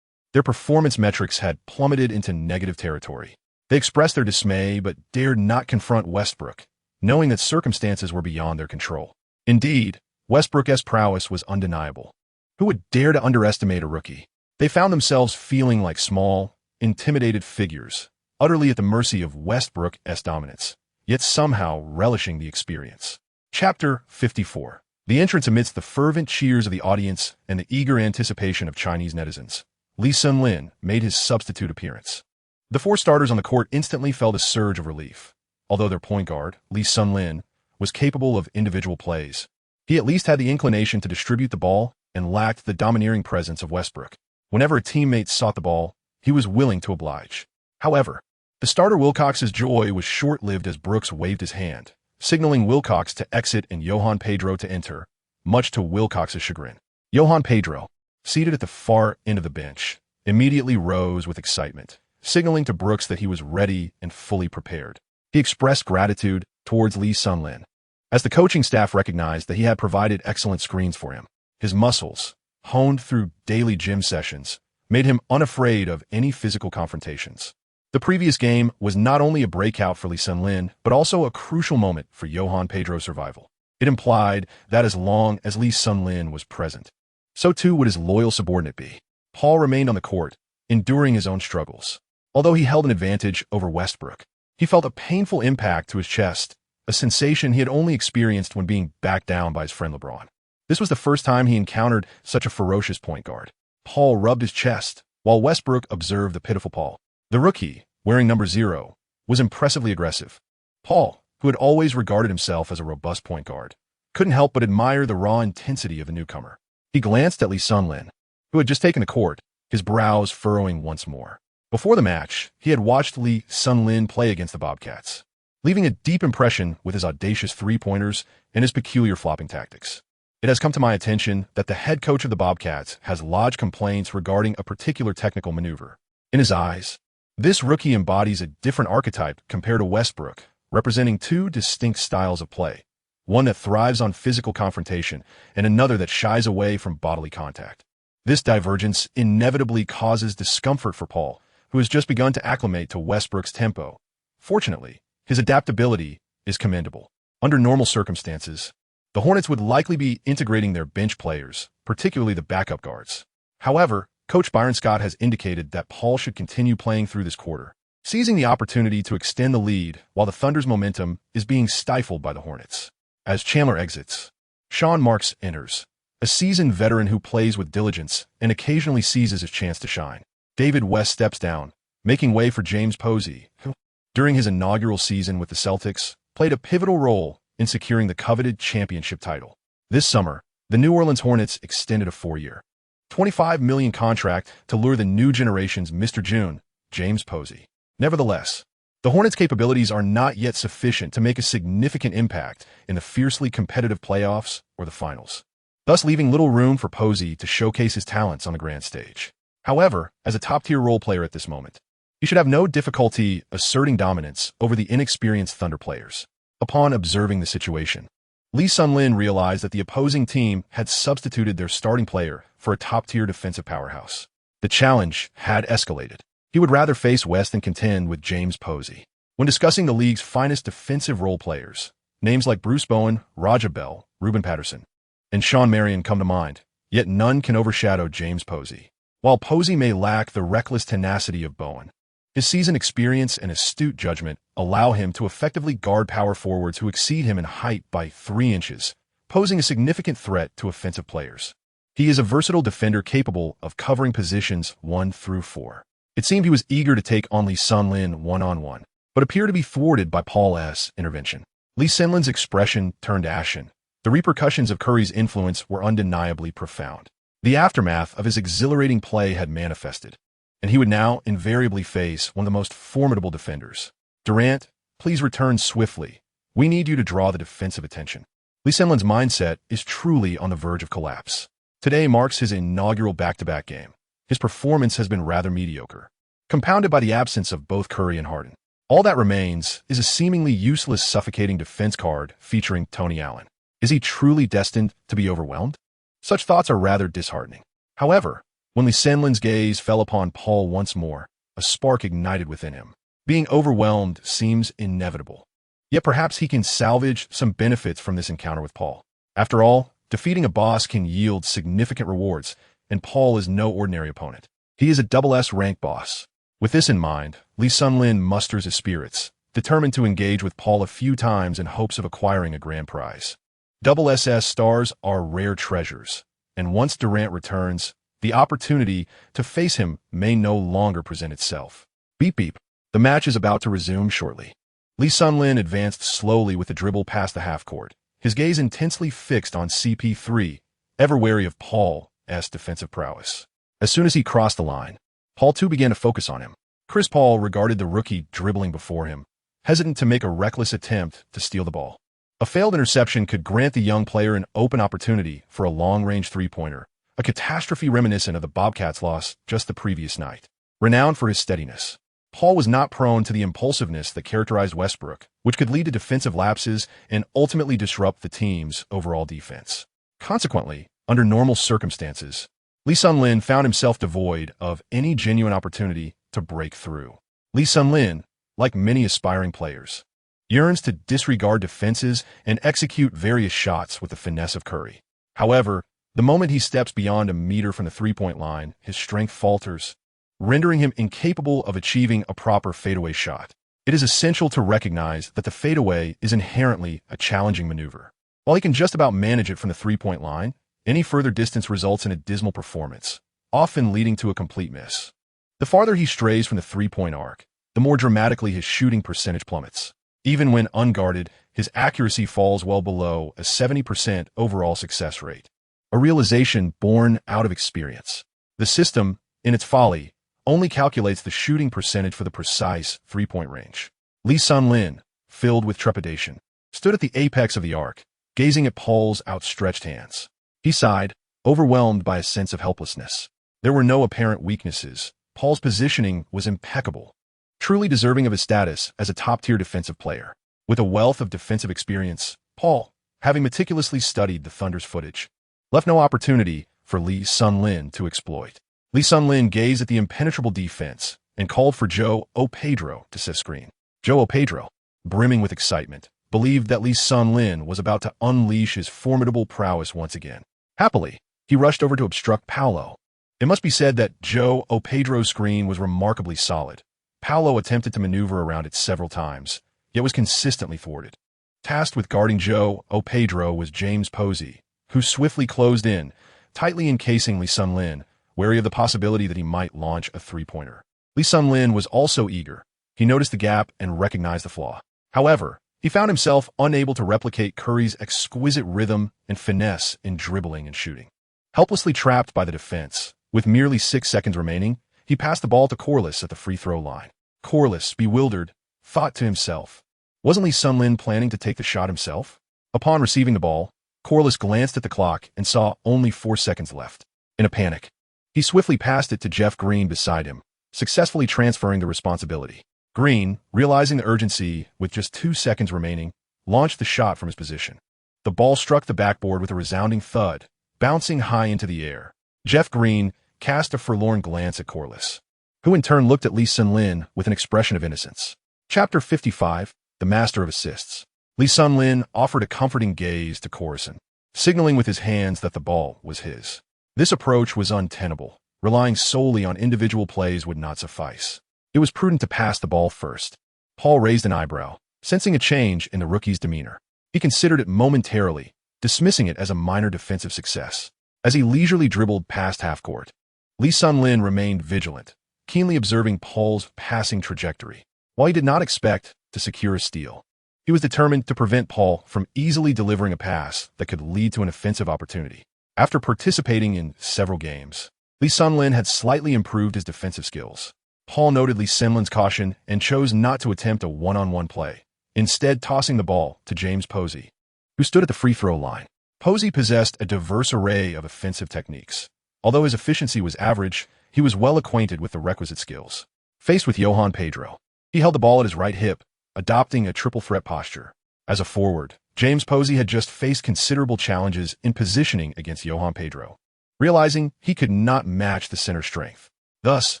their performance metrics had plummeted into negative territory. They expressed their dismay but dared not confront Westbrook, knowing that circumstances were beyond their control. Indeed, Westbrook's prowess was undeniable. Who would dare to underestimate a rookie? They found themselves feeling like small, intimidated figures, utterly at the mercy of Westbrook's dominance, yet somehow relishing the experience. Chapter 54. The entrance amidst the fervent cheers of the audience and the eager anticipation of Chinese netizens. Lee Sun-lin made his substitute appearance. The 4 starters on the court instantly felt a surge of relief. Although their point guard, Lee Sun-lin, was capable of individual plays, he at least had the inclination to distribute the ball and lacked the domineering presence of Westbrook. Whenever a teammate sought the ball, he was willing to oblige. However, the starter Wilcox's joy was short-lived as Brooks waved his hand, signaling Wilcox to exit and Johan Pedro to enter, much to Wilcox's chagrin. Johan Pedro, seated at the far end of the bench, immediately rose with excitement, signaling to Brooks that he was ready and fully prepared. He expressed gratitude towards Lee Sun-lin, as the coaching staff recognized that he had provided excellent screens for him. His muscles, honed through daily gym sessions, made him unafraid of any physical confrontations. The previous game was not only a breakout for Lee Sun-lin, but also a crucial moment for Johan Pedro's survival. It implied that as long as Lee Sun-lin was present, so too would his loyal subordinate be. Paul remained on the court, enduring his own struggles. Although he held an advantage over Westbrook, he felt a painful impact to his chest, a sensation he had only experienced when being backed down by his friend LeBron. This was the first time he encountered such a ferocious point guard. Paul rubbed his chest, while Westbrook observed the pitiful Paul. The rookie, wearing number 0, was impressively aggressive. Paul, who had always regarded himself as a robust point guard, couldn't help but admire the raw intensity of the newcomer. He glanced at Lee Sun-lin, who had just taken the court, his brows furrowing once more. Before the match, he had watched Lee Sun-lin play against the Bobcats, leaving a deep impression with his audacious three-pointers and his peculiar flopping tactics. It has come to my attention that the head coach of the Bobcats has lodged complaints regarding a particular technical maneuver. In his eyes, this rookie embodies a different archetype compared to Westbrook, representing 2 distinct styles of play, one that thrives on physical confrontation and another that shies away from bodily contact. This divergence inevitably causes discomfort for Paul, who has just begun to acclimate to Westbrook's tempo. Fortunately, his adaptability is commendable. Under normal circumstances, the Hornets would likely be integrating their bench players, particularly the backup guards. However, Coach Byron Scott has indicated that Paul should continue playing through this quarter, seizing the opportunity to extend the lead while the Thunder's momentum is being stifled by the Hornets. As Chandler exits, Sean Marks enters, a seasoned veteran who plays with diligence and occasionally seizes his chance to shine. David West steps down, making way for James Posey, who, during his inaugural season with the Celtics, played a pivotal role in securing the coveted championship title. This summer, the New Orleans Hornets extended a 4-year, $25 million contract to lure the new generation's Mr. June, James Posey. Nevertheless, the Hornets' capabilities are not yet sufficient to make a significant impact in the fiercely competitive playoffs or the finals, thus leaving little room for Posey to showcase his talents on the grand stage. However, as a top-tier role player at this moment, he should have no difficulty asserting dominance over the inexperienced Thunder players. Upon observing the situation, Lee Sun-Lin realized that the opposing team had substituted their starting player for a top-tier defensive powerhouse. The challenge had escalated. He would rather face West than contend with James Posey. When discussing the league's finest defensive role players, names like Bruce Bowen, Raja Bell, Ruben Patterson, and Sean Marion come to mind, yet none can overshadow James Posey. While Posey may lack the reckless tenacity of Bowen, his seasoned experience and astute judgment allow him to effectively guard power forwards who exceed him in height by 3 inches, posing a significant threat to offensive players. He is a versatile defender capable of covering positions 1 through 4. It seemed he was eager to take on Lee Sun-Lin one-on-one, but appeared to be thwarted by Paul's intervention. Lee Sun-Lin's expression turned ashen. The repercussions of Curry's influence were undeniably profound. The aftermath of his exhilarating play had manifested, and he would now invariably face one of the most formidable defenders. Durant, please return swiftly. We need you to draw the defensive attention. Lee Sun-Lin's mindset is truly on the verge of collapse. Today marks his inaugural back-to-back game. His performance has been rather mediocre, compounded by the absence of both Curry and Harden. All that remains is a seemingly useless, suffocating defense card featuring Tony Allen. Is he truly destined to be overwhelmed? Such thoughts are rather disheartening. However, when Lee Sun-Lin's gaze fell upon Paul once more, a spark ignited within him. Being overwhelmed seems inevitable. Yet perhaps he can salvage some benefits from this encounter with Paul. After all, defeating a boss can yield significant rewards, and Paul is no ordinary opponent. He is a SS rank boss. With this in mind, Lee Sun-Lin musters his spirits, determined to engage with Paul a few times in hopes of acquiring a grand prize. SS stars are rare treasures, and once Durant returns, the opportunity to face him may no longer present itself. Beep beep. The match is about to resume shortly. Lee Sun-Lin advanced slowly with the dribble past the half-court, his gaze intensely fixed on CP3, ever wary of Paul's defensive prowess. As soon as he crossed the line, Paul too began to focus on him. Chris Paul regarded the rookie dribbling before him, hesitant to make a reckless attempt to steal the ball. A failed interception could grant the young player an open opportunity for a long-range three-pointer, a catastrophe reminiscent of the Bobcats' loss just the previous night. Renowned for his steadiness, Paul was not prone to the impulsiveness that characterized Westbrook, which could lead to defensive lapses and ultimately disrupt the team's overall defense. Consequently, under normal circumstances, Lee Sun-Lin found himself devoid of any genuine opportunity to break through. Lee Sun-Lin, like many aspiring players, yearns to disregard defenses and execute various shots with the finesse of Curry. However, the moment he steps beyond a meter from the three-point line, his strength falters, rendering him incapable of achieving a proper fadeaway shot. It is essential to recognize that the fadeaway is inherently a challenging maneuver. While he can just about manage it from the three-point line, any further distance results in a dismal performance, often leading to a complete miss. The farther he strays from the three-point arc, the more dramatically his shooting percentage plummets. Even when unguarded, his accuracy falls well below a 70% overall success rate. A realization born out of experience. The system, in its folly, only calculates the shooting percentage for the precise three-point range. Lee Sun-Lin, filled with trepidation, stood at the apex of the arc, gazing at Paul's outstretched hands. He sighed, overwhelmed by a sense of helplessness. There were no apparent weaknesses. Paul's positioning was impeccable, truly deserving of his status as a top-tier defensive player. With a wealth of defensive experience, Paul, having meticulously studied the Thunder's footage, left no opportunity for Lee Sun-Lin to exploit. Lee Sun-Lin gazed at the impenetrable defense and called for Joe Pedro to set screen. Joe Pedro, brimming with excitement, believed that Lee Sun-Lin was about to unleash his formidable prowess once again. Happily, he rushed over to obstruct Paolo, It must be said that Joe Pedro's screen was remarkably solid. Paolo attempted to maneuver around it several times, yet was consistently thwarted. Tasked with guarding Joe Pedro was James Posey, who swiftly closed in, tightly encasing Lee Sun-Lin, wary of the possibility that he might launch a three-pointer. Lee Sun-Lin was also eager. He noticed the gap and recognized the flaw. However, he found himself unable to replicate Curry's exquisite rhythm and finesse in dribbling and shooting. Helplessly trapped by the defense, with merely 6 seconds remaining, he passed the ball to Corliss at the free throw line. Corliss, bewildered, thought to himself, wasn't Lee Sun-Lin planning to take the shot himself? Upon receiving the ball, Corliss glanced at the clock and saw only 4 seconds left. In a panic, he swiftly passed it to Jeff Green beside him, successfully transferring the responsibility. Green, realizing the urgency with just 2 seconds remaining, launched the shot from his position. The ball struck the backboard with a resounding thud, bouncing high into the air. Jeff Green cast a forlorn glance at Corliss, who in turn looked at Lee Sun-Lin with an expression of innocence. Chapter 55, The Master of Assists. Lee Sun-Lin offered a comforting gaze to Coruscant, signaling with his hands that the ball was his. This approach was untenable. Relying solely on individual plays would not suffice. It was prudent to pass the ball first. Paul raised an eyebrow, sensing a change in the rookie's demeanor. He considered it momentarily, dismissing it as a minor defensive success. As he leisurely dribbled past half-court, Lee Sun-Lin remained vigilant, keenly observing Paul's passing trajectory. While he did not expect to secure a steal, he was determined to prevent Paul from easily delivering a pass that could lead to an offensive opportunity. After participating in several games, Lee Sun-Lin had slightly improved his defensive skills. Paul noted Lee Sun-Lin's caution and chose not to attempt a one-on-one play, instead tossing the ball to James Posey, who stood at the free throw line. Posey possessed a diverse array of offensive techniques. Although his efficiency was average, he was well acquainted with the requisite skills. Faced with Johan Pedro, he held the ball at his right hip, adopting a triple threat posture. As a forward, James Posey had just faced considerable challenges in positioning against Johan Pedro. Realizing he could not match the center's strength, thus,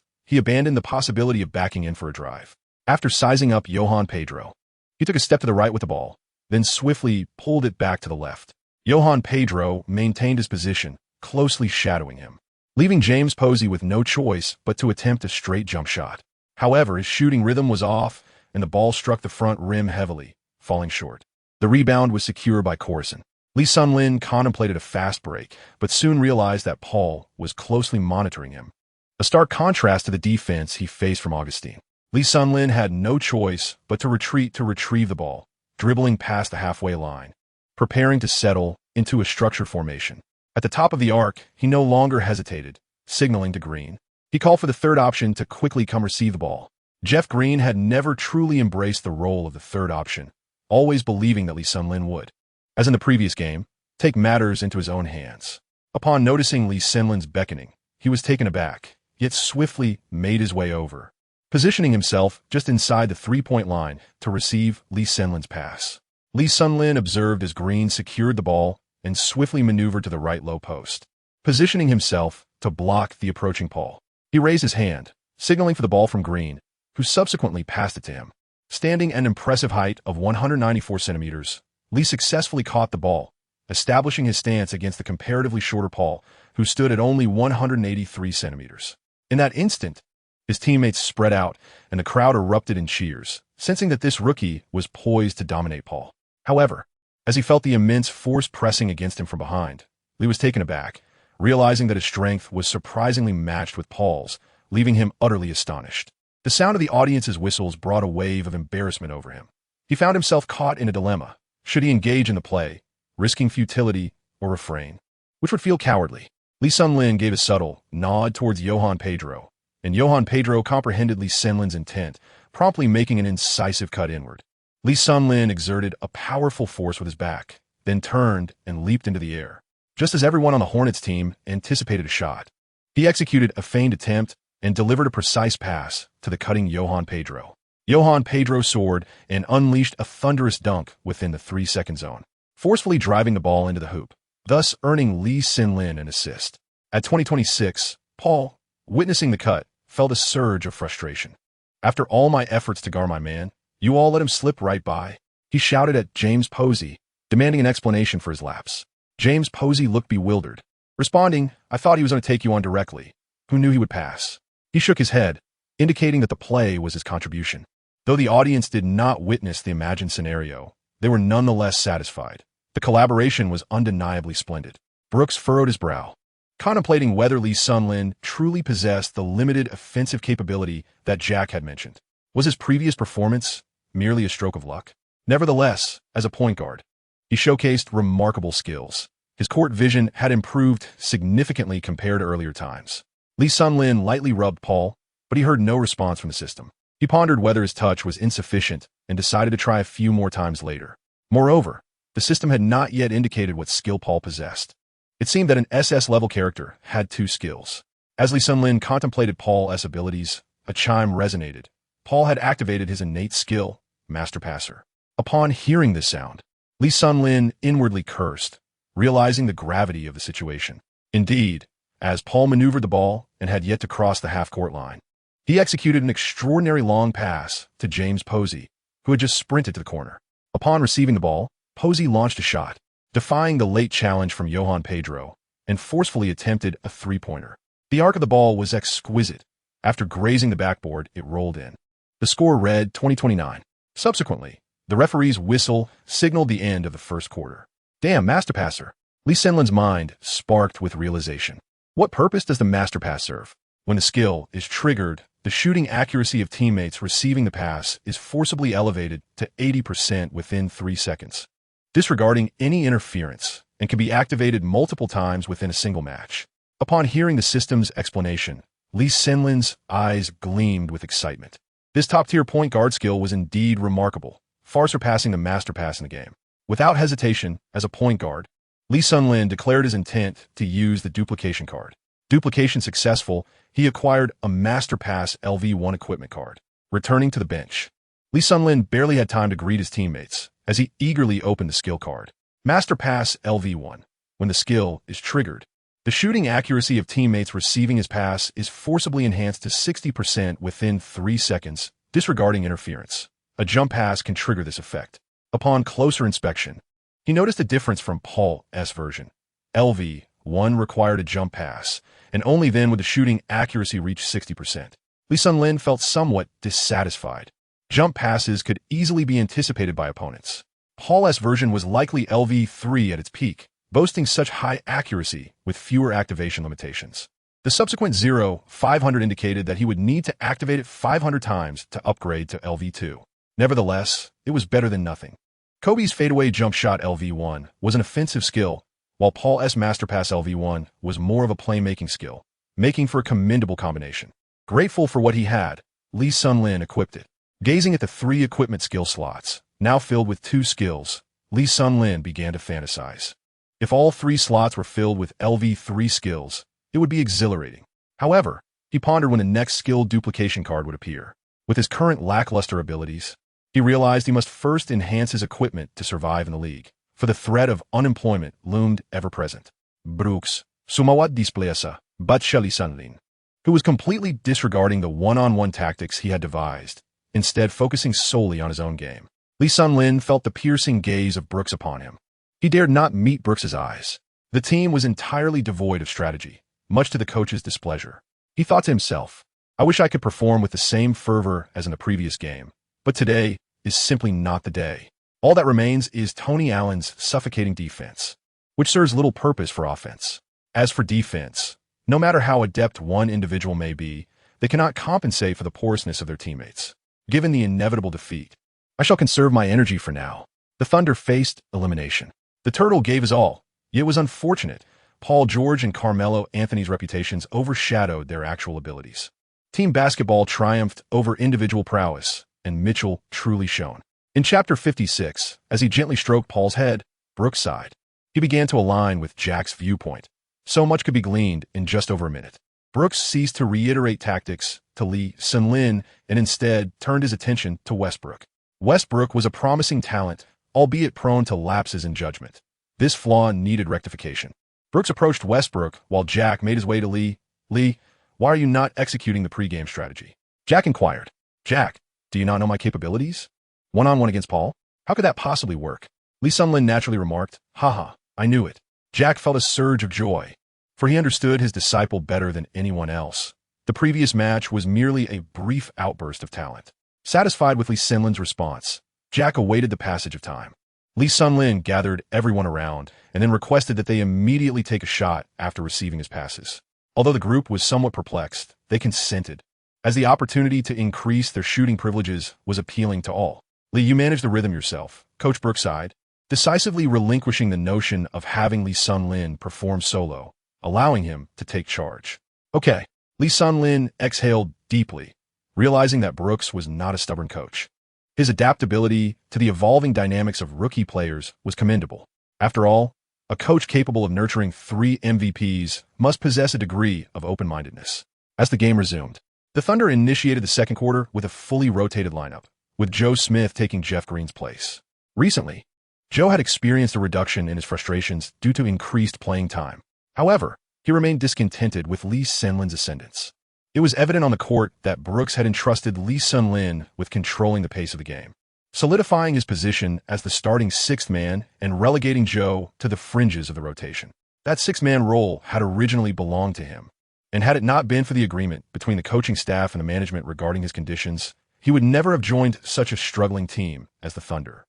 he abandoned the possibility of backing in for a drive. After sizing up Johan Pedro, he took a step to the right with the ball, then swiftly pulled it back to the left. Johan Pedro maintained his position, closely shadowing him, leaving James Posey with no choice but to attempt a straight jump shot. However, his shooting rhythm was off, and the ball struck the front rim heavily, falling short. The rebound was secured by Coruscant. Lee Sun-Lin contemplated a fast break, but soon realized that Paul was closely monitoring him. A stark contrast to the defense he faced from Augustine. Lee Sun-Lin had no choice but to retreat to retrieve the ball, dribbling past the halfway line, preparing to settle into a structured formation. At the top of the arc, he no longer hesitated, signaling to Green. He called for the third option to quickly come receive the ball. Jeff Green had never truly embraced the role of the third option, always believing that Lee Sun-Lin would, as in the previous game, take matters into his own hands. Upon noticing Lee Sun-Lin's beckoning, he was taken aback, yet swiftly made his way over, positioning himself just inside the three-point line to receive Lee Sun-Lin's pass. Lee Sun-Lin observed as Green secured the ball and swiftly maneuvered to the right low post, positioning himself to block the approaching Paul. He raised his hand, signaling for the ball from Green, who subsequently passed it to him. Standing at an impressive height of 194 centimeters, Lee successfully caught the ball, establishing his stance against the comparatively shorter Paul, who stood at only 183 centimeters. In that instant, his teammates spread out, and the crowd erupted in cheers, sensing that this rookie was poised to dominate Paul. However, as he felt the immense force pressing against him from behind, Lee was taken aback, realizing that his strength was surprisingly matched with Paul's, leaving him utterly astonished. The sound of the audience's whistles brought a wave of embarrassment over him. He found himself caught in a dilemma. Should he engage in the play, risking futility, or refrain? Which would feel cowardly? Lee Sun-Lin gave a subtle nod towards Johan Pedro, and Johan Pedro comprehended Lee Sun-Lin's intent, promptly making an incisive cut inward. Lee Sun-Lin exerted a powerful force with his back, then turned and leaped into the air. Just as everyone on the Hornets team anticipated a shot, he executed a feigned attempt and delivered a precise pass to the cutting Johan Pedro. Johan Pedro soared and unleashed a thunderous dunk within the 3-second zone, forcefully driving the ball into the hoop, thus earning Lee Sun-Lin an assist. At 2026, Paul, witnessing the cut, felt a surge of frustration. After all my efforts to guard my man, you all let him slip right by. He shouted at James Posey, demanding an explanation for his lapse. James Posey looked bewildered, responding, "I thought he was going to take you on directly. who knew he would pass. He shook his head, indicating that the play was his contribution. Though the audience did not witness the imagined scenario, they were nonetheless satisfied. The collaboration was undeniably splendid. Brooks furrowed his brow, contemplating whether Lee Sun-Lin truly possessed the limited offensive capability that Jack had mentioned. Was his previous performance merely a stroke of luck? Nevertheless, as a point guard, he showcased remarkable skills. His court vision had improved significantly compared to earlier times. Lee Sun-Lin lightly rubbed Paul, but he heard no response from the system. He pondered whether his touch was insufficient and decided to try a few more times later. Moreover, the system had not yet indicated what skill Paul possessed. It seemed that an SS-level character had 2 skills. As Lee Sun-Lin contemplated Paul's abilities, a chime resonated. Paul had activated his innate skill, Master Passer. Upon hearing this sound, Lee Sun-Lin inwardly cursed, realizing the gravity of the situation. Indeed, as Paul maneuvered the ball and had yet to cross the half-court line, he executed an extraordinary long pass to James Posey, who had just sprinted to the corner. Upon receiving the ball, Posey launched a shot, defying the late challenge from Johan Pedro, and forcefully attempted a three-pointer. The arc of the ball was exquisite. After grazing the backboard, it rolled in. The score read 20-29. Subsequently, the referee's whistle signaled the end of the first quarter. Damn, Master Passer. Lee Sun-Lin's mind sparked with realization. What purpose does the Master Pass serve? When the skill is triggered, the shooting accuracy of teammates receiving the pass is forcibly elevated to 80% within 3 seconds, disregarding any interference, and can be activated multiple times within a single match. Upon hearing the system's explanation, Lee Sun-Lin's eyes gleamed with excitement. This top-tier point guard skill was indeed remarkable, far surpassing the Master Pass in the game. Without hesitation, as a point guard, Lee Sun-Lin declared his intent to use the duplication card. Duplication successful, he acquired a Master Pass LV1 equipment card. Returning to the bench, Lee Sun-Lin barely had time to greet his teammates as he eagerly opened the skill card. Master Pass LV1. When the skill is triggered, the shooting accuracy of teammates receiving his pass is forcibly enhanced to 60% within 3 seconds, disregarding interference. A jump pass can trigger this effect. Upon closer inspection, he noticed a difference from Paul's version. LV1 required a jump pass, and only then would the shooting accuracy reach 60%. Lee Sun-Lin felt somewhat dissatisfied. Jump passes could easily be anticipated by opponents. Paul's version was likely LV3 at its peak, boasting such high accuracy with fewer activation limitations. The subsequent 0-500 indicated that he would need to activate it 500 times to upgrade to LV2. Nevertheless, it was better than nothing. Kobe's fadeaway jump shot LV1 was an offensive skill, while Paul's Master Pass LV1 was more of a playmaking skill, making for a commendable combination. Grateful for what he had, Lee Sun-Lin equipped it. Gazing at the 3 equipment skill slots, now filled with 2 skills, Lee Sun-Lin began to fantasize. If all 3 slots were filled with LV3 skills, it would be exhilarating. However, he pondered when the next skill duplication card would appear. With his current lackluster abilities, he realized he must first enhance his equipment to survive in the league, for the threat of unemployment loomed ever-present. Brooks, sumawat displacesa, batcha Lee Sun-Lin, who was completely disregarding the one-on-one tactics he had devised, instead focusing solely on his own game. Lee Sun-Lin felt the piercing gaze of Brooks upon him. He dared not meet Brooks's eyes. The team was entirely devoid of strategy, much to the coach's displeasure. He thought to himself, I wish I could perform with the same fervor as in the previous game, but today is simply not the day. All that remains is Tony Allen's suffocating defense, which serves little purpose for offense. As for defense, no matter how adept one individual may be, they cannot compensate for the porousness of their teammates. Given the inevitable defeat, I shall conserve my energy for now. The Thunder faced elimination. The Turtle gave his all, yet it was unfortunate. Paul George and Carmelo Anthony's reputations overshadowed their actual abilities. Team basketball triumphed over individual prowess, and Mitchell truly shone. In Chapter 56, as he gently stroked Paul's head, Brooks sighed. He began to align with Jack's viewpoint. So much could be gleaned in just over a minute. Brooks ceased to reiterate tactics to Lee Sun-Lin and instead turned his attention to Westbrook. Westbrook was a promising talent, albeit prone to lapses in judgment. This flaw needed rectification. Brooks approached Westbrook while Jack made his way to Lee. Lee, why are you not executing the pregame strategy? Jack inquired. Jack, do you not know my capabilities? One-on-one against Paul? How could that possibly work? Lee Sun-Lin naturally remarked, haha, I knew it. Jack felt a surge of joy. for he understood his disciple better than anyone else. The previous match was merely a brief outburst of talent. Satisfied with Lee Sunlin's response, Jack awaited the passage of time. Lee Sunlin gathered everyone around and then requested that they immediately take a shot after receiving his passes. Although the group was somewhat perplexed, they consented, as the opportunity to increase their shooting privileges was appealing to all. Lee, you manage the rhythm yourself, Coach Brooks sighed, decisively relinquishing the notion of having Lee Sunlin perform solo, allowing him to take charge. Okay. Lee Sunlin exhaled deeply, realizing that Brooks was not a stubborn coach. His adaptability to the evolving dynamics of rookie players was commendable. After all, a coach capable of nurturing 3 MVPs must possess a degree of open-mindedness. As the game resumed, the Thunder initiated the second quarter with a fully rotated lineup, with Joe Smith taking Jeff Green's place. Recently, Joe had experienced a reduction in his frustrations due to increased playing time. However, he remained discontented with Lee Sunlin's ascendance. It was evident on the court that Brooks had entrusted Lee Sunlin with controlling the pace of the game, solidifying his position as the starting 6th man and relegating Joe to the fringes of the rotation. That 6th-man role had originally belonged to him, and had it not been for the agreement between the coaching staff and the management regarding his conditions, he would never have joined such a struggling team as the Thunder.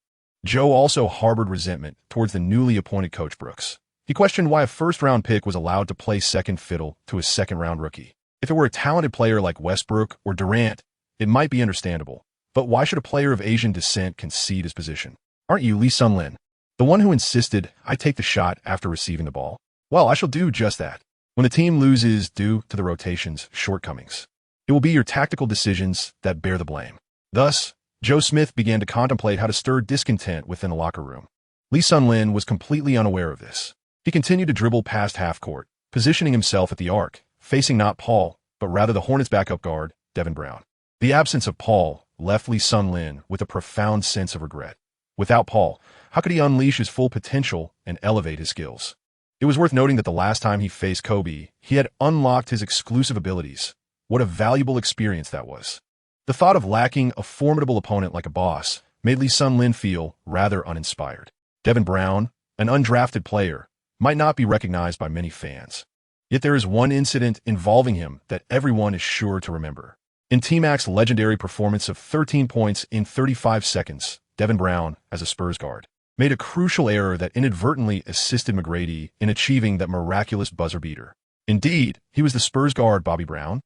Joe also harbored resentment towards the newly appointed Coach Brooks. He questioned why a first-round pick was allowed to play second fiddle to a second-round rookie. If it were a talented player like Westbrook or Durant, it might be understandable. But why should a player of Asian descent concede his position? Aren't you Lee Sunlin, the one who insisted I take the shot after receiving the ball? Well, I shall do just that. When the team loses due to the rotation's shortcomings, it will be your tactical decisions that bear the blame. Thus, Joe Smith began to contemplate how to stir discontent within the locker room. Lee Sunlin was completely unaware of this. He continued to dribble past half-court, positioning himself at the arc, facing not Paul, but rather the Hornets' backup guard, Devin Brown. The absence of Paul left Lee Sunlin with a profound sense of regret. Without Paul, how could he unleash his full potential and elevate his skills? It was worth noting that the last time he faced Kobe, he had unlocked his exclusive abilities. What a valuable experience that was. The thought of lacking a formidable opponent like a boss made Lee Sunlin feel rather uninspired. Devin Brown, an undrafted player, might not be recognized by many fans. Yet there is one incident involving him that everyone is sure to remember. In T-Mac's legendary performance of 13 points in 35 seconds, Devin Brown, as a Spurs guard, made a crucial error that inadvertently assisted McGrady in achieving that miraculous buzzer beater. Indeed, he was the Spurs guard Bobby Brown,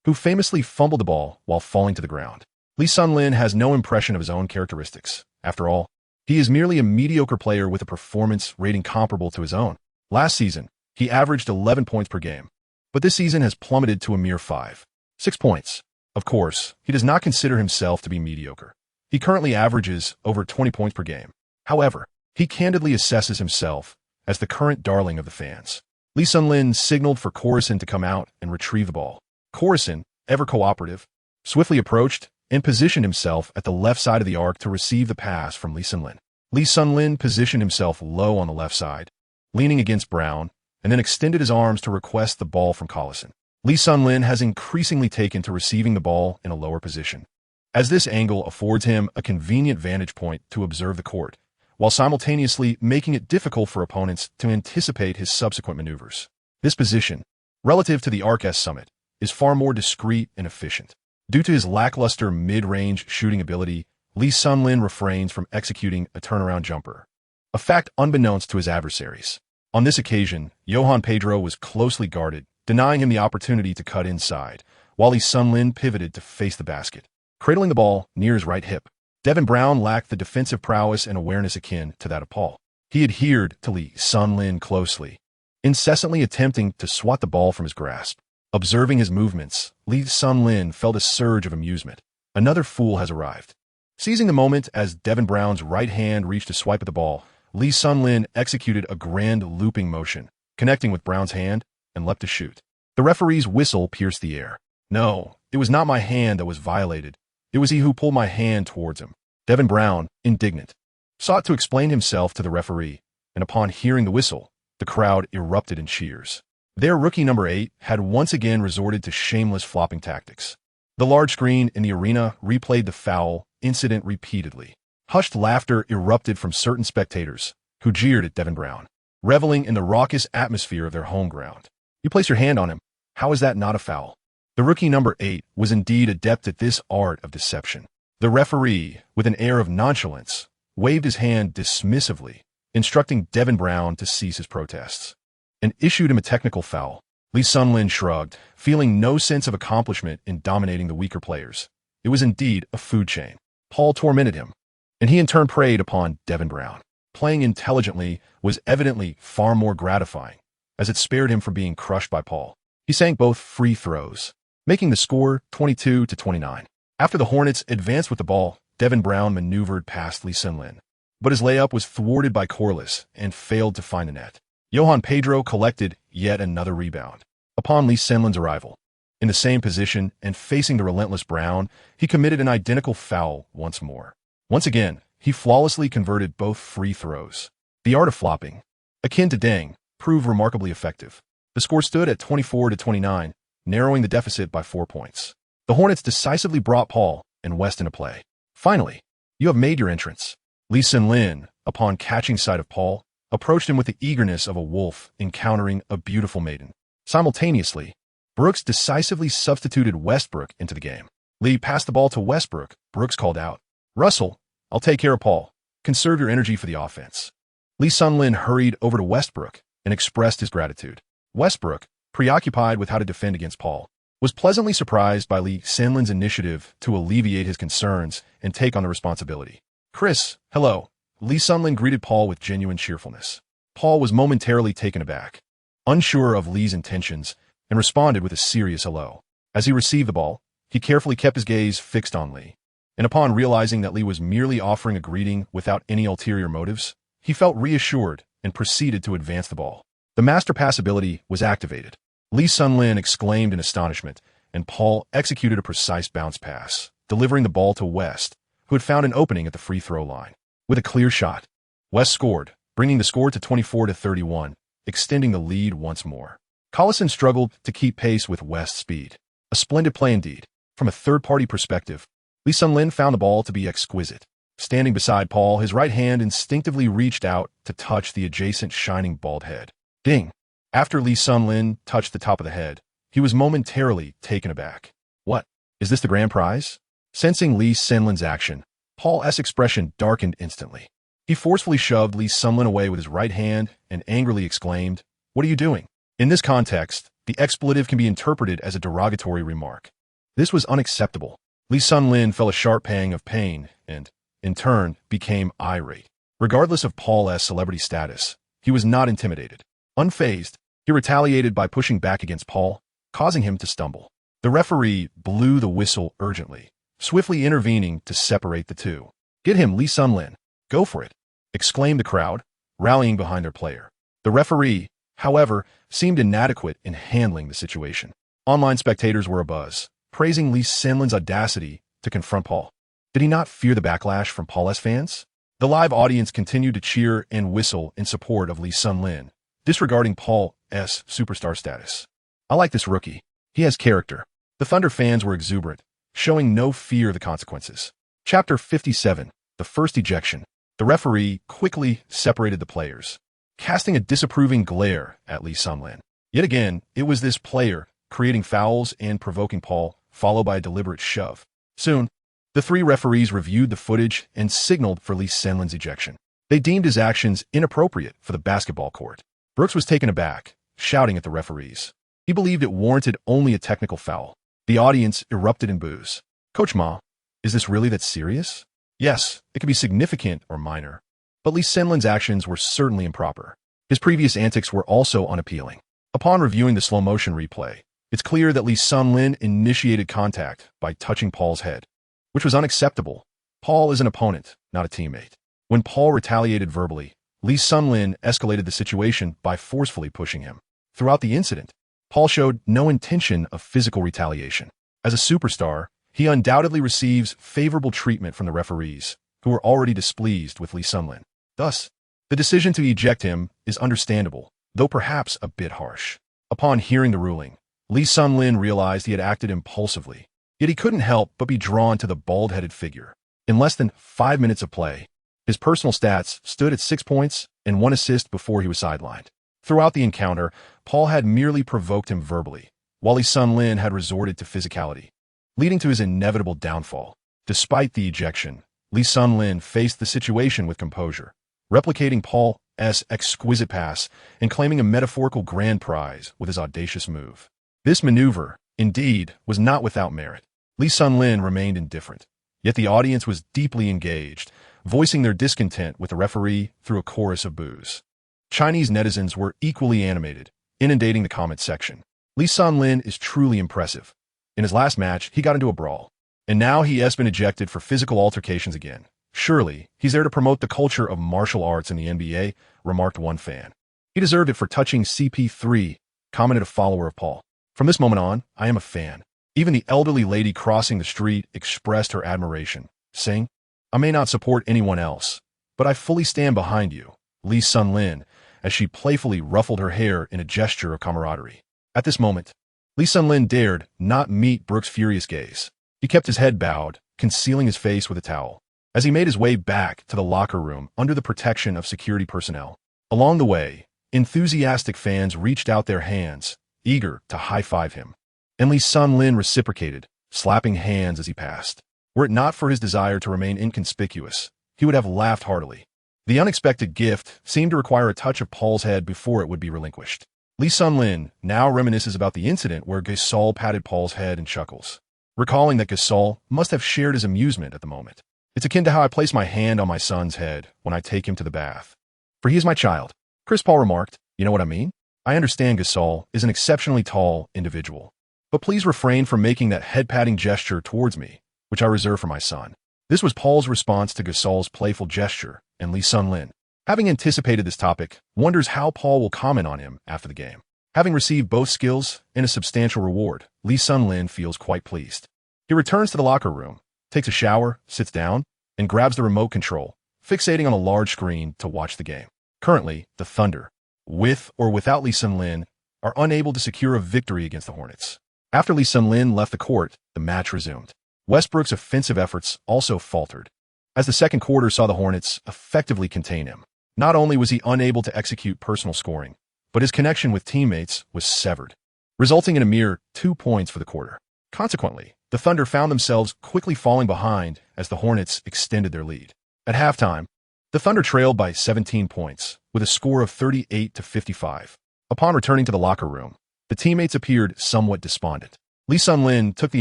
who famously fumbled the ball while falling to the ground. Lee Sunlin has no impression of his own characteristics. After all, he is merely a mediocre player with a performance rating comparable to his own. Last season, he averaged 11 points per game, but this season has plummeted to a mere 5. 6 points. Of course, he does not consider himself to be mediocre. He currently averages over 20 points per game. However, he candidly assesses himself as the current darling of the fans. Lee Sunlin signaled for Coruscant to come out and retrieve the ball. Coruscant, ever cooperative, swiftly approached and positioned himself at the left side of the arc to receive the pass from Lee Sunlin. Lee Sunlin positioned himself low on the left side, leaning against Brown, and then extended his arms to request the ball from Collison. Lee Sunlin has increasingly taken to receiving the ball in a lower position, as this angle affords him a convenient vantage point to observe the court, while simultaneously making it difficult for opponents to anticipate his subsequent maneuvers. This position, relative to the arc S summit, is far more discreet and efficient. Due to his lackluster mid-range shooting ability, Lee Sunlin refrains from executing a turnaround jumper, a fact unbeknownst to his adversaries. On this occasion, Johan Pedro was closely guarded, denying him the opportunity to cut inside, while Lee Sunlin pivoted to face the basket, cradling the ball near his right hip. Devin Brown lacked the defensive prowess and awareness akin to that of Paul. He adhered to Lee Sunlin closely, incessantly attempting to swat the ball from his grasp. Observing his movements, Lee Sunlin felt a surge of amusement. Another fool has arrived. Seizing the moment as Devin Brown's right hand reached to swipe at the ball, Lee Sunlin executed a grand looping motion, connecting with Brown's hand, and leapt to shoot. The referee's whistle pierced the air. No, it was not my hand that was violated. It was he who pulled my hand towards him. Devin Brown, indignant, sought to explain himself to the referee, and upon hearing the whistle, the crowd erupted in cheers. Their rookie number 8 had once again resorted to shameless flopping tactics. The large screen in the arena replayed the foul incident repeatedly. Hushed laughter erupted from certain spectators, who jeered at Devin Brown, reveling in the raucous atmosphere of their home ground. You place your hand on him. How is that not a foul? The rookie number 8 was indeed adept at this art of deception. The referee, with an air of nonchalance, waved his hand dismissively, instructing Devin Brown to cease his protests, and issued him a technical foul. Lee Sun-Lin shrugged, feeling no sense of accomplishment in dominating the weaker players. It was indeed a food chain. Paul tormented him, and he in turn preyed upon Devin Brown. Playing intelligently was evidently far more gratifying, as it spared him from being crushed by Paul. He sank both free throws, making the score 22-29. After the Hornets advanced with the ball, Devin Brown maneuvered past Lee Sun-Lin, but his layup was thwarted by Corliss and failed to find the net. Johan Pedro collected yet another rebound. Upon Lee Sun-Lin's arrival, in the same position and facing the relentless Brown, he committed an identical foul once more. Once again, he flawlessly converted both free throws. The art of flopping, akin to Deng, proved remarkably effective. The score stood at 24-29, narrowing the deficit by 4 points. The Hornets decisively brought Paul and West into play. Finally, you have made your entrance. Lee Sun-Lin, upon catching sight of Paul, approached him with the eagerness of a wolf encountering a beautiful maiden. Simultaneously, Brooks decisively substituted Westbrook into the game. Lee passed the ball to Westbrook. Brooks called out, "Russell, I'll take care of Paul. Conserve your energy for the offense." Lee Sun-Lin hurried over to Westbrook and expressed his gratitude. Westbrook, preoccupied with how to defend against Paul, was pleasantly surprised by Lee Sun-Lin's initiative to alleviate his concerns and take on the responsibility. "Chris, hello." Lee Sun-Lin greeted Paul with genuine cheerfulness. Paul was momentarily taken aback, unsure of Lee's intentions, and responded with a serious hello. As he received the ball, he carefully kept his gaze fixed on Lee, and upon realizing that Lee was merely offering a greeting without any ulterior motives, he felt reassured and proceeded to advance the ball. The master pass ability was activated. Lee Sun-Lin exclaimed in astonishment, and Paul executed a precise bounce pass, delivering the ball to West, who had found an opening at the free throw line. With a clear shot, West scored, bringing the score to 24-31, extending the lead once more. Collison struggled to keep pace with West's speed. A splendid play indeed. From a third-party perspective, Lee Sun-Lin found the ball to be exquisite. Standing beside Paul, his right hand instinctively reached out to touch the adjacent shining bald head. Ding! After Lee Sun-Lin touched the top of the head, he was momentarily taken aback. What? Is this the grand prize? Sensing Lee Sun-Lin's action, Paul's expression darkened instantly. He forcefully shoved Lee Sun-Lin away with his right hand and angrily exclaimed, "What are you doing?" In this context, the expletive can be interpreted as a derogatory remark. This was unacceptable. Lee Sun-Lin felt a sharp pang of pain and, in turn, became irate. Regardless of Paul's celebrity status, he was not intimidated. Unfazed, he retaliated by pushing back against Paul, causing him to stumble. The referee blew the whistle urgently, swiftly intervening to separate the two. "Get him, Lee Sun-Lin. Go for it," exclaimed the crowd, rallying behind their player. The referee, however, seemed inadequate in handling the situation. Online spectators were abuzz, praising Lee Sun-Lin's audacity to confront Paul. Did he not fear the backlash from Paul's fans? The live audience continued to cheer and whistle in support of Lee Sun-Lin, disregarding Paul's superstar status. "I like this rookie. He has character." The Thunder fans were exuberant, showing no fear of the consequences. Chapter 57, the first ejection. The referee quickly separated the players, casting a disapproving glare at Lee Sun-Lin. Yet again, it was this player creating fouls and provoking Paul, followed by a deliberate shove. Soon, the three referees reviewed the footage and signaled for Lee Sun-Lin's ejection. They deemed his actions inappropriate for the basketball court. Brooks was taken aback, shouting at the referees. He believed it warranted only a technical foul. The audience erupted in boos. "Coach Ma, is this really that serious?" Yes, it could be significant or minor, but Lee Sun-Lin's actions were certainly improper. His previous antics were also unappealing. Upon reviewing the slow-motion replay, it's clear that Lee Sun-Lin initiated contact by touching Paul's head, which was unacceptable. Paul is an opponent, not a teammate. When Paul retaliated verbally, Lee Sun-Lin escalated the situation by forcefully pushing him. Throughout the incident, Paul showed no intention of physical retaliation. As a superstar, he undoubtedly receives favorable treatment from the referees, who were already displeased with Lee Sun-Lin. Thus, the decision to eject him is understandable, though perhaps a bit harsh. Upon hearing the ruling, Lee Sun-Lin realized he had acted impulsively, yet he couldn't help but be drawn to the bald-headed figure. In less than 5 minutes of play, his personal stats stood at 6 points and 1 assist before he was sidelined. Throughout the encounter, Paul had merely provoked him verbally, while Lee Sun-Lin had resorted to physicality, leading to his inevitable downfall. Despite the ejection, Lee Sun-Lin faced the situation with composure, replicating Paul's exquisite pass and claiming a metaphorical grand prize with his audacious move. This maneuver, indeed, was not without merit. Lee Sun-Lin remained indifferent, yet the audience was deeply engaged, voicing their discontent with the referee through a chorus of boos. Chinese netizens were equally animated, inundating the comment section. Lee Sun-Lin is truly impressive. In his last match, he got into a brawl, and now he has been ejected for physical altercations again. Surely, he's there to promote the culture of martial arts in the NBA, remarked one fan. He deserved it for touching CP3, commented a follower of Paul. From this moment on, I am a fan. Even the elderly lady crossing the street expressed her admiration, saying, I may not support anyone else, but I fully stand behind you, Lee Sun-Lin, as she playfully ruffled her hair in a gesture of camaraderie. At this moment, Lee Sun-Lin dared not meet Brooks' furious gaze. He kept his head bowed, concealing his face with a towel, as he made his way back to the locker room under the protection of security personnel. Along the way, enthusiastic fans reached out their hands, eager to high-five him. And Lee Sun-Lin reciprocated, slapping hands as he passed. Were it not for his desire to remain inconspicuous, he would have laughed heartily. The unexpected gift seemed to require a touch of Paul's head before it would be relinquished. Lee Sun-Lin now reminisces about the incident where Gasol patted Paul's head and chuckles, recalling that Gasol must have shared his amusement at the moment. It's akin to how I place my hand on my son's head when I take him to the bath. For he is my child. Chris Paul remarked, you know what I mean? I understand Gasol is an exceptionally tall individual, but please refrain from making that head-patting gesture towards me, which I reserve for my son. This was Paul's response to Gasol's playful gesture, and Lee Sun-Lin, having anticipated this topic, wonders how Paul will comment on him after the game. Having received both skills and a substantial reward, Lee Sun-Lin feels quite pleased. He returns to the locker room, takes a shower, sits down, and grabs the remote control, fixating on a large screen to watch the game. Currently, the Thunder, with or without Lee Sun-Lin, are unable to secure a victory against the Hornets. After Lee Sun-Lin left the court, the match resumed. Westbrook's offensive efforts also faltered, as the second quarter saw the Hornets effectively contain him. Not only was he unable to execute personal scoring, but his connection with teammates was severed, resulting in a mere 2 points for the quarter. Consequently, the Thunder found themselves quickly falling behind as the Hornets extended their lead. At halftime, the Thunder trailed by 17 points, with a score of 38-55. Upon returning to the locker room, the teammates appeared somewhat despondent. Lee Sun-Lin took the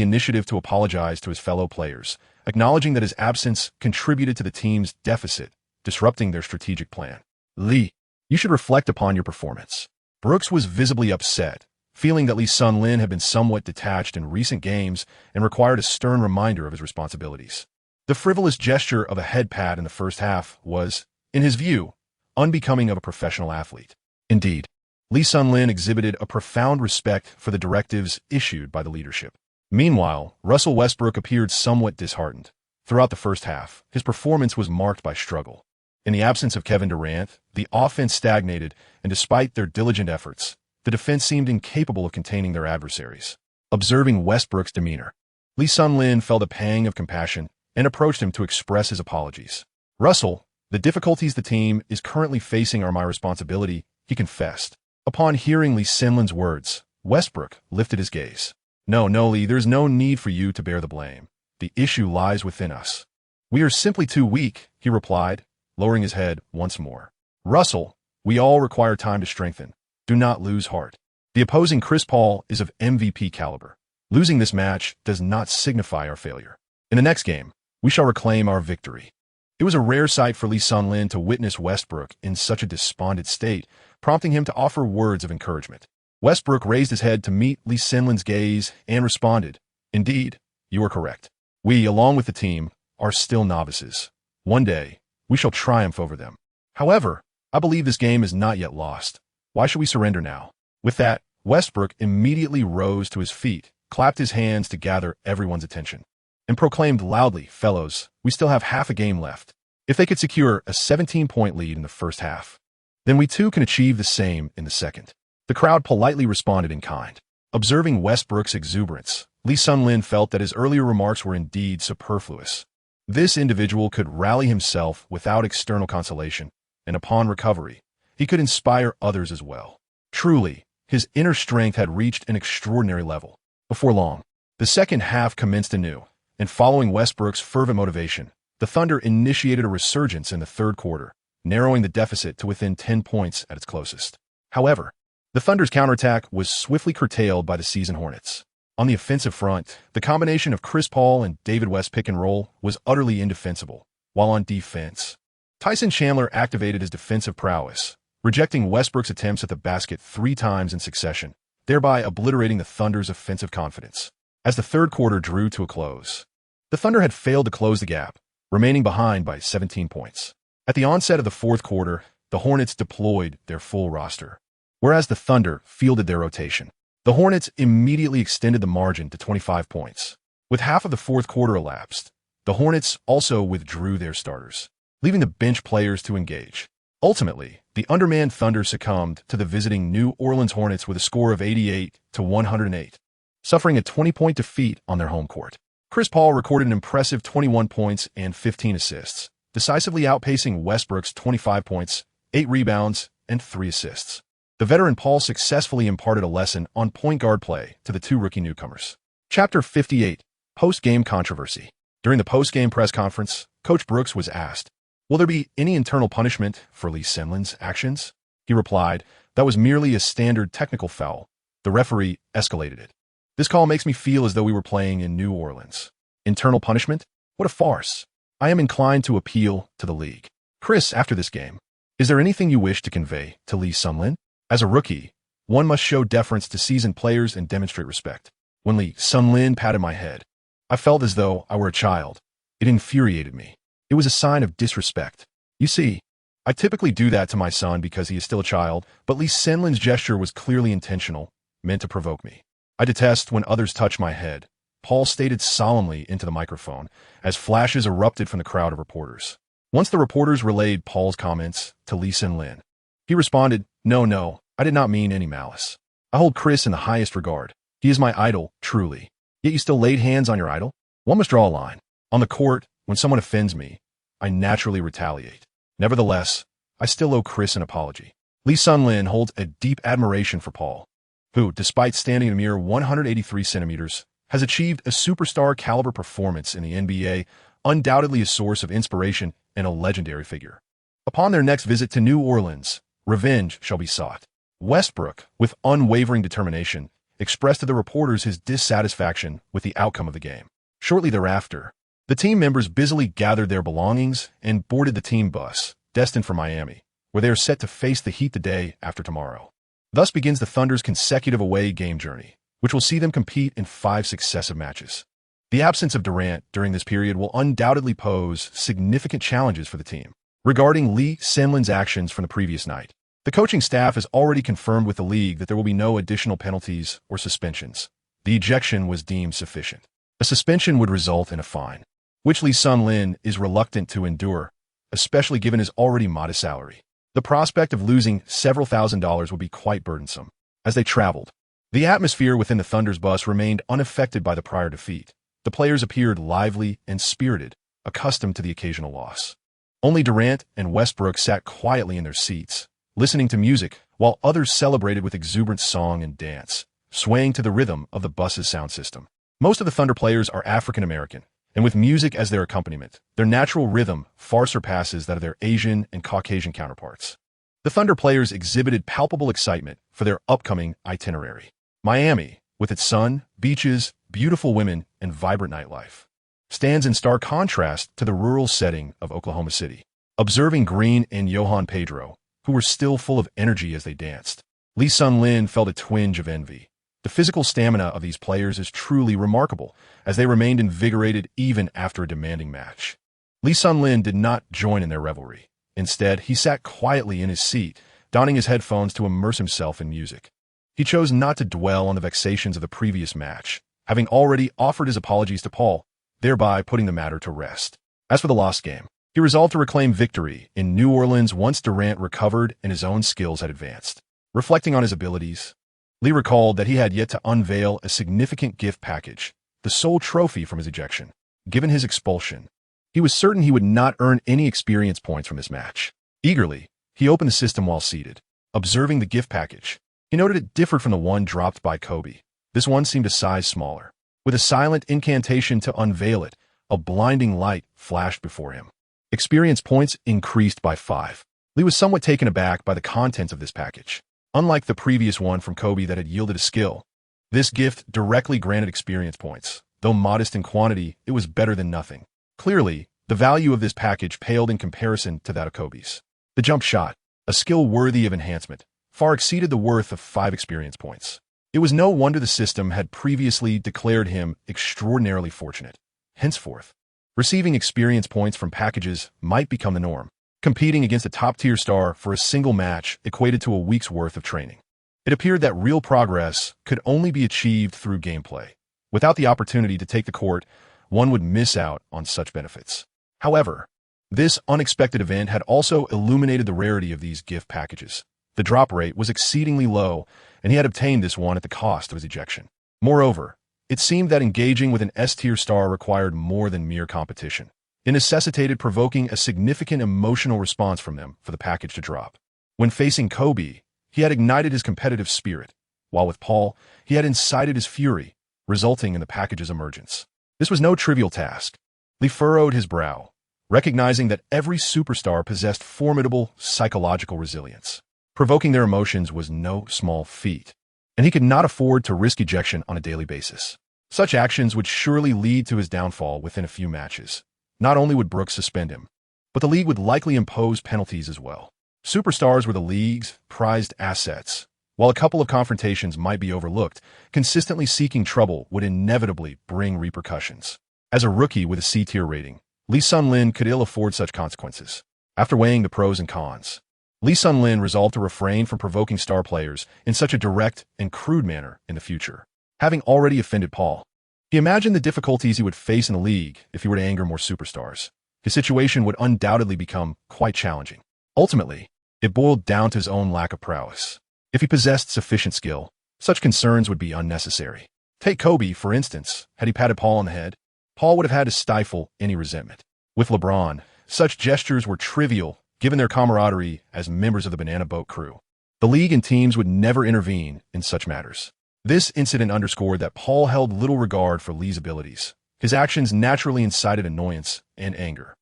initiative to apologize to his fellow players, acknowledging that his absence contributed to the team's deficit, disrupting their strategic plan. Lee, you should reflect upon your performance. Brooks was visibly upset, feeling that Lee Sun-Lin had been somewhat detached in recent games and required a stern reminder of his responsibilities. The frivolous gesture of a head pat in the first half was, in his view, unbecoming of a professional athlete. Indeed, Lee Sun-Lin exhibited a profound respect for the directives issued by the leadership. Meanwhile, Russell Westbrook appeared somewhat disheartened. Throughout the first half, his performance was marked by struggle. In the absence of Kevin Durant, the offense stagnated, and despite their diligent efforts, the defense seemed incapable of containing their adversaries. Observing Westbrook's demeanor, Lee Sun-Lin felt a pang of compassion and approached him to express his apologies. Russell, the difficulties the team is currently facing are my responsibility, he confessed. Upon hearing Lee Sun-Lin's words, Westbrook lifted his gaze. No, Lee, there's no need for you to bear the blame. The issue lies within us. We are simply too weak, he replied, lowering his head once more. Russell, we all require time to strengthen. Do not lose heart. The opposing Chris Paul is of MVP caliber. Losing this match does not signify our failure. In the next game, we shall reclaim our victory. It was a rare sight for Lee Sun-Lin to witness Westbrook in such a despondent state, prompting him to offer words of encouragement. Westbrook raised his head to meet Lee Sun-Lin's gaze and responded, Indeed, you are correct. We, along with the team, are still novices. One day, we shall triumph over them. However, I believe this game is not yet lost. Why should we surrender now? With that, Westbrook immediately rose to his feet, clapped his hands to gather everyone's attention, and proclaimed loudly, Fellows, we still have half a game left. If they could secure a 17-point lead in the first half, then we too can achieve the same in the second. The crowd politely responded in kind. Observing Westbrook's exuberance, Lee Sun-Lin felt that his earlier remarks were indeed superfluous. This individual could rally himself without external consolation, and upon recovery, he could inspire others as well. Truly, his inner strength had reached an extraordinary level. Before long, the second half commenced anew, and following Westbrook's fervent motivation, the Thunder initiated a resurgence in the third quarter, narrowing the deficit to within 10 points at its closest. However, the Thunder's counterattack was swiftly curtailed by the seasoned Hornets. On the offensive front, the combination of Chris Paul and David West's pick and roll was utterly indefensible, while on defense, Tyson Chandler activated his defensive prowess, rejecting Westbrook's attempts at the basket 3 times in succession, thereby obliterating the Thunder's offensive confidence. As the third quarter drew to a close, the Thunder had failed to close the gap, remaining behind by 17 points. At the onset of the fourth quarter, the Hornets deployed their full roster, whereas the Thunder fielded their rotation. The Hornets immediately extended the margin to 25 points. With half of the fourth quarter elapsed, the Hornets also withdrew their starters, leaving the bench players to engage. Ultimately, the undermanned Thunder succumbed to the visiting New Orleans Hornets with a score of 88-108, suffering a 20-point defeat on their home court. Chris Paul recorded an impressive 21 points and 15 assists, decisively outpacing Westbrook's 25 points, 8 rebounds, and 3 assists. The veteran Paul successfully imparted a lesson on point guard play to the 2 rookie newcomers. Chapter 58, Post-Game Controversy. During the post-game press conference, Coach Brooks was asked, "Will there be any internal punishment for Lee Semlin's actions?" He replied, "That was merely a standard technical foul. The referee escalated it. This call makes me feel as though we were playing in New Orleans. Internal punishment? What a farce. I am inclined to appeal to the league." Chris, after this game, is there anything you wish to convey to Lee Semlin? As a rookie, one must show deference to seasoned players and demonstrate respect. When Lee Semlin patted my head, I felt as though I were a child. It infuriated me. It was a sign of disrespect. You see, I typically do that to my son because he is still a child, but Lee Semlin's gesture was clearly intentional, meant to provoke me. I detest when others touch my head, Paul stated solemnly into the microphone as flashes erupted from the crowd of reporters. Once the reporters relayed Paul's comments to Lee Semlin, he responded, No, I did not mean any malice. I hold Chris in the highest regard. He is my idol, truly. Yet you still laid hands on your idol? One must draw a line. On the court, when someone offends me, I naturally retaliate. Nevertheless, I still owe Chris an apology." Lee Semlin holds a deep admiration for Paul, who, despite standing a mere 183 centimeters, has achieved a superstar-caliber performance in the NBA, undoubtedly a source of inspiration and a legendary figure. Upon their next visit to New Orleans, revenge shall be sought. Westbrook, with unwavering determination, expressed to the reporters his dissatisfaction with the outcome of the game. Shortly thereafter, the team members busily gathered their belongings and boarded the team bus, destined for Miami, where they are set to face the Heat the day after tomorrow. Thus begins the Thunder's consecutive away game journey, which will see them compete in 5 successive matches. The absence of Durant during this period will undoubtedly pose significant challenges for the team. Regarding Lee Semlin's actions from the previous night, the coaching staff has already confirmed with the league that there will be no additional penalties or suspensions. The ejection was deemed sufficient. A suspension would result in a fine, which Lee Semlin is reluctant to endure, especially given his already modest salary. The prospect of losing several $1,000s would be quite burdensome. As they traveled, the atmosphere within the Thunder's bus remained unaffected by the prior defeat. The players appeared lively and spirited, accustomed to the occasional loss. Only Durant and Westbrook sat quietly in their seats, listening to music, while others celebrated with exuberant song and dance, swaying to the rhythm of the bus's sound system. Most of the Thunder players are African American, and with music as their accompaniment, their natural rhythm far surpasses that of their Asian and Caucasian counterparts. The Thunder players exhibited palpable excitement for their upcoming itinerary. Miami, with its sun, beaches, beautiful women, and vibrant nightlife, stands in stark contrast to the rural setting of Oklahoma City. Observing Green and Johan Pedro, who were still full of energy as they danced, Lee Semlin felt a twinge of envy. The physical stamina of these players is truly remarkable, as they remained invigorated even after a demanding match. Lee Semlin did not join in their revelry. Instead, he sat quietly in his seat, donning his headphones to immerse himself in music. He chose not to dwell on the vexations of the previous match, having already offered his apologies to Paul, thereby putting the matter to rest. As for the lost game, he resolved to reclaim victory in New Orleans once Durant recovered and his own skills had advanced. Reflecting on his abilities, Lee recalled that he had yet to unveil a significant gift package, the sole trophy from his ejection. Given his expulsion, he was certain he would not earn any experience points from this match. Eagerly, He opened the system while seated, observing the gift package. He noted it differed from the one dropped by Kobe. This one seemed a size smaller. With a silent incantation to unveil it, a blinding light flashed before him. Experience points increased by 5. Lee was somewhat taken aback by the contents of this package. Unlike the previous one from Kobe that had yielded a skill, this gift directly granted experience points. Though modest in quantity, it was better than nothing. Clearly, the value of this package paled in comparison to that of Kobe's. The jump shot, a skill worthy of enhancement, far exceeded the worth of 5 experience points. It was no wonder the system had previously declared him extraordinarily fortunate. Henceforth, receiving experience points from packages might become the norm. Competing against a top-tier star for a single match equated to a week's worth of training. It appeared that real progress could only be achieved through gameplay. Without the opportunity to take the court, one would miss out on such benefits. However, this unexpected event had also illuminated the rarity of these gift packages. The drop rate was exceedingly low, and he had obtained this one at the cost of his ejection. Moreover, it seemed that engaging with an S-tier star required more than mere competition. It necessitated provoking a significant emotional response from them for the package to drop. When facing Kobe, he had ignited his competitive spirit, while with Paul, he had incited his fury, resulting in the package's emergence. This was no trivial task. Lee furrowed his brow, recognizing that every superstar possessed formidable psychological resilience. Provoking their emotions was no small feat, and he could not afford to risk ejection on a daily basis. Such actions would surely lead to his downfall within a few matches. Not only would Brooks suspend him, but the league would likely impose penalties as well. Superstars were the league's prized assets. While a couple of confrontations might be overlooked, consistently seeking trouble would inevitably bring repercussions. As a rookie with a C-tier rating, Lee Sun-Lin could ill afford such consequences. After weighing the pros and cons, Lee Sun-Lin resolved to refrain from provoking star players in such a direct and crude manner in the future. Having already offended Paul, he imagined the difficulties he would face in the league if he were to anger more superstars. His situation would undoubtedly become quite challenging. Ultimately, it boiled down to his own lack of prowess. If he possessed sufficient skill, such concerns would be unnecessary. Take Kobe, for instance. Had he patted Paul on the head, Paul would have had to stifle any resentment. With LeBron, such gestures were trivial given their camaraderie as members of the Banana Boat crew. The league and teams would never intervene in such matters. This incident underscored that Paul held little regard for Lee's abilities. His actions naturally incited annoyance and anger.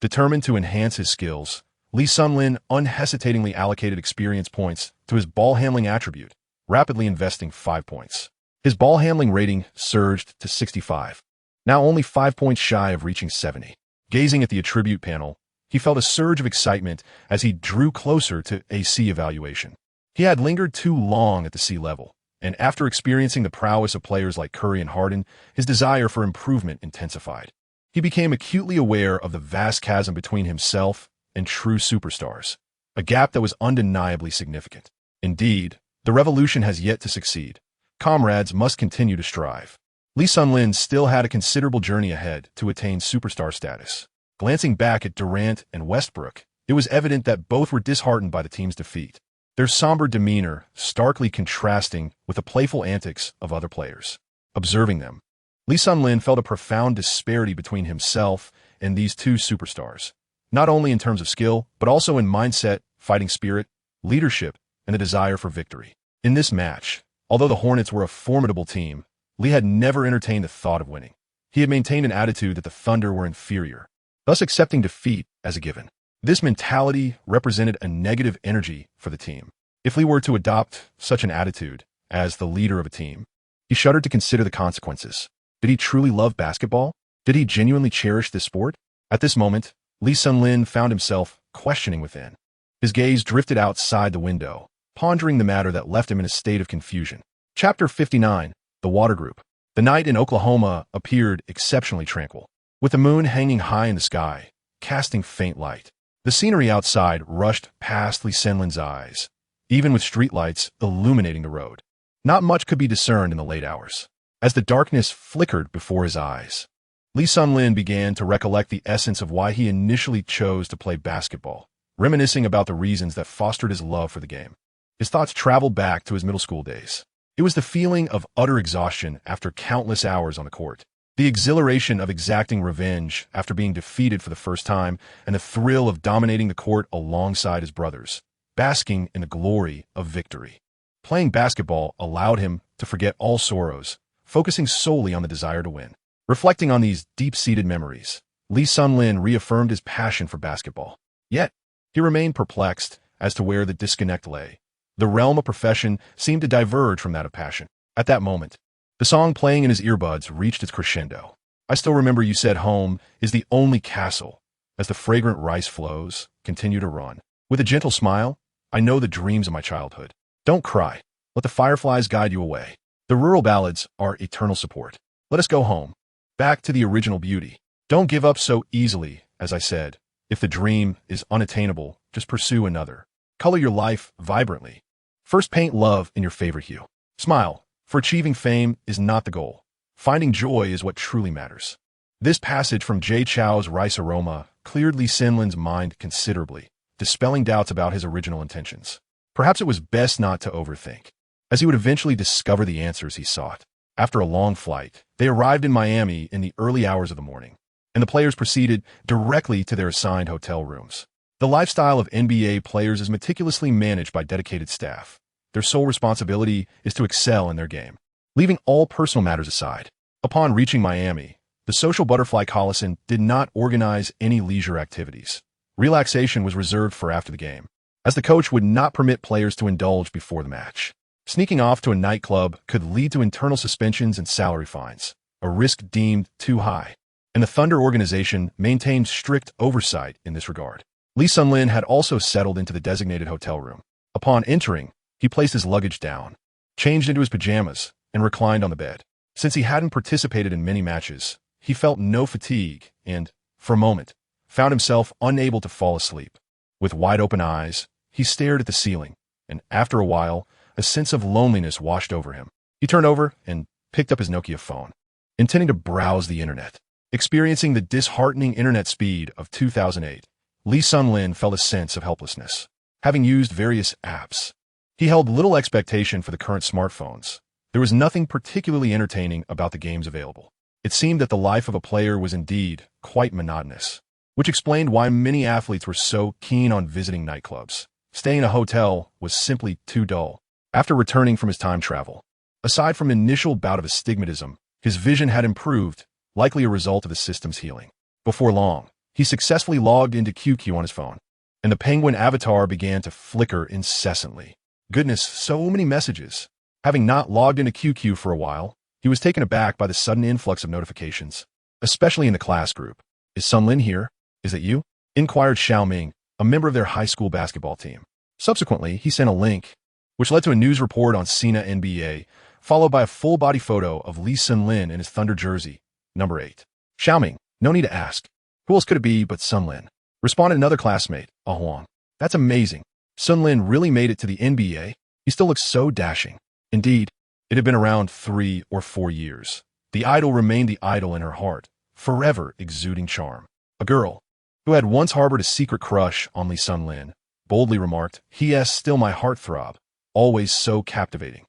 Determined to enhance his skills, Lee Sun-Lin unhesitatingly allocated experience points to his ball-handling attribute, rapidly investing 5 points. His ball-handling rating surged to 65, now only 5 points shy of reaching 70. Gazing at the attribute panel, he felt a surge of excitement as he drew closer to a C evaluation. He had lingered too long at the C level, and after experiencing the prowess of players like Curry and Harden, his desire for improvement intensified. He became acutely aware of the vast chasm between himself and true superstars, a gap that was undeniably significant. Indeed, the revolution has yet to succeed. Comrades must continue to strive. Lee Sun-Lin still had a considerable journey ahead to attain superstar status. Glancing back at Durant and Westbrook, it was evident that both were disheartened by the team's defeat, their somber demeanor starkly contrasting with the playful antics of other players. Observing them, Lee Sun-Lin felt a profound disparity between himself and these two superstars, not only in terms of skill, but also in mindset, fighting spirit, leadership, and the desire for victory. In this match, although the Hornets were a formidable team, Lee had never entertained the thought of winning. He had maintained an attitude that the Thunder were inferior, thus accepting defeat as a given. This mentality represented a negative energy for the team. If Lee were to adopt such an attitude as the leader of a team, he shuddered to consider the consequences. Did he truly love basketball? Did he genuinely cherish this sport? At this moment, Lee Sun-Lin found himself questioning within. His gaze drifted outside the window, pondering the matter that left him in a state of confusion. Chapter 59, The Water Group. The night in Oklahoma appeared exceptionally tranquil, with the moon hanging high in the sky, casting faint light. The scenery outside rushed past Lee Sun-Lin's eyes, even with streetlights illuminating the road. Not much could be discerned in the late hours. As the darkness flickered before his eyes, Lee Sun-Lin began to recollect the essence of why he initially chose to play basketball, reminiscing about the reasons that fostered his love for the game. His thoughts traveled back to his middle school days. It was the feeling of utter exhaustion after countless hours on the court. The exhilaration of exacting revenge after being defeated for the first time, and the thrill of dominating the court alongside his brothers, basking in the glory of victory. Playing basketball allowed him to forget all sorrows, focusing solely on the desire to win. Reflecting on these deep-seated memories, Lee Sun-lin reaffirmed his passion for basketball. Yet, he remained perplexed as to where the disconnect lay. The realm of profession seemed to diverge from that of passion. At that moment, the song playing in his earbuds reached its crescendo. I still remember you said home is the only castle. As the fragrant rice flows continue to run. With a gentle smile, I know the dreams of my childhood. Don't cry. Let the fireflies guide you away. The rural ballads are eternal support. Let us go home. Back to the original beauty. Don't give up so easily, as I said. If the dream is unattainable, just pursue another. Color your life vibrantly. First, paint love in your favorite hue. Smile, for achieving fame is not the goal. Finding joy is what truly matters. This passage from Jay Chou's Rice Aroma cleared Lee Sun-lin's mind considerably, dispelling doubts about his original intentions. Perhaps it was best not to overthink, as he would eventually discover the answers he sought. After a long flight, they arrived in Miami in the early hours of the morning, and the players proceeded directly to their assigned hotel rooms. The lifestyle of NBA players is meticulously managed by dedicated staff. Their sole responsibility is to excel in their game, leaving all personal matters aside. Upon reaching Miami, the social butterfly Collison did not organize any leisure activities. Relaxation was reserved for after the game, as the coach would not permit players to indulge before the match. Sneaking off to a nightclub could lead to internal suspensions and salary fines, a risk deemed too high, and the Thunder organization maintained strict oversight in this regard. Lee Sun-lin had also settled into the designated hotel room. Upon entering, he placed his luggage down, changed into his pajamas, and reclined on the bed. Since he hadn't participated in many matches, he felt no fatigue and, for a moment, found himself unable to fall asleep. With wide-open eyes, he stared at the ceiling, and after a while, a sense of loneliness washed over him. He turned over and picked up his Nokia phone, intending to browse the internet. Experiencing the disheartening internet speed of 2008, Lee Sun-lin felt a sense of helplessness. Having used various apps, he held little expectation for the current smartphones. There was nothing particularly entertaining about the games available. It seemed that the life of a player was indeed quite monotonous, which explained why many athletes were so keen on visiting nightclubs. Staying in a hotel was simply too dull. After returning from his time travel, aside from an initial bout of astigmatism, his vision had improved, likely a result of the system's healing. Before long, he successfully logged into QQ on his phone, and the penguin avatar began to flicker incessantly. Goodness, so many messages. Having not logged into QQ for a while, he was taken aback by the sudden influx of notifications, especially in the class group. Is Sun-lin here? Is that you? Inquired Xiao Ming, a member of their high school basketball team. Subsequently, he sent a link, which led to a news report on Sina NBA, followed by a full-body photo of Lee Sun-lin in his Thunder jersey, number 8. Xiao Ming, no need to ask. Who else could it be but Sun-lin? Responded another classmate, Ah Huang. That's amazing. Sun-lin really made it to the NBA. He still looks so dashing. Indeed, it had been around 3 or 4 years. The idol remained the idol in her heart, forever exuding charm. A girl, who had once harbored a secret crush on Lee Sun-lin, boldly remarked, "He is still my heartthrob, always so captivating.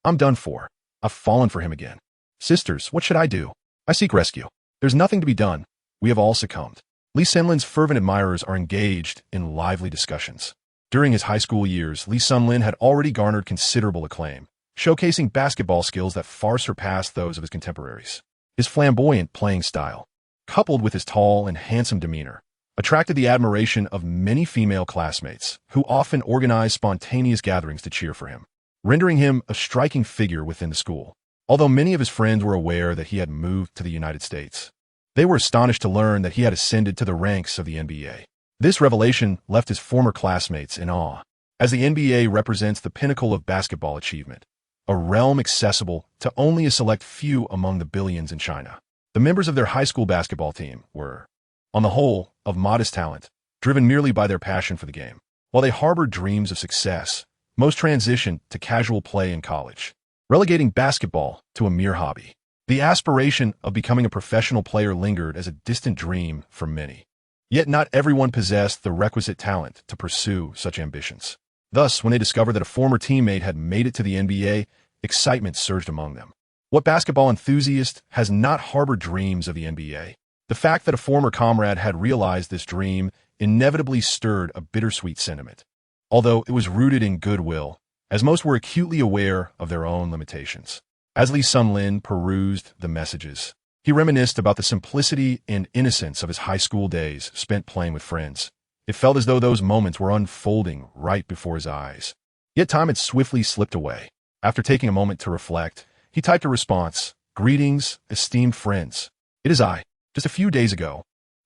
I'm done for. I've fallen for him again. Sisters, what should I do? I seek rescue. There's nothing to be done. We have all succumbed." Lee Sun-lin's fervent admirers are engaged in lively discussions. During his high school years, Lee Sun-lin had already garnered considerable acclaim, showcasing basketball skills that far surpassed those of his contemporaries. His flamboyant playing style, coupled with his tall and handsome demeanor, attracted the admiration of many female classmates, who often organized spontaneous gatherings to cheer for him, rendering him a striking figure within the school. Although many of his friends were aware that he had moved to the United States, they were astonished to learn that he had ascended to the ranks of the NBA. This revelation left his former classmates in awe, as the NBA represents the pinnacle of basketball achievement, a realm accessible to only a select few among the billions in China. The members of their high school basketball team were, on the whole, of modest talent, driven merely by their passion for the game. While they harbored dreams of success, most transitioned to casual play in college, relegating basketball to a mere hobby. The aspiration of becoming a professional player lingered as a distant dream for many. Yet not everyone possessed the requisite talent to pursue such ambitions. Thus, when they discovered that a former teammate had made it to the NBA, excitement surged among them. What basketball enthusiast has not harbored dreams of the NBA? The fact that a former comrade had realized this dream inevitably stirred a bittersweet sentiment, although it was rooted in goodwill, as most were acutely aware of their own limitations. As Lee Sun-lin perused the messages, he reminisced about the simplicity and innocence of his high school days spent playing with friends. It felt as though those moments were unfolding right before his eyes. Yet time had swiftly slipped away. After taking a moment to reflect, he typed a response. "Greetings, esteemed friends. It is I. Just a few days ago,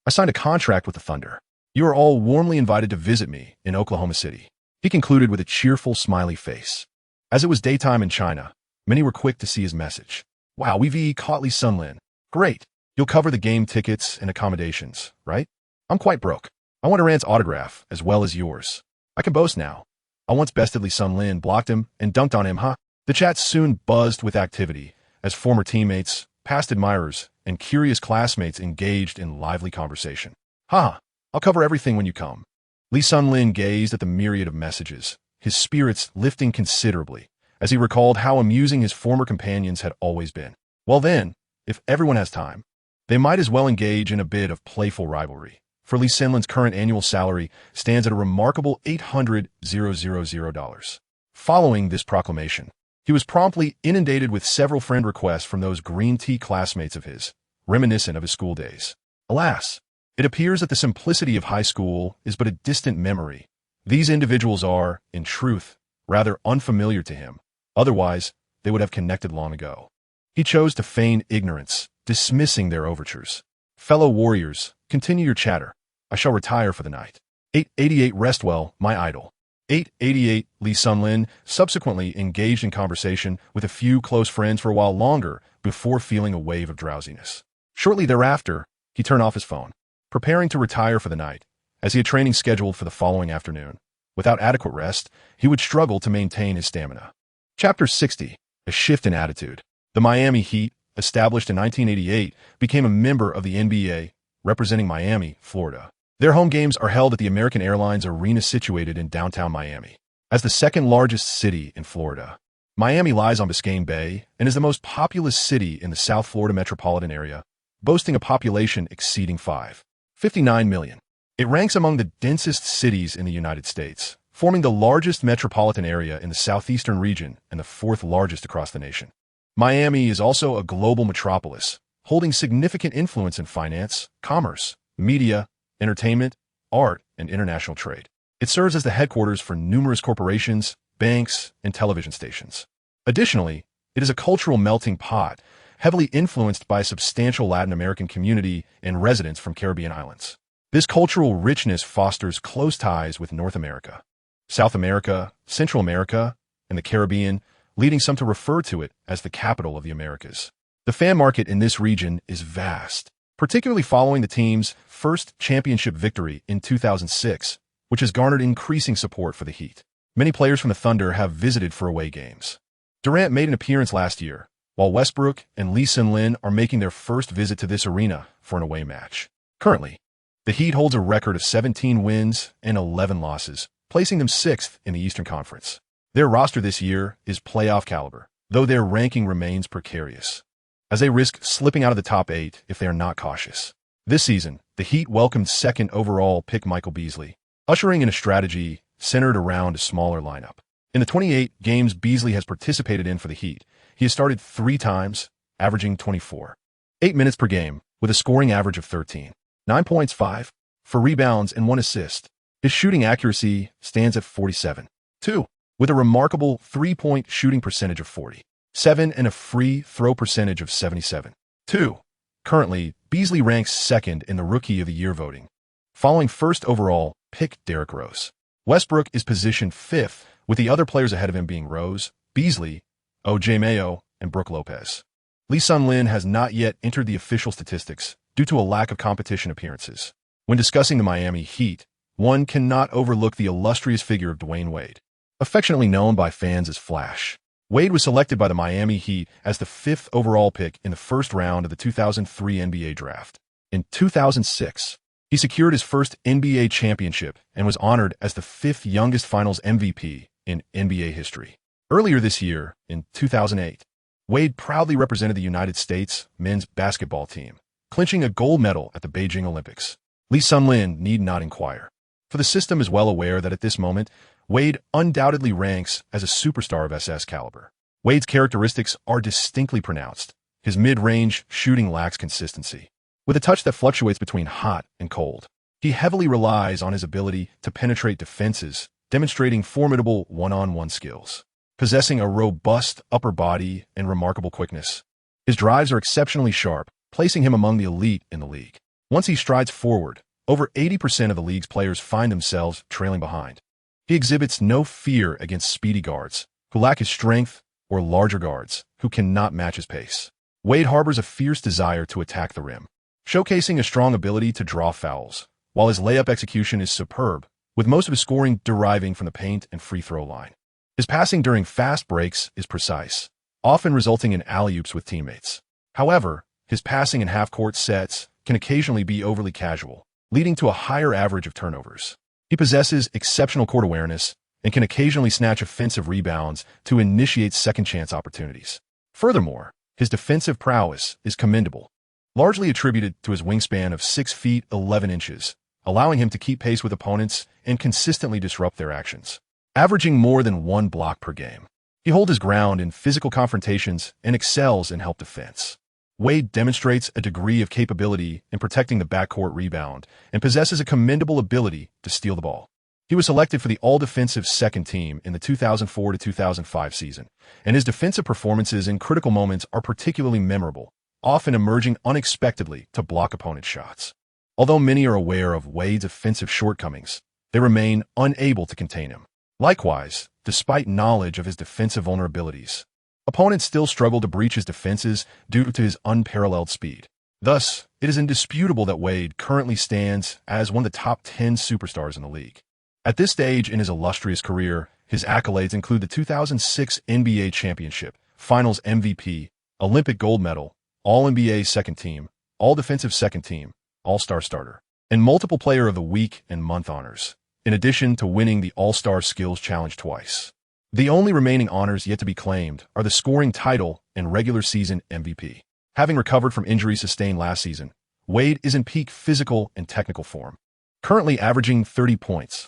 I signed a contract with the Thunder. You are all warmly invited to visit me in Oklahoma City." He concluded with a cheerful, smiley face. As it was daytime in China, many were quick to see his message. "Wow, we've caught Lee Sun-lin. Great. You'll cover the game tickets and accommodations, right? I'm quite broke. I want Durant's autograph as well as yours. I can boast now. I once bested Lee Sun-lin, blocked him, and dunked on him, huh?" The chat soon buzzed with activity as former teammates, past admirers, and curious classmates engaged in lively conversation. "Ha! I'll cover everything when you come." Lee Sun-lin gazed at the myriad of messages, his spirits lifting considerably, as he recalled how amusing his former companions had always been. Well then, if everyone has time, they might as well engage in a bit of playful rivalry, for Lee Sun-lin's current annual salary stands at a remarkable $800,000. Following this proclamation, he was promptly inundated with several friend requests from those green tea classmates of his, reminiscent of his school days. Alas, it appears that the simplicity of high school is but a distant memory. These individuals are, in truth, rather unfamiliar to him. Otherwise, they would have connected long ago. He chose to feign ignorance, dismissing their overtures. "Fellow warriors, continue your chatter. I shall retire for the night." 888 Rest well, my idol. 888 Lee Sun-lin subsequently engaged in conversation with a few close friends for a while longer before feeling a wave of drowsiness. Shortly thereafter, he turned off his phone, preparing to retire for the night, as he had training scheduled for the following afternoon. Without adequate rest, he would struggle to maintain his stamina. Chapter 60. A shift in attitude. The Miami Heat, established in 1988, became a member of the NBA, representing Miami, Florida. Their home games are held at the American Airlines Arena situated in downtown Miami. As the second largest city in Florida, Miami lies on Biscayne Bay and is the most populous city in the South Florida metropolitan area, boasting a population exceeding 559 million. It ranks among the densest cities in the United States, forming the largest metropolitan area in the southeastern region and the fourth largest across the nation. Miami is also a global metropolis, holding significant influence in finance, commerce, media, entertainment, art, and international trade. It serves as the headquarters for numerous corporations, banks, and television stations. Additionally, it is a cultural melting pot, heavily influenced by a substantial Latin American community and residents from Caribbean islands. This cultural richness fosters close ties with North America, South America, Central America, and the Caribbean, leading some to refer to it as the capital of the Americas. The fan market in this region is vast, particularly following the team's first championship victory in 2006, which has garnered increasing support for the Heat. Many players from the Thunder have visited for away games. Durant made an appearance last year, while Westbrook and Lee Sun-lin are making their first visit to this arena for an away match. Currently, the Heat holds a record of 17 wins and 11 losses, placing them 6th in the Eastern Conference. Their roster this year is playoff caliber, though their ranking remains precarious, as they risk slipping out of the top 8 if they are not cautious. This season, the Heat welcomed second overall pick Michael Beasley, ushering in a strategy centered around a smaller lineup. In the 28 games Beasley has participated in for the Heat, he has started 3 times, averaging 24.8 minutes per game, with a scoring average of 13, 9 points, 5 for rebounds, and 1 assist. His shooting accuracy stands at 47.2, with a remarkable three-point shooting percentage of 47 and a free throw percentage of 77.2. Currently, Beasley ranks second in the Rookie of the Year voting, following first overall pick Derrick Rose. Westbrook is positioned 5th, with the other players ahead of him being Rose, Beasley, O.J. Mayo, and Brook Lopez. Lee Sun-lin has not yet entered the official statistics due to a lack of competition appearances. When discussing the Miami Heat, one cannot overlook the illustrious figure of Dwyane Wade, affectionately known by fans as Flash. Wade was selected by the Miami Heat as the 5th overall pick in the first round of the 2003 NBA draft. In 2006, he secured his first NBA championship and was honored as the 5th youngest Finals MVP in NBA history. Earlier this year, in 2008, Wade proudly represented the United States men's basketball team, clinching a gold medal at the Beijing Olympics. Lee Sun-lin need not inquire, for the system is well aware that at this moment, Wade undoubtedly ranks as a superstar of SS caliber. Wade's characteristics are distinctly pronounced. His mid-range shooting lacks consistency, with a touch that fluctuates between hot and cold. He heavily relies on his ability to penetrate defenses, demonstrating formidable one-on-one skills. Possessing a robust upper body and remarkable quickness, his drives are exceptionally sharp, placing him among the elite in the league. Once he strides forward, over 80% of the league's players find themselves trailing behind. He exhibits no fear against speedy guards, who lack his strength, or larger guards, who cannot match his pace. Wade harbors a fierce desire to attack the rim, showcasing a strong ability to draw fouls, while his layup execution is superb, with most of his scoring deriving from the paint and free throw line. His passing during fast breaks is precise, often resulting in alley-oops with teammates. However, his passing in half-court sets can occasionally be overly casual, leading to a higher average of turnovers. He possesses exceptional court awareness and can occasionally snatch offensive rebounds to initiate second-chance opportunities. Furthermore, his defensive prowess is commendable, largely attributed to his wingspan of 6 feet 11 inches, allowing him to keep pace with opponents and consistently disrupt their actions. Averaging more than 1 block per game, he holds his ground in physical confrontations and excels in help defense. Wade demonstrates a degree of capability in protecting the backcourt rebound and possesses a commendable ability to steal the ball. He was selected for the all-defensive second team in the 2004-2005 season, and his defensive performances in critical moments are particularly memorable, often emerging unexpectedly to block opponents' shots. Although many are aware of Wade's offensive shortcomings, they remain unable to contain him. Likewise, despite knowledge of his defensive vulnerabilities, opponents still struggle to breach his defenses due to his unparalleled speed. Thus, it is indisputable that Wade currently stands as one of the top 10 superstars in the league. At this stage in his illustrious career, his accolades include the 2006 NBA Championship, Finals MVP, Olympic gold medal, All-NBA second team, All-Defensive second team, All-Star starter, and multiple Player of the Week and Month honors, in addition to winning the All-Star Skills Challenge twice. The only remaining honors yet to be claimed are the scoring title and regular season MVP. Having recovered from injuries sustained last season, Wade is in peak physical and technical form, currently averaging 30 points,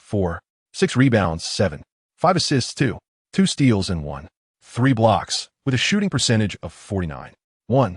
6 rebounds, 5 assists, 2 steals, and 3 blocks, with a shooting percentage of 49.1.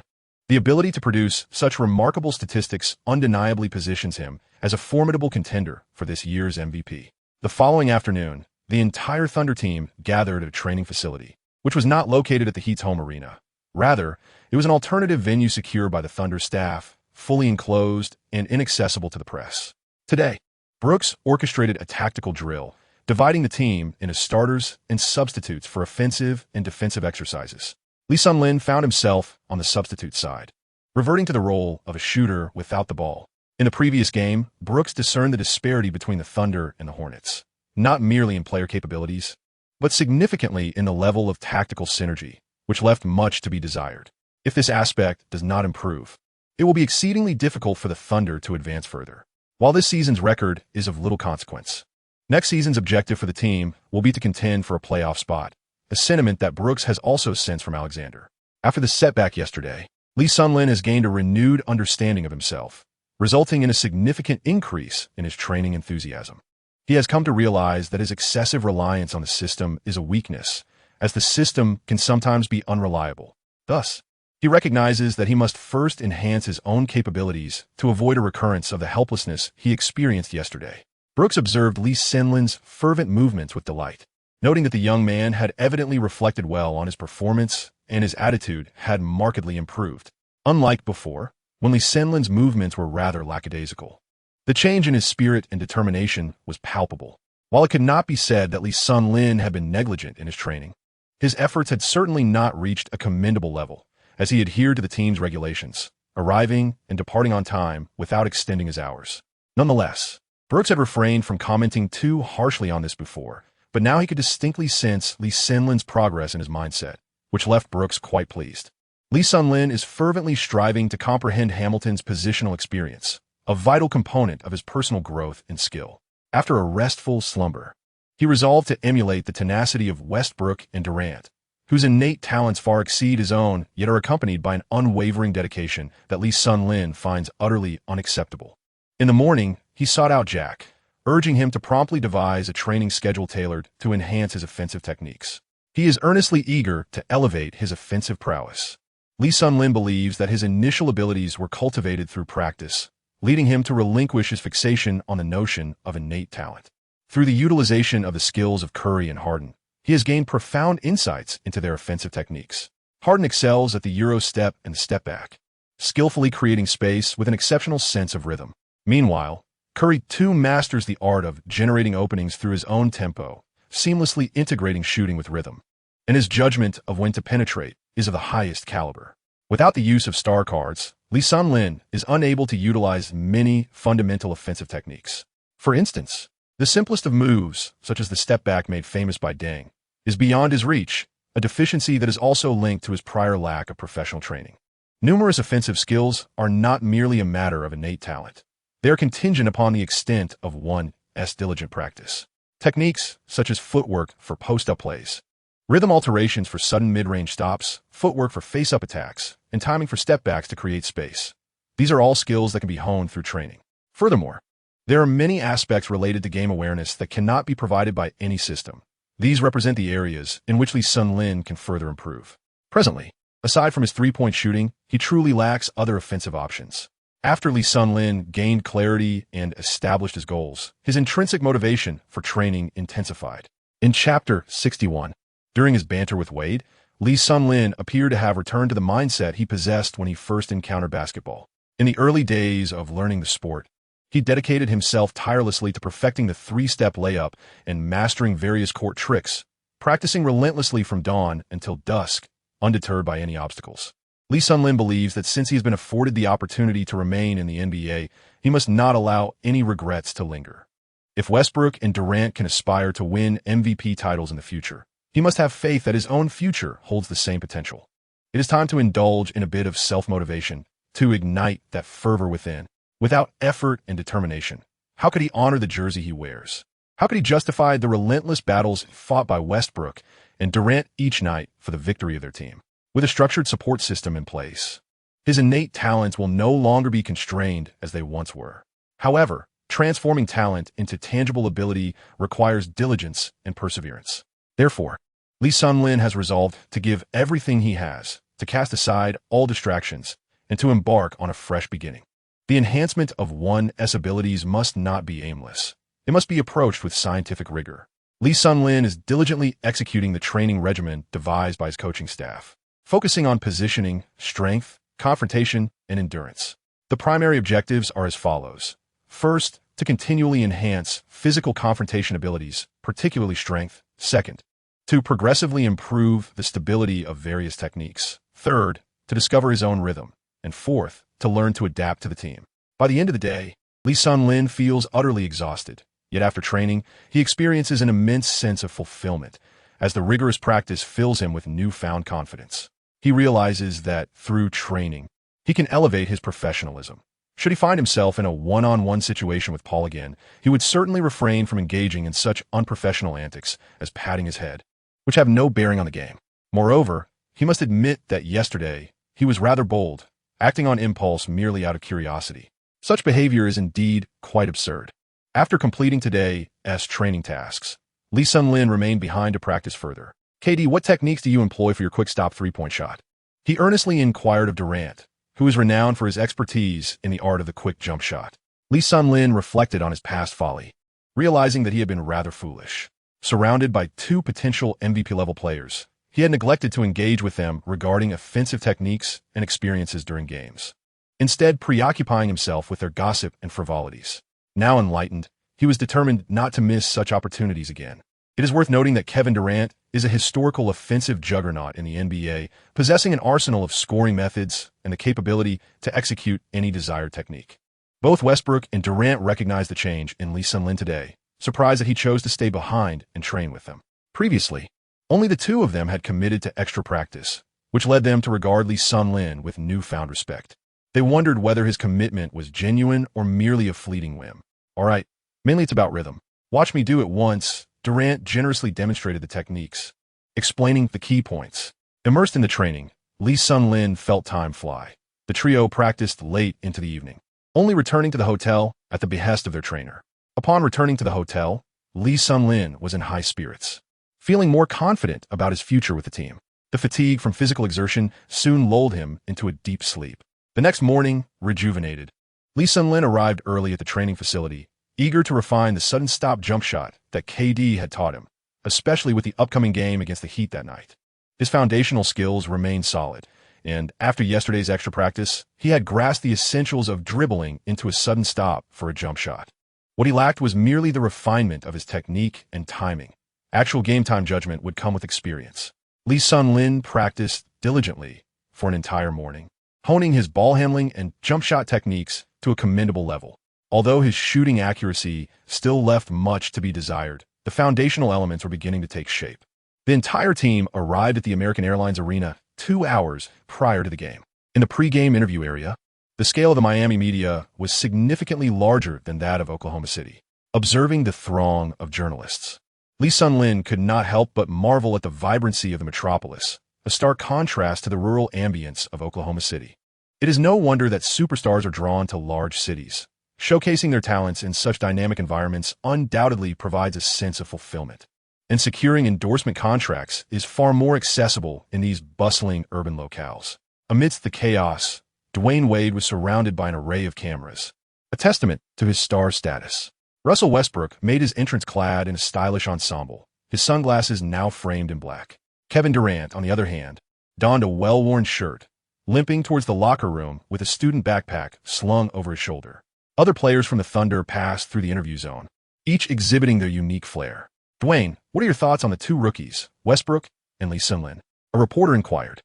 The ability to produce such remarkable statistics undeniably positions him as a formidable contender for this year's MVP. The following afternoon, the entire Thunder team gathered at a training facility, which was not located at the Heat's home arena. Rather, it was an alternative venue secured by the Thunder staff, fully enclosed and inaccessible to the press. Today, Brooks orchestrated a tactical drill, dividing the team into starters and substitutes for offensive and defensive exercises. Lee Sun-lin found himself on the substitute side, reverting to the role of a shooter without the ball. In the previous game, Brooks discerned the disparity between the Thunder and the Hornets, not merely in player capabilities, but significantly in the level of tactical synergy, which left much to be desired. If this aspect does not improve, it will be exceedingly difficult for the Thunder to advance further. While this season's record is of little consequence, next season's objective for the team will be to contend for a playoff spot, a sentiment that Brooks has also sensed from Alexander. After the setback yesterday, Lee Sun-lin has gained a renewed understanding of himself, resulting in a significant increase in his training enthusiasm. He has come to realize that his excessive reliance on the system is a weakness, as the system can sometimes be unreliable. Thus, he recognizes that he must first enhance his own capabilities to avoid a recurrence of the helplessness he experienced yesterday. Brooks observed Lee Sun-lin's fervent movements with delight, noting that the young man had evidently reflected well on his performance and his attitude had markedly improved. Unlike before, when Lee Sun-lin's movements were rather lackadaisical, the change in his spirit and determination was palpable. While it could not be said that Lee Sun-lin had been negligent in his training, his efforts had certainly not reached a commendable level, as he adhered to the team's regulations, arriving and departing on time without extending his hours. Nonetheless, Brooks had refrained from commenting too harshly on this before, but now he could distinctly sense Lee Sun-lin's progress in his mindset, which left Brooks quite pleased. Lee Sun-lin is fervently striving to comprehend Hamilton's positional experience, a vital component of his personal growth and skill. After a restful slumber, he resolved to emulate the tenacity of Westbrook and Durant, whose innate talents far exceed his own, yet are accompanied by an unwavering dedication that Lee Sun-lin finds utterly unacceptable. In the morning, he sought out Jack, urging him to promptly devise a training schedule tailored to enhance his offensive techniques. He is earnestly eager to elevate his offensive prowess. Lee Sun-lin believes that his initial abilities were cultivated through practice, leading him to relinquish his fixation on the notion of innate talent. Through the utilization of the skills of Curry and Harden, he has gained profound insights into their offensive techniques. Harden excels at the Euro step and the step back, skillfully creating space with an exceptional sense of rhythm. Meanwhile, Curry too masters the art of generating openings through his own tempo, seamlessly integrating shooting with rhythm. And his judgment of when to penetrate is of the highest caliber. Without the use of star cards, Lee Sun-lin is unable to utilize many fundamental offensive techniques. For instance, the simplest of moves, such as the step back made famous by Deng, is beyond his reach, a deficiency that is also linked to his prior lack of professional training. Numerous offensive skills are not merely a matter of innate talent. They are contingent upon the extent of one's diligent practice. Techniques such as footwork for post-up plays, rhythm alterations for sudden mid-range stops, footwork for face-up attacks, and timing for step-backs to create space. These are all skills that can be honed through training. Furthermore, there are many aspects related to game awareness that cannot be provided by any system. These represent the areas in which Lee Sun-lin can further improve. Presently, aside from his three-point shooting, he truly lacks other offensive options. After Lee Sun-lin gained clarity and established his goals, his intrinsic motivation for training intensified. In Chapter 61, during his banter with Wade, Lee Sun-lin appeared to have returned to the mindset he possessed when he first encountered basketball. In the early days of learning the sport, he dedicated himself tirelessly to perfecting the three-step layup and mastering various court tricks, practicing relentlessly from dawn until dusk, undeterred by any obstacles. Lee Sun-lin believes that since he has been afforded the opportunity to remain in the NBA, he must not allow any regrets to linger. If Westbrook and Durant can aspire to win MVP titles in the future, he must have faith that his own future holds the same potential. It is time to indulge in a bit of self-motivation, to ignite that fervor within. Without effort and determination, how could he honor the jersey he wears? How could he justify the relentless battles fought by Westbrook and Durant each night for the victory of their team? With a structured support system in place, his innate talents will no longer be constrained as they once were. However, transforming talent into tangible ability requires diligence and perseverance. Therefore, Lee Sun-lin has resolved to give everything he has, to cast aside all distractions, and to embark on a fresh beginning. The enhancement of one's abilities must not be aimless. It must be approached with scientific rigor. Lee Sun-lin is diligently executing the training regimen devised by his coaching staff, focusing on positioning, strength, confrontation, and endurance. The primary objectives are as follows. First, to continually enhance physical confrontation abilities, particularly strength. Second, to progressively improve the stability of various techniques. Third, to discover his own rhythm. And fourth, to learn to adapt to the team. By the end of the day, Lee Sun-lin feels utterly exhausted, yet after training, he experiences an immense sense of fulfillment as the rigorous practice fills him with newfound confidence. He realizes that, through training, he can elevate his professionalism. Should he find himself in a one-on-one situation with Paul again, he would certainly refrain from engaging in such unprofessional antics as patting his head, which have no bearing on the game. Moreover, he must admit that yesterday, he was rather bold, acting on impulse merely out of curiosity. Such behavior is indeed quite absurd. After completing today's training tasks, Lee Sun-lin remained behind to practice further. KD, what techniques do you employ for your quick-stop three-point shot? He earnestly inquired of Durant, who is renowned for his expertise in the art of the quick jump shot. Lee Sun-lin reflected on his past folly, realizing that he had been rather foolish. Surrounded by two potential MVP-level players, he had neglected to engage with them regarding offensive techniques and experiences during games, instead preoccupying himself with their gossip and frivolities. Now enlightened, he was determined not to miss such opportunities again. It is worth noting that Kevin Durant is a historical offensive juggernaut in the NBA, possessing an arsenal of scoring methods and the capability to execute any desired technique. Both Westbrook and Durant recognized the change in Lee Sun-lin today, surprised that he chose to stay behind and train with them. Previously, only the two of them had committed to extra practice, which led them to regard Lee Sun-lin with newfound respect. They wondered whether his commitment was genuine or merely a fleeting whim. All right, mainly it's about rhythm. Watch me do it once. Durant generously demonstrated the techniques, explaining the key points. Immersed in the training, Lee Sun-lin felt time fly. The trio practiced late into the evening, only returning to the hotel at the behest of their trainer. Upon returning to the hotel, Lee Sun-lin was in high spirits, feeling more confident about his future with the team. The fatigue from physical exertion soon lulled him into a deep sleep. The next morning, rejuvenated, Lee Sun-lin arrived early at the training facility, eager to refine the sudden stop jump shot that KD had taught him, especially with the upcoming game against the Heat that night. His foundational skills remained solid, and after yesterday's extra practice, he had grasped the essentials of dribbling into a sudden stop for a jump shot. What he lacked was merely the refinement of his technique and timing. Actual game-time judgment would come with experience. Lee Sun-lin practiced diligently for an entire morning, honing his ball handling and jump shot techniques to a commendable level. Although his shooting accuracy still left much to be desired, the foundational elements were beginning to take shape. The entire team arrived at the American Airlines Arena 2 hours prior to the game. In the pre-game interview area, the scale of the Miami media was significantly larger than that of Oklahoma City. Observing the throng of journalists, Lee Sun-lin could not help but marvel at the vibrancy of the metropolis, a stark contrast to the rural ambience of Oklahoma City. It is no wonder that superstars are drawn to large cities. Showcasing their talents in such dynamic environments undoubtedly provides a sense of fulfillment. And securing endorsement contracts is far more accessible in these bustling urban locales. Amidst the chaos, Dwyane Wade was surrounded by an array of cameras, a testament to his star status. Russell Westbrook made his entrance clad in a stylish ensemble, his sunglasses now framed in black. Kevin Durant, on the other hand, donned a well-worn shirt, limping towards the locker room with a student backpack slung over his shoulder. Other players from the Thunder passed through the interview zone, each exhibiting their unique flair. "Dwyane, what are your thoughts on the two rookies, Westbrook and Lee Sun-lin?" A reporter inquired.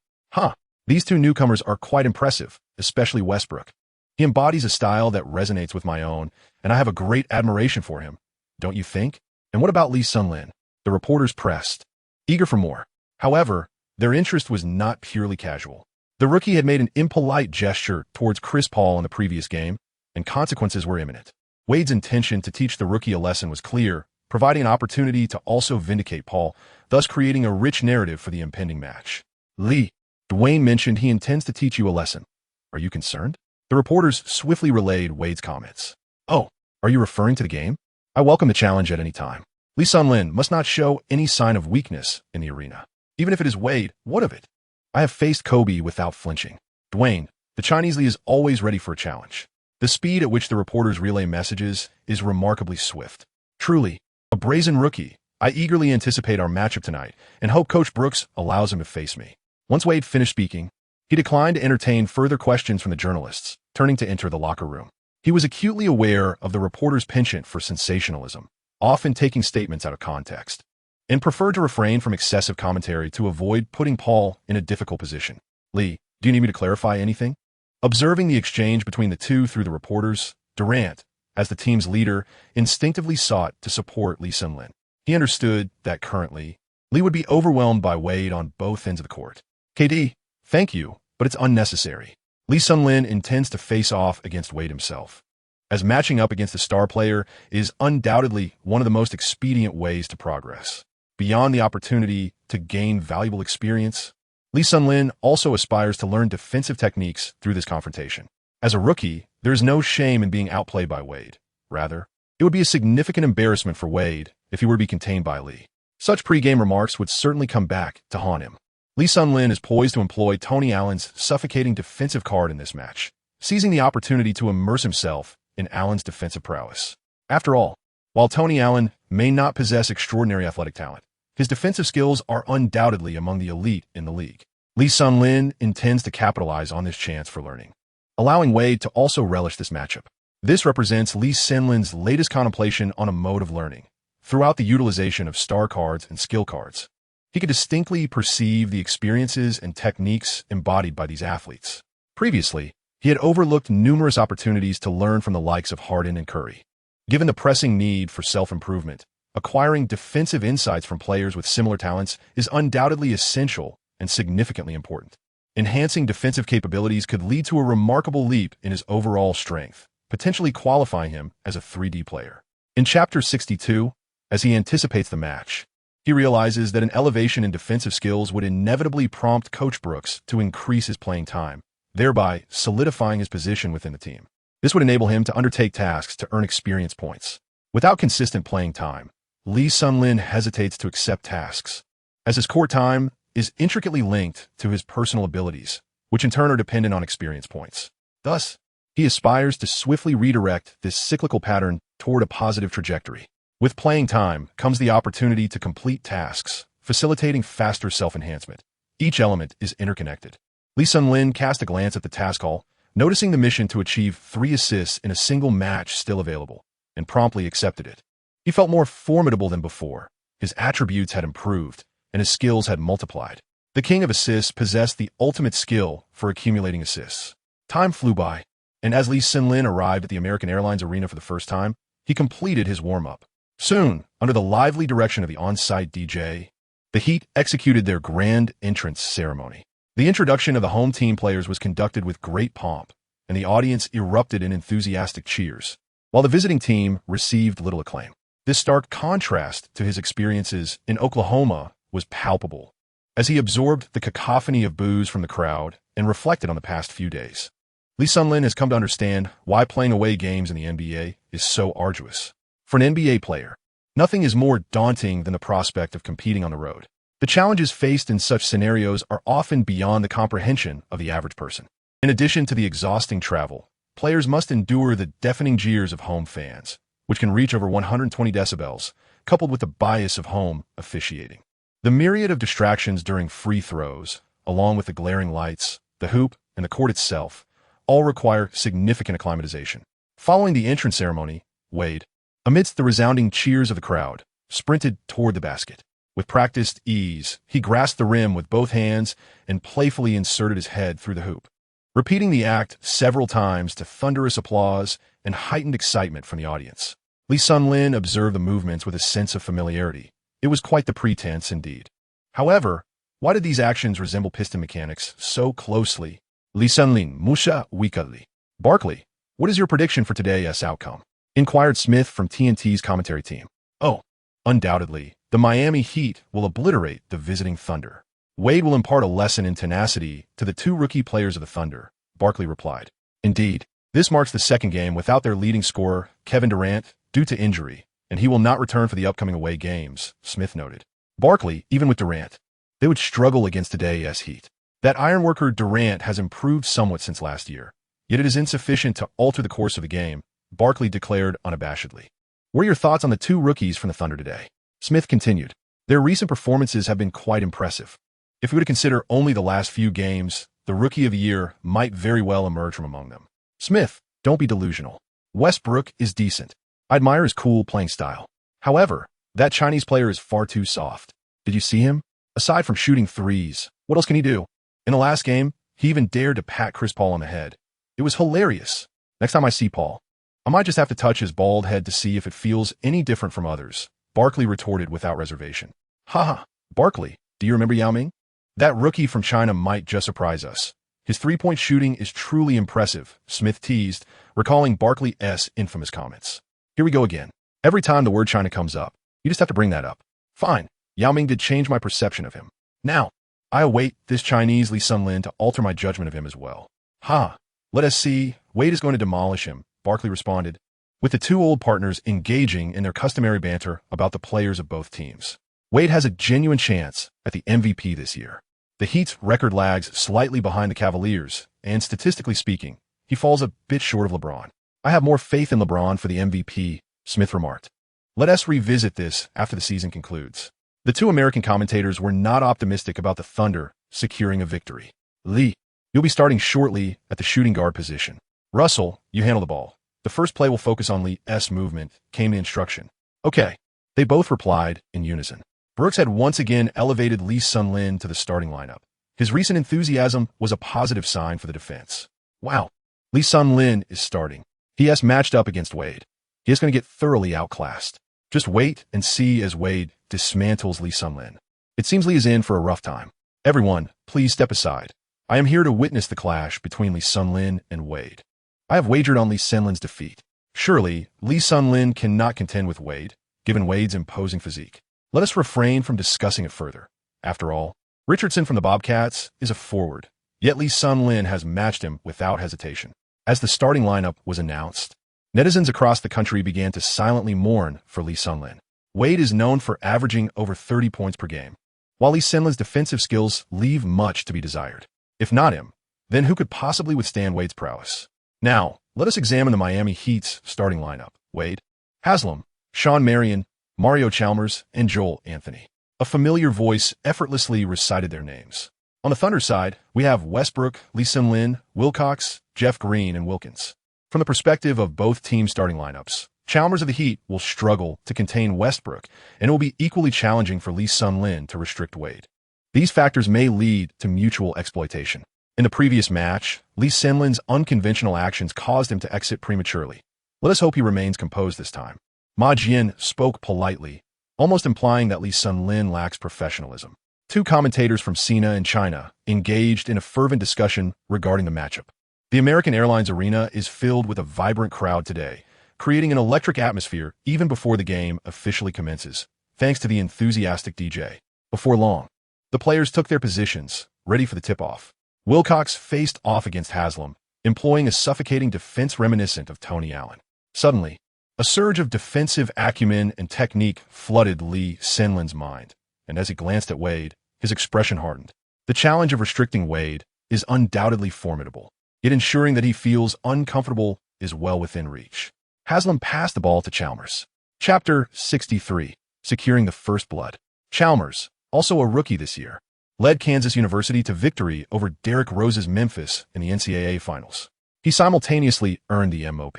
These two newcomers are quite impressive, especially Westbrook. He embodies a style that resonates with my own, and I have a great admiration for him. Don't you think? And what about Lee Sun-lin? The reporters pressed, eager for more. However, their interest was not purely casual. The rookie had made an impolite gesture towards Chris Paul in the previous game, and consequences were imminent. Wade's intention to teach the rookie a lesson was clear, providing an opportunity to also vindicate Paul, thus creating a rich narrative for the impending match. Dwyane mentioned he intends to teach you a lesson. Are you concerned? The reporters swiftly relayed Wade's comments. Oh, are you referring to the game? I welcome the challenge at any time. Lee Sun-lin must not show any sign of weakness in the arena. Even if it is Wade, what of it? I have faced Kobe without flinching. Dwyane, the Chinese Lee is always ready for a challenge. The speed at which the reporters relay messages is remarkably swift. Truly, a brazen rookie. I eagerly anticipate our matchup tonight and hope Coach Brooks allows him to face me. Once Wade finished speaking, he declined to entertain further questions from the journalists, turning to enter the locker room. He was acutely aware of the reporter's penchant for sensationalism, often taking statements out of context, and preferred to refrain from excessive commentary to avoid putting Paul in a difficult position. "Lee, do you need me to clarify anything?" Observing the exchange between the two through the reporters, Durant, as the team's leader, instinctively sought to support Lee Sun-lin. He understood that currently, Lee would be overwhelmed by Wade on both ends of the court. "KD, thank you, but it's unnecessary." Lee Sun-lin intends to face off against Wade himself, as matching up against a star player is undoubtedly one of the most expedient ways to progress. Beyond the opportunity to gain valuable experience, Lee Sun-lin also aspires to learn defensive techniques through this confrontation. As a rookie, there is no shame in being outplayed by Wade. Rather, it would be a significant embarrassment for Wade if he were to be contained by Lee. Such pre-game remarks would certainly come back to haunt him. Lee Sun-lin is poised to employ Tony Allen's suffocating defensive card in this match, seizing the opportunity to immerse himself in Allen's defensive prowess. After all, while Tony Allen may not possess extraordinary athletic talent, his defensive skills are undoubtedly among the elite in the league. Lee Sun-lin intends to capitalize on this chance for learning, allowing Wade to also relish this matchup. This represents Lee Sun-lin's latest contemplation on a mode of learning. Throughout the utilization of star cards and skill cards, he could distinctly perceive the experiences and techniques embodied by these athletes. Previously, he had overlooked numerous opportunities to learn from the likes of Harden and Curry. Given the pressing need for self-improvement, acquiring defensive insights from players with similar talents is undoubtedly essential and significantly important. Enhancing defensive capabilities could lead to a remarkable leap in his overall strength, potentially qualifying him as a 3D player. In Chapter 62, as he anticipates the match, He realizes that an elevation in defensive skills would inevitably prompt Coach Brooks to increase his playing time, thereby solidifying his position within the team. This would enable him to undertake tasks to earn experience points. Without consistent playing time, Lee Sun-lin hesitates to accept tasks, as his court time is intricately linked to his personal abilities, which in turn are dependent on experience points. Thus, he aspires to swiftly redirect this cyclical pattern toward a positive trajectory. With playing time comes the opportunity to complete tasks, facilitating faster self-enhancement. Each element is interconnected. Lee Sun-lin cast a glance at the task hall, noticing the mission to achieve 3 assists in a single match still available, and promptly accepted it. He felt more formidable than before. His attributes had improved, and his skills had multiplied. The king of assists possessed the ultimate skill for accumulating assists. Time flew by, and as Lee Sun-lin arrived at the American Airlines arena for the first time, he completed his warm-up. Soon, under the lively direction of the on-site DJ, the Heat executed their grand entrance ceremony. The introduction of the home team players was conducted with great pomp, and the audience erupted in enthusiastic cheers, while the visiting team received little acclaim. This stark contrast to his experiences in Oklahoma was palpable, as he absorbed the cacophony of boos from the crowd and reflected on the past few days. Lee Sun-lin has come to understand why playing away games in the NBA is so arduous. For an NBA player, nothing is more daunting than the prospect of competing on the road. The challenges faced in such scenarios are often beyond the comprehension of the average person. In addition to the exhausting travel, players must endure the deafening jeers of home fans, which can reach over 120 decibels, coupled with the bias of home officiating. The myriad of distractions during free throws, along with the glaring lights, the hoop, and the court itself, all require significant acclimatization. Following the entrance ceremony, Wade, amidst the resounding cheers of the crowd, sprinted toward the basket. With practiced ease, he grasped the rim with both hands and playfully inserted his head through the hoop, repeating the act several times to thunderous applause and heightened excitement from the audience. Lee Sun-lin observed the movements with a sense of familiarity. It was quite the pretense indeed. However, why did these actions resemble piston mechanics so closely? Lee Sun-lin, Musha Wikali. Barkley, what is your prediction for today's outcome? Inquired Smith from TNT's commentary team. Oh, undoubtedly, the Miami Heat will obliterate the visiting Thunder. Wade will impart a lesson in tenacity to the 2 rookie players of the Thunder, Barkley replied. Indeed, this marks the second game without their leading scorer, Kevin Durant, due to injury, and he will not return for the upcoming away games, Smith noted. Barkley, even with Durant, they would struggle against today's Heat. That ironworker Durant has improved somewhat since last year, yet it is insufficient to alter the course of the game, Barkley declared unabashedly. What are your thoughts on the 2 rookies from the Thunder today? Smith continued. Their recent performances have been quite impressive. If we were to consider only the last few games, the Rookie of the Year might very well emerge from among them. Smith, don't be delusional. Westbrook is decent. I admire his cool playing style. However, that Chinese player is far too soft. Did you see him? Aside from shooting threes, what else can he do? In the last game, he even dared to pat Chris Paul on the head. It was hilarious. Next time I see Paul, I might just have to touch his bald head to see if it feels any different from others, Barkley retorted without reservation. Haha, Barkley, do you remember Yao Ming? That rookie from China might just surprise us. His 3-point shooting is truly impressive, Smith teased, recalling Barkley's infamous comments. Here we go again. Every time the word China comes up, you just have to bring that up. Fine, Yao Ming did change my perception of him. Now, I await this Chinese Lee Sun-lin to alter my judgment of him as well. Ha, let us see. Wade is going to demolish him, Barkley responded, with the 2 old partners engaging in their customary banter about the players of both teams. Wade has a genuine chance at the MVP this year. The Heat's record lags slightly behind the Cavaliers, and statistically speaking, he falls a bit short of LeBron. I have more faith in LeBron for the MVP, Smith remarked. Let us revisit this after the season concludes. The 2 American commentators were not optimistic about the Thunder securing a victory. Lee, you'll be starting shortly at the shooting guard position. Russell, you handle the ball. The first play will focus on Lee's movement, came the instruction. Okay. They both replied in unison. Brooks had once again elevated Lee Sun-lin to the starting lineup. His recent enthusiasm was a positive sign for the defense. Wow, Lee Sun-lin is starting. He has matched up against Wade. He is going to get thoroughly outclassed. Just wait and see as Wade dismantles Lee Sun-lin. It seems Lee is in for a rough time. Everyone, please step aside. I am here to witness the clash between Lee Sun-lin and Wade. I have wagered on Lee Sun-lin's defeat. Surely, Lee Sun-lin cannot contend with Wade, given Wade's imposing physique. let us refrain from discussing it further. After all, Richardson from the Bobcats is a forward, yet Lee Sun-lin has matched him without hesitation. As the starting lineup was announced, netizens across the country began to silently mourn for Lee Sun-lin. Wade is known for averaging over 30 points per game, while Lee Sun-lin's defensive skills leave much to be desired. If not him, then who could possibly withstand Wade's prowess? Now, let us examine the Miami Heat's starting lineup. Wade, Haslam, Sean Marion, Mario Chalmers, and Joel Anthony. A familiar voice effortlessly recited their names. On the Thunder side, we have Westbrook, Lee Sun-lin, Wilcox, Jeff Green, and Wilkins. From the perspective of both teams' starting lineups, Chalmers of the Heat will struggle to contain Westbrook, and it will be equally challenging for Lee Sun-lin to restrict Wade. These factors may lead to mutual exploitation. In the previous match, Lee Sun-lin's unconventional actions caused him to exit prematurely. Let us hope he remains composed this time. Ma Jian spoke politely, almost implying that Lee Sun-lin lacks professionalism. Two commentators from Sina and China engaged in a fervent discussion regarding the matchup. The American Airlines Arena is filled with a vibrant crowd today, creating an electric atmosphere even before the game officially commences, thanks to the enthusiastic DJ. Before long, the players took their positions, ready for the tip-off. Wilcox faced off against Haslam, employing a suffocating defense reminiscent of Tony Allen. Suddenly, a surge of defensive acumen and technique flooded Lee Sun-lin's mind, and as he glanced at Wade, his expression hardened. The challenge of restricting Wade is undoubtedly formidable, yet ensuring that he feels uncomfortable is well within reach. Haslam passed the ball to Chalmers. Chapter 63, Securing the First Blood. Chalmers, also a rookie this year, led Kansas University to victory over Derrick Rose's Memphis in the NCAA Finals. He simultaneously earned the MOP.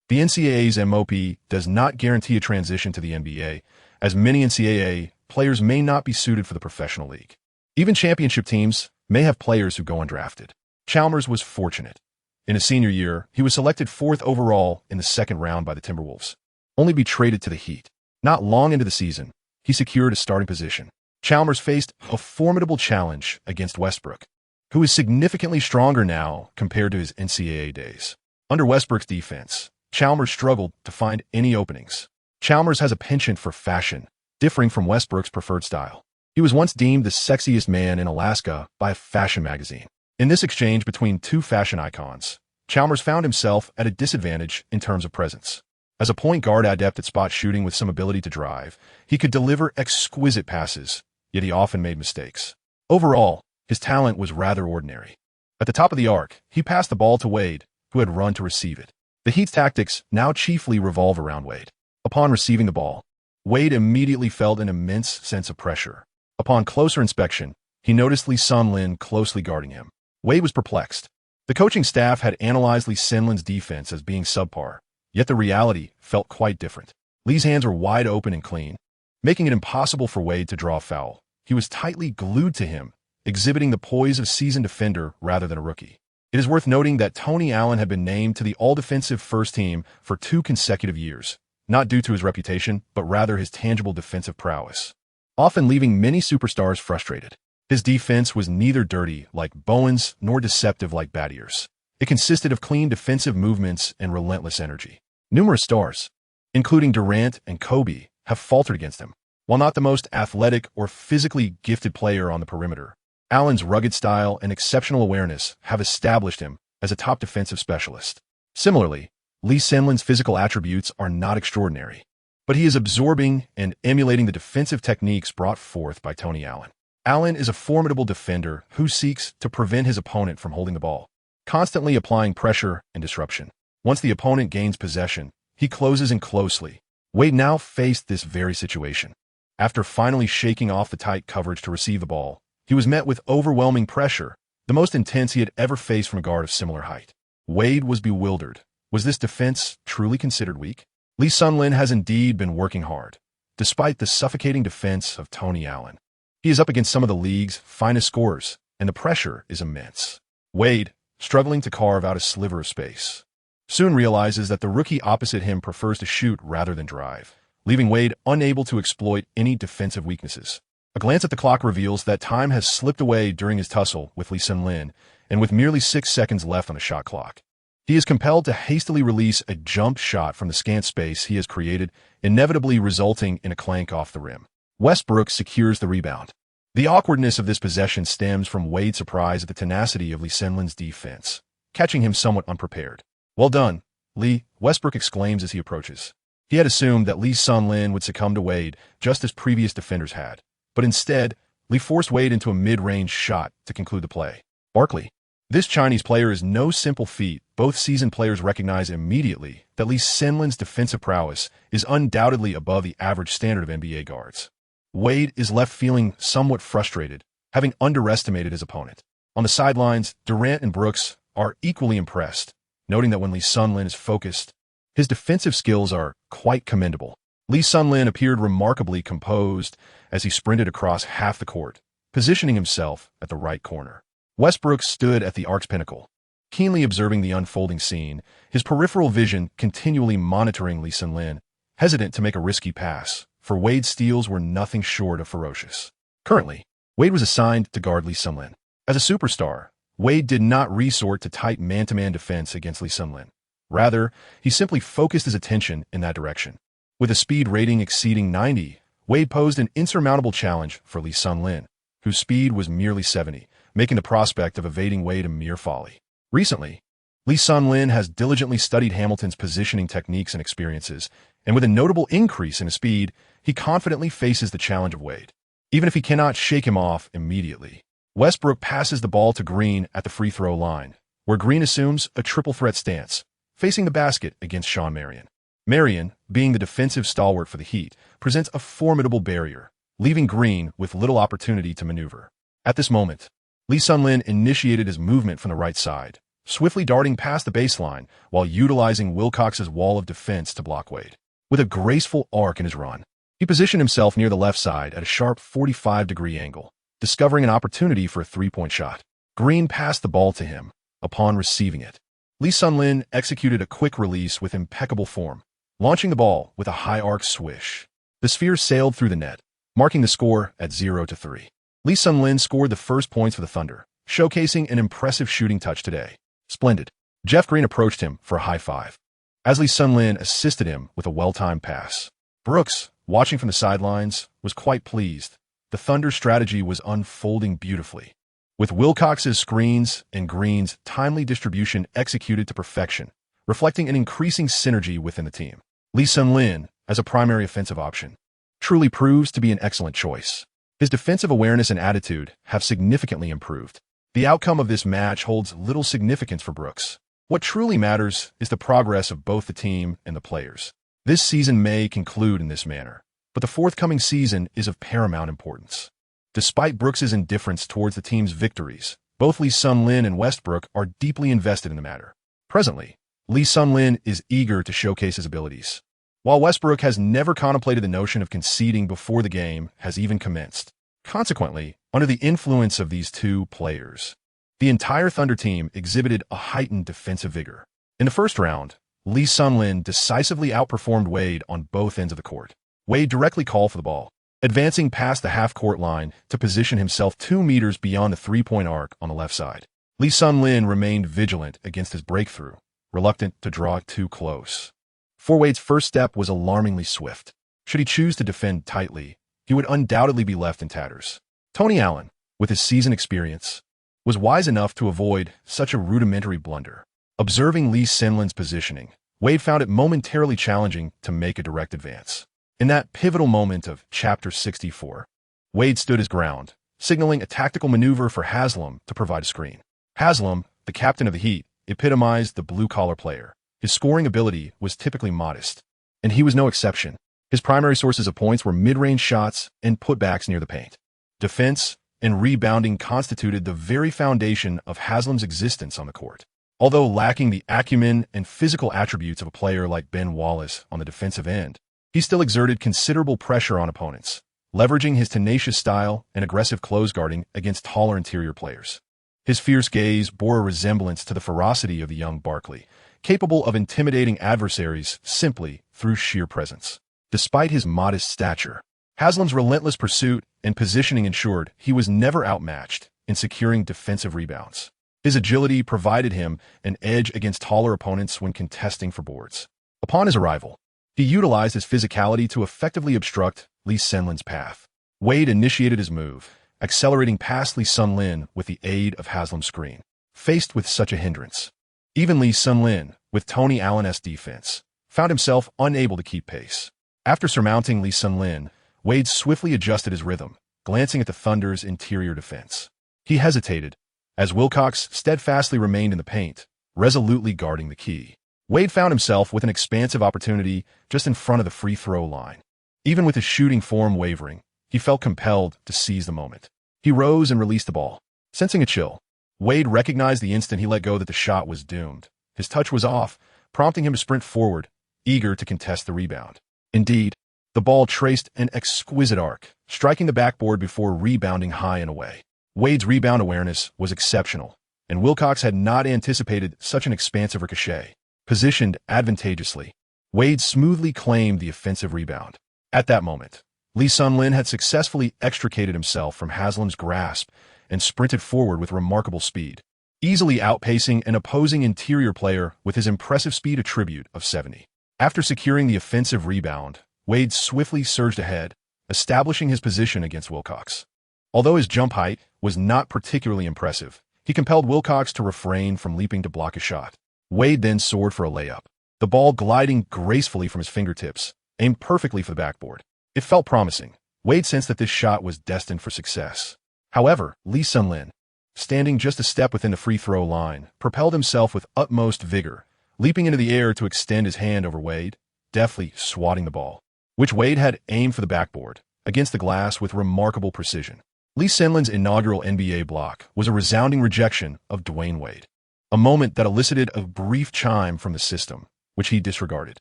The NCAA's MOP does not guarantee a transition to the NBA, as many NCAA players may not be suited for the professional league. Even championship teams may have players who go undrafted. Chalmers was fortunate. In his senior year, he was selected 4th overall in the second round by the Timberwolves, only to be traded to the Heat. Not long into the season, he secured a starting position. Chalmers faced a formidable challenge against Westbrook, who is significantly stronger now compared to his NCAA days. Under Westbrook's defense, Chalmers struggled to find any openings. Chalmers has a penchant for fashion, differing from Westbrook's preferred style. He was once deemed the sexiest man in Alaska by a fashion magazine. In this exchange between two fashion icons, Chalmers found himself at a disadvantage in terms of presence. As a point guard adept at spot shooting with some ability to drive, he could deliver exquisite passes, yet he often made mistakes. Overall, his talent was rather ordinary. At the top of the arc, he passed the ball to Wade, who had run to receive it. The Heat's tactics now chiefly revolve around Wade. Upon receiving the ball, Wade immediately felt an immense sense of pressure. Upon closer inspection, he noticed Lee Sun-lin closely guarding him. Wade was perplexed. The coaching staff had analyzed Lee Sun-lin's defense as being subpar, yet the reality felt quite different. Lee's hands were wide open and clean, making it impossible for Wade to draw a foul. He was tightly glued to him, exhibiting the poise of a seasoned defender rather than a rookie. It is worth noting that Tony Allen had been named to the all-defensive first team for 2 consecutive years, not due to his reputation, but rather his tangible defensive prowess, often leaving many superstars frustrated. His defense was neither dirty like Bowen's nor deceptive like Battier's. It consisted of clean defensive movements and relentless energy. Numerous stars, including Durant and Kobe, have faltered against him. While not the most athletic or physically gifted player on the perimeter, Allen's rugged style and exceptional awareness have established him as a top defensive specialist. Similarly, Lee Sun-lin's physical attributes are not extraordinary, but he is absorbing and emulating the defensive techniques brought forth by Tony Allen. Allen is a formidable defender who seeks to prevent his opponent from holding the ball, constantly applying pressure and disruption. Once the opponent gains possession, he closes in closely. Wade now faced this very situation. After finally shaking off the tight coverage to receive the ball, he was met with overwhelming pressure, the most intense he had ever faced from a guard of similar height. Wade was bewildered. Was this defense truly considered weak? Lee Sun-lin has indeed been working hard, despite the suffocating defense of Tony Allen. He is up against some of the league's finest scorers, and the pressure is immense. Wade, struggling to carve out a sliver of space, soon realizes that the rookie opposite him prefers to shoot rather than drive, leaving Wade unable to exploit any defensive weaknesses. A glance at the clock reveals that time has slipped away during his tussle with Lee Sun-lin, and with merely 6 seconds left on the shot clock, he is compelled to hastily release a jump shot from the scant space he has created, inevitably resulting in a clank off the rim. Westbrook secures the rebound. The awkwardness of this possession stems from Wade's surprise at the tenacity of Lee Sunlin's defense, catching him somewhat unprepared. "Well done, Lee," Westbrook exclaims as he approaches. He had assumed that Lee Sunlin would succumb to Wade just as previous defenders had, but instead, Lee forced Wade into a mid-range shot to conclude the play. Barkley. This Chinese player is no simple feat. Both seasoned players recognize immediately that Lee Sunlin's defensive prowess is undoubtedly above the average standard of NBA guards. Wade is left feeling somewhat frustrated, having underestimated his opponent. On the sidelines, Durant and Brooks are equally impressed, noting that when Lee Sunlin is focused, his defensive skills are quite commendable. Lee Sunlin appeared remarkably composed as he sprinted across half the court, positioning himself at the right corner. Westbrook stood at the arc's pinnacle, keenly observing the unfolding scene, his peripheral vision continually monitoring Lee Sunlin, hesitant to make a risky pass, for Wade's steals were nothing short of ferocious. Currently, Wade was assigned to guard Lee Sunlin. As a superstar, Wade did not resort to tight man-to-man defense against Lee Sunlin. Rather, he simply focused his attention in that direction. With a speed rating exceeding 90, Wade posed an insurmountable challenge for Lee Sunlin, whose speed was merely 70, making the prospect of evading Wade a mere folly. Recently, Lee Sunlin has diligently studied Hamilton's positioning techniques and experiences, and with a notable increase in his speed, he confidently faces the challenge of Wade, even if he cannot shake him off immediately. Westbrook passes the ball to Green at the free throw line, where Green assumes a triple threat stance, facing the basket against Shawn Marion. Marion, being the defensive stalwart for the Heat, presents a formidable barrier, leaving Green with little opportunity to maneuver. At this moment, Lee Sunlin initiated his movement from the right side, swiftly darting past the baseline while utilizing Wilcox's wall of defense to block Wade. With a graceful arc in his run, he positioned himself near the left side at a sharp 45-degree angle, discovering an opportunity for a three-point shot. Green passed the ball to him. Upon receiving it, Lee Sunlin executed a quick release with impeccable form, launching the ball with a high arc swish. The sphere sailed through the net, marking the score at 0-3. Lee Sunlin scored the first points for the Thunder, showcasing an impressive shooting touch today. Splendid. Jeff Green approached him for a high five, as Lee Sunlin assisted him with a well-timed pass. Brooks, watching from the sidelines, was quite pleased. The Thunder's strategy was unfolding beautifully, with Wilcox's screens and Green's timely distribution executed to perfection, reflecting an increasing synergy within the team. Lee Sunlin, as a primary offensive option, truly proves to be an excellent choice. His defensive awareness and attitude have significantly improved. The outcome of this match holds little significance for Brooks. What truly matters is the progress of both the team and the players. This season may conclude in this manner, but the forthcoming season is of paramount importance. Despite Brooks's indifference towards the team's victories, both Lee Sunlin and Westbrook are deeply invested in the matter. Presently, Lee Sunlin is eager to showcase his abilities, while Westbrook has never contemplated the notion of conceding before the game has even commenced. Consequently, under the influence of these two players, the entire Thunder team exhibited a heightened defensive vigor. In the first round, Lee Sunlin decisively outperformed Wade on both ends of the court. Wade directly called for the ball, advancing past the half-court line to position himself 2 meters beyond the three-point arc on the left side. Lee Sunlin remained vigilant against his breakthrough, reluctant to draw it too close. For Wade's first step was alarmingly swift. Should he choose to defend tightly, he would undoubtedly be left in tatters. Tony Allen, with his seasoned experience, was wise enough to avoid such a rudimentary blunder. Observing Lee Sunlin's positioning, Wade found it momentarily challenging to make a direct advance. In that pivotal moment of Chapter 64, Wade stood his ground, signaling a tactical maneuver for Haslam to provide a screen. Haslam, the captain of the Heat, epitomized the blue-collar player. His scoring ability was typically modest, and he was no exception. His primary sources of points were mid-range shots and putbacks near the paint. Defense and rebounding constituted the very foundation of Haslam's existence on the court. Although lacking the acumen and physical attributes of a player like Ben Wallace on the defensive end, he still exerted considerable pressure on opponents, leveraging his tenacious style and aggressive close guarding against taller interior players. His fierce gaze bore a resemblance to the ferocity of the young Barkley, capable of intimidating adversaries simply through sheer presence. Despite his modest stature, Haslam's relentless pursuit and positioning ensured he was never outmatched in securing defensive rebounds. His agility provided him an edge against taller opponents when contesting for boards. Upon his arrival, he utilized his physicality to effectively obstruct Lee Sunlin's path, Wade initiated his move, accelerating past Lee Sun-Lin with the aid of Haslam's screen. Faced with such a hindrance, even Lee Sun-Lin, with Tony Allen's defense, found himself unable to keep pace. After surmounting Lee Sun-Lin, Wade swiftly adjusted his rhythm, glancing at the Thunder's interior defense. He hesitated, as Wilcox steadfastly remained in the paint, resolutely guarding the key. Wade found himself with an expansive opportunity just in front of the free throw line. Even with his shooting form wavering, he felt compelled to seize the moment. He rose and released the ball. Sensing a chill, Wade recognized the instant he let go that the shot was doomed. His touch was off, prompting him to sprint forward, eager to contest the rebound. Indeed, the ball traced an exquisite arc, striking the backboard before rebounding high and away. Wade's rebound awareness was exceptional, and Wilcox had not anticipated such an expansive ricochet. Positioned advantageously, Wade smoothly claimed the offensive rebound. At that moment, Lee Sun-Lin had successfully extricated himself from Haslam's grasp and sprinted forward with remarkable speed, easily outpacing an opposing interior player with his impressive speed attribute of 70. After securing the offensive rebound, Wade swiftly surged ahead, establishing his position against Wilcox. Although his jump height was not particularly impressive, he compelled Wilcox to refrain from leaping to block a shot. Wade then soared for a layup, the ball gliding gracefully from his fingertips, aimed perfectly for the backboard. It felt promising. Wade sensed that this shot was destined for success. However, Lee Sun-Lin, standing just a step within the free throw line, propelled himself with utmost vigor, leaping into the air to extend his hand over Wade, deftly swatting the ball, which Wade had aimed for the backboard, against the glass with remarkable precision. Lee Sun-Lin's inaugural NBA block was a resounding rejection of Dwyane Wade, a moment that elicited a brief chime from the system, which he disregarded.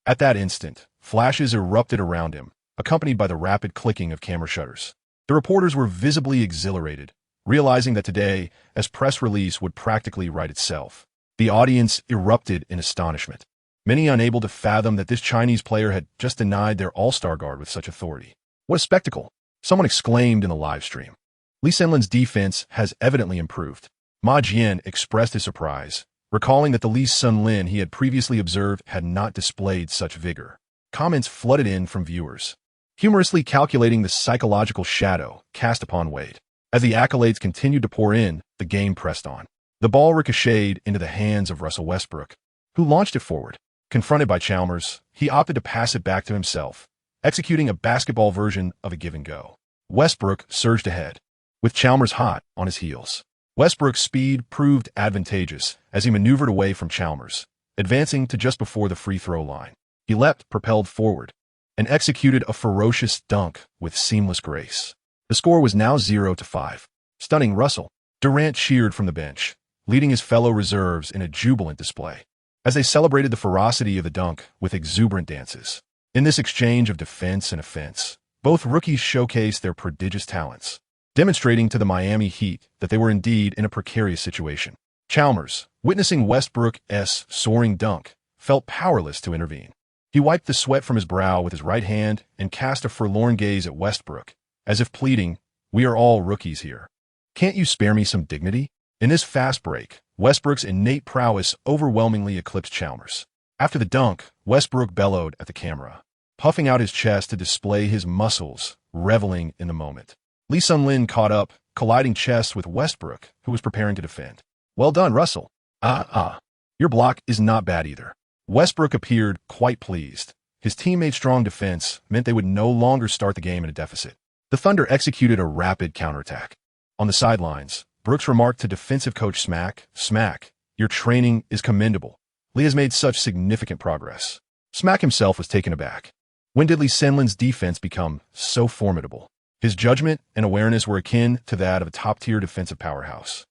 At that instant, flashes erupted around him, accompanied by the rapid clicking of camera shutters. The reporters were visibly exhilarated, realizing that today, as press release would practically write itself. The audience erupted in astonishment, many unable to fathom that this Chinese player had just denied their all-star guard with such authority. What a spectacle! Someone exclaimed in the live stream. Lee Sun-Lin's defense has evidently improved. Ma Jian expressed his surprise, recalling that the Lee Sun-Lin he had previously observed had not displayed such vigor. Comments flooded in from viewers, humorously calculating the psychological shadow cast upon Wade. As the accolades continued to pour in, the game pressed on. The ball ricocheted into the hands of Russell Westbrook, who launched it forward. Confronted by Chalmers, he opted to pass it back to himself, executing a basketball version of a give-and-go. Westbrook surged ahead, with Chalmers hot on his heels. Westbrook's speed proved advantageous as he maneuvered away from Chalmers, advancing to just before the free throw line. He leapt, propelled forward, and executed a ferocious dunk with seamless grace. The score was now 0-5. Stunning Russell. Durant cheered from the bench, leading his fellow reserves in a jubilant display, as they celebrated the ferocity of the dunk with exuberant dances. In this exchange of defense and offense, both rookies showcased their prodigious talents, demonstrating to the Miami Heat that they were indeed in a precarious situation. Chalmers, witnessing Westbrook's soaring dunk, felt powerless to intervene. He wiped the sweat from his brow with his right hand and cast a forlorn gaze at Westbrook, as if pleading, "We are all rookies here. Can't you spare me some dignity?" In this fast break, Westbrook's innate prowess overwhelmingly eclipsed Chalmers. After the dunk, Westbrook bellowed at the camera, puffing out his chest to display his muscles, reveling in the moment. Lee Sun-Lin caught up, colliding chests with Westbrook, who was preparing to defend. "Well done, Russell. Your block is not bad either." Westbrook appeared quite pleased. His teammates' strong defense meant they would no longer start the game in a deficit. The Thunder executed a rapid counterattack. On the sidelines, Brooks remarked to defensive coach Smack, "Your training is commendable. Lee has made such significant progress." Smack himself was taken aback. When did Lee Sun-Lin's defense become so formidable? His judgment and awareness were akin to that of a top-tier defensive powerhouse.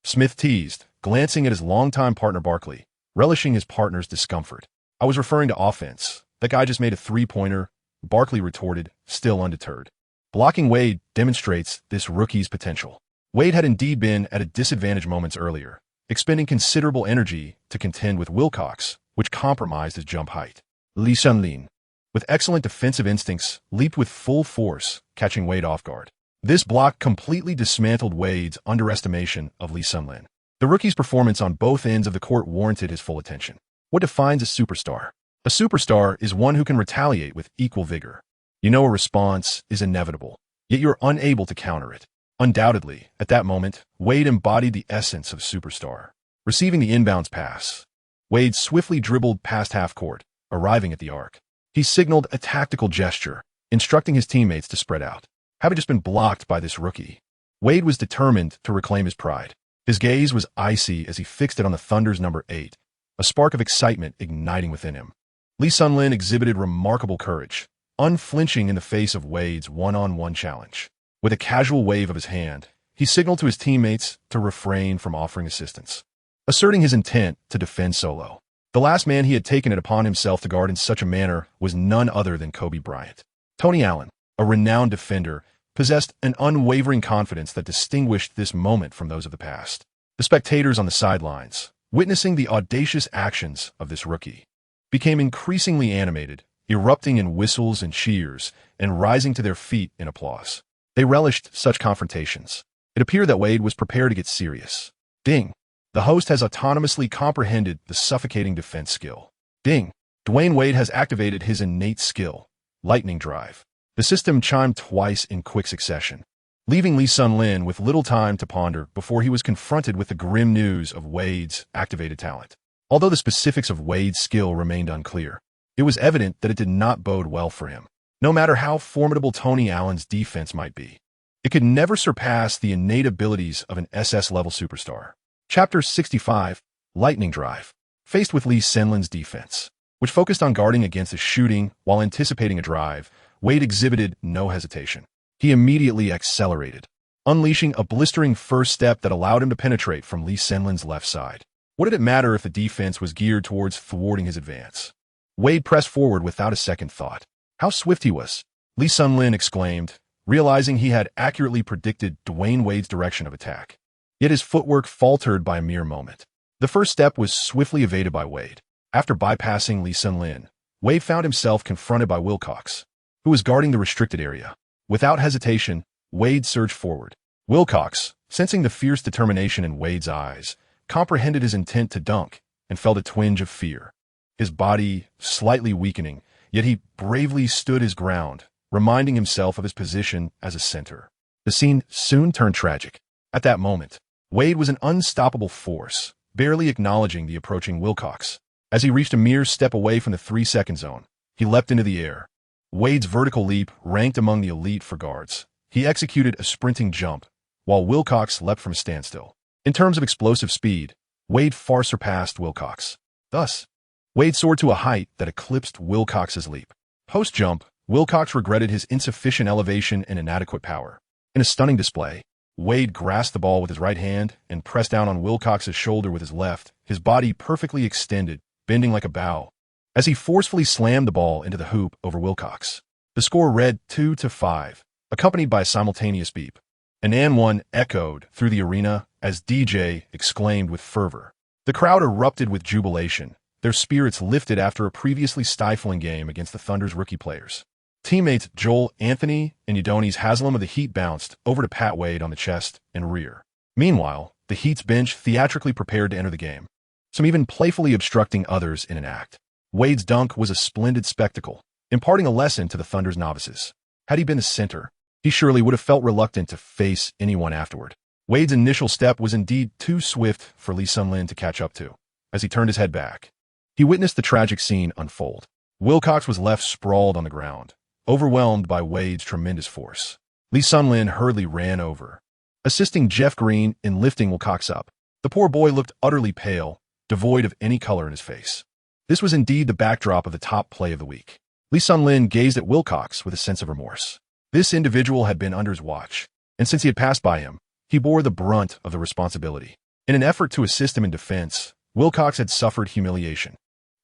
Smith teased, glancing at his longtime partner Barkley, relishing his partner's discomfort. "I was referring to offense. That guy just made a three-pointer," Barkley retorted, still undeterred. Blocking Wade demonstrates this rookie's potential. Wade had indeed been at a disadvantage moments earlier, expending considerable energy to contend with Wilcox, which compromised his jump height. Lee Sun-Lin, with excellent defensive instincts, leaped with full force, catching Wade off guard. This block completely dismantled Wade's underestimation of Lee Sun-Lin. The rookie's performance on both ends of the court warranted his full attention. What defines a superstar? A superstar is one who can retaliate with equal vigor. You know a response is inevitable, yet you're unable to counter it. Undoubtedly, at that moment, Wade embodied the essence of superstar. Receiving the inbounds pass, Wade swiftly dribbled past half court, arriving at the arc. He signaled a tactical gesture, instructing his teammates to spread out. Having just been blocked by this rookie, Wade was determined to reclaim his pride. His gaze was icy as he fixed it on the Thunder's number 8, a spark of excitement igniting within him. Lee Sun-Lin exhibited remarkable courage, unflinching in the face of Wade's one-on-one challenge. With a casual wave of his hand, he signaled to his teammates to refrain from offering assistance, asserting his intent to defend solo. The last man he had taken it upon himself to guard in such a manner was none other than Kobe Bryant. Tony Allen, a renowned defender, possessed an unwavering confidence that distinguished this moment from those of the past. The spectators on the sidelines, witnessing the audacious actions of this rookie, became increasingly animated, erupting in whistles and cheers, and rising to their feet in applause. They relished such confrontations. It appeared that Wade was prepared to get serious. Ding! The host has autonomously comprehended the suffocating defense skill. Ding! Dwyane Wade has activated his innate skill, lightning drive. The system chimed twice in quick succession, leaving Lee Sun-Lin with little time to ponder before he was confronted with the grim news of Wade's activated talent. Although the specifics of Wade's skill remained unclear, it was evident that it did not bode well for him. No matter how formidable Tony Allen's defense might be, it could never surpass the innate abilities of an SS-level superstar. Chapter 65, Lightning Drive. Faced with Lee Sun-Lin's defense, which focused on guarding against a shooting while anticipating a drive, Wade exhibited no hesitation. He immediately accelerated, unleashing a blistering first step that allowed him to penetrate from Lee Sun-Lin's left side. What did it matter if the defense was geared towards thwarting his advance? Wade pressed forward without a second thought. How swift he was! Lee Sun-Lin exclaimed, realizing he had accurately predicted Dwyane Wade's direction of attack. Yet his footwork faltered by a mere moment. The first step was swiftly evaded by Wade. After bypassing Lee Sun-Lin, Wade found himself confronted by Wilcox, who was guarding the restricted area. Without hesitation, Wade surged forward. Wilcox, sensing the fierce determination in Wade's eyes, comprehended his intent to dunk and felt a twinge of fear. His body slightly weakening, yet he bravely stood his ground, reminding himself of his position as a center. The scene soon turned tragic. At that moment, Wade was an unstoppable force, barely acknowledging the approaching Wilcox. As he reached a mere step away from the 3-second zone, he leapt into the air. Wade's vertical leap ranked among the elite for guards. He executed a sprinting jump, while Wilcox leapt from a standstill. In terms of explosive speed, Wade far surpassed Wilcox. Thus, Wade soared to a height that eclipsed Wilcox's leap. Post-jump, Wilcox regretted his insufficient elevation and inadequate power. In a stunning display, Wade grasped the ball with his right hand and pressed down on Wilcox's shoulder with his left, his body perfectly extended, bending like a bow, as he forcefully slammed the ball into the hoop over Wilcox. The score read 2-5, accompanied by a simultaneous beep. An and one echoed through the arena as DJ exclaimed with fervor. The crowd erupted with jubilation, their spirits lifted after a previously stifling game against the Thunder's rookie players. Teammates Joel Anthony and Udonis Haslem of the Heat bounced over to pat Wade on the chest and rear. Meanwhile, the Heat's bench theatrically prepared to enter the game, some even playfully obstructing others in an act. Wade's dunk was a splendid spectacle, imparting a lesson to the Thunder's novices. Had he been the center, he surely would have felt reluctant to face anyone afterward. Wade's initial step was indeed too swift for Lee Sun-Lin to catch up to. As he turned his head back, he witnessed the tragic scene unfold. Wilcox was left sprawled on the ground, overwhelmed by Wade's tremendous force. Lee Sun-Lin hurriedly ran over, assisting Jeff Green in lifting Wilcox up. The poor boy looked utterly pale, devoid of any color in his face. This was indeed the backdrop of the top play of the week. Lee Sun-Lin gazed at Wilcox with a sense of remorse. This individual had been under his watch, and since he had passed by him, he bore the brunt of the responsibility. In an effort to assist him in defense, Wilcox had suffered humiliation.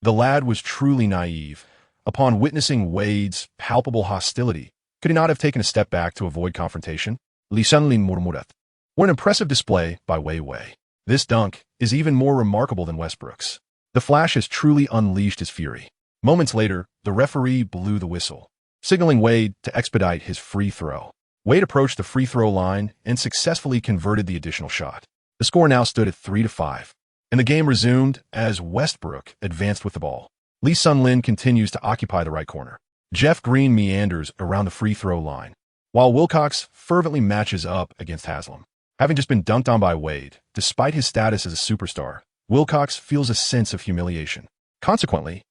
The lad was truly naive. Upon witnessing Wade's palpable hostility, could he not have taken a step back to avoid confrontation? Lee Sun-Lin murmurat. What an impressive display by Wei Wei. This dunk is even more remarkable than Westbrook's. The flash has truly unleashed his fury. Moments later, the referee blew the whistle, signaling Wade to expedite his free throw. Wade approached the free throw line and successfully converted the additional shot. The score now stood at 3-5, and the game resumed as Westbrook advanced with the ball. Lee Sun-lin continues to occupy the right corner. Jeff Green meanders around the free throw line, while Wilcox fervently matches up against Haslam. Having just been dunked on by Wade, despite his status as a superstar, Wilcox feels a sense of humiliation. Consequently,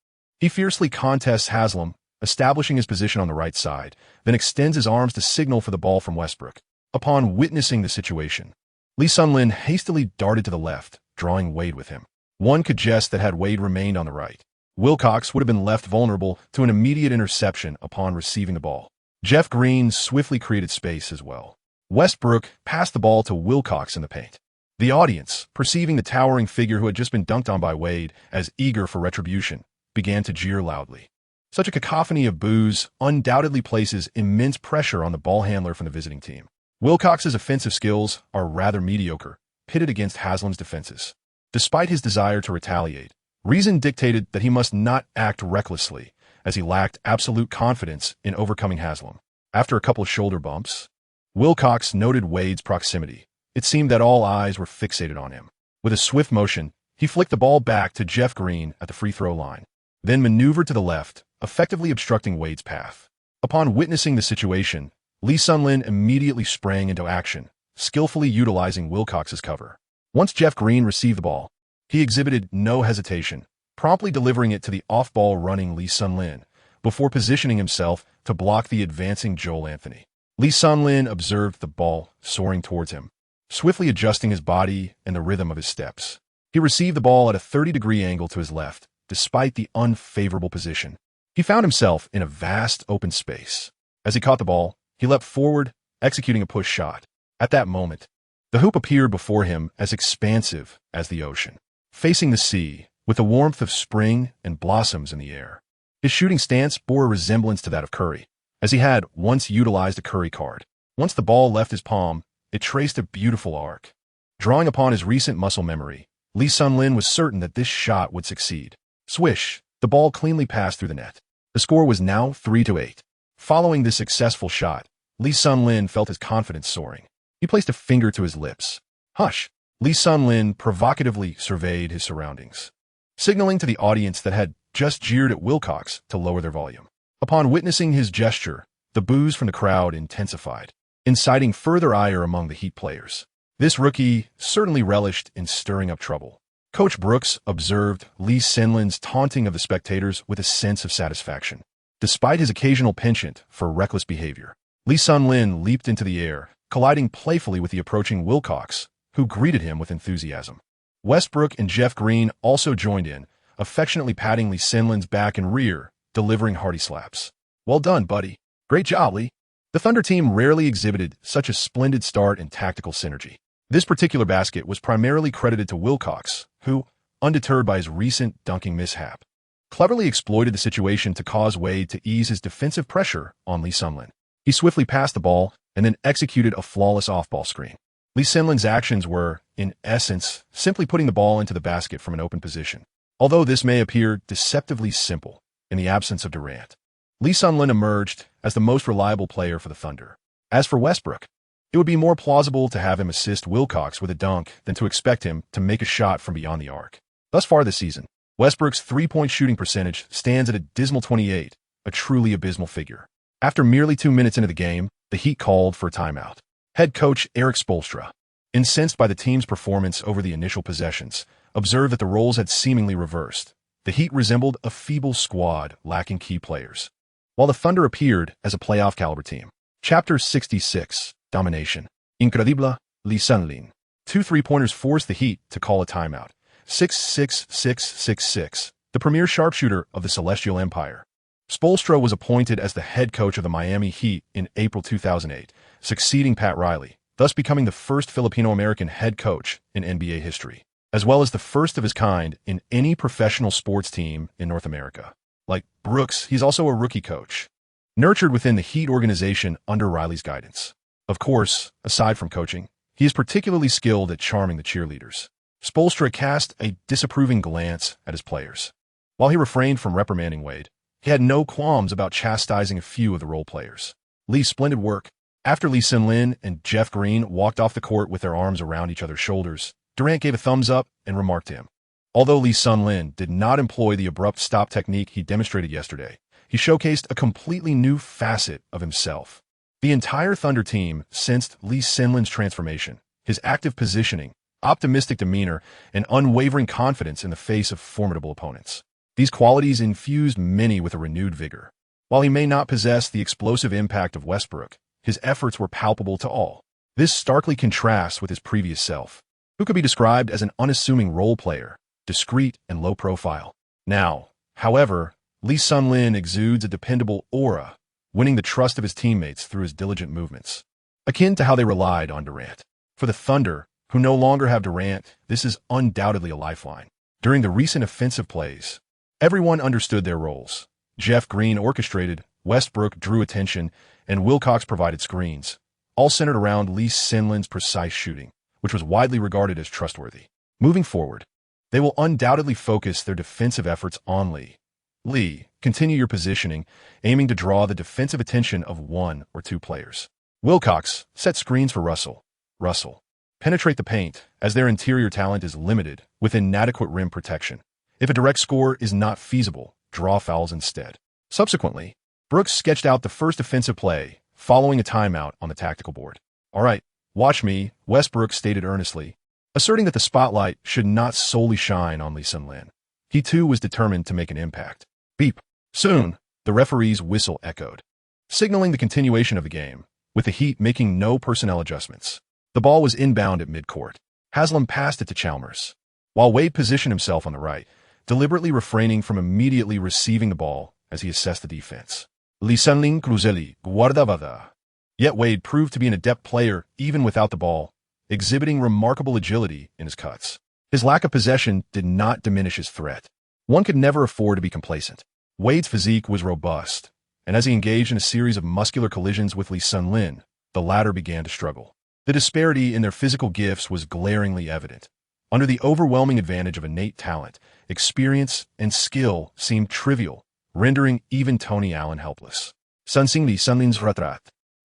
he fiercely contests Haslam, establishing his position on the right side, then extends his arms to signal for the ball from Westbrook. Upon witnessing the situation, Lee Sun-lin hastily darted to the left, drawing Wade with him. One could jest that had Wade remained on the right, Wilcox would have been left vulnerable to an immediate interception upon receiving the ball. Jeff Green swiftly created space as well. Westbrook passed the ball to Wilcox in the paint. The audience, perceiving the towering figure who had just been dunked on by Wade as eager for retribution, began to jeer loudly. Such a cacophony of boos undoubtedly places immense pressure on the ball handler from the visiting team. Wilcox's offensive skills are rather mediocre, pitted against Haslam's defenses. Despite his desire to retaliate, reason dictated that he must not act recklessly, as he lacked absolute confidence in overcoming Haslam. After a couple of shoulder bumps, Wilcox noted Wade's proximity. It seemed that all eyes were fixated on him. With a swift motion, he flicked the ball back to Jeff Green at the free throw line, then maneuvered to the left, effectively obstructing Wade's path. Upon witnessing the situation, Lee Sun-lin immediately sprang into action, skillfully utilizing Wilcox's cover. Once Jeff Green received the ball, he exhibited no hesitation, promptly delivering it to the off-ball running Lee Sun-lin, before positioning himself to block the advancing Joel Anthony. Lee Sun-lin observed the ball soaring towards him, swiftly adjusting his body and the rhythm of his steps. He received the ball at a 30-degree angle to his left, despite the unfavorable position. He found himself in a vast open space. As he caught the ball, he leapt forward, executing a push shot. At that moment, the hoop appeared before him as expansive as the ocean, facing the sea, with the warmth of spring and blossoms in the air. His shooting stance bore a resemblance to that of Curry, as he had once utilized a Curry card. Once the ball left his palm, it traced a beautiful arc. Drawing upon his recent muscle memory, Lee Sun-lin was certain that this shot would succeed. Swish, the ball cleanly passed through the net. The score was now 3-8. Following this successful shot, Lee Sun-lin felt his confidence soaring. He placed a finger to his lips. Hush! Lee Sun-lin provocatively surveyed his surroundings, signaling to the audience that had just jeered at Wilcox to lower their volume. Upon witnessing his gesture, the boos from the crowd intensified, inciting further ire among the Heat players. This rookie certainly relished in stirring up trouble. Coach Brooks observed Lee Sun-lin's taunting of the spectators with a sense of satisfaction. Despite his occasional penchant for reckless behavior, Lee Sun-lin leaped into the air, colliding playfully with the approaching Wilcox, who greeted him with enthusiasm. Westbrook and Jeff Green also joined in, affectionately patting Lee Sun-lin's back and rear, delivering hearty slaps. Well done, buddy. Great job, Lee. The Thunder team rarely exhibited such a splendid start and tactical synergy. This particular basket was primarily credited to Wilcox, who, undeterred by his recent dunking mishap, cleverly exploited the situation to cause Wade to ease his defensive pressure on Lee Sun-lin. He swiftly passed the ball and then executed a flawless off-ball screen. Lee Sun-lin's actions were, in essence, simply putting the ball into the basket from an open position. Although this may appear deceptively simple in the absence of Durant, Lee Sun-lin emerged as the most reliable player for the Thunder. As for Westbrook, it would be more plausible to have him assist Wilcox with a dunk than to expect him to make a shot from beyond the arc. Thus far this season, Westbrook's three-point shooting percentage stands at a dismal 28, a truly abysmal figure. After merely 2 minutes into the game, the Heat called for a timeout. Head coach Erik Spoelstra, incensed by the team's performance over the initial possessions, observed that the roles had seemingly reversed. The Heat resembled a feeble squad lacking key players, while the Thunder appeared as a playoff-caliber team. Chapter 66, Domination. Incredible, Lee Sun-lin. 2 three-pointers forced the Heat to call a timeout. 6-6-6-6-6, the premier sharpshooter of the Celestial Empire. Spoelstra was appointed as the head coach of the Miami Heat in April 2008, succeeding Pat Riley, thus becoming the first Filipino-American head coach in NBA history, as well as the first of his kind in any professional sports team in North America. Like Brooks, he's also a rookie coach, nurtured within the Heat organization under Riley's guidance. Of course, aside from coaching, he is particularly skilled at charming the cheerleaders. Spoelstra cast a disapproving glance at his players. While he refrained from reprimanding Wade, he had no qualms about chastising a few of the role players. Lee, splendid work. After Lee Sun-lin and Jeff Green walked off the court with their arms around each other's shoulders, Durant gave a thumbs up and remarked to him, Although Lee Sun-lin did not employ the abrupt stop technique he demonstrated yesterday, he showcased a completely new facet of himself. The entire Thunder team sensed Lee Sun-lin's transformation, his active positioning, optimistic demeanor, and unwavering confidence in the face of formidable opponents. These qualities infused many with a renewed vigor. While he may not possess the explosive impact of Westbrook, his efforts were palpable to all. This starkly contrasts with his previous self, who could be described as an unassuming role player, discreet and low profile. Now, however, Lee Sun-lin exudes a dependable aura, winning the trust of his teammates through his diligent movements, akin to how they relied on Durant. For the Thunder, who no longer have Durant, this is undoubtedly a lifeline. During the recent offensive plays, everyone understood their roles. Jeff Green orchestrated, Westbrook drew attention, and Wilcox provided screens, all centered around Lee Sun-lin's precise shooting, which was widely regarded as trustworthy. Moving forward, they will undoubtedly focus their defensive efforts on Lee. Lee, continue your positioning, aiming to draw the defensive attention of one or two players. Wilcox, set screens for Russell. Russell, penetrate the paint, as their interior talent is limited with inadequate rim protection. If a direct score is not feasible, draw fouls instead. Subsequently, Brooks sketched out the first offensive play, following a timeout on the tactical board. "All right, watch me," Westbrook stated earnestly, asserting that the spotlight should not solely shine on Lee Sun-lin. He too was determined to make an impact. Beep. Soon, the referee's whistle echoed, signaling the continuation of the game, with the Heat making no personnel adjustments. The ball was inbound at midcourt. Haslam passed it to Chalmers, while Wade positioned himself on the right, deliberately refraining from immediately receiving the ball as he assessed the defense. Lee Sun-lin Cruzeli guardava. Yet Wade proved to be an adept player even without the ball, exhibiting remarkable agility in his cuts. His lack of possession did not diminish his threat. One could never afford to be complacent. Wade's physique was robust, and as he engaged in a series of muscular collisions with Lee Sun-lin, the latter began to struggle. The disparity in their physical gifts was glaringly evident. Under the overwhelming advantage of innate talent, experience and skill seemed trivial, rendering even Tony Allen helpless. Sensing Lee Sun-lin's retrat,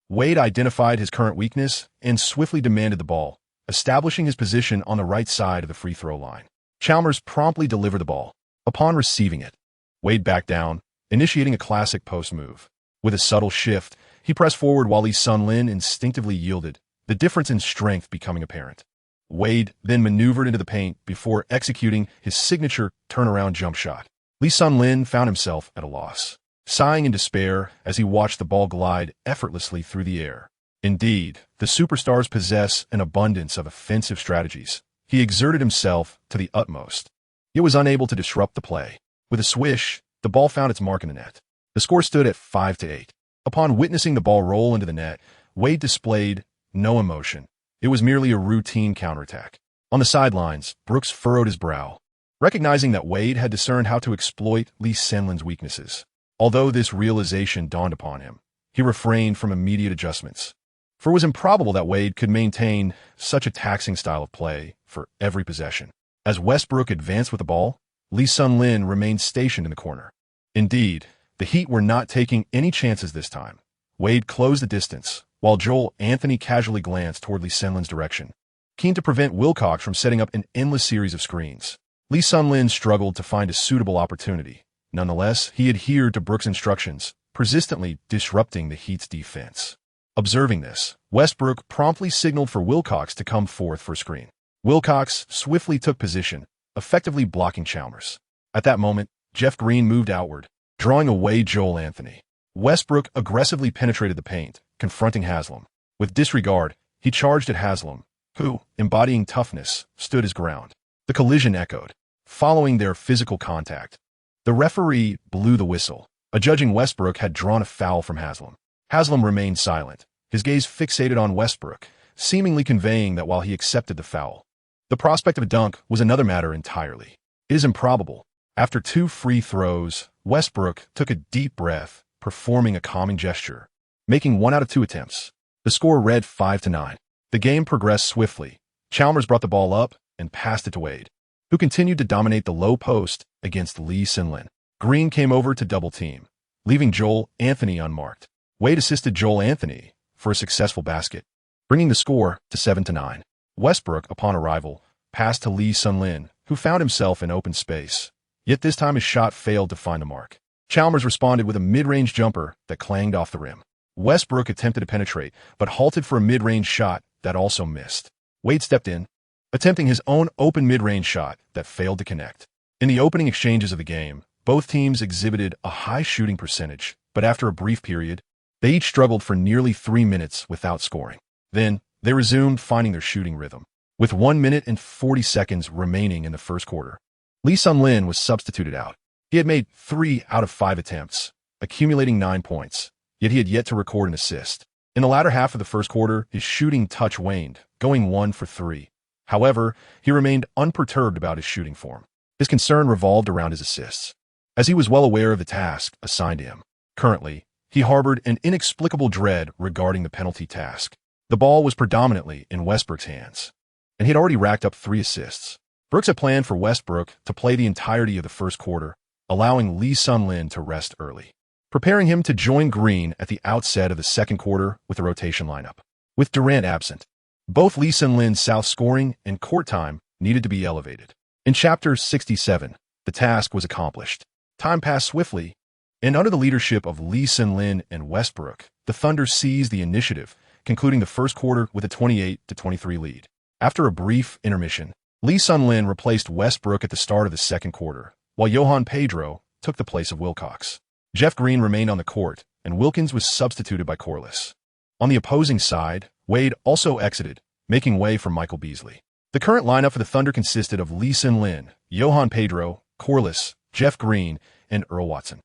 Wade identified his current weakness and swiftly demanded the ball, establishing his position on the right side of the free throw line. Chalmers promptly delivered the ball. Upon receiving it, Wade backed down, initiating a classic post move. With a subtle shift, he pressed forward while Lee Sun-lin instinctively yielded, the difference in strength becoming apparent. Wade then maneuvered into the paint before executing his signature turnaround jump shot. Lee Sun-lin found himself at a loss, sighing in despair as he watched the ball glide effortlessly through the air. Indeed, the superstars possess an abundance of offensive strategies. He exerted himself to the utmost, yet was unable to disrupt the play. With a swish, the ball found its mark in the net. The score stood at 5-8. Upon witnessing the ball roll into the net, Wade displayed no emotion. It was merely a routine counterattack. On the sidelines, Brooks furrowed his brow, recognizing that Wade had discerned how to exploit Lee Sun-lin's weaknesses. Although this realization dawned upon him, he refrained from immediate adjustments, for it was improbable that Wade could maintain such a taxing style of play for every possession. As Westbrook advanced with the ball, Lee Sun-lin remained stationed in the corner. Indeed, the Heat were not taking any chances this time. Wade closed the distance, while Joel Anthony casually glanced toward Lee Sun-lin's direction, keen to prevent Wilcox from setting up an endless series of screens. Lee Sun-lin struggled to find a suitable opportunity. Nonetheless, he adhered to Brooks' instructions, persistently disrupting the Heat's defense. Observing this, Westbrook promptly signaled for Wilcox to come forth for a screen. Wilcox swiftly took position, effectively blocking Chalmers. At that moment, Jeff Green moved outward, drawing away Joel Anthony. Westbrook aggressively penetrated the paint, confronting Haslam. With disregard, he charged at Haslam, who, embodying toughness, stood his ground. The collision echoed, following their physical contact. The referee blew the whistle. Adjudging Westbrook had drawn a foul from Haslam. Haslam remained silent, his gaze fixated on Westbrook, seemingly conveying that while he accepted the foul, the prospect of a dunk was another matter entirely. It is improbable. After 2 free throws, Westbrook took a deep breath, performing a calming gesture, making 1 out of 2 attempts. The score read 5-9. The game progressed swiftly. Chalmers brought the ball up and passed it to Wade, who continued to dominate the low post against Lee Sun-lin. Green came over to double team, leaving Joel Anthony unmarked. Wade assisted Joel Anthony for a successful basket, bringing the score to 7-9. Westbrook, upon arrival, passed to Lee Sun-lin, who found himself in open space. Yet this time his shot failed to find the mark. Chalmers responded with a mid-range jumper that clanged off the rim. Westbrook attempted to penetrate, but halted for a mid-range shot that also missed. Wade stepped in, attempting his own open mid-range shot that failed to connect. In the opening exchanges of the game, both teams exhibited a high shooting percentage, but after a brief period, they each struggled for nearly 3 minutes without scoring. Then, they resumed finding their shooting rhythm. With 1 minute and 40 seconds remaining in the first quarter, Lee Sun-lin was substituted out. He had made 3 out of 5 attempts, accumulating 9 points, yet he had yet to record an assist. In the latter half of the first quarter, his shooting touch waned, going 1 for 3. However, he remained unperturbed about his shooting form. His concern revolved around his assists, as he was well aware of the task assigned to him. Currently, he harbored an inexplicable dread regarding the penalty task. The ball was predominantly in Westbrook's hands, and he had already racked up 3 assists. Brooks had planned for Westbrook to play the entirety of the first quarter, allowing Lee Sun-lin to rest early, preparing him to join Green at the outset of the second quarter with the rotation lineup. With Durant absent, both Lee Sun-lin's south scoring and court time needed to be elevated. In Chapter 67, the task was accomplished. Time passed swiftly, and under the leadership of Lee Sun-lin and Westbrook, the Thunder seized the initiative, concluding the first quarter with a 28-23 lead. After a brief intermission, Lee Sun-lin replaced Westbrook at the start of the second quarter, while Johan Pedro took the place of Wilcox. Jeff Green remained on the court, and Wilkins was substituted by Corliss. On the opposing side, Wade also exited, making way for Michael Beasley. The current lineup for the Thunder consisted of Lee Sun-lin, Johan Pedro, Corliss, Jeff Green, and Earl Watson.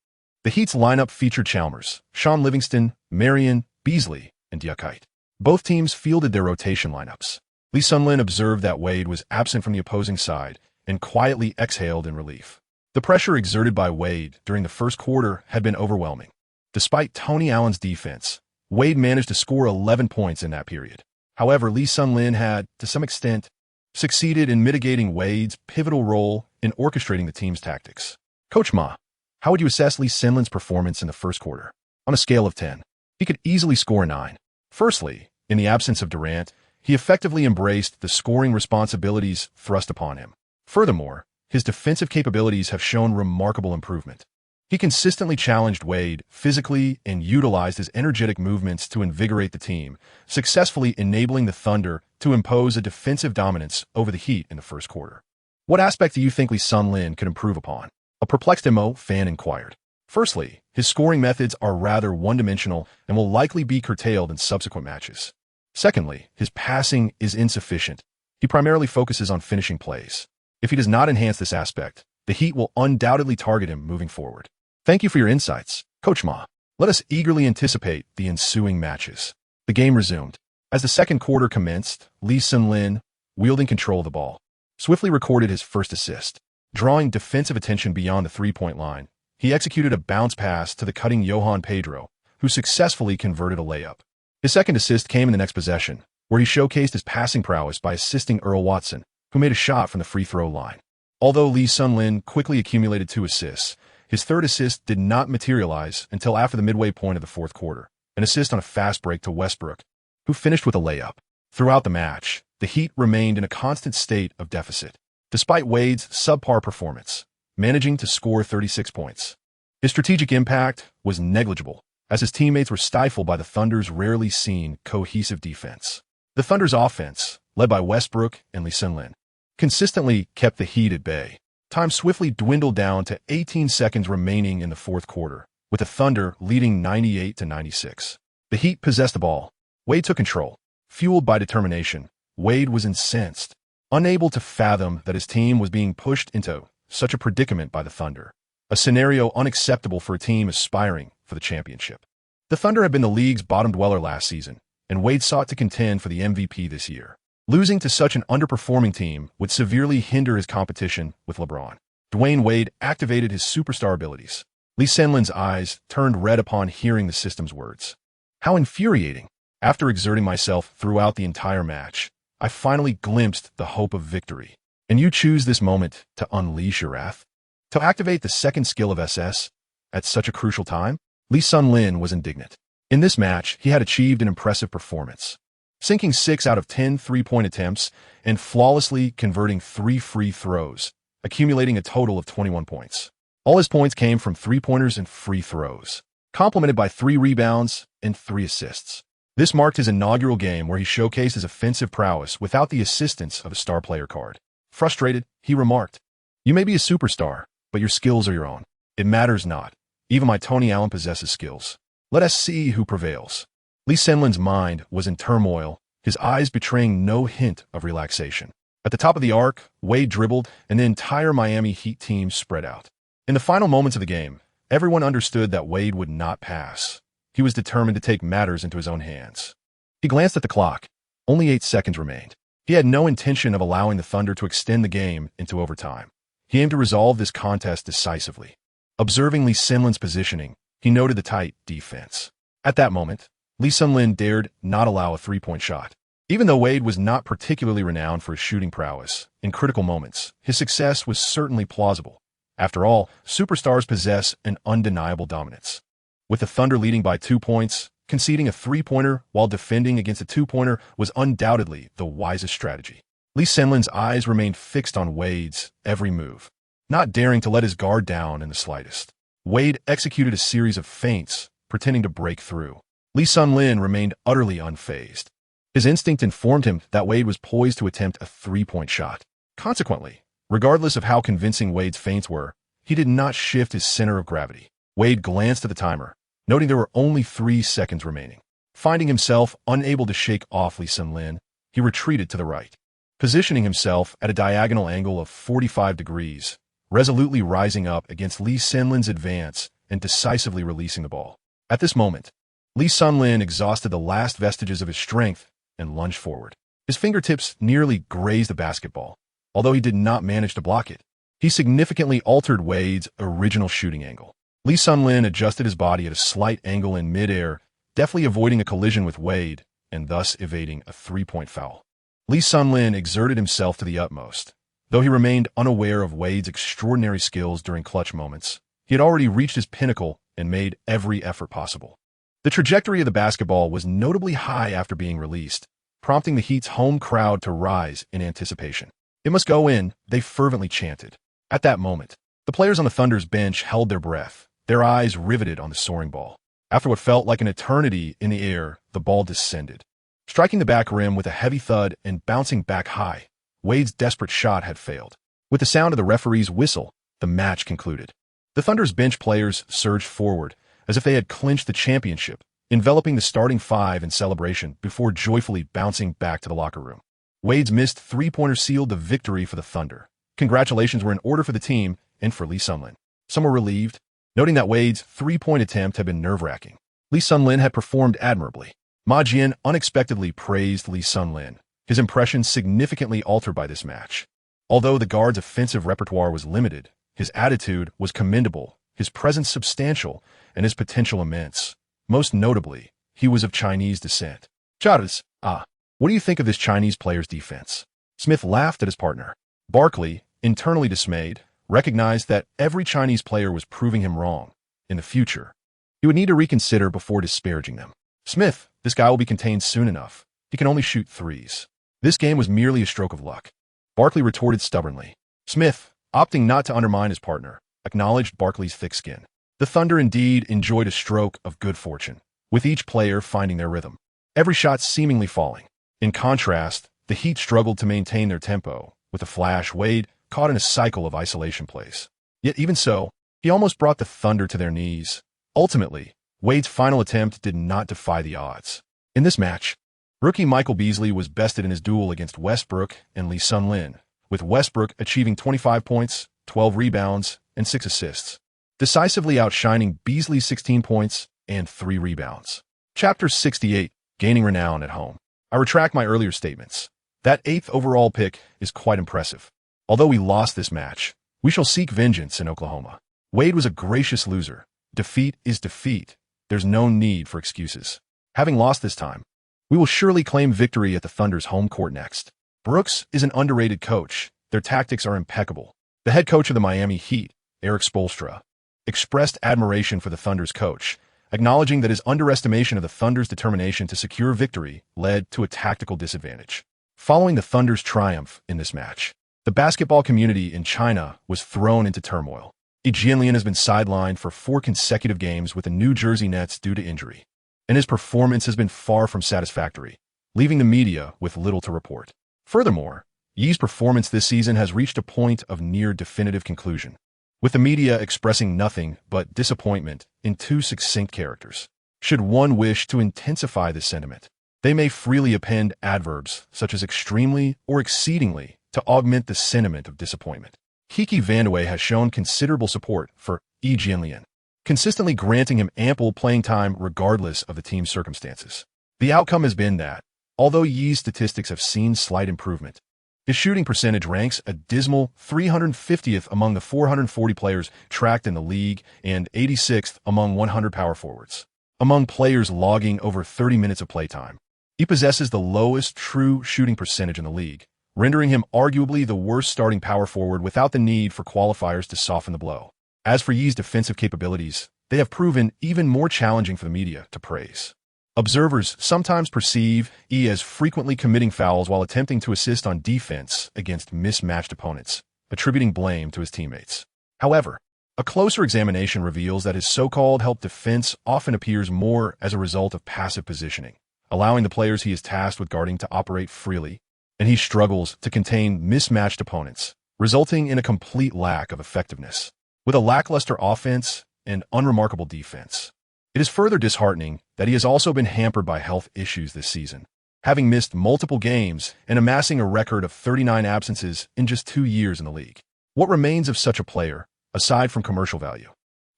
The Heat's lineup featured Chalmers, Sean Livingston, Marion, Beasley, and Diakite. Both teams fielded their rotation lineups. Lee Sun-lin observed that Wade was absent from the opposing side and quietly exhaled in relief. The pressure exerted by Wade during the first quarter had been overwhelming. Despite Tony Allen's defense, Wade managed to score 11 points in that period. However, Lee Sun-lin had, to some extent, succeeded in mitigating Wade's pivotal role in orchestrating the team's tactics. Coach Ma, how would you assess Lee Sun-lin's performance in the first quarter? On a scale of 10, he could easily score 9. Firstly, in the absence of Durant, he effectively embraced the scoring responsibilities thrust upon him. Furthermore, his defensive capabilities have shown remarkable improvement. He consistently challenged Wade physically and utilized his energetic movements to invigorate the team, successfully enabling the Thunder to impose a defensive dominance over the Heat in the first quarter. What aspect do you think Lee Sun-lin could improve upon? A perplexed MO fan inquired. Firstly, his scoring methods are rather one-dimensional and will likely be curtailed in subsequent matches. Secondly, his passing is insufficient. He primarily focuses on finishing plays. If he does not enhance this aspect, the Heat will undoubtedly target him moving forward. Thank you for your insights, Coach Ma. Let us eagerly anticipate the ensuing matches. The game resumed. As the second quarter commenced, Lee Sun-lin, wielding control of the ball, swiftly recorded his first assist. Drawing defensive attention beyond the three-point line, he executed a bounce pass to the cutting Johan Pedro, who successfully converted a layup. His second assist came in the next possession, where he showcased his passing prowess by assisting Earl Watson, who made a shot from the free throw line. Although Lee Sun-lin quickly accumulated 2 assists, his third assist did not materialize until after the midway point of the fourth quarter, an assist on a fast break to Westbrook, who finished with a layup. Throughout the match, the Heat remained in a constant state of deficit, despite Wade's subpar performance, managing to score 36 points. His strategic impact was negligible, as his teammates were stifled by the Thunder's rarely seen cohesive defense. The Thunder's offense, led by Westbrook and Lee Sun-lin, consistently kept the Heat at bay. Time swiftly dwindled down to 18 seconds remaining in the fourth quarter, with the Thunder leading 98-96. The Heat possessed the ball. Wade took control. Fueled by determination, Wade was incensed, unable to fathom that his team was being pushed into such a predicament by the Thunder, a scenario unacceptable for a team aspiring for the championship. The Thunder had been the league's bottom dweller last season, and Wade sought to contend for the MVP this year. Losing to such an underperforming team would severely hinder his competition with LeBron. Dwyane Wade activated his superstar abilities. Lee Sun-lin's eyes turned red upon hearing the system's words. How infuriating! After exerting myself throughout the entire match, I finally glimpsed the hope of victory. And you choose this moment to unleash your wrath? To activate the second skill of SS at such a crucial time? Lee Sun-lin was indignant. In this match, he had achieved an impressive performance. sinking 6 out of 10 three-point attempts and flawlessly converting 3 free throws, accumulating a total of 21 points. All his points came from three-pointers and free throws, complemented by 3 rebounds and 3 assists. This marked his inaugural game where he showcased his offensive prowess without the assistance of a star player card. Frustrated, he remarked, "You may be a superstar, but your skills are your own. It matters not. Even my Tony Allen possesses skills. Let us see who prevails." Lee Senlin's mind was in turmoil, his eyes betraying no hint of relaxation. At the top of the arc, Wade dribbled, and the entire Miami Heat team spread out. In the final moments of the game, everyone understood that Wade would not pass. He was determined to take matters into his own hands. He glanced at the clock. Only 8 seconds remained. He had no intention of allowing the Thunder to extend the game into overtime. He aimed to resolve this contest decisively. Observing Lee Senlin's positioning, he noted the tight defense. At that moment, Lee Senlin dared not allow a three-point shot. Even though Wade was not particularly renowned for his shooting prowess, in critical moments, his success was certainly plausible. After all, superstars possess an undeniable dominance. With the Thunder leading by 2 points, conceding a three-pointer while defending against a two-pointer was undoubtedly the wisest strategy. Lee Senlin's eyes remained fixed on Wade's every move, not daring to let his guard down in the slightest. Wade executed a series of feints, pretending to break through. Lee Senlin remained utterly unfazed. His instinct informed him that Wade was poised to attempt a three-point shot. Consequently, regardless of how convincing Wade's feints were, he did not shift his center of gravity. Wade glanced at the timer, noting there were only 3 seconds remaining. Finding himself unable to shake off Lee Senlin, he retreated to the right, positioning himself at a diagonal angle of 45 degrees, resolutely rising up against Lee Senlin's advance and decisively releasing the ball. At this moment, Lee Senlin exhausted the last vestiges of his strength and lunged forward. His fingertips nearly grazed the basketball, although he did not manage to block it. He significantly altered Wade's original shooting angle. Lee Senlin adjusted his body at a slight angle in midair, deftly avoiding a collision with Wade and thus evading a three-point foul. Lee Senlin exerted himself to the utmost. Though he remained unaware of Wade's extraordinary skills during clutch moments, he had already reached his pinnacle and made every effort possible. The trajectory of the basketball was notably high after being released, prompting the Heat's home crowd to rise in anticipation. "It must go in," they fervently chanted. At that moment, the players on the Thunder's bench held their breath, their eyes riveted on the soaring ball. After what felt like an eternity in the air, the ball descended. Striking the back rim with a heavy thud and bouncing back high, Wade's desperate shot had failed. With the sound of the referee's whistle, the match concluded. The Thunder's bench players surged forward, as if they had clinched the championship, enveloping the starting 5 in celebration before joyfully bouncing back to the locker room. Wade's missed three-pointer sealed the victory for the Thunder. Congratulations were in order for the team and for Lee Senlin. Some were relieved, noting that Wade's three-point attempt had been nerve-wracking. Lee Senlin had performed admirably. Ma Jian unexpectedly praised Lee Senlin, his impression significantly altered by this match. Although the guard's offensive repertoire was limited, his attitude was commendable, his presence substantial, and his potential immense. Most notably, he was of Chinese descent. "Charles, what do you think of this Chinese player's defense?" Smith laughed at his partner. Barkley, internally dismayed, recognized that every Chinese player was proving him wrong. In the future, he would need to reconsider before disparaging them. "Smith, this guy will be contained soon enough. He can only shoot threes. This game was merely a stroke of luck." Barkley retorted stubbornly. Smith, opting not to undermine his partner, acknowledged Barkley's thick skin. The Thunder indeed enjoyed a stroke of good fortune, with each player finding their rhythm, every shot seemingly falling. In contrast, the Heat struggled to maintain their tempo, with a flash Wade caught in a cycle of isolation plays. Yet even so, he almost brought the Thunder to their knees. Ultimately, Wade's final attempt did not defy the odds. In this match, rookie Michael Beasley was bested in his duel against Westbrook and Lee Senlin, with Westbrook achieving 25 points, 12 rebounds, and 6 assists, decisively outshining Beasley's 16 points and 3 rebounds. Chapter 68, Gaining Renown at Home. I retract my earlier statements. That 8th overall pick is quite impressive. Although we lost this match, we shall seek vengeance in Oklahoma. Wade was a gracious loser. Defeat is defeat. There's no need for excuses. Having lost this time, we will surely claim victory at the Thunder's home court next. Brooks is an underrated coach. Their tactics are impeccable. The head coach of the Miami Heat, Eric Spoelstra, expressed admiration for the Thunder's coach, acknowledging that his underestimation of the Thunder's determination to secure victory led to a tactical disadvantage. Following the Thunder's triumph in this match, the basketball community in China was thrown into turmoil. Ginobili has been sidelined for 4 consecutive games with the New Jersey Nets due to injury, and his performance has been far from satisfactory, leaving the media with little to report. Furthermore, Yi's performance this season has reached a point of near definitive conclusion, with the media expressing nothing but disappointment in 2 succinct characters. Should one wish to intensify this sentiment, they may freely append adverbs such as extremely or exceedingly to augment the sentiment of disappointment. Kiki Vandeweghe has shown considerable support for Ginobili, consistently granting him ample playing time regardless of the team's circumstances. The outcome has been that, although Yi's statistics have seen slight improvement, his shooting percentage ranks a dismal 350th among the 440 players tracked in the league and 86th among 100 power forwards. Among players logging over 30 minutes of playtime, he possesses the lowest true shooting percentage in the league, rendering him arguably the worst starting power forward without the need for qualifiers to soften the blow. As for Yi's defensive capabilities, they have proven even more challenging for the media to praise. Observers sometimes perceive Yi as frequently committing fouls while attempting to assist on defense against mismatched opponents, attributing blame to his teammates. However, a closer examination reveals that his so-called help defense often appears more as a result of passive positioning, allowing the players he is tasked with guarding to operate freely, and he struggles to contain mismatched opponents, resulting in a complete lack of effectiveness. With a lackluster offense and unremarkable defense, it is further disheartening that he has also been hampered by health issues this season, having missed multiple games and amassing a record of 39 absences in just 2 years in the league. What remains of such a player, aside from commercial value?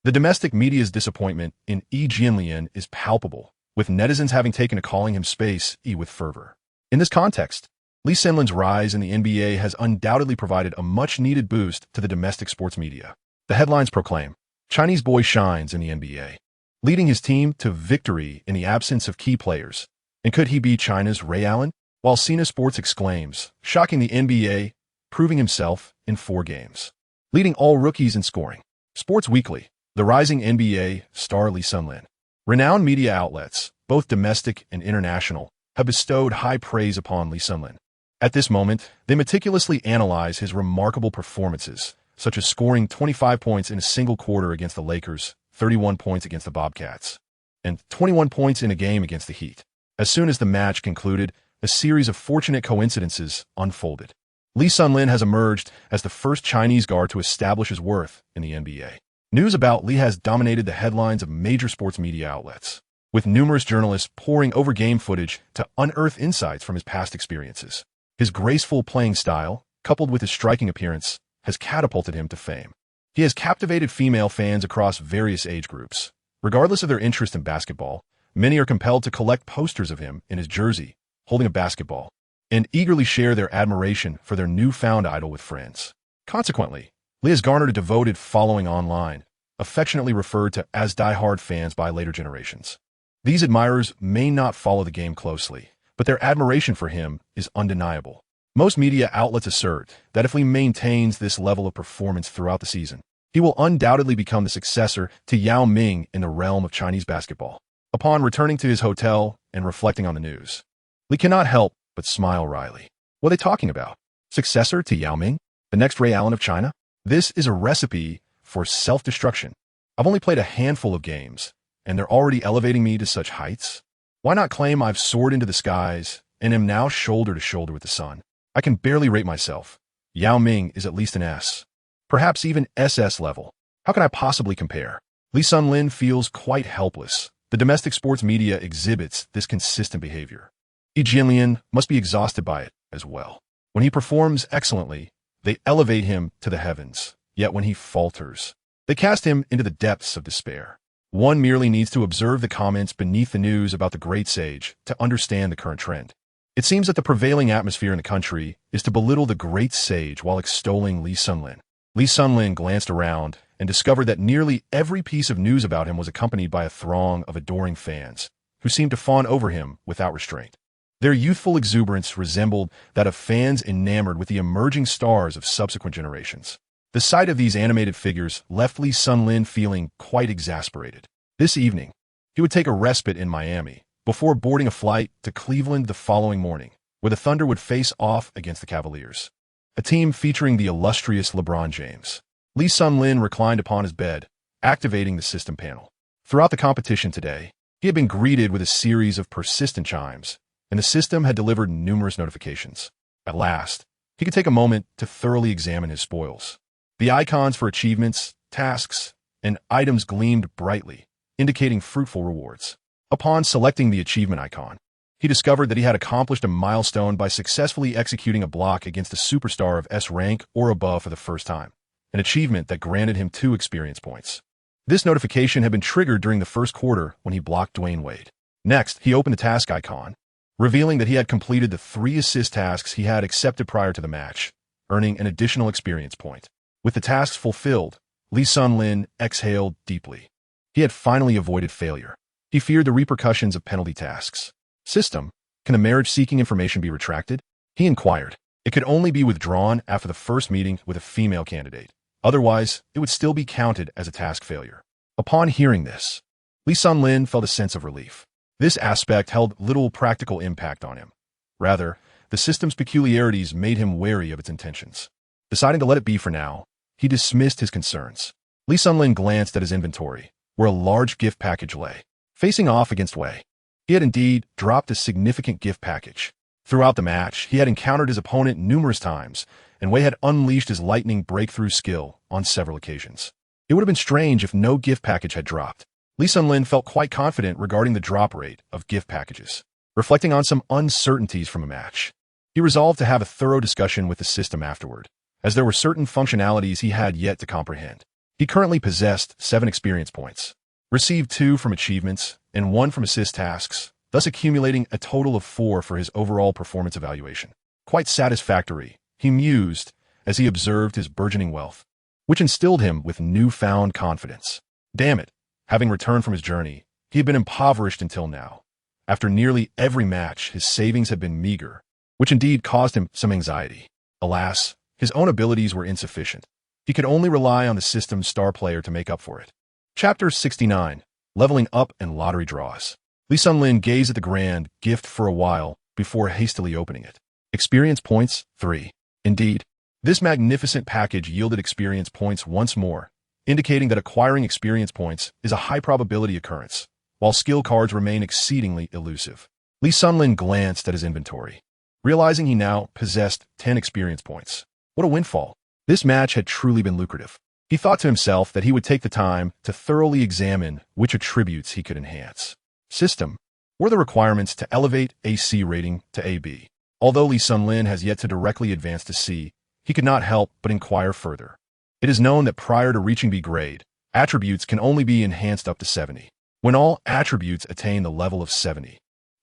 The domestic media's disappointment in Ginobili is palpable, with netizens having taken to calling him Space E with fervor. In this context, Lee Sunlin's rise in the NBA has undoubtedly provided a much-needed boost to the domestic sports media. The headlines proclaim, "Chinese boy shines in the NBA," leading his team to victory in the absence of key players. And could he be China's Ray Allen? While Sina Sports exclaims, shocking the NBA, proving himself in 4 games, leading all rookies in scoring. Sports Weekly, the rising NBA star Lee Sunlin. Renowned media outlets, both domestic and international, have bestowed high praise upon Lee Sunlin. At this moment, they meticulously analyze his remarkable performances, such as scoring 25 points in a single quarter against the Lakers, 31 points against the Bobcats, and 21 points in a game against the Heat. As soon as the match concluded, a series of fortunate coincidences unfolded. Lee Sunlin has emerged as the first Chinese guard to establish his worth in the NBA. News about Lee has dominated the headlines of major sports media outlets, with numerous journalists poring over game footage to unearth insights from his past experiences. His graceful playing style, coupled with his striking appearance, has catapulted him to fame. He has captivated female fans across various age groups. Regardless of their interest in basketball, many are compelled to collect posters of him in his jersey, holding a basketball, and eagerly share their admiration for their newfound idol with friends. Consequently, Lee has garnered a devoted following online, affectionately referred to as die-hard fans by later generations. These admirers may not follow the game closely, but their admiration for him is undeniable. Most media outlets assert that if Lee maintains this level of performance throughout the season, he will undoubtedly become the successor to Yao Ming in the realm of Chinese basketball. Upon returning to his hotel and reflecting on the news, Lee cannot help but smile wryly. What are they talking about? Successor to Yao Ming? The next Ray Allen of China? This is a recipe for self-destruction. I've only played a handful of games, and they're already elevating me to such heights. Why not claim I've soared into the skies and am now shoulder to shoulder with the sun? I can barely rate myself. Yao Ming is at least an S, perhaps even SS level. How can I possibly compare? Lee Sunlin feels quite helpless. The domestic sports media exhibits this consistent behavior. Ginobili must be exhausted by it as well. When he performs excellently, they elevate him to the heavens. Yet when he falters, they cast him into the depths of despair. One merely needs to observe the comments beneath the news about the great sage to understand the current trend. It seems that the prevailing atmosphere in the country is to belittle the great sage while extolling Lee Sunlin. Lee Sunlin glanced around and discovered that nearly every piece of news about him was accompanied by a throng of adoring fans who seemed to fawn over him without restraint. Their youthful exuberance resembled that of fans enamored with the emerging stars of subsequent generations. The sight of these animated figures left Lee Sunlin feeling quite exasperated. This evening, He would take a respite in Miami before boarding a flight to Cleveland the following morning, where the Thunder would face off against the Cavaliers, a team featuring the illustrious LeBron James. Lee Sun-Lin reclined upon his bed, activating the system panel. Throughout the competition today, he had been greeted with a series of persistent chimes, and the system had delivered numerous notifications. At last, he could take a moment to thoroughly examine his spoils. The icons for achievements, tasks, and items gleamed brightly, indicating fruitful rewards. Upon selecting the achievement icon, he discovered that he had accomplished a milestone by successfully executing a block against a superstar of S rank or above for the first time, an achievement that granted him 2 experience points. This notification had been triggered during the first quarter when he blocked Dwyane Wade. Next, he opened the task icon, revealing that he had completed the 3 assist tasks he had accepted prior to the match, earning an additional experience point. With the tasks fulfilled, Lee Sun-Lin exhaled deeply. He had finally avoided failure. He feared the repercussions of penalty tasks. System, can a marriage-seeking information be retracted? He inquired. It could only be withdrawn after the first meeting with a female candidate. Otherwise, it would still be counted as a task failure. Upon hearing this, Lee Sun-Lin felt a sense of relief. This aspect held little practical impact on him. Rather, the system's peculiarities made him wary of its intentions. Deciding to let it be for now, he dismissed his concerns. Lee Sun-Lin glanced at his inventory, where a large gift package lay. Facing off against Wei, he had indeed dropped a significant gift package. Throughout the match, he had encountered his opponent numerous times, and Wei had unleashed his lightning breakthrough skill on several occasions. It would have been strange if no gift package had dropped. Lee Sun-Lin felt quite confident regarding the drop rate of gift packages. Reflecting on some uncertainties from a match, he resolved to have a thorough discussion with the system afterward, as there were certain functionalities he had yet to comprehend. He currently possessed 7 experience points, received 2 from achievements, and 1 from assist tasks, thus accumulating a total of 4 for his overall performance evaluation. Quite satisfactory, he mused as he observed his burgeoning wealth, which instilled him with newfound confidence. Damn it, having returned from his journey, he had been impoverished until now. After nearly every match, his savings had been meager, which indeed caused him some anxiety. Alas, his own abilities were insufficient. He could only rely on the system's star player to make up for it. Chapter 69, Leveling Up and Lottery Draws. Lee Sun-Lin gazed at the grand gift for a while before hastily opening it. Experience points, 3. Indeed, this magnificent package yielded experience points once more, indicating that acquiring experience points is a high probability occurrence, while skill cards remain exceedingly elusive. Lee Sun-Lin glanced at his inventory, realizing he now possessed 10 experience points. What a windfall. This match had truly been lucrative. He thought to himself that he would take the time to thoroughly examine which attributes he could enhance. System, were the requirements to elevate AC rating to AB. Although Lee Sun-Lin has yet to directly advance to C, he could not help but inquire further. It is known that prior to reaching B grade, attributes can only be enhanced up to 70. When all attributes attain the level of 70,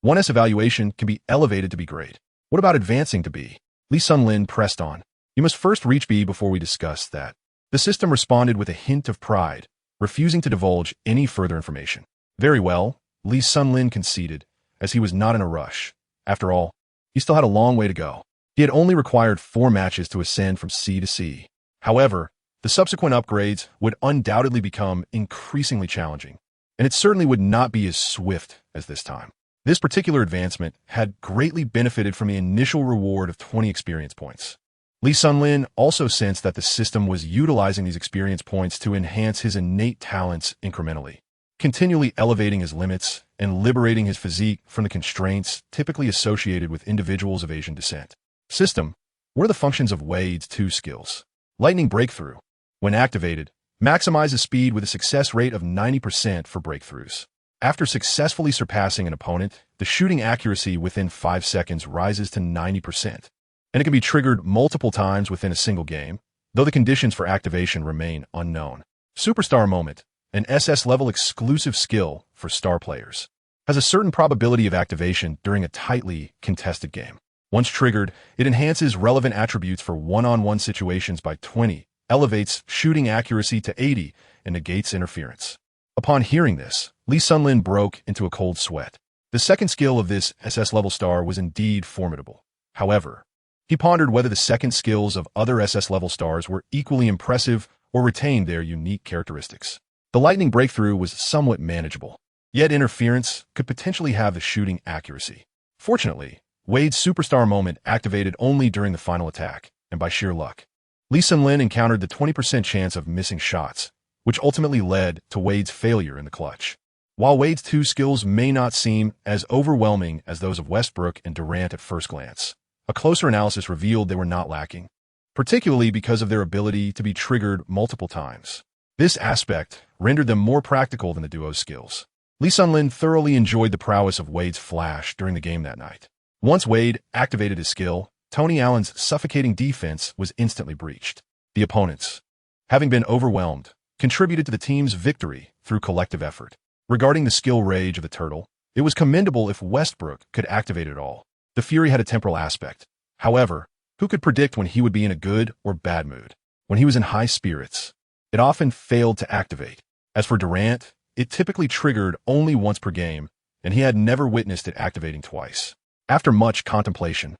1S evaluation can be elevated to B grade. What about advancing to B? Lee Sun-Lin pressed on. You must first reach B before we discuss that. The system responded with a hint of pride, refusing to divulge any further information. Very well, Lee Sun-Lin conceded, as he was not in a rush. After all, he still had a long way to go. He had only required 4 matches to ascend from C to C. However, the subsequent upgrades would undoubtedly become increasingly challenging, and it certainly would not be as swift as this time. This particular advancement had greatly benefited from the initial reward of 20 experience points. Lee Sun-Lin also sensed that the system was utilizing these experience points to enhance his innate talents incrementally, continually elevating his limits and liberating his physique from the constraints typically associated with individuals of Asian descent. System, what are the functions of Wade's 2 skills? Lightning Breakthrough, when activated, maximizes speed with a success rate of 90% for breakthroughs. After successfully surpassing an opponent, the shooting accuracy within 5 seconds rises to 90%. And it can be triggered multiple times within a single game, though the conditions for activation remain unknown. Superstar Moment, an SS-level exclusive skill for star players, has a certain probability of activation during a tightly contested game. Once triggered, it enhances relevant attributes for one-on-one situations by 20, elevates shooting accuracy to 80, and negates interference. Upon hearing this, Lee Sun-Lin broke into a cold sweat. The second skill of this SS-level star was indeed formidable. However, he pondered whether the second skills of other SS-level stars were equally impressive or retained their unique characteristics. The Lightning Breakthrough was somewhat manageable. Yet interference could potentially have the shooting accuracy. Fortunately, Wade's superstar moment activated only during the final attack, and by sheer luck. Lee Sun-Lin encountered the 20% chance of missing shots, which ultimately led to Wade's failure in the clutch. While Wade's two skills may not seem as overwhelming as those of Westbrook and Durant at first glance, a closer analysis revealed they were not lacking, particularly because of their ability to be triggered multiple times. This aspect rendered them more practical than the duo's skills. Lee Sun-Lin thoroughly enjoyed the prowess of Wade's flash during the game that night. Once Wade activated his skill, Tony Allen's suffocating defense was instantly breached. The opponents, having been overwhelmed, contributed to the team's victory through collective effort. Regarding the skill rage of the Turtle, it was commendable if Westbrook could activate it all. The Fury had a temporal aspect. However, who could predict when he would be in a good or bad mood? When he was in high spirits, it often failed to activate. As for Durant, it typically triggered only once per game, and he had never witnessed it activating twice. After much contemplation,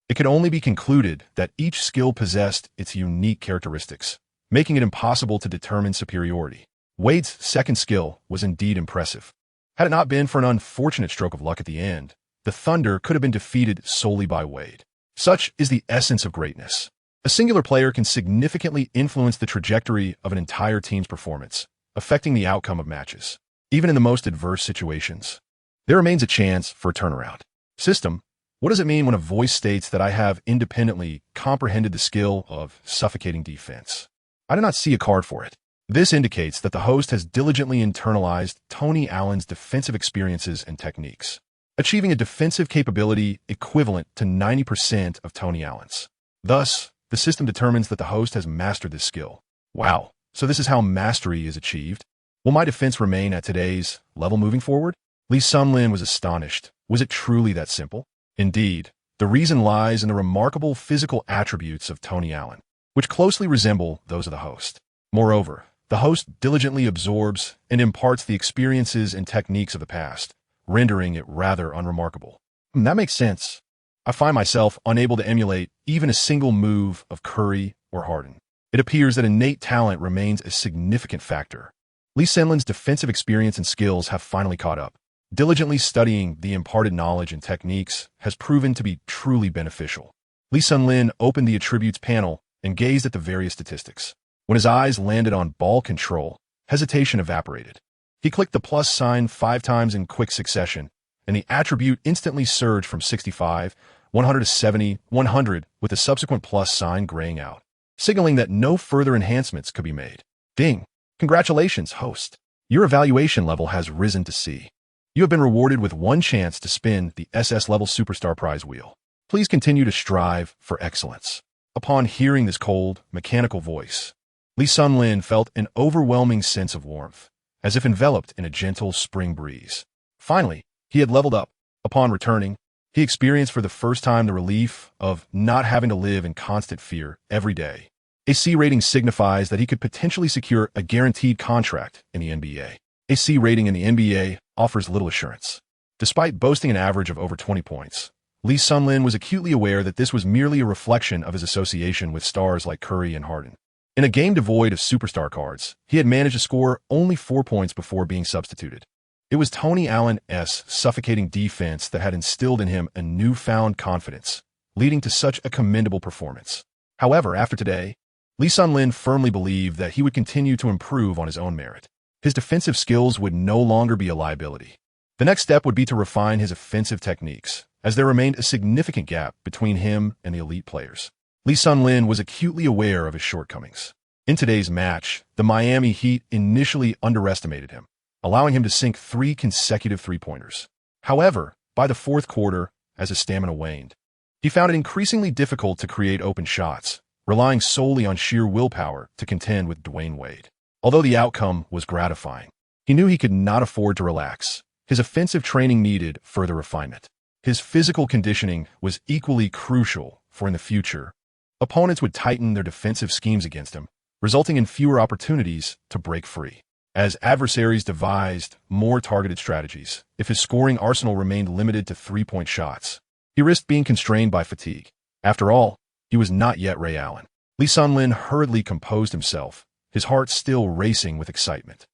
it could only be concluded that each skill possessed its unique characteristics, making it impossible to determine superiority. Wade's second skill was indeed impressive. Had it not been for an unfortunate stroke of luck at the end, the Thunder could have been defeated solely by Wade. Such is the essence of greatness. A singular player can significantly influence the trajectory of an entire team's performance, affecting the outcome of matches. Even in the most adverse situations, there remains a chance for a turnaround. System, what does it mean when a voice states that I have independently comprehended the skill of suffocating defense? I do not see a card for it. This indicates that the host has diligently internalized Tony Allen's defensive experiences and techniques, achieving a defensive capability equivalent to 90% of Tony Allen's. Thus, the system determines that the host has mastered this skill. Wow, so this is how mastery is achieved? Will my defense remain at today's level moving forward? Lee Sun-Lin was astonished. Was it truly that simple? Indeed, the reason lies in the remarkable physical attributes of Tony Allen, which closely resemble those of the host. Moreover, the host diligently absorbs and imparts the experiences and techniques of the past, rendering it rather unremarkable. That makes sense. I find myself unable to emulate even a single move of Curry or Harden. It appears that innate talent remains a significant factor. Lee Sun-Lin's defensive experience and skills have finally caught up. Diligently studying the imparted knowledge and techniques has proven to be truly beneficial. Lee Sun-Lin opened the attributes panel and gazed at the various statistics. When his eyes landed on ball control, hesitation evaporated. He clicked the plus sign 5 times in quick succession, and the attribute instantly surged from 65, 100 to 70, 100, with the subsequent plus sign graying out, signaling that no further enhancements could be made. Ding! Congratulations, host. Your evaluation level has risen to C. You have been rewarded with one chance to spin the SS-level Superstar Prize wheel. Please continue to strive for excellence. Upon hearing this cold, mechanical voice, Lee Sun-Lin felt an overwhelming sense of warmth, as if enveloped in a gentle spring breeze. Finally, he had leveled up. Upon returning, he experienced for the first time the relief of not having to live in constant fear every day. A C rating signifies that he could potentially secure a guaranteed contract in the NBA. A C rating in the NBA offers little assurance. Despite boasting an average of over 20 points, Lee Sun-Lin was acutely aware that this was merely a reflection of his association with stars like Curry and Harden. In a game devoid of superstar cards, he had managed to score only 4 points before being substituted. It was Tony Allen's suffocating defense that had instilled in him a newfound confidence, leading to such a commendable performance. However, after today, Lee Sun-Lin firmly believed that he would continue to improve on his own merit. His defensive skills would no longer be a liability. The next step would be to refine his offensive techniques, as there remained a significant gap between him and the elite players. Lee Sun-Lin was acutely aware of his shortcomings. In today's match, the Miami Heat initially underestimated him, allowing him to sink 3 consecutive three-pointers. However, by the fourth quarter, as his stamina waned, he found it increasingly difficult to create open shots, relying solely on sheer willpower to contend with Dwyane Wade. Although the outcome was gratifying, he knew he could not afford to relax. His offensive training needed further refinement. His physical conditioning was equally crucial, for in the future, opponents would tighten their defensive schemes against him, resulting in fewer opportunities to break free. As adversaries devised more targeted strategies, if his scoring arsenal remained limited to three-point shots, he risked being constrained by fatigue. After all, he was not yet Ray Allen. Lee Sun-Lin hurriedly composed himself, his heart still racing with excitement.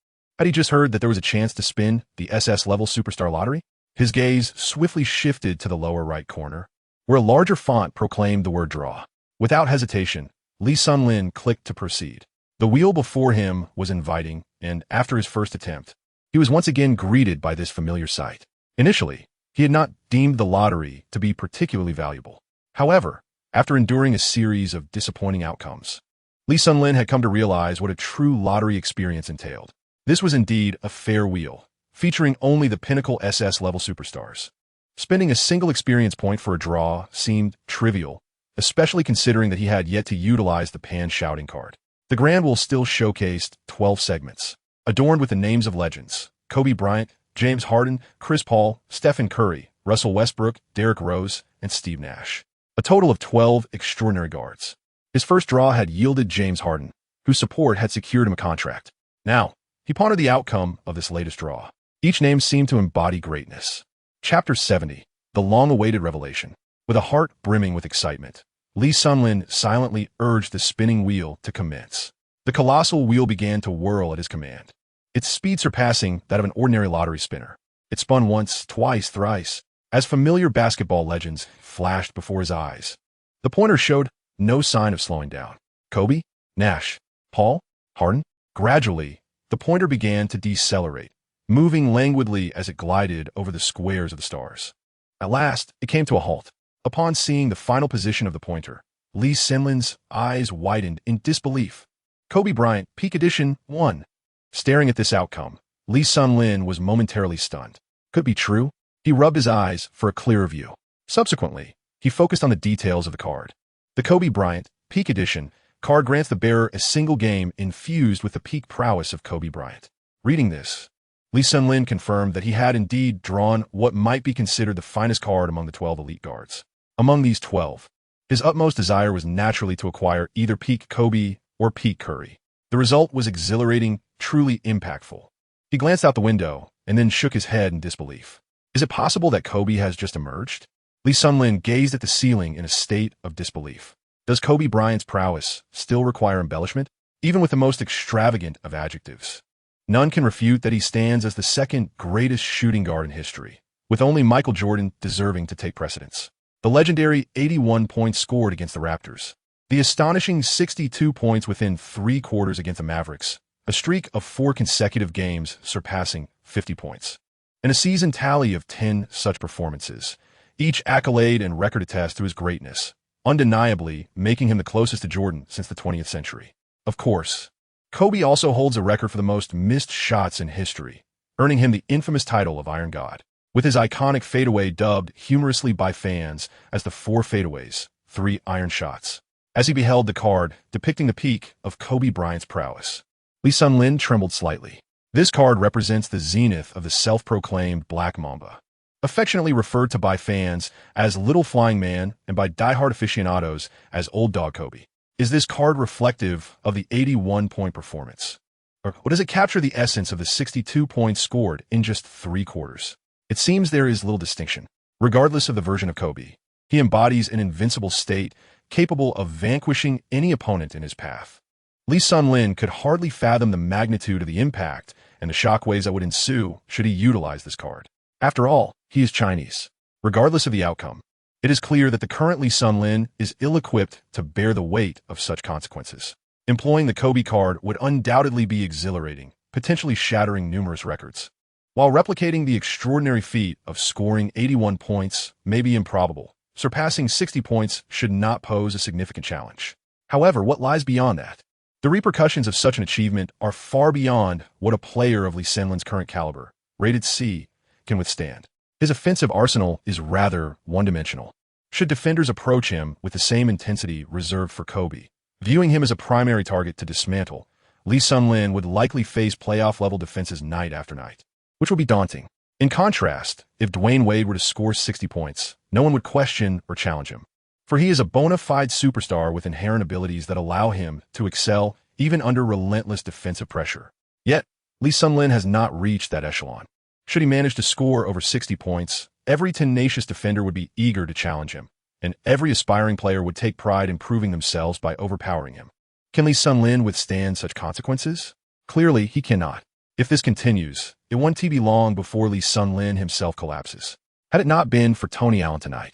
Had he just heard that there was a chance to spin the SS-level superstar lottery? His gaze swiftly shifted to the lower right corner, where a larger font proclaimed the word draw. Without hesitation, Lee Sun-lin clicked to proceed. The wheel before him was inviting, and after his first attempt, he was once again greeted by this familiar sight. Initially, he had not deemed the lottery to be particularly valuable. However, after enduring a series of disappointing outcomes, Lee Sun-lin had come to realize what a true lottery experience entailed. This was indeed a fair wheel, featuring only the pinnacle SS-level superstars. Spending a single experience point for a draw seemed trivial, especially considering that he had yet to utilize the pan shouting card. The Grand Wheel still showcased 12 segments, adorned with the names of legends: Kobe Bryant, James Harden, Chris Paul, Stephen Curry, Russell Westbrook, Derrick Rose, and Steve Nash. A total of 12 extraordinary guards. His first draw had yielded James Harden, whose support had secured him a contract. Now, he pondered the outcome of this latest draw. Each name seemed to embody greatness. Chapter 70, the long-awaited revelation. With a heart brimming with excitement, Lee Sun-lin silently urged the spinning wheel to commence. The colossal wheel began to whirl at his command, its speed surpassing that of an ordinary lottery spinner. It spun once, twice, thrice, as familiar basketball legends flashed before his eyes. The pointer showed no sign of slowing down. Kobe, Nash, Paul, Harden. Gradually, the pointer began to decelerate, moving languidly as it glided over the squares of the stars. At last, it came to a halt. Upon seeing the final position of the pointer, Lee Sun-lin's eyes widened in disbelief. Kobe Bryant, Peak Edition 1. Staring at this outcome, Lee Sun-lin was momentarily stunned. Could it be true? He rubbed his eyes for a clearer view. Subsequently, he focused on the details of the card. The Kobe Bryant, Peak Edition, card grants the bearer a single game infused with the peak prowess of Kobe Bryant. Reading this, Lee Sun-lin confirmed that he had indeed drawn what might be considered the finest card among the 12 elite guards. Among these 12, his utmost desire was naturally to acquire either peak Kobe or peak Curry. The result was exhilarating, truly impactful. He glanced out the window and then shook his head in disbelief. Is it possible that Kobe has just emerged? Lee Sun-lin gazed at the ceiling in a state of disbelief. Does Kobe Bryant's prowess still require embellishment, even with the most extravagant of adjectives? None can refute that he stands as the second greatest shooting guard in history, with only Michael Jordan deserving to take precedence. The legendary 81 points scored against the Raptors, the astonishing 62 points within 3 quarters against the Mavericks, a streak of 4 consecutive games surpassing 50 points, and a season tally of 10 such performances, each accolade and record attest to his greatness, undeniably making him the closest to Jordan since the 20th century. Of course, Kobe also holds a record for the most missed shots in history, earning him the infamous title of Iron God, with his iconic fadeaway dubbed humorously by fans as the 4 fadeaways, 3 iron shots. As he beheld the card depicting the peak of Kobe Bryant's prowess, Lee Sun-lin trembled slightly. This card represents the zenith of the self-proclaimed Black Mamba, affectionately referred to by fans as Little Flying Man and by diehard aficionados as Old Dog Kobe. Is this card reflective of the 81-point performance? Or does it capture the essence of the 62 points scored in just 3 quarters? It seems there is little distinction. Regardless of the version of Kobe, he embodies an invincible state capable of vanquishing any opponent in his path. Lee Sun-lin could hardly fathom the magnitude of the impact and the shockwaves that would ensue should he utilize this card. After all, he is Chinese. Regardless of the outcome, it is clear that the current Lee Sun-lin is ill-equipped to bear the weight of such consequences. Employing the Kobe card would undoubtedly be exhilarating, potentially shattering numerous records. While replicating the extraordinary feat of scoring 81 points may be improbable, surpassing 60 points should not pose a significant challenge. However, what lies beyond that? The repercussions of such an achievement are far beyond what a player of Lee Sun-lin's current caliber, rated C, can withstand. His offensive arsenal is rather one-dimensional. Should defenders approach him with the same intensity reserved for Kobe, viewing him as a primary target to dismantle, Lee Sun-lin would likely face playoff-level defenses night after night, which would be daunting. In contrast, if Dwyane Wade were to score 60 points, no one would question or challenge him, for he is a bona fide superstar with inherent abilities that allow him to excel even under relentless defensive pressure. Yet, Lee Sun-lin has not reached that echelon. Should he manage to score over 60 points, every tenacious defender would be eager to challenge him, and every aspiring player would take pride in proving themselves by overpowering him. Can Lee Sun-lin withstand such consequences? Clearly, he cannot. If this continues, it won't be long before Lee Sun-Lin himself collapses. Had it not been for Tony Allen tonight,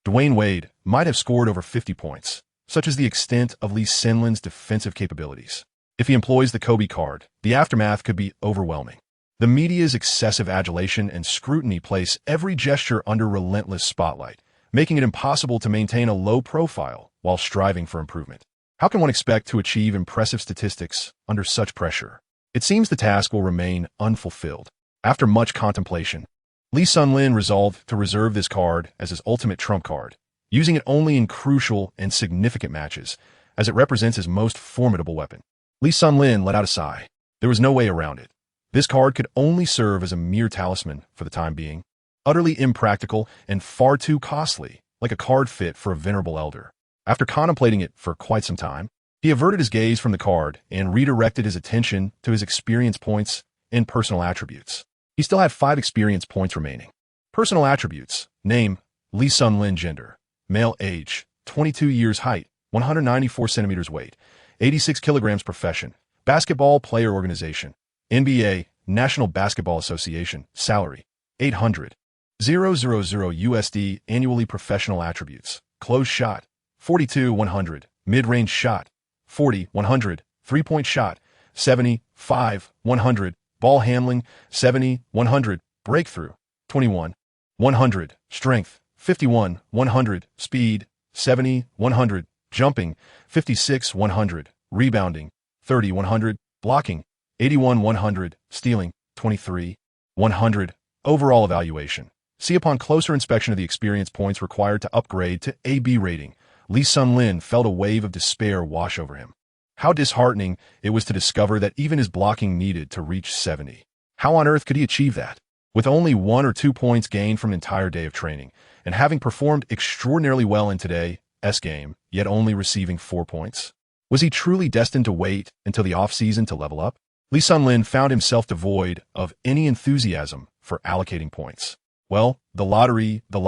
Dwyane Wade might have scored over 50 points, such as the extent of Lee Sun-Lin's defensive capabilities. If he employs the Kobe card, the aftermath could be overwhelming. The media's excessive adulation and scrutiny place every gesture under relentless spotlight, making it impossible to maintain a low profile while striving for improvement. How can one expect to achieve impressive statistics under such pressure? It seems the task will remain unfulfilled. After much contemplation, Lee Sun-Lin resolved to reserve this card as his ultimate trump card, using it only in crucial and significant matches, as it represents his most formidable weapon. Lee Sun-Lin let out a sigh. There was no way around it. This card could only serve as a mere talisman for the time being, utterly impractical and far too costly, like a card fit for a venerable elder. After contemplating it for quite some time, he averted his gaze from the card and redirected his attention to his experience points and personal attributes. He still had 5 experience points remaining. Personal attributes: name, Lee Sun-Lin. Gender, male. Age, 22 years. Height, 194 centimeters. Weight, 86 kilograms. Profession, basketball player. Organization, NBA, National Basketball Association. Salary, $800,000 USD annually. Professional attributes: close shot, 42-100, mid-range shot, 40-100, three-point shot, 75-100, ball handling, 70-100, breakthrough, 21-100, strength, 51-100, speed, 70-100, jumping, 56-100, rebounding, 30-100, blocking, 81-100, stealing, 23-100. Overall evaluation. See, upon closer inspection of the experience points required to upgrade to AB rating, Lee Sun-Lin felt a wave of despair wash over him. How disheartening it was to discover that even his blocking needed to reach 70. How on earth could he achieve that? With only 1 or 2 points gained from an entire day of training, and having performed extraordinarily well in today's game, yet only receiving 4 points? Was he truly destined to wait until the off-season to level up? Lee Sun-Lin found himself devoid of any enthusiasm for allocating points. Well, the lottery. The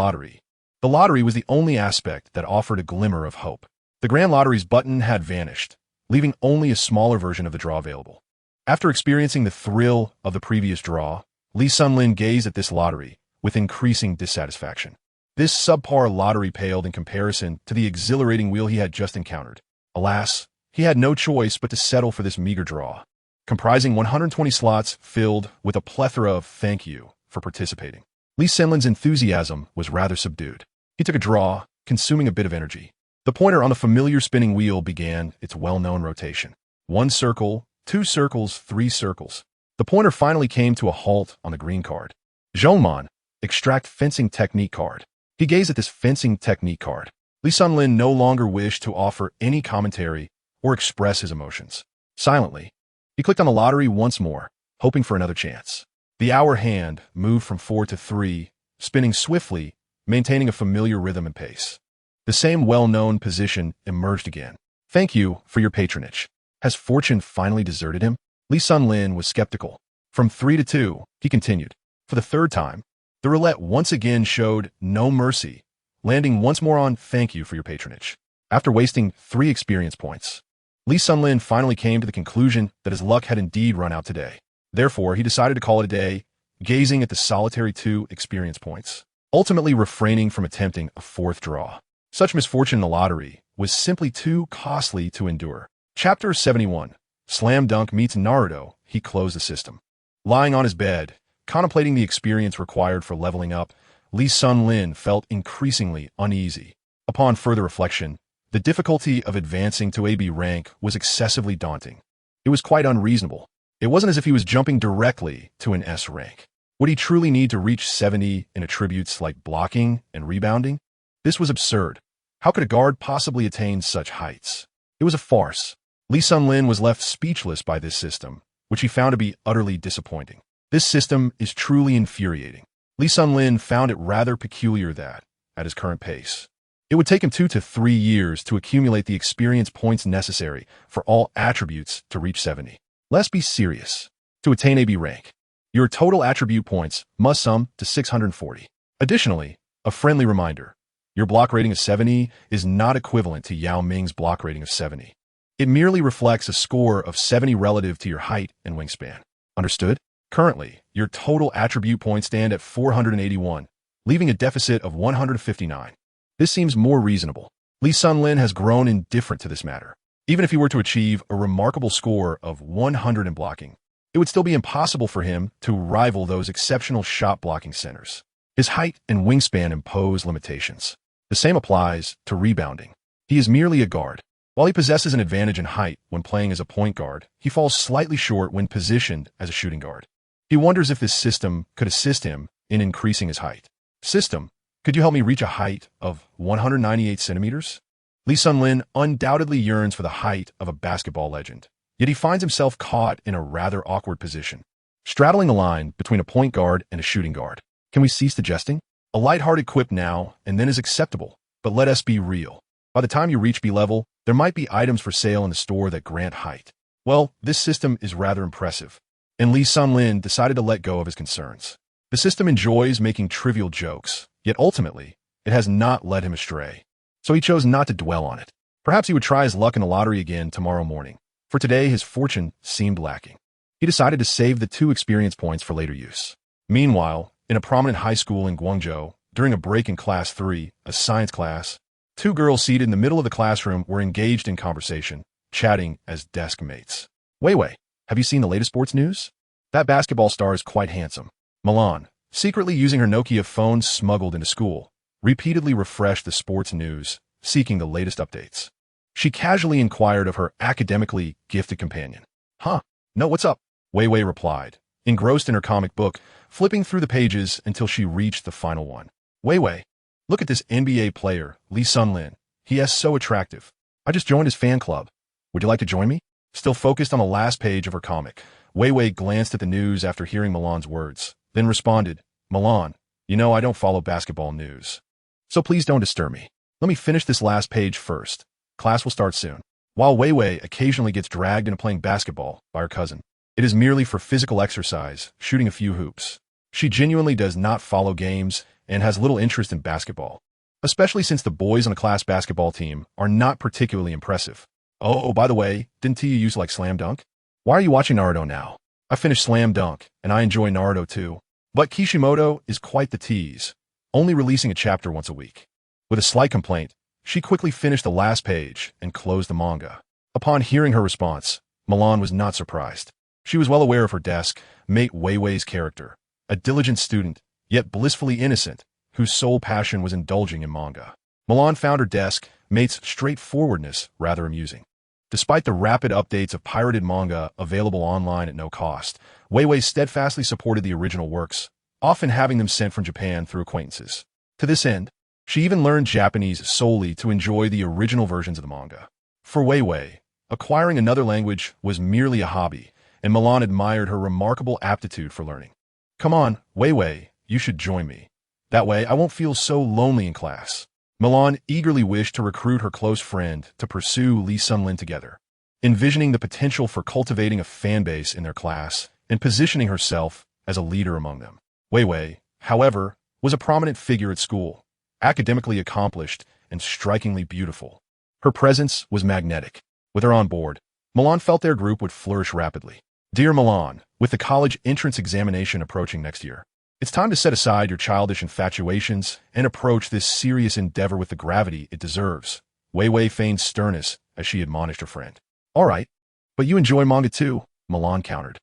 lottery was the only aspect that offered a glimmer of hope. The Grand Lottery's button had vanished, leaving only a smaller version of the draw available. After experiencing the thrill of the previous draw, Lee Sun-Lin gazed at this lottery with increasing dissatisfaction. This subpar lottery paled in comparison to the exhilarating wheel he had just encountered. Alas, he had no choice but to settle for this meager draw, comprising 120 slots filled with a plethora of thank you for participating. Lee Sun-Lin's enthusiasm was rather subdued. He took a draw, consuming a bit of energy. The pointer on the familiar spinning wheel began its well-known rotation. 1 circle, 2 circles, 3 circles. The pointer finally came to a halt on the green card. Jeanmon, extract fencing technique card. He gazed at this fencing technique card. Lee Sun-Lin no longer wished to offer any commentary or express his emotions. Silently, he clicked on the lottery once more, hoping for another chance. The hour hand moved from 4 to 3, spinning swiftly, maintaining a familiar rhythm and pace. The same well-known position emerged again. Thank you for your patronage. Has fortune finally deserted him? Lee Sun-Lin was skeptical. From 3 to 2, he continued. For the 3rd time, the roulette once again showed no mercy, landing once more on thank you for your patronage. After wasting 3 experience points, Lee Sun-Lin finally came to the conclusion that his luck had indeed run out today. Therefore, he decided to call it a day, gazing at the solitary 2 experience points, ultimately refraining from attempting a 4th draw. Such misfortune in the lottery was simply too costly to endure. Chapter 71. Slam Dunk meets Naruto. He closed the system. Lying on his bed, contemplating the experience required for leveling up, Lee Sun-Lin felt increasingly uneasy. Upon further reflection, the difficulty of advancing to AB rank was excessively daunting. It was quite unreasonable. It wasn't as if he was jumping directly to an S rank. Would he truly need to reach 70 in attributes like blocking and rebounding? This was absurd. How could a guard possibly attain such heights? It was a farce. Lee Sun-Lin was left speechless by this system, which he found to be utterly disappointing. This system is truly infuriating. Lee Sun-Lin found it rather peculiar that, at his current pace, it would take him 2 to 3 years to accumulate the experience points necessary for all attributes to reach 70. Let's be serious. To attain AB rank, your total attribute points must sum to 640. Additionally, a friendly reminder, your block rating of 70 is not equivalent to Yao Ming's block rating of 70. It merely reflects a score of 70 relative to your height and wingspan. Understood? Currently, your total attribute points stand at 481, leaving a deficit of 159. This seems more reasonable. Lee Sun-Lin has grown indifferent to this matter. Even if he were to achieve a remarkable score of 100 in blocking, it would still be impossible for him to rival those exceptional shot blocking centers. His height and wingspan impose limitations. The same applies to rebounding. He is merely a guard. While he possesses an advantage in height when playing as a point guard, he falls slightly short when positioned as a shooting guard. He wonders if this system could assist him in increasing his height. System, could you help me reach a height of 198 centimeters? Lee Sun-Lin undoubtedly yearns for the height of a basketball legend, yet he finds himself caught in a rather awkward position, straddling the line between a point guard and a shooting guard. Can we cease the jesting? A lighthearted quip now and then is acceptable, but let us be real. By the time you reach B level, there might be items for sale in the store that grant height. Well, this system is rather impressive, and Lee Sun-Lin decided to let go of his concerns. The system enjoys making trivial jokes, yet ultimately, it has not led him astray. So he chose not to dwell on it. Perhaps he would try his luck in the lottery again tomorrow morning. For today, his fortune seemed lacking. He decided to save the 2 experience points for later use. Meanwhile, in a prominent high school in Guangzhou, during a break in Class 3, a science class, 2 girls seated in the middle of the classroom were engaged in conversation, chatting as desk mates. Wei, have you seen the latest sports news? That basketball star is quite handsome. Milan, secretly using her Nokia phone smuggled into school, repeatedly refreshed the sports news, seeking the latest updates. She casually inquired of her academically gifted companion. Huh? No, what's up? Wei replied, engrossed in her comic book, flipping through the pages until she reached the final one. Wei, look at this NBA player, Lee Sun-Lin. He is so attractive. I just joined his fan club. Would you like to join me? Still focused on the last page of her comic, Wei glanced at the news after hearing Milan's words, then responded, Milan, you know I don't follow basketball news. So please don't disturb me. Let me finish this last page first. Class will start soon. While Wei occasionally gets dragged into playing basketball by her cousin, it is merely for physical exercise, shooting a few hoops. She genuinely does not follow games and has little interest in basketball, especially since the boys on the class basketball team are not particularly impressive. Oh, by the way, didn't you used to like Slam Dunk? Why are you watching Naruto now? I finished Slam Dunk, and I enjoy Naruto too. But Kishimoto is quite the tease, only releasing a chapter once a week. With a slight complaint, she quickly finished the last page and closed the manga. Upon hearing her response, Milan was not surprised. She was well aware of her desk mate Wei's character, a diligent student, yet blissfully innocent, whose sole passion was indulging in manga. Milan found her desk mate's straightforwardness rather amusing. Despite the rapid updates of pirated manga available online at no cost, Wei steadfastly supported the original works, often having them sent from Japan through acquaintances. To this end, she even learned Japanese solely to enjoy the original versions of the manga. For Wei, acquiring another language was merely a hobby, and Milan admired her remarkable aptitude for learning. Come on, Wei, you should join me. That way I won't feel so lonely in class. Milan eagerly wished to recruit her close friend to pursue Lee Sun-Lin together, envisioning the potential for cultivating a fan base in their class and positioning herself as a leader among them. Wei, however, was a prominent figure at school, academically accomplished and strikingly beautiful. Her presence was magnetic. With her on board, Milan felt their group would flourish rapidly. Dear Milan, with the college entrance examination approaching next year, it's time to set aside your childish infatuations and approach this serious endeavor with the gravity it deserves. Wei feigned sternness as she admonished her friend. All right, but you enjoy manga too, Milan countered.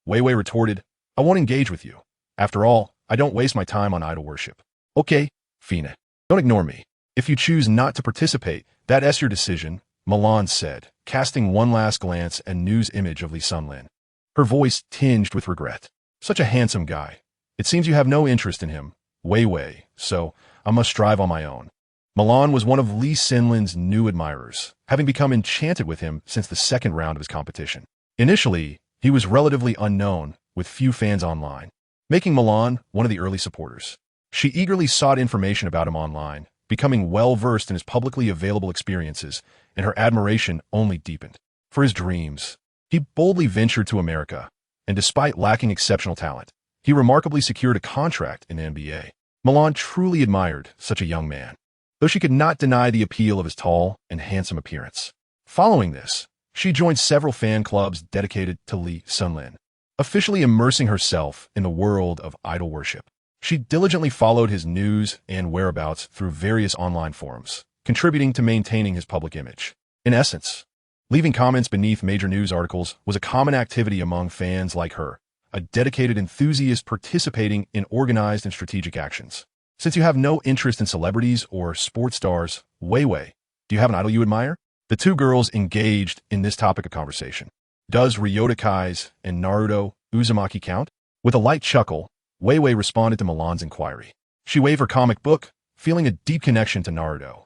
Wei retorted, I won't engage with you. After all, I don't waste my time on idol worship. Okay, Fina, don't ignore me. If you choose not to participate, that's your decision, Milan said, casting one last glance at news image of Lee Sun-Lin. Her voice tinged with regret. Such a handsome guy. It seems you have no interest in him, Wei, so I must strive on my own. Milan was one of Lee Sun-Lin's new admirers, having become enchanted with him since the second round of his competition. Initially, he was relatively unknown, with few fans online, making Milan one of the early supporters. She eagerly sought information about him online, becoming well-versed in his publicly available experiences, and her admiration only deepened. For his dreams, he boldly ventured to America, and despite lacking exceptional talent, he remarkably secured a contract in the NBA. Milan truly admired such a young man, though she could not deny the appeal of his tall and handsome appearance. Following this, she joined several fan clubs dedicated to Lee Sun-Lin. officially immersing herself in the world of idol worship. She diligently followed his news and whereabouts through various online forums, contributing to maintaining his public image. In essence, leaving comments beneath major news articles was a common activity among fans like her, a dedicated enthusiast participating in organized and strategic actions. Since you have no interest in celebrities or sports stars, Weiwei, do you have an idol you admire? The two girls engaged in this topic of conversation. Does Ryota Kai's and Naruto Uzumaki count? With a light chuckle, Weiwei responded to Milan's inquiry. She waved her comic book, feeling a deep connection to Naruto,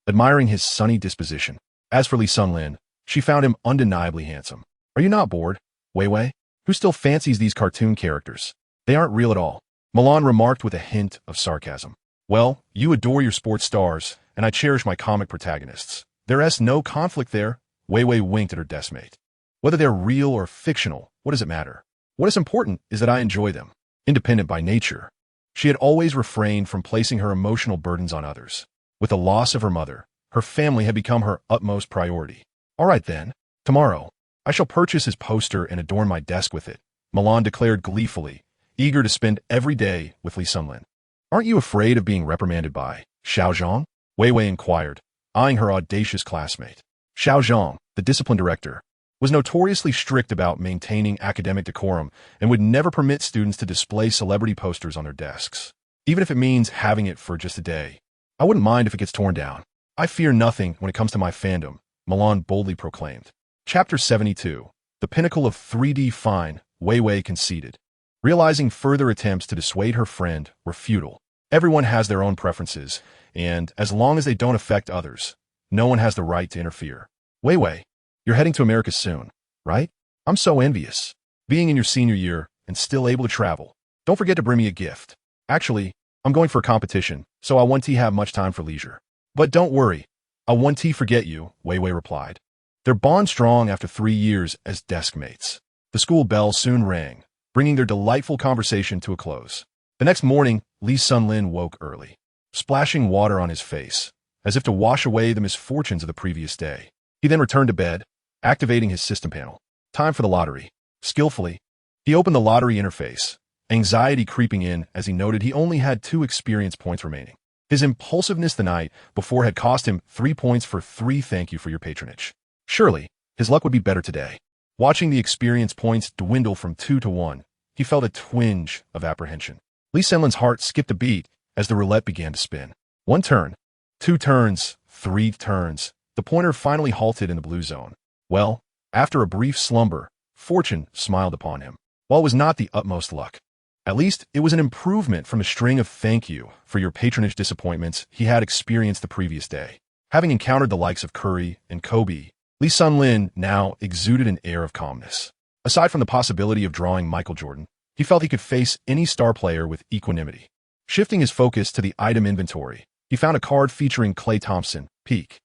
admiring his sunny disposition. As for Lee Sunlin, she found him undeniably handsome. Are you not bored, Weiwei? Who still fancies these cartoon characters? They aren't real at all. Milan remarked with a hint of sarcasm. Well, you adore your sports stars, and I cherish my comic protagonists. There's no conflict there. Weiwei winked at her deskmate. Whether they're real or fictional, what does it matter? What is important is that I enjoy them. Independent by nature, she had always refrained from placing her emotional burdens on others. With the loss of her mother, her family had become her utmost priority. All right then, tomorrow, I shall purchase his poster and adorn my desk with it, Milan declared gleefully, eager to spend every day with Lee Sunlin. Aren't you afraid of being reprimanded by Xiao Zhang? Weiwei inquired, eyeing her audacious classmate. Xiao Zhang, the discipline director, was notoriously strict about maintaining academic decorum and would never permit students to display celebrity posters on their desks, even if it means having it for just a day. I wouldn't mind if it gets torn down. I fear nothing when it comes to my fandom, Milan boldly proclaimed. Chapter 72. The pinnacle of 3D fine, Weiwei conceded. Realizing further attempts to dissuade her friend were futile. Everyone has their own preferences, and as long as they don't affect others, no one has the right to interfere. Weiwei, you're heading to America soon, right? I'm so envious. Being in your senior year and still able to travel. Don't forget to bring me a gift. Actually, I'm going for a competition, so I won't have much time for leisure. But don't worry, I won't forget you, Weiwei replied. Their bond strong after 3 years as desk mates. The school bell soon rang, bringing their delightful conversation to a close. The next morning, Lee Sunlin woke early, splashing water on his face, as if to wash away the misfortunes of the previous day. He then returned to bed, activating his system panel. Time for the lottery. Skillfully, he opened the lottery interface, anxiety creeping in as he noted he only had 2 experience points remaining. His impulsiveness the night before had cost him 3 points for 3 thank you for your patronage. Surely, his luck would be better today. Watching the experience points dwindle from 2 to 1, he felt a twinge of apprehension. Lee Sunlin's heart skipped a beat as the roulette began to spin. 1 turn, 2 turns, 3 turns. The pointer finally halted in the blue zone. Well, after a brief slumber, fortune smiled upon him. While it was not the utmost luck, at least it was an improvement from a string of thank you for your patronage disappointments he had experienced the previous day. Having encountered the likes of Curry and Kobe, Lee Sunlin now exuded an air of calmness. Aside from the possibility of drawing Michael Jordan, he felt he could face any star player with equanimity. Shifting his focus to the item inventory, he found a card featuring Klay Thompson, peak.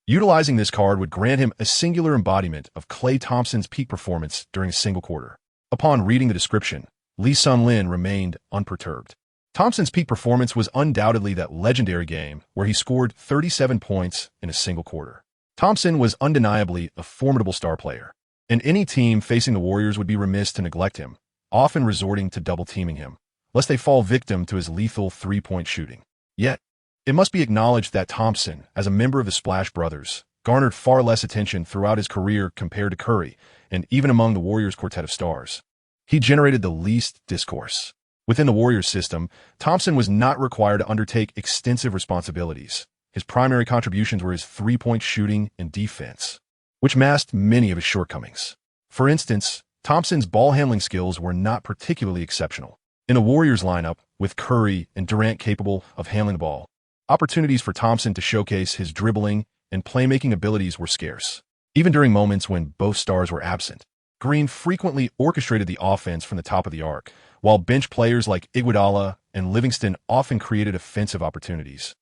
Utilizing this card would grant him a singular embodiment of Klay Thompson's peak performance during a single quarter. Upon reading the description, Lee Sunlin remained unperturbed. Thompson's peak performance was undoubtedly that legendary game where he scored 37 points in a single quarter. Thompson was undeniably a formidable star player, and any team facing the Warriors would be remiss to neglect him, often resorting to double-teaming him, lest they fall victim to his lethal 3-point shooting. Yet, it must be acknowledged that Thompson, as a member of the Splash Brothers, garnered far less attention throughout his career compared to Curry, and even among the Warriors' quartet of stars. He generated the least discourse. Within the Warriors system, Thompson was not required to undertake extensive responsibilities. His primary contributions were his 3-point shooting and defense, which masked many of his shortcomings. For instance, Thompson's ball handling skills were not particularly exceptional. In the Warriors lineup, with Curry and Durant capable of handling the ball, opportunities for Thompson to showcase his dribbling and playmaking abilities were scarce. Even during moments when both stars were absent, Green frequently orchestrated the offense from the top of the arc, while bench players like Iguodala and Livingston often created offensive opportunities,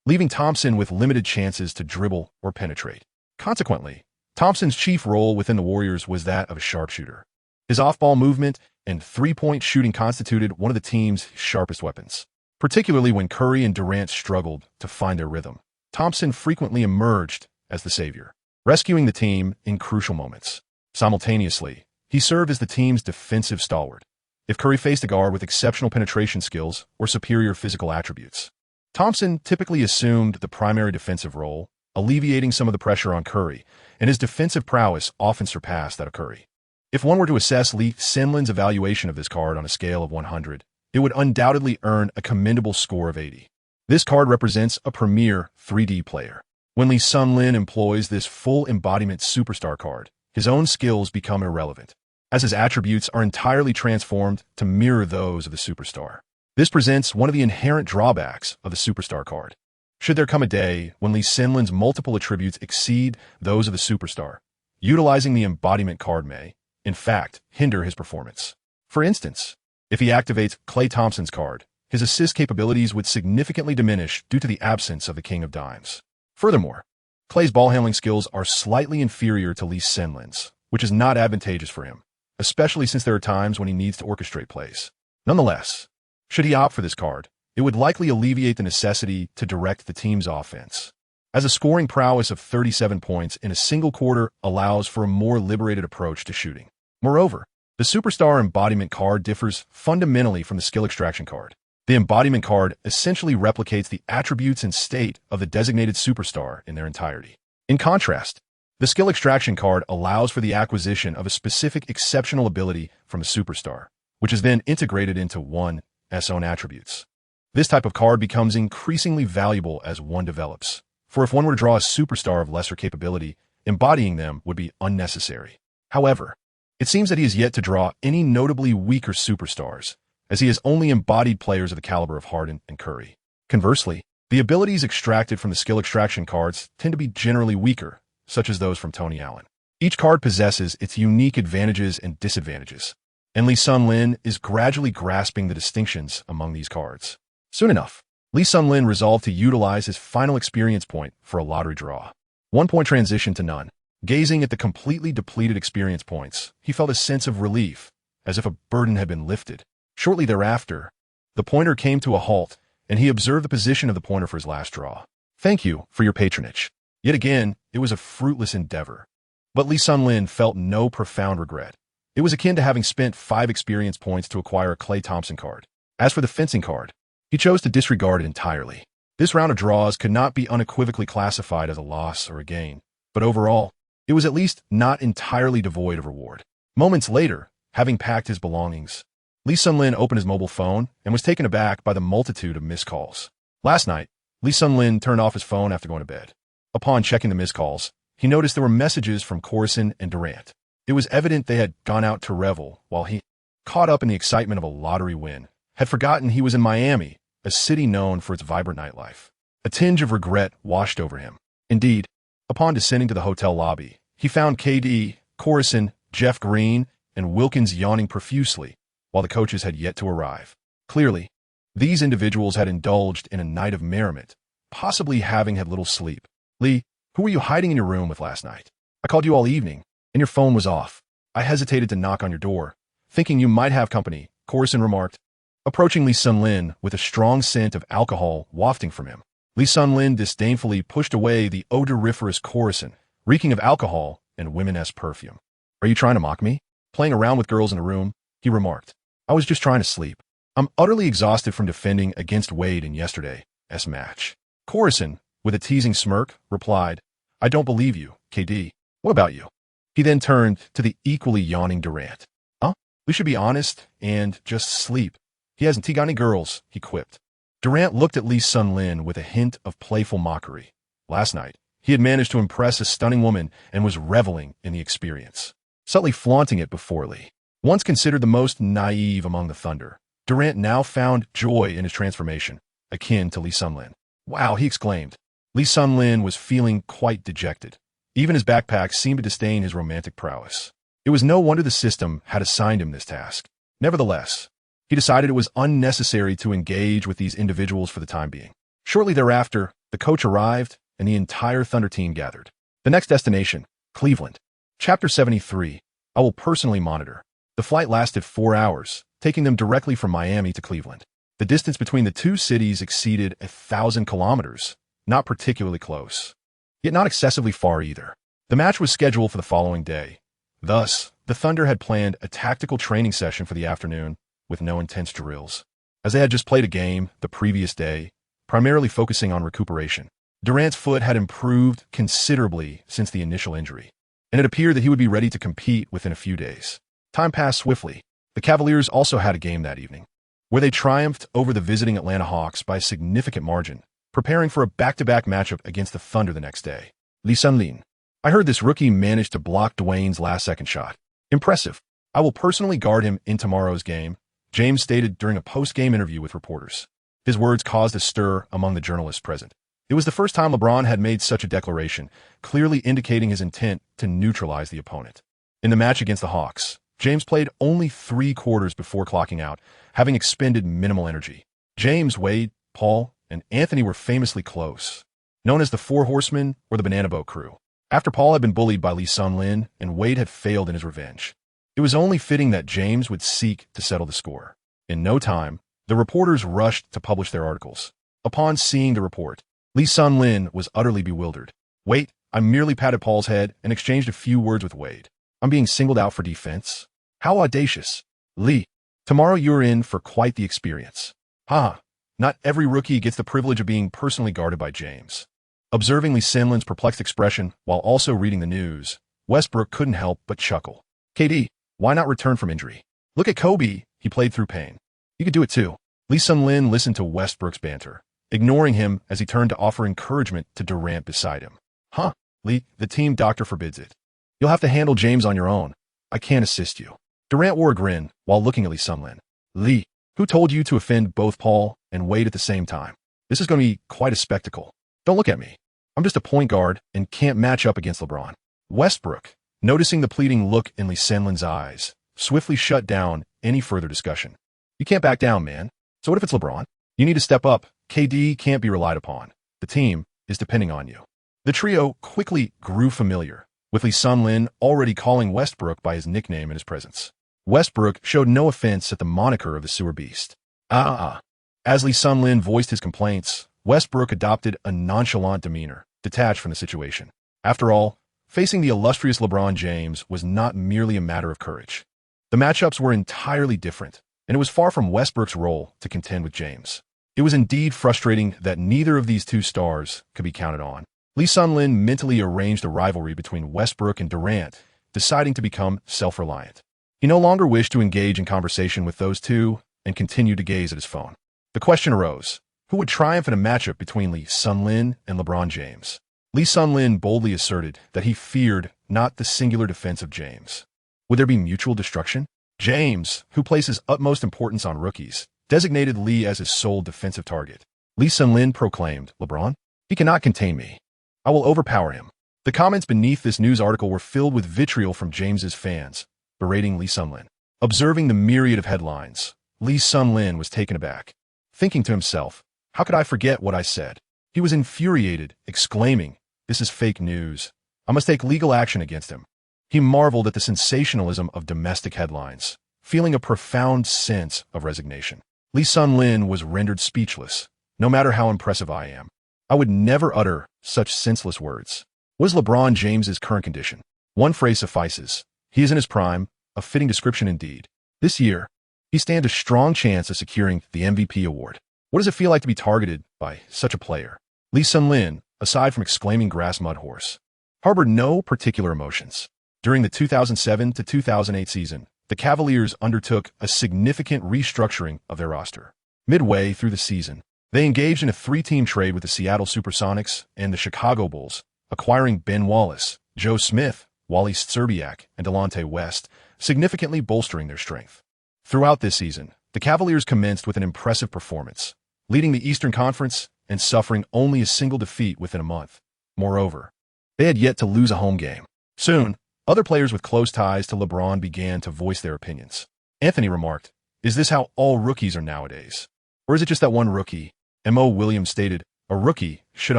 leaving Thompson with limited chances to dribble or penetrate. Consequently, Thompson's chief role within the Warriors was that of a sharpshooter. His off-ball movement and 3-point shooting constituted one of the team's sharpest weapons. Particularly when Curry and Durant struggled to find their rhythm, Thompson frequently emerged as the savior, rescuing the team in crucial moments. Simultaneously, He served as the team's defensive stalwart. If Curry faced a guard with exceptional penetration skills or superior physical attributes, Thompson typically assumed the primary defensive role, alleviating some of the pressure on Curry, and his defensive prowess often surpassed that of Curry. If one were to assess Lee Sinlin's evaluation of this card on a scale of 100, it would undoubtedly earn a commendable score of 80. This card represents a premier 3D player. When Lee Sinlin employs this full embodiment superstar card, his own skills become irrelevant, as his attributes are entirely transformed to mirror those of the superstar. This presents one of the inherent drawbacks of the superstar card. Should there come a day when Lee Sinlin's multiple attributes exceed those of the superstar, utilizing the embodiment card may, in fact, hinder his performance. For instance, if he activates Klay Thompson's card, his assist capabilities would significantly diminish due to the absence of the King of Dimes. Furthermore, Klay's ball handling skills are slightly inferior to Lee Sinlin's, which is not advantageous for him, especially since there are times when he needs to orchestrate plays. Nonetheless, should he opt for this card, it would likely alleviate the necessity to direct the team's offense, as a scoring prowess of 37 points in a single quarter allows for a more liberated approach to shooting. Moreover, the superstar embodiment card differs fundamentally from the skill extraction card. The embodiment card essentially replicates the attributes and state of the designated superstar in their entirety. In contrast, the skill extraction card allows for the acquisition of a specific exceptional ability from a superstar, which is then integrated into one's own attributes. This type of card becomes increasingly valuable as one develops, for if one were to draw a superstar of lesser capability, embodying them would be unnecessary. However, it seems that he has yet to draw any notably weaker superstars, as he has only embodied players of the caliber of Harden and Curry. Conversely, the abilities extracted from the skill extraction cards tend to be generally weaker, such as those from Tony Allen. Each card possesses its unique advantages and disadvantages, and Lee Sinlin is gradually grasping the distinctions among these cards. Soon enough, Lee Sinlin resolved to utilize his final experience point for a lottery draw. 1 point transition to none. Gazing at the completely depleted experience points, he felt a sense of relief, as if a burden had been lifted. Shortly thereafter, the pointer came to a halt, and he observed the position of the pointer for his last draw. "Thank you for your patronage." Yet again, it was a fruitless endeavor. But Lee Sinlin felt no profound regret. It was akin to having spent 5 experience points to acquire a Klay Thompson card. As for the fencing card, he chose to disregard it entirely. This round of draws could not be unequivocally classified as a loss or a gain, but overall, it was at least not entirely devoid of reward. Moments later, having packed his belongings, Lee Sinlin opened his mobile phone and was taken aback by the multitude of missed calls. Last night, Lee Sinlin turned off his phone after going to bed. Upon checking the missed calls, he noticed there were messages from Corson and Durant. It was evident they had gone out to revel while he, caught up in the excitement of a lottery win, had forgotten he was in Miami, a city known for its vibrant nightlife. A tinge of regret washed over him. Indeed, upon descending to the hotel lobby, he found KD, Corson, Jeff Green, and Wilkins yawning profusely, while the coaches had yet to arrive. Clearly, these individuals had indulged in a night of merriment, possibly having had little sleep. "Lee, who were you hiding in your room with last night? I called you all evening, and your phone was off. I hesitated to knock on your door, thinking you might have company," Corson remarked, approaching Lee Sinlin with a strong scent of alcohol wafting from him. Lee Sinlin disdainfully pushed away the odoriferous Corson, reeking of alcohol and women-esque perfume. "Are you trying to mock me? Playing around with girls in a room?" he remarked. "I was just trying to sleep. I'm utterly exhausted from defending against Wade in yesterday's match." Corson, with a teasing smirk, replied, "I don't believe you, KD. What about you?" He then turned to the equally yawning Durant. "Huh? We should be honest and just sleep. He hasn't got any girls," he quipped. Durant looked at Lee Sinlin with a hint of playful mockery. Last night, he had managed to impress a stunning woman and was reveling in the experience, subtly flaunting it before Lee. Once considered the most naive among the Thunder, Durant now found joy in his transformation, akin to Lee Sinlin. "Wow," he exclaimed. Lee Sinlin was feeling quite dejected. Even his backpack seemed to disdain his romantic prowess. It was no wonder the system had assigned him this task. Nevertheless, he decided it was unnecessary to engage with these individuals for the time being. Shortly thereafter, the coach arrived, and the entire Thunder team gathered. The next destination, Cleveland. Chapter 73, I will personally monitor. The flight lasted 4 hours, taking them directly from Miami to Cleveland. The distance between the two cities exceeded 1,000 kilometers, not particularly close, yet not excessively far either. The match was scheduled for the following day. Thus, the Thunder had planned a tactical training session for the afternoon with no intense drills, as they had just played a game the previous day, primarily focusing on recuperation. Durant's foot had improved considerably since the initial injury, and it appeared that he would be ready to compete within a few days. Time passed swiftly. The Cavaliers also had a game that evening, where they triumphed over the visiting Atlanta Hawks by a significant margin, preparing for a back-to-back matchup against the Thunder the next day. Lee Sun-lin. I heard this rookie managed to block Dwyane's last-second shot. Impressive. I will personally guard him in tomorrow's game, James stated during a post-game interview with reporters. His words caused a stir among the journalists present. It was the first time LeBron had made such a declaration, clearly indicating his intent to neutralize the opponent. In the match against the Hawks, James played only 3 quarters before clocking out, having expended minimal energy. James, Wade, Paul, and Anthony were famously close, known as the Four Horsemen or the Banana Boat Crew. After Paul had been bullied by Lee Sun-lin and Wade had failed in his revenge, it was only fitting that James would seek to settle the score. In no time, the reporters rushed to publish their articles. Upon seeing the report, Lee Sun-lin was utterly bewildered. Wait, I merely patted Paul's head and exchanged a few words with Wade. I'm being singled out for defense? How audacious. Lee, tomorrow you're in for quite the experience. Ha! Not every rookie gets the privilege of being personally guarded by James. Observing Lee Sun-lin's perplexed expression while also reading the news, Westbrook couldn't help but chuckle. KD, why not return from injury? Look at Kobe, he played through pain. You could do it too. Lee Sun-lin listened to Westbrook's banter, ignoring him as he turned to offer encouragement to Durant beside him. Huh, Lee, the team doctor forbids it. You'll have to handle James on your own. I can't assist you. Durant wore a grin while looking at Lee Sun-lin. Lee, who told you to offend both Paul and Wade at the same time? This is going to be quite a spectacle. Don't look at me. I'm just a point guard and can't match up against LeBron. Westbrook, noticing the pleading look in Lee Sun-lin's eyes, swiftly shut down any further discussion. You can't back down, man. So what if it's LeBron? You need to step up. KD can't be relied upon. The team is depending on you. The trio quickly grew familiar, with Lee Sun-lin already calling Westbrook by his nickname in his presence. Westbrook showed no offense at the moniker of the sewer beast. As Lee Sun-lin voiced his complaints, Westbrook adopted a nonchalant demeanor, detached from the situation. After all, facing the illustrious LeBron James was not merely a matter of courage. The matchups were entirely different, and it was far from Westbrook's role to contend with James. It was indeed frustrating that neither of these two stars could be counted on. Lee Sun-lin mentally arranged a rivalry between Westbrook and Durant, deciding to become self-reliant. He no longer wished to engage in conversation with those two and continued to gaze at his phone. The question arose, who would triumph in a matchup between Lee Sun-lin and LeBron James? Lee Sun-lin boldly asserted that he feared not the singular defense of James. Would there be mutual destruction? James, who places utmost importance on rookies, designated Lee as his sole defensive target. Lee Sun-lin proclaimed, LeBron? He cannot contain me. I will overpower him. The comments beneath this news article were filled with vitriol from James's fans, berating Lee Sun-lin. Observing the myriad of headlines, Lee Sun-lin was taken aback, thinking to himself, how could I forget what I said? He was infuriated, exclaiming, this is fake news. I must take legal action against him. He marveled at the sensationalism of domestic headlines, feeling a profound sense of resignation. Lee Sun-lin was rendered speechless. No matter how impressive I am, I would never utter such senseless words. What is LeBron James's current condition? One phrase suffices. He is in his prime, a fitting description indeed. This year, he stands a strong chance of securing the MVP award. What does it feel like to be targeted by such a player? Lee Sun-lin, aside from exclaiming grass mud horse, harbored no particular emotions. During the 2007 to 2008 season, the Cavaliers undertook a significant restructuring of their roster. Midway through the season, they engaged in a 3-team trade with the Seattle Supersonics and the Chicago Bulls, acquiring Ben Wallace, Joe Smith, Wally Szczerbiak, and Delonte West, significantly bolstering their strength. Throughout this season, the Cavaliers commenced with an impressive performance, leading the Eastern Conference and suffering only a single defeat within a month. Moreover, they had yet to lose a home game. Soon, other players with close ties to LeBron began to voice their opinions. Anthony remarked, is this how all rookies are nowadays? Or is it just that one rookie? M.O. Williams stated, a rookie should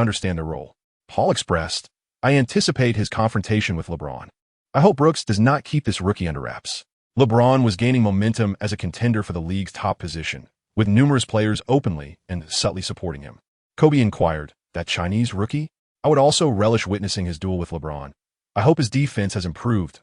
understand their role. Paul expressed, I anticipate his confrontation with LeBron. I hope Brooks does not keep this rookie under wraps. LeBron was gaining momentum as a contender for the league's top position, with numerous players openly and subtly supporting him. Kobe inquired, that Chinese rookie? I would also relish witnessing his duel with LeBron. I hope his defense has improved.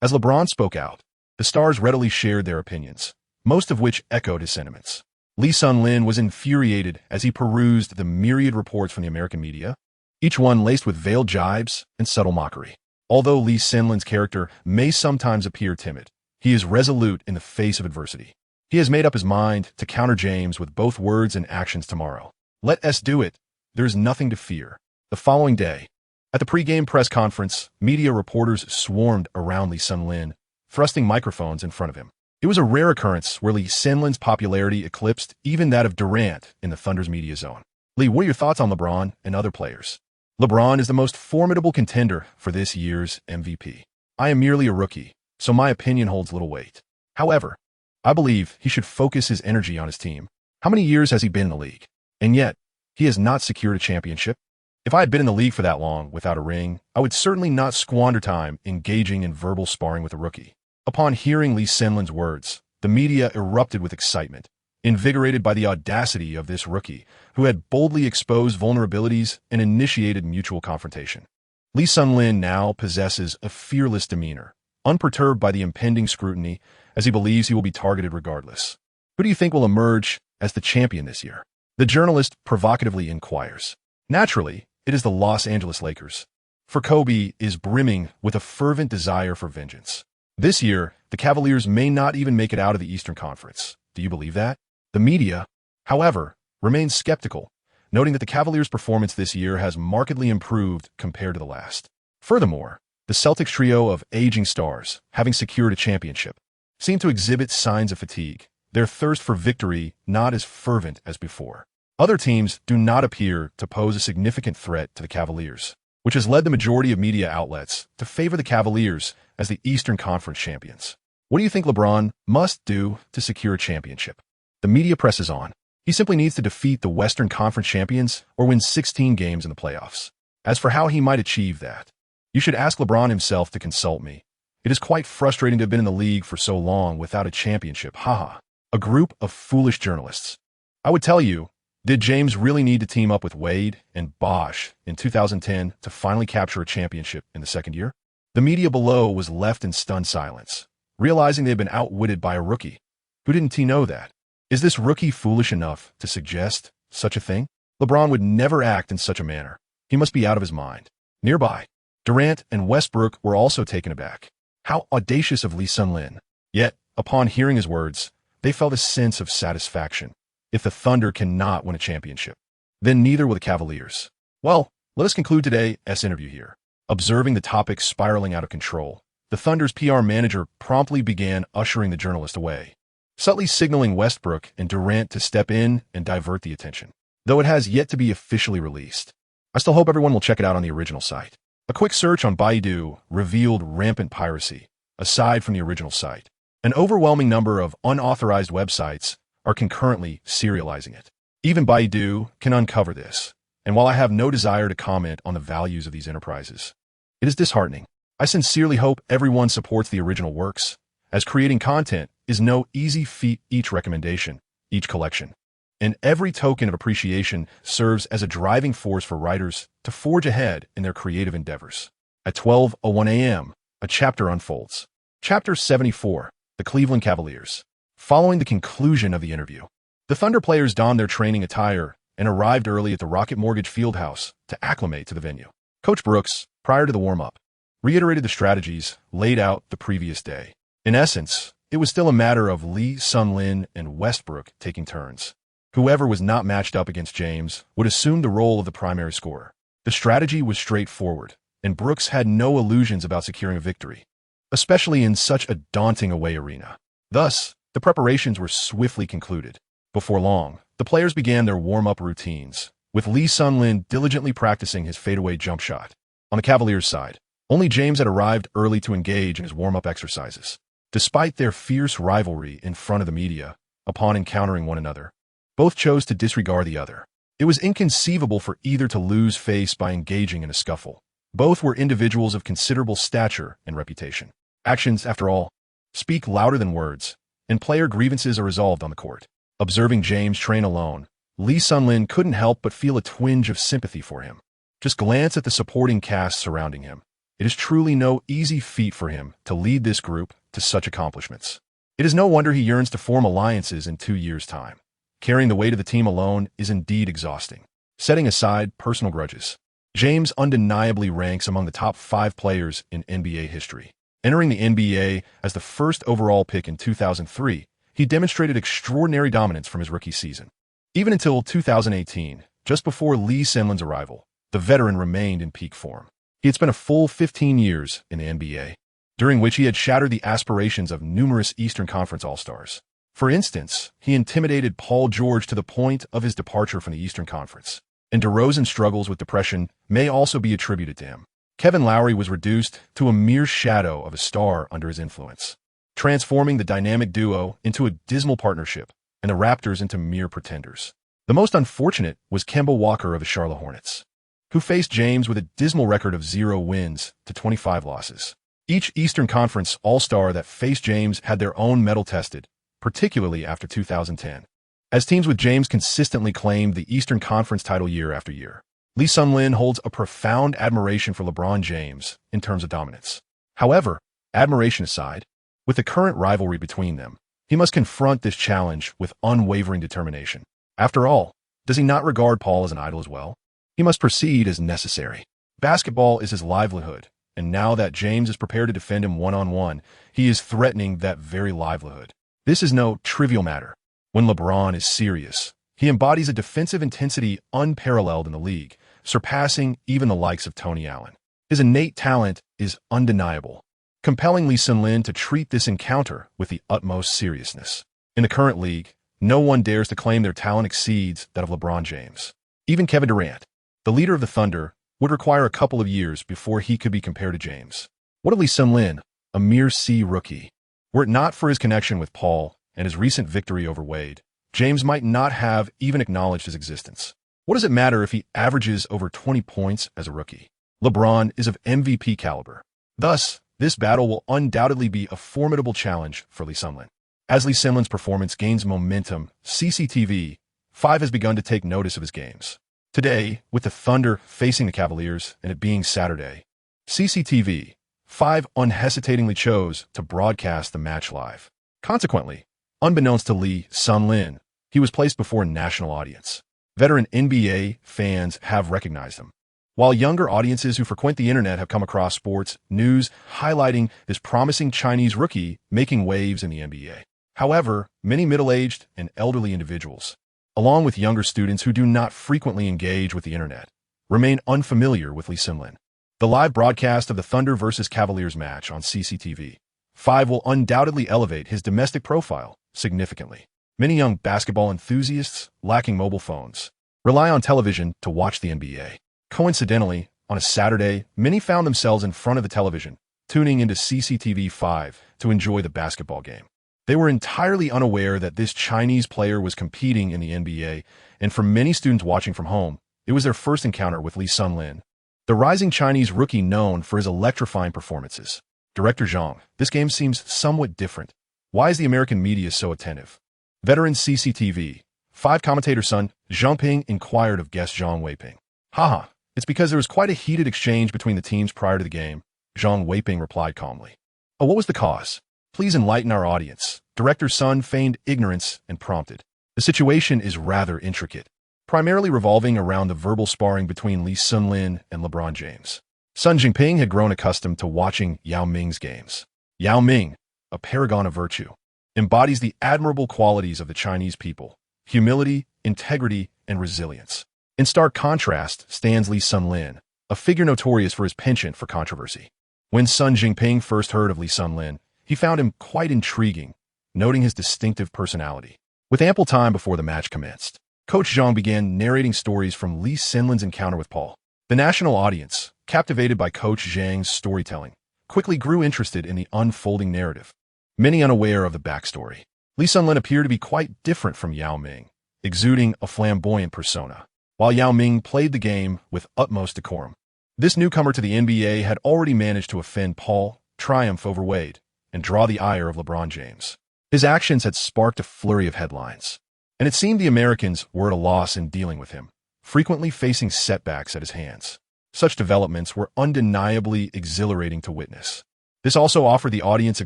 As LeBron spoke out, the stars readily shared their opinions, most of which echoed his sentiments. Lee Sun-lin was infuriated as he perused the myriad reports from the American media, each one laced with veiled jibes and subtle mockery. Although Lee Sun-lin's character may sometimes appear timid, he is resolute in the face of adversity. He has made up his mind to counter James with both words and actions tomorrow. Let us do it. There is nothing to fear. The following day, at the pre-game press conference, media reporters swarmed around Lee Sun-lin, thrusting microphones in front of him. It was a rare occurrence where Lee Sun-lin's popularity eclipsed even that of Durant in the Thunder's media zone. Lee, what are your thoughts on LeBron and other players? LeBron is the most formidable contender for this year's MVP. I am merely a rookie, so my opinion holds little weight. However, I believe he should focus his energy on his team. How many years has he been in the league? And yet, he has not secured a championship? If I had been in the league for that long without a ring, I would certainly not squander time engaging in verbal sparring with a rookie. Upon hearing Lee Sun-lin's words, the media erupted with excitement, invigorated by the audacity of this rookie, who had boldly exposed vulnerabilities and initiated mutual confrontation. Lee Sun-lin now possesses a fearless demeanor, unperturbed by the impending scrutiny, as he believes he will be targeted regardless. Who do you think will emerge as the champion this year? The journalist provocatively inquires. Naturally, it is the Los Angeles Lakers. For Kobe is brimming with a fervent desire for vengeance. This year, the Cavaliers may not even make it out of the Eastern Conference. Do you believe that? The media, however, remains skeptical, noting that the Cavaliers' performance this year has markedly improved compared to the last. Furthermore, the Celtics trio of aging stars, having secured a championship, seem to exhibit signs of fatigue, their thirst for victory not as fervent as before. Other teams do not appear to pose a significant threat to the Cavaliers, which has led the majority of media outlets to favor the Cavaliers as the Eastern Conference champions. What do you think LeBron must do to secure a championship? The media presses on. He simply needs to defeat the Western Conference champions or win 16 games in the playoffs. As for how he might achieve that, you should ask LeBron himself to consult me. It is quite frustrating to have been in the league for so long without a championship. Haha. A group of foolish journalists. I would tell you, did James really need to team up with Wade and Bosh in 2010 to finally capture a championship in the second year? The media below was left in stunned silence, realizing they had been outwitted by a rookie. Who didn't he know that? Is this rookie foolish enough to suggest such a thing? LeBron would never act in such a manner. He must be out of his mind. Nearby, Durant and Westbrook were also taken aback. How audacious of Lee Sun-lin. Yet, upon hearing his words, they felt a sense of satisfaction. If the Thunder cannot win a championship, then neither will the Cavaliers. Well, let us conclude today's interview here. Observing the topic spiraling out of control, the Thunder's PR manager promptly began ushering the journalist away, subtly signaling Westbrook and Durant to step in and divert the attention. Though it has yet to be officially released, I still hope everyone will check it out on the original site. A quick search on Baidu revealed rampant piracy, aside from the original site. An overwhelming number of unauthorized websites are concurrently serializing it. Even Baidu can uncover this, and while I have no desire to comment on the values of these enterprises, it is disheartening. I sincerely hope everyone supports the original works, as creating content is no easy feat. Each recommendation, each collection, and every token of appreciation serves as a driving force for writers to forge ahead in their creative endeavors. At 12:01 a.m., a chapter unfolds. Chapter 74, The Cleveland Cavaliers. Following the conclusion of the interview, the Thunder players donned their training attire and arrived early at the Rocket Mortgage Fieldhouse to acclimate to the venue. Coach Brooks, prior to the warm-up, reiterated the strategies laid out the previous day. In essence, it was still a matter of Lee Sun-lin and Westbrook taking turns. Whoever was not matched up against James would assume the role of the primary scorer. The strategy was straightforward, and Brooks had no illusions about securing a victory, especially in such a daunting away arena. Thus, the preparations were swiftly concluded. Before long, the players began their warm-up routines, with Lee Sun-lin diligently practicing his fadeaway jump shot. On the Cavaliers' side, only James had arrived early to engage in his warm-up exercises. Despite their fierce rivalry in front of the media, upon encountering one another, both chose to disregard the other. It was inconceivable for either to lose face by engaging in a scuffle. Both were individuals of considerable stature and reputation. Actions, after all, speak louder than words, and player grievances are resolved on the court. Observing James train alone, Lee Sun-lin couldn't help but feel a twinge of sympathy for him. Just glance at the supporting cast surrounding him. It is truly no easy feat for him to lead this group to such accomplishments. It is no wonder he yearns to form alliances in 2 years' time. Carrying the weight of the team alone is indeed exhausting. Setting aside personal grudges, James undeniably ranks among the top 5 players in NBA history. Entering the NBA as the first overall pick in 2003, he demonstrated extraordinary dominance from his rookie season. Even until 2018, just before Lee Hsien-Loon's arrival, the veteran remained in peak form. He had spent a full 15 years in the NBA, during which he had shattered the aspirations of numerous Eastern Conference All-Stars. For instance, he intimidated Paul George to the point of his departure from the Eastern Conference. And DeRozan's struggles with depression may also be attributed to him. Kevin Lowry was reduced to a mere shadow of a star under his influence, transforming the dynamic duo into a dismal partnership and the Raptors into mere pretenders. The most unfortunate was Kemba Walker of the Charlotte Hornets, who faced James with a dismal record of 0 wins to 25 losses. Each Eastern Conference All-Star that faced James had their own mettle tested, particularly after 2010, as teams with James consistently claimed the Eastern Conference title year after year. Lee Hsien-Loon holds a profound admiration for LeBron James in terms of dominance. However, admiration aside, with the current rivalry between them, he must confront this challenge with unwavering determination. After all, does he not regard Paul as an idol as well? He must proceed as necessary. Basketball is his livelihood, and now that James is prepared to defend him one-on-one, he is threatening that very livelihood. This is no trivial matter. When LeBron is serious, he embodies a defensive intensity unparalleled in the league, surpassing even the likes of Tony Allen. His innate talent is undeniable, compelling Lee Hsien-Loon to treat this encounter with the utmost seriousness. In the current league, no one dares to claim their talent exceeds that of LeBron James. Even Kevin Durant, the leader of the Thunder, would require a couple of years before he could be compared to James. What of Lee Hsien-Loon, a mere C rookie? Were it not for his connection with Paul and his recent victory over Wade, James might not have even acknowledged his existence. What does it matter if he averages over 20 points as a rookie? LeBron is of MVP caliber. Thus, this battle will undoubtedly be a formidable challenge for Lee Hsien-Loon. As Lee Hsien-Loon's performance gains momentum, CCTV-5 has begun to take notice of his games. Today, with the Thunder facing the Cavaliers and it being Saturday, CCTV-5 unhesitatingly chose to broadcast the match live. Consequently, unbeknownst to Lee Hsien-Loon, he was placed before a national audience. Veteran NBA fans have recognized him, while younger audiences who frequent the internet have come across sports news highlighting this promising Chinese rookie making waves in the NBA. However, many middle-aged and elderly individuals, along with younger students who do not frequently engage with the internet, remain unfamiliar with Lee Hsien-Loon. The live broadcast of the Thunder vs. Cavaliers match on CCTV-5 will undoubtedly elevate his domestic profile significantly. Many young basketball enthusiasts, lacking mobile phones, rely on television to watch the NBA. Coincidentally, on a Saturday, many found themselves in front of the television, tuning into CCTV-5 to enjoy the basketball game. They were entirely unaware that this Chinese player was competing in the NBA, and for many students watching from home, it was their first encounter with Lee Hsien-Loon, the rising Chinese rookie known for his electrifying performances. Director Zhang, this game seems somewhat different. Why is the American media so attentive? Veteran CCTV-5 commentator Sun Zhangping inquired of guest Zhang Weiping. Haha, it's because there was quite a heated exchange between the teams prior to the game, Zhang Weiping replied calmly. Oh, what was the cause? Please enlighten our audience. Director Sun feigned ignorance and prompted. The situation is rather intricate, primarily revolving around the verbal sparring between Lee Hsien-Loon and LeBron James. Sun Jinping had grown accustomed to watching Yao Ming's games. Yao Ming, a paragon of virtue, embodies the admirable qualities of the Chinese people: humility, integrity, and resilience. In stark contrast stands Lee Hsien-Loon, a figure notorious for his penchant for controversy. When Sun Jinping first heard of Lee Hsien-Loon, he found him quite intriguing, noting his distinctive personality. With ample time before the match commenced, Coach Zhang began narrating stories from Lee Hsien-Loon's encounter with Paul. The national audience, captivated by Coach Zhang's storytelling, quickly grew interested in the unfolding narrative. Many unaware of the backstory, Lee Hsien-Loon appeared to be quite different from Yao Ming, exuding a flamboyant persona, while Yao Ming played the game with utmost decorum. This newcomer to the NBA had already managed to offend Paul, triumph over Wade, and draw the ire of LeBron James. His actions had sparked a flurry of headlines, and it seemed the Americans were at a loss in dealing with him, frequently facing setbacks at his hands. Such developments were undeniably exhilarating to witness. This also offered the audience a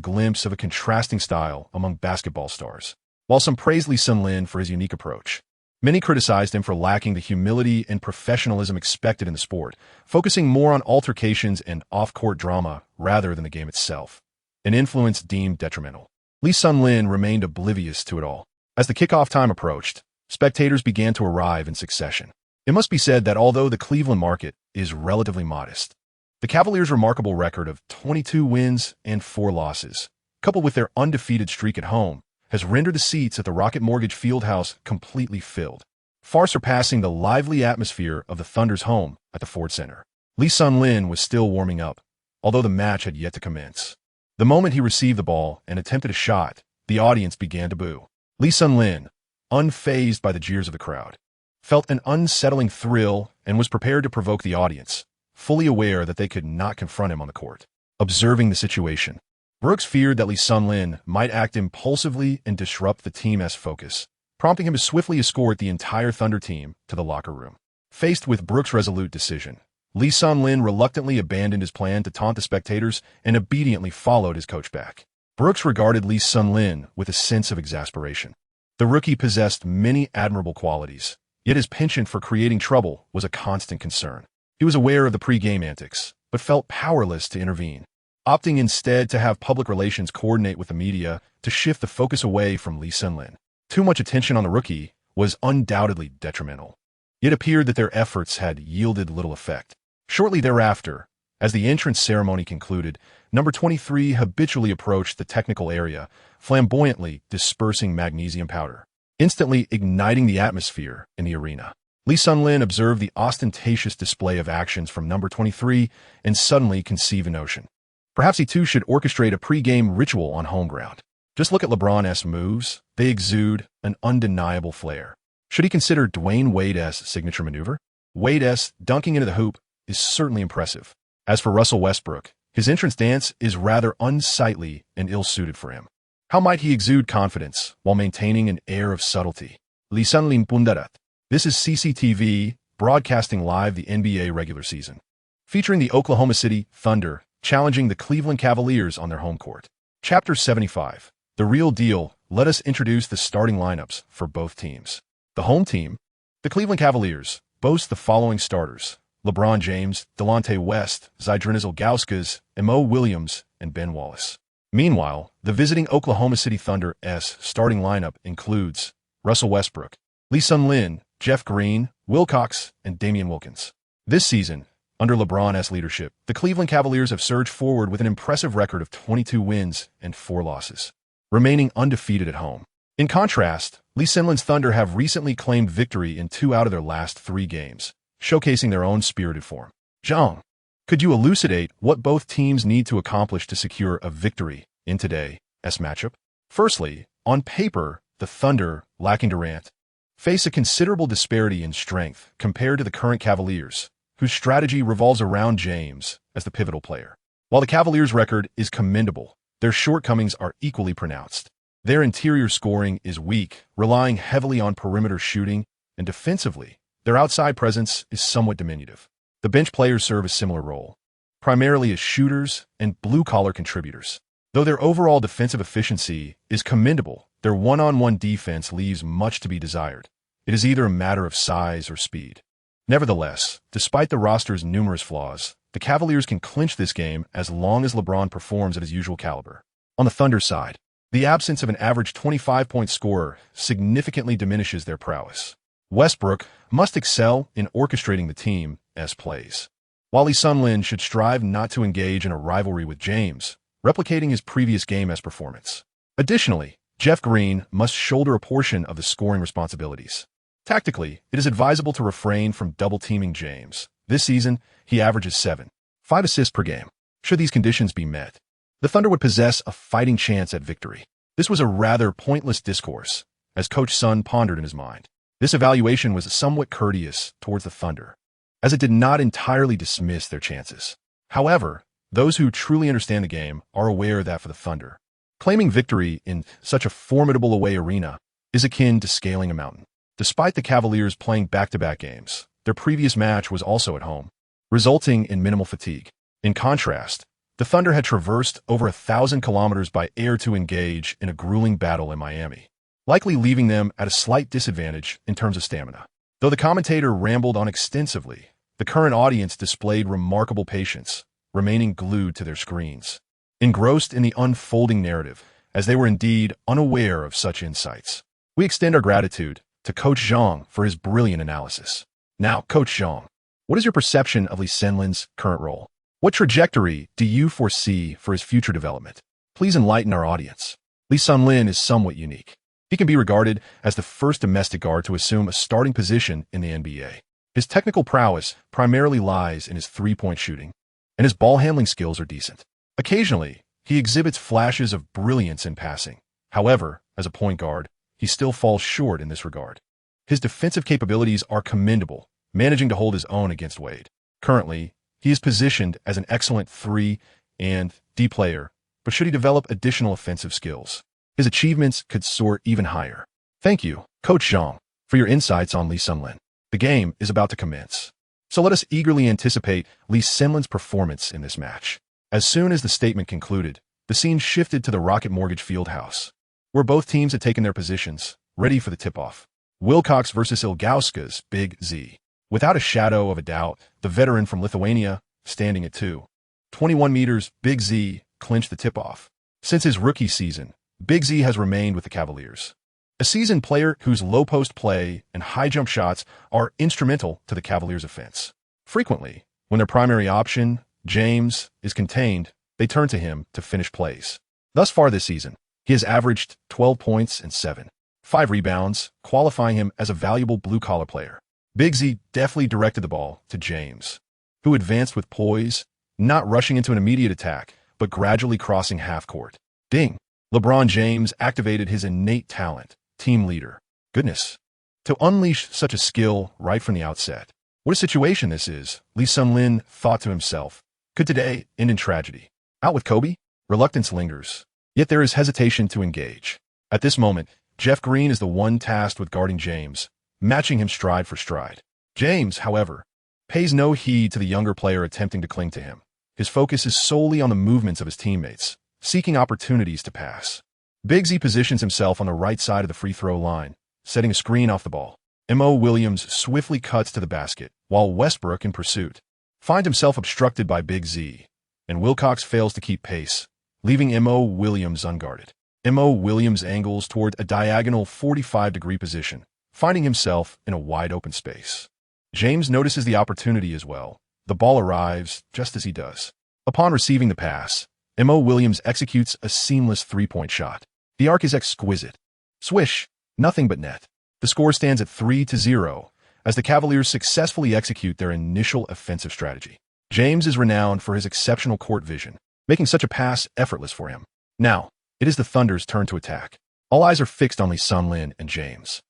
glimpse of a contrasting style among basketball stars. While some praised Lee Sun-lin for his unique approach, many criticized him for lacking the humility and professionalism expected in the sport, focusing more on altercations and off-court drama rather than the game itself, an influence deemed detrimental. Lee Sun-lin remained oblivious to it all. As the kickoff time approached, spectators began to arrive in succession. It must be said that although the Cleveland market is relatively modest, the Cavaliers' remarkable record of 22 wins and 4 losses, coupled with their undefeated streak at home, has rendered the seats at the Rocket Mortgage Fieldhouse completely filled, far surpassing the lively atmosphere of the Thunder's home at the Ford Center. Lee Sun-lin was still warming up, although the match had yet to commence. The moment he received the ball and attempted a shot, the audience began to boo. Lee Sun-lin, unfazed by the jeers of the crowd, felt an unsettling thrill and was prepared to provoke the audience, fully aware that they could not confront him on the court. Observing the situation, Brooks feared that Lee Sun-lin might act impulsively and disrupt the team's focus, prompting him to swiftly escort the entire Thunder team to the locker room. Faced with Brooks' resolute decision, Lee Sun-lin reluctantly abandoned his plan to taunt the spectators and obediently followed his coach back. Brooks regarded Lee Sun-lin with a sense of exasperation. The rookie possessed many admirable qualities, yet his penchant for creating trouble was a constant concern. He was aware of the pre-game antics, but felt powerless to intervene, opting instead to have public relations coordinate with the media to shift the focus away from Lee Sun-lin. Too much attention on the rookie was undoubtedly detrimental. It appeared that their efforts had yielded little effect. Shortly thereafter, as the entrance ceremony concluded, number 23 habitually approached the technical area, flamboyantly dispersing magnesium powder, instantly igniting the atmosphere in the arena. Lee Sun-lin observed the ostentatious display of actions from number 23 and suddenly conceived a notion. Perhaps he too should orchestrate a pre-game ritual on home ground. Just look at LeBron's moves. They exude an undeniable flair. Should he consider Dwyane Wade's signature maneuver? Wade's dunking into the hoop is certainly impressive. As for Russell Westbrook, his entrance dance is rather unsightly and ill-suited for him. How might he exude confidence while maintaining an air of subtlety? Lee Sun-lin pundarat. This is CCTV, broadcasting live the NBA regular season, featuring the Oklahoma City Thunder challenging the Cleveland Cavaliers on their home court. Chapter 75. The Real Deal. Let us introduce the starting lineups for both teams. The home team, the Cleveland Cavaliers, boasts the following starters: LeBron James, Delonte West, Zydrunas Ilgauskas, Mo Williams, and Ben Wallace. Meanwhile, the visiting Oklahoma City Thunder's starting lineup includes Russell Westbrook, Lee Sun-lin, Jeff Green, Wilcox, and Damian Wilkins. This season, under LeBron's leadership, the Cleveland Cavaliers have surged forward with an impressive record of 22 wins and 4 losses, remaining undefeated at home. In contrast, Lee Sun-lin's Thunder have recently claimed victory in 2 out of their last 3 games, showcasing their own spirited form. Zhang, could you elucidate what both teams need to accomplish to secure a victory in today's matchup? Firstly, on paper, the Thunder, lacking Durant, face a considerable disparity in strength compared to the current Cavaliers, whose strategy revolves around James as the pivotal player. While the Cavaliers' record is commendable, their shortcomings are equally pronounced. Their interior scoring is weak, relying heavily on perimeter shooting, and defensively, their outside presence is somewhat diminutive. The bench players serve a similar role, primarily as shooters and blue-collar contributors. Though their overall defensive efficiency is commendable, their one-on-one defense leaves much to be desired. It is either a matter of size or speed. Nevertheless, despite the roster's numerous flaws, the Cavaliers can clinch this game as long as LeBron performs at his usual caliber. On the Thunder side, the absence of an average 25-point scorer significantly diminishes their prowess. Westbrook must excel in orchestrating the team's plays, while Lee Sun-lin should strive not to engage in a rivalry with James, replicating his previous game's performance. Additionally, Jeff Green must shoulder a portion of the scoring responsibilities. Tactically, it is advisable to refrain from double-teaming James. This season, he averages 7.5 assists per game. Should these conditions be met, the Thunder would possess a fighting chance at victory. This was a rather pointless discourse, as Coach Sun pondered in his mind. This evaluation was somewhat courteous towards the Thunder, as it did not entirely dismiss their chances. However, those who truly understand the game are aware that for the Thunder, claiming victory in such a formidable away arena is akin to scaling a mountain. Despite the Cavaliers playing back-to-back games, their previous match was also at home. resulting in minimal fatigue. In contrast, the Thunder had traversed over 1,000 kilometers by air to engage in a grueling battle in Miami, likely leaving them at a slight disadvantage in terms of stamina. Though the commentator rambled on extensively, the current audience displayed remarkable patience, remaining glued to their screens, engrossed in the unfolding narrative, as they were indeed unaware of such insights. We extend our gratitude to Coach Zhang for his brilliant analysis. Now, Coach Zhang, what is your perception of Lee Hsien-Lin's current role? What trajectory do you foresee for his future development? Please enlighten our audience. Lee Hsien-Lin is somewhat unique. He can be regarded as the first domestic guard to assume a starting position in the NBA. His technical prowess primarily lies in his three-point shooting, and his ball handling skills are decent. Occasionally, he exhibits flashes of brilliance in passing. However, as a point guard, he still falls short in this regard. His defensive capabilities are commendable, managing to hold his own against Wade. Currently, he is positioned as an excellent 3 and D player, but should he develop additional offensive skills, his achievements could soar even higher. Thank you, Coach Zhang, for your insights on Lee Hsien-Lin. The game is about to commence, so let us eagerly anticipate Lee Hsien-Lin's performance in this match. As soon as the statement concluded, the scene shifted to the Rocket Mortgage Fieldhouse, where both teams had taken their positions, ready for the tip-off. Wilcox versus Ilgauskas, Big Z. Without a shadow of a doubt, the veteran from Lithuania, standing at 2.21 meters, Big Z clinched the tip-off. Since his rookie season, Big Z has remained with the Cavaliers, a seasoned player whose low-post play and high-jump shots are instrumental to the Cavaliers' offense. Frequently, when their primary option, James, is contained, they turn to him to finish plays. Thus far this season, he has averaged 12 points and 7.5 rebounds, qualifying him as a valuable blue-collar player. Big Z deftly directed the ball to James, who advanced with poise, not rushing into an immediate attack, but gradually crossing half-court. Ding! LeBron James activated his innate talent, team leader. Goodness. To unleash such a skill right from the outset. What a situation this is, Lee Hsien-Lin thought to himself. Could today end in tragedy? Out with Kobe? Reluctance lingers. Yet there is hesitation to engage. At this moment, Jeff Green is the one tasked with guarding James, matching him stride for stride. James, however, pays no heed to the younger player attempting to cling to him. His focus is solely on the movements of his teammates, seeking opportunities to pass. Big Z positions himself on the right side of the free throw line, setting a screen off the ball. Mo Williams swiftly cuts to the basket, while Westbrook, in pursuit, finds himself obstructed by Big Z, and Wilcox fails to keep pace, leaving Mo Williams unguarded. Mo Williams angles toward a diagonal 45-degree position, finding himself in a wide-open space. James notices the opportunity as well. The ball arrives just as he does. Upon receiving the pass, Mo Williams executes a seamless three-point shot. The arc is exquisite. Swish, nothing but net. The score stands at 3-0 as the Cavaliers successfully execute their initial offensive strategy. James is renowned for his exceptional court vision, making such a pass effortless for him. Now, it is the Thunder's turn to attack. All eyes are fixed on Lee Hsien-Lin and James.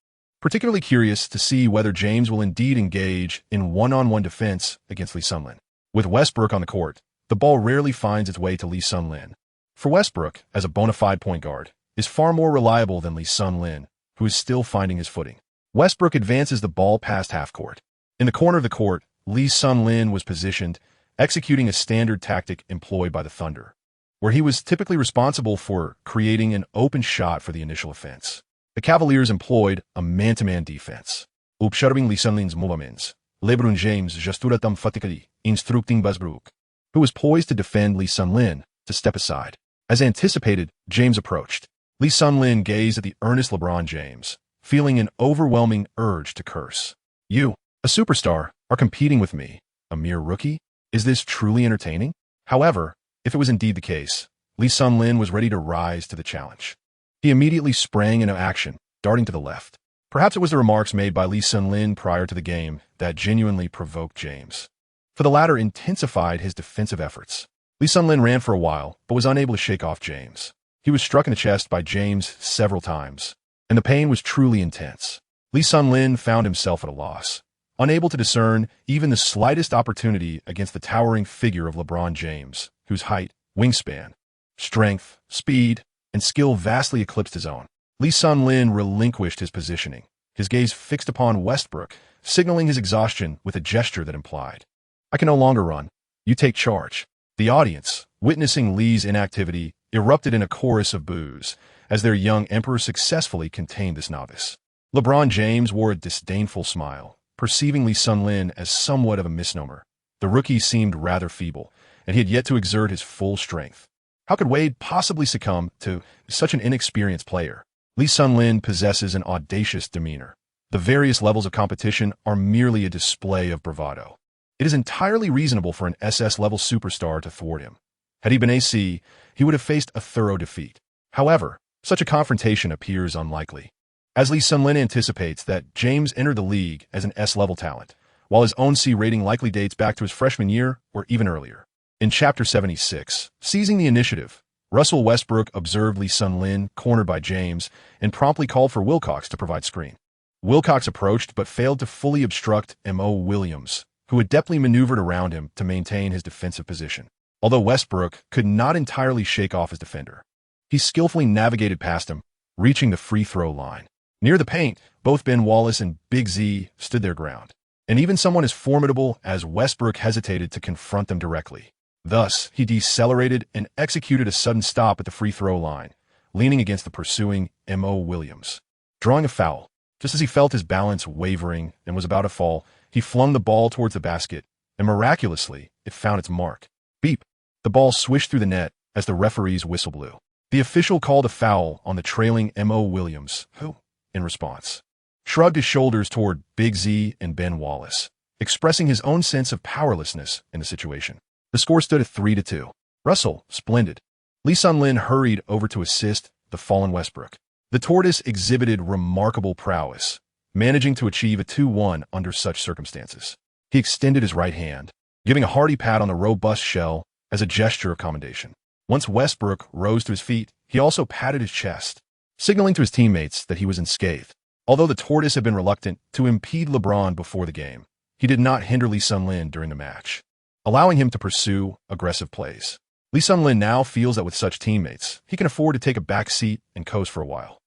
Particularly curious to see whether James will indeed engage in one-on-one defense against Lee Hsien-Lin. With Westbrook on the court, the ball rarely finds its way to Lee Hsien-Lin. For Westbrook, as a bona fide point guard, is far more reliable than Lee Hsien-Lin, who is still finding his footing. Westbrook advances the ball past half-court. In the corner of the court, Lee Hsien-Lin was positioned, executing a standard tactic employed by the Thunder, where he was typically responsible for creating an open shot for the initial offense. The Cavaliers employed a man-to-man defense, observing Lee Hsien-Lin's movements. LeBron James gesturat emphatically, instructing Westbrook, who was poised to defend Lee Hsien-Lin, to step aside. As anticipated, James approached. Lee Hsien-Lin gazed at the earnest LeBron James, feeling an overwhelming urge to curse. You, a superstar, are competing with me, a mere rookie? Is this truly entertaining? However, if it was indeed the case, Lee Hsien-Lin was ready to rise to the challenge. He immediately sprang into action, darting to the left. Perhaps it was the remarks made by Lee Hsien-Lin prior to the game that genuinely provoked James, for the latter intensified his defensive efforts. Lee Hsien-Lin ran for a while, but was unable to shake off James. He was struck in the chest by James several times, and the pain was truly intense. Lee Hsien-Lin found himself at a loss, unable to discern even the slightest opportunity against the towering figure of LeBron James, whose height, wingspan, strength, speed, and skill vastly eclipsed his own. Lee Hsien-Lin relinquished his positioning, his gaze fixed upon Westbrook, signaling his exhaustion with a gesture that implied, I can no longer run. You take charge." The audience, witnessing Lee's inactivity, erupted in a chorus of boos as their young emperor successfully contained this novice. LeBron James wore a disdainful smile, perceiving Lee Sun-Lin as somewhat of a misnomer. The rookie seemed rather feeble, and he had yet to exert his full strength. How could Wade possibly succumb to such an inexperienced player? Lee Sun-Lin possesses an audacious demeanor. The various levels of competition are merely a display of bravado. It is entirely reasonable for an SS-level superstar to thwart him. Had he been AC, he would have faced a thorough defeat. However, such a confrontation appears unlikely, as Lee Sun-Lin anticipates that James entered the league as an S-level talent, while his own C rating likely dates back to his freshman year or even earlier. In Chapter 76, Seizing the Initiative, Russell Westbrook observed Lee Sun-Lin cornered by James and promptly called for Wilcox to provide screen. Wilcox approached but failed to fully obstruct Mo Williams, who adeptly maneuvered around him to maintain his defensive position. Although Westbrook could not entirely shake off his defender, he skillfully navigated past him, reaching the free throw line. Near the paint, both Ben Wallace and Big Z stood their ground, and even someone as formidable as Westbrook hesitated to confront them directly. Thus, he decelerated and executed a sudden stop at the free throw line, leaning against the pursuing Mo Williams. Drawing a foul, just as he felt his balance wavering and was about to fall, he flung the ball towards the basket, and miraculously, it found its mark. Beep! The ball swished through the net as the referee's whistle blew. The official called a foul on the trailing Mo Williams, who, in response, shrugged his shoulders toward Big Z and Ben Wallace, expressing his own sense of powerlessness in the situation. The score stood at 3-2. Russell, splendid. Lee Sun-Lin hurried over to assist the fallen Westbrook. The tortoise exhibited remarkable prowess, managing to achieve a 2-1 under such circumstances. He extended his right hand, giving a hearty pat on the robust shell as a gesture of commendation. Once Westbrook rose to his feet, he also patted his chest, signaling to his teammates that he was unscathed. Although the tortoise had been reluctant to impede LeBron before the game, he did not hinder Lee Sun-Lin during the match, allowing him to pursue aggressive plays. Lee Sun-Lin now feels that with such teammates, he can afford to take a back seat and coast for a while.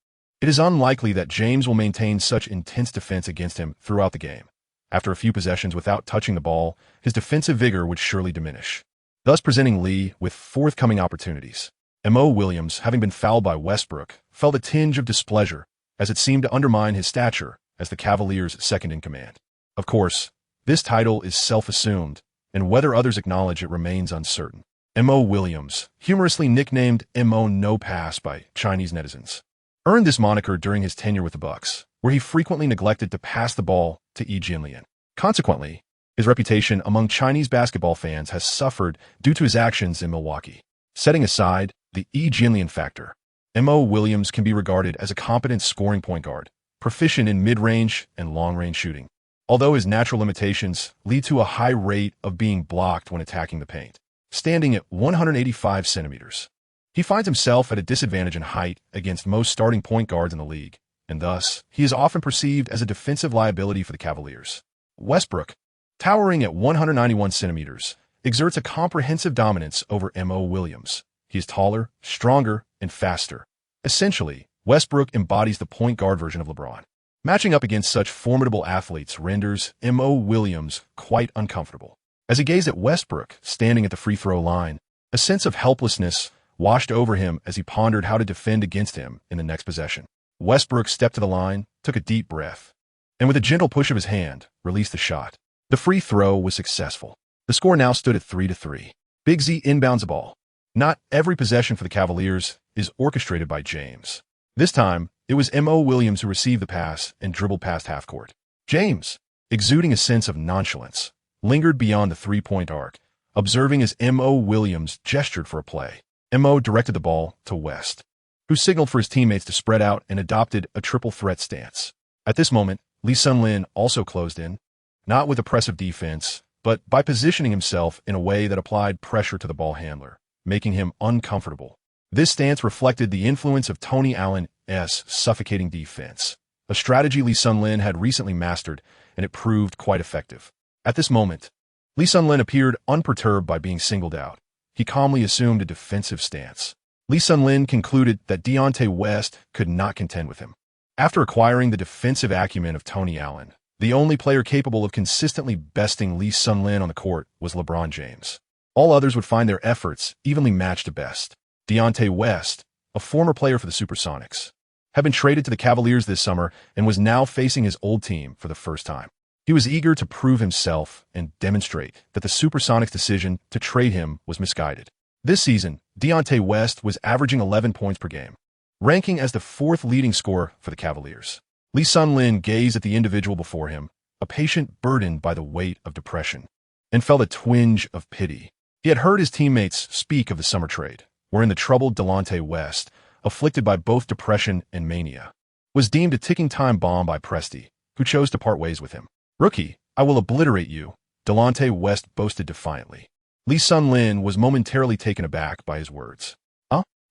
It is unlikely that James will maintain such intense defense against him throughout the game. After a few possessions without touching the ball, his defensive vigor would surely diminish, thus presenting Lee with forthcoming opportunities. Mo Williams, having been fouled by Westbrook, felt a tinge of displeasure as it seemed to undermine his stature as the Cavaliers' second-in-command. Of course, this title is self-assumed, and whether others acknowledge it remains uncertain. Mo Williams, humorously nicknamed Mo No Pass by Chinese netizens, earned this moniker during his tenure with the Bucks, where he frequently neglected to pass the ball to Yi Jianlian. Consequently, his reputation among Chinese basketball fans has suffered due to his actions in Milwaukee. Setting aside the Yi Jianlian factor, Mo Williams can be regarded as a competent scoring point guard, proficient in mid-range and long-range shooting, although his natural limitations lead to a high rate of being blocked when attacking the paint. Standing at 185 centimeters, he finds himself at a disadvantage in height against most starting point guards in the league, and thus, he is often perceived as a defensive liability for the Cavaliers. Westbrook, towering at 191 centimeters, exerts a comprehensive dominance over Mo Williams. He is taller, stronger, and faster. Essentially, Westbrook embodies the point guard version of LeBron. Matching up against such formidable athletes renders Mo Williams quite uncomfortable. As he gazed at Westbrook standing at the free throw line, a sense of helplessness washed over him as he pondered how to defend against him in the next possession. Westbrook stepped to the line, took a deep breath, and with a gentle push of his hand, released the shot. The free throw was successful. The score now stood at 3-3. Big Z inbounds the ball. Not every possession for the Cavaliers is orchestrated by James. This time, it was Mo Williams who received the pass and dribbled past half court. James, exuding a sense of nonchalance, lingered beyond the three-point arc, observing as Mo Williams gestured for a play. Mo directed the ball to West, who signaled for his teammates to spread out and adopted a triple threat stance. At this moment, Lee Sun-Lin also closed in, not with oppressive defense, but by positioning himself in a way that applied pressure to the ball handler, making him uncomfortable. This stance reflected the influence of Tony Allen's suffocating defense, a strategy Lee Sun-Lin had recently mastered, and it proved quite effective. At this moment, Lee Sun-Lin appeared unperturbed by being singled out. He calmly assumed a defensive stance. Lee Sun-Lin concluded that Deontay West could not contend with him. After acquiring the defensive acumen of Tony Allen, The only player capable of consistently besting Lee Sun-lin on the court was LeBron James. All others would find their efforts evenly matched at best. Deontay West, a former player for the Supersonics, had been traded to the Cavaliers this summer and was now facing his old team for the first time. He was eager to prove himself and demonstrate that the Supersonics' decision to trade him was misguided. This season, Deontay West was averaging 11 points per game, ranking as the fourth leading scorer for the Cavaliers. Lee Sun-lin gazed at the individual before him, a patient burdened by the weight of depression, and felt a twinge of pity. He had heard his teammates speak of the summer trade, wherein the troubled Delonte West, afflicted by both depression and mania, was deemed a ticking time bomb by Presti, who chose to part ways with him. "Rookie, I will obliterate you," Delonte West boasted defiantly. Lee Sun-lin was momentarily taken aback by his words.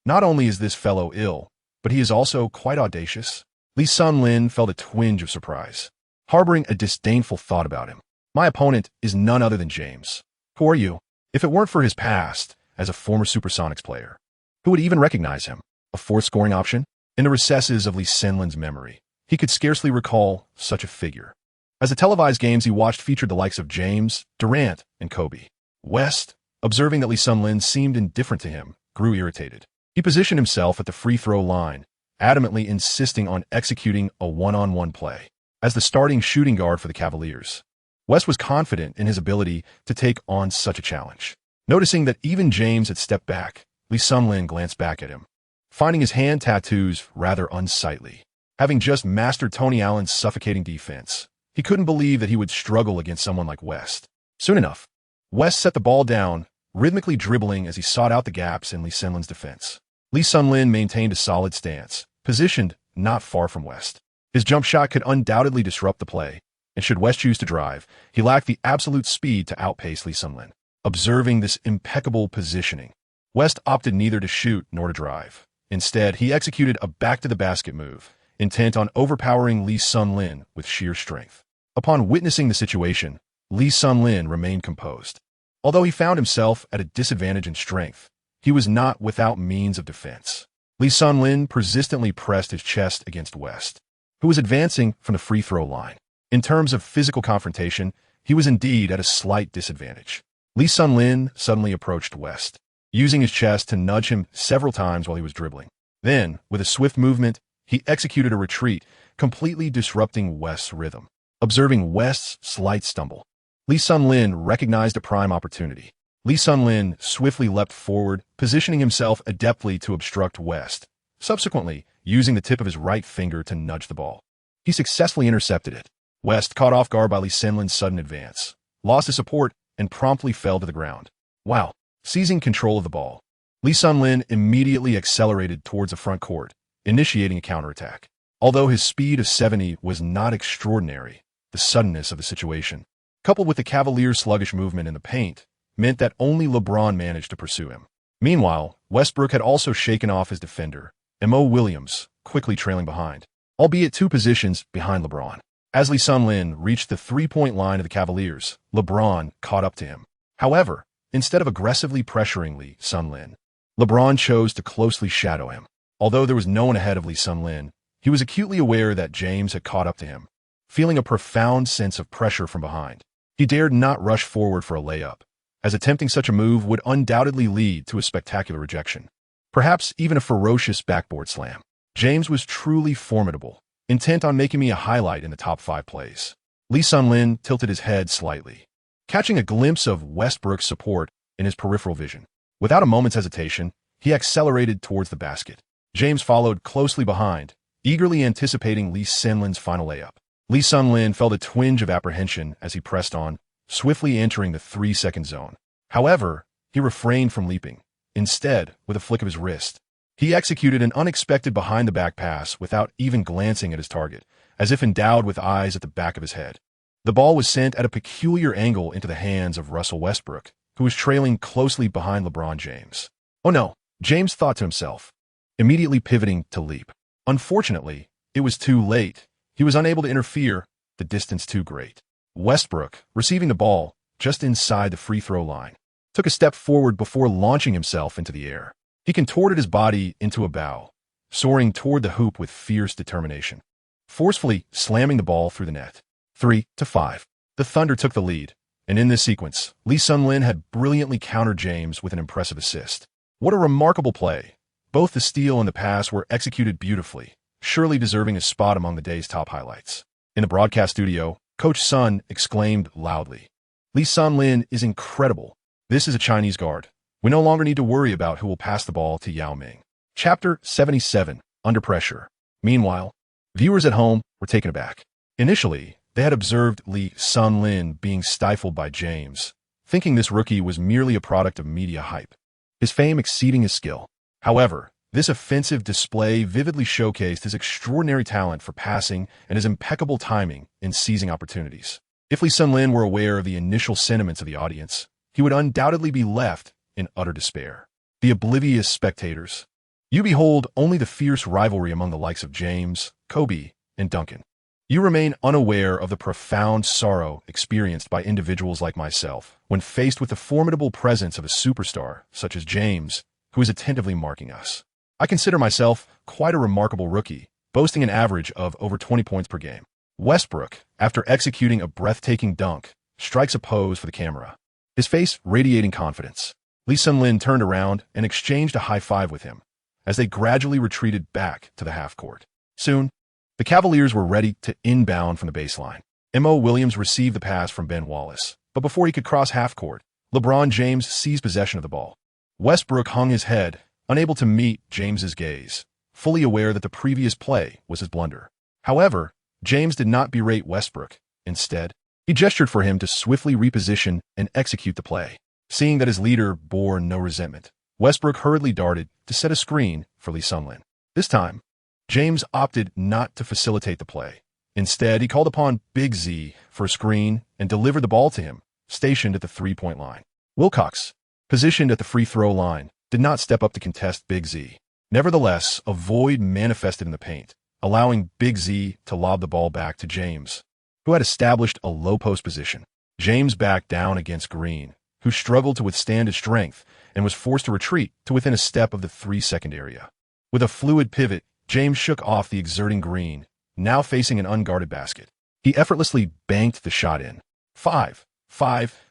Not only is this fellow ill, but he is also quite audacious. Lee Sun-lin felt a twinge of surprise, harboring a disdainful thought about him. "My opponent is none other than James. Who are you?" If it weren't for his past as a former Supersonics player, who would even recognize him? A fourth scoring option? In the recesses of Lee Sun-lin's memory, he could scarcely recall such a figure. As the televised games he watched featured the likes of James, Durant, and Kobe. West, observing that Lee Sun-lin seemed indifferent to him, grew irritated. He positioned himself at the free throw line, adamantly insisting on executing a one-on-one play. As the starting shooting guard for the Cavaliers, West was confident in his ability to take on such a challenge. Noticing that even James had stepped back, Lee Sun-lin glanced back at him, finding his hand tattoos rather unsightly. Having just mastered Tony Allen's suffocating defense, he couldn't believe that he would struggle against someone like West. Soon enough, West set the ball down, rhythmically dribbling as he sought out the gaps in Lee Sun-lin's defense. Lee Sun-lin maintained a solid stance, positioned not far from West. His jump shot could undoubtedly disrupt the play, and should West choose to drive, he lacked the absolute speed to outpace Lee Sun-lin. Observing this impeccable positioning, West opted neither to shoot nor to drive. Instead, he executed a back-to-the-basket move, intent on overpowering Lee Sun-lin with sheer strength. Upon witnessing the situation, Lee Sun-lin remained composed. Although he found himself at a disadvantage in strength, he was not without means of defense. Lee Sun-lin persistently pressed his chest against West, who was advancing from the free throw line. In terms of physical confrontation, he was indeed at a slight disadvantage. Lee Sun-lin suddenly approached West, using his chest to nudge him several times while he was dribbling. Then, with a swift movement, he executed a retreat, completely disrupting West's rhythm. Observing West's slight stumble, Lee Sun-lin recognized a prime opportunity. Lee Sun-lin swiftly leapt forward, positioning himself adeptly to obstruct West, subsequently using the tip of his right finger to nudge the ball. He successfully intercepted it. West, caught off guard by Lee Sun-lin's sudden advance, lost his support and promptly fell to the ground. Wow! Seizing control of the ball, Lee Sun-lin immediately accelerated towards the front court, initiating a counterattack. Although his speed of 70 was not extraordinary, the suddenness of the situation, coupled with the Cavaliers' sluggish movement in the paint, meant that only LeBron managed to pursue him. Meanwhile, Westbrook had also shaken off his defender, and Mo Williams, quickly trailing behind, albeit 2 positions behind LeBron. As Lee Sun-lin reached the three-point line of the Cavaliers, LeBron caught up to him. However, instead of aggressively pressuring Lee Sun-lin, LeBron chose to closely shadow him. Although there was no one ahead of Lee Sun-lin, he was acutely aware that James had caught up to him, feeling a profound sense of pressure from behind. He dared not rush forward for a layup, as attempting such a move would undoubtedly lead to a spectacular rejection, perhaps even a ferocious backboard slam. James was truly formidable, intent on making me a highlight in the top 5 plays. Lee Sun-lin tilted his head slightly, catching a glimpse of Westbrook's support in his peripheral vision. Without a moment's hesitation, he accelerated towards the basket. James followed closely behind, eagerly anticipating Lee Sun-lin's final layup. Lee Sun-lin felt a twinge of apprehension as he pressed on, swiftly entering the 3-second zone. However, he refrained from leaping. Instead, with a flick of his wrist, he executed an unexpected behind-the-back pass without even glancing at his target, as if endowed with eyes at the back of his head. The ball was sent at a peculiar angle into the hands of Russell Westbrook, who was trailing closely behind LeBron James. "Oh no," James thought to himself, immediately pivoting to leap. Unfortunately, it was too late. He was unable to interfere, the distance too great. Westbrook, receiving the ball just inside the free throw line, took a step forward before launching himself into the air. He contorted his body into a bow, soaring toward the hoop with fierce determination, forcefully slamming the ball through the net. 3-5. The Thunder took the lead, and in this sequence, Lee Sun-Lin had brilliantly countered James with an impressive assist. What a remarkable play. Both the steal and the pass were executed beautifully, surely deserving a spot among the day's top highlights. In the broadcast studio, Coach Sun exclaimed loudly, "Lee Sun-Lin is incredible. This is a Chinese guard. We no longer need to worry about who will pass the ball to Yao Ming." Chapter 77, Under Pressure. Meanwhile, viewers at home were taken aback. Initially, they had observed Lee Sun-Lin being stifled by James, thinking this rookie was merely a product of media hype, his fame exceeding his skill. However, this offensive display vividly showcased his extraordinary talent for passing and his impeccable timing in seizing opportunities. If Lee Sun-Lin were aware of the initial sentiments of the audience, he would undoubtedly be left in utter despair. The oblivious spectators. You behold only the fierce rivalry among the likes of James, Kobe, and Duncan. You remain unaware of the profound sorrow experienced by individuals like myself when faced with the formidable presence of a superstar such as James, who is attentively marking us. I consider myself quite a remarkable rookie, boasting an average of over 20 points per game. Westbrook, after executing a breathtaking dunk, strikes a pose for the camera, his face radiating confidence. Lee Sun-Lin turned around and exchanged a high five with him as they gradually retreated back to the half-court. Soon, the Cavaliers were ready to inbound from the baseline. Mo Williams received the pass from Ben Wallace, but before he could cross half-court, LeBron James seized possession of the ball. Westbrook hung his head, unable to meet James's gaze, fully aware that the previous play was his blunder. However, James did not berate Westbrook. Instead, he gestured for him to swiftly reposition and execute the play. Seeing that his leader bore no resentment, Westbrook hurriedly darted to set a screen for Lee Sun-Lin. This time, James opted not to facilitate the play. Instead, he called upon Big Z for a screen and delivered the ball to him, stationed at the three-point line. Wilcox, positioned at the free throw line, did not step up to contest Big Z. Nevertheless, a void manifested in the paint, allowing Big Z to lob the ball back to James, who had established a low-post position. James backed down against Green, who struggled to withstand his strength and was forced to retreat to within a step of the 3-second area. With a fluid pivot, James shook off the exerting Green, now facing an unguarded basket. He effortlessly banked the shot in. 5.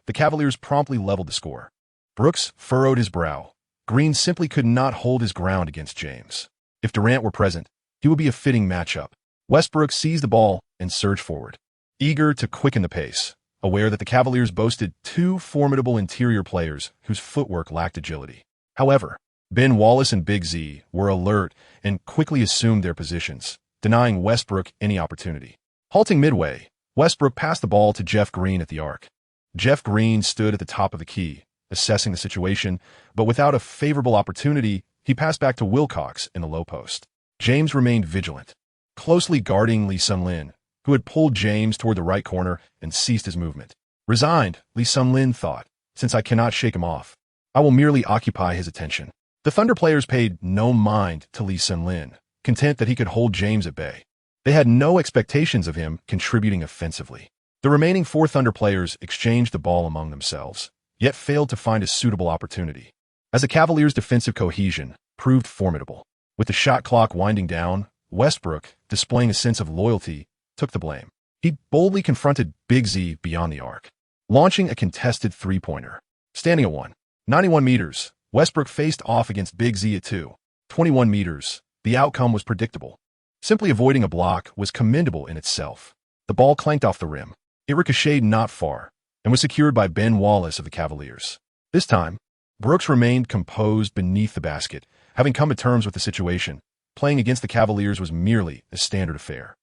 The Cavaliers promptly leveled the score. Brooks furrowed his brow. Green simply could not hold his ground against James. If Durant were present, he would be a fitting matchup. Westbrook seized the ball and surged forward, eager to quicken the pace, aware that the Cavaliers boasted two formidable interior players whose footwork lacked agility. However, Ben Wallace and Big Z were alert and quickly assumed their positions, denying Westbrook any opportunity. Halting midway, Westbrook passed the ball to Jeff Green at the arc. Jeff Green stood at the top of the key, assessing the situation, but without a favorable opportunity, he passed back to Wilcox in the low post. James remained vigilant, closely guarding Lee Sun-Lin, who had pulled James toward the right corner and ceased his movement. Resigned, Lee Sun-Lin thought, since I cannot shake him off, I will merely occupy his attention. The Thunder players paid no mind to Lee Sun-Lin, content that he could hold James at bay. They had no expectations of him contributing offensively. The remaining 4 Thunder players exchanged the ball among themselves, yet failed to find a suitable opportunity. As the Cavaliers' defensive cohesion proved formidable, with the shot clock winding down, Westbrook, displaying a sense of loyalty, took the blame. He boldly confronted Big Z beyond the arc, launching a contested three-pointer. Standing at 91 meters, Westbrook faced off against Big Z at 21 meters. The outcome was predictable. Simply avoiding a block was commendable in itself. The ball clanked off the rim. It ricocheted not far and was secured by Ben Wallace of the Cavaliers. This time, Brooks remained composed beneath the basket, having come to terms with the situation. Playing against the Cavaliers was merely a standard affair.